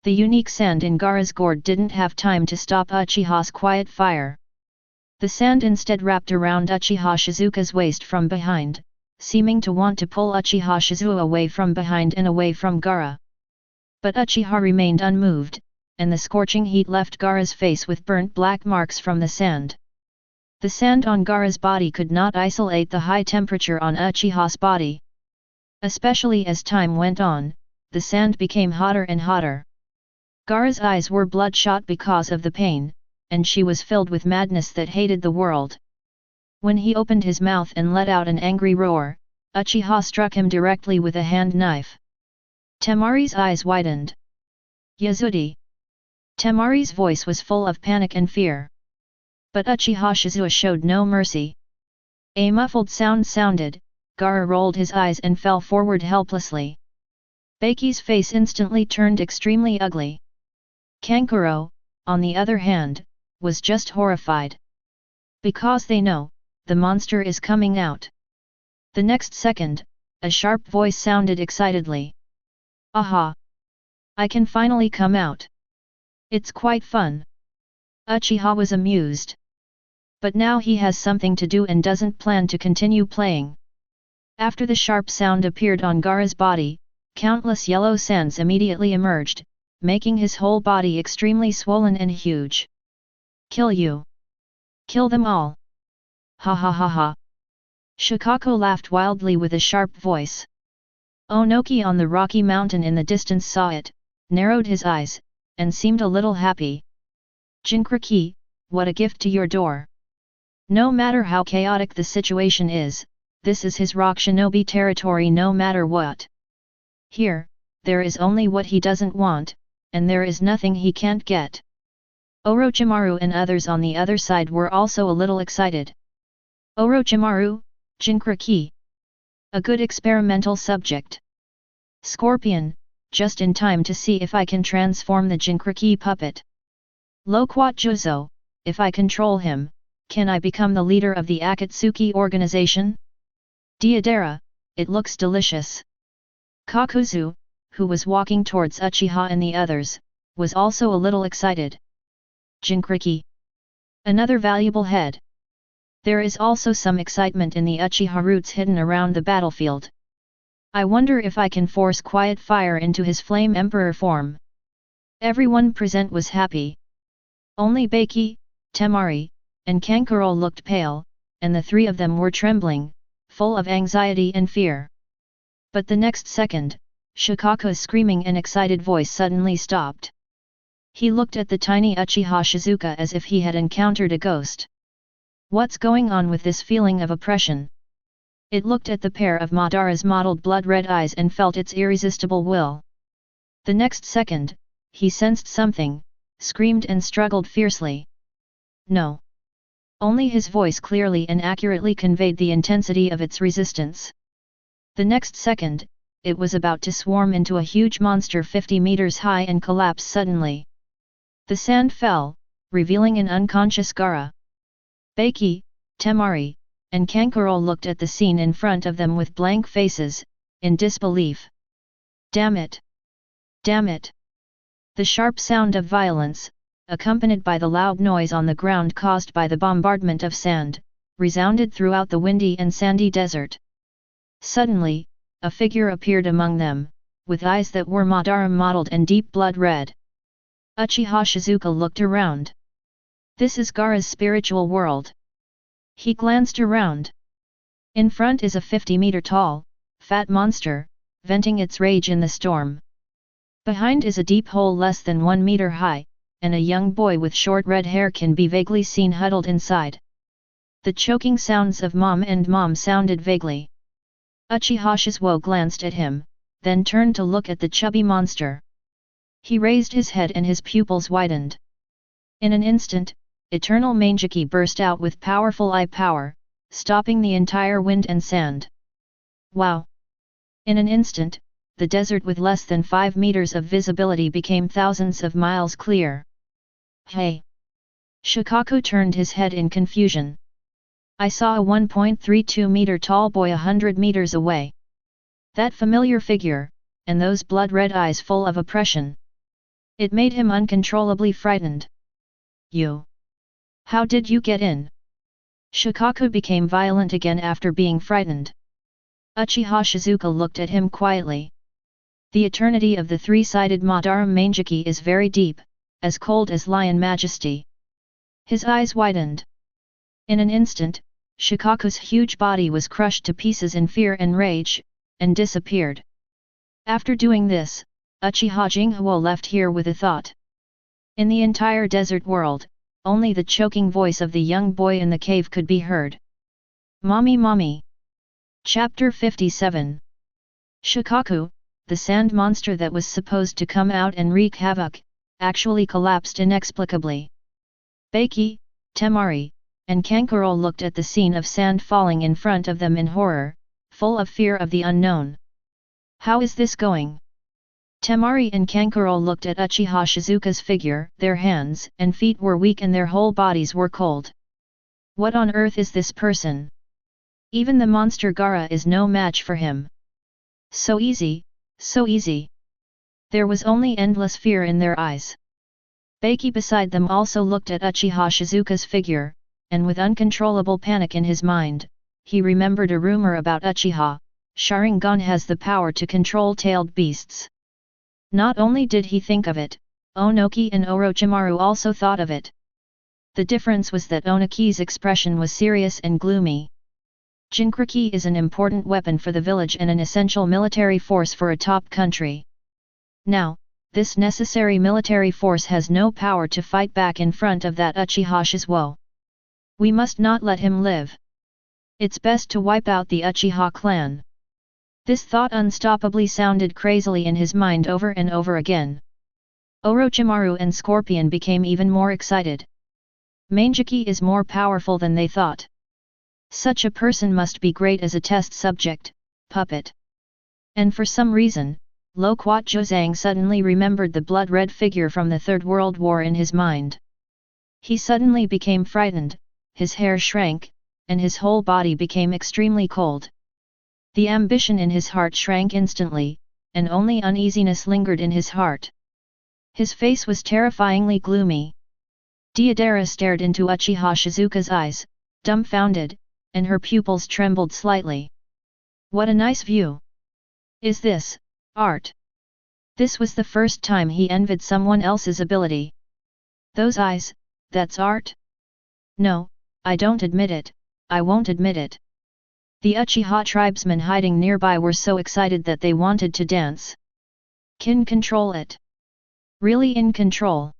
Speaker 1: The unique sand in Gaara's gourd didn't have time to stop Uchiha's quiet fire. The sand instead wrapped around Uchiha Shizuka's waist from behind, seeming to want to pull Uchiha Shizuo away from behind and away from Gaara. But Uchiha remained unmoved, and the scorching heat left Gaara's face with burnt black marks from the sand. The sand on Gaara's body could not isolate the high temperature on Uchiha's body. Especially as time went on, the sand became hotter and hotter. Gaara's eyes were bloodshot because of the pain, and she was filled with madness that hated the world. When he opened his mouth and let out an angry roar, Uchiha struck him directly with a hand knife. Temari's eyes widened. Yasudi! Temari's voice was full of panic and fear. But Uchiha Shizuo showed no mercy. A muffled sound sounded, Gaara rolled his eyes and fell forward helplessly. Beiki's face instantly turned extremely ugly. Kankuro, on the other hand, was just horrified. Because they know, the monster is coming out. The next second, a sharp voice sounded excitedly. Aha! I can finally come out. It's quite fun. Uchiha was amused. But now he has something to do and doesn't plan to continue playing. After the sharp sound appeared on Gaara's body, countless yellow sands immediately emerged, making his whole body extremely swollen and huge. Kill you! Kill them all! Ha ha ha ha! Shikako laughed wildly with a sharp voice. Onoki on the rocky mountain in the distance saw it, narrowed his eyes, and seemed a little happy. Jinkraki, what a gift to your door! No matter how chaotic the situation is, this is his rock shinobi territory no matter what. Here, there is only what he doesn't want, and there is nothing he can't get. Orochimaru and others on the other side were also a little excited. Orochimaru, Jinkraki. A good experimental subject. Scorpion, just in time to see if I can transform the Jinkraki puppet. Loquat Juzo, if I control him, can I become the leader of the Akatsuki organization? Deidara, it looks delicious. Kakuzu, who was walking towards Uchiha and the others, was also a little excited. Jinkraki. Another valuable head. There is also some excitement in the Uchiha roots hidden around the battlefield. I wonder if I can force quiet fire into his flame emperor form. Everyone present was happy. Only Beiki, Temari, and Kankuro looked pale, and the three of them were trembling, full of anxiety and fear. But the next second, Shikaku's screaming and excited voice suddenly stopped. He looked at the tiny Uchiha Shizuka as if he had encountered a ghost. What's going on with this feeling of oppression? It looked at the pair of Madara's mottled blood-red eyes and felt its irresistible will. The next second, he sensed something, screamed and struggled fiercely. no. Only his voice clearly and accurately conveyed the intensity of its resistance. The next second, it was about to swarm into a huge monster 50 meters high and collapse suddenly. The sand fell, revealing an unconscious Gaara. Beiki, Temari, and Kankuro looked at the scene in front of them with blank faces, in disbelief. Damn it! Damn it! The sharp sound of violence, accompanied by the loud noise on the ground caused by the bombardment of sand, resounded throughout the windy and sandy desert. Suddenly, a figure appeared among them, with eyes that were Madara-mottled and deep blood red. Uchiha Shizuka looked around. This is Gaara's spiritual world. He glanced around. In front is a 50-meter-tall, fat monster, venting its rage in the storm. Behind is a deep hole less than 1 meter high, and a young boy with short red hair can be vaguely seen huddled inside. The choking sounds of mom and mom sounded vaguely. Uchiha Shizuo glanced at him, then turned to look at the chubby monster. He raised his head and his pupils widened. In an instant, eternal Mangeki burst out with powerful eye power, stopping the entire wind and sand. Wow! In an instant, the desert with less than 5 meters of visibility became thousands of miles clear. Hey! Shikaku turned his head in confusion. I saw a 1.32 meter tall boy 100 meters away. That familiar figure, and those blood-red eyes full of oppression. It made him uncontrollably frightened. You! How did you get in? Shikaku became violent again after being frightened. Uchiha Shizuka looked at him quietly. The eternity of the three-sided Madara Mangeki is very deep, as cold as lion majesty. His eyes widened. In an instant, Shikaku's huge body was crushed to pieces in fear and rage, and disappeared. After doing this, Uchiha Jinghu left here with a thought. In the entire desert world, only the choking voice of the young boy in the cave could be heard. Mommy Mommy! Chapter 57. Shikaku, the sand monster that was supposed to come out and wreak havoc, actually collapsed inexplicably. Beiki, Temari, and Kankuro looked at the scene of sand falling in front of them in horror, full of fear of the unknown. How is this going? Temari and Kankuro looked at Uchiha Shizuka's figure, their hands and feet were weak and their whole bodies were cold. What on earth is this person? Even the monster Gaara is no match for him. So easy, so easy. There was only endless fear in their eyes. Beiki beside them also looked at Uchiha Shizuka's figure, and with uncontrollable panic in his mind, he remembered a rumor about Uchiha, Sharingan has the power to control tailed beasts. Not only did he think of it, Onoki and Orochimaru also thought of it. The difference was that Onoki's expression was serious and gloomy. Jinchuriki is an important weapon for the village and an essential military force for a top country. Now, this necessary military force has no power to fight back in front of that Uchiha Shizuo. We must not let him live. It's best to wipe out the Uchiha clan. This thought unstoppably sounded crazily in his mind over and over again. Orochimaru and Scorpion became even more excited. Mangeki is more powerful than they thought. Such a person must be great as a test subject, puppet. And for some reason, Lo Kuat Zhozang suddenly remembered the blood-red figure from the Third World War in his mind. He suddenly became frightened, his hair shrank, and his whole body became extremely cold. The ambition in his heart shrank instantly, and only uneasiness lingered in his heart. His face was terrifyingly gloomy. Deidara stared into Uchiha Shizuka's eyes, dumbfounded, and her pupils trembled slightly. What a nice view! Is this art? This was the first time he envied someone else's ability. Those eyes, that's art? No, I don't admit it, I won't admit it. The Uchiha tribesmen hiding nearby were so excited that they wanted to dance. Can control it. Really in control.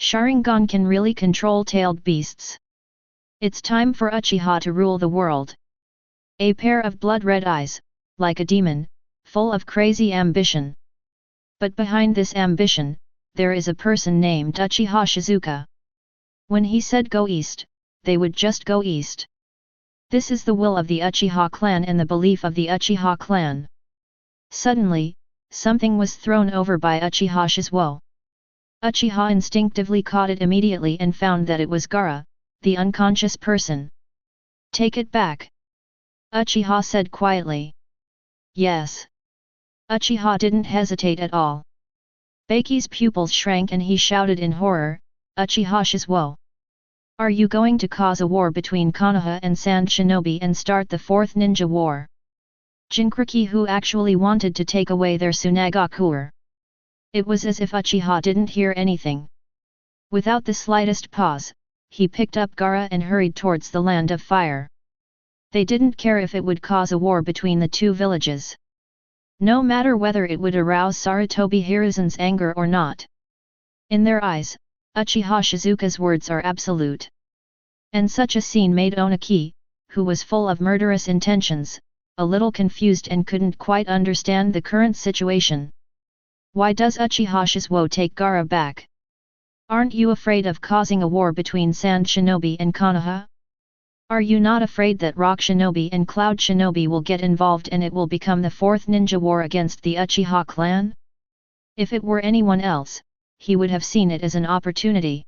Speaker 1: Sharingan can really control tailed beasts. It's time for Uchiha to rule the world. A pair of blood-red eyes, like a demon, full of crazy ambition. But behind this ambition, there is a person named Uchiha Shizuka. When he said go east, they would just go east. This is the will of the Uchiha clan and the belief of the Uchiha clan. Suddenly, something was thrown over by Uchiha Shisuo. Uchiha instinctively caught it immediately and found that it was Gaara, the unconscious person. Take it back. Uchiha said quietly. Yes. Uchiha didn't hesitate at all. Beiki's pupils shrank and he shouted in horror, Uchiha Shisuo. Are you going to cause a war between Konoha and Sand Shinobi and start the Fourth Ninja War? Jinchuriki who actually wanted to take away their Tsunagakuer. It was as if Uchiha didn't hear anything. Without the slightest pause, he picked up Gaara and hurried towards the land of fire. They didn't care if it would cause a war between the two villages. No matter whether it would arouse Sarutobi Hiruzen's anger or not. In their eyes, Uchiha Shizuka's words are absolute. And such a scene made Onaki, who was full of murderous intentions, a little confused and couldn't quite understand the current situation. Why does Uchiha Shisuo take Gaara back? Aren't you afraid of causing a war between Sand Shinobi and Konoha? Are you not afraid that Rock Shinobi and Cloud Shinobi will get involved and it will become the Fourth Ninja War against the Uchiha clan? If it were anyone else, he would have seen it as an opportunity.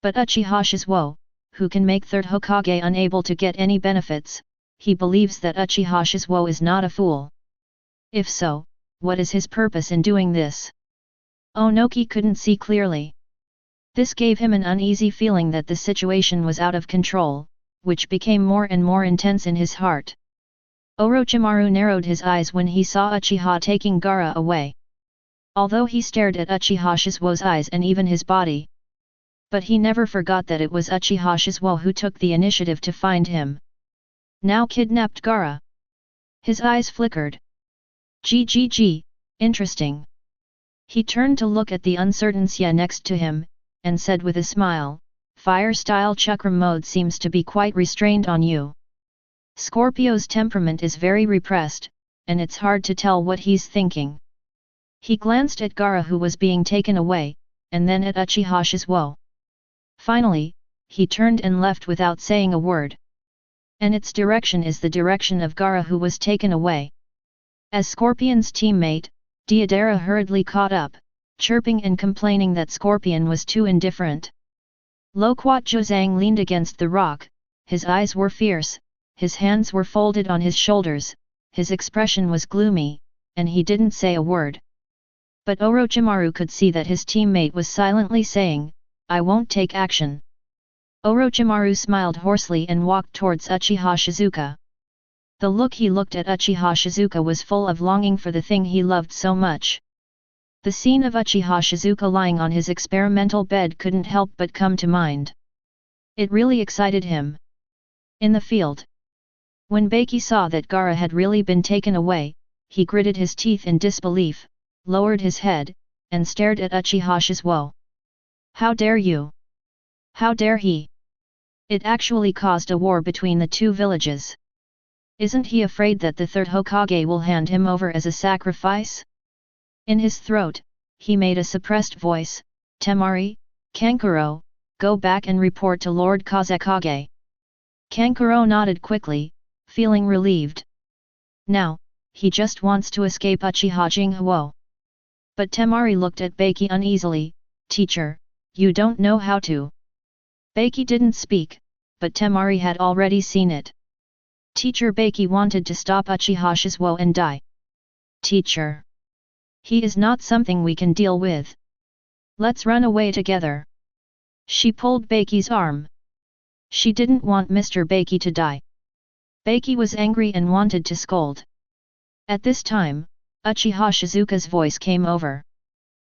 Speaker 1: But Uchiha Shisuo, who can make Third Hokage unable to get any benefits, he believes that Uchiha Shisuo is not a fool. If so, what is his purpose in doing this? Onoki couldn't see clearly. This gave him an uneasy feeling that the situation was out of control, which became more and more intense in his heart. Orochimaru narrowed his eyes when he saw Uchiha taking Gaara away. Although he stared at Uchiha Shisuo's eyes and even his body. But he never forgot that it was Uchiha Shisuo who took the initiative to find him. Now kidnapped Gaara. His eyes flickered. Interesting. He turned to look at the uncertain Xie next to him, and said with a smile, Fire-style chakra mode seems to be quite restrained on you. Scorpio's temperament is very repressed, and it's hard to tell what he's thinking. He glanced at Gaara who was being taken away, and then at Uchiha Shisuo. Finally, he turned and left without saying a word. And its direction is the direction of Gaara who was taken away. As Scorpion's teammate, Deidara hurriedly caught up, chirping and complaining that Scorpion was too indifferent. Loquat Zhozang leaned against the rock, his eyes were fierce, his hands were folded on his shoulders, his expression was gloomy, and he didn't say a word. But Orochimaru could see that his teammate was silently saying, I won't take action. Orochimaru smiled hoarsely and walked towards Uchiha Shizuka. The look he looked at Uchiha Shizuka was full of longing for the thing he loved so much. The scene of Uchiha Shizuka lying on his experimental bed couldn't help but come to mind. It really excited him. In the field. When Beiki saw that Gaara had really been taken away, he gritted his teeth in disbelief, lowered his head, and stared at Uchiha Shisuo. How dare you? How dare he? It actually caused a war between the two villages. Isn't he afraid that the third Hokage will hand him over as a sacrifice? In his throat, he made a suppressed voice, Temari, Kankuro, go back and report to Lord Kazekage. Kankuro nodded quickly, feeling relieved. Now, he just wants to escape Uchiha Jinghu. But Temari looked at Beiki uneasily, Teacher, you don't know how to. Beiki didn't speak, but Temari had already seen it. Teacher Beiki wanted to stop Uchiha Shisuo and die. Teacher. He is not something we can deal with. Let's run away together. She pulled Beiki's arm. She didn't want Mr. Beiki to die. Beiki was angry and wanted to scold. At this time, Uchiha Shizuka's voice came over.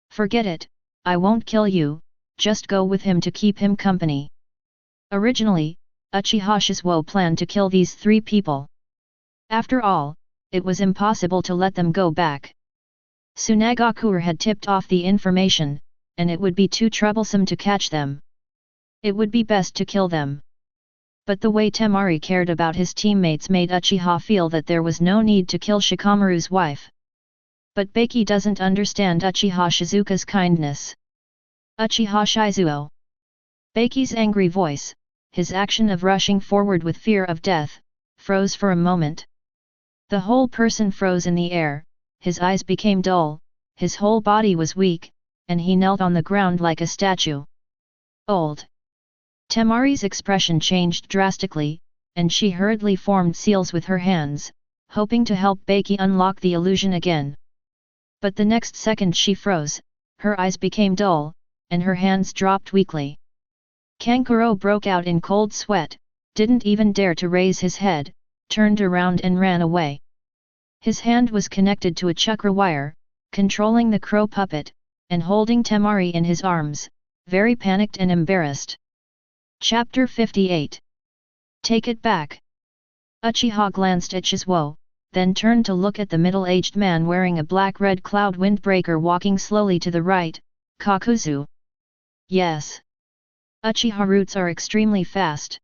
Speaker 1: Forget it, I won't kill you, just go with him to keep him company. Originally, Uchiha Shisuo planned to kill these three people. After all, it was impossible to let them go back. Tsunagakuer had tipped off the information, and it would be too troublesome to catch them. It would be best to kill them. But the way Temari cared about his teammates made Uchiha feel that there was no need to kill Shikamaru's wife. But Beiki doesn't understand Uchiha Shizuka's kindness. Uchiha Shizuo. Baki's angry voice, his action of rushing forward with fear of death, froze for a moment. The whole person froze in the air, his eyes became dull, his whole body was weak, and he knelt on the ground like a statue. Old. Temari's expression changed drastically, and she hurriedly formed seals with her hands, hoping to help Baki unlock the illusion again. But the next second she froze, her eyes became dull, and her hands dropped weakly. Kankuro broke out in cold sweat, didn't even dare to raise his head, turned around and ran away. His hand was connected to a chakra wire, controlling the crow puppet, and holding Temari in his arms, very panicked and embarrassed. Chapter 58. Take it back. Uchiha glanced at Shisuo, then turned to look at the middle-aged man wearing a black-red cloud windbreaker walking slowly to the right, Kakuzu. Yes. Uchiha roots are extremely fast.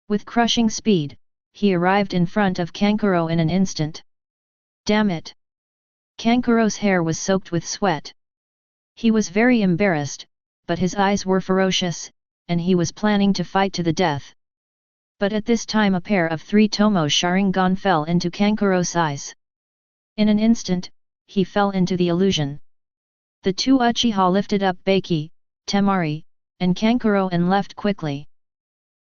Speaker 1: With crushing speed, he arrived in front of Kankuro in an instant. Damn it! Kankuro's hair was soaked with sweat. He was very embarrassed, but his eyes were ferocious, and he was planning to fight to the death. But at this time a pair of 3 Tomo Sharingan fell into Kankuro's eyes. In an instant, he fell into the illusion. The 2 Uchiha lifted up Baki, Temari, and Kankuro and left quickly.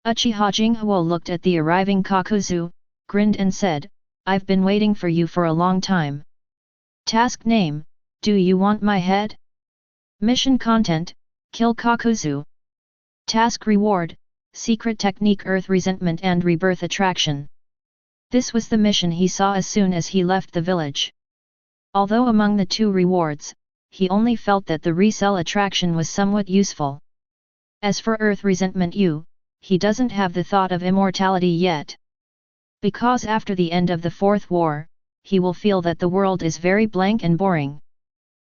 Speaker 1: Uchiha Jinghu looked at the arriving Kakuzu, grinned and said, "I've been waiting for you for a long time. Task name, do you want my head? Mission content, kill Kakuzu. Task reward, secret technique Earth resentment and rebirth attraction." This was the mission he saw as soon as he left the village. Although among the 2 rewards, he only felt that the resell attraction was somewhat useful. As for Earth resentment he doesn't have the thought of immortality yet. Because after the end of the 4th war, he will feel that the world is very blank and boring.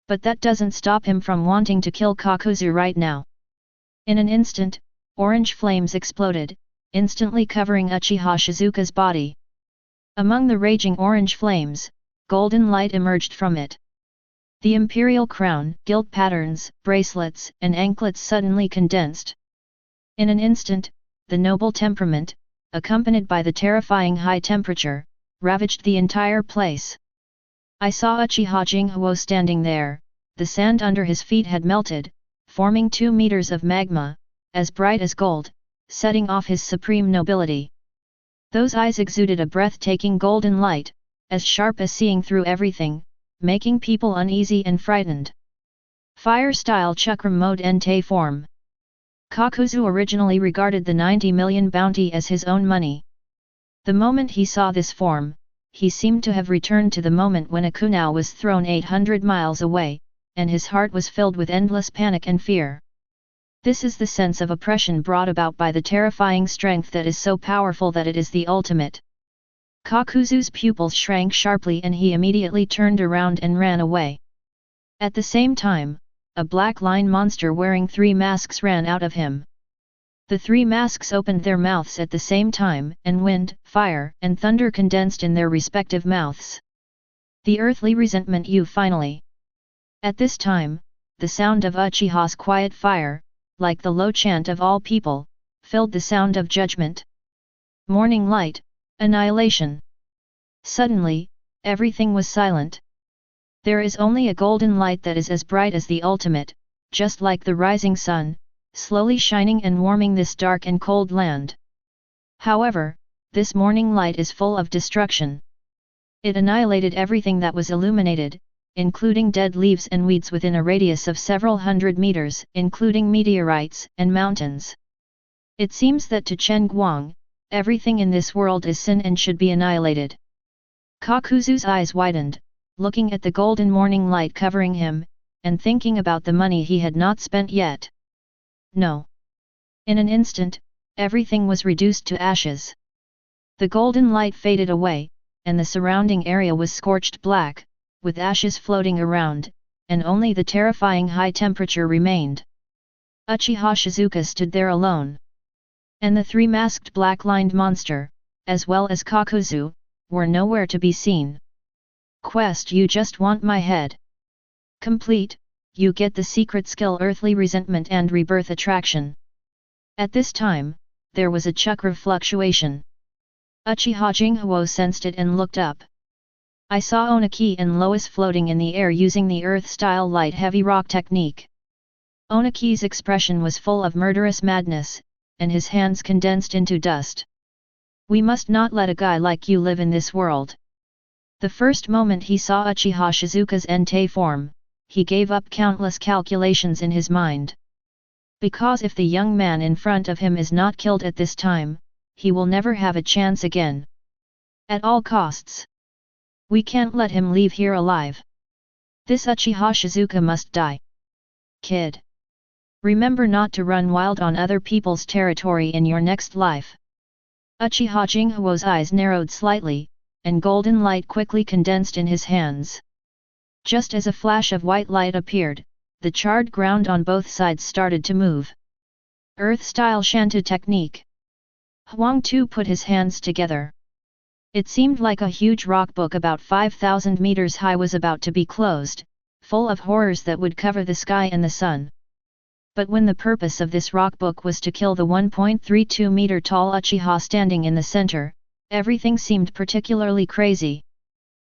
Speaker 1: But that doesn't stop him from wanting to kill Kakuzu right now. In an instant, orange flames exploded, instantly covering Uchiha Shizuka's body. Among the raging orange flames, golden light emerged from it. The imperial crown, gilt patterns, bracelets, and anklets suddenly condensed. In an instant, the noble temperament, accompanied by the terrifying high temperature, ravaged the entire place. I saw Uchiha Jinghu standing there, the sand under his feet had melted, forming 2 meters of magma, as bright as gold, setting off his supreme nobility. Those eyes exuded a breathtaking golden light, as sharp as seeing through everything, making people uneasy and frightened. Fire-style Chakra mode Entei form. Kakuzu originally regarded the 90 million bounty as his own money. The moment he saw this form, he seemed to have returned to the moment when a kunai was thrown 800 miles away, and his heart was filled with endless panic and fear. This is the sense of oppression brought about by the terrifying strength that is so powerful that it is the ultimate. Kakuzu's pupils shrank sharply and he immediately turned around and ran away. At the same time, a black line monster wearing 3 masks ran out of him. The 3 masks opened their mouths at the same time, and wind, fire, and thunder condensed in their respective mouths. The earthly resentment finally. At this time, the sound of Uchiha's quiet fire, like the low chant of all people, filled the sound of judgment. Morning light, annihilation. Suddenly, everything was silent. There is only a golden light that is as bright as the ultimate, just like the rising sun, slowly shining and warming this dark and cold land. However, this morning light is full of destruction. It annihilated everything that was illuminated, including dead leaves and weeds within a radius of several hundred meters, including meteorites and mountains. It seems that to Chen Guang, everything in this world is sin and should be annihilated. Kakuzu's eyes widened, looking at the golden morning light covering him, and thinking about the money he had not spent yet. No. In an instant, everything was reduced to ashes. The golden light faded away, and the surrounding area was scorched black, with ashes floating around, and only the terrifying high temperature remained. Uchiha Shizuka stood there alone. And the 3 masked black-lined monster, as well as Kakuzu, were nowhere to be seen. Quest: You just want my head. Complete, you get the secret skill Earthly Resentment and Rebirth Attraction. At this time, there was a chakra fluctuation. Uchiha Jinghu sensed it and looked up. I saw Onaki and Lois floating in the air using the earth-style light-heavy rock technique. Onaki's expression was full of murderous madness, and his hands condensed into dust. We must not let a guy like you live in this world. The first moment he saw Uchiha Shizuka's Entei form, he gave up countless calculations in his mind. Because if the young man in front of him is not killed at this time, he will never have a chance again. At all costs. We can't let him leave here alive. This Uchiha Shizuka must die. Kid. Remember not to run wild on other people's territory in your next life. Uchiha Jinghuo's eyes narrowed slightly, and golden light quickly condensed in his hands. Just as a flash of white light appeared, the charred ground on both sides started to move. Earth-style Shantu technique. Huang Tu put his hands together. It seemed like a huge rock book about 5,000 meters high was about to be closed, full of horrors that would cover the sky and the sun. But when the purpose of this rock book was to kill the 1.32 meter tall Uchiha standing in the center, everything seemed particularly crazy.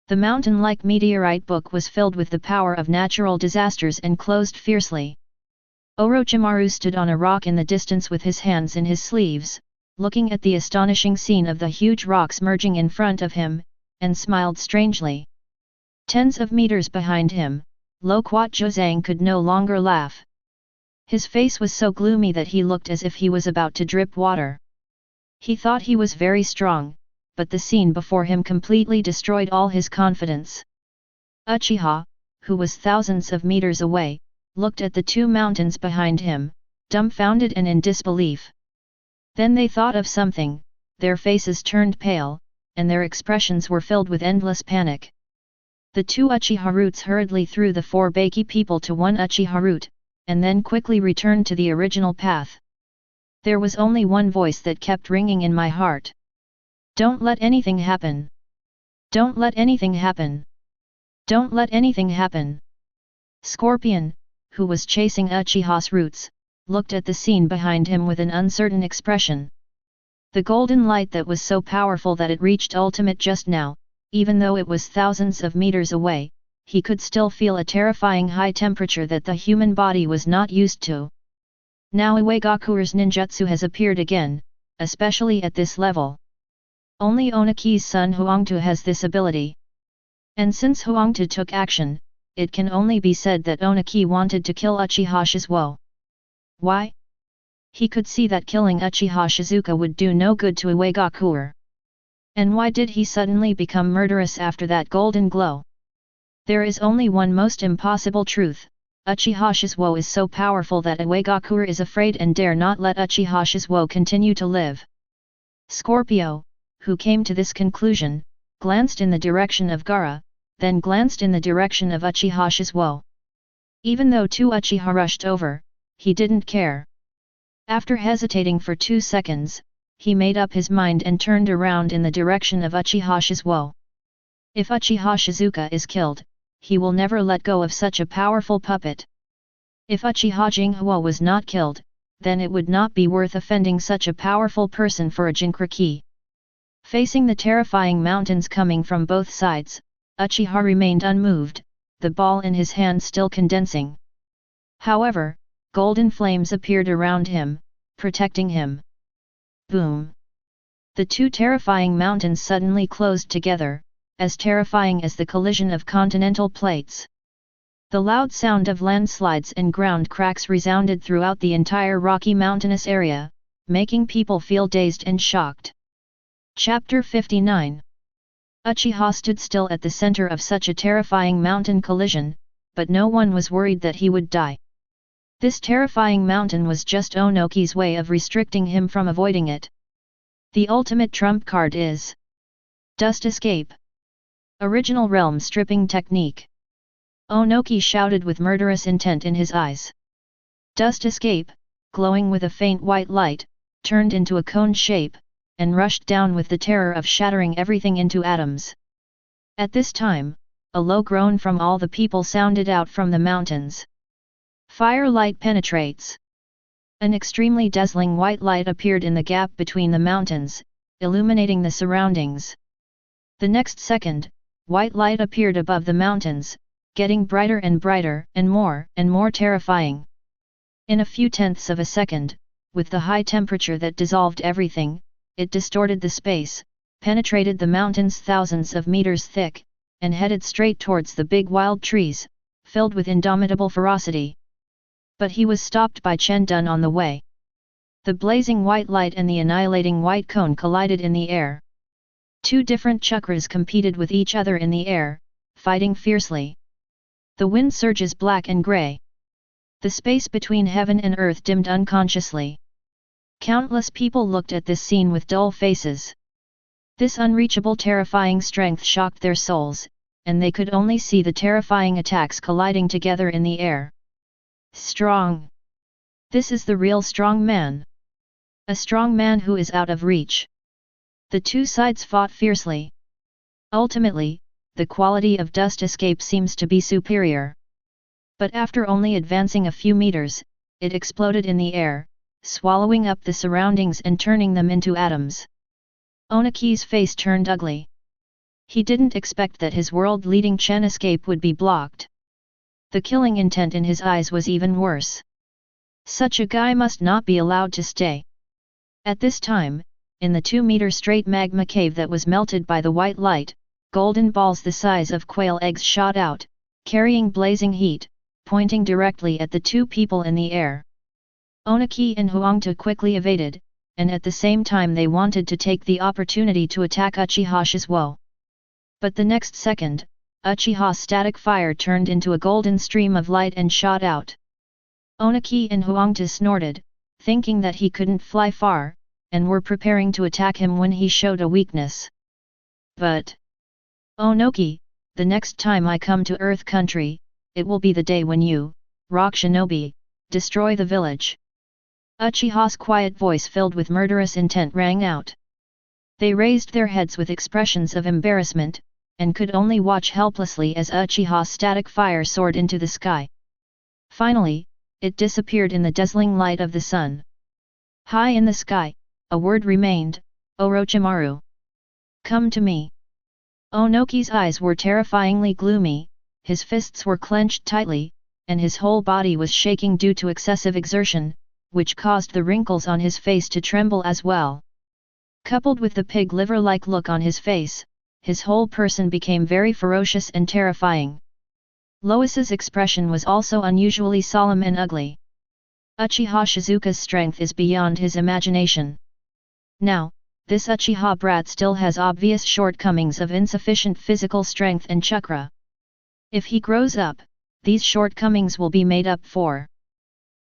Speaker 1: The mountain-like meteorite book was filled with the power of natural disasters and closed fiercely. Orochimaru stood on a rock in the distance with his hands in his sleeves, looking at the astonishing scene of the huge rocks merging in front of him, and smiled strangely. Tens of meters behind him, Lo Kuat Zhang could no longer laugh. His face was so gloomy that he looked as if he was about to drip water. He thought he was very strong, but the scene before him completely destroyed all his confidence. Uchiha, who was thousands of meters away, looked at the two mountains behind him, dumbfounded and in disbelief. Then they thought of something, their faces turned pale, and their expressions were filled with endless panic. The two Uchiha roots hurriedly threw the four Baki people to one Uchiha root, and then quickly returned to the original path. There was only one voice that kept ringing in my heart. Don't let anything happen. Don't let anything happen. Don't let anything happen. Scorpion, who was chasing Uchiha's roots, looked at the scene behind him with an uncertain expression. The golden light that was so powerful that it reached ultimate just now, even though it was thousands of meters away, he could still feel a terrifying high temperature that the human body was not used to. Now Iwagakure's ninjutsu has appeared again, especially at this level. Only Onaki's son Huangtu has this ability. And since Huangtu took action, it can only be said that Onaki wanted to kill Uchiha Shizuo. Why? He could see that killing Uchiha Shizuka would do no good to Iwagakure. And why did he suddenly become murderous after that golden glow? There is only one most impossible truth: Uchiha Shizuo is so powerful that Iwagakure is afraid and dare not let Uchiha Shizuo continue to live. Scorpio, who came to this conclusion, glanced in the direction of Gaara, then glanced in the direction of Uchiha Shizuo. Even though two Uchiha rushed over, he didn't care. After hesitating for 2 seconds, he made up his mind and turned around in the direction of Uchiha Shizuo. If Uchiha Shizuka is killed, he will never let go of such a powerful puppet. If Uchiha Jinghu was not killed, then it would not be worth offending such a powerful person for a Jinchuriki. Facing the terrifying mountains coming from both sides, Uchiha remained unmoved, the ball in his hand still condensing. However, golden flames appeared around him, protecting him. Boom! The two terrifying mountains suddenly closed together, as terrifying as the collision of continental plates. The loud sound of landslides and ground cracks resounded throughout the entire rocky mountainous area, making people feel dazed and shocked. Chapter 59. Uchiha stood still at the center of such a terrifying mountain collision, but no one was worried that he would die. This terrifying mountain was just Onoki's way of restricting him from avoiding it. The ultimate trump card is Dust Escape. Original Realm Stripping Technique. Onoki shouted with murderous intent in his eyes. Dust Escape, glowing with a faint white light, turned into a cone shape, and rushed down with the terror of shattering everything into atoms. At this time, a low groan from all the people sounded out from the mountains. Fire light penetrates. An extremely dazzling white light appeared in the gap between the mountains, illuminating the surroundings. The next second, white light appeared above the mountains, getting brighter and brighter and more terrifying. In a few tenths of a second, with the high temperature that dissolved everything, it distorted the space, penetrated the mountains thousands of meters thick, and headed straight towards the big wild trees, filled with indomitable ferocity. But he was stopped by Chen Dun on the way. The blazing white light and the annihilating white cone collided in the air. Two different chakras competed with each other in the air, fighting fiercely. The wind surges black and grey. The space between heaven and earth dimmed unconsciously. Countless people looked at this scene with dull faces. This unreachable terrifying strength shocked their souls, and they could only see the terrifying attacks colliding together in the air. Strong. This is the real strong man. A strong man who is out of reach. The two sides fought fiercely. Ultimately, the quality of dust escape seems to be superior. But after only advancing a few meters, it exploded in the air, swallowing up the surroundings and turning them into atoms. Onaki's face turned ugly. He didn't expect that his world-leading Chen escape would be blocked. The killing intent in his eyes was even worse. Such a guy must not be allowed to stay. At this time, in the 2-meter straight magma cave that was melted by the white light, golden balls the size of quail eggs shot out, carrying blazing heat, pointing directly at the two people in the air. Onaki and Huangta quickly evaded, and at the same time they wanted to take the opportunity to attack Uchiha Shisuo. But the next second, Uchiha's static fire turned into a golden stream of light and shot out. Onaki and Huangta snorted, thinking that he couldn't fly far, and were preparing to attack him when he showed a weakness. But, Onoki, the next time I come to Earth Country, it will be the day when you, rock shinobi, destroy the village. Uchiha's quiet voice filled with murderous intent rang out. They raised their heads with expressions of embarrassment, and could only watch helplessly as Uchiha's static fire soared into the sky. Finally, it disappeared in the dazzling light of the sun. High in the sky, a word remained, Orochimaru. Come to me. Onoki's eyes were terrifyingly gloomy, his fists were clenched tightly, and his whole body was shaking due to excessive exertion, which caused the wrinkles on his face to tremble as well. Coupled with the pig liver-like look on his face, his whole person became very ferocious and terrifying. Lois's expression was also unusually solemn and ugly. Uchiha Shizuka's strength is beyond his imagination. Now, this Uchiha brat still has obvious shortcomings of insufficient physical strength and chakra. If he grows up, these shortcomings will be made up for.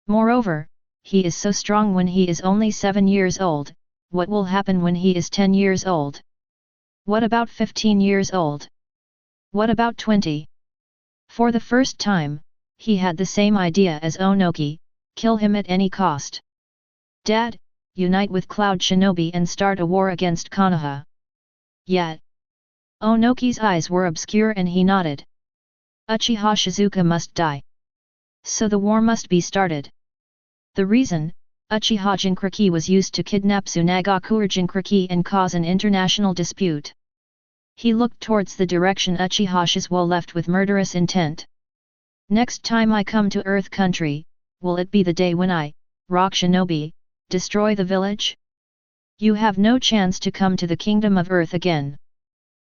Speaker 1: Moreover, he is so strong when he is only 7 years old, what will happen when he is 10 years old? What about 15 years old? What about 20? For the first time, he had the same idea as Onoki, kill him at any cost. Dad, unite with Cloud Shinobi and start a war against Konoha. Yet, Onoki's eyes were obscure and he nodded. Uchiha Shizuka must die. So the war must be started. The reason, Uchiha Jinkraki was used to kidnap Tsunagakuer Jinkraki and cause an international dispute. He looked towards the direction Uchiha Shisuo left with murderous intent. Next time I come to Earth Country, will it be the day when I, Rock Shinobi, destroy the village? You have no chance to come to the Kingdom of Earth again.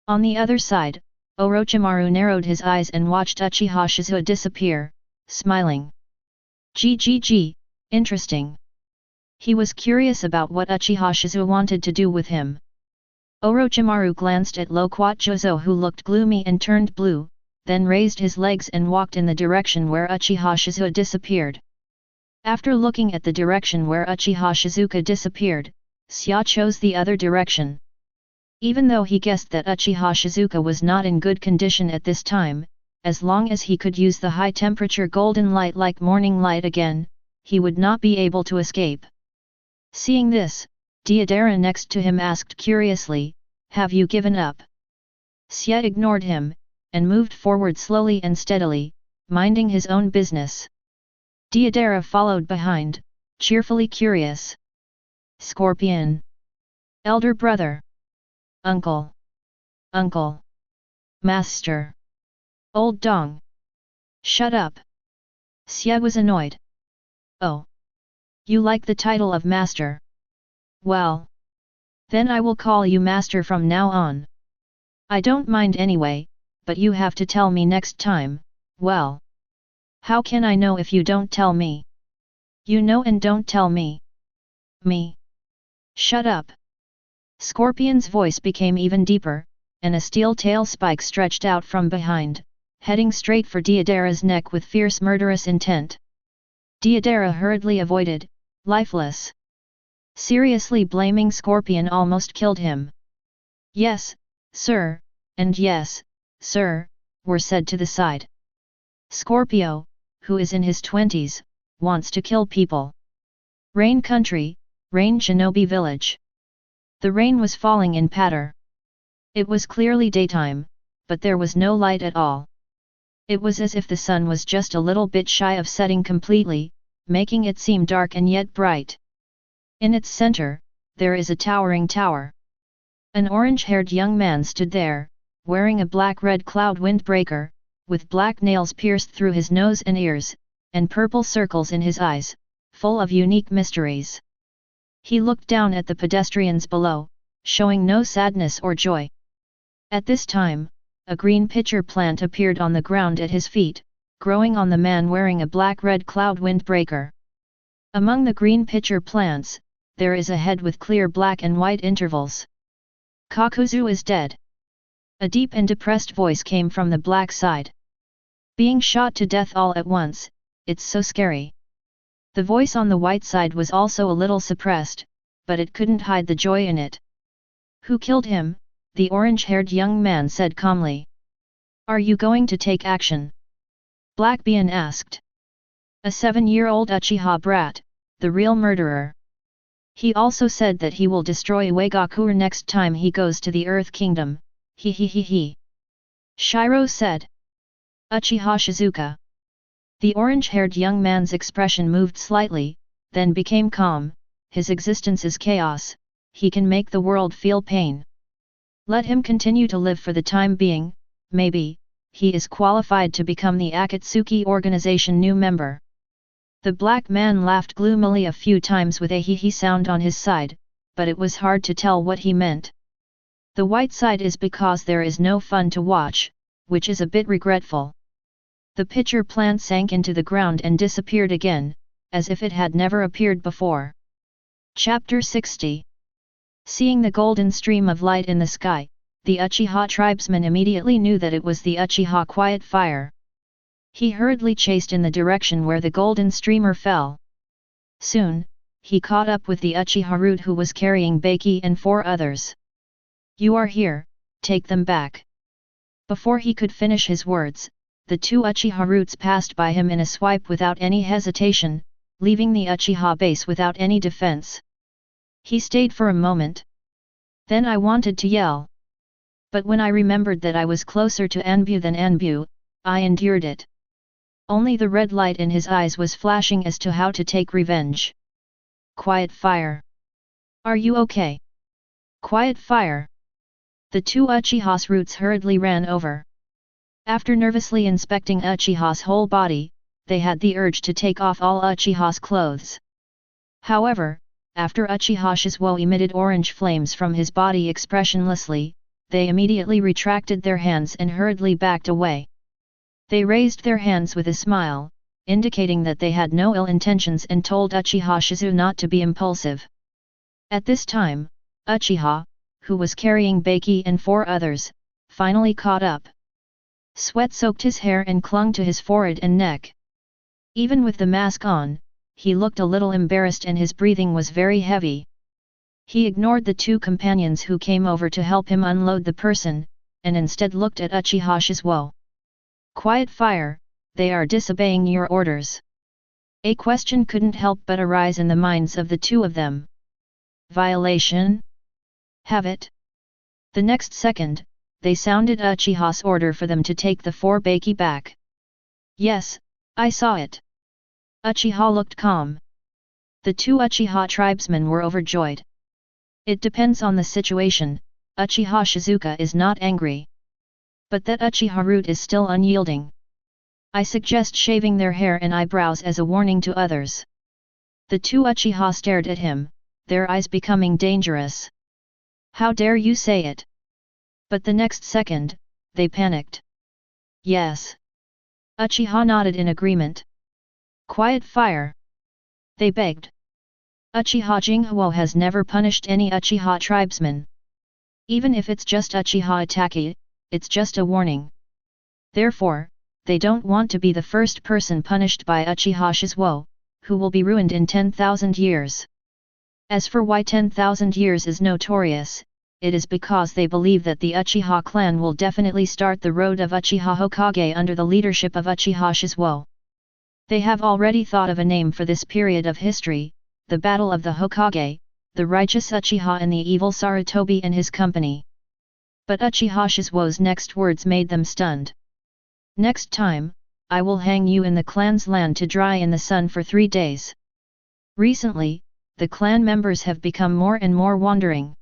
Speaker 1: On the other side, Orochimaru narrowed his eyes and watched Uchiha Shisuo disappear, smiling. GGG, interesting. He was curious about what Uchiha Shisuo wanted to do with him. Orochimaru glanced at Loquat Jozo who looked gloomy and turned blue, then raised his legs and walked in the direction where Uchiha Shisuo disappeared. After looking at the direction where Uchiha Shizuka disappeared, Xia chose the other direction. Even though he guessed that Uchiha Shizuka was not in good condition at this time, as long as he could use the high-temperature golden light like morning light again, he would not be able to escape. Seeing this, Deidara next to him asked curiously, "Have you given up?" Xia ignored him, and moved forward slowly and steadily, minding his own business. Deidara followed behind, cheerfully curious. Scorpion. Elder brother. Uncle. Uncle. Master. Old dong. Shut up. Xie was annoyed. Oh. You like the title of master? Well. Then I will call you master from now on. I don't mind anyway, but you have to tell me next time. Well. How can I know if you don't tell me? You know and don't tell me. Me. Shut up. Scorpion's voice became even deeper, and a steel tail spike stretched out from behind, heading straight for Deidara's neck with fierce murderous intent. Deidara hurriedly avoided, lifeless. Seriously blaming Scorpion almost killed him. Yes, sir, and yes, sir, were said to the side. Scorpio, who is in his 20s, wants to kill people. Rain country, Rain shinobi village. The rain was falling in patter. It was clearly daytime, but there was no light at all. It was as if the sun was just a little bit shy of setting completely, making it seem dark and yet bright. In its center, there is a towering tower. An orange-haired young man stood there, wearing a black-red cloud windbreaker, with black nails pierced through his nose and ears, and purple circles in his eyes, full of unique mysteries. He looked down at the pedestrians below, showing no sadness or joy. At this time, a green pitcher plant appeared on the ground at his feet, growing on the man wearing a black-red cloud windbreaker. Among the green pitcher plants, there is a head with clear black and white intervals. Kakuzu is dead. A deep and depressed voice came from the black side. Being shot to death all at once, it's so scary. The voice on the white side was also a little suppressed, but it couldn't hide the joy in it. Who killed him? The orange-haired young man said calmly. Are you going to take action? Blackbean asked. A 7-year-old Uchiha brat, the real murderer. He also said that he will destroy Uegaku next time he goes to the Earth Kingdom, he. Shiro said. Uchiha Shizuka. The orange-haired young man's expression moved slightly, then became calm. His existence is chaos, he can make the world feel pain. Let him continue to live for the time being, maybe, he is qualified to become the Akatsuki organization new member. The black man laughed gloomily a few times with a hee-hee sound on his side, but it was hard to tell what he meant. The white side is because there is no fun to watch, which is a bit regretful. The pitcher plant sank into the ground and disappeared again, as if it had never appeared before. Chapter 60. Seeing the golden stream of light in the sky, the Uchiha tribesman immediately knew that it was the Uchiha quiet fire. He hurriedly chased in the direction where the golden streamer fell. Soon, he caught up with the Uchiha root who was carrying Baki and 4 others. You are here, take them back. Before he could finish his words, the 2 Uchiha roots passed by him in a swipe without any hesitation, leaving the Uchiha base without any defense. He stayed for a moment. Then I wanted to yell. But when I remembered that I was closer to Anbu than Anbu, I endured it. Only the red light in his eyes was flashing as to how to take revenge. Quiet fire. Are you okay? Quiet fire. The 2 Uchiha's roots hurriedly ran over. After nervously inspecting Uchiha's whole body, they had the urge to take off all Uchiha's clothes. However, after Uchiha Shisuo emitted orange flames from his body expressionlessly, they immediately retracted their hands and hurriedly backed away. They raised their hands with a smile, indicating that they had no ill intentions and told Uchiha Shizu not to be impulsive. At this time, Uchiha, who was carrying Baki and 4 others, finally caught up. Sweat soaked his hair and clung to his forehead and neck. Even with the mask on, he looked a little embarrassed and his breathing was very heavy. He ignored the 2 companions who came over to help him unload the person, and instead looked at Uchiha Shisuo. Quiet fire, they are disobeying your orders. A question couldn't help but arise in the minds of the 2 of them. Violation? Have it? The next second, they sounded Uchiha's order for them to take the 4 Baki back. Yes, I saw it. Uchiha looked calm. The two Uchiha tribesmen were overjoyed. It depends on the situation, Uchiha Shizuka is not angry. But that Uchiha root is still unyielding. I suggest shaving their hair and eyebrows as a warning to others. The two Uchiha stared at him, their eyes becoming dangerous. How dare you say it? But the next second, they panicked. Yes. Uchiha nodded in agreement. Quiet fire. They begged. Uchiha Jinghu has never punished any Uchiha tribesman. Even if it's just Uchiha Itaki, it's just a warning. Therefore, they don't want to be the first person punished by Uchiha Shisuo, who will be ruined in 10,000 years. As for why 10,000 years is notorious, it is because they believe that the Uchiha clan will definitely start the road of Uchiha Hokage under the leadership of Uchiha Shisuo. They have already thought of a name for this period of history, the Battle of the Hokage, the righteous Uchiha and the evil Sarutobi and his company. But Uchiha Shisuo's next words made them stunned. Next time, I will hang you in the clan's land to dry in the sun for 3 days. Recently, the clan members have become more and more wandering.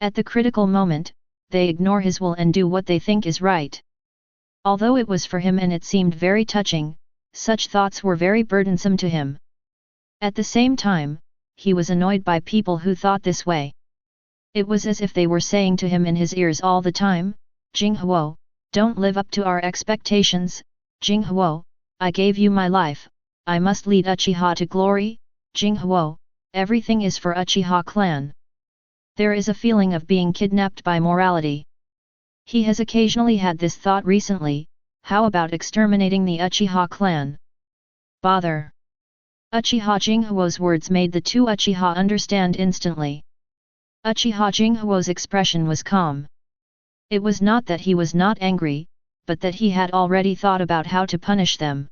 Speaker 1: At the critical moment, they ignore his will and do what they think is right. Although it was for him and it seemed very touching, such thoughts were very burdensome to him. At the same time, he was annoyed by people who thought this way. It was as if they were saying to him in his ears all the time, Jinghu, don't live up to our expectations, Jinghu, I gave you my life, I must lead Uchiha to glory, Jinghu, everything is for Uchiha clan. There is a feeling of being kidnapped by morality. He has occasionally had this thought recently, how about exterminating the Uchiha clan? Bother! Uchiha Jinghuo's words made the two Uchiha understand instantly. Uchiha Jinghuo's expression was calm. It was not that he was not angry, but that he had already thought about how to punish them.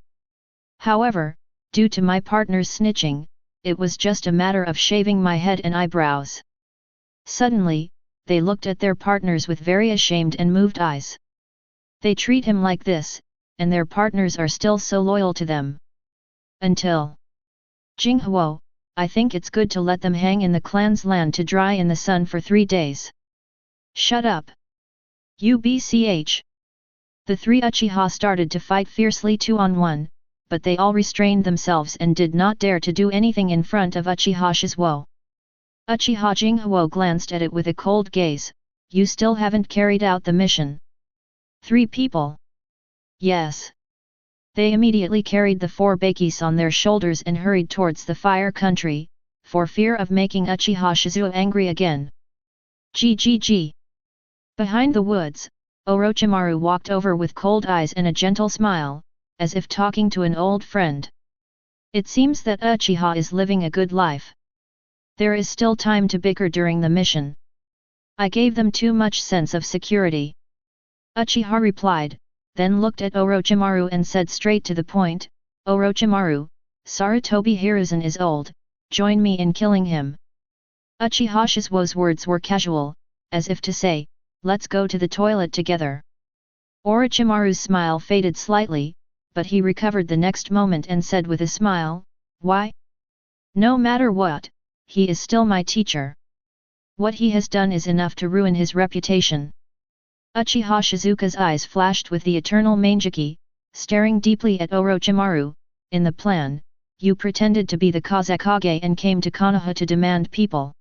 Speaker 1: However, due to my partner's snitching, it was just a matter of shaving my head and eyebrows. Suddenly, they looked at their partners with very ashamed and moved eyes. They treat him like this, and their partners are still so loyal to them. Until Jinghu, I think it's good to let them hang in the clan's land to dry in the sun for 3 days. Shut up! UBCH. The three Uchiha started to fight fiercely 2-on-1, but they all restrained themselves and did not dare to do anything in front of Uchiha Shisuo. Uchiha Jinghu glanced at it with a cold gaze, you still haven't carried out the mission. 3 people. Yes. They immediately carried the 4 bakis on their shoulders and hurried towards the fire country, for fear of making Uchiha Shisuo angry again. GGG. Behind the woods, Orochimaru walked over with cold eyes and a gentle smile, as if talking to an old friend. It seems that Uchiha is living a good life. There is still time to bicker during the mission. I gave them too much sense of security. Uchiha replied, then looked at Orochimaru and said straight to the point, Orochimaru, Sarutobi Hiruzen is old, join me in killing him. Uchiha Shisuo's words were casual, as if to say, let's go to the toilet together. Orochimaru's smile faded slightly, but he recovered the next moment and said with a smile, why? No matter what, he is still my teacher. What he has done is enough to ruin his reputation. Uchiha Shizuka's eyes flashed with the eternal Manjiki, staring deeply at Orochimaru. In the plan, you pretended to be the Kazekage and came to Konoha to demand people.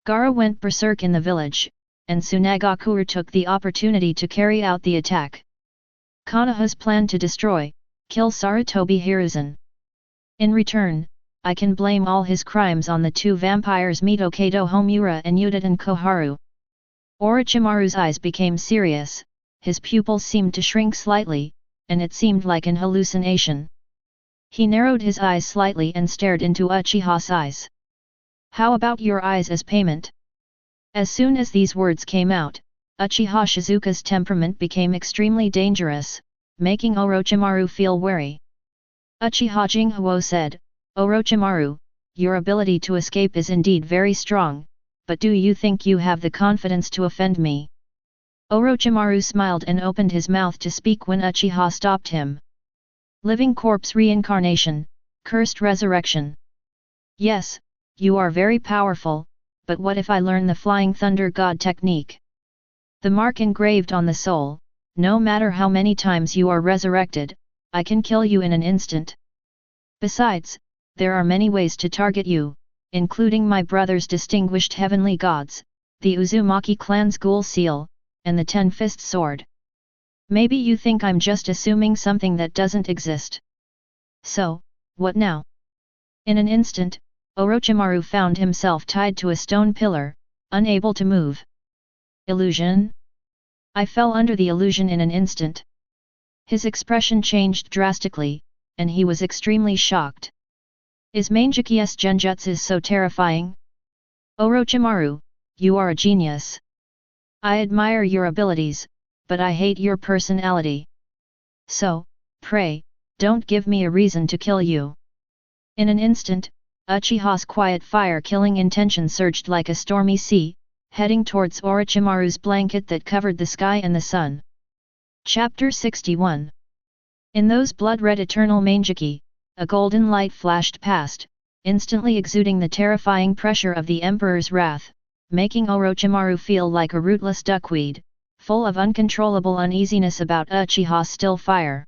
Speaker 1: Gaara went berserk in the village, and Tsunagakure took the opportunity to carry out the attack. Konoha's plan to destroy, kill Sarutobi Hiruzen. In return, I can blame all his crimes on the 2 vampires Mitokado Homura and Udaten Koharu. Orochimaru's eyes became serious, his pupils seemed to shrink slightly, and it seemed like an hallucination. He narrowed his eyes slightly and stared into Uchiha's eyes. How about your eyes as payment? As soon as these words came out, Uchiha Shizuka's temperament became extremely dangerous, making Orochimaru feel wary. Uchiha Jinghu said, Orochimaru, your ability to escape is indeed very strong, but do you think you have the confidence to offend me? Orochimaru smiled and opened his mouth to speak when Uchiha stopped him. Living corpse reincarnation, cursed resurrection. Yes, you are very powerful, but what if I learn the Flying Thunder God technique? The mark engraved on the soul, no matter how many times you are resurrected, I can kill you in an instant. Besides, there are many ways to target you, including my brother's distinguished heavenly gods, the Uzumaki clan's ghoul seal, and the Ten-Fist sword. Maybe you think I'm just assuming something that doesn't exist. So, what now? In an instant, Orochimaru found himself tied to a stone pillar, unable to move. Illusion? I fell under the illusion in an instant. His expression changed drastically, and he was extremely shocked. Is Mangekyou's genjutsu so terrifying? Orochimaru, you are a genius. I admire your abilities, but I hate your personality. So, pray, don't give me a reason to kill you. In an instant, Uchiha's quiet fire-killing intention surged like a stormy sea, heading towards Orochimaru's blanket that covered the sky and the sun. Chapter 61. In those blood-red eternal Mangekyo, a golden light flashed past, instantly exuding the terrifying pressure of the Emperor's wrath, making Orochimaru feel like a rootless duckweed, full of uncontrollable uneasiness about Uchiha's still fire.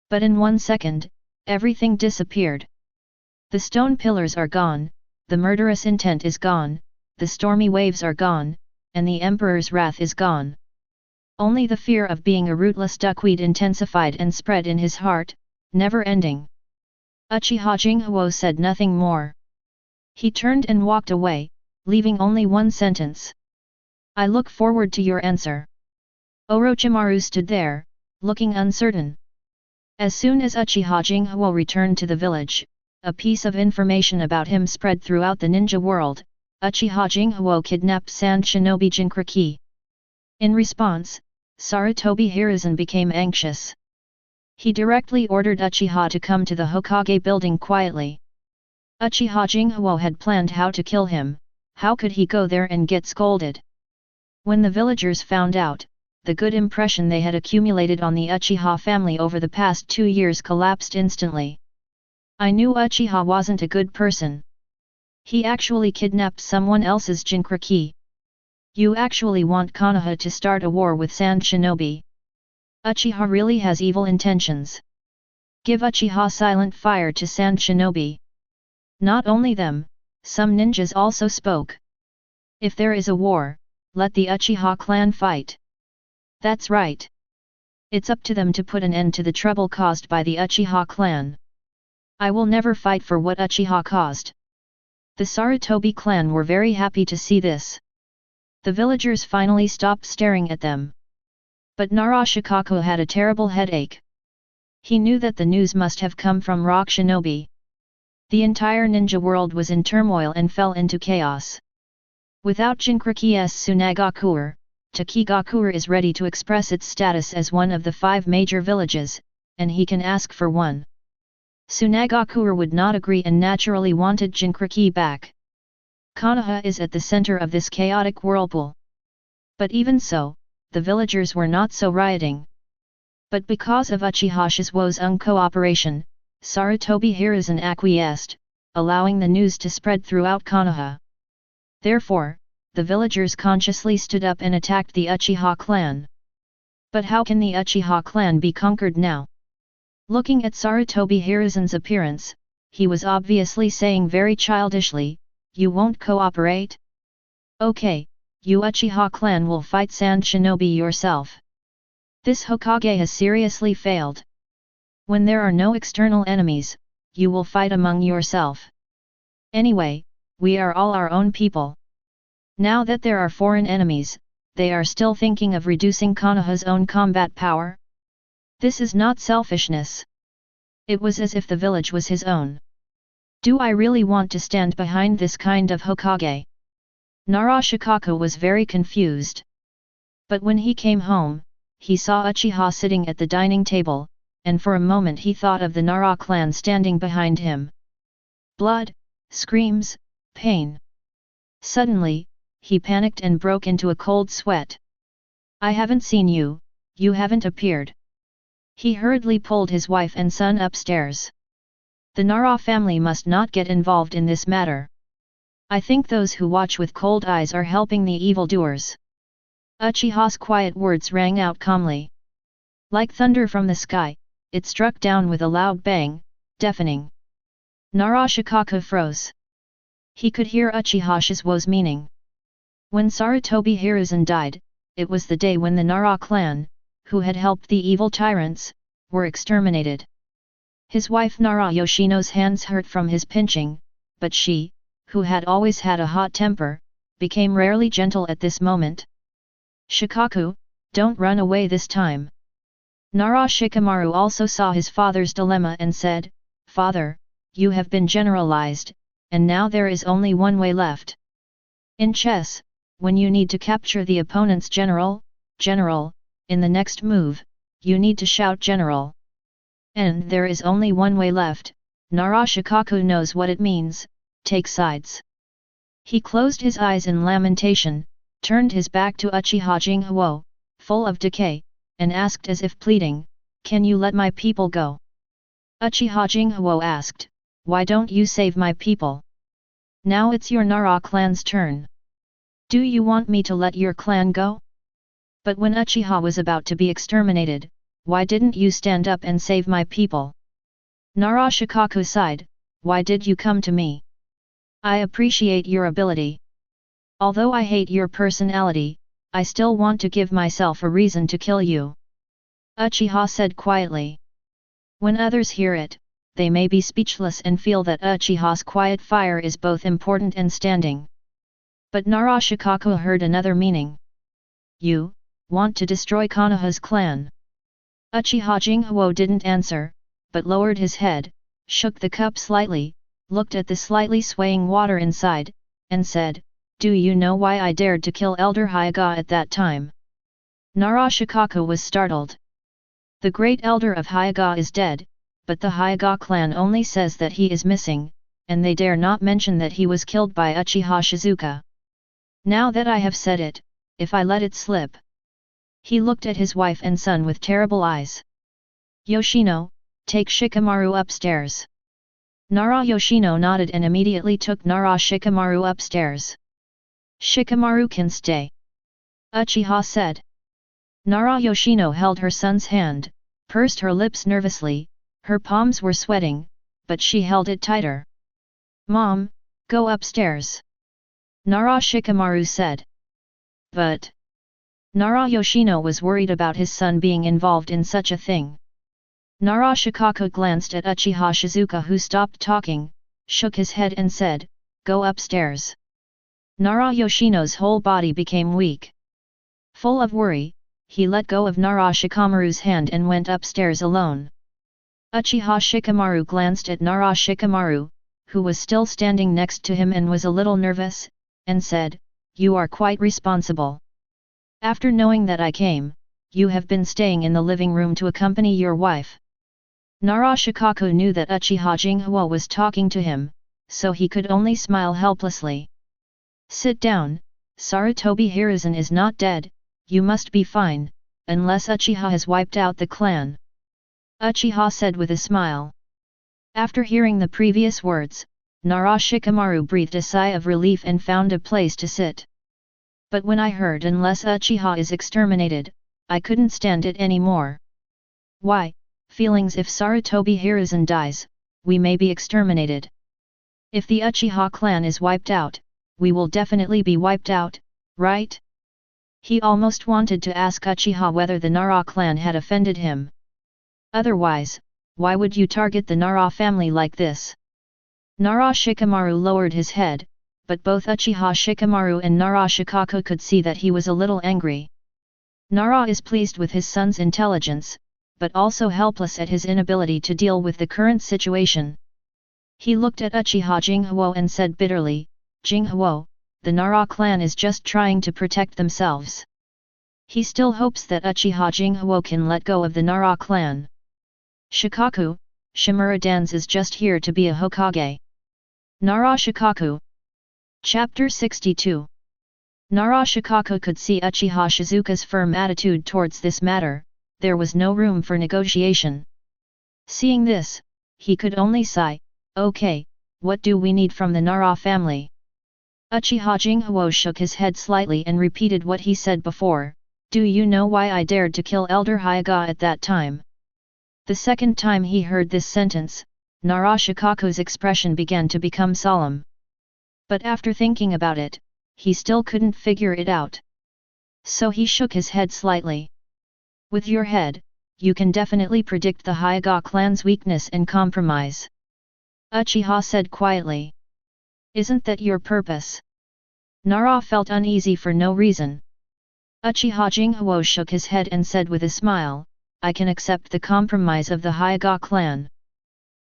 Speaker 1: But in 1 second, everything disappeared. The stone pillars are gone, the murderous intent is gone, the stormy waves are gone, and the Emperor's wrath is gone. Only the fear of being a rootless duckweed intensified and spread in his heart, never ending. Uchiha Jinghu said nothing more. He turned and walked away, leaving only one sentence. I look forward to your answer. Orochimaru stood there, looking uncertain. As soon as Uchiha Jinghu returned to the village, a piece of information about him spread throughout the ninja world. Uchiha Jinghu kidnapped Sand Shinobi Jinchuriki. In response, Sarutobi Hiruzen became anxious. He directly ordered Uchiha to come to the Hokage building quietly. Uchiha Jinghu had planned how to kill him, how could he go there and get scolded? When the villagers found out, the good impression they had accumulated on the Uchiha family over the past 2 years collapsed instantly. I knew Uchiha wasn't a good person. He actually kidnapped someone else's Jinchuriki. You actually want Konoha to start a war with Sand Shinobi. Uchiha really has evil intentions. Give Uchiha silent fire to Sand Shinobi. Not only them, some ninjas also spoke. If there is a war, let the Uchiha clan fight. That's right. It's up to them to put an end to the trouble caused by the Uchiha clan. I will never fight for what Uchiha caused. The Sarutobi clan were very happy to see this. The villagers finally stopped staring at them. But Narashikaku had a terrible headache. He knew that the news must have come from Rock Shinobi. The entire ninja world was in turmoil and fell into chaos. Without Jinchuriki's Tsunagakuer, Takigakuer is ready to express its status as one of the 5 major villages, and he can ask for one. Tsunagakuer would not agree and naturally wanted Jinchuriki back. Konoha is at the center of this chaotic whirlpool. But even so, the villagers were not so rioting. But because of Uchiha Shizuo's uncooperation, Sarutobi Hiruzen acquiesced, allowing the news to spread throughout Konoha. Therefore, the villagers consciously stood up and attacked the Uchiha clan. But how can the Uchiha clan be conquered now? Looking at Sarutobi Hiruzen's appearance, he was obviously saying very childishly, "You won't cooperate? Okay, you Uchiha clan will fight Sand Shinobi yourself." This Hokage has seriously failed. When there are no external enemies, you will fight among yourself. Anyway, we are all our own people. Now that there are foreign enemies, they are still thinking of reducing Konoha's own combat power? This is not selfishness. It was as if the village was his own. Do I really want to stand behind this kind of Hokage? Narashikaku was very confused. But when he came home, he saw Uchiha sitting at the dining table, and for a moment he thought of the Nara clan standing behind him. Blood, screams, pain. Suddenly, he panicked and broke into a cold sweat. I haven't seen you, you haven't appeared. He hurriedly pulled his wife and son upstairs. The Nara family must not get involved in this matter. I think those who watch with cold eyes are helping the evildoers. Uchiha's quiet words rang out calmly. Like thunder from the sky, it struck down with a loud bang, deafening. Nara Shikako froze. He could hear Uchiha Shizuo's meaning. When Sarutobi Hiruzen died, it was the day when the Nara clan, who had helped the evil tyrants, were exterminated. His wife Nara Yoshino's hands hurt from his pinching, but she, who had always had a hot temper, became rarely gentle at this moment. Shikaku, don't run away this time. Nara Shikamaru also saw his father's dilemma and said, Father, you have been generalized, and now there is only one way left. In chess, when you need to capture the opponent's general, in the next move, you need to shout general. And there is only one way left. Nara Shikaku knows what it means, take sides. He closed his eyes in lamentation, turned his back to Uchiha Jinghu, full of decay, and asked as if pleading, Can you let my people go? Uchiha Jinghu asked, Why don't you save my people? Now it's your Nara clan's turn. Do you want me to let your clan go? But when Uchiha was about to be exterminated, why didn't you stand up and save my people? Nara Shikaku sighed, Why did you come to me? I appreciate your ability. Although I hate your personality, I still want to give myself a reason to kill you. Uchiha said quietly. When others hear it, they may be speechless and feel that Uchiha's quiet fire is both important and standing. But Nara Shikaku heard another meaning. You want to destroy Konoha's clan. Uchiha Jinghu didn't answer, but lowered his head, shook the cup slightly, looked at the slightly swaying water inside, and said, Do you know why I dared to kill Elder Hyuga at that time? Nara Shikaku was startled. The great elder of Hyuga is dead, but the Hyuga clan only says that he is missing, and they dare not mention that he was killed by Uchiha Shizuka. Now that I have said it, if I let it slip. He looked at his wife and son with terrible eyes. Yoshino, take Shikamaru upstairs. Nara Yoshino nodded and immediately took Nara Shikamaru upstairs. Shikamaru can stay. Uchiha said. Nara Yoshino held her son's hand, pursed her lips nervously, her palms were sweating, but she held it tighter. Mom, go upstairs. Nara Shikamaru said. But Nara Yoshino was worried about his son being involved in such a thing. Nara Shikaku glanced at Uchiha Shizuka, who stopped talking, shook his head and said, Go upstairs. Nara Yoshino's whole body became weak. Full of worry, he let go of Nara Shikamaru's hand and went upstairs alone. Uchiha Shikamaru glanced at Nara Shikamaru, who was still standing next to him and was a little nervous, and said, You are quite responsible. After knowing that I came, you have been staying in the living room to accompany your wife. Nara Shikaku knew that Uchiha Jinghu was talking to him, so he could only smile helplessly. Sit down, Sarutobi Hiruzen is not dead, you must be fine, unless Uchiha has wiped out the clan. Uchiha said with a smile. After hearing the previous words, Nara Shikamaru breathed a sigh of relief and found a place to sit. But when I heard unless Uchiha is exterminated, I couldn't stand it anymore. Why, feelings if Sarutobi Hiruzen dies, we may be exterminated. If the Uchiha clan is wiped out, we will definitely be wiped out, right? He almost wanted to ask Uchiha whether the Nara clan had offended him. Otherwise, why would you target the Nara family like this? Nara Shikamaru lowered his head, but both Uchiha Shikamaru and Nara Shikaku could see that he was a little angry. Nara is pleased with his son's intelligence, but also helpless at his inability to deal with the current situation. He looked at Uchiha Jinghu and said bitterly, Jinghu, the Nara clan is just trying to protect themselves. He still hopes that Uchiha Jinghu can let go of the Nara clan. Shikaku, Shimura Danzō is just here to be a Hokage. Nara Shikaku. Chapter 62. Nara Shikaku could see Uchiha Shizuka's firm attitude towards this matter, there was no room for negotiation. Seeing this, he could only sigh, Okay, what do we need from the Nara family? Uchiha Jinghu shook his head slightly and repeated what he said before. Do you know why I dared to kill Elder Hyuga at that time? The second time he heard this sentence, Nara Shikaku's expression began to become solemn. But after thinking about it, he still couldn't figure it out. So he shook his head slightly. With your head, you can definitely predict the Hyuga clan's weakness and compromise. Uchiha said quietly. Isn't that your purpose? Nara felt uneasy for no reason. Uchiha Jinghu shook his head and said with a smile, I can accept the compromise of the Hyuga clan.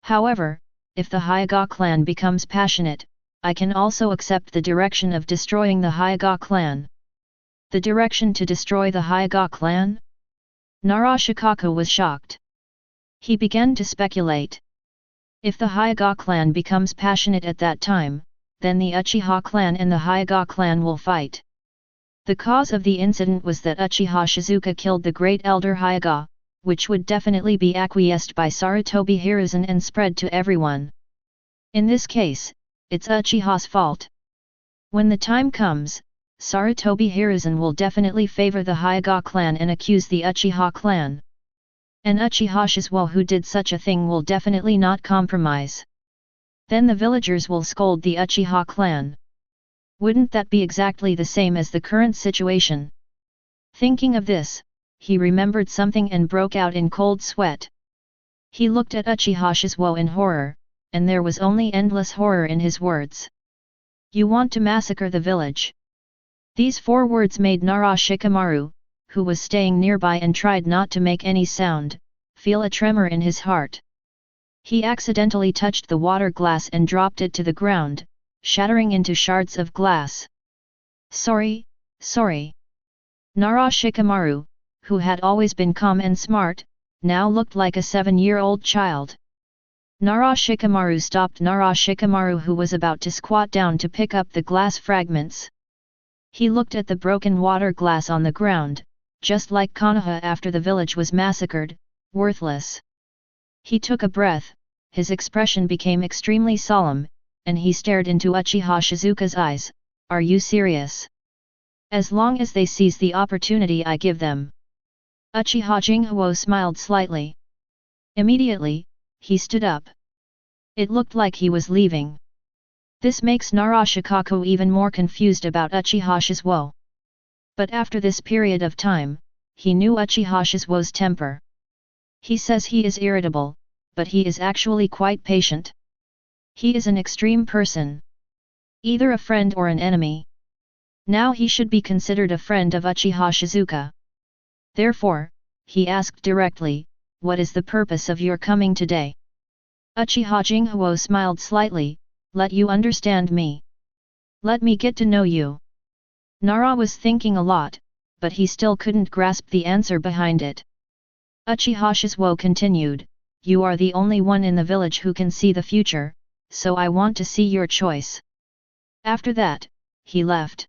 Speaker 1: However, if the Hyuga clan becomes passionate, I can also accept the direction of destroying the Hyuga clan. The direction to destroy the Hyuga clan? Nara Shikaku was shocked. He began to speculate. If the Hyuga clan becomes passionate at that time, then the Uchiha clan and the Hyuga clan will fight. The cause of the incident was that Uchiha Shizuka killed the great elder Hyuga, which would definitely be acquiesced by Sarutobi Hiruzen and spread to everyone. In this case, it's Uchiha's fault. When the time comes, Sarutobi Hiruzen will definitely favor the Hyuga clan and accuse the Uchiha clan. And Uchiha Shisuo who did such a thing will definitely not compromise. Then the villagers will scold the Uchiha clan. Wouldn't that be exactly the same as the current situation? Thinking of this, he remembered something and broke out in cold sweat. He looked at Uchiha Shisuo in horror, and there was only endless horror in his words. You want to massacre the village? These 4 words made Nara Shikamaru, who was staying nearby and tried not to make any sound, feel a tremor in his heart. He accidentally touched the water glass and dropped it to the ground, shattering into shards of glass. Sorry. Nara Shikamaru, who had always been calm and smart, now looked like a 7-year-old child. Nara Shikamaru stopped Nara Shikamaru who was about to squat down to pick up the glass fragments. He looked at the broken water glass on the ground, just like Konoha after the village was massacred, worthless. He took a breath, his expression became extremely solemn, and he stared into Uchiha Shizuka's eyes. Are you serious? As long as they seize the opportunity I give them. Uchiha Jinghu smiled slightly. Immediately, he stood up. It looked like he was leaving. This makes Nara Shikaku even more confused about Uchiha Shisuo. But after this period of time, he knew Uchiha Shisuo's temper. He says he is irritable, but he is actually quite patient. He is an extreme person. Either a friend or an enemy. Now he should be considered a friend of Uchiha Shizuka. Therefore, he asked directly, what is the purpose of your coming today? Uchiha Jinghu smiled slightly, let you understand me. Let me get to know you. Nara was thinking a lot, but he still couldn't grasp the answer behind it. Uchiha Shisuo continued, you are the only one in the village who can see the future, so I want to see your choice. After that, he left.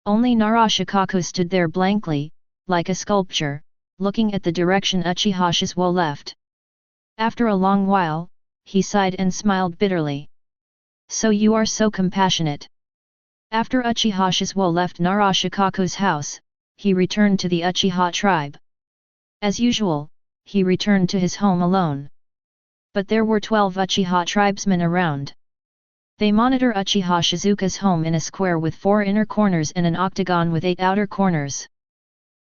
Speaker 1: Only Nara Shikaku stood there blankly, like a sculpture, looking at the direction Uchiha Shisuo left. After a long while, he sighed and smiled bitterly. So you are so compassionate. After Uchiha Shisuo left Nara Shikaku's house, he returned to the Uchiha tribe. As usual, he returned to his home alone. But there were 12 Uchiha tribesmen around. They monitor Uchiha Shizuka's home in a square with 4 inner corners and an octagon with 8 outer corners.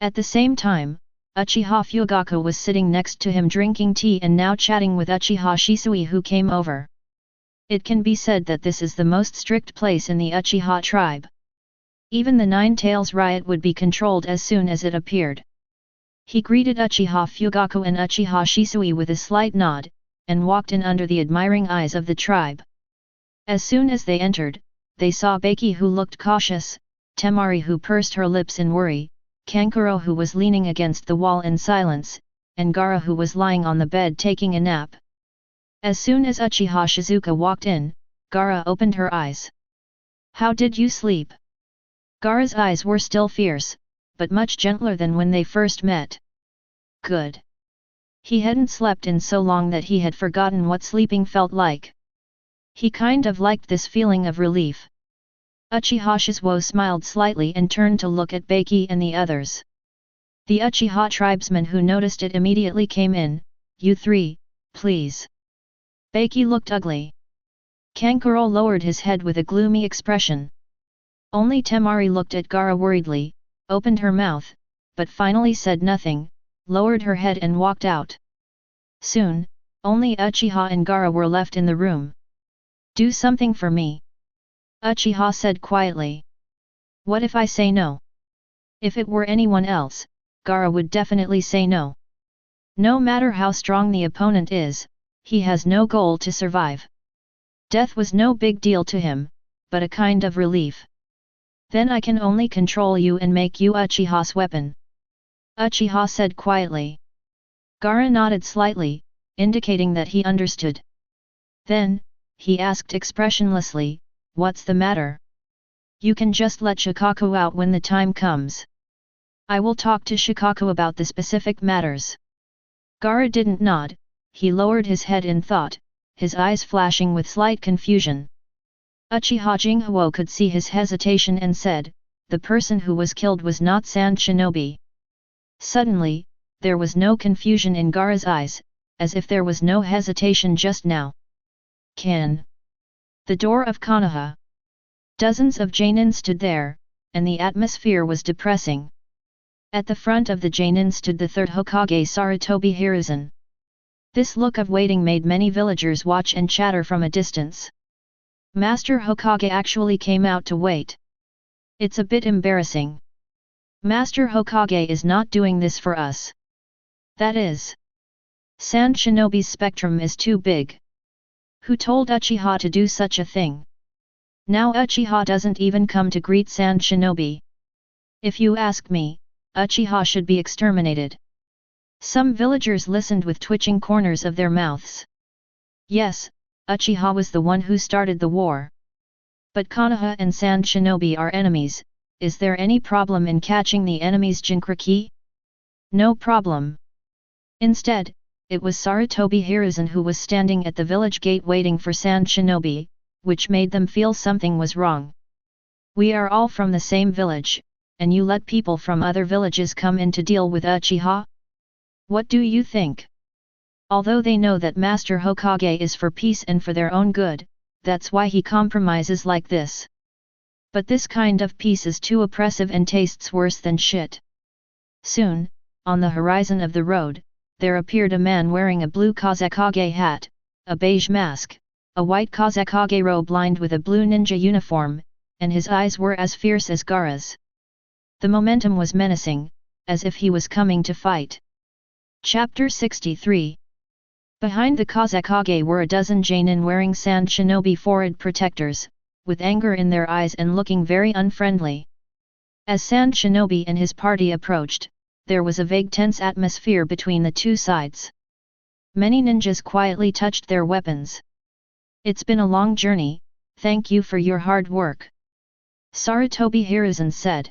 Speaker 1: At the same time, Uchiha Fugaku was sitting next to him drinking tea and now chatting with Uchiha Shisui who came over. It can be said that this is the most strict place in the Uchiha tribe. Even the Nine Tails riot would be controlled as soon as it appeared. He greeted Uchiha Fugaku and Uchiha Shisui with a slight nod, and walked in under the admiring eyes of the tribe. As soon as they entered, they saw Baki who looked cautious, Temari who pursed her lips in worry, Kankuro who was leaning against the wall in silence, and Gaara who was lying on the bed taking a nap. As soon as Uchiha Shizuka walked in, Gaara opened her eyes. How did you sleep? Gaara's eyes were still fierce, but much gentler than when they first met. Good. He hadn't slept in so long that he had forgotten what sleeping felt like. He kind of liked this feeling of relief. Uchiha Shisuo smiled slightly and turned to look at Beiki and the others. The Uchiha tribesman who noticed it immediately came in. "You three, please." Beiki looked ugly. Kankuro lowered his head with a gloomy expression. Only Temari looked at Gaara worriedly, opened her mouth, but finally said nothing, lowered her head and walked out. Soon, only Uchiha and Gaara were left in the room. "Do something for me," Uchiha said quietly. "What if I say no?" If it were anyone else, Gaara would definitely say no. No matter how strong the opponent is, he has no goal to survive. Death was no big deal to him, but a kind of relief. "Then I can only control you and make you Uchiha's weapon," Uchiha said quietly. Gaara nodded slightly, indicating that he understood. Then, he asked expressionlessly, "What's the matter? You can just let Shikaku out when the time comes. I will talk to Shikaku about the specific matters." Gaara didn't nod, he lowered his head in thought, his eyes flashing with slight confusion. Uchiha Jinghu could see his hesitation and said, "The person who was killed was not Sand Shinobi." Suddenly, there was no confusion in Gaara's eyes, as if there was no hesitation just now. "Can?" The door of Konoha. Dozens of Jainin stood there, and the atmosphere was depressing. At the front of the Jainin stood the third Hokage Sarutobi Hiruzen. This look of waiting made many villagers watch and chatter from a distance. Master Hokage actually came out to wait. It's a bit embarrassing. Master Hokage is not doing this for us. That is. Sand Shinobi's spectrum is too big. Who told Uchiha to do such a thing? Now Uchiha doesn't even come to greet Sand Shinobi. If you ask me, Uchiha should be exterminated. Some villagers listened with twitching corners of their mouths. Yes, Uchiha was the one who started the war. But Konoha and Sand Shinobi are enemies. Is there any problem in catching the enemy's Jinchuriki? No problem. Instead, it was Sarutobi Hiruzen who was standing at the village gate waiting for Sand Shinobi, which made them feel something was wrong. "We are all from the same village, and you let people from other villages come in to deal with Uchiha? What do you think?" Although they know that Master Hokage is for peace and for their own good, that's why he compromises like this. But this kind of peace is too oppressive and tastes worse than shit. Soon, on the horizon of the road, there appeared a man wearing a blue Kazekage hat, a beige mask, a white Kazekage robe lined with a blue ninja uniform, and his eyes were as fierce as Gaara's. The momentum was menacing, as if he was coming to fight. Chapter 63. Behind the Kazekage were a dozen Jainin wearing Sand Shinobi forehead protectors, with anger in their eyes and looking very unfriendly. As Sand Shinobi and his party approached, there was a vague tense atmosphere between the two sides. Many ninjas quietly touched their weapons. "It's been a long journey, thank you for your hard work," Sarutobi Hiruzen said.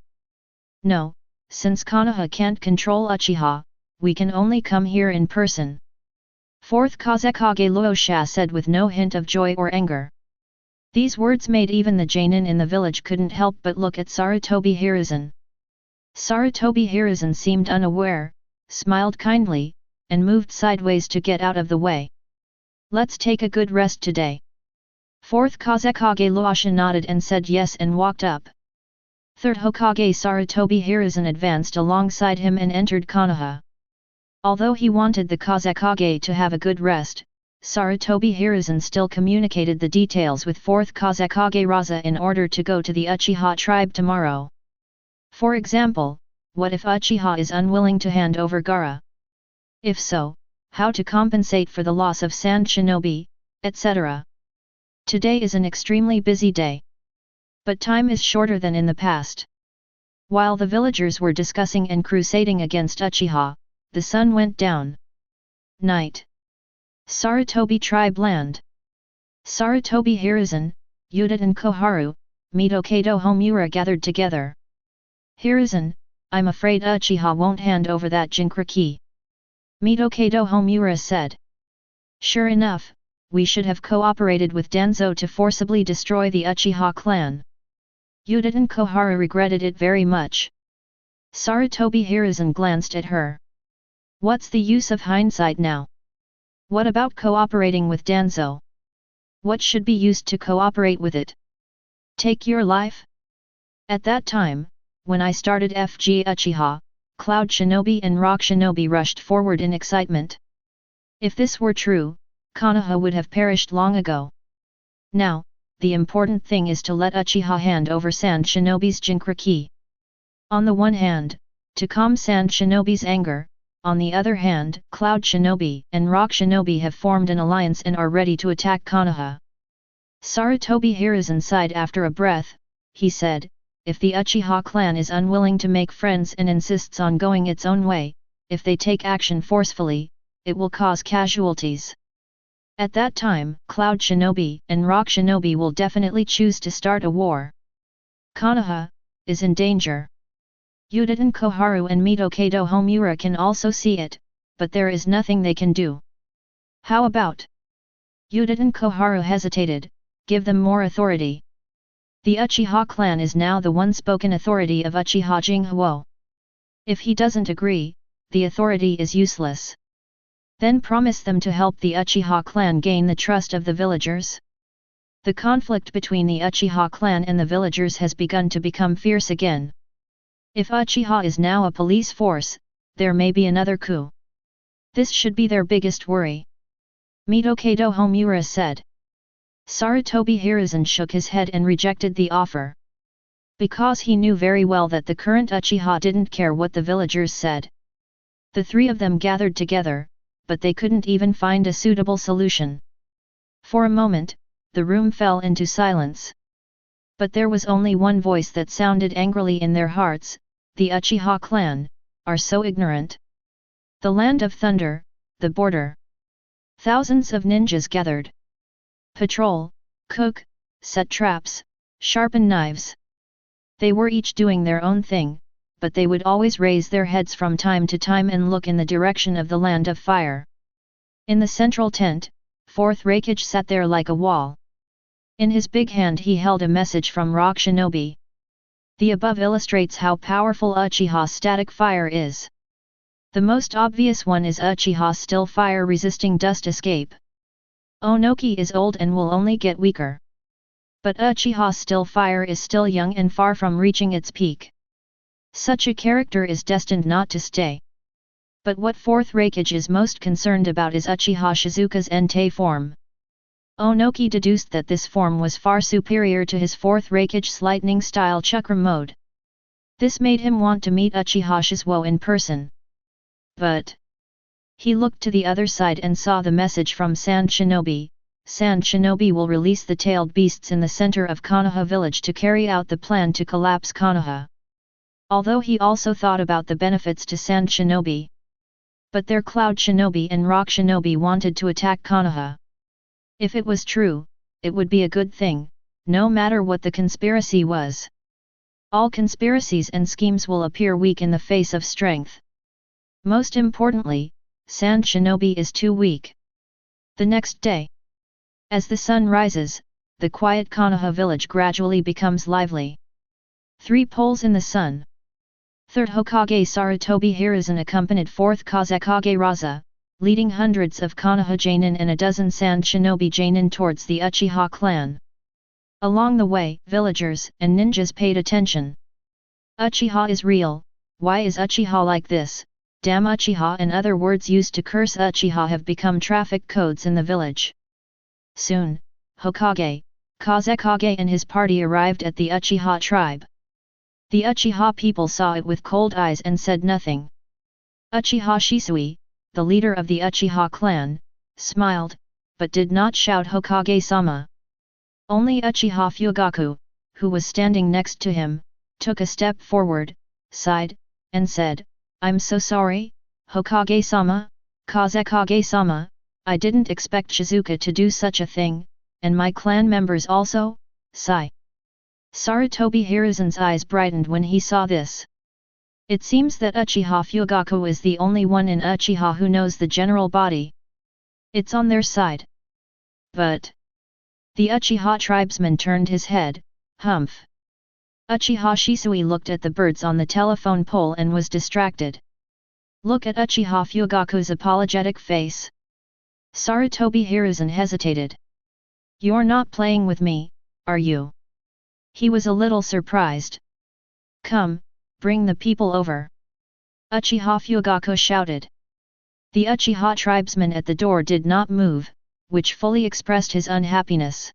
Speaker 1: "No, since Konoha can't control Uchiha, we can only come here in person," Fourth Kazekage Luosha said with no hint of joy or anger. These words made even the Jainin in the village couldn't help but look at Sarutobi Hiruzen. Sarutobi Hiruzen seemed unaware, smiled kindly, and moved sideways to get out of the way. "Let's take a good rest today." Fourth Kazekage Luosha nodded and said yes and walked up. Third Hokage Sarutobi Hiruzen advanced alongside him and entered Konoha. Although he wanted the Kazekage to have a good rest, Sarutobi Hiruzen still communicated the details with 4th Kazekage Raza in order to go to the Uchiha tribe tomorrow. For example, what if Uchiha is unwilling to hand over Gaara? If so, how to compensate for the loss of Sand Shinobi, etc. Today is an extremely busy day. But time is shorter than in the past. While the villagers were discussing and crusading against Uchiha, the sun went down. Night. Sarutobi tribe land. Sarutobi Hiruzen, Yuta and Koharu, Mitokado Homura gathered together. "Hiruzen, I'm afraid Uchiha won't hand over that Jinchuriki," Mitokado Homura said. "Sure enough, we should have cooperated with Danzō to forcibly destroy the Uchiha clan. Uchiha Koharu regretted it very much. Sarutobi Hiruzen glanced at her. What's the use of hindsight now? What about cooperating with Danzō? What should be used to cooperate with it? Take your life? At that time, when I started FG Uchiha, Cloud Shinobi and Rock Shinobi rushed forward in excitement. If this were true, Konoha would have perished long ago. Now, the important thing is to let Uchiha hand over Sand Shinobi's Jinkra Ki. On the one hand, to calm Sand Shinobi's anger, on the other hand, Cloud Shinobi and Rock Shinobi have formed an alliance and are ready to attack Konoha. Sarutobi Hiruzen sighed after a breath. He said, if the Uchiha clan is unwilling to make friends and insists on going its own way, if they take action forcefully, it will cause casualties. At that time, Cloud Shinobi and Rock Shinobi will definitely choose to start a war. Konoha is in danger. Uchiha Koharu and Mitokado Homura can also see it, but there is nothing they can do. How about? Uchiha Koharu hesitated, give them more authority. The Uchiha clan is now the one-spoken authority of Uchiha Jinghu. If he doesn't agree, the authority is useless. Then promise them to help the Uchiha clan gain the trust of the villagers. The conflict between the Uchiha clan and the villagers has begun to become fierce again. If Uchiha is now a police force, there may be another coup. This should be their biggest worry. Mitokado Homura said. Sarutobi Hiruzen shook his head and rejected the offer. Because he knew very well that the current Uchiha didn't care what the villagers said. The three of them gathered together, but they couldn't even find a suitable solution. For a moment, the room fell into silence. But there was only one voice that sounded angrily in their hearts, the Uchiha clan, are so ignorant. The land of thunder, the border. Thousands of ninjas gathered. Patrol, cook, set traps, sharpen knives. They were each doing their own thing, but they would always raise their heads from time to time and look in the direction of the land of fire. In the central tent, Fourth Raikage sat there like a wall. In his big hand he held a message from Rock Shinobi. The above illustrates how powerful Uchiha's static fire is. The most obvious one is Uchiha's still fire resisting dust escape. Onoki is old and will only get weaker. But Uchiha's still fire is still young and far from reaching its peak. Such a character is destined not to stay. But what Fourth Raikage is most concerned about is Uchiha Shizuka's Entei form. Onoki deduced that this form was far superior to his Fourth Raikage's lightning-style Chakra mode. This made him want to meet Uchiha Shisuo in person. But he looked to the other side and saw the message from Sand Shinobi. Sand Shinobi will release the tailed beasts in the center of Konoha village to carry out the plan to collapse Konoha. Although he also thought about the benefits to Sand Shinobi. But their Cloud Shinobi and Rock Shinobi wanted to attack Konoha. If it was true, it would be a good thing, no matter what the conspiracy was. All conspiracies and schemes will appear weak in the face of strength. Most importantly, Sand Shinobi is too weak. The next day, as the sun rises, the quiet Konoha village gradually becomes lively. 3 poles in the sun. Third Hokage Sarutobi Hiruzen accompanied 4th Kazekage Raza, leading hundreds of Konoha Genin and a dozen Sand Shinobi Genin towards the Uchiha clan. Along the way, villagers and ninjas paid attention. Uchiha is real. Why is Uchiha like this? Damn Uchiha and other words used to curse Uchiha have become traffic codes in the village. Soon, Hokage, Kazekage and his party arrived at the Uchiha tribe. The Uchiha people saw it with cold eyes and said nothing. Uchiha Shisui, the leader of the Uchiha clan, smiled, but did not shout Hokage-sama. Only Uchiha Fugaku, who was standing next to him, took a step forward, sighed, and said, "I'm so sorry, Hokage-sama, Kazekage-sama, I didn't expect Shizuka to do such a thing, and my clan members also, sigh." Sarutobi Hiruzen's eyes brightened when he saw this. It seems that Uchiha Fugaku is the only one in Uchiha who knows the general body. It's on their side. But the Uchiha tribesman turned his head, humph. Uchiha Shisui looked at the birds on the telephone pole and was distracted. Look at Uchiha Fugaku's apologetic face. Sarutobi Hiruzen hesitated. You're not playing with me, are you? He was a little surprised. Come, bring the people over. Uchiha Fugaku shouted. The Uchiha tribesman at the door did not move, which fully expressed his unhappiness.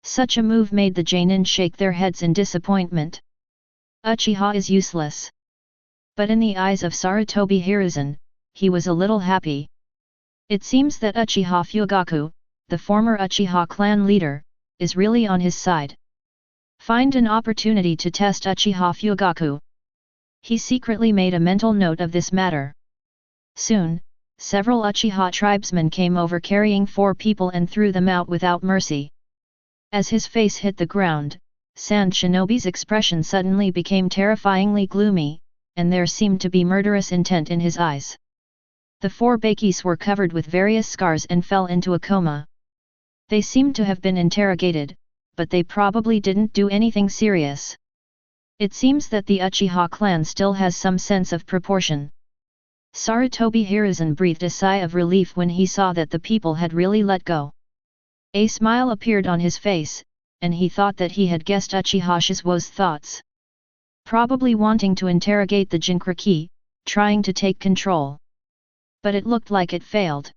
Speaker 1: Such a move made the Genin shake their heads in disappointment. Uchiha is useless. But in the eyes of Sarutobi Hiruzen, he was a little happy. It seems that Uchiha Fugaku, the former Uchiha clan leader, is really on his side. Find an opportunity to test Uchiha Fugaku. He secretly made a mental note of this matter. Soon, several Uchiha tribesmen came over carrying 4 people and threw them out without mercy. As his face hit the ground, Sand Shinobi's expression suddenly became terrifyingly gloomy, and there seemed to be murderous intent in his eyes. The 4 Bakis were covered with various scars and fell into a coma. They seemed to have been interrogated, but they probably didn't do anything serious. It seems that the Uchiha clan still has some sense of proportion. Sarutobi Hiruzen breathed a sigh of relief when he saw that the people had really let go. A smile appeared on his face, and he thought that he had guessed Uchiha Shisuo's thoughts. Probably wanting to interrogate the Jinchuriki, trying to take control. But it looked like it failed.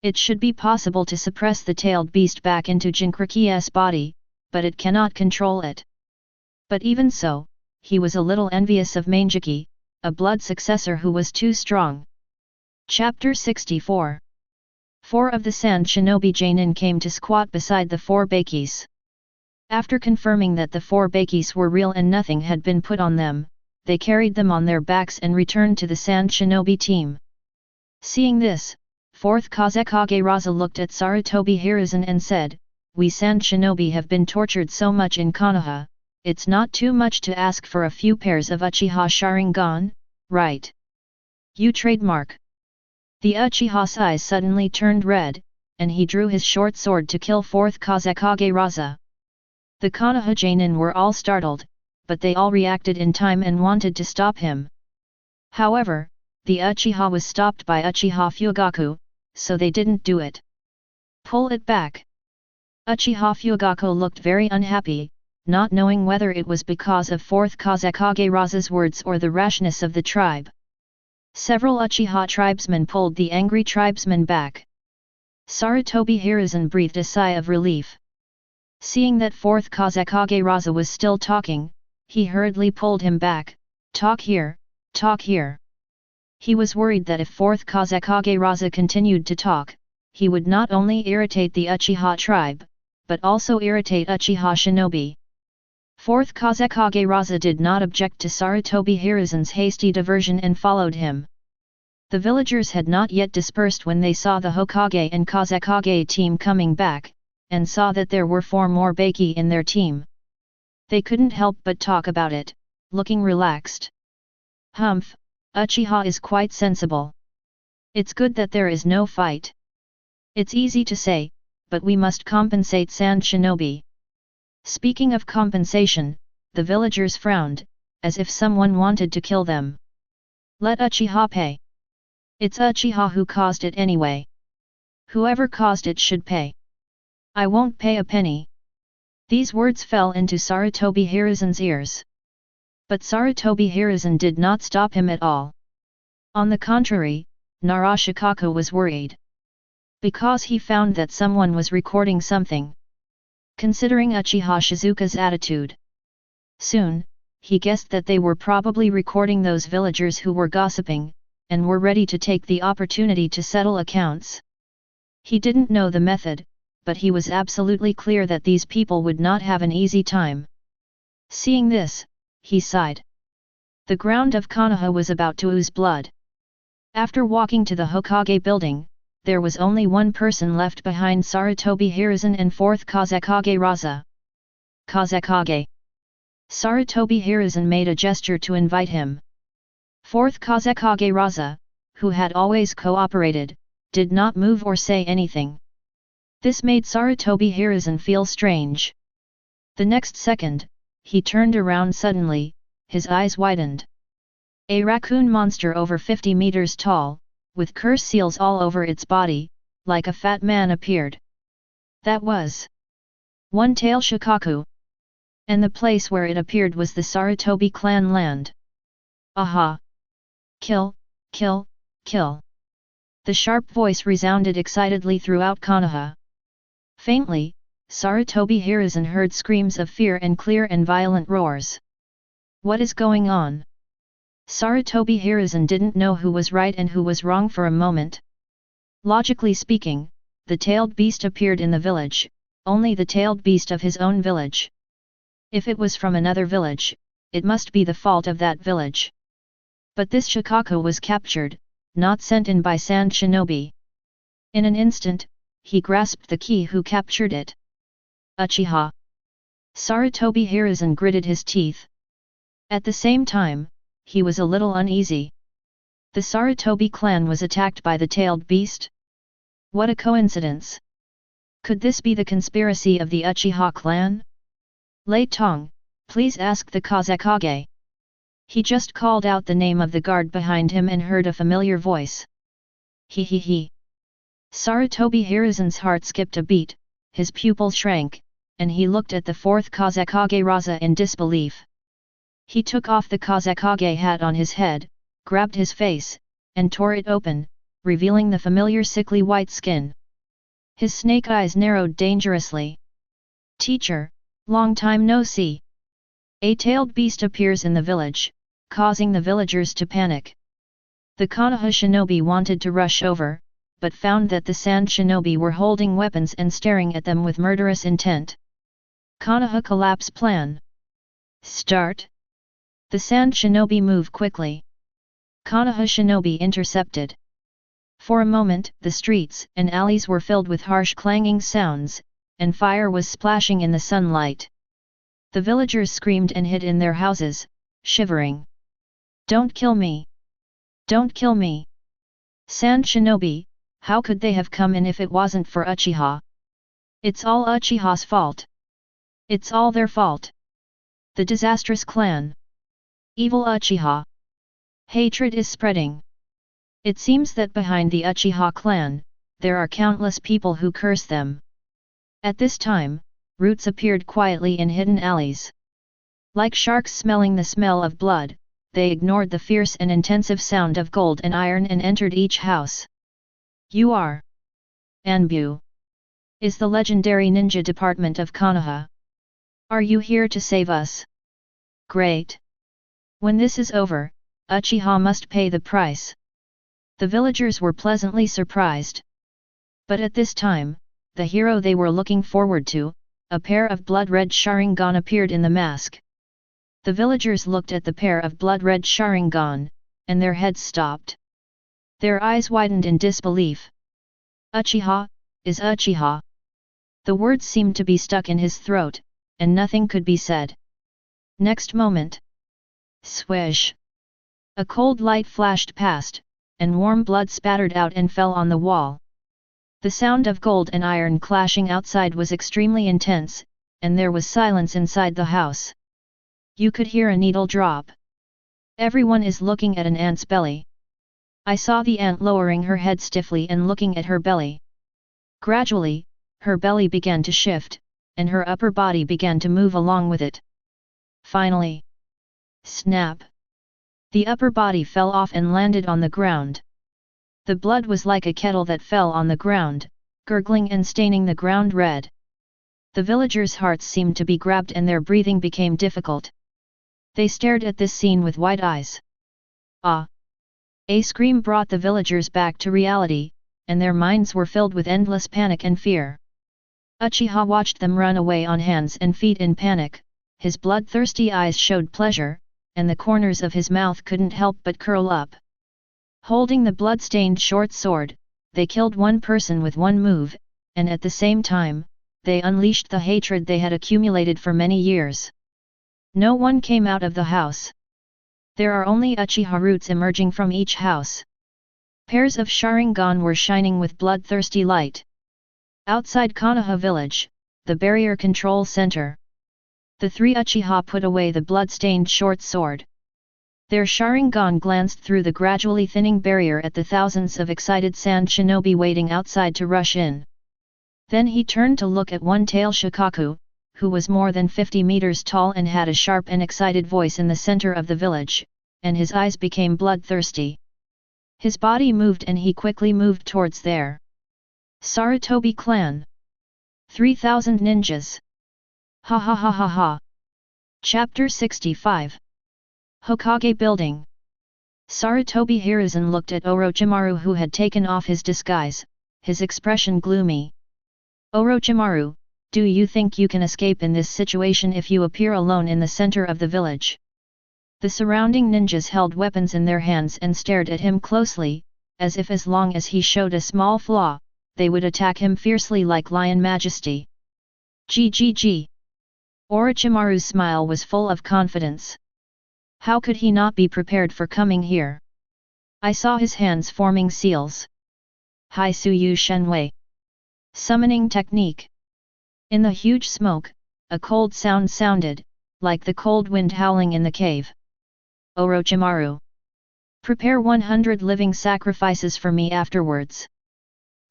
Speaker 1: It should be possible to suppress the tailed beast back into Jinchuriki's body, but it cannot control it. But even so, he was a little envious of Manjiki, a blood successor who was too strong. Chapter 64. 4 of the Sand Shinobi Genin came to squat beside the 4 Bakis. After confirming that the 4 Bakis were real and nothing had been put on them, they carried them on their backs and returned to the Sand Shinobi team. Seeing this, 4th Kazekage Raza looked at Sarutobi Hiruzen and said, "We Sand Shinobi have been tortured so much in Konoha, it's not too much to ask for a few pairs of Uchiha Sharingan, right? You trademark." The Uchiha's eyes suddenly turned red, and he drew his short sword to kill 4th Kazekage Raza. The Konoha Genin were all startled, but they all reacted in time and wanted to stop him. However, the Uchiha was stopped by Uchiha Fugaku, so they didn't do it. Pull it back. Uchiha Fugaku looked very unhappy, not knowing whether it was because of 4th Kazekage Raza's words or the rashness of the tribe. Several Uchiha tribesmen pulled the angry tribesmen back. Sarutobi Hiruzen breathed a sigh of relief. Seeing that 4th Kazekage Raza was still talking, he hurriedly pulled him back. Talk here, talk here. He was worried that if 4th Kazekage Raza continued to talk, he would not only irritate the Uchiha tribe, but also irritate Uchiha Shinobi. 4th Kazekage Raza did not object to Sarutobi Hiruzen's hasty diversion and followed him. The villagers had not yet dispersed when they saw the Hokage and Kazekage team coming back, and saw that there were 4 more Baki in their team. They couldn't help but talk about it, looking relaxed. Humph, Uchiha is quite sensible. It's good that there is no fight. It's easy to say, but we must compensate Sand Shinobi. Speaking of compensation, the villagers frowned, as if someone wanted to kill them. Let Uchiha pay. It's Uchiha who caused it anyway. Whoever caused it should pay. I won't pay a penny. These words fell into Sarutobi Hiruzen's ears. But Sarutobi Hiruzen did not stop him at all. On the contrary, Narashikaku was worried. Because he found that someone was recording something. Considering Uchiha Shizuka's attitude. Soon, he guessed that they were probably recording those villagers who were gossiping, and were ready to take the opportunity to settle accounts. He didn't know the method, but he was absolutely clear that these people would not have an easy time. Seeing this, he sighed. The ground of Konoha was about to ooze blood. After walking to the Hokage building, there was only one person left behind Sarutobi Hiruzen and 4th Kazekage Raza. Kazekage. Sarutobi Hiruzen made a gesture to invite him. 4th Kazekage Raza, who had always cooperated, did not move or say anything. This made Sarutobi Hiruzen feel strange. The next second, he turned around suddenly, his eyes widened. A raccoon monster over 50 meters tall, with curse seals all over its body, like a fat man appeared. That was One-Tail Shikaku. And the place where it appeared was the Sarutobi clan land. Aha! Kill, kill, kill! The sharp voice resounded excitedly throughout Konoha. Faintly, Sarutobi Hiruzen heard screams of fear and clear and violent roars. What is going on? Sarutobi Hiruzen didn't know who was right and who was wrong for a moment. Logically speaking, the tailed beast appeared in the village, only the tailed beast of his own village. If it was from another village, it must be the fault of that village. But this Shikaku was captured, not sent in by sand shinobi. In an instant, he grasped the key who captured it. Uchiha. Sarutobi Hiruzen gritted his teeth. At the same time, he was a little uneasy. The Sarutobi clan was attacked by the tailed beast? What a coincidence! Could this be the conspiracy of the Uchiha clan? Lei Tong, please ask the Kazekage. He just called out the name of the guard behind him and heard a familiar voice. He. Sarutobi Hiruzen's heart skipped a beat, his pupil shrank, and he looked at the fourth Kazekage Raza in disbelief. He took off the Kazekage hat on his head, grabbed his face, and tore it open, revealing the familiar sickly white skin. His snake eyes narrowed dangerously. Teacher, long time no see. A tailed beast appears in the village, causing the villagers to panic. The Konoha shinobi wanted to rush over, but found that the sand shinobi were holding weapons and staring at them with murderous intent. Konoha collapse plan. Start. The sand shinobi moved quickly. Konoha shinobi intercepted. For a moment, the streets and alleys were filled with harsh clanging sounds, and fire was splashing in the sunlight. The villagers screamed and hid in their houses, shivering. Don't kill me! Don't kill me! Sand shinobi, how could they have come in if it wasn't for Uchiha? It's all Uchiha's fault. It's all their fault. The disastrous clan. Evil Uchiha. Hatred is spreading. It seems that behind the Uchiha clan, there are countless people who curse them. At this time, roots appeared quietly in hidden alleys. Like sharks smelling the smell of blood, they ignored the fierce and intensive sound of gold and iron and entered each house. You are Anbu. Is the legendary ninja department of Konoha. Are you here to save us? Great. When this is over, Uchiha must pay the price. The villagers were pleasantly surprised. But at this time, the hero they were looking forward to, a pair of blood-red Sharingan appeared in the mask. The villagers looked at the pair of blood-red Sharingan, and their heads stopped. Their eyes widened in disbelief. Uchiha, is Uchiha. The words seemed to be stuck in his throat, and nothing could be said. Next moment. Swish! A cold light flashed past, and warm blood spattered out and fell on the wall. The sound of gold and iron clashing outside was extremely intense, and there was silence inside the house. You could hear a needle drop. Everyone is looking at an ant's belly. I saw the ant lowering her head stiffly and looking at her belly. Gradually, her belly began to shift, and her upper body began to move along with it. Finally. Snap! The upper body fell off and landed on the ground. The blood was like a kettle that fell on the ground, gurgling and staining the ground red. The villagers' hearts seemed to be grabbed and their breathing became difficult. They stared at this scene with wide eyes. Ah! A scream brought the villagers back to reality, and their minds were filled with endless panic and fear. Uchiha watched them run away on hands and feet in panic, his bloodthirsty eyes showed pleasure, and the corners of his mouth couldn't help but curl up. Holding the blood-stained short sword, they killed one person with one move, and at the same time, they unleashed the hatred they had accumulated for many years. No one came out of the house. There are only Uchiha roots emerging from each house. Pairs of Sharingan were shining with bloodthirsty light. Outside Konoha village, the barrier control center. The three Uchiha put away the blood-stained short sword. Their Sharingan glanced through the gradually thinning barrier at the thousands of excited sand shinobi waiting outside to rush in. Then he turned to look at one-tail Shikaku, who was more than 50 meters tall and had a sharp and excited voice in the center of the village, and his eyes became bloodthirsty. His body moved and he quickly moved towards there. Sarutobi clan. 3,000 ninjas. Ha ha ha ha ha. Chapter 65. Hokage Building. Sarutobi Hiruzen looked at Orochimaru, who had taken off his disguise, his expression gloomy. Orochimaru, do you think you can escape in this situation if you appear alone in the center of the village? The surrounding ninjas held weapons in their hands and stared at him closely, as if as long as he showed a small flaw, they would attack him fiercely like lion majesty. GGG. Orochimaru's smile was full of confidence. How could he not be prepared for coming here? I saw his hands forming seals. Hai Suyu Shenwei. Summoning technique. In the huge smoke, a cold sound sounded, like the cold wind howling in the cave. Orochimaru. Prepare 100 living sacrifices for me afterwards.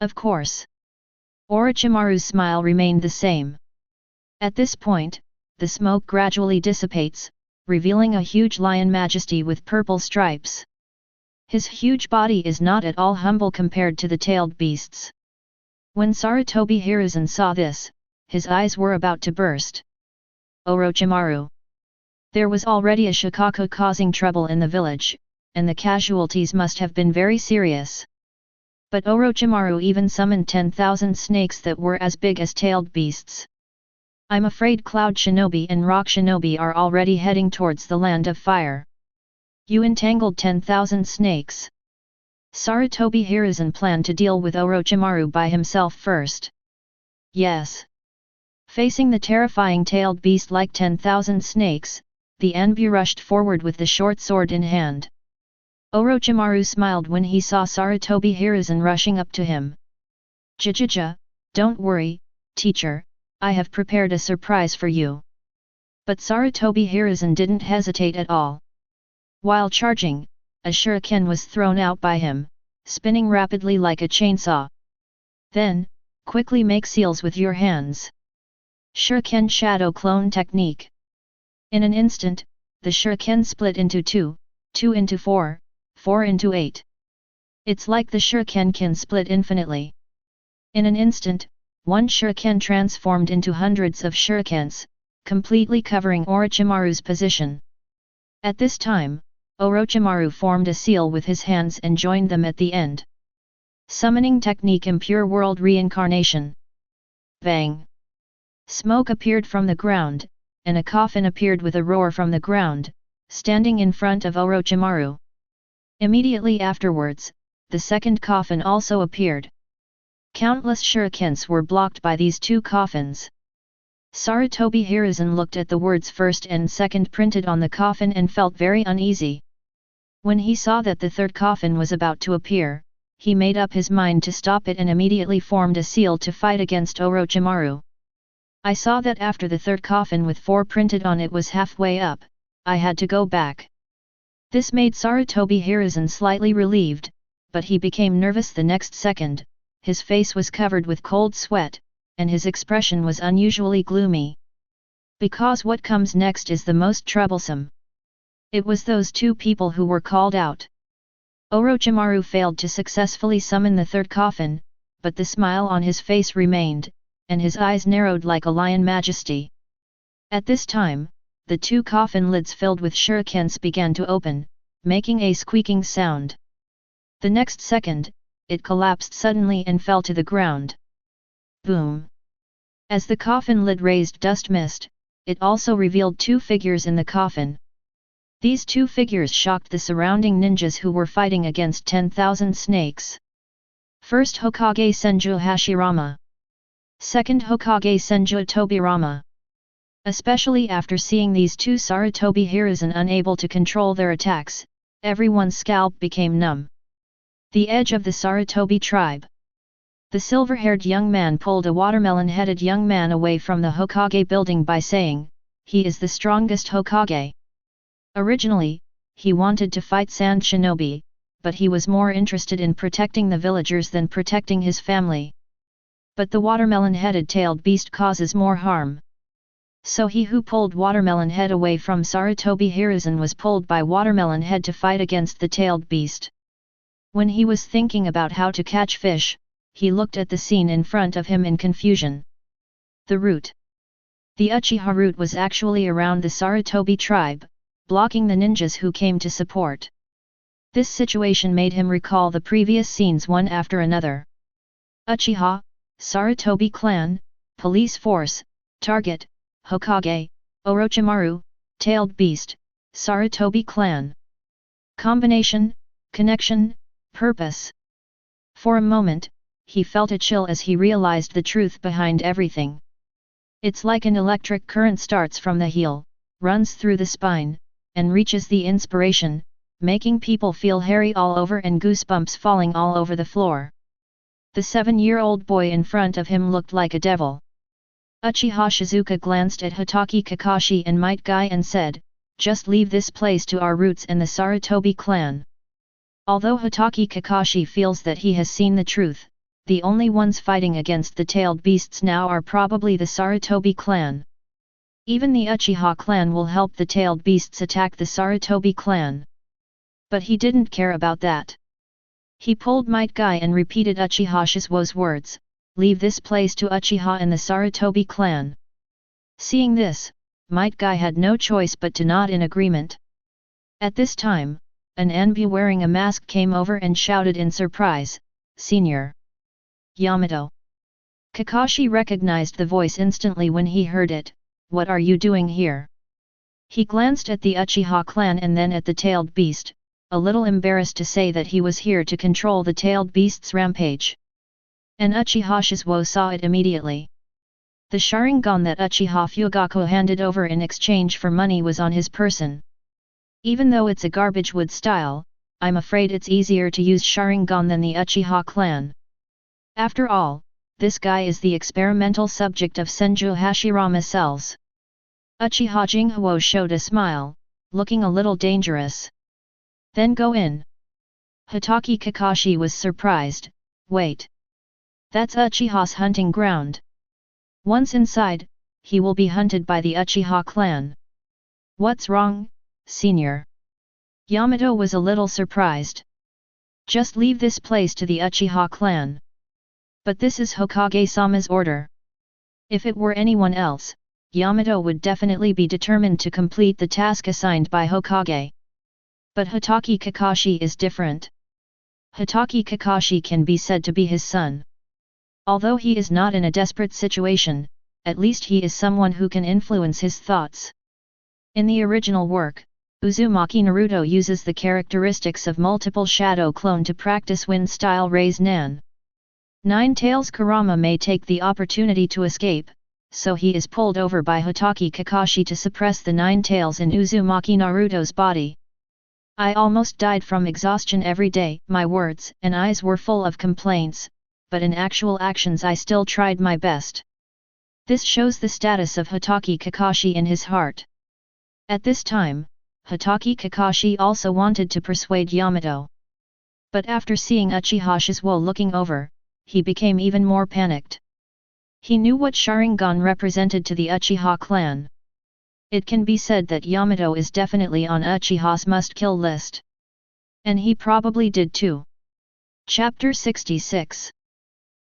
Speaker 1: Of course. Orochimaru's smile remained the same. At this point, the smoke gradually dissipates, revealing a huge lion majesty with purple stripes. His huge body is not at all humble compared to the tailed beasts. When Sarutobi Hiruzen saw this, his eyes were about to burst. Orochimaru. There was already a Shikaku causing trouble in the village, and the casualties must have been very serious. But Orochimaru even summoned 10,000 snakes that were as big as tailed beasts. I'm afraid Cloud Shinobi and Rock Shinobi are already heading towards the land of fire. You entangled 10,000 snakes. Sarutobi Hiruzen planned to deal with Orochimaru by himself first. Yes. Facing the terrifying tailed beast like 10,000 snakes, the Anbu rushed forward with the short sword in hand. Orochimaru smiled when he saw Sarutobi Hiruzen rushing up to him. Jijija, don't worry, teacher, I have prepared a surprise for you. But Sarutobi Hiruzen didn't hesitate at all. While charging, a shuriken was thrown out by him, spinning rapidly like a chainsaw. Then, quickly make seals with your hands. Shuriken Shadow Clone Technique. In an instant, the shuriken split into 2, 2 into 4, 4 into 8. It's like the shuriken can split infinitely. In an instant, one shuriken transformed into hundreds of shurikens, completely covering Orochimaru's position. At this time, Orochimaru formed a seal with his hands and joined them at the end. Summoning technique Impure World Reincarnation. Bang! Smoke appeared from the ground, and a coffin appeared with a roar from the ground, standing in front of Orochimaru. Immediately afterwards, the second coffin also appeared. Countless shurikens were blocked by these two coffins. Sarutobi Hiruzen looked at the words first and second printed on the coffin and felt very uneasy. When he saw that the third coffin was about to appear, he made up his mind to stop it and immediately formed a seal to fight against Orochimaru. I saw that after the third coffin with 4 printed on it was halfway up, I had to go back. This made Sarutobi Hiruzen slightly relieved, but he became nervous the next second. His face was covered with cold sweat, and his expression was unusually gloomy. Because what comes next is the most troublesome. It was those 2 people who were called out. Orochimaru failed to successfully summon the third coffin, but the smile on his face remained, and his eyes narrowed like a lion majesty. At this time, the 2 coffin lids filled with shurikens began to open, making a squeaking sound. The next second, it collapsed suddenly and fell to the ground. Boom! As the coffin lid raised dust mist, it also revealed 2 figures in the coffin. These 2 figures shocked the surrounding ninjas who were fighting against 10,000 snakes. First Hokage Senju Hashirama. Second Hokage Senju Tobirama. Especially after seeing these 2 Sarutobi Hiruzen unable to control their attacks, everyone's scalp became numb. The edge of the Sarutobi tribe. The silver-haired young man pulled a watermelon-headed young man away from the Hokage building by saying, "He is the strongest Hokage." Originally, he wanted to fight Sand Shinobi, but he was more interested in protecting the villagers than protecting his family. But the watermelon-headed tailed beast causes more harm. So he who pulled Watermelon Head away from Sarutobi Hiruzen was pulled by Watermelon Head to fight against the tailed beast. When he was thinking about how to catch fish, he looked at the scene in front of him in confusion. The route. The Uchiha route was actually around the Sarutobi tribe, blocking the ninjas who came to support. This situation made him recall the previous scenes one after another. Uchiha, Sarutobi clan, police force, target, Hokage, Orochimaru, tailed beast, Sarutobi clan. Combination, connection, purpose. For a moment, he felt a chill as he realized the truth behind everything. It's like an electric current starts from the heel, runs through the spine, and reaches the inspiration, making people feel hairy all over and goosebumps falling all over the floor. The 7-year-old boy in front of him looked like a devil. Uchiha Shizuka glanced at Hatake Kakashi and Might Guy and said, "Just leave this place to our roots and the Sarutobi clan." Although Hatake Kakashi feels that he has seen the truth, the only ones fighting against the tailed beasts now are probably the Sarutobi clan. Even the Uchiha clan will help the tailed beasts attack the Sarutobi clan. But he didn't care about that. He pulled Might Guy and repeated Uchiha Shizuo's words, "Leave this place to Uchiha and the Sarutobi clan." Seeing this, Might Guy had no choice but to nod in agreement. At this time, an Anbu wearing a mask came over and shouted in surprise, "Senior Yamato." Kakashi recognized the voice instantly when he heard it. "What are you doing here?" He glanced at the Uchiha clan and then at the tailed beast, a little embarrassed to say that he was here to control the tailed beast's rampage. And Uchiha Shizuo saw it immediately. The Sharingan that Uchiha Fugaku handed over in exchange for money was on his person. Even though it's a garbage wood style, I'm afraid it's easier to use Sharingan than the Uchiha clan. After all, this guy is the experimental subject of Senju Hashirama cells. Uchiha Jinghu showed a smile, looking a little dangerous. "Then go in." Hatake Kakashi was surprised. "Wait. That's Uchiha's hunting ground. Once inside, he will be hunted by the Uchiha clan." "What's wrong, senior?" Yamato was a little surprised. "Just leave this place to the Uchiha clan." "But this is Hokage-sama's order." If it were anyone else, Yamato would definitely be determined to complete the task assigned by Hokage. But Hatake Kakashi is different. Hatake Kakashi can be said to be his son. Although he is not in a desperate situation, at least he is someone who can influence his thoughts. In the original work, Uzumaki Naruto uses the characteristics of multiple shadow clone to practice wind-style Raise Nan. Nine-Tails Kurama may take the opportunity to escape, so he is pulled over by Hatake Kakashi to suppress the Nine Tails in Uzumaki Naruto's body. "I almost died from exhaustion every day," my words and eyes were full of complaints, but in actual actions I still tried my best. This shows the status of Hatake Kakashi in his heart. At this time, Hatake Kakashi also wanted to persuade Yamato. But after seeing Uchiha Shizuo looking over, he became even more panicked. He knew what Sharingan represented to the Uchiha clan. It can be said that Yamato is definitely on Uchiha's must-kill list. And he probably did too. Chapter 66.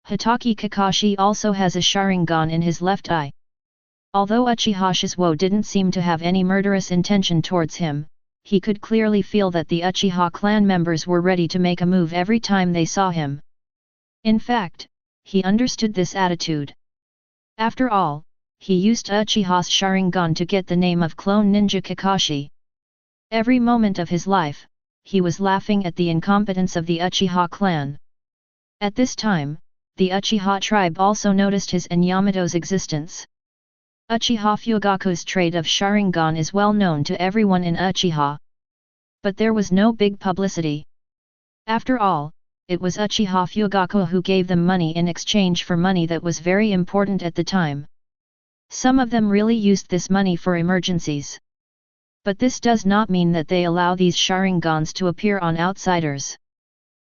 Speaker 1: Hatake Kakashi also has a Sharingan in his left eye. Although Uchiha Shizuo didn't seem to have any murderous intention towards him, he could clearly feel that the Uchiha clan members were ready to make a move every time they saw him. In fact, he understood this attitude. After all, he used Uchiha's Sharingan to get the name of Clone Ninja Kakashi. Every moment of his life, he was laughing at the incompetence of the Uchiha clan. At this time, the Uchiha tribe also noticed his and Yamato's existence. Uchiha Fugaku's trait of Sharingan is well known to everyone in Uchiha. But there was no big publicity. After all, it was Uchiha Fugaku who gave them money in exchange for money that was very important at the time. Some of them really used this money for emergencies. But this does not mean that they allow these Sharingans to appear on outsiders.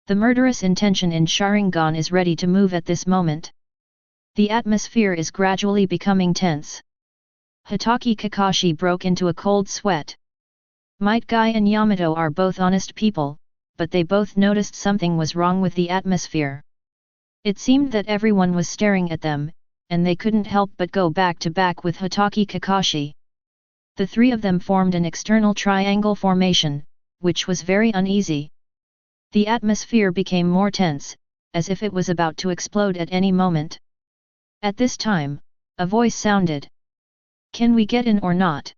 Speaker 1: The murderous intention in Sharingan is ready to move at this moment. The atmosphere is gradually becoming tense. Hitaki Kakashi broke into a cold sweat. Might Guy and Yamato are both honest people, but they both noticed something was wrong with the atmosphere. It seemed that everyone was staring at them, and they couldn't help but go back to back with Hitaki Kakashi. The three of them formed an external triangle formation, which was very uneasy. The atmosphere became more tense, as if it was about to explode at any moment. At this time, a voice sounded. "Can we get in or not?"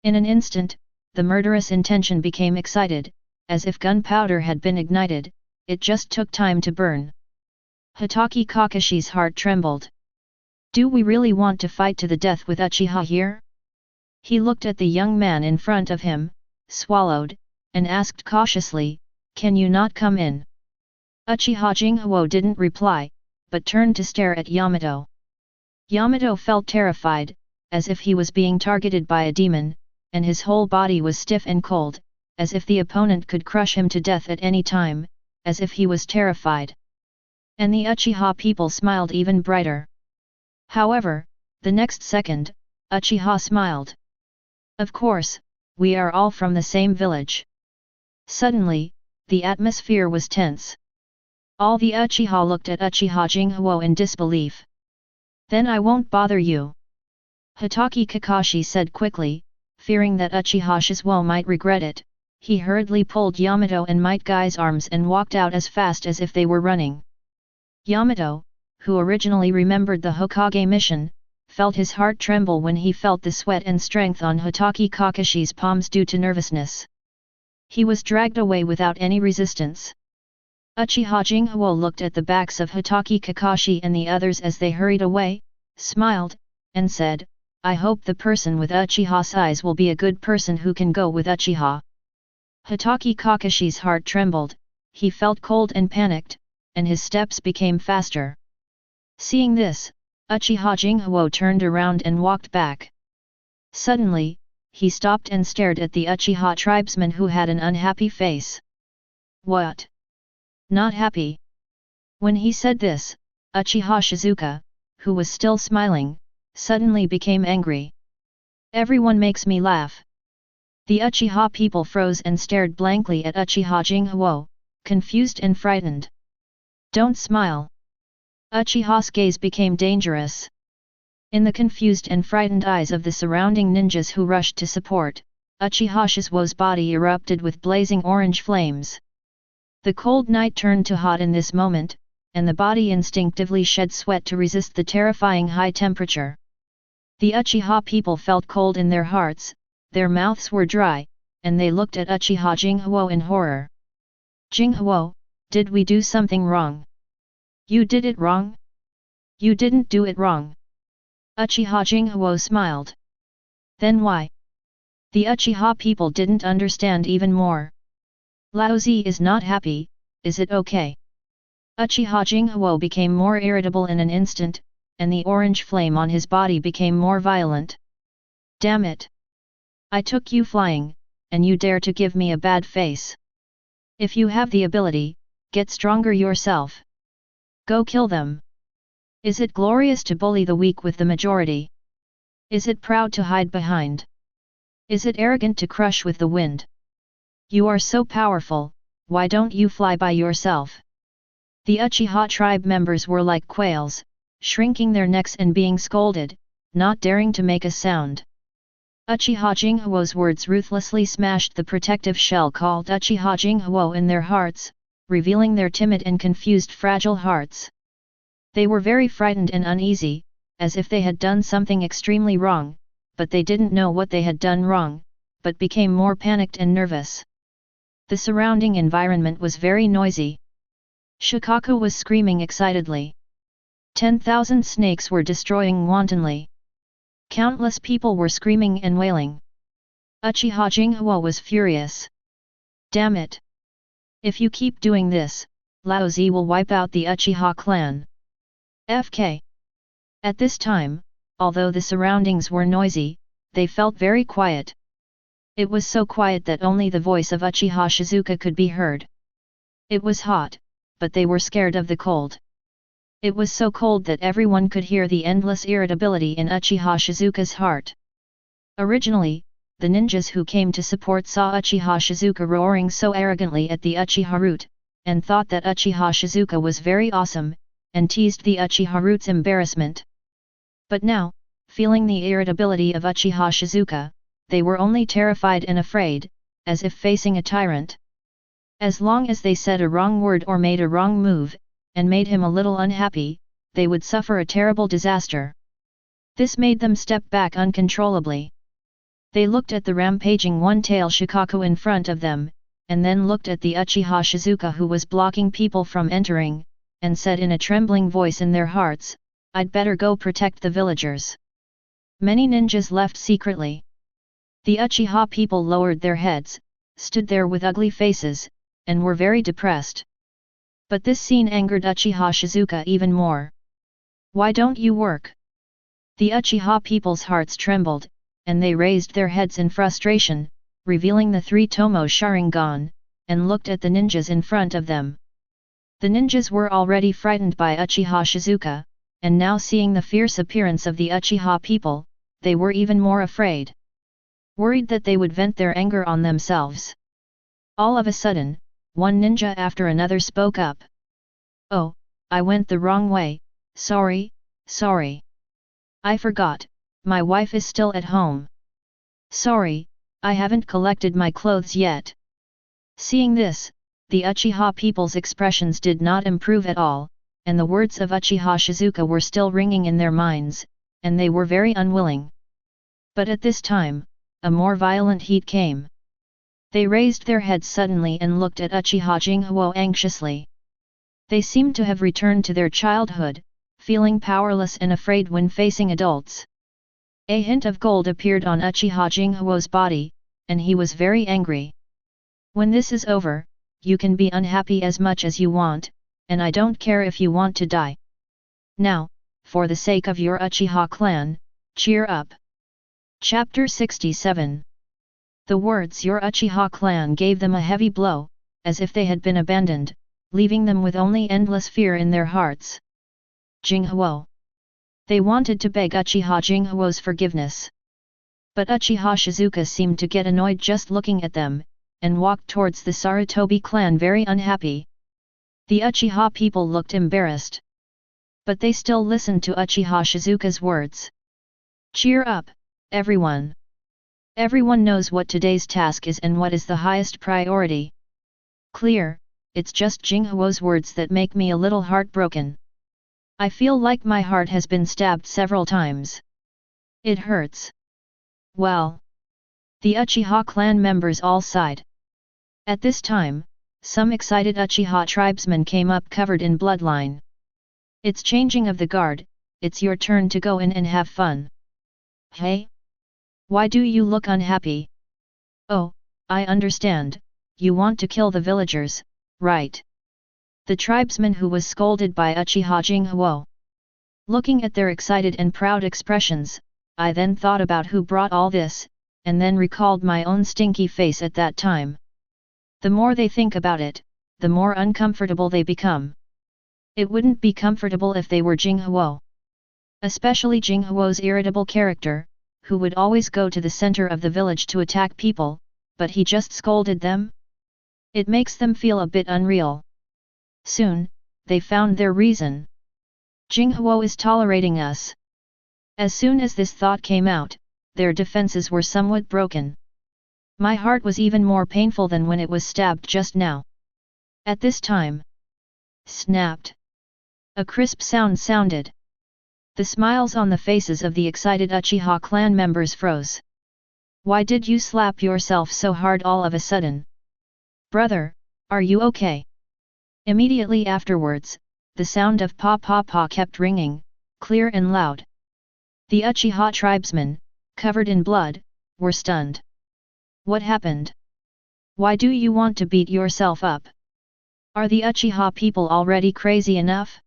Speaker 1: In an instant, the murderous intention became excited, as if gunpowder had been ignited. It just took time to burn. Hitaki Kakashi's heart trembled. Do we really want to fight to the death with Uchiha here? He looked at the young man in front of him, swallowed, and asked cautiously, "Can you not come in?" Uchiha Jinghu didn't reply, but turned to stare at Yamato. Yamato felt terrified, as if he was being targeted by a demon, and his whole body was stiff and cold, as if the opponent could crush him to death at any time, as if he was terrified. And the Uchiha people smiled even brighter. However, the next second, Uchiha smiled. "Of course, we are all from the same village." Suddenly, the atmosphere was tense. All the Uchiha looked at Uchiha Jinghu in disbelief. "Then I won't bother you," Hitaki Kakashi said quickly, fearing that Uchiha Shisuo might regret it. He hurriedly pulled Yamato and Might Guy's arms and walked out as fast as if they were running. Yamato, who originally remembered the Hokage mission, felt his heart tremble when he felt the sweat and strength on Hitaki Kakashi's palms due to nervousness. He was dragged away without any resistance. Uchiha Jinghu looked at the backs of Hitaki Kakashi and the others as they hurried away, smiled, and said, "I hope the person with Uchiha's eyes will be a good person who can go with Uchiha." Hitaki Kakashi's heart trembled, he felt cold and panicked, and his steps became faster. Seeing this, Uchiha Jinghu turned around and walked back. Suddenly, he stopped and stared at the Uchiha tribesman who had an unhappy face. "What? Not happy?" When he said this, Uchiha Shizuka, who was still smiling, suddenly became angry. "Everyone makes me laugh." The Uchiha people froze and stared blankly at Uchiha Jinghu, confused and frightened. "Don't smile." Uchiha's gaze became dangerous. In the confused and frightened eyes of the surrounding ninjas who rushed to support, Uchiha Shisuo's body erupted with blazing orange flames. The cold night turned to hot in this moment, and the body instinctively shed sweat to resist the terrifying high temperature. The Uchiha people felt cold in their hearts, their mouths were dry, and they looked at Uchiha Jinghu in horror. "Jinghu, did we do something wrong?" "You did it wrong?" "You didn't do it wrong." Uchiha Jinghu smiled. "Then why?" The Uchiha people didn't understand even more. "Laozi is not happy, is it okay?" Uchiha Jinghu became more irritable in an instant, and the orange flame on his body became more violent. "Damn it! I took you flying, and you dare to give me a bad face. If you have the ability, get stronger yourself. Go kill them. Is it glorious to bully the weak with the majority? Is it proud to hide behind? Is it arrogant to crush with the wind? You are so powerful, why don't you fly by yourself?" The Uchiha tribe members were like quails, shrinking their necks and being scolded, not daring to make a sound. Uchiha Jinghuo's words ruthlessly smashed the protective shell called Uchiha Jinghu in their hearts, revealing their timid and confused fragile hearts. They were very frightened and uneasy, as if they had done something extremely wrong, but they didn't know what they had done wrong, but became more panicked and nervous. The surrounding environment was very noisy. Shikaku was screaming excitedly. 10,000 snakes were destroying wantonly. Countless people were screaming and wailing. Uchiha Jinghu was furious. "Damn it! If you keep doing this, Laozi will wipe out the Uchiha clan. FK. At this time, although the surroundings were noisy, they felt very quiet. It was so quiet that only the voice of Uchiha Shizuka could be heard. It was hot, but they were scared of the cold. It was so cold that everyone could hear the endless irritability in Uchiha Shizuka's heart. Originally, the ninjas who came to support saw Uchiha Shizuka roaring so arrogantly at the Uchiha root, and thought that Uchiha Shizuka was very awesome, and teased the Uchiha root's embarrassment. But now, feeling the irritability of Uchiha Shizuka, they were only terrified and afraid, as if facing a tyrant. As long as they said a wrong word or made a wrong move, and made him a little unhappy, they would suffer a terrible disaster. This made them step back uncontrollably. They looked at the rampaging one-tail Shikaku in front of them, and then looked at the Uchiha Shizuka who was blocking people from entering, and said in a trembling voice in their hearts, "I'd better go protect the villagers." Many ninjas left secretly. The Uchiha people lowered their heads, stood there with ugly faces, and were very depressed. But this scene angered Uchiha Shizuka even more. "Why don't you work?" The Uchiha people's hearts trembled, and they raised their heads in frustration, revealing the three Tomo Sharingan, and looked at the ninjas in front of them. The ninjas were already frightened by Uchiha Shizuka, and now seeing the fierce appearance of the Uchiha people, they were even more afraid. Worried that they would vent their anger on themselves. All of a sudden, one ninja after another spoke up. "Oh, I went the wrong way, sorry. I forgot, my wife is still at home. Sorry, I haven't collected my clothes yet." Seeing this, the Uchiha people's expressions did not improve at all, and the words of Uchiha Shizuka were still ringing in their minds, and they were very unwilling. But at this time, a more violent heat came. They raised their heads suddenly and looked at Uchiha Jinghu anxiously. They seemed to have returned to their childhood, feeling powerless and afraid when facing adults. A hint of gold appeared on Uchiha Jinghuo's body, and he was very angry. "When this is over, you can be unhappy as much as you want, and I don't care if you want to die. Now, for the sake of your Uchiha clan, cheer up." Chapter 67. The words "your Uchiha clan" gave them a heavy blow, as if they had been abandoned, leaving them with only endless fear in their hearts. Jinghuo. They wanted to beg Uchiha Jinghuo's forgiveness. But Uchiha Shizuka seemed to get annoyed just looking at them, and walked towards the Sarutobi clan very unhappy. The Uchiha people looked embarrassed. But they still listened to Uchiha Shizuka's words. "Cheer up, everyone. Everyone knows what today's task is and what is the highest priority. Clear, it's just Jinghuo's words that make me a little heartbroken. I feel like my heart has been stabbed several times. It hurts." Well. The Uchiha clan members all sighed. At this time, some excited Uchiha tribesmen came up covered in bloodline. "It's changing of the guard, it's your turn to go in and have fun." "Hey? Why do you look unhappy?" "Oh, I understand, you want to kill the villagers, right?" The tribesman who was scolded by Uchiha Jinghuo. Looking at their excited and proud expressions, I then thought about who brought all this, and then recalled my own stinky face at that time. The more they think about it, the more uncomfortable they become. It wouldn't be comfortable if they were Jinghuo. Especially Jinghuo's irritable character, who would always go to the center of the village to attack people, but he just scolded them? It makes them feel a bit unreal. Soon, they found their reason. Jinghuo is tolerating us. As soon as this thought came out, their defenses were somewhat broken. My heart was even more painful than when it was stabbed just now. At this time, snapped. A crisp sound sounded. The smiles on the faces of the excited Uchiha clan members froze. "Why did you slap yourself so hard all of a sudden? Brother, are you okay?" Immediately afterwards, the sound of "pa pa pa" kept ringing, clear and loud. The Uchiha tribesmen, covered in blood, were stunned. "What happened? Why do you want to beat yourself up? Are the Uchiha people already crazy enough?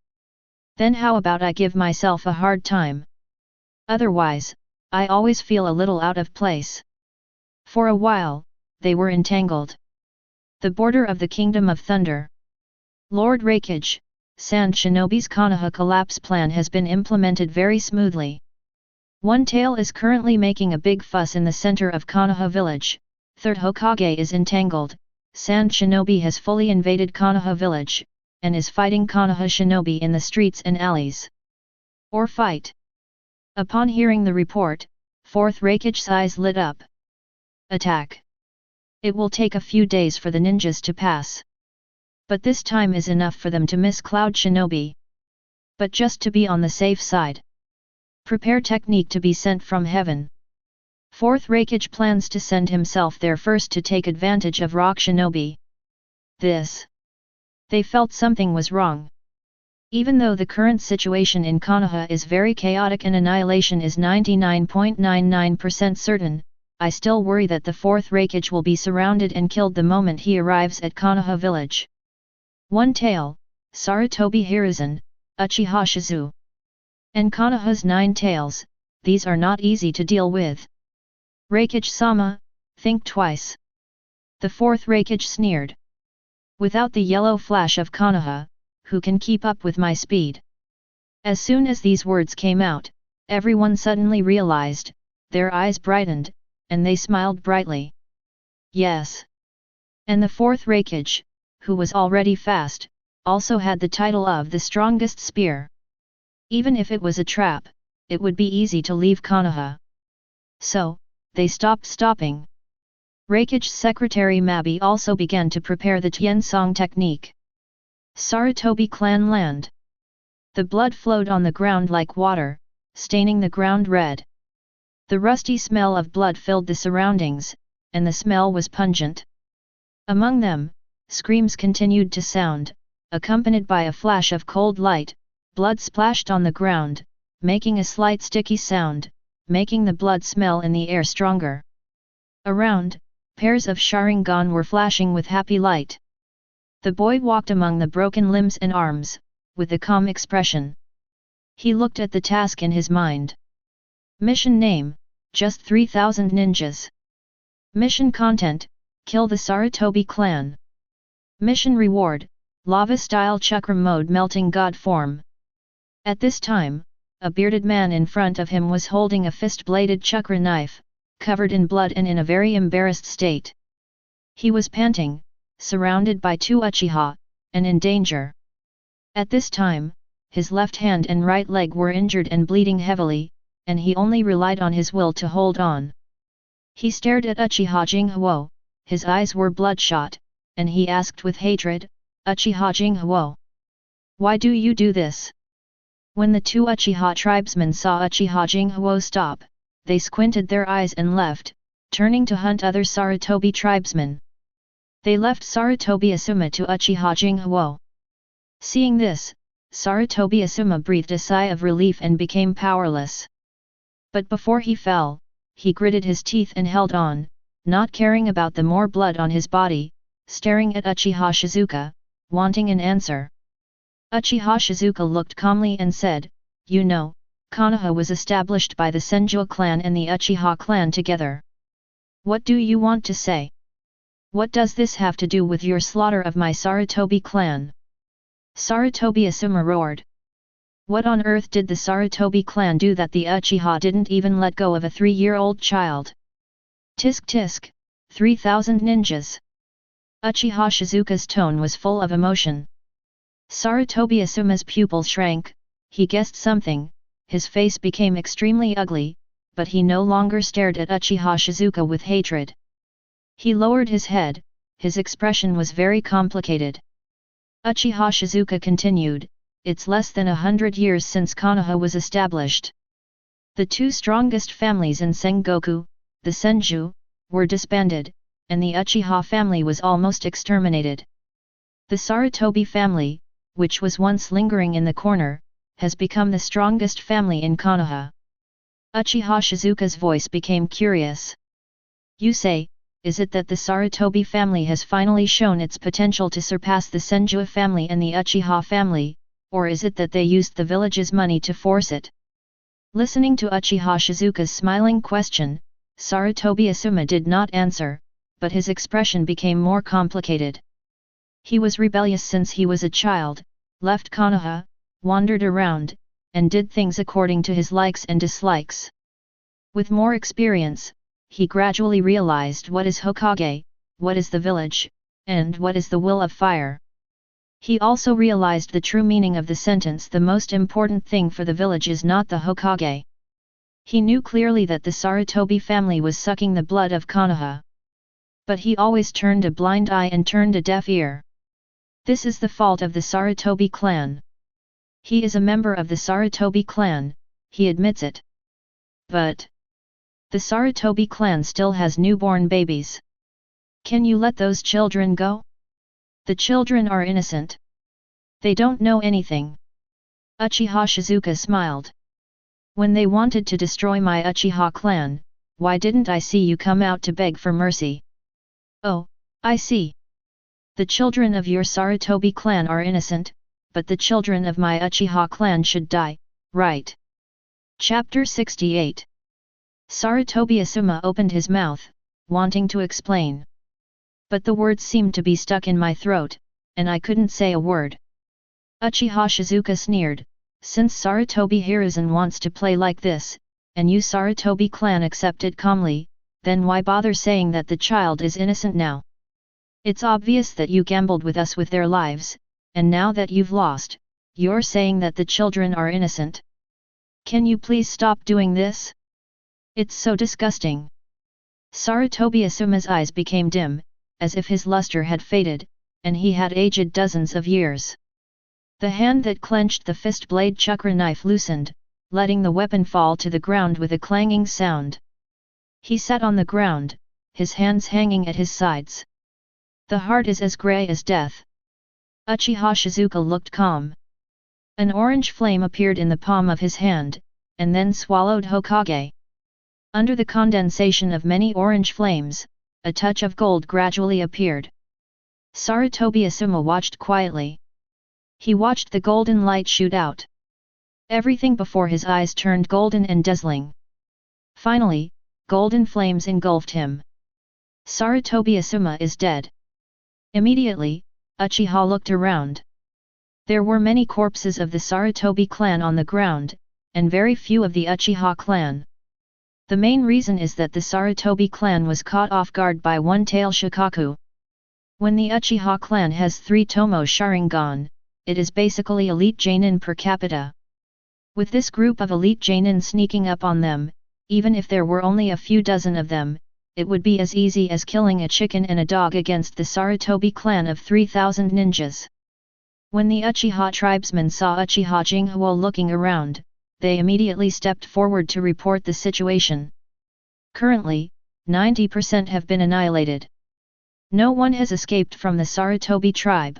Speaker 1: Then how about I give myself a hard time? Otherwise, I always feel a little out of place. For a while, they were entangled. The border of the Kingdom of Thunder. Lord Raikage, Sand Shinobi's Konoha collapse plan has been implemented very smoothly. One Tail is currently making a big fuss in the center of Konoha village. Third Hokage is entangled. Sand Shinobi has fully invaded Konoha village, and is fighting Konoha Shinobi in the streets and alleys. Or fight. Upon hearing the report, Fourth Raikage's eyes lit up. Attack. It will take a few days for the ninjas to pass. But this time is enough for them to miss Cloud Shinobi. But just to be on the safe side. Prepare technique to be sent from heaven. Fourth Raikage plans to send himself there first to take advantage of Rock Shinobi. They felt something was wrong. Even though the current situation in Konoha is very chaotic and annihilation is 99.99% certain, I still worry that the Fourth Raikage will be surrounded and killed the moment he arrives at Konoha village. One Tail, Sarutobi Hiruzen, Uchiha Shizu. And Konoha's 9 tails, these are not easy to deal with. Raikage-sama, think twice. The Fourth Raikage sneered. Without the yellow flash of Konoha, who can keep up with my speed? As soon as these words came out, everyone suddenly realized, their eyes brightened, and they smiled brightly. Yes. And the Fourth Raikage, who was already fast, also had the title of the strongest spear. Even if it was a trap, it would be easy to leave Konoha. So, they stopped stopping. Raikage's secretary Mabi also began to prepare the Tiansong technique. Sarutobi clan land. The blood flowed on the ground like water, staining the ground red. The rusty smell of blood filled the surroundings, and the smell was pungent. Among them, screams continued to sound, accompanied by a flash of cold light. Blood splashed on the ground, making a slight sticky sound, making the blood smell in the air stronger. Around, pairs of Sharingan were flashing with happy light. The boy walked among the broken limbs and arms, with a calm expression. He looked at the task in his mind. Mission name, just 3,000 ninjas. Mission content, kill the Sarutobi clan. Mission reward, lava-style Chakra mode melting god form. At this time, a bearded man in front of him was holding a fist-bladed Chakra knife, covered in blood and in a very embarrassed state. He was panting, surrounded by 2 Uchiha, and in danger. At this time, his left hand and right leg were injured and bleeding heavily, and he only relied on his will to hold on. He stared at Uchiha Jinghu, his eyes were bloodshot, and he asked with hatred, Uchiha Jinghu, why do you do this? When the 2 Uchiha tribesmen saw Uchiha Jinghu stop, they squinted their eyes and left, turning to hunt other Sarutobi tribesmen. They left Sarutobi Asuma to Uchiha Jinghu. Seeing this, Sarutobi Asuma breathed a sigh of relief and became powerless. But before he fell, he gritted his teeth and held on, not caring about the more blood on his body, staring at Uchiha Shizuka, wanting an answer. Uchiha Shizuka looked calmly and said, you know, Konoha was established by the Senju clan and the Uchiha clan together. What do you want to say? What does this have to do with your slaughter of my Sarutobi clan? Sarutobi Asuma roared. What on earth did the Sarutobi clan do that the Uchiha didn't even let go of a 3-year-old child? Tisk tisk, 3,000 ninjas. Uchiha Shizuka's tone was full of emotion. Sarutobi Asuma's pupil shrank, he guessed something, his face became extremely ugly, but he no longer stared at Uchiha Shizuka with hatred. He lowered his head, his expression was very complicated. Uchiha Shizuka continued, it's less than 100 years since Konoha was established. The 2 strongest families in Sengoku, the Senju, were disbanded, and the Uchiha family was almost exterminated. The Sarutobi family, which was once lingering in the corner, has become the strongest family in Konoha. Uchiha Shizuka's voice became curious. You say, is it that the Sarutobi family has finally shown its potential to surpass the Senju family and the Uchiha family, or is it that they used the village's money to force it? Listening to Uchiha Shizuka's smiling question, Sarutobi Asuma did not answer, but his expression became more complicated. He was rebellious since he was a child, left Konoha, wandered around, and did things according to his likes and dislikes. With more experience, he gradually realized what is Hokage, what is the village, and what is the will of fire. He also realized the true meaning of the sentence, the most important thing for the village is not the Hokage. He knew clearly that the Sarutobi family was sucking the blood of Konoha. But he always turned a blind eye and turned a deaf ear. This is the fault of the Sarutobi clan. He is a member of the Sarutobi clan, he admits it. But the Sarutobi clan still has newborn babies. Can you let those children go? The children are innocent. They don't know anything. Uchiha Shizuka smiled. When they wanted to destroy my Uchiha clan, why didn't I see you come out to beg for mercy? Oh, I see. The children of your Sarutobi clan are innocent, but the children of my Uchiha clan should die, right? Chapter 68. Sarutobi Asuma opened his mouth, wanting to explain. But the words seemed to be stuck in my throat, and I couldn't say a word. Uchiha Shizuka sneered, since Sarutobi Hiruzen wants to play like this, and you Sarutobi clan accept it calmly, then why bother saying that the child is innocent now? It's obvious that you gambled with us with their lives, and now that you've lost, you're saying that the children are innocent. Can you please stop doing this? It's so disgusting. Sarutobi Asuma's eyes became dim, as if his luster had faded, and he had aged dozens of years. The hand that clenched the fist blade chakra knife loosened, letting the weapon fall to the ground with a clanging sound. He sat on the ground, his hands hanging at his sides. The heart is as grey as death. Uchiha Shizuka looked calm. An orange flame appeared in the palm of his hand, and then swallowed Hokage. Under the condensation of many orange flames, a touch of gold gradually appeared. Sarutobi Asuma watched quietly. He watched the golden light shoot out. Everything before his eyes turned golden and dazzling. Finally, golden flames engulfed him. Sarutobi Asuma is dead. Immediately, Uchiha looked around. There were many corpses of the Sarutobi clan on the ground, and very few of the Uchiha clan. The main reason is that the Sarutobi clan was caught off guard by one-tail Shikaku. When the Uchiha clan has 3 Tomo Sharingan, it is basically elite Genin per capita. With this group of elite Genin sneaking up on them, even if there were only a few dozen of them, it would be as easy as killing a chicken and a dog against the Sarutobi clan of 3,000 ninjas. When the Uchiha tribesmen saw Uchiha Jinghu looking around, they immediately stepped forward to report the situation. Currently, 90% have been annihilated. No one has escaped from the Sarutobi tribe.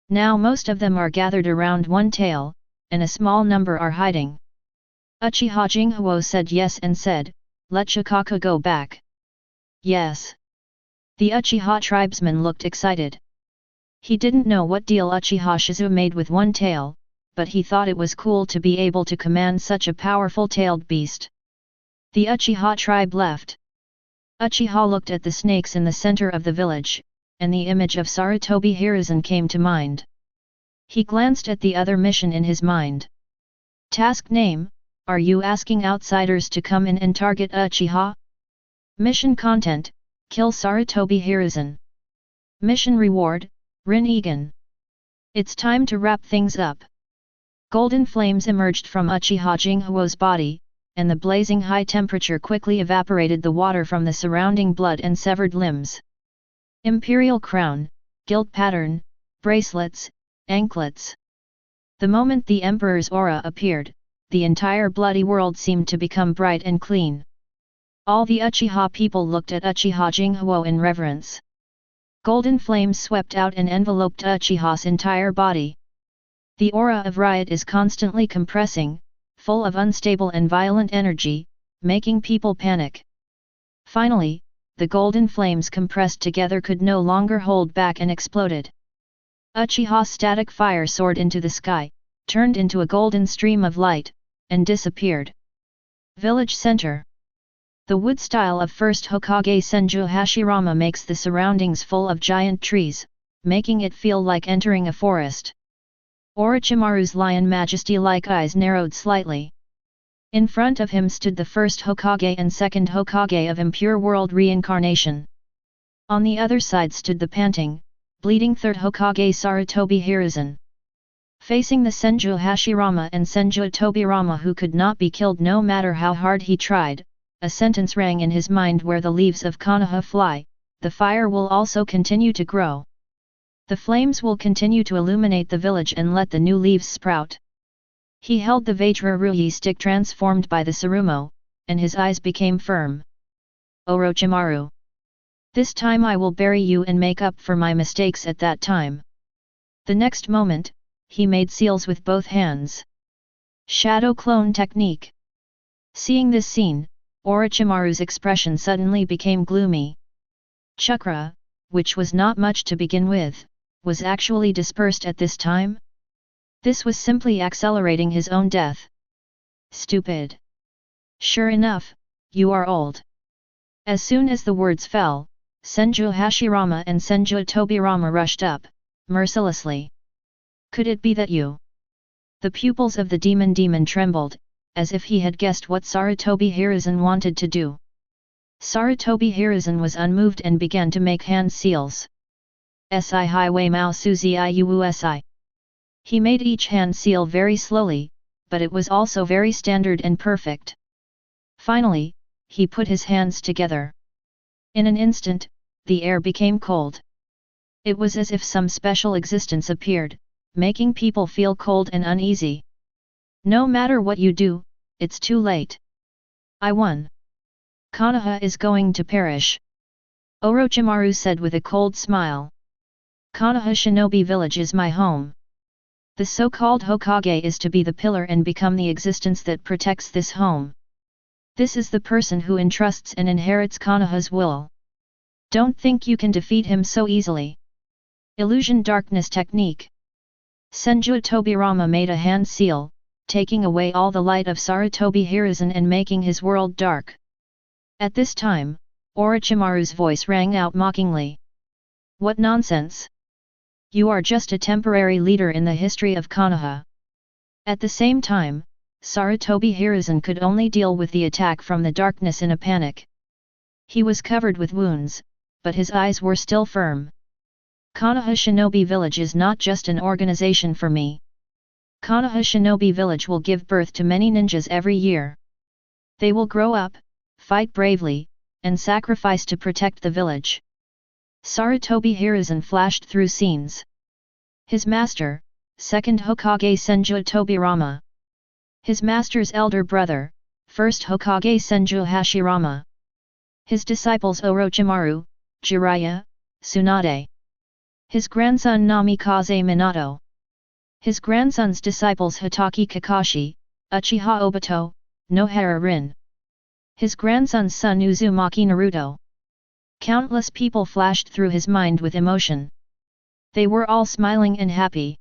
Speaker 1: Now most of them are gathered around one tail, and a small number are hiding. Uchiha Jinghu said yes and said, "Let Shikaku go back." Yes. The Uchiha tribesman looked excited. He didn't know what deal Uchiha Shizu made with one tail, but he thought it was cool to be able to command such a powerful tailed beast. The Uchiha tribe left. Uchiha looked at the snakes in the center of the village, and the image of Sarutobi Hiruzen came to mind. He glanced at the other mission in his mind. Task name: Are you asking outsiders to come in and target Uchiha? Mission content: Kill Sarutobi Hiruzen. Mission reward: Rin Egan. It's time to wrap things up. Golden flames emerged from Uchiha Jinghuo's body, and the blazing high temperature quickly evaporated the water from the surrounding blood and severed limbs. Imperial crown, gilt pattern, bracelets, anklets. The moment the Emperor's aura appeared, the entire bloody world seemed to become bright and clean. All the Uchiha people looked at Uchiha Jinghu in reverence. Golden flames swept out and enveloped Uchiha's entire body. The aura of riot is constantly compressing, full of unstable and violent energy, making people panic. Finally, the golden flames compressed together could no longer hold back and exploded. Uchiha's static fire soared into the sky, turned into a golden stream of light, and disappeared. Village Center. The wood style of first Hokage Senju Hashirama makes the surroundings full of giant trees, making it feel like entering a forest. Orochimaru's lion majesty-like eyes narrowed slightly. In front of him stood the first Hokage and second Hokage of Impure World Reincarnation. On the other side stood the panting, bleeding third Hokage Sarutobi Hiruzen. Facing the Senju Hashirama and Senju Tobirama who could not be killed no matter how hard he tried, a sentence rang in his mind: where the leaves of Konoha fly, the fire will also continue to grow. The flames will continue to illuminate the village and let the new leaves sprout. He held the Vajra-Ruyi stick transformed by the Tsurumo, and his eyes became firm. Orochimaru. This time I will bury you and make up for my mistakes at that time. The next moment, he made seals with both hands. Shadow clone technique. Seeing this scene, Orochimaru's expression suddenly became gloomy. Chakra, which was not much to begin with, was actually dispersed at this time? This was simply accelerating his own death. Stupid. Sure enough, you are old. As soon as the words fell, Senju Hashirama and Senju Tobirama rushed up, mercilessly. Could it be that you? The pupils of the demon trembled, as if he had guessed what Sarutobi Hiruzen wanted to do. Sarutobi Hiruzen was unmoved and began to make hand seals. Si highway mao suzi iuusi. He made each hand seal very slowly, but it was also very standard and perfect. Finally, he put his hands together. In an instant, the air became cold. It was as if some special existence appeared, making people feel cold and uneasy. No matter what you do, it's too late. I won. Konoha is going to perish. Orochimaru said with a cold smile. Konoha Shinobi Village is my home. The so-called Hokage is to be the pillar and become the existence that protects this home. This is the person who entrusts and inherits Konoha's will. Don't think you can defeat him so easily. Illusion Darkness Technique. Senju Tobirama made a hand seal, taking away all the light of Sarutobi Hiruzen and making his world dark. At this time, Orochimaru's voice rang out mockingly. What nonsense! You are just a temporary leader in the history of Konoha. At the same time, Sarutobi Hiruzen could only deal with the attack from the darkness in a panic. He was covered with wounds, but his eyes were still firm. Konoha Shinobi Village is not just an organization for me. Konoha Shinobi Village will give birth to many ninjas every year. They will grow up, fight bravely, and sacrifice to protect the village. Sarutobi Hiruzen flashed through scenes. His master, second Hokage Senju Tobirama. His master's elder brother, first Hokage Senju Hashirama. His disciples Orochimaru, Jiraiya, Tsunade. His grandson Namikaze Minato. His grandson's disciples Hatake Kakashi, Uchiha Obito, Nohara Rin. His grandson's son Uzumaki Naruto. Countless people flashed through his mind with emotion. They were all smiling and happy.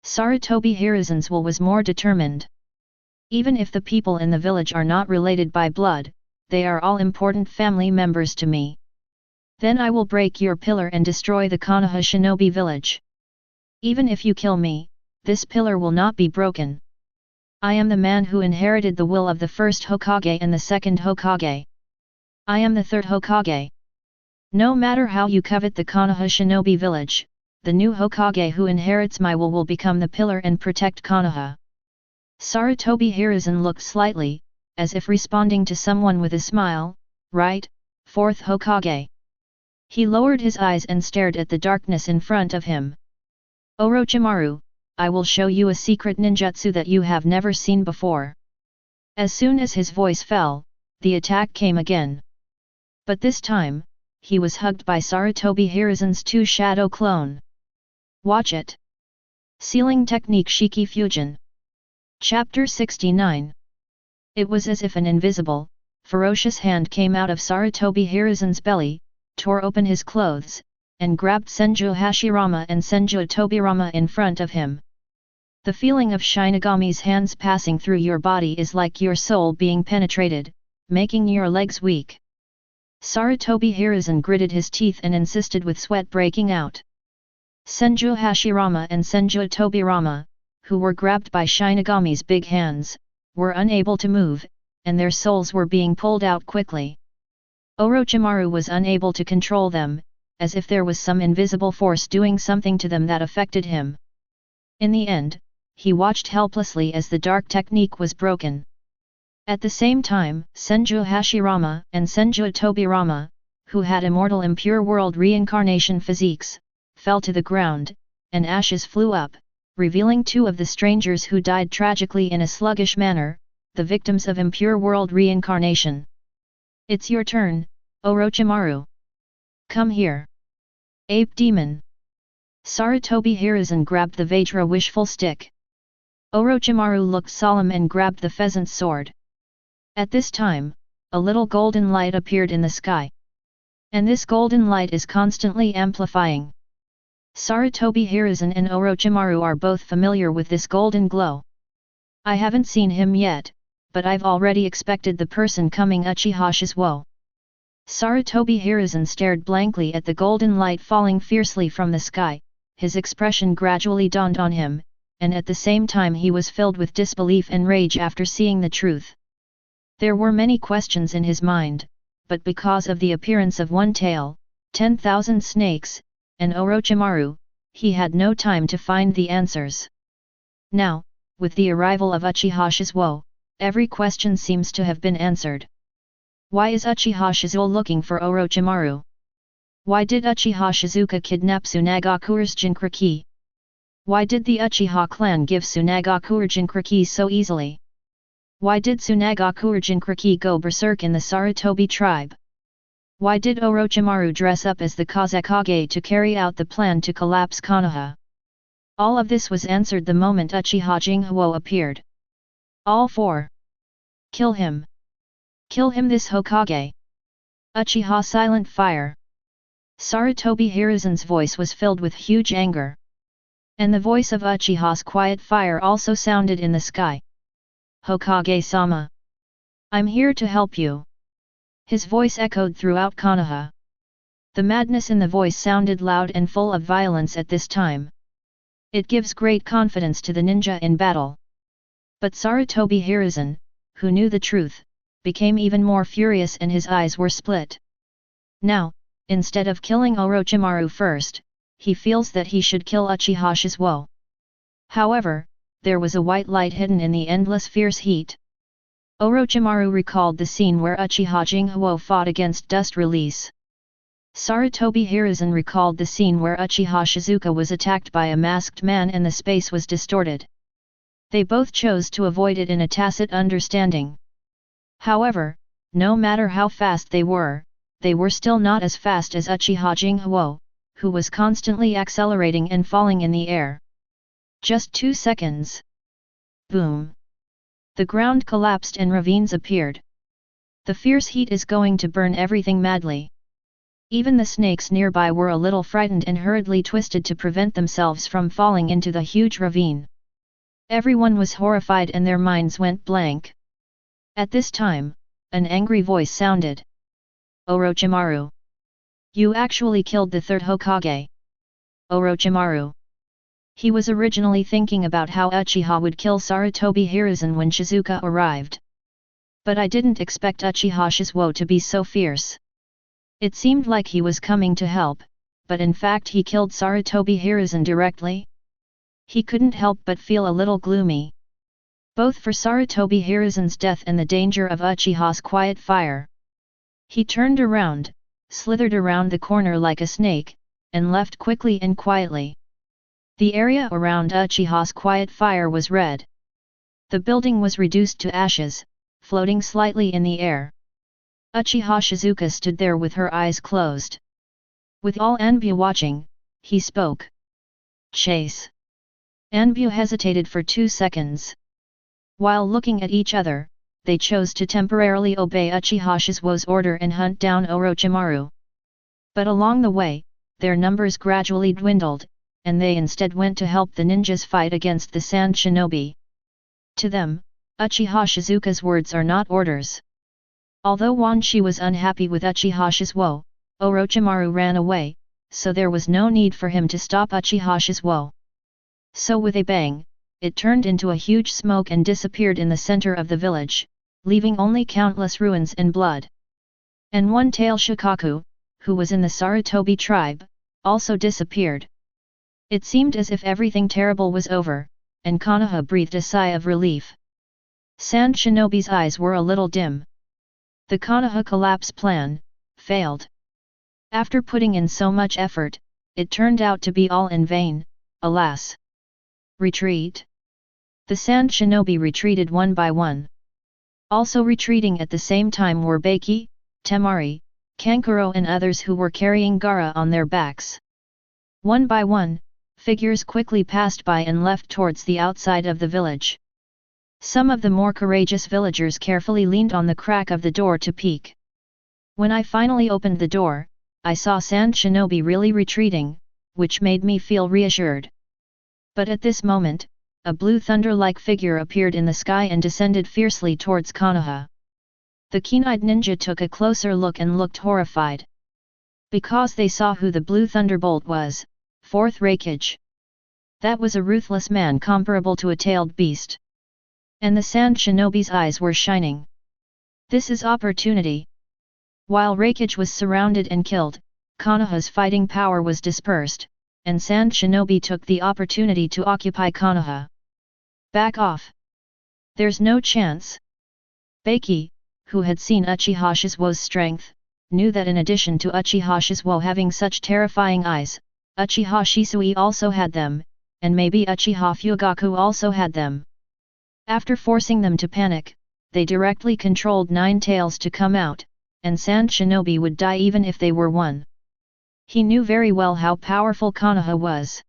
Speaker 1: Sarutobi Hiruzen's will was more determined. Even if the people in the village are not related by blood, they are all important family members to me. Then I will break your pillar and destroy the Konoha Shinobi Village. Even if you kill me, this pillar will not be broken. I am the man who inherited the will of the first Hokage and the second Hokage. I am the third Hokage. No matter how you covet the Konoha Shinobi Village, the new Hokage who inherits my will become the pillar and protect Konoha. Sarutobi Hiruzen looked slightly, as if responding to someone with a smile. Right, fourth Hokage. He lowered his eyes and stared at the darkness in front of him. Orochimaru, I will show you a secret ninjutsu that you have never seen before. As soon as his voice fell, the attack came again. But this time, he was hugged by Sarutobi Hiruzen's two shadow clone. Watch it. Sealing Technique Shiki Fusion. Chapter 69. It was as if an invisible, ferocious hand came out of Sarutobi Hiruzen's belly, tore open his clothes, and grabbed Senju Hashirama and Senju Tobirama in front of him. The feeling of Shinigami's hands passing through your body is like your soul being penetrated, making your legs weak. Sarutobi Hiruzen gritted his teeth and insisted with sweat breaking out. Senju Hashirama and Senju Tobirama, who were grabbed by Shinigami's big hands, were unable to move, and their souls were being pulled out quickly. Orochimaru was unable to control them, as if there was some invisible force doing something to them that affected him. In the end, he watched helplessly as the dark technique was broken. At the same time, Senju Hashirama and Senju Tobirama, who had immortal impure world reincarnation physiques, fell to the ground, and ashes flew up, revealing two of the strangers who died tragically in a sluggish manner, the victims of impure world reincarnation. "It's your turn, Orochimaru. Come here. Ape Demon." Sarutobi Hiruzen grabbed the Vajra wishful stick. Orochimaru looked solemn and grabbed the pheasant's sword. At this time, a little golden light appeared in the sky. And this golden light is constantly amplifying. Sarutobi Hiruzen and Orochimaru are both familiar with this golden glow. "I haven't seen him yet, but I've already expected the person coming, Uchiha Shisuo." Sarutobi Hiruzen stared blankly at the golden light falling fiercely from the sky. His expression gradually dawned on him, and at the same time he was filled with disbelief and rage after seeing the truth. There were many questions in his mind, but because of the appearance of one tail, 10,000 snakes, and Orochimaru, he had no time to find the answers. Now, with the arrival of Uchiha Shisuo, every question seems to have been answered. Why is Uchiha Shisuo looking for Orochimaru? Why did Uchiha Shizuka kidnap Tsunagakure's Jinchuriki? Why did the Uchiha clan give Tsunagakure Jinchuriki so easily? Why did Tsunagakure Jinchuriki go berserk in the Sarutobi tribe? Why did Orochimaru dress up as the Kazekage to carry out the plan to collapse Konoha? All of this was answered the moment Uchiha Jinghu appeared. All four. Kill him. Kill him, this Hokage. Uchiha silent fire. Sarutobi Hiruzen's voice was filled with huge anger. And the voice of Uchiha's quiet fire also sounded in the sky. Hokage-sama. I'm here to help you. His voice echoed throughout Konoha. The madness in the voice sounded loud and full of violence at this time. It gives great confidence to the ninja in battle. But Sarutobi Hiruzen, who knew the truth, became even more furious and his eyes were split. Now, instead of killing Orochimaru first, he feels that he should kill Uchiha Shisuo. However, there was a white light hidden in the endless fierce heat. Orochimaru recalled the scene where Uchiha Jinghu fought against Dust Release. Sarutobi Hiruzen recalled the scene where Uchiha Shizuka was attacked by a masked man and the space was distorted. They both chose to avoid it in a tacit understanding. However, no matter how fast they were still not as fast as Uchiha Jinghu, who was constantly accelerating and falling in the air. Just 2 seconds. Boom! The ground collapsed and ravines appeared. The fierce heat is going to burn everything madly. Even the snakes nearby were a little frightened and hurriedly twisted to prevent themselves from falling into the huge ravine. Everyone was horrified and their minds went blank. At this time, an angry voice sounded. Orochimaru. You actually killed the third Hokage. Orochimaru. He was originally thinking about how Uchiha would kill Sarutobi Hiruzen when Shizuka arrived. But I didn't expect Uchiha Shisuo to be so fierce. It seemed like he was coming to help, but in fact he killed Sarutobi Hiruzen directly. He couldn't help but feel a little gloomy. Both for Sarutobi Hiruzen's death and the danger of Uchiha's quiet fire. He turned around, slithered around the corner like a snake, and left quickly and quietly. The area around Uchiha's quiet fire was red. The building was reduced to ashes, floating slightly in the air. Uchiha Shizuka stood there with her eyes closed. With all Anbu watching, he spoke. Chase. Anbu hesitated for 2 seconds. While looking at each other, they chose to temporarily obey Uchiha Shizuo's order and hunt down Orochimaru. But along the way, their numbers gradually dwindled, and they instead went to help the ninjas fight against the sand shinobi. To them, Uchiha Shizuka's words are not orders. Although Wan Shi was unhappy with Uchiha Shizuo, Orochimaru ran away, so there was no need for him to stop Uchiha Shizuo. So with a bang, it turned into a huge smoke and disappeared in the center of the village, leaving only countless ruins and blood. And one-tail Shikaku, who was in the Sarutobi tribe, also disappeared. It seemed as if everything terrible was over, and Konoha breathed a sigh of relief. Sand Shinobi's eyes were a little dim. The Konoha collapse plan failed. After putting in so much effort, it turned out to be all in vain, alas. Retreat? The sand shinobi retreated one by one. Also retreating at the same time were Baki, Temari, Kankuro and others who were carrying Gaara on their backs. One by one, figures quickly passed by and left towards the outside of the village. Some of the more courageous villagers carefully leaned on the crack of the door to peek. When I finally opened the door, I saw Sand Shinobi really retreating, which made me feel reassured. But at this moment, a blue thunder-like figure appeared in the sky and descended fiercely towards Konoha. The keen-eyed ninja took a closer look and looked horrified. Because they saw who the blue thunderbolt was, fourth Raikage. That was a ruthless man comparable to a tailed beast. And the sand shinobi's eyes were shining. This is opportunity. While Raikage was surrounded and killed, Konoha's fighting power was dispersed, and Sand Shinobi took the opportunity to occupy Konoha. Back off! There's no chance. Baki, who had seen Uchiha Shizuo's strength, knew that in addition to Uchiha Shizuo having such terrifying eyes, Uchiha Shisui also had them, and maybe Uchiha Fugaku also had them. After forcing them to panic, they directly controlled Nine Tails to come out, and Sand Shinobi would die even if they were one. He knew very well how powerful Konoha was.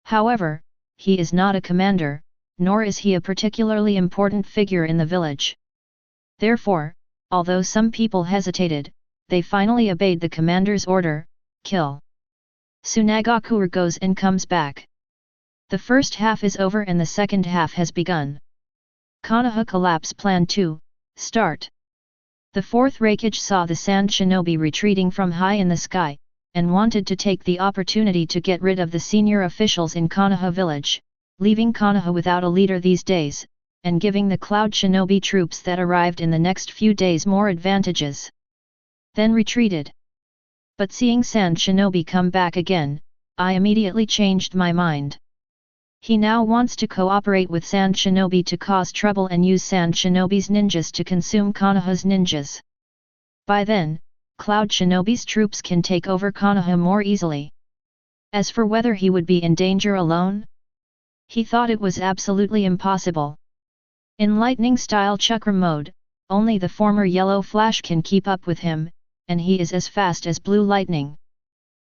Speaker 1: However, he is not a commander, nor is he a particularly important figure in the village. Therefore, although some people hesitated, they finally obeyed the commander's order, kill. Tsunagakure goes and comes back. The first half is over and the second half has begun. Konoha Collapse Plan 2, start. The fourth Raikage saw the Sand Shinobi retreating from high in the sky, and wanted to take the opportunity to get rid of the senior officials in Konoha village, leaving Konoha without a leader these days, and giving the Cloud Shinobi troops that arrived in the next few days more advantages. Then retreated. But seeing Sand Shinobi come back again, I immediately changed my mind. He now wants to cooperate with Sand Shinobi to cause trouble and use Sand Shinobi's ninjas to consume Konoha's ninjas. By then, Cloud Shinobi's troops can take over Konoha more easily. As for whether he would be in danger alone, he thought it was absolutely impossible. In lightning-style Chakra mode, only the former Yellow Flash can keep up with him, and he is as fast as Blue Lightning.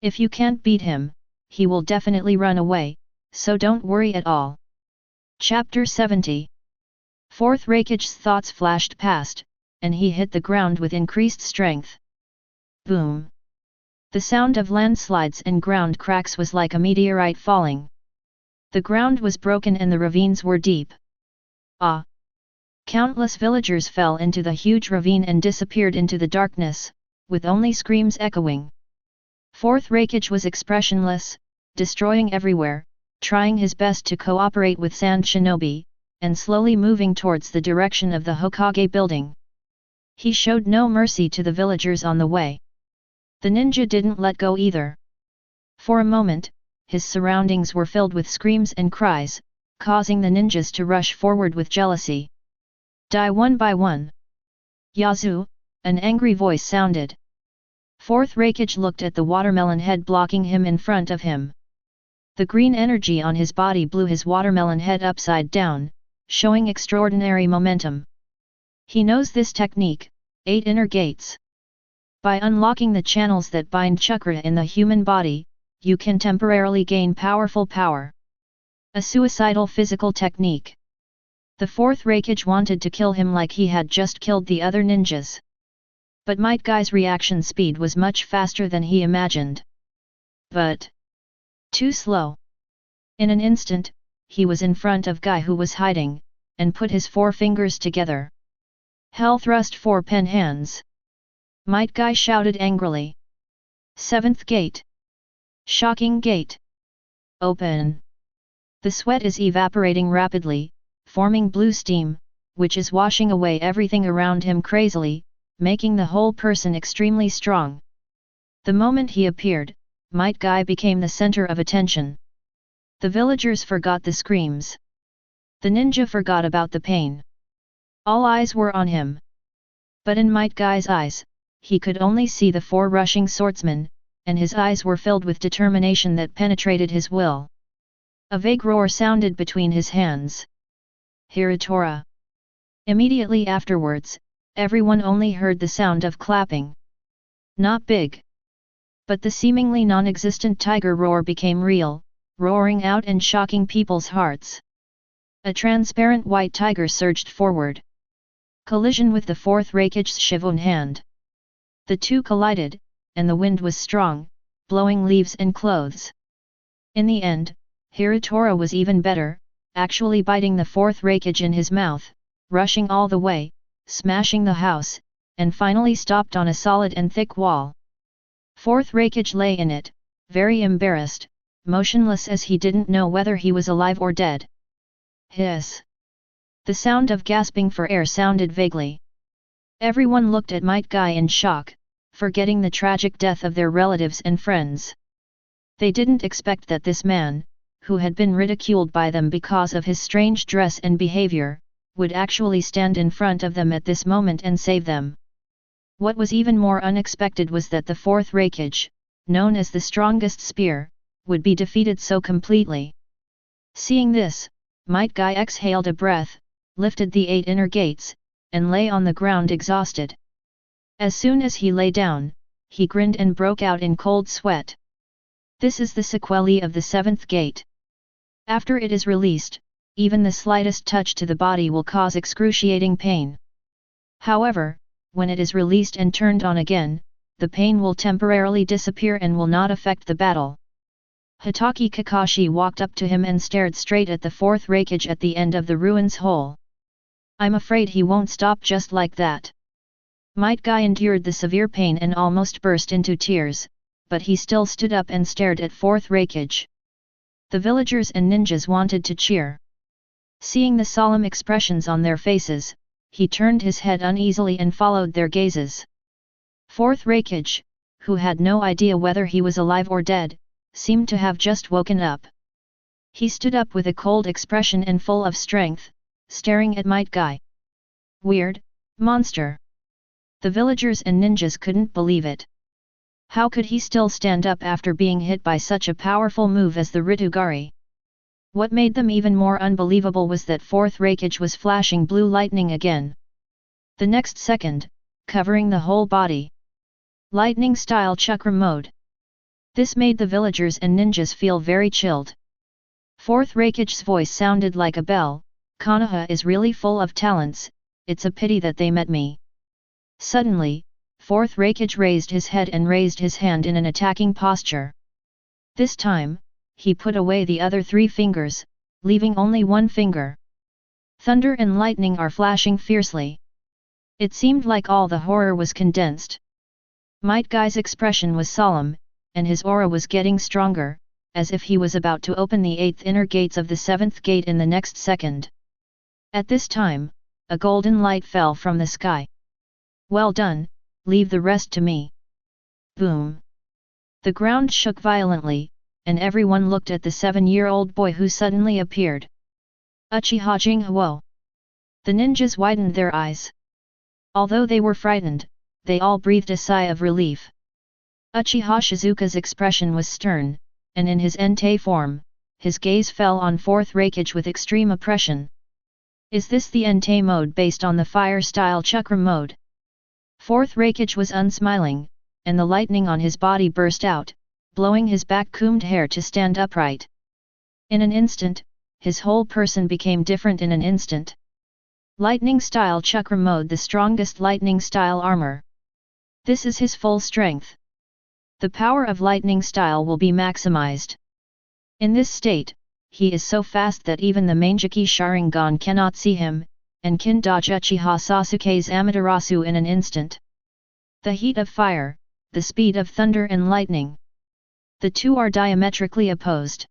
Speaker 1: If you can't beat him, he will definitely run away, so don't worry at all. Chapter 70. Fourth Raikage's thoughts flashed past, and he hit the ground with increased strength. Boom! The sound of landslides and ground cracks was like a meteorite falling. The ground was broken and the ravines were deep. Ah! Countless villagers fell into the huge ravine and disappeared into the darkness, with only screams echoing. Fourth Raikage was expressionless, destroying everywhere, trying his best to cooperate with Sand Shinobi, and slowly moving towards the direction of the Hokage building. He showed no mercy to the villagers on the way. The ninja didn't let go either. For a moment, his surroundings were filled with screams and cries, causing the ninjas to rush forward with jealousy. Die one by one. Yazoo, an angry voice sounded. Fourth Raikage looked at the watermelon head blocking him in front of him. The green energy on his body blew his watermelon head upside down, showing extraordinary momentum. He knows this technique, 8 inner gates. By unlocking the channels that bind chakra in the human body, you can temporarily gain powerful power. A suicidal physical technique. The fourth Raikage wanted to kill him like he had just killed the other ninjas. But Might Guy's reaction speed was much faster than he imagined. But too slow. In an instant, he was in front of Guy who was hiding, and put his four fingers together. Hell thrust four pen hands. Might Guy shouted angrily. Seventh gate. Shocking gate. Open. The sweat is evaporating rapidly, forming blue steam, which is washing away everything around him crazily, making the whole person extremely strong. The moment he appeared, Might Guy became the center of attention. The villagers forgot the screams. The ninja forgot about the pain. All eyes were on him. But in Might Guy's eyes, he could only see the four rushing swordsmen, and his eyes were filled with determination that penetrated his will. A vague roar sounded between his hands. Hirutora. Immediately afterwards, everyone only heard the sound of clapping. Not big. But the seemingly non-existent tiger roar became real, roaring out and shocking people's hearts. A transparent white tiger surged forward. Collision with the fourth Raikage's Shivun hand. The two collided, and the wind was strong, blowing leaves and clothes. In the end, Hirutora was even better, actually biting the fourth Raikage in his mouth, rushing all the way, smashing the house, and finally stopped on a solid and thick wall. Fourth Raikage lay in it, very embarrassed, motionless as he didn't know whether he was alive or dead. Hiss! The sound of gasping for air sounded vaguely. Everyone looked at Might Guy in shock, forgetting the tragic death of their relatives and friends. They didn't expect that this man, who had been ridiculed by them because of his strange dress and behavior, would actually stand in front of them at this moment and save them. What was even more unexpected was that the fourth Raikage, known as the strongest spear, would be defeated so completely. Seeing this, Might Guy exhaled a breath, lifted the 8 inner gates, and lay on the ground exhausted. As soon as he lay down, he grinned and broke out in cold sweat. This is the sequelae of the 7th gate. After it is released, even the slightest touch to the body will cause excruciating pain. However, when it is released and turned on again, the pain will temporarily disappear and will not affect the battle. Hitaki Kakashi walked up to him and stared straight at the fourth Raikage at the end of the ruins hole. I'm afraid he won't stop just like that. Might Guy endured the severe pain and almost burst into tears, but he still stood up and stared at fourth Raikage. The villagers and ninjas wanted to cheer. Seeing the solemn expressions on their faces, he turned his head uneasily and followed their gazes. Fourth Raikage, who had no idea whether he was alive or dead, seemed to have just woken up. He stood up with a cold expression and full of strength, staring at Might Guy. Weird, monster. The villagers and ninjas couldn't believe it. How could he still stand up after being hit by such a powerful move as the Ritugari? What made them even more unbelievable was that fourth Raikage was flashing blue lightning again. The next second, covering the whole body. Lightning-style Chakra mode. This made the villagers and ninjas feel very chilled. Fourth Raikage's voice sounded like a bell. Konoha is really full of talents, it's a pity that they met me. Suddenly, fourth Raikage raised his head and raised his hand in an attacking posture. This time, he put away the other 3 fingers, leaving only 1 finger. Thunder and lightning are flashing fiercely. It seemed like all the horror was condensed. Might Guy's expression was solemn, and his aura was getting stronger, as if he was about to open the 8th inner gates of the 7th gate in the next second. At this time, a golden light fell from the sky. Well done, leave the rest to me. Boom! The ground shook violently, and everyone looked at the 7-year-old boy who suddenly appeared. Uchiha Jinghu. The ninjas widened their eyes. Although they were frightened, they all breathed a sigh of relief. Uchiha Shizuka's expression was stern, and in his Entei form, his gaze fell on fourth Raikage with extreme oppression. Is this the Entei mode based on the fire-style Chakra mode? Fourth Raikage was unsmiling, and the lightning on his body burst out, blowing his back-combed hair to stand upright. In an instant, his whole person became different in an instant. Lightning style Chakra mode, the strongest lightning style armor. This is his full strength. The power of lightning style will be maximized. In this state, he is so fast that even the Mangeki Sharingan cannot see him, and can dodge Uchiha Sasuke's Amaterasu in an instant. The heat of fire, the speed of thunder and lightning. The two are diametrically opposed.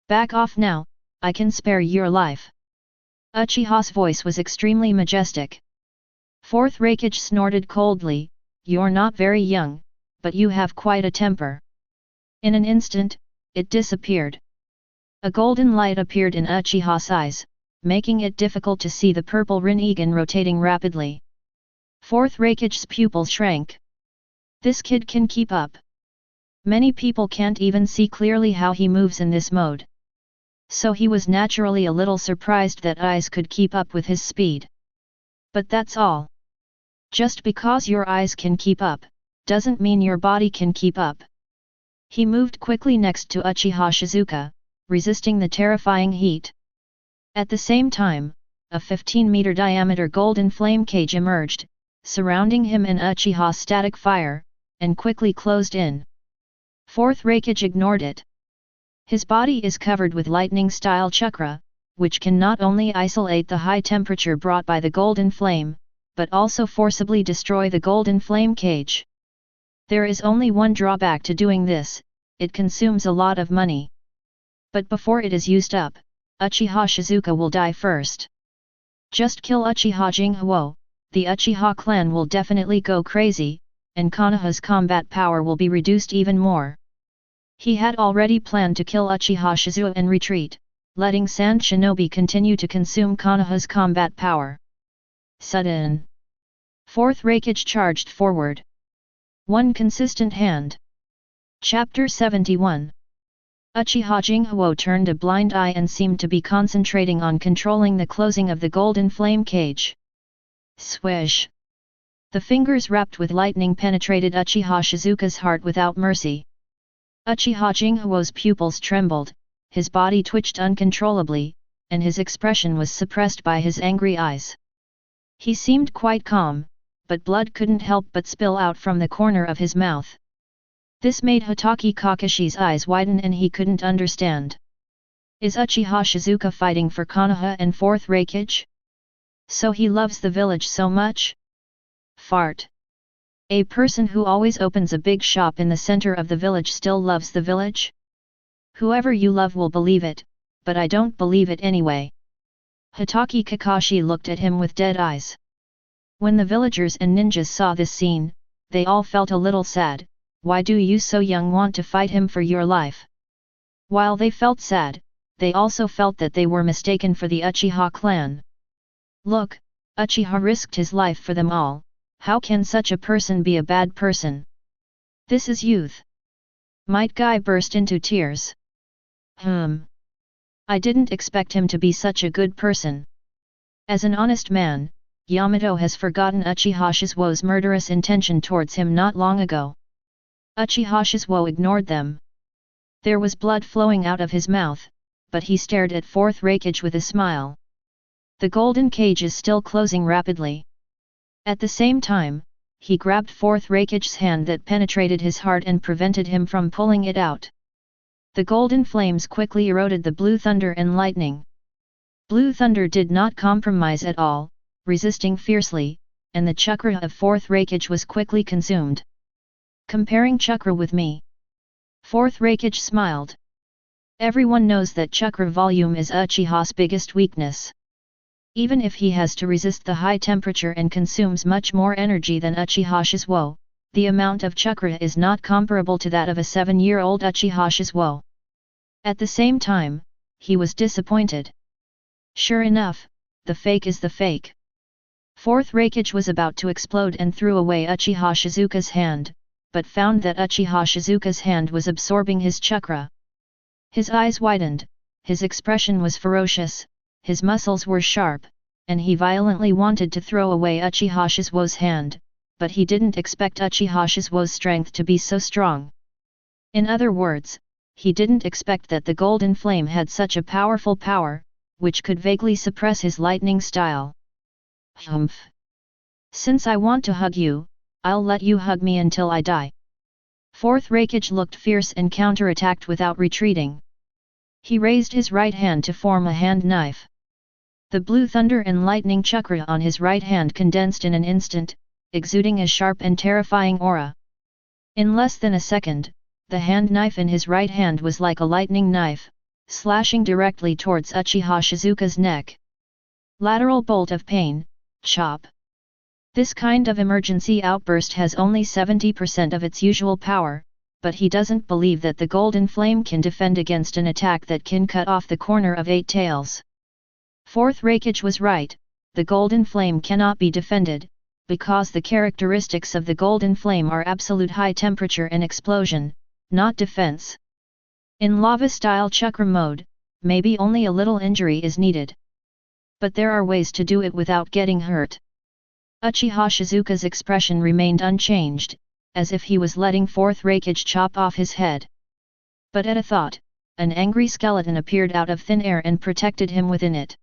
Speaker 1: Back off now, I can spare your life. Uchiha's voice was extremely majestic. Fourth Raikage snorted coldly, you're not very young, but you have quite a temper. In an instant, it disappeared. A golden light appeared in Uchiha's eyes, making it difficult to see the purple Rinnegan rotating rapidly. Fourth Raikage's pupils shrank. This kid can keep up. Many people can't even see clearly how he moves in this mode. So he was naturally a little surprised that eyes could keep up with his speed. But that's all. Just because your eyes can keep up, doesn't mean your body can keep up. He moved quickly next to Uchiha Shizuka, resisting the terrifying heat. At the same time, a 15-meter diameter golden flame cage emerged, surrounding him in Uchiha's static fire, and quickly closed in. Fourth Raikage ignored it. His body is covered with lightning-style chakra, which can not only isolate the high temperature brought by the golden flame, but also forcibly destroy the golden flame cage. There is only one drawback to doing this, it consumes a lot of money. But before it is used up, Uchiha Shizuka will die first. Just kill Uchiha Jinghu, the Uchiha clan will definitely go crazy, and Konoha's combat power will be reduced even more. He had already planned to kill Uchiha Shizuo and retreat, letting Sand Shinobi continue to consume Konoha's combat power. Sudden. Fourth Raikage charged forward. One consistent hand. Chapter 71. Uchiha Jinghu turned a blind eye and seemed to be concentrating on controlling the closing of the golden flame cage. Swish. The fingers wrapped with lightning penetrated Uchiha Shizuka's heart without mercy. Uchiha Jinghu's pupils trembled, his body twitched uncontrollably, and his expression was suppressed by his angry eyes. He seemed quite calm, but blood couldn't help but spill out from the corner of his mouth. This made Hitaki Kakashi's eyes widen and he couldn't understand. Is Uchiha Shizuka fighting for Konoha and Fourth Raikage? So he loves the village so much? Fart. A person who always opens a big shop in the center of the village still loves the village? Whoever you love will believe it, but I don't believe it anyway. Hitaki Kakashi looked at him with dead eyes. When the villagers and ninjas saw this scene, they all felt a little sad. Why do you so young want to fight him for your life? While they felt sad, they also felt that they were mistaken for the Uchiha clan. Look, Uchiha risked his life for them all. How can such a person be a bad person? This is youth. Might Guy burst into tears. I didn't expect him to be such a good person. As an honest man, Yamato has forgotten Uchiha Shizuo's murderous intention towards him not long ago. Uchiha Shizuo ignored them. There was blood flowing out of his mouth, but he stared at Fourth Raikage with a smile. The golden cage is still closing rapidly. At the same time, he grabbed Fourth Raikage's hand that penetrated his heart and prevented him from pulling it out. The golden flames quickly eroded the blue thunder and lightning. Blue thunder did not compromise at all, resisting fiercely, and the chakra of Fourth Raikage was quickly consumed. Comparing chakra with me. Fourth Raikage smiled. Everyone knows that chakra volume is Uchiha's biggest weakness. Even if he has to resist the high temperature and consumes much more energy than Uchiha Shizuo, the amount of chakra is not comparable to that of a 7-year-old Uchiha Shizuo. At the same time, he was disappointed. Sure enough, the fake is the fake. Fourth Raikage was about to explode and threw away Uchiha Shizuka's hand, but found that Uchiha Shizuka's hand was absorbing his chakra. His eyes widened, his expression was ferocious, his muscles were sharp, and he violently wanted to throw away Uchiha Shizuo's hand, but he didn't expect Uchiha Shizuo's strength to be so strong. In other words, he didn't expect that the golden flame had such a powerful power, which could vaguely suppress his lightning style. Humph. Since I want to hug you, I'll let you hug me until I die. Fourth Raikage looked fierce and counterattacked without retreating. He raised his right hand to form a hand knife. The blue thunder and lightning chakra on his right hand condensed in an instant, exuding a sharp and terrifying aura. In less than a second, the hand knife in his right hand was like a lightning knife, slashing directly towards Uchiha Shizuka's neck. Lateral bolt of pain, chop. This kind of emergency outburst has only 70% of its usual power, but he doesn't believe that the golden flame can defend against an attack that can cut off the corner of 8 tails. Fourth Raikage was right, the golden flame cannot be defended, because the characteristics of the golden flame are absolute high temperature and explosion, not defense. In lava-style chakra mode, maybe only a little injury is needed. But there are ways to do it without getting hurt. Uchiha Shizuka's expression remained unchanged, as if he was letting Fourth Raikage chop off his head. But at a thought, an angry skeleton appeared out of thin air and protected him within it.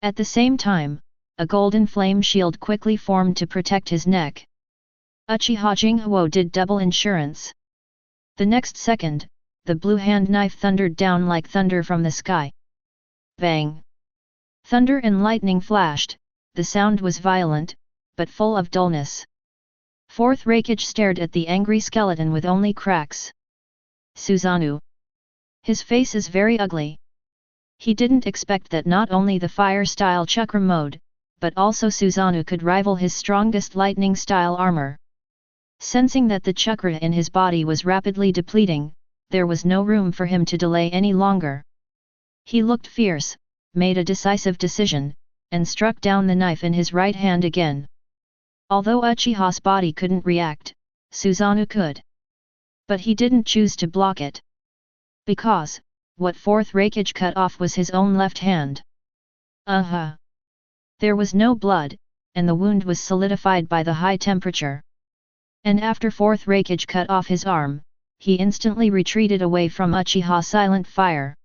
Speaker 1: At the same time, a golden flame shield quickly formed to protect his neck. Uchiha Jinghu did double insurance. The next second, the blue hand knife thundered down like thunder from the sky. Bang! Thunder and lightning flashed, the sound was violent, but full of dullness. Fourth Raikage stared at the angry skeleton with only cracks. Susanoo. His face is very ugly. He didn't expect that not only the fire-style chakra mode, but also Susanoo could rival his strongest lightning-style armor. Sensing that the chakra in his body was rapidly depleting, there was no room for him to delay any longer. He looked fierce, made a decisive decision, and struck down the knife in his right hand again. Although Uchiha's body couldn't react, Susanoo could. But he didn't choose to block it. Because, what Fourth Raikage cut off was his own left hand. There was no blood, and the wound was solidified by the high temperature. And after Fourth Raikage cut off his arm, he instantly retreated away from Uchiha's silent fire.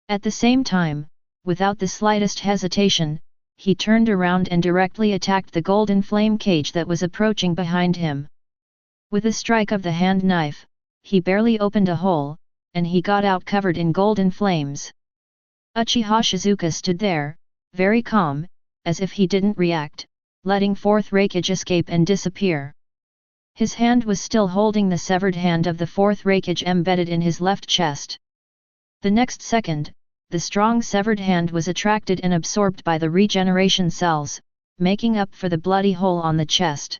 Speaker 1: At the same time, without the slightest hesitation, he turned around and directly attacked the golden flame cage that was approaching behind him. With a strike of the hand knife, he barely opened a hole, and he got out covered in golden flames. Uchiha Shizuka stood there, very calm, as if he didn't react, letting Fourth Raikage escape and disappear. His hand was still holding the severed hand of the Fourth Raikage embedded in his left chest. The next second, the strong severed hand was attracted and absorbed by the regeneration cells, making up for the bloody hole on the chest.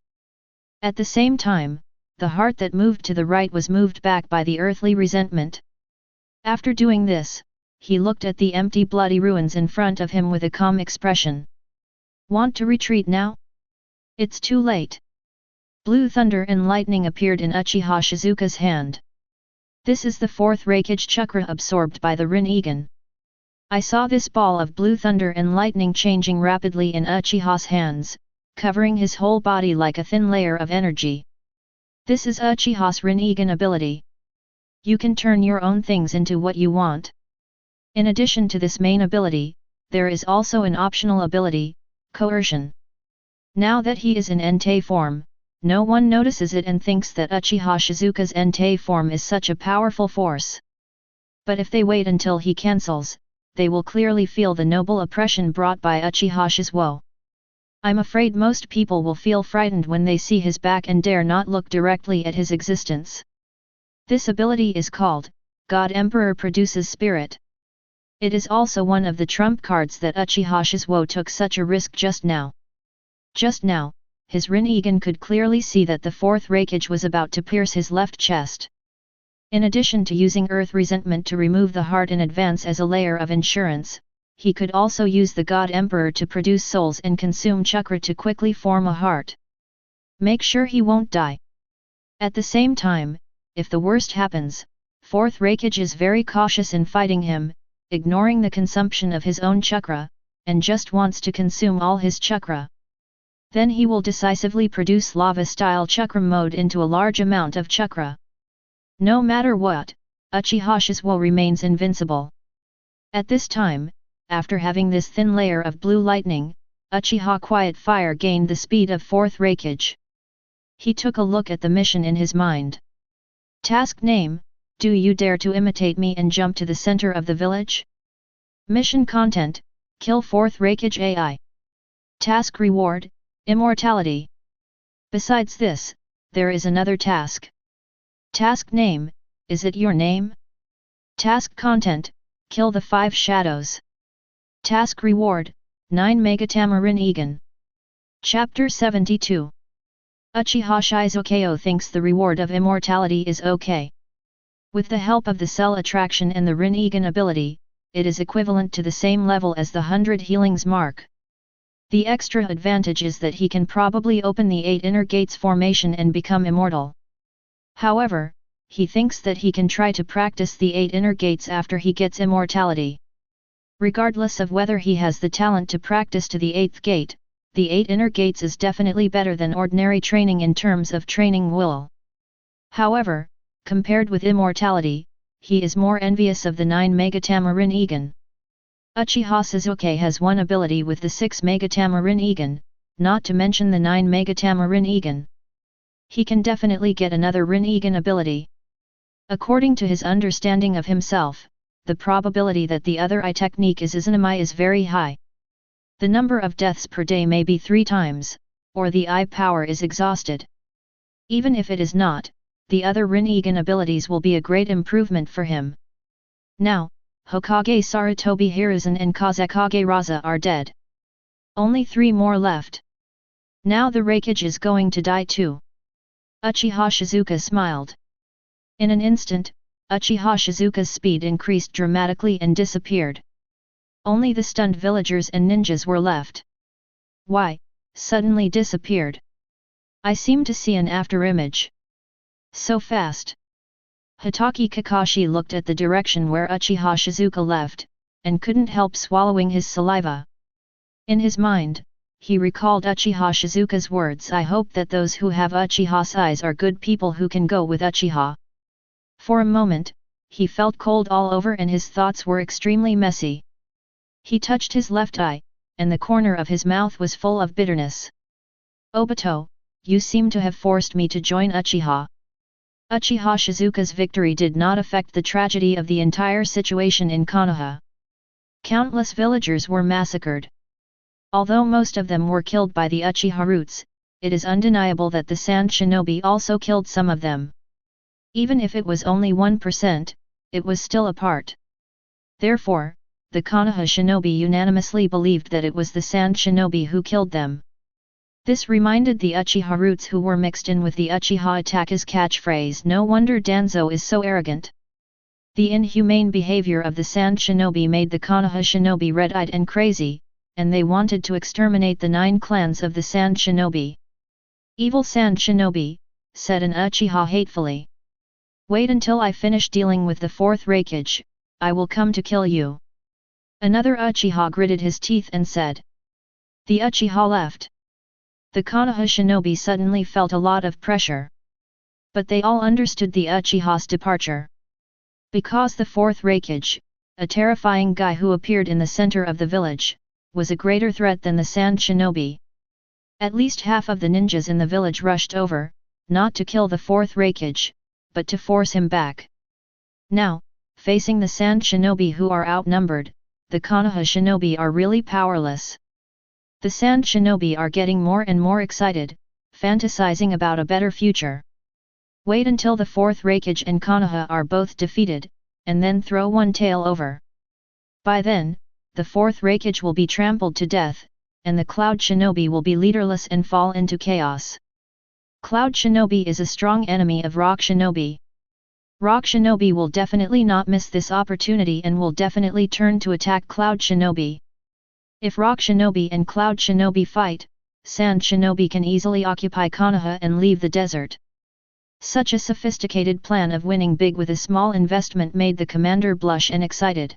Speaker 1: At the same time, the heart that moved to the right was moved back by the earthly resentment. After doing this, he looked at the empty bloody ruins in front of him with a calm expression. Want to retreat now? It's too late. Blue thunder and lightning appeared in Uchiha Shizuka's hand. This is the Fourth Raikage chakra absorbed by the Rinnegan. I saw this ball of blue thunder and lightning changing rapidly in Uchiha's hands, covering his whole body like a thin layer of energy. This is Uchiha's Rinnegan ability. You can turn your own things into what you want. In addition to this main ability, there is also an optional ability, coercion. Now that he is in Entei form, no one notices it and thinks that Uchiha Shizuka's Entei form is such a powerful force. But if they wait until he cancels, they will clearly feel the noble oppression brought by Uchiha Shizuo. I'm afraid most people will feel frightened when they see his back and dare not look directly at his existence. This ability is called, God Emperor Produces Spirit. It is also one of the trump cards that Uchiha Shizuo took such a risk just now. Just now, his Rinnegan could clearly see that the Fourth Raikage was about to pierce his left chest. In addition to using Earth Resentment to remove the heart in advance as a layer of insurance, he could also use the God Emperor to produce souls and consume chakra to quickly form a heart. Make sure he won't die. At the same time, if the worst happens, Fourth Raikage is very cautious in fighting him, ignoring the consumption of his own chakra, and just wants to consume all his chakra. Then he will decisively produce lava-style chakra mode into a large amount of chakra. No matter what, Uchiha Shizuo remains invincible. At this time, after having this thin layer of blue lightning, Uchiha Quiet Fire gained the speed of 4th Raikage. He took a look at the mission in his mind. Task name: Do you dare to imitate me and jump to the center of the village? Mission content: Kill 4th Raikage AI. Task reward: Immortality. Besides this, there is another task. Task name: Is it your name? Task content: Kill the 5 shadows. Task reward: 9 Megatamarin Egan. Chapter 72. Uchiha Shizukeo thinks the reward of immortality is okay. With the help of the cell attraction and the Rin-Egan ability, it is equivalent to the same level as the 100 healings mark. The extra advantage is that he can probably open the 8 inner gates formation and become immortal. However, he thinks that he can try to practice the 8 inner gates after he gets immortality. Regardless of whether he has the talent to practice to the 8th gate, the 8 inner gates is definitely better than ordinary training in terms of training will. However, compared with immortality, he is more envious of the 9 Megatamarin Egan. Uchiha Sasuke has one ability with the 6 Megatamarin Egan, not to mention the 9 Megatamarin Egan. He can definitely get another Rin-Egan ability. According to his understanding of himself, the probability that the other eye technique is Izanami is very high. The number of deaths per day may be 3 times, or the eye power is exhausted. Even if it is not, the other Rin-Egan abilities will be a great improvement for him. Now, Hokage Sarutobi Hiruzen and Kazekage Raza are dead. Only 3 more left. Now the Raikage is going to die too. Uchiha Shizuka smiled. In an instant, Uchiha Shizuka's speed increased dramatically and disappeared. Only the stunned villagers and ninjas were left. Why, suddenly disappeared? I seem to see an afterimage. So fast. Hitaki Kakashi looked at the direction where Uchiha Shizuka left, and couldn't help swallowing his saliva. In his mind, he recalled Uchiha Shizuka's words, I hope that those who have Uchiha's eyes are good people who can go with Uchiha. For a moment, he felt cold all over and his thoughts were extremely messy. He touched his left eye, and the corner of his mouth was full of bitterness. Obito, you seem to have forced me to join Uchiha. Uchiha Shizuka's victory did not affect the tragedy of the entire situation in Konoha. Countless villagers were massacred. Although most of them were killed by the Uchiha roots, it is undeniable that the Sand Shinobi also killed some of them. Even if it was only 1%, it was still a part. Therefore, the Konoha Shinobi unanimously believed that it was the Sand Shinobi who killed them. This reminded the Uchiha roots who were mixed in with the Uchiha attackers catchphrase, no wonder Danzō is so arrogant. The inhumane behavior of the Sand Shinobi made the Konoha Shinobi red-eyed and crazy, and they wanted to exterminate the 9 clans of the Sand Shinobi. Evil Sand Shinobi, said an Uchiha hatefully. Wait until I finish dealing with the 4th Raikage, I will come to kill you. Another Uchiha gritted his teeth and said. The Uchiha left. The Konoha Shinobi suddenly felt a lot of pressure. But they all understood the Uchiha's departure. Because the 4th Raikage, a terrifying guy who appeared in the center of the village, was a greater threat than the Sand Shinobi. At least half of the ninjas in the village rushed over, not to kill the 4th Raikage, but to force him back. Now, facing the Sand Shinobi who are outnumbered, the Konoha Shinobi are really powerless. The Sand Shinobi are getting more and more excited, fantasizing about a better future. Wait until the 4th Raikage and Konoha are both defeated, and then throw one tail over. By then, the 4th Raikage will be trampled to death, and the Cloud Shinobi will be leaderless and fall into chaos. Cloud Shinobi is a strong enemy of Rock Shinobi. Rock Shinobi will definitely not miss this opportunity and will definitely turn to attack Cloud Shinobi. If Rock Shinobi and Cloud Shinobi fight, Sand Shinobi can easily occupy Konoha and leave the desert. Such a sophisticated plan of winning big with a small investment made the commander blush and excited.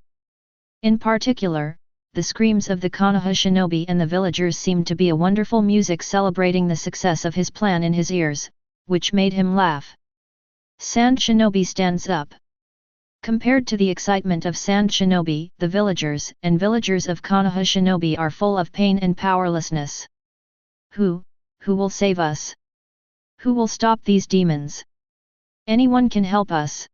Speaker 1: In particular, the screams of the Konoha Shinobi and the villagers seemed to be a wonderful music celebrating the success of his plan in his ears, which made him laugh. Sand Shinobi stands up. Compared to the excitement of sand shinobi, the villagers and villagers of Konoha shinobi are full of pain and powerlessness. Who will save us? Who will stop these demons? Anyone can help us.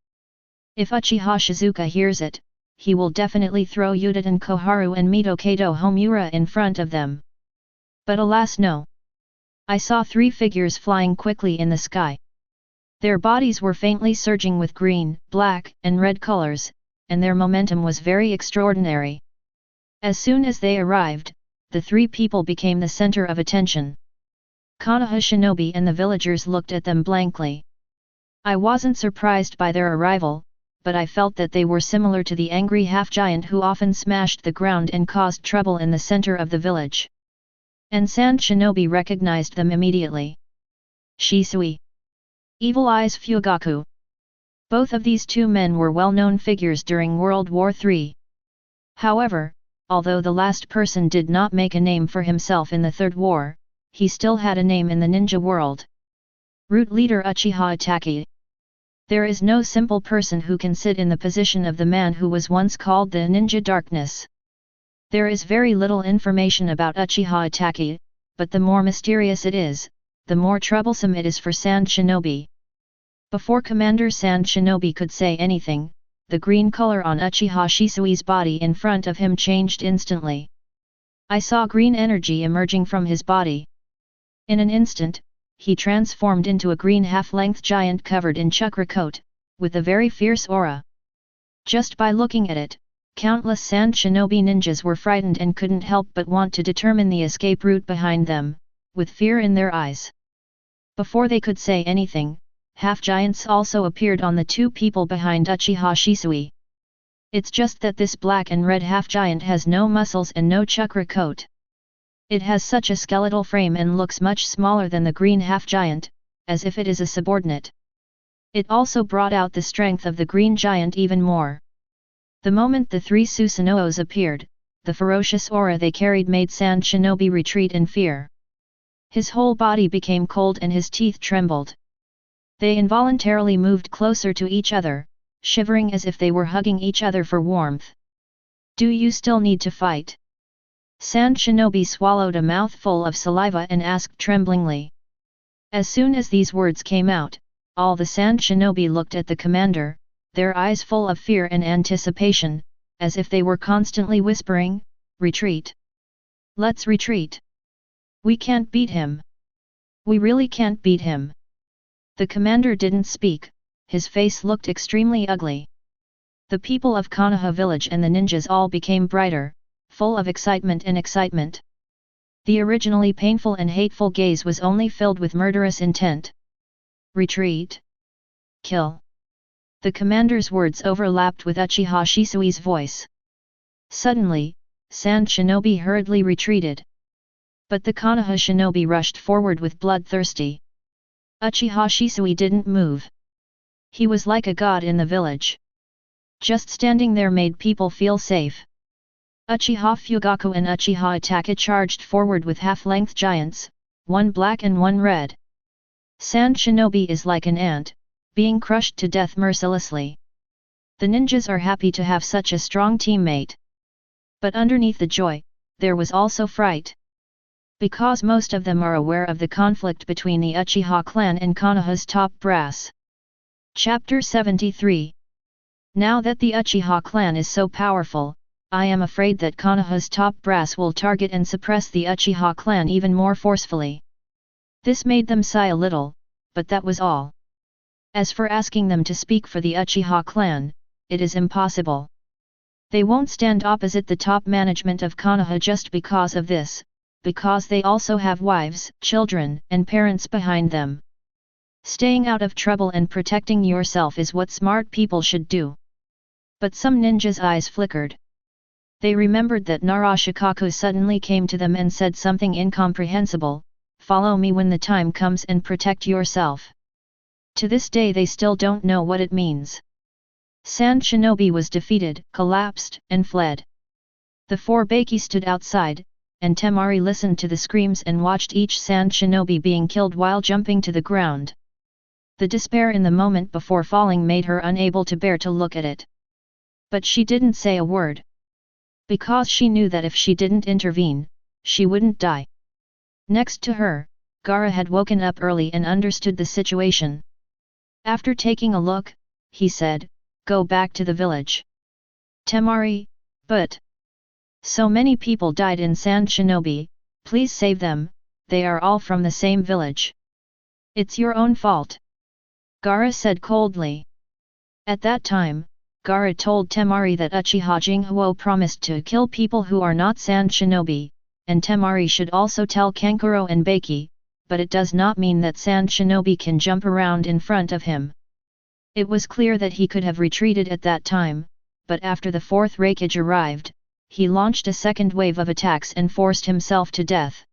Speaker 1: If Uchiha Shizuka hears it, he will definitely throw Udaten Koharu and Mitokato Homura in front of them. But alas no. I saw 3 figures flying quickly in the sky. Their bodies were faintly surging with green, black, and red colors, and their momentum was very extraordinary. As soon as they arrived, the 3 people became the center of attention. Konoha shinobi and the villagers looked at them blankly. I wasn't surprised by their arrival, but I felt that they were similar to the angry half-giant who often smashed the ground and caused trouble in the center of the village. And Sand Shinobi recognized them immediately. Shisui. Evil Eyes Fugaku. Both of these 2 men were well-known figures during World War III. However, although the last person did not make a name for himself in the Third War, he still had a name in the ninja world. Root leader Uchiha Itachi. There is no simple person who can sit in the position of the man who was once called the Ninja Darkness. There is very little information about Uchiha Itachi, but the more mysterious it is, the more troublesome it is for Sand Shinobi. Before Commander Sand Shinobi could say anything, the green color on Uchiha Shisui's body in front of him changed instantly. I saw green energy emerging from his body. In an instant, he transformed into a green half-length giant covered in chakra coat, with a very fierce aura. Just by looking at it, countless Sand Shinobi ninjas were frightened and couldn't help but want to determine the escape route behind them, with fear in their eyes. Before they could say anything, half-giants also appeared on the 2 people behind Uchiha Shisui. It's just that this black and red half-giant has no muscles and no chakra coat. It has such a skeletal frame and looks much smaller than the green half-giant, as if it is a subordinate. It also brought out the strength of the green giant even more. The moment the 3 Susanoos appeared, the ferocious aura they carried made Sand Shinobi retreat in fear. His whole body became cold and his teeth trembled. They involuntarily moved closer to each other, shivering as if they were hugging each other for warmth. Do you still need to fight? Sand Shinobi swallowed a mouthful of saliva and asked tremblingly. As soon as these words came out, all the Sand Shinobi looked at the commander, their eyes full of fear and anticipation, as if they were constantly whispering, "Retreat! Let's retreat! We can't beat him! We really can't beat him!" The commander didn't speak, his face looked extremely ugly. The people of Konoha village and the ninjas all became brighter, full of excitement and excitement. The originally painful and hateful gaze was only filled with murderous intent. Retreat! Kill! The commander's words overlapped with Uchiha Shisui's voice. Suddenly, Sand Shinobi hurriedly retreated. But the Konoha shinobi rushed forward with bloodthirsty. Uchiha Shisui didn't move. He was like a god in the village. Just standing there made people feel safe. Uchiha Fugaku and Uchiha Itachi charged forward with half-length giants, one black and one red. Sand Shinobi is like an ant, being crushed to death mercilessly. The ninjas are happy to have such a strong teammate. But underneath the joy, there was also fright. Because most of them are aware of the conflict between the Uchiha clan and Konoha's top brass. Chapter 73. Now that the Uchiha clan is so powerful, I am afraid that Konoha's top brass will target and suppress the Uchiha clan even more forcefully. This made them sigh a little, but that was all. As for asking them to speak for the Uchiha clan, it is impossible. They won't stand opposite the top management of Konoha just because of this, because they also have wives, children, and parents behind them. Staying out of trouble and protecting yourself is what smart people should do. But some ninjas' eyes flickered. They remembered that Narashikaku suddenly came to them and said something incomprehensible, "Follow me when the time comes and protect yourself." To this day they still don't know what it means. Sand Shinobi was defeated, collapsed, and fled. The 4 Baki stood outside, and Temari listened to the screams and watched each Sand Shinobi being killed while jumping to the ground. The despair in the moment before falling made her unable to bear to look at it. But she didn't say a word. Because she knew that if she didn't intervene, she wouldn't die. Next to her, Gaara had woken up early and understood the situation. After taking a look, he said, "Go back to the village." Temari, but... So many people died in Sand Shinobi, please save them, they are all from the same village. It's your own fault. Gaara said coldly. At that time, Gaara told Temari that Uchiha Jinghu promised to kill people who are not Sand Shinobi, and Temari should also tell Kankuro and Baki, but it does not mean that Sand Shinobi can jump around in front of him. It was clear that he could have retreated at that time, but after the fourth Raikage arrived, he launched a second wave of attacks and forced himself to death.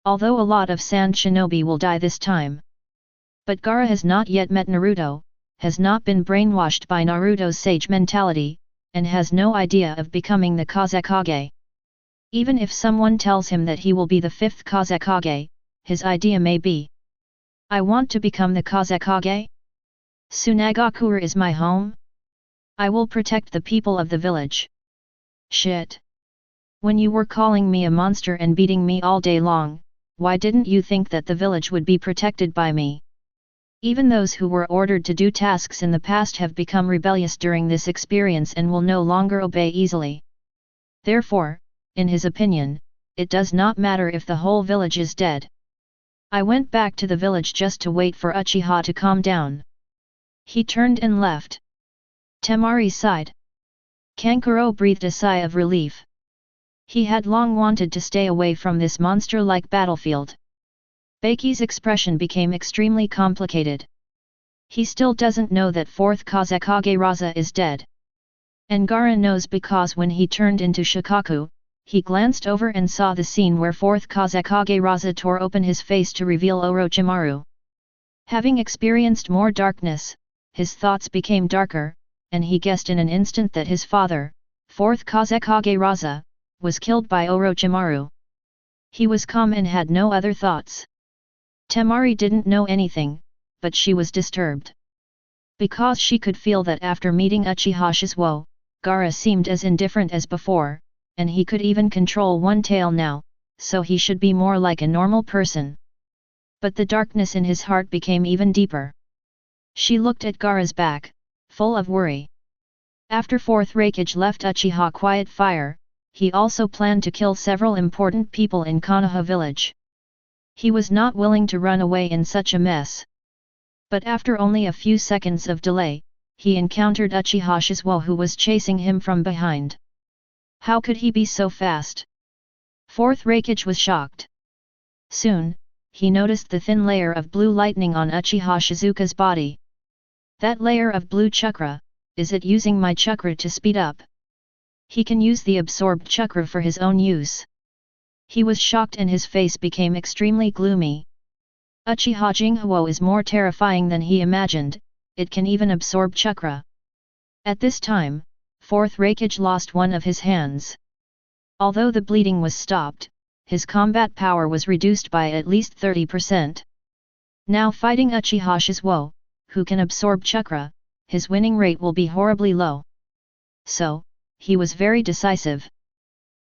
Speaker 1: Although a lot of Sand Shinobi will die this time. But Gaara has not yet met Naruto, has not been brainwashed by Naruto's sage mentality, and has no idea of becoming the Kazekage. Even if someone tells him that he will be the fifth Kazekage, his idea may be, "I want to become the Kazekage? Sunagakure is my home? I will protect the people of the village." Shit! When you were calling me a monster and beating me all day long, why didn't you think that the village would be protected by me? Even those who were ordered to do tasks in the past have become rebellious during this experience and will no longer obey easily. Therefore, in his opinion, it does not matter if the whole village is dead. I went back to the village just to wait for Uchiha to calm down. He turned and left. Temari sighed. Kankuro breathed a sigh of relief. He had long wanted to stay away from this monster-like battlefield. Baki's expression became extremely complicated. He still doesn't know that fourth Kazekage Raza is dead. And Gaara knows because when he turned into Shikaku, he glanced over and saw the scene where fourth Kazekage Raza tore open his face to reveal Orochimaru. Having experienced more darkness, his thoughts became darker, and he guessed in an instant that his father, fourth Kazekage Raza, was killed by Orochimaru. He was calm and had no other thoughts. Temari didn't know anything, but she was disturbed. Because she could feel that after meeting Uchiha Shisuo, Gaara seemed as indifferent as before, and he could even control one tail now, so he should be more like a normal person. But the darkness in his heart became even deeper. She looked at Gaara's back, full of worry. After fourth Raikage left Uchiha Quiet Fire, he also planned to kill several important people in Konoha village. He was not willing to run away in such a mess. But after only a few seconds of delay, he encountered Uchiha Shisuo who was chasing him from behind. How could he be so fast? Fourth Raikage was shocked. Soon, he noticed the thin layer of blue lightning on Uchiha Shizuka's body. That layer of blue chakra, is it using my chakra to speed up? He can use the absorbed chakra for his own use. He was shocked and his face became extremely gloomy. Uchiha Jinghu is more terrifying than he imagined, it can even absorb chakra. At this time, fourth Raikage lost one of his hands. Although the bleeding was stopped, his combat power was reduced by at least 30%. Now fighting Uchiha Shisuo, who can absorb chakra, his winning rate will be horribly low. So, he was very decisive.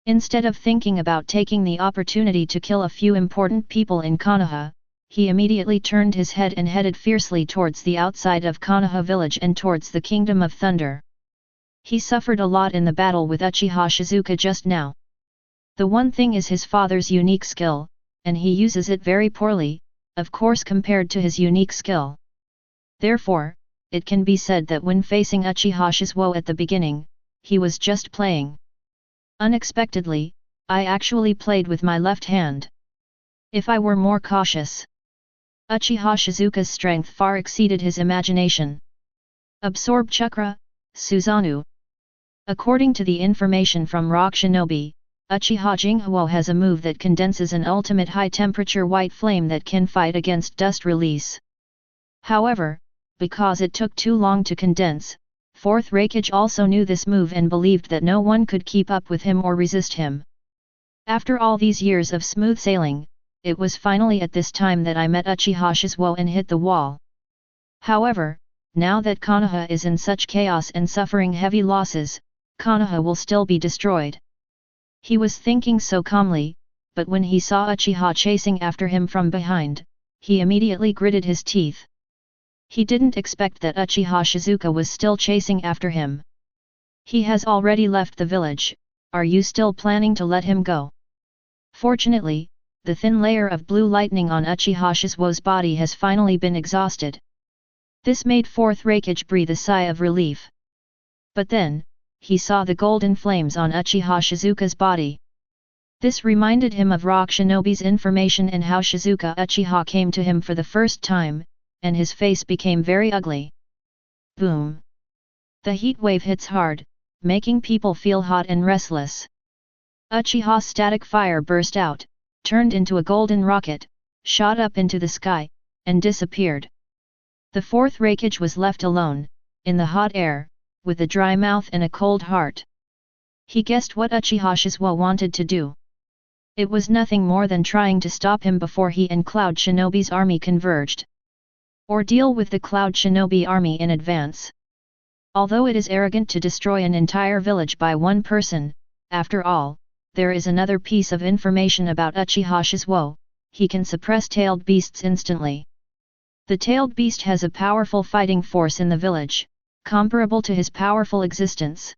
Speaker 1: Instead of thinking about taking the opportunity to kill a few important people in Konoha, he immediately turned his head and headed fiercely towards the outside of Konoha village and towards the Kingdom of Thunder. He suffered a lot in the battle with Uchiha Shizuka just now. The one thing is his father's unique skill, and he uses it very poorly, of course compared to his unique skill. Therefore, it can be said that when facing Uchiha Shisuo at the beginning, he was just playing. Unexpectedly, I actually played with my left hand. If I were more cautious. Uchiha Shizuka's strength far exceeded his imagination. Absorb chakra, Susanoo. According to the information from Rock Shinobi, Uchiha Jinghu has a move that condenses an ultimate high-temperature white flame that can fight against dust release. However, because it took too long to condense, fourth Raikage also knew this move and believed that no one could keep up with him or resist him. After all these years of smooth sailing, it was finally at this time that I met Uchiha Shisuo and hit the wall. However, now that Konoha is in such chaos and suffering heavy losses, Konoha will still be destroyed. He was thinking so calmly, but when he saw Uchiha chasing after him from behind, he immediately gritted his teeth. He didn't expect that Uchiha Shizuka was still chasing after him. He has already left the village, are you still planning to let him go? Fortunately, the thin layer of blue lightning on Uchiha Shizuo's body has finally been exhausted. This made Fourth Raikage breathe a sigh of relief. But then, he saw the golden flames on Uchiha Shizuka's body. This reminded him of Rock Shinobi's information and how Shizuka Uchiha came to him for the first time, and his face became very ugly. Boom! The heat wave hits hard, making people feel hot and restless. Uchiha's static fire burst out, turned into a golden rocket, shot up into the sky, and disappeared. The Fourth Raikage was left alone, in the hot air, with a dry mouth and a cold heart. He guessed what Uchiha Shizuo wanted to do. It was nothing more than trying to stop him before he and Cloud Shinobi's army converged. Or deal with the Cloud Shinobi army in advance. Although it is arrogant to destroy an entire village by one person, after all, there is another piece of information about Uchiha Shizuo: he can suppress tailed beasts instantly. The tailed beast has a powerful fighting force in the village, comparable to his powerful existence.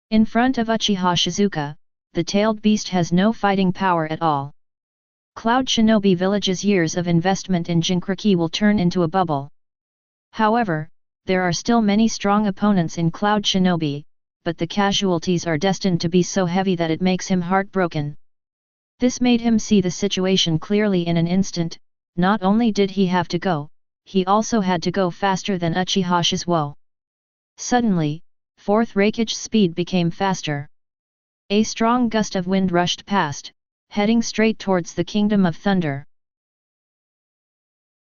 Speaker 1: In front of Uchiha Shizuka, the tailed beast has no fighting power at all. Cloud Shinobi Village's years of investment in Jinkriki will turn into a bubble. However, there are still many strong opponents in Cloud Shinobi, but the casualties are destined to be so heavy that it makes him heartbroken. This made him see the situation clearly in an instant. Not only did he have to go, he also had to go faster than Uchiha Shizuo. Suddenly, Fourth Raikage's speed became faster. A strong gust of wind rushed past, heading straight towards the Kingdom of Thunder.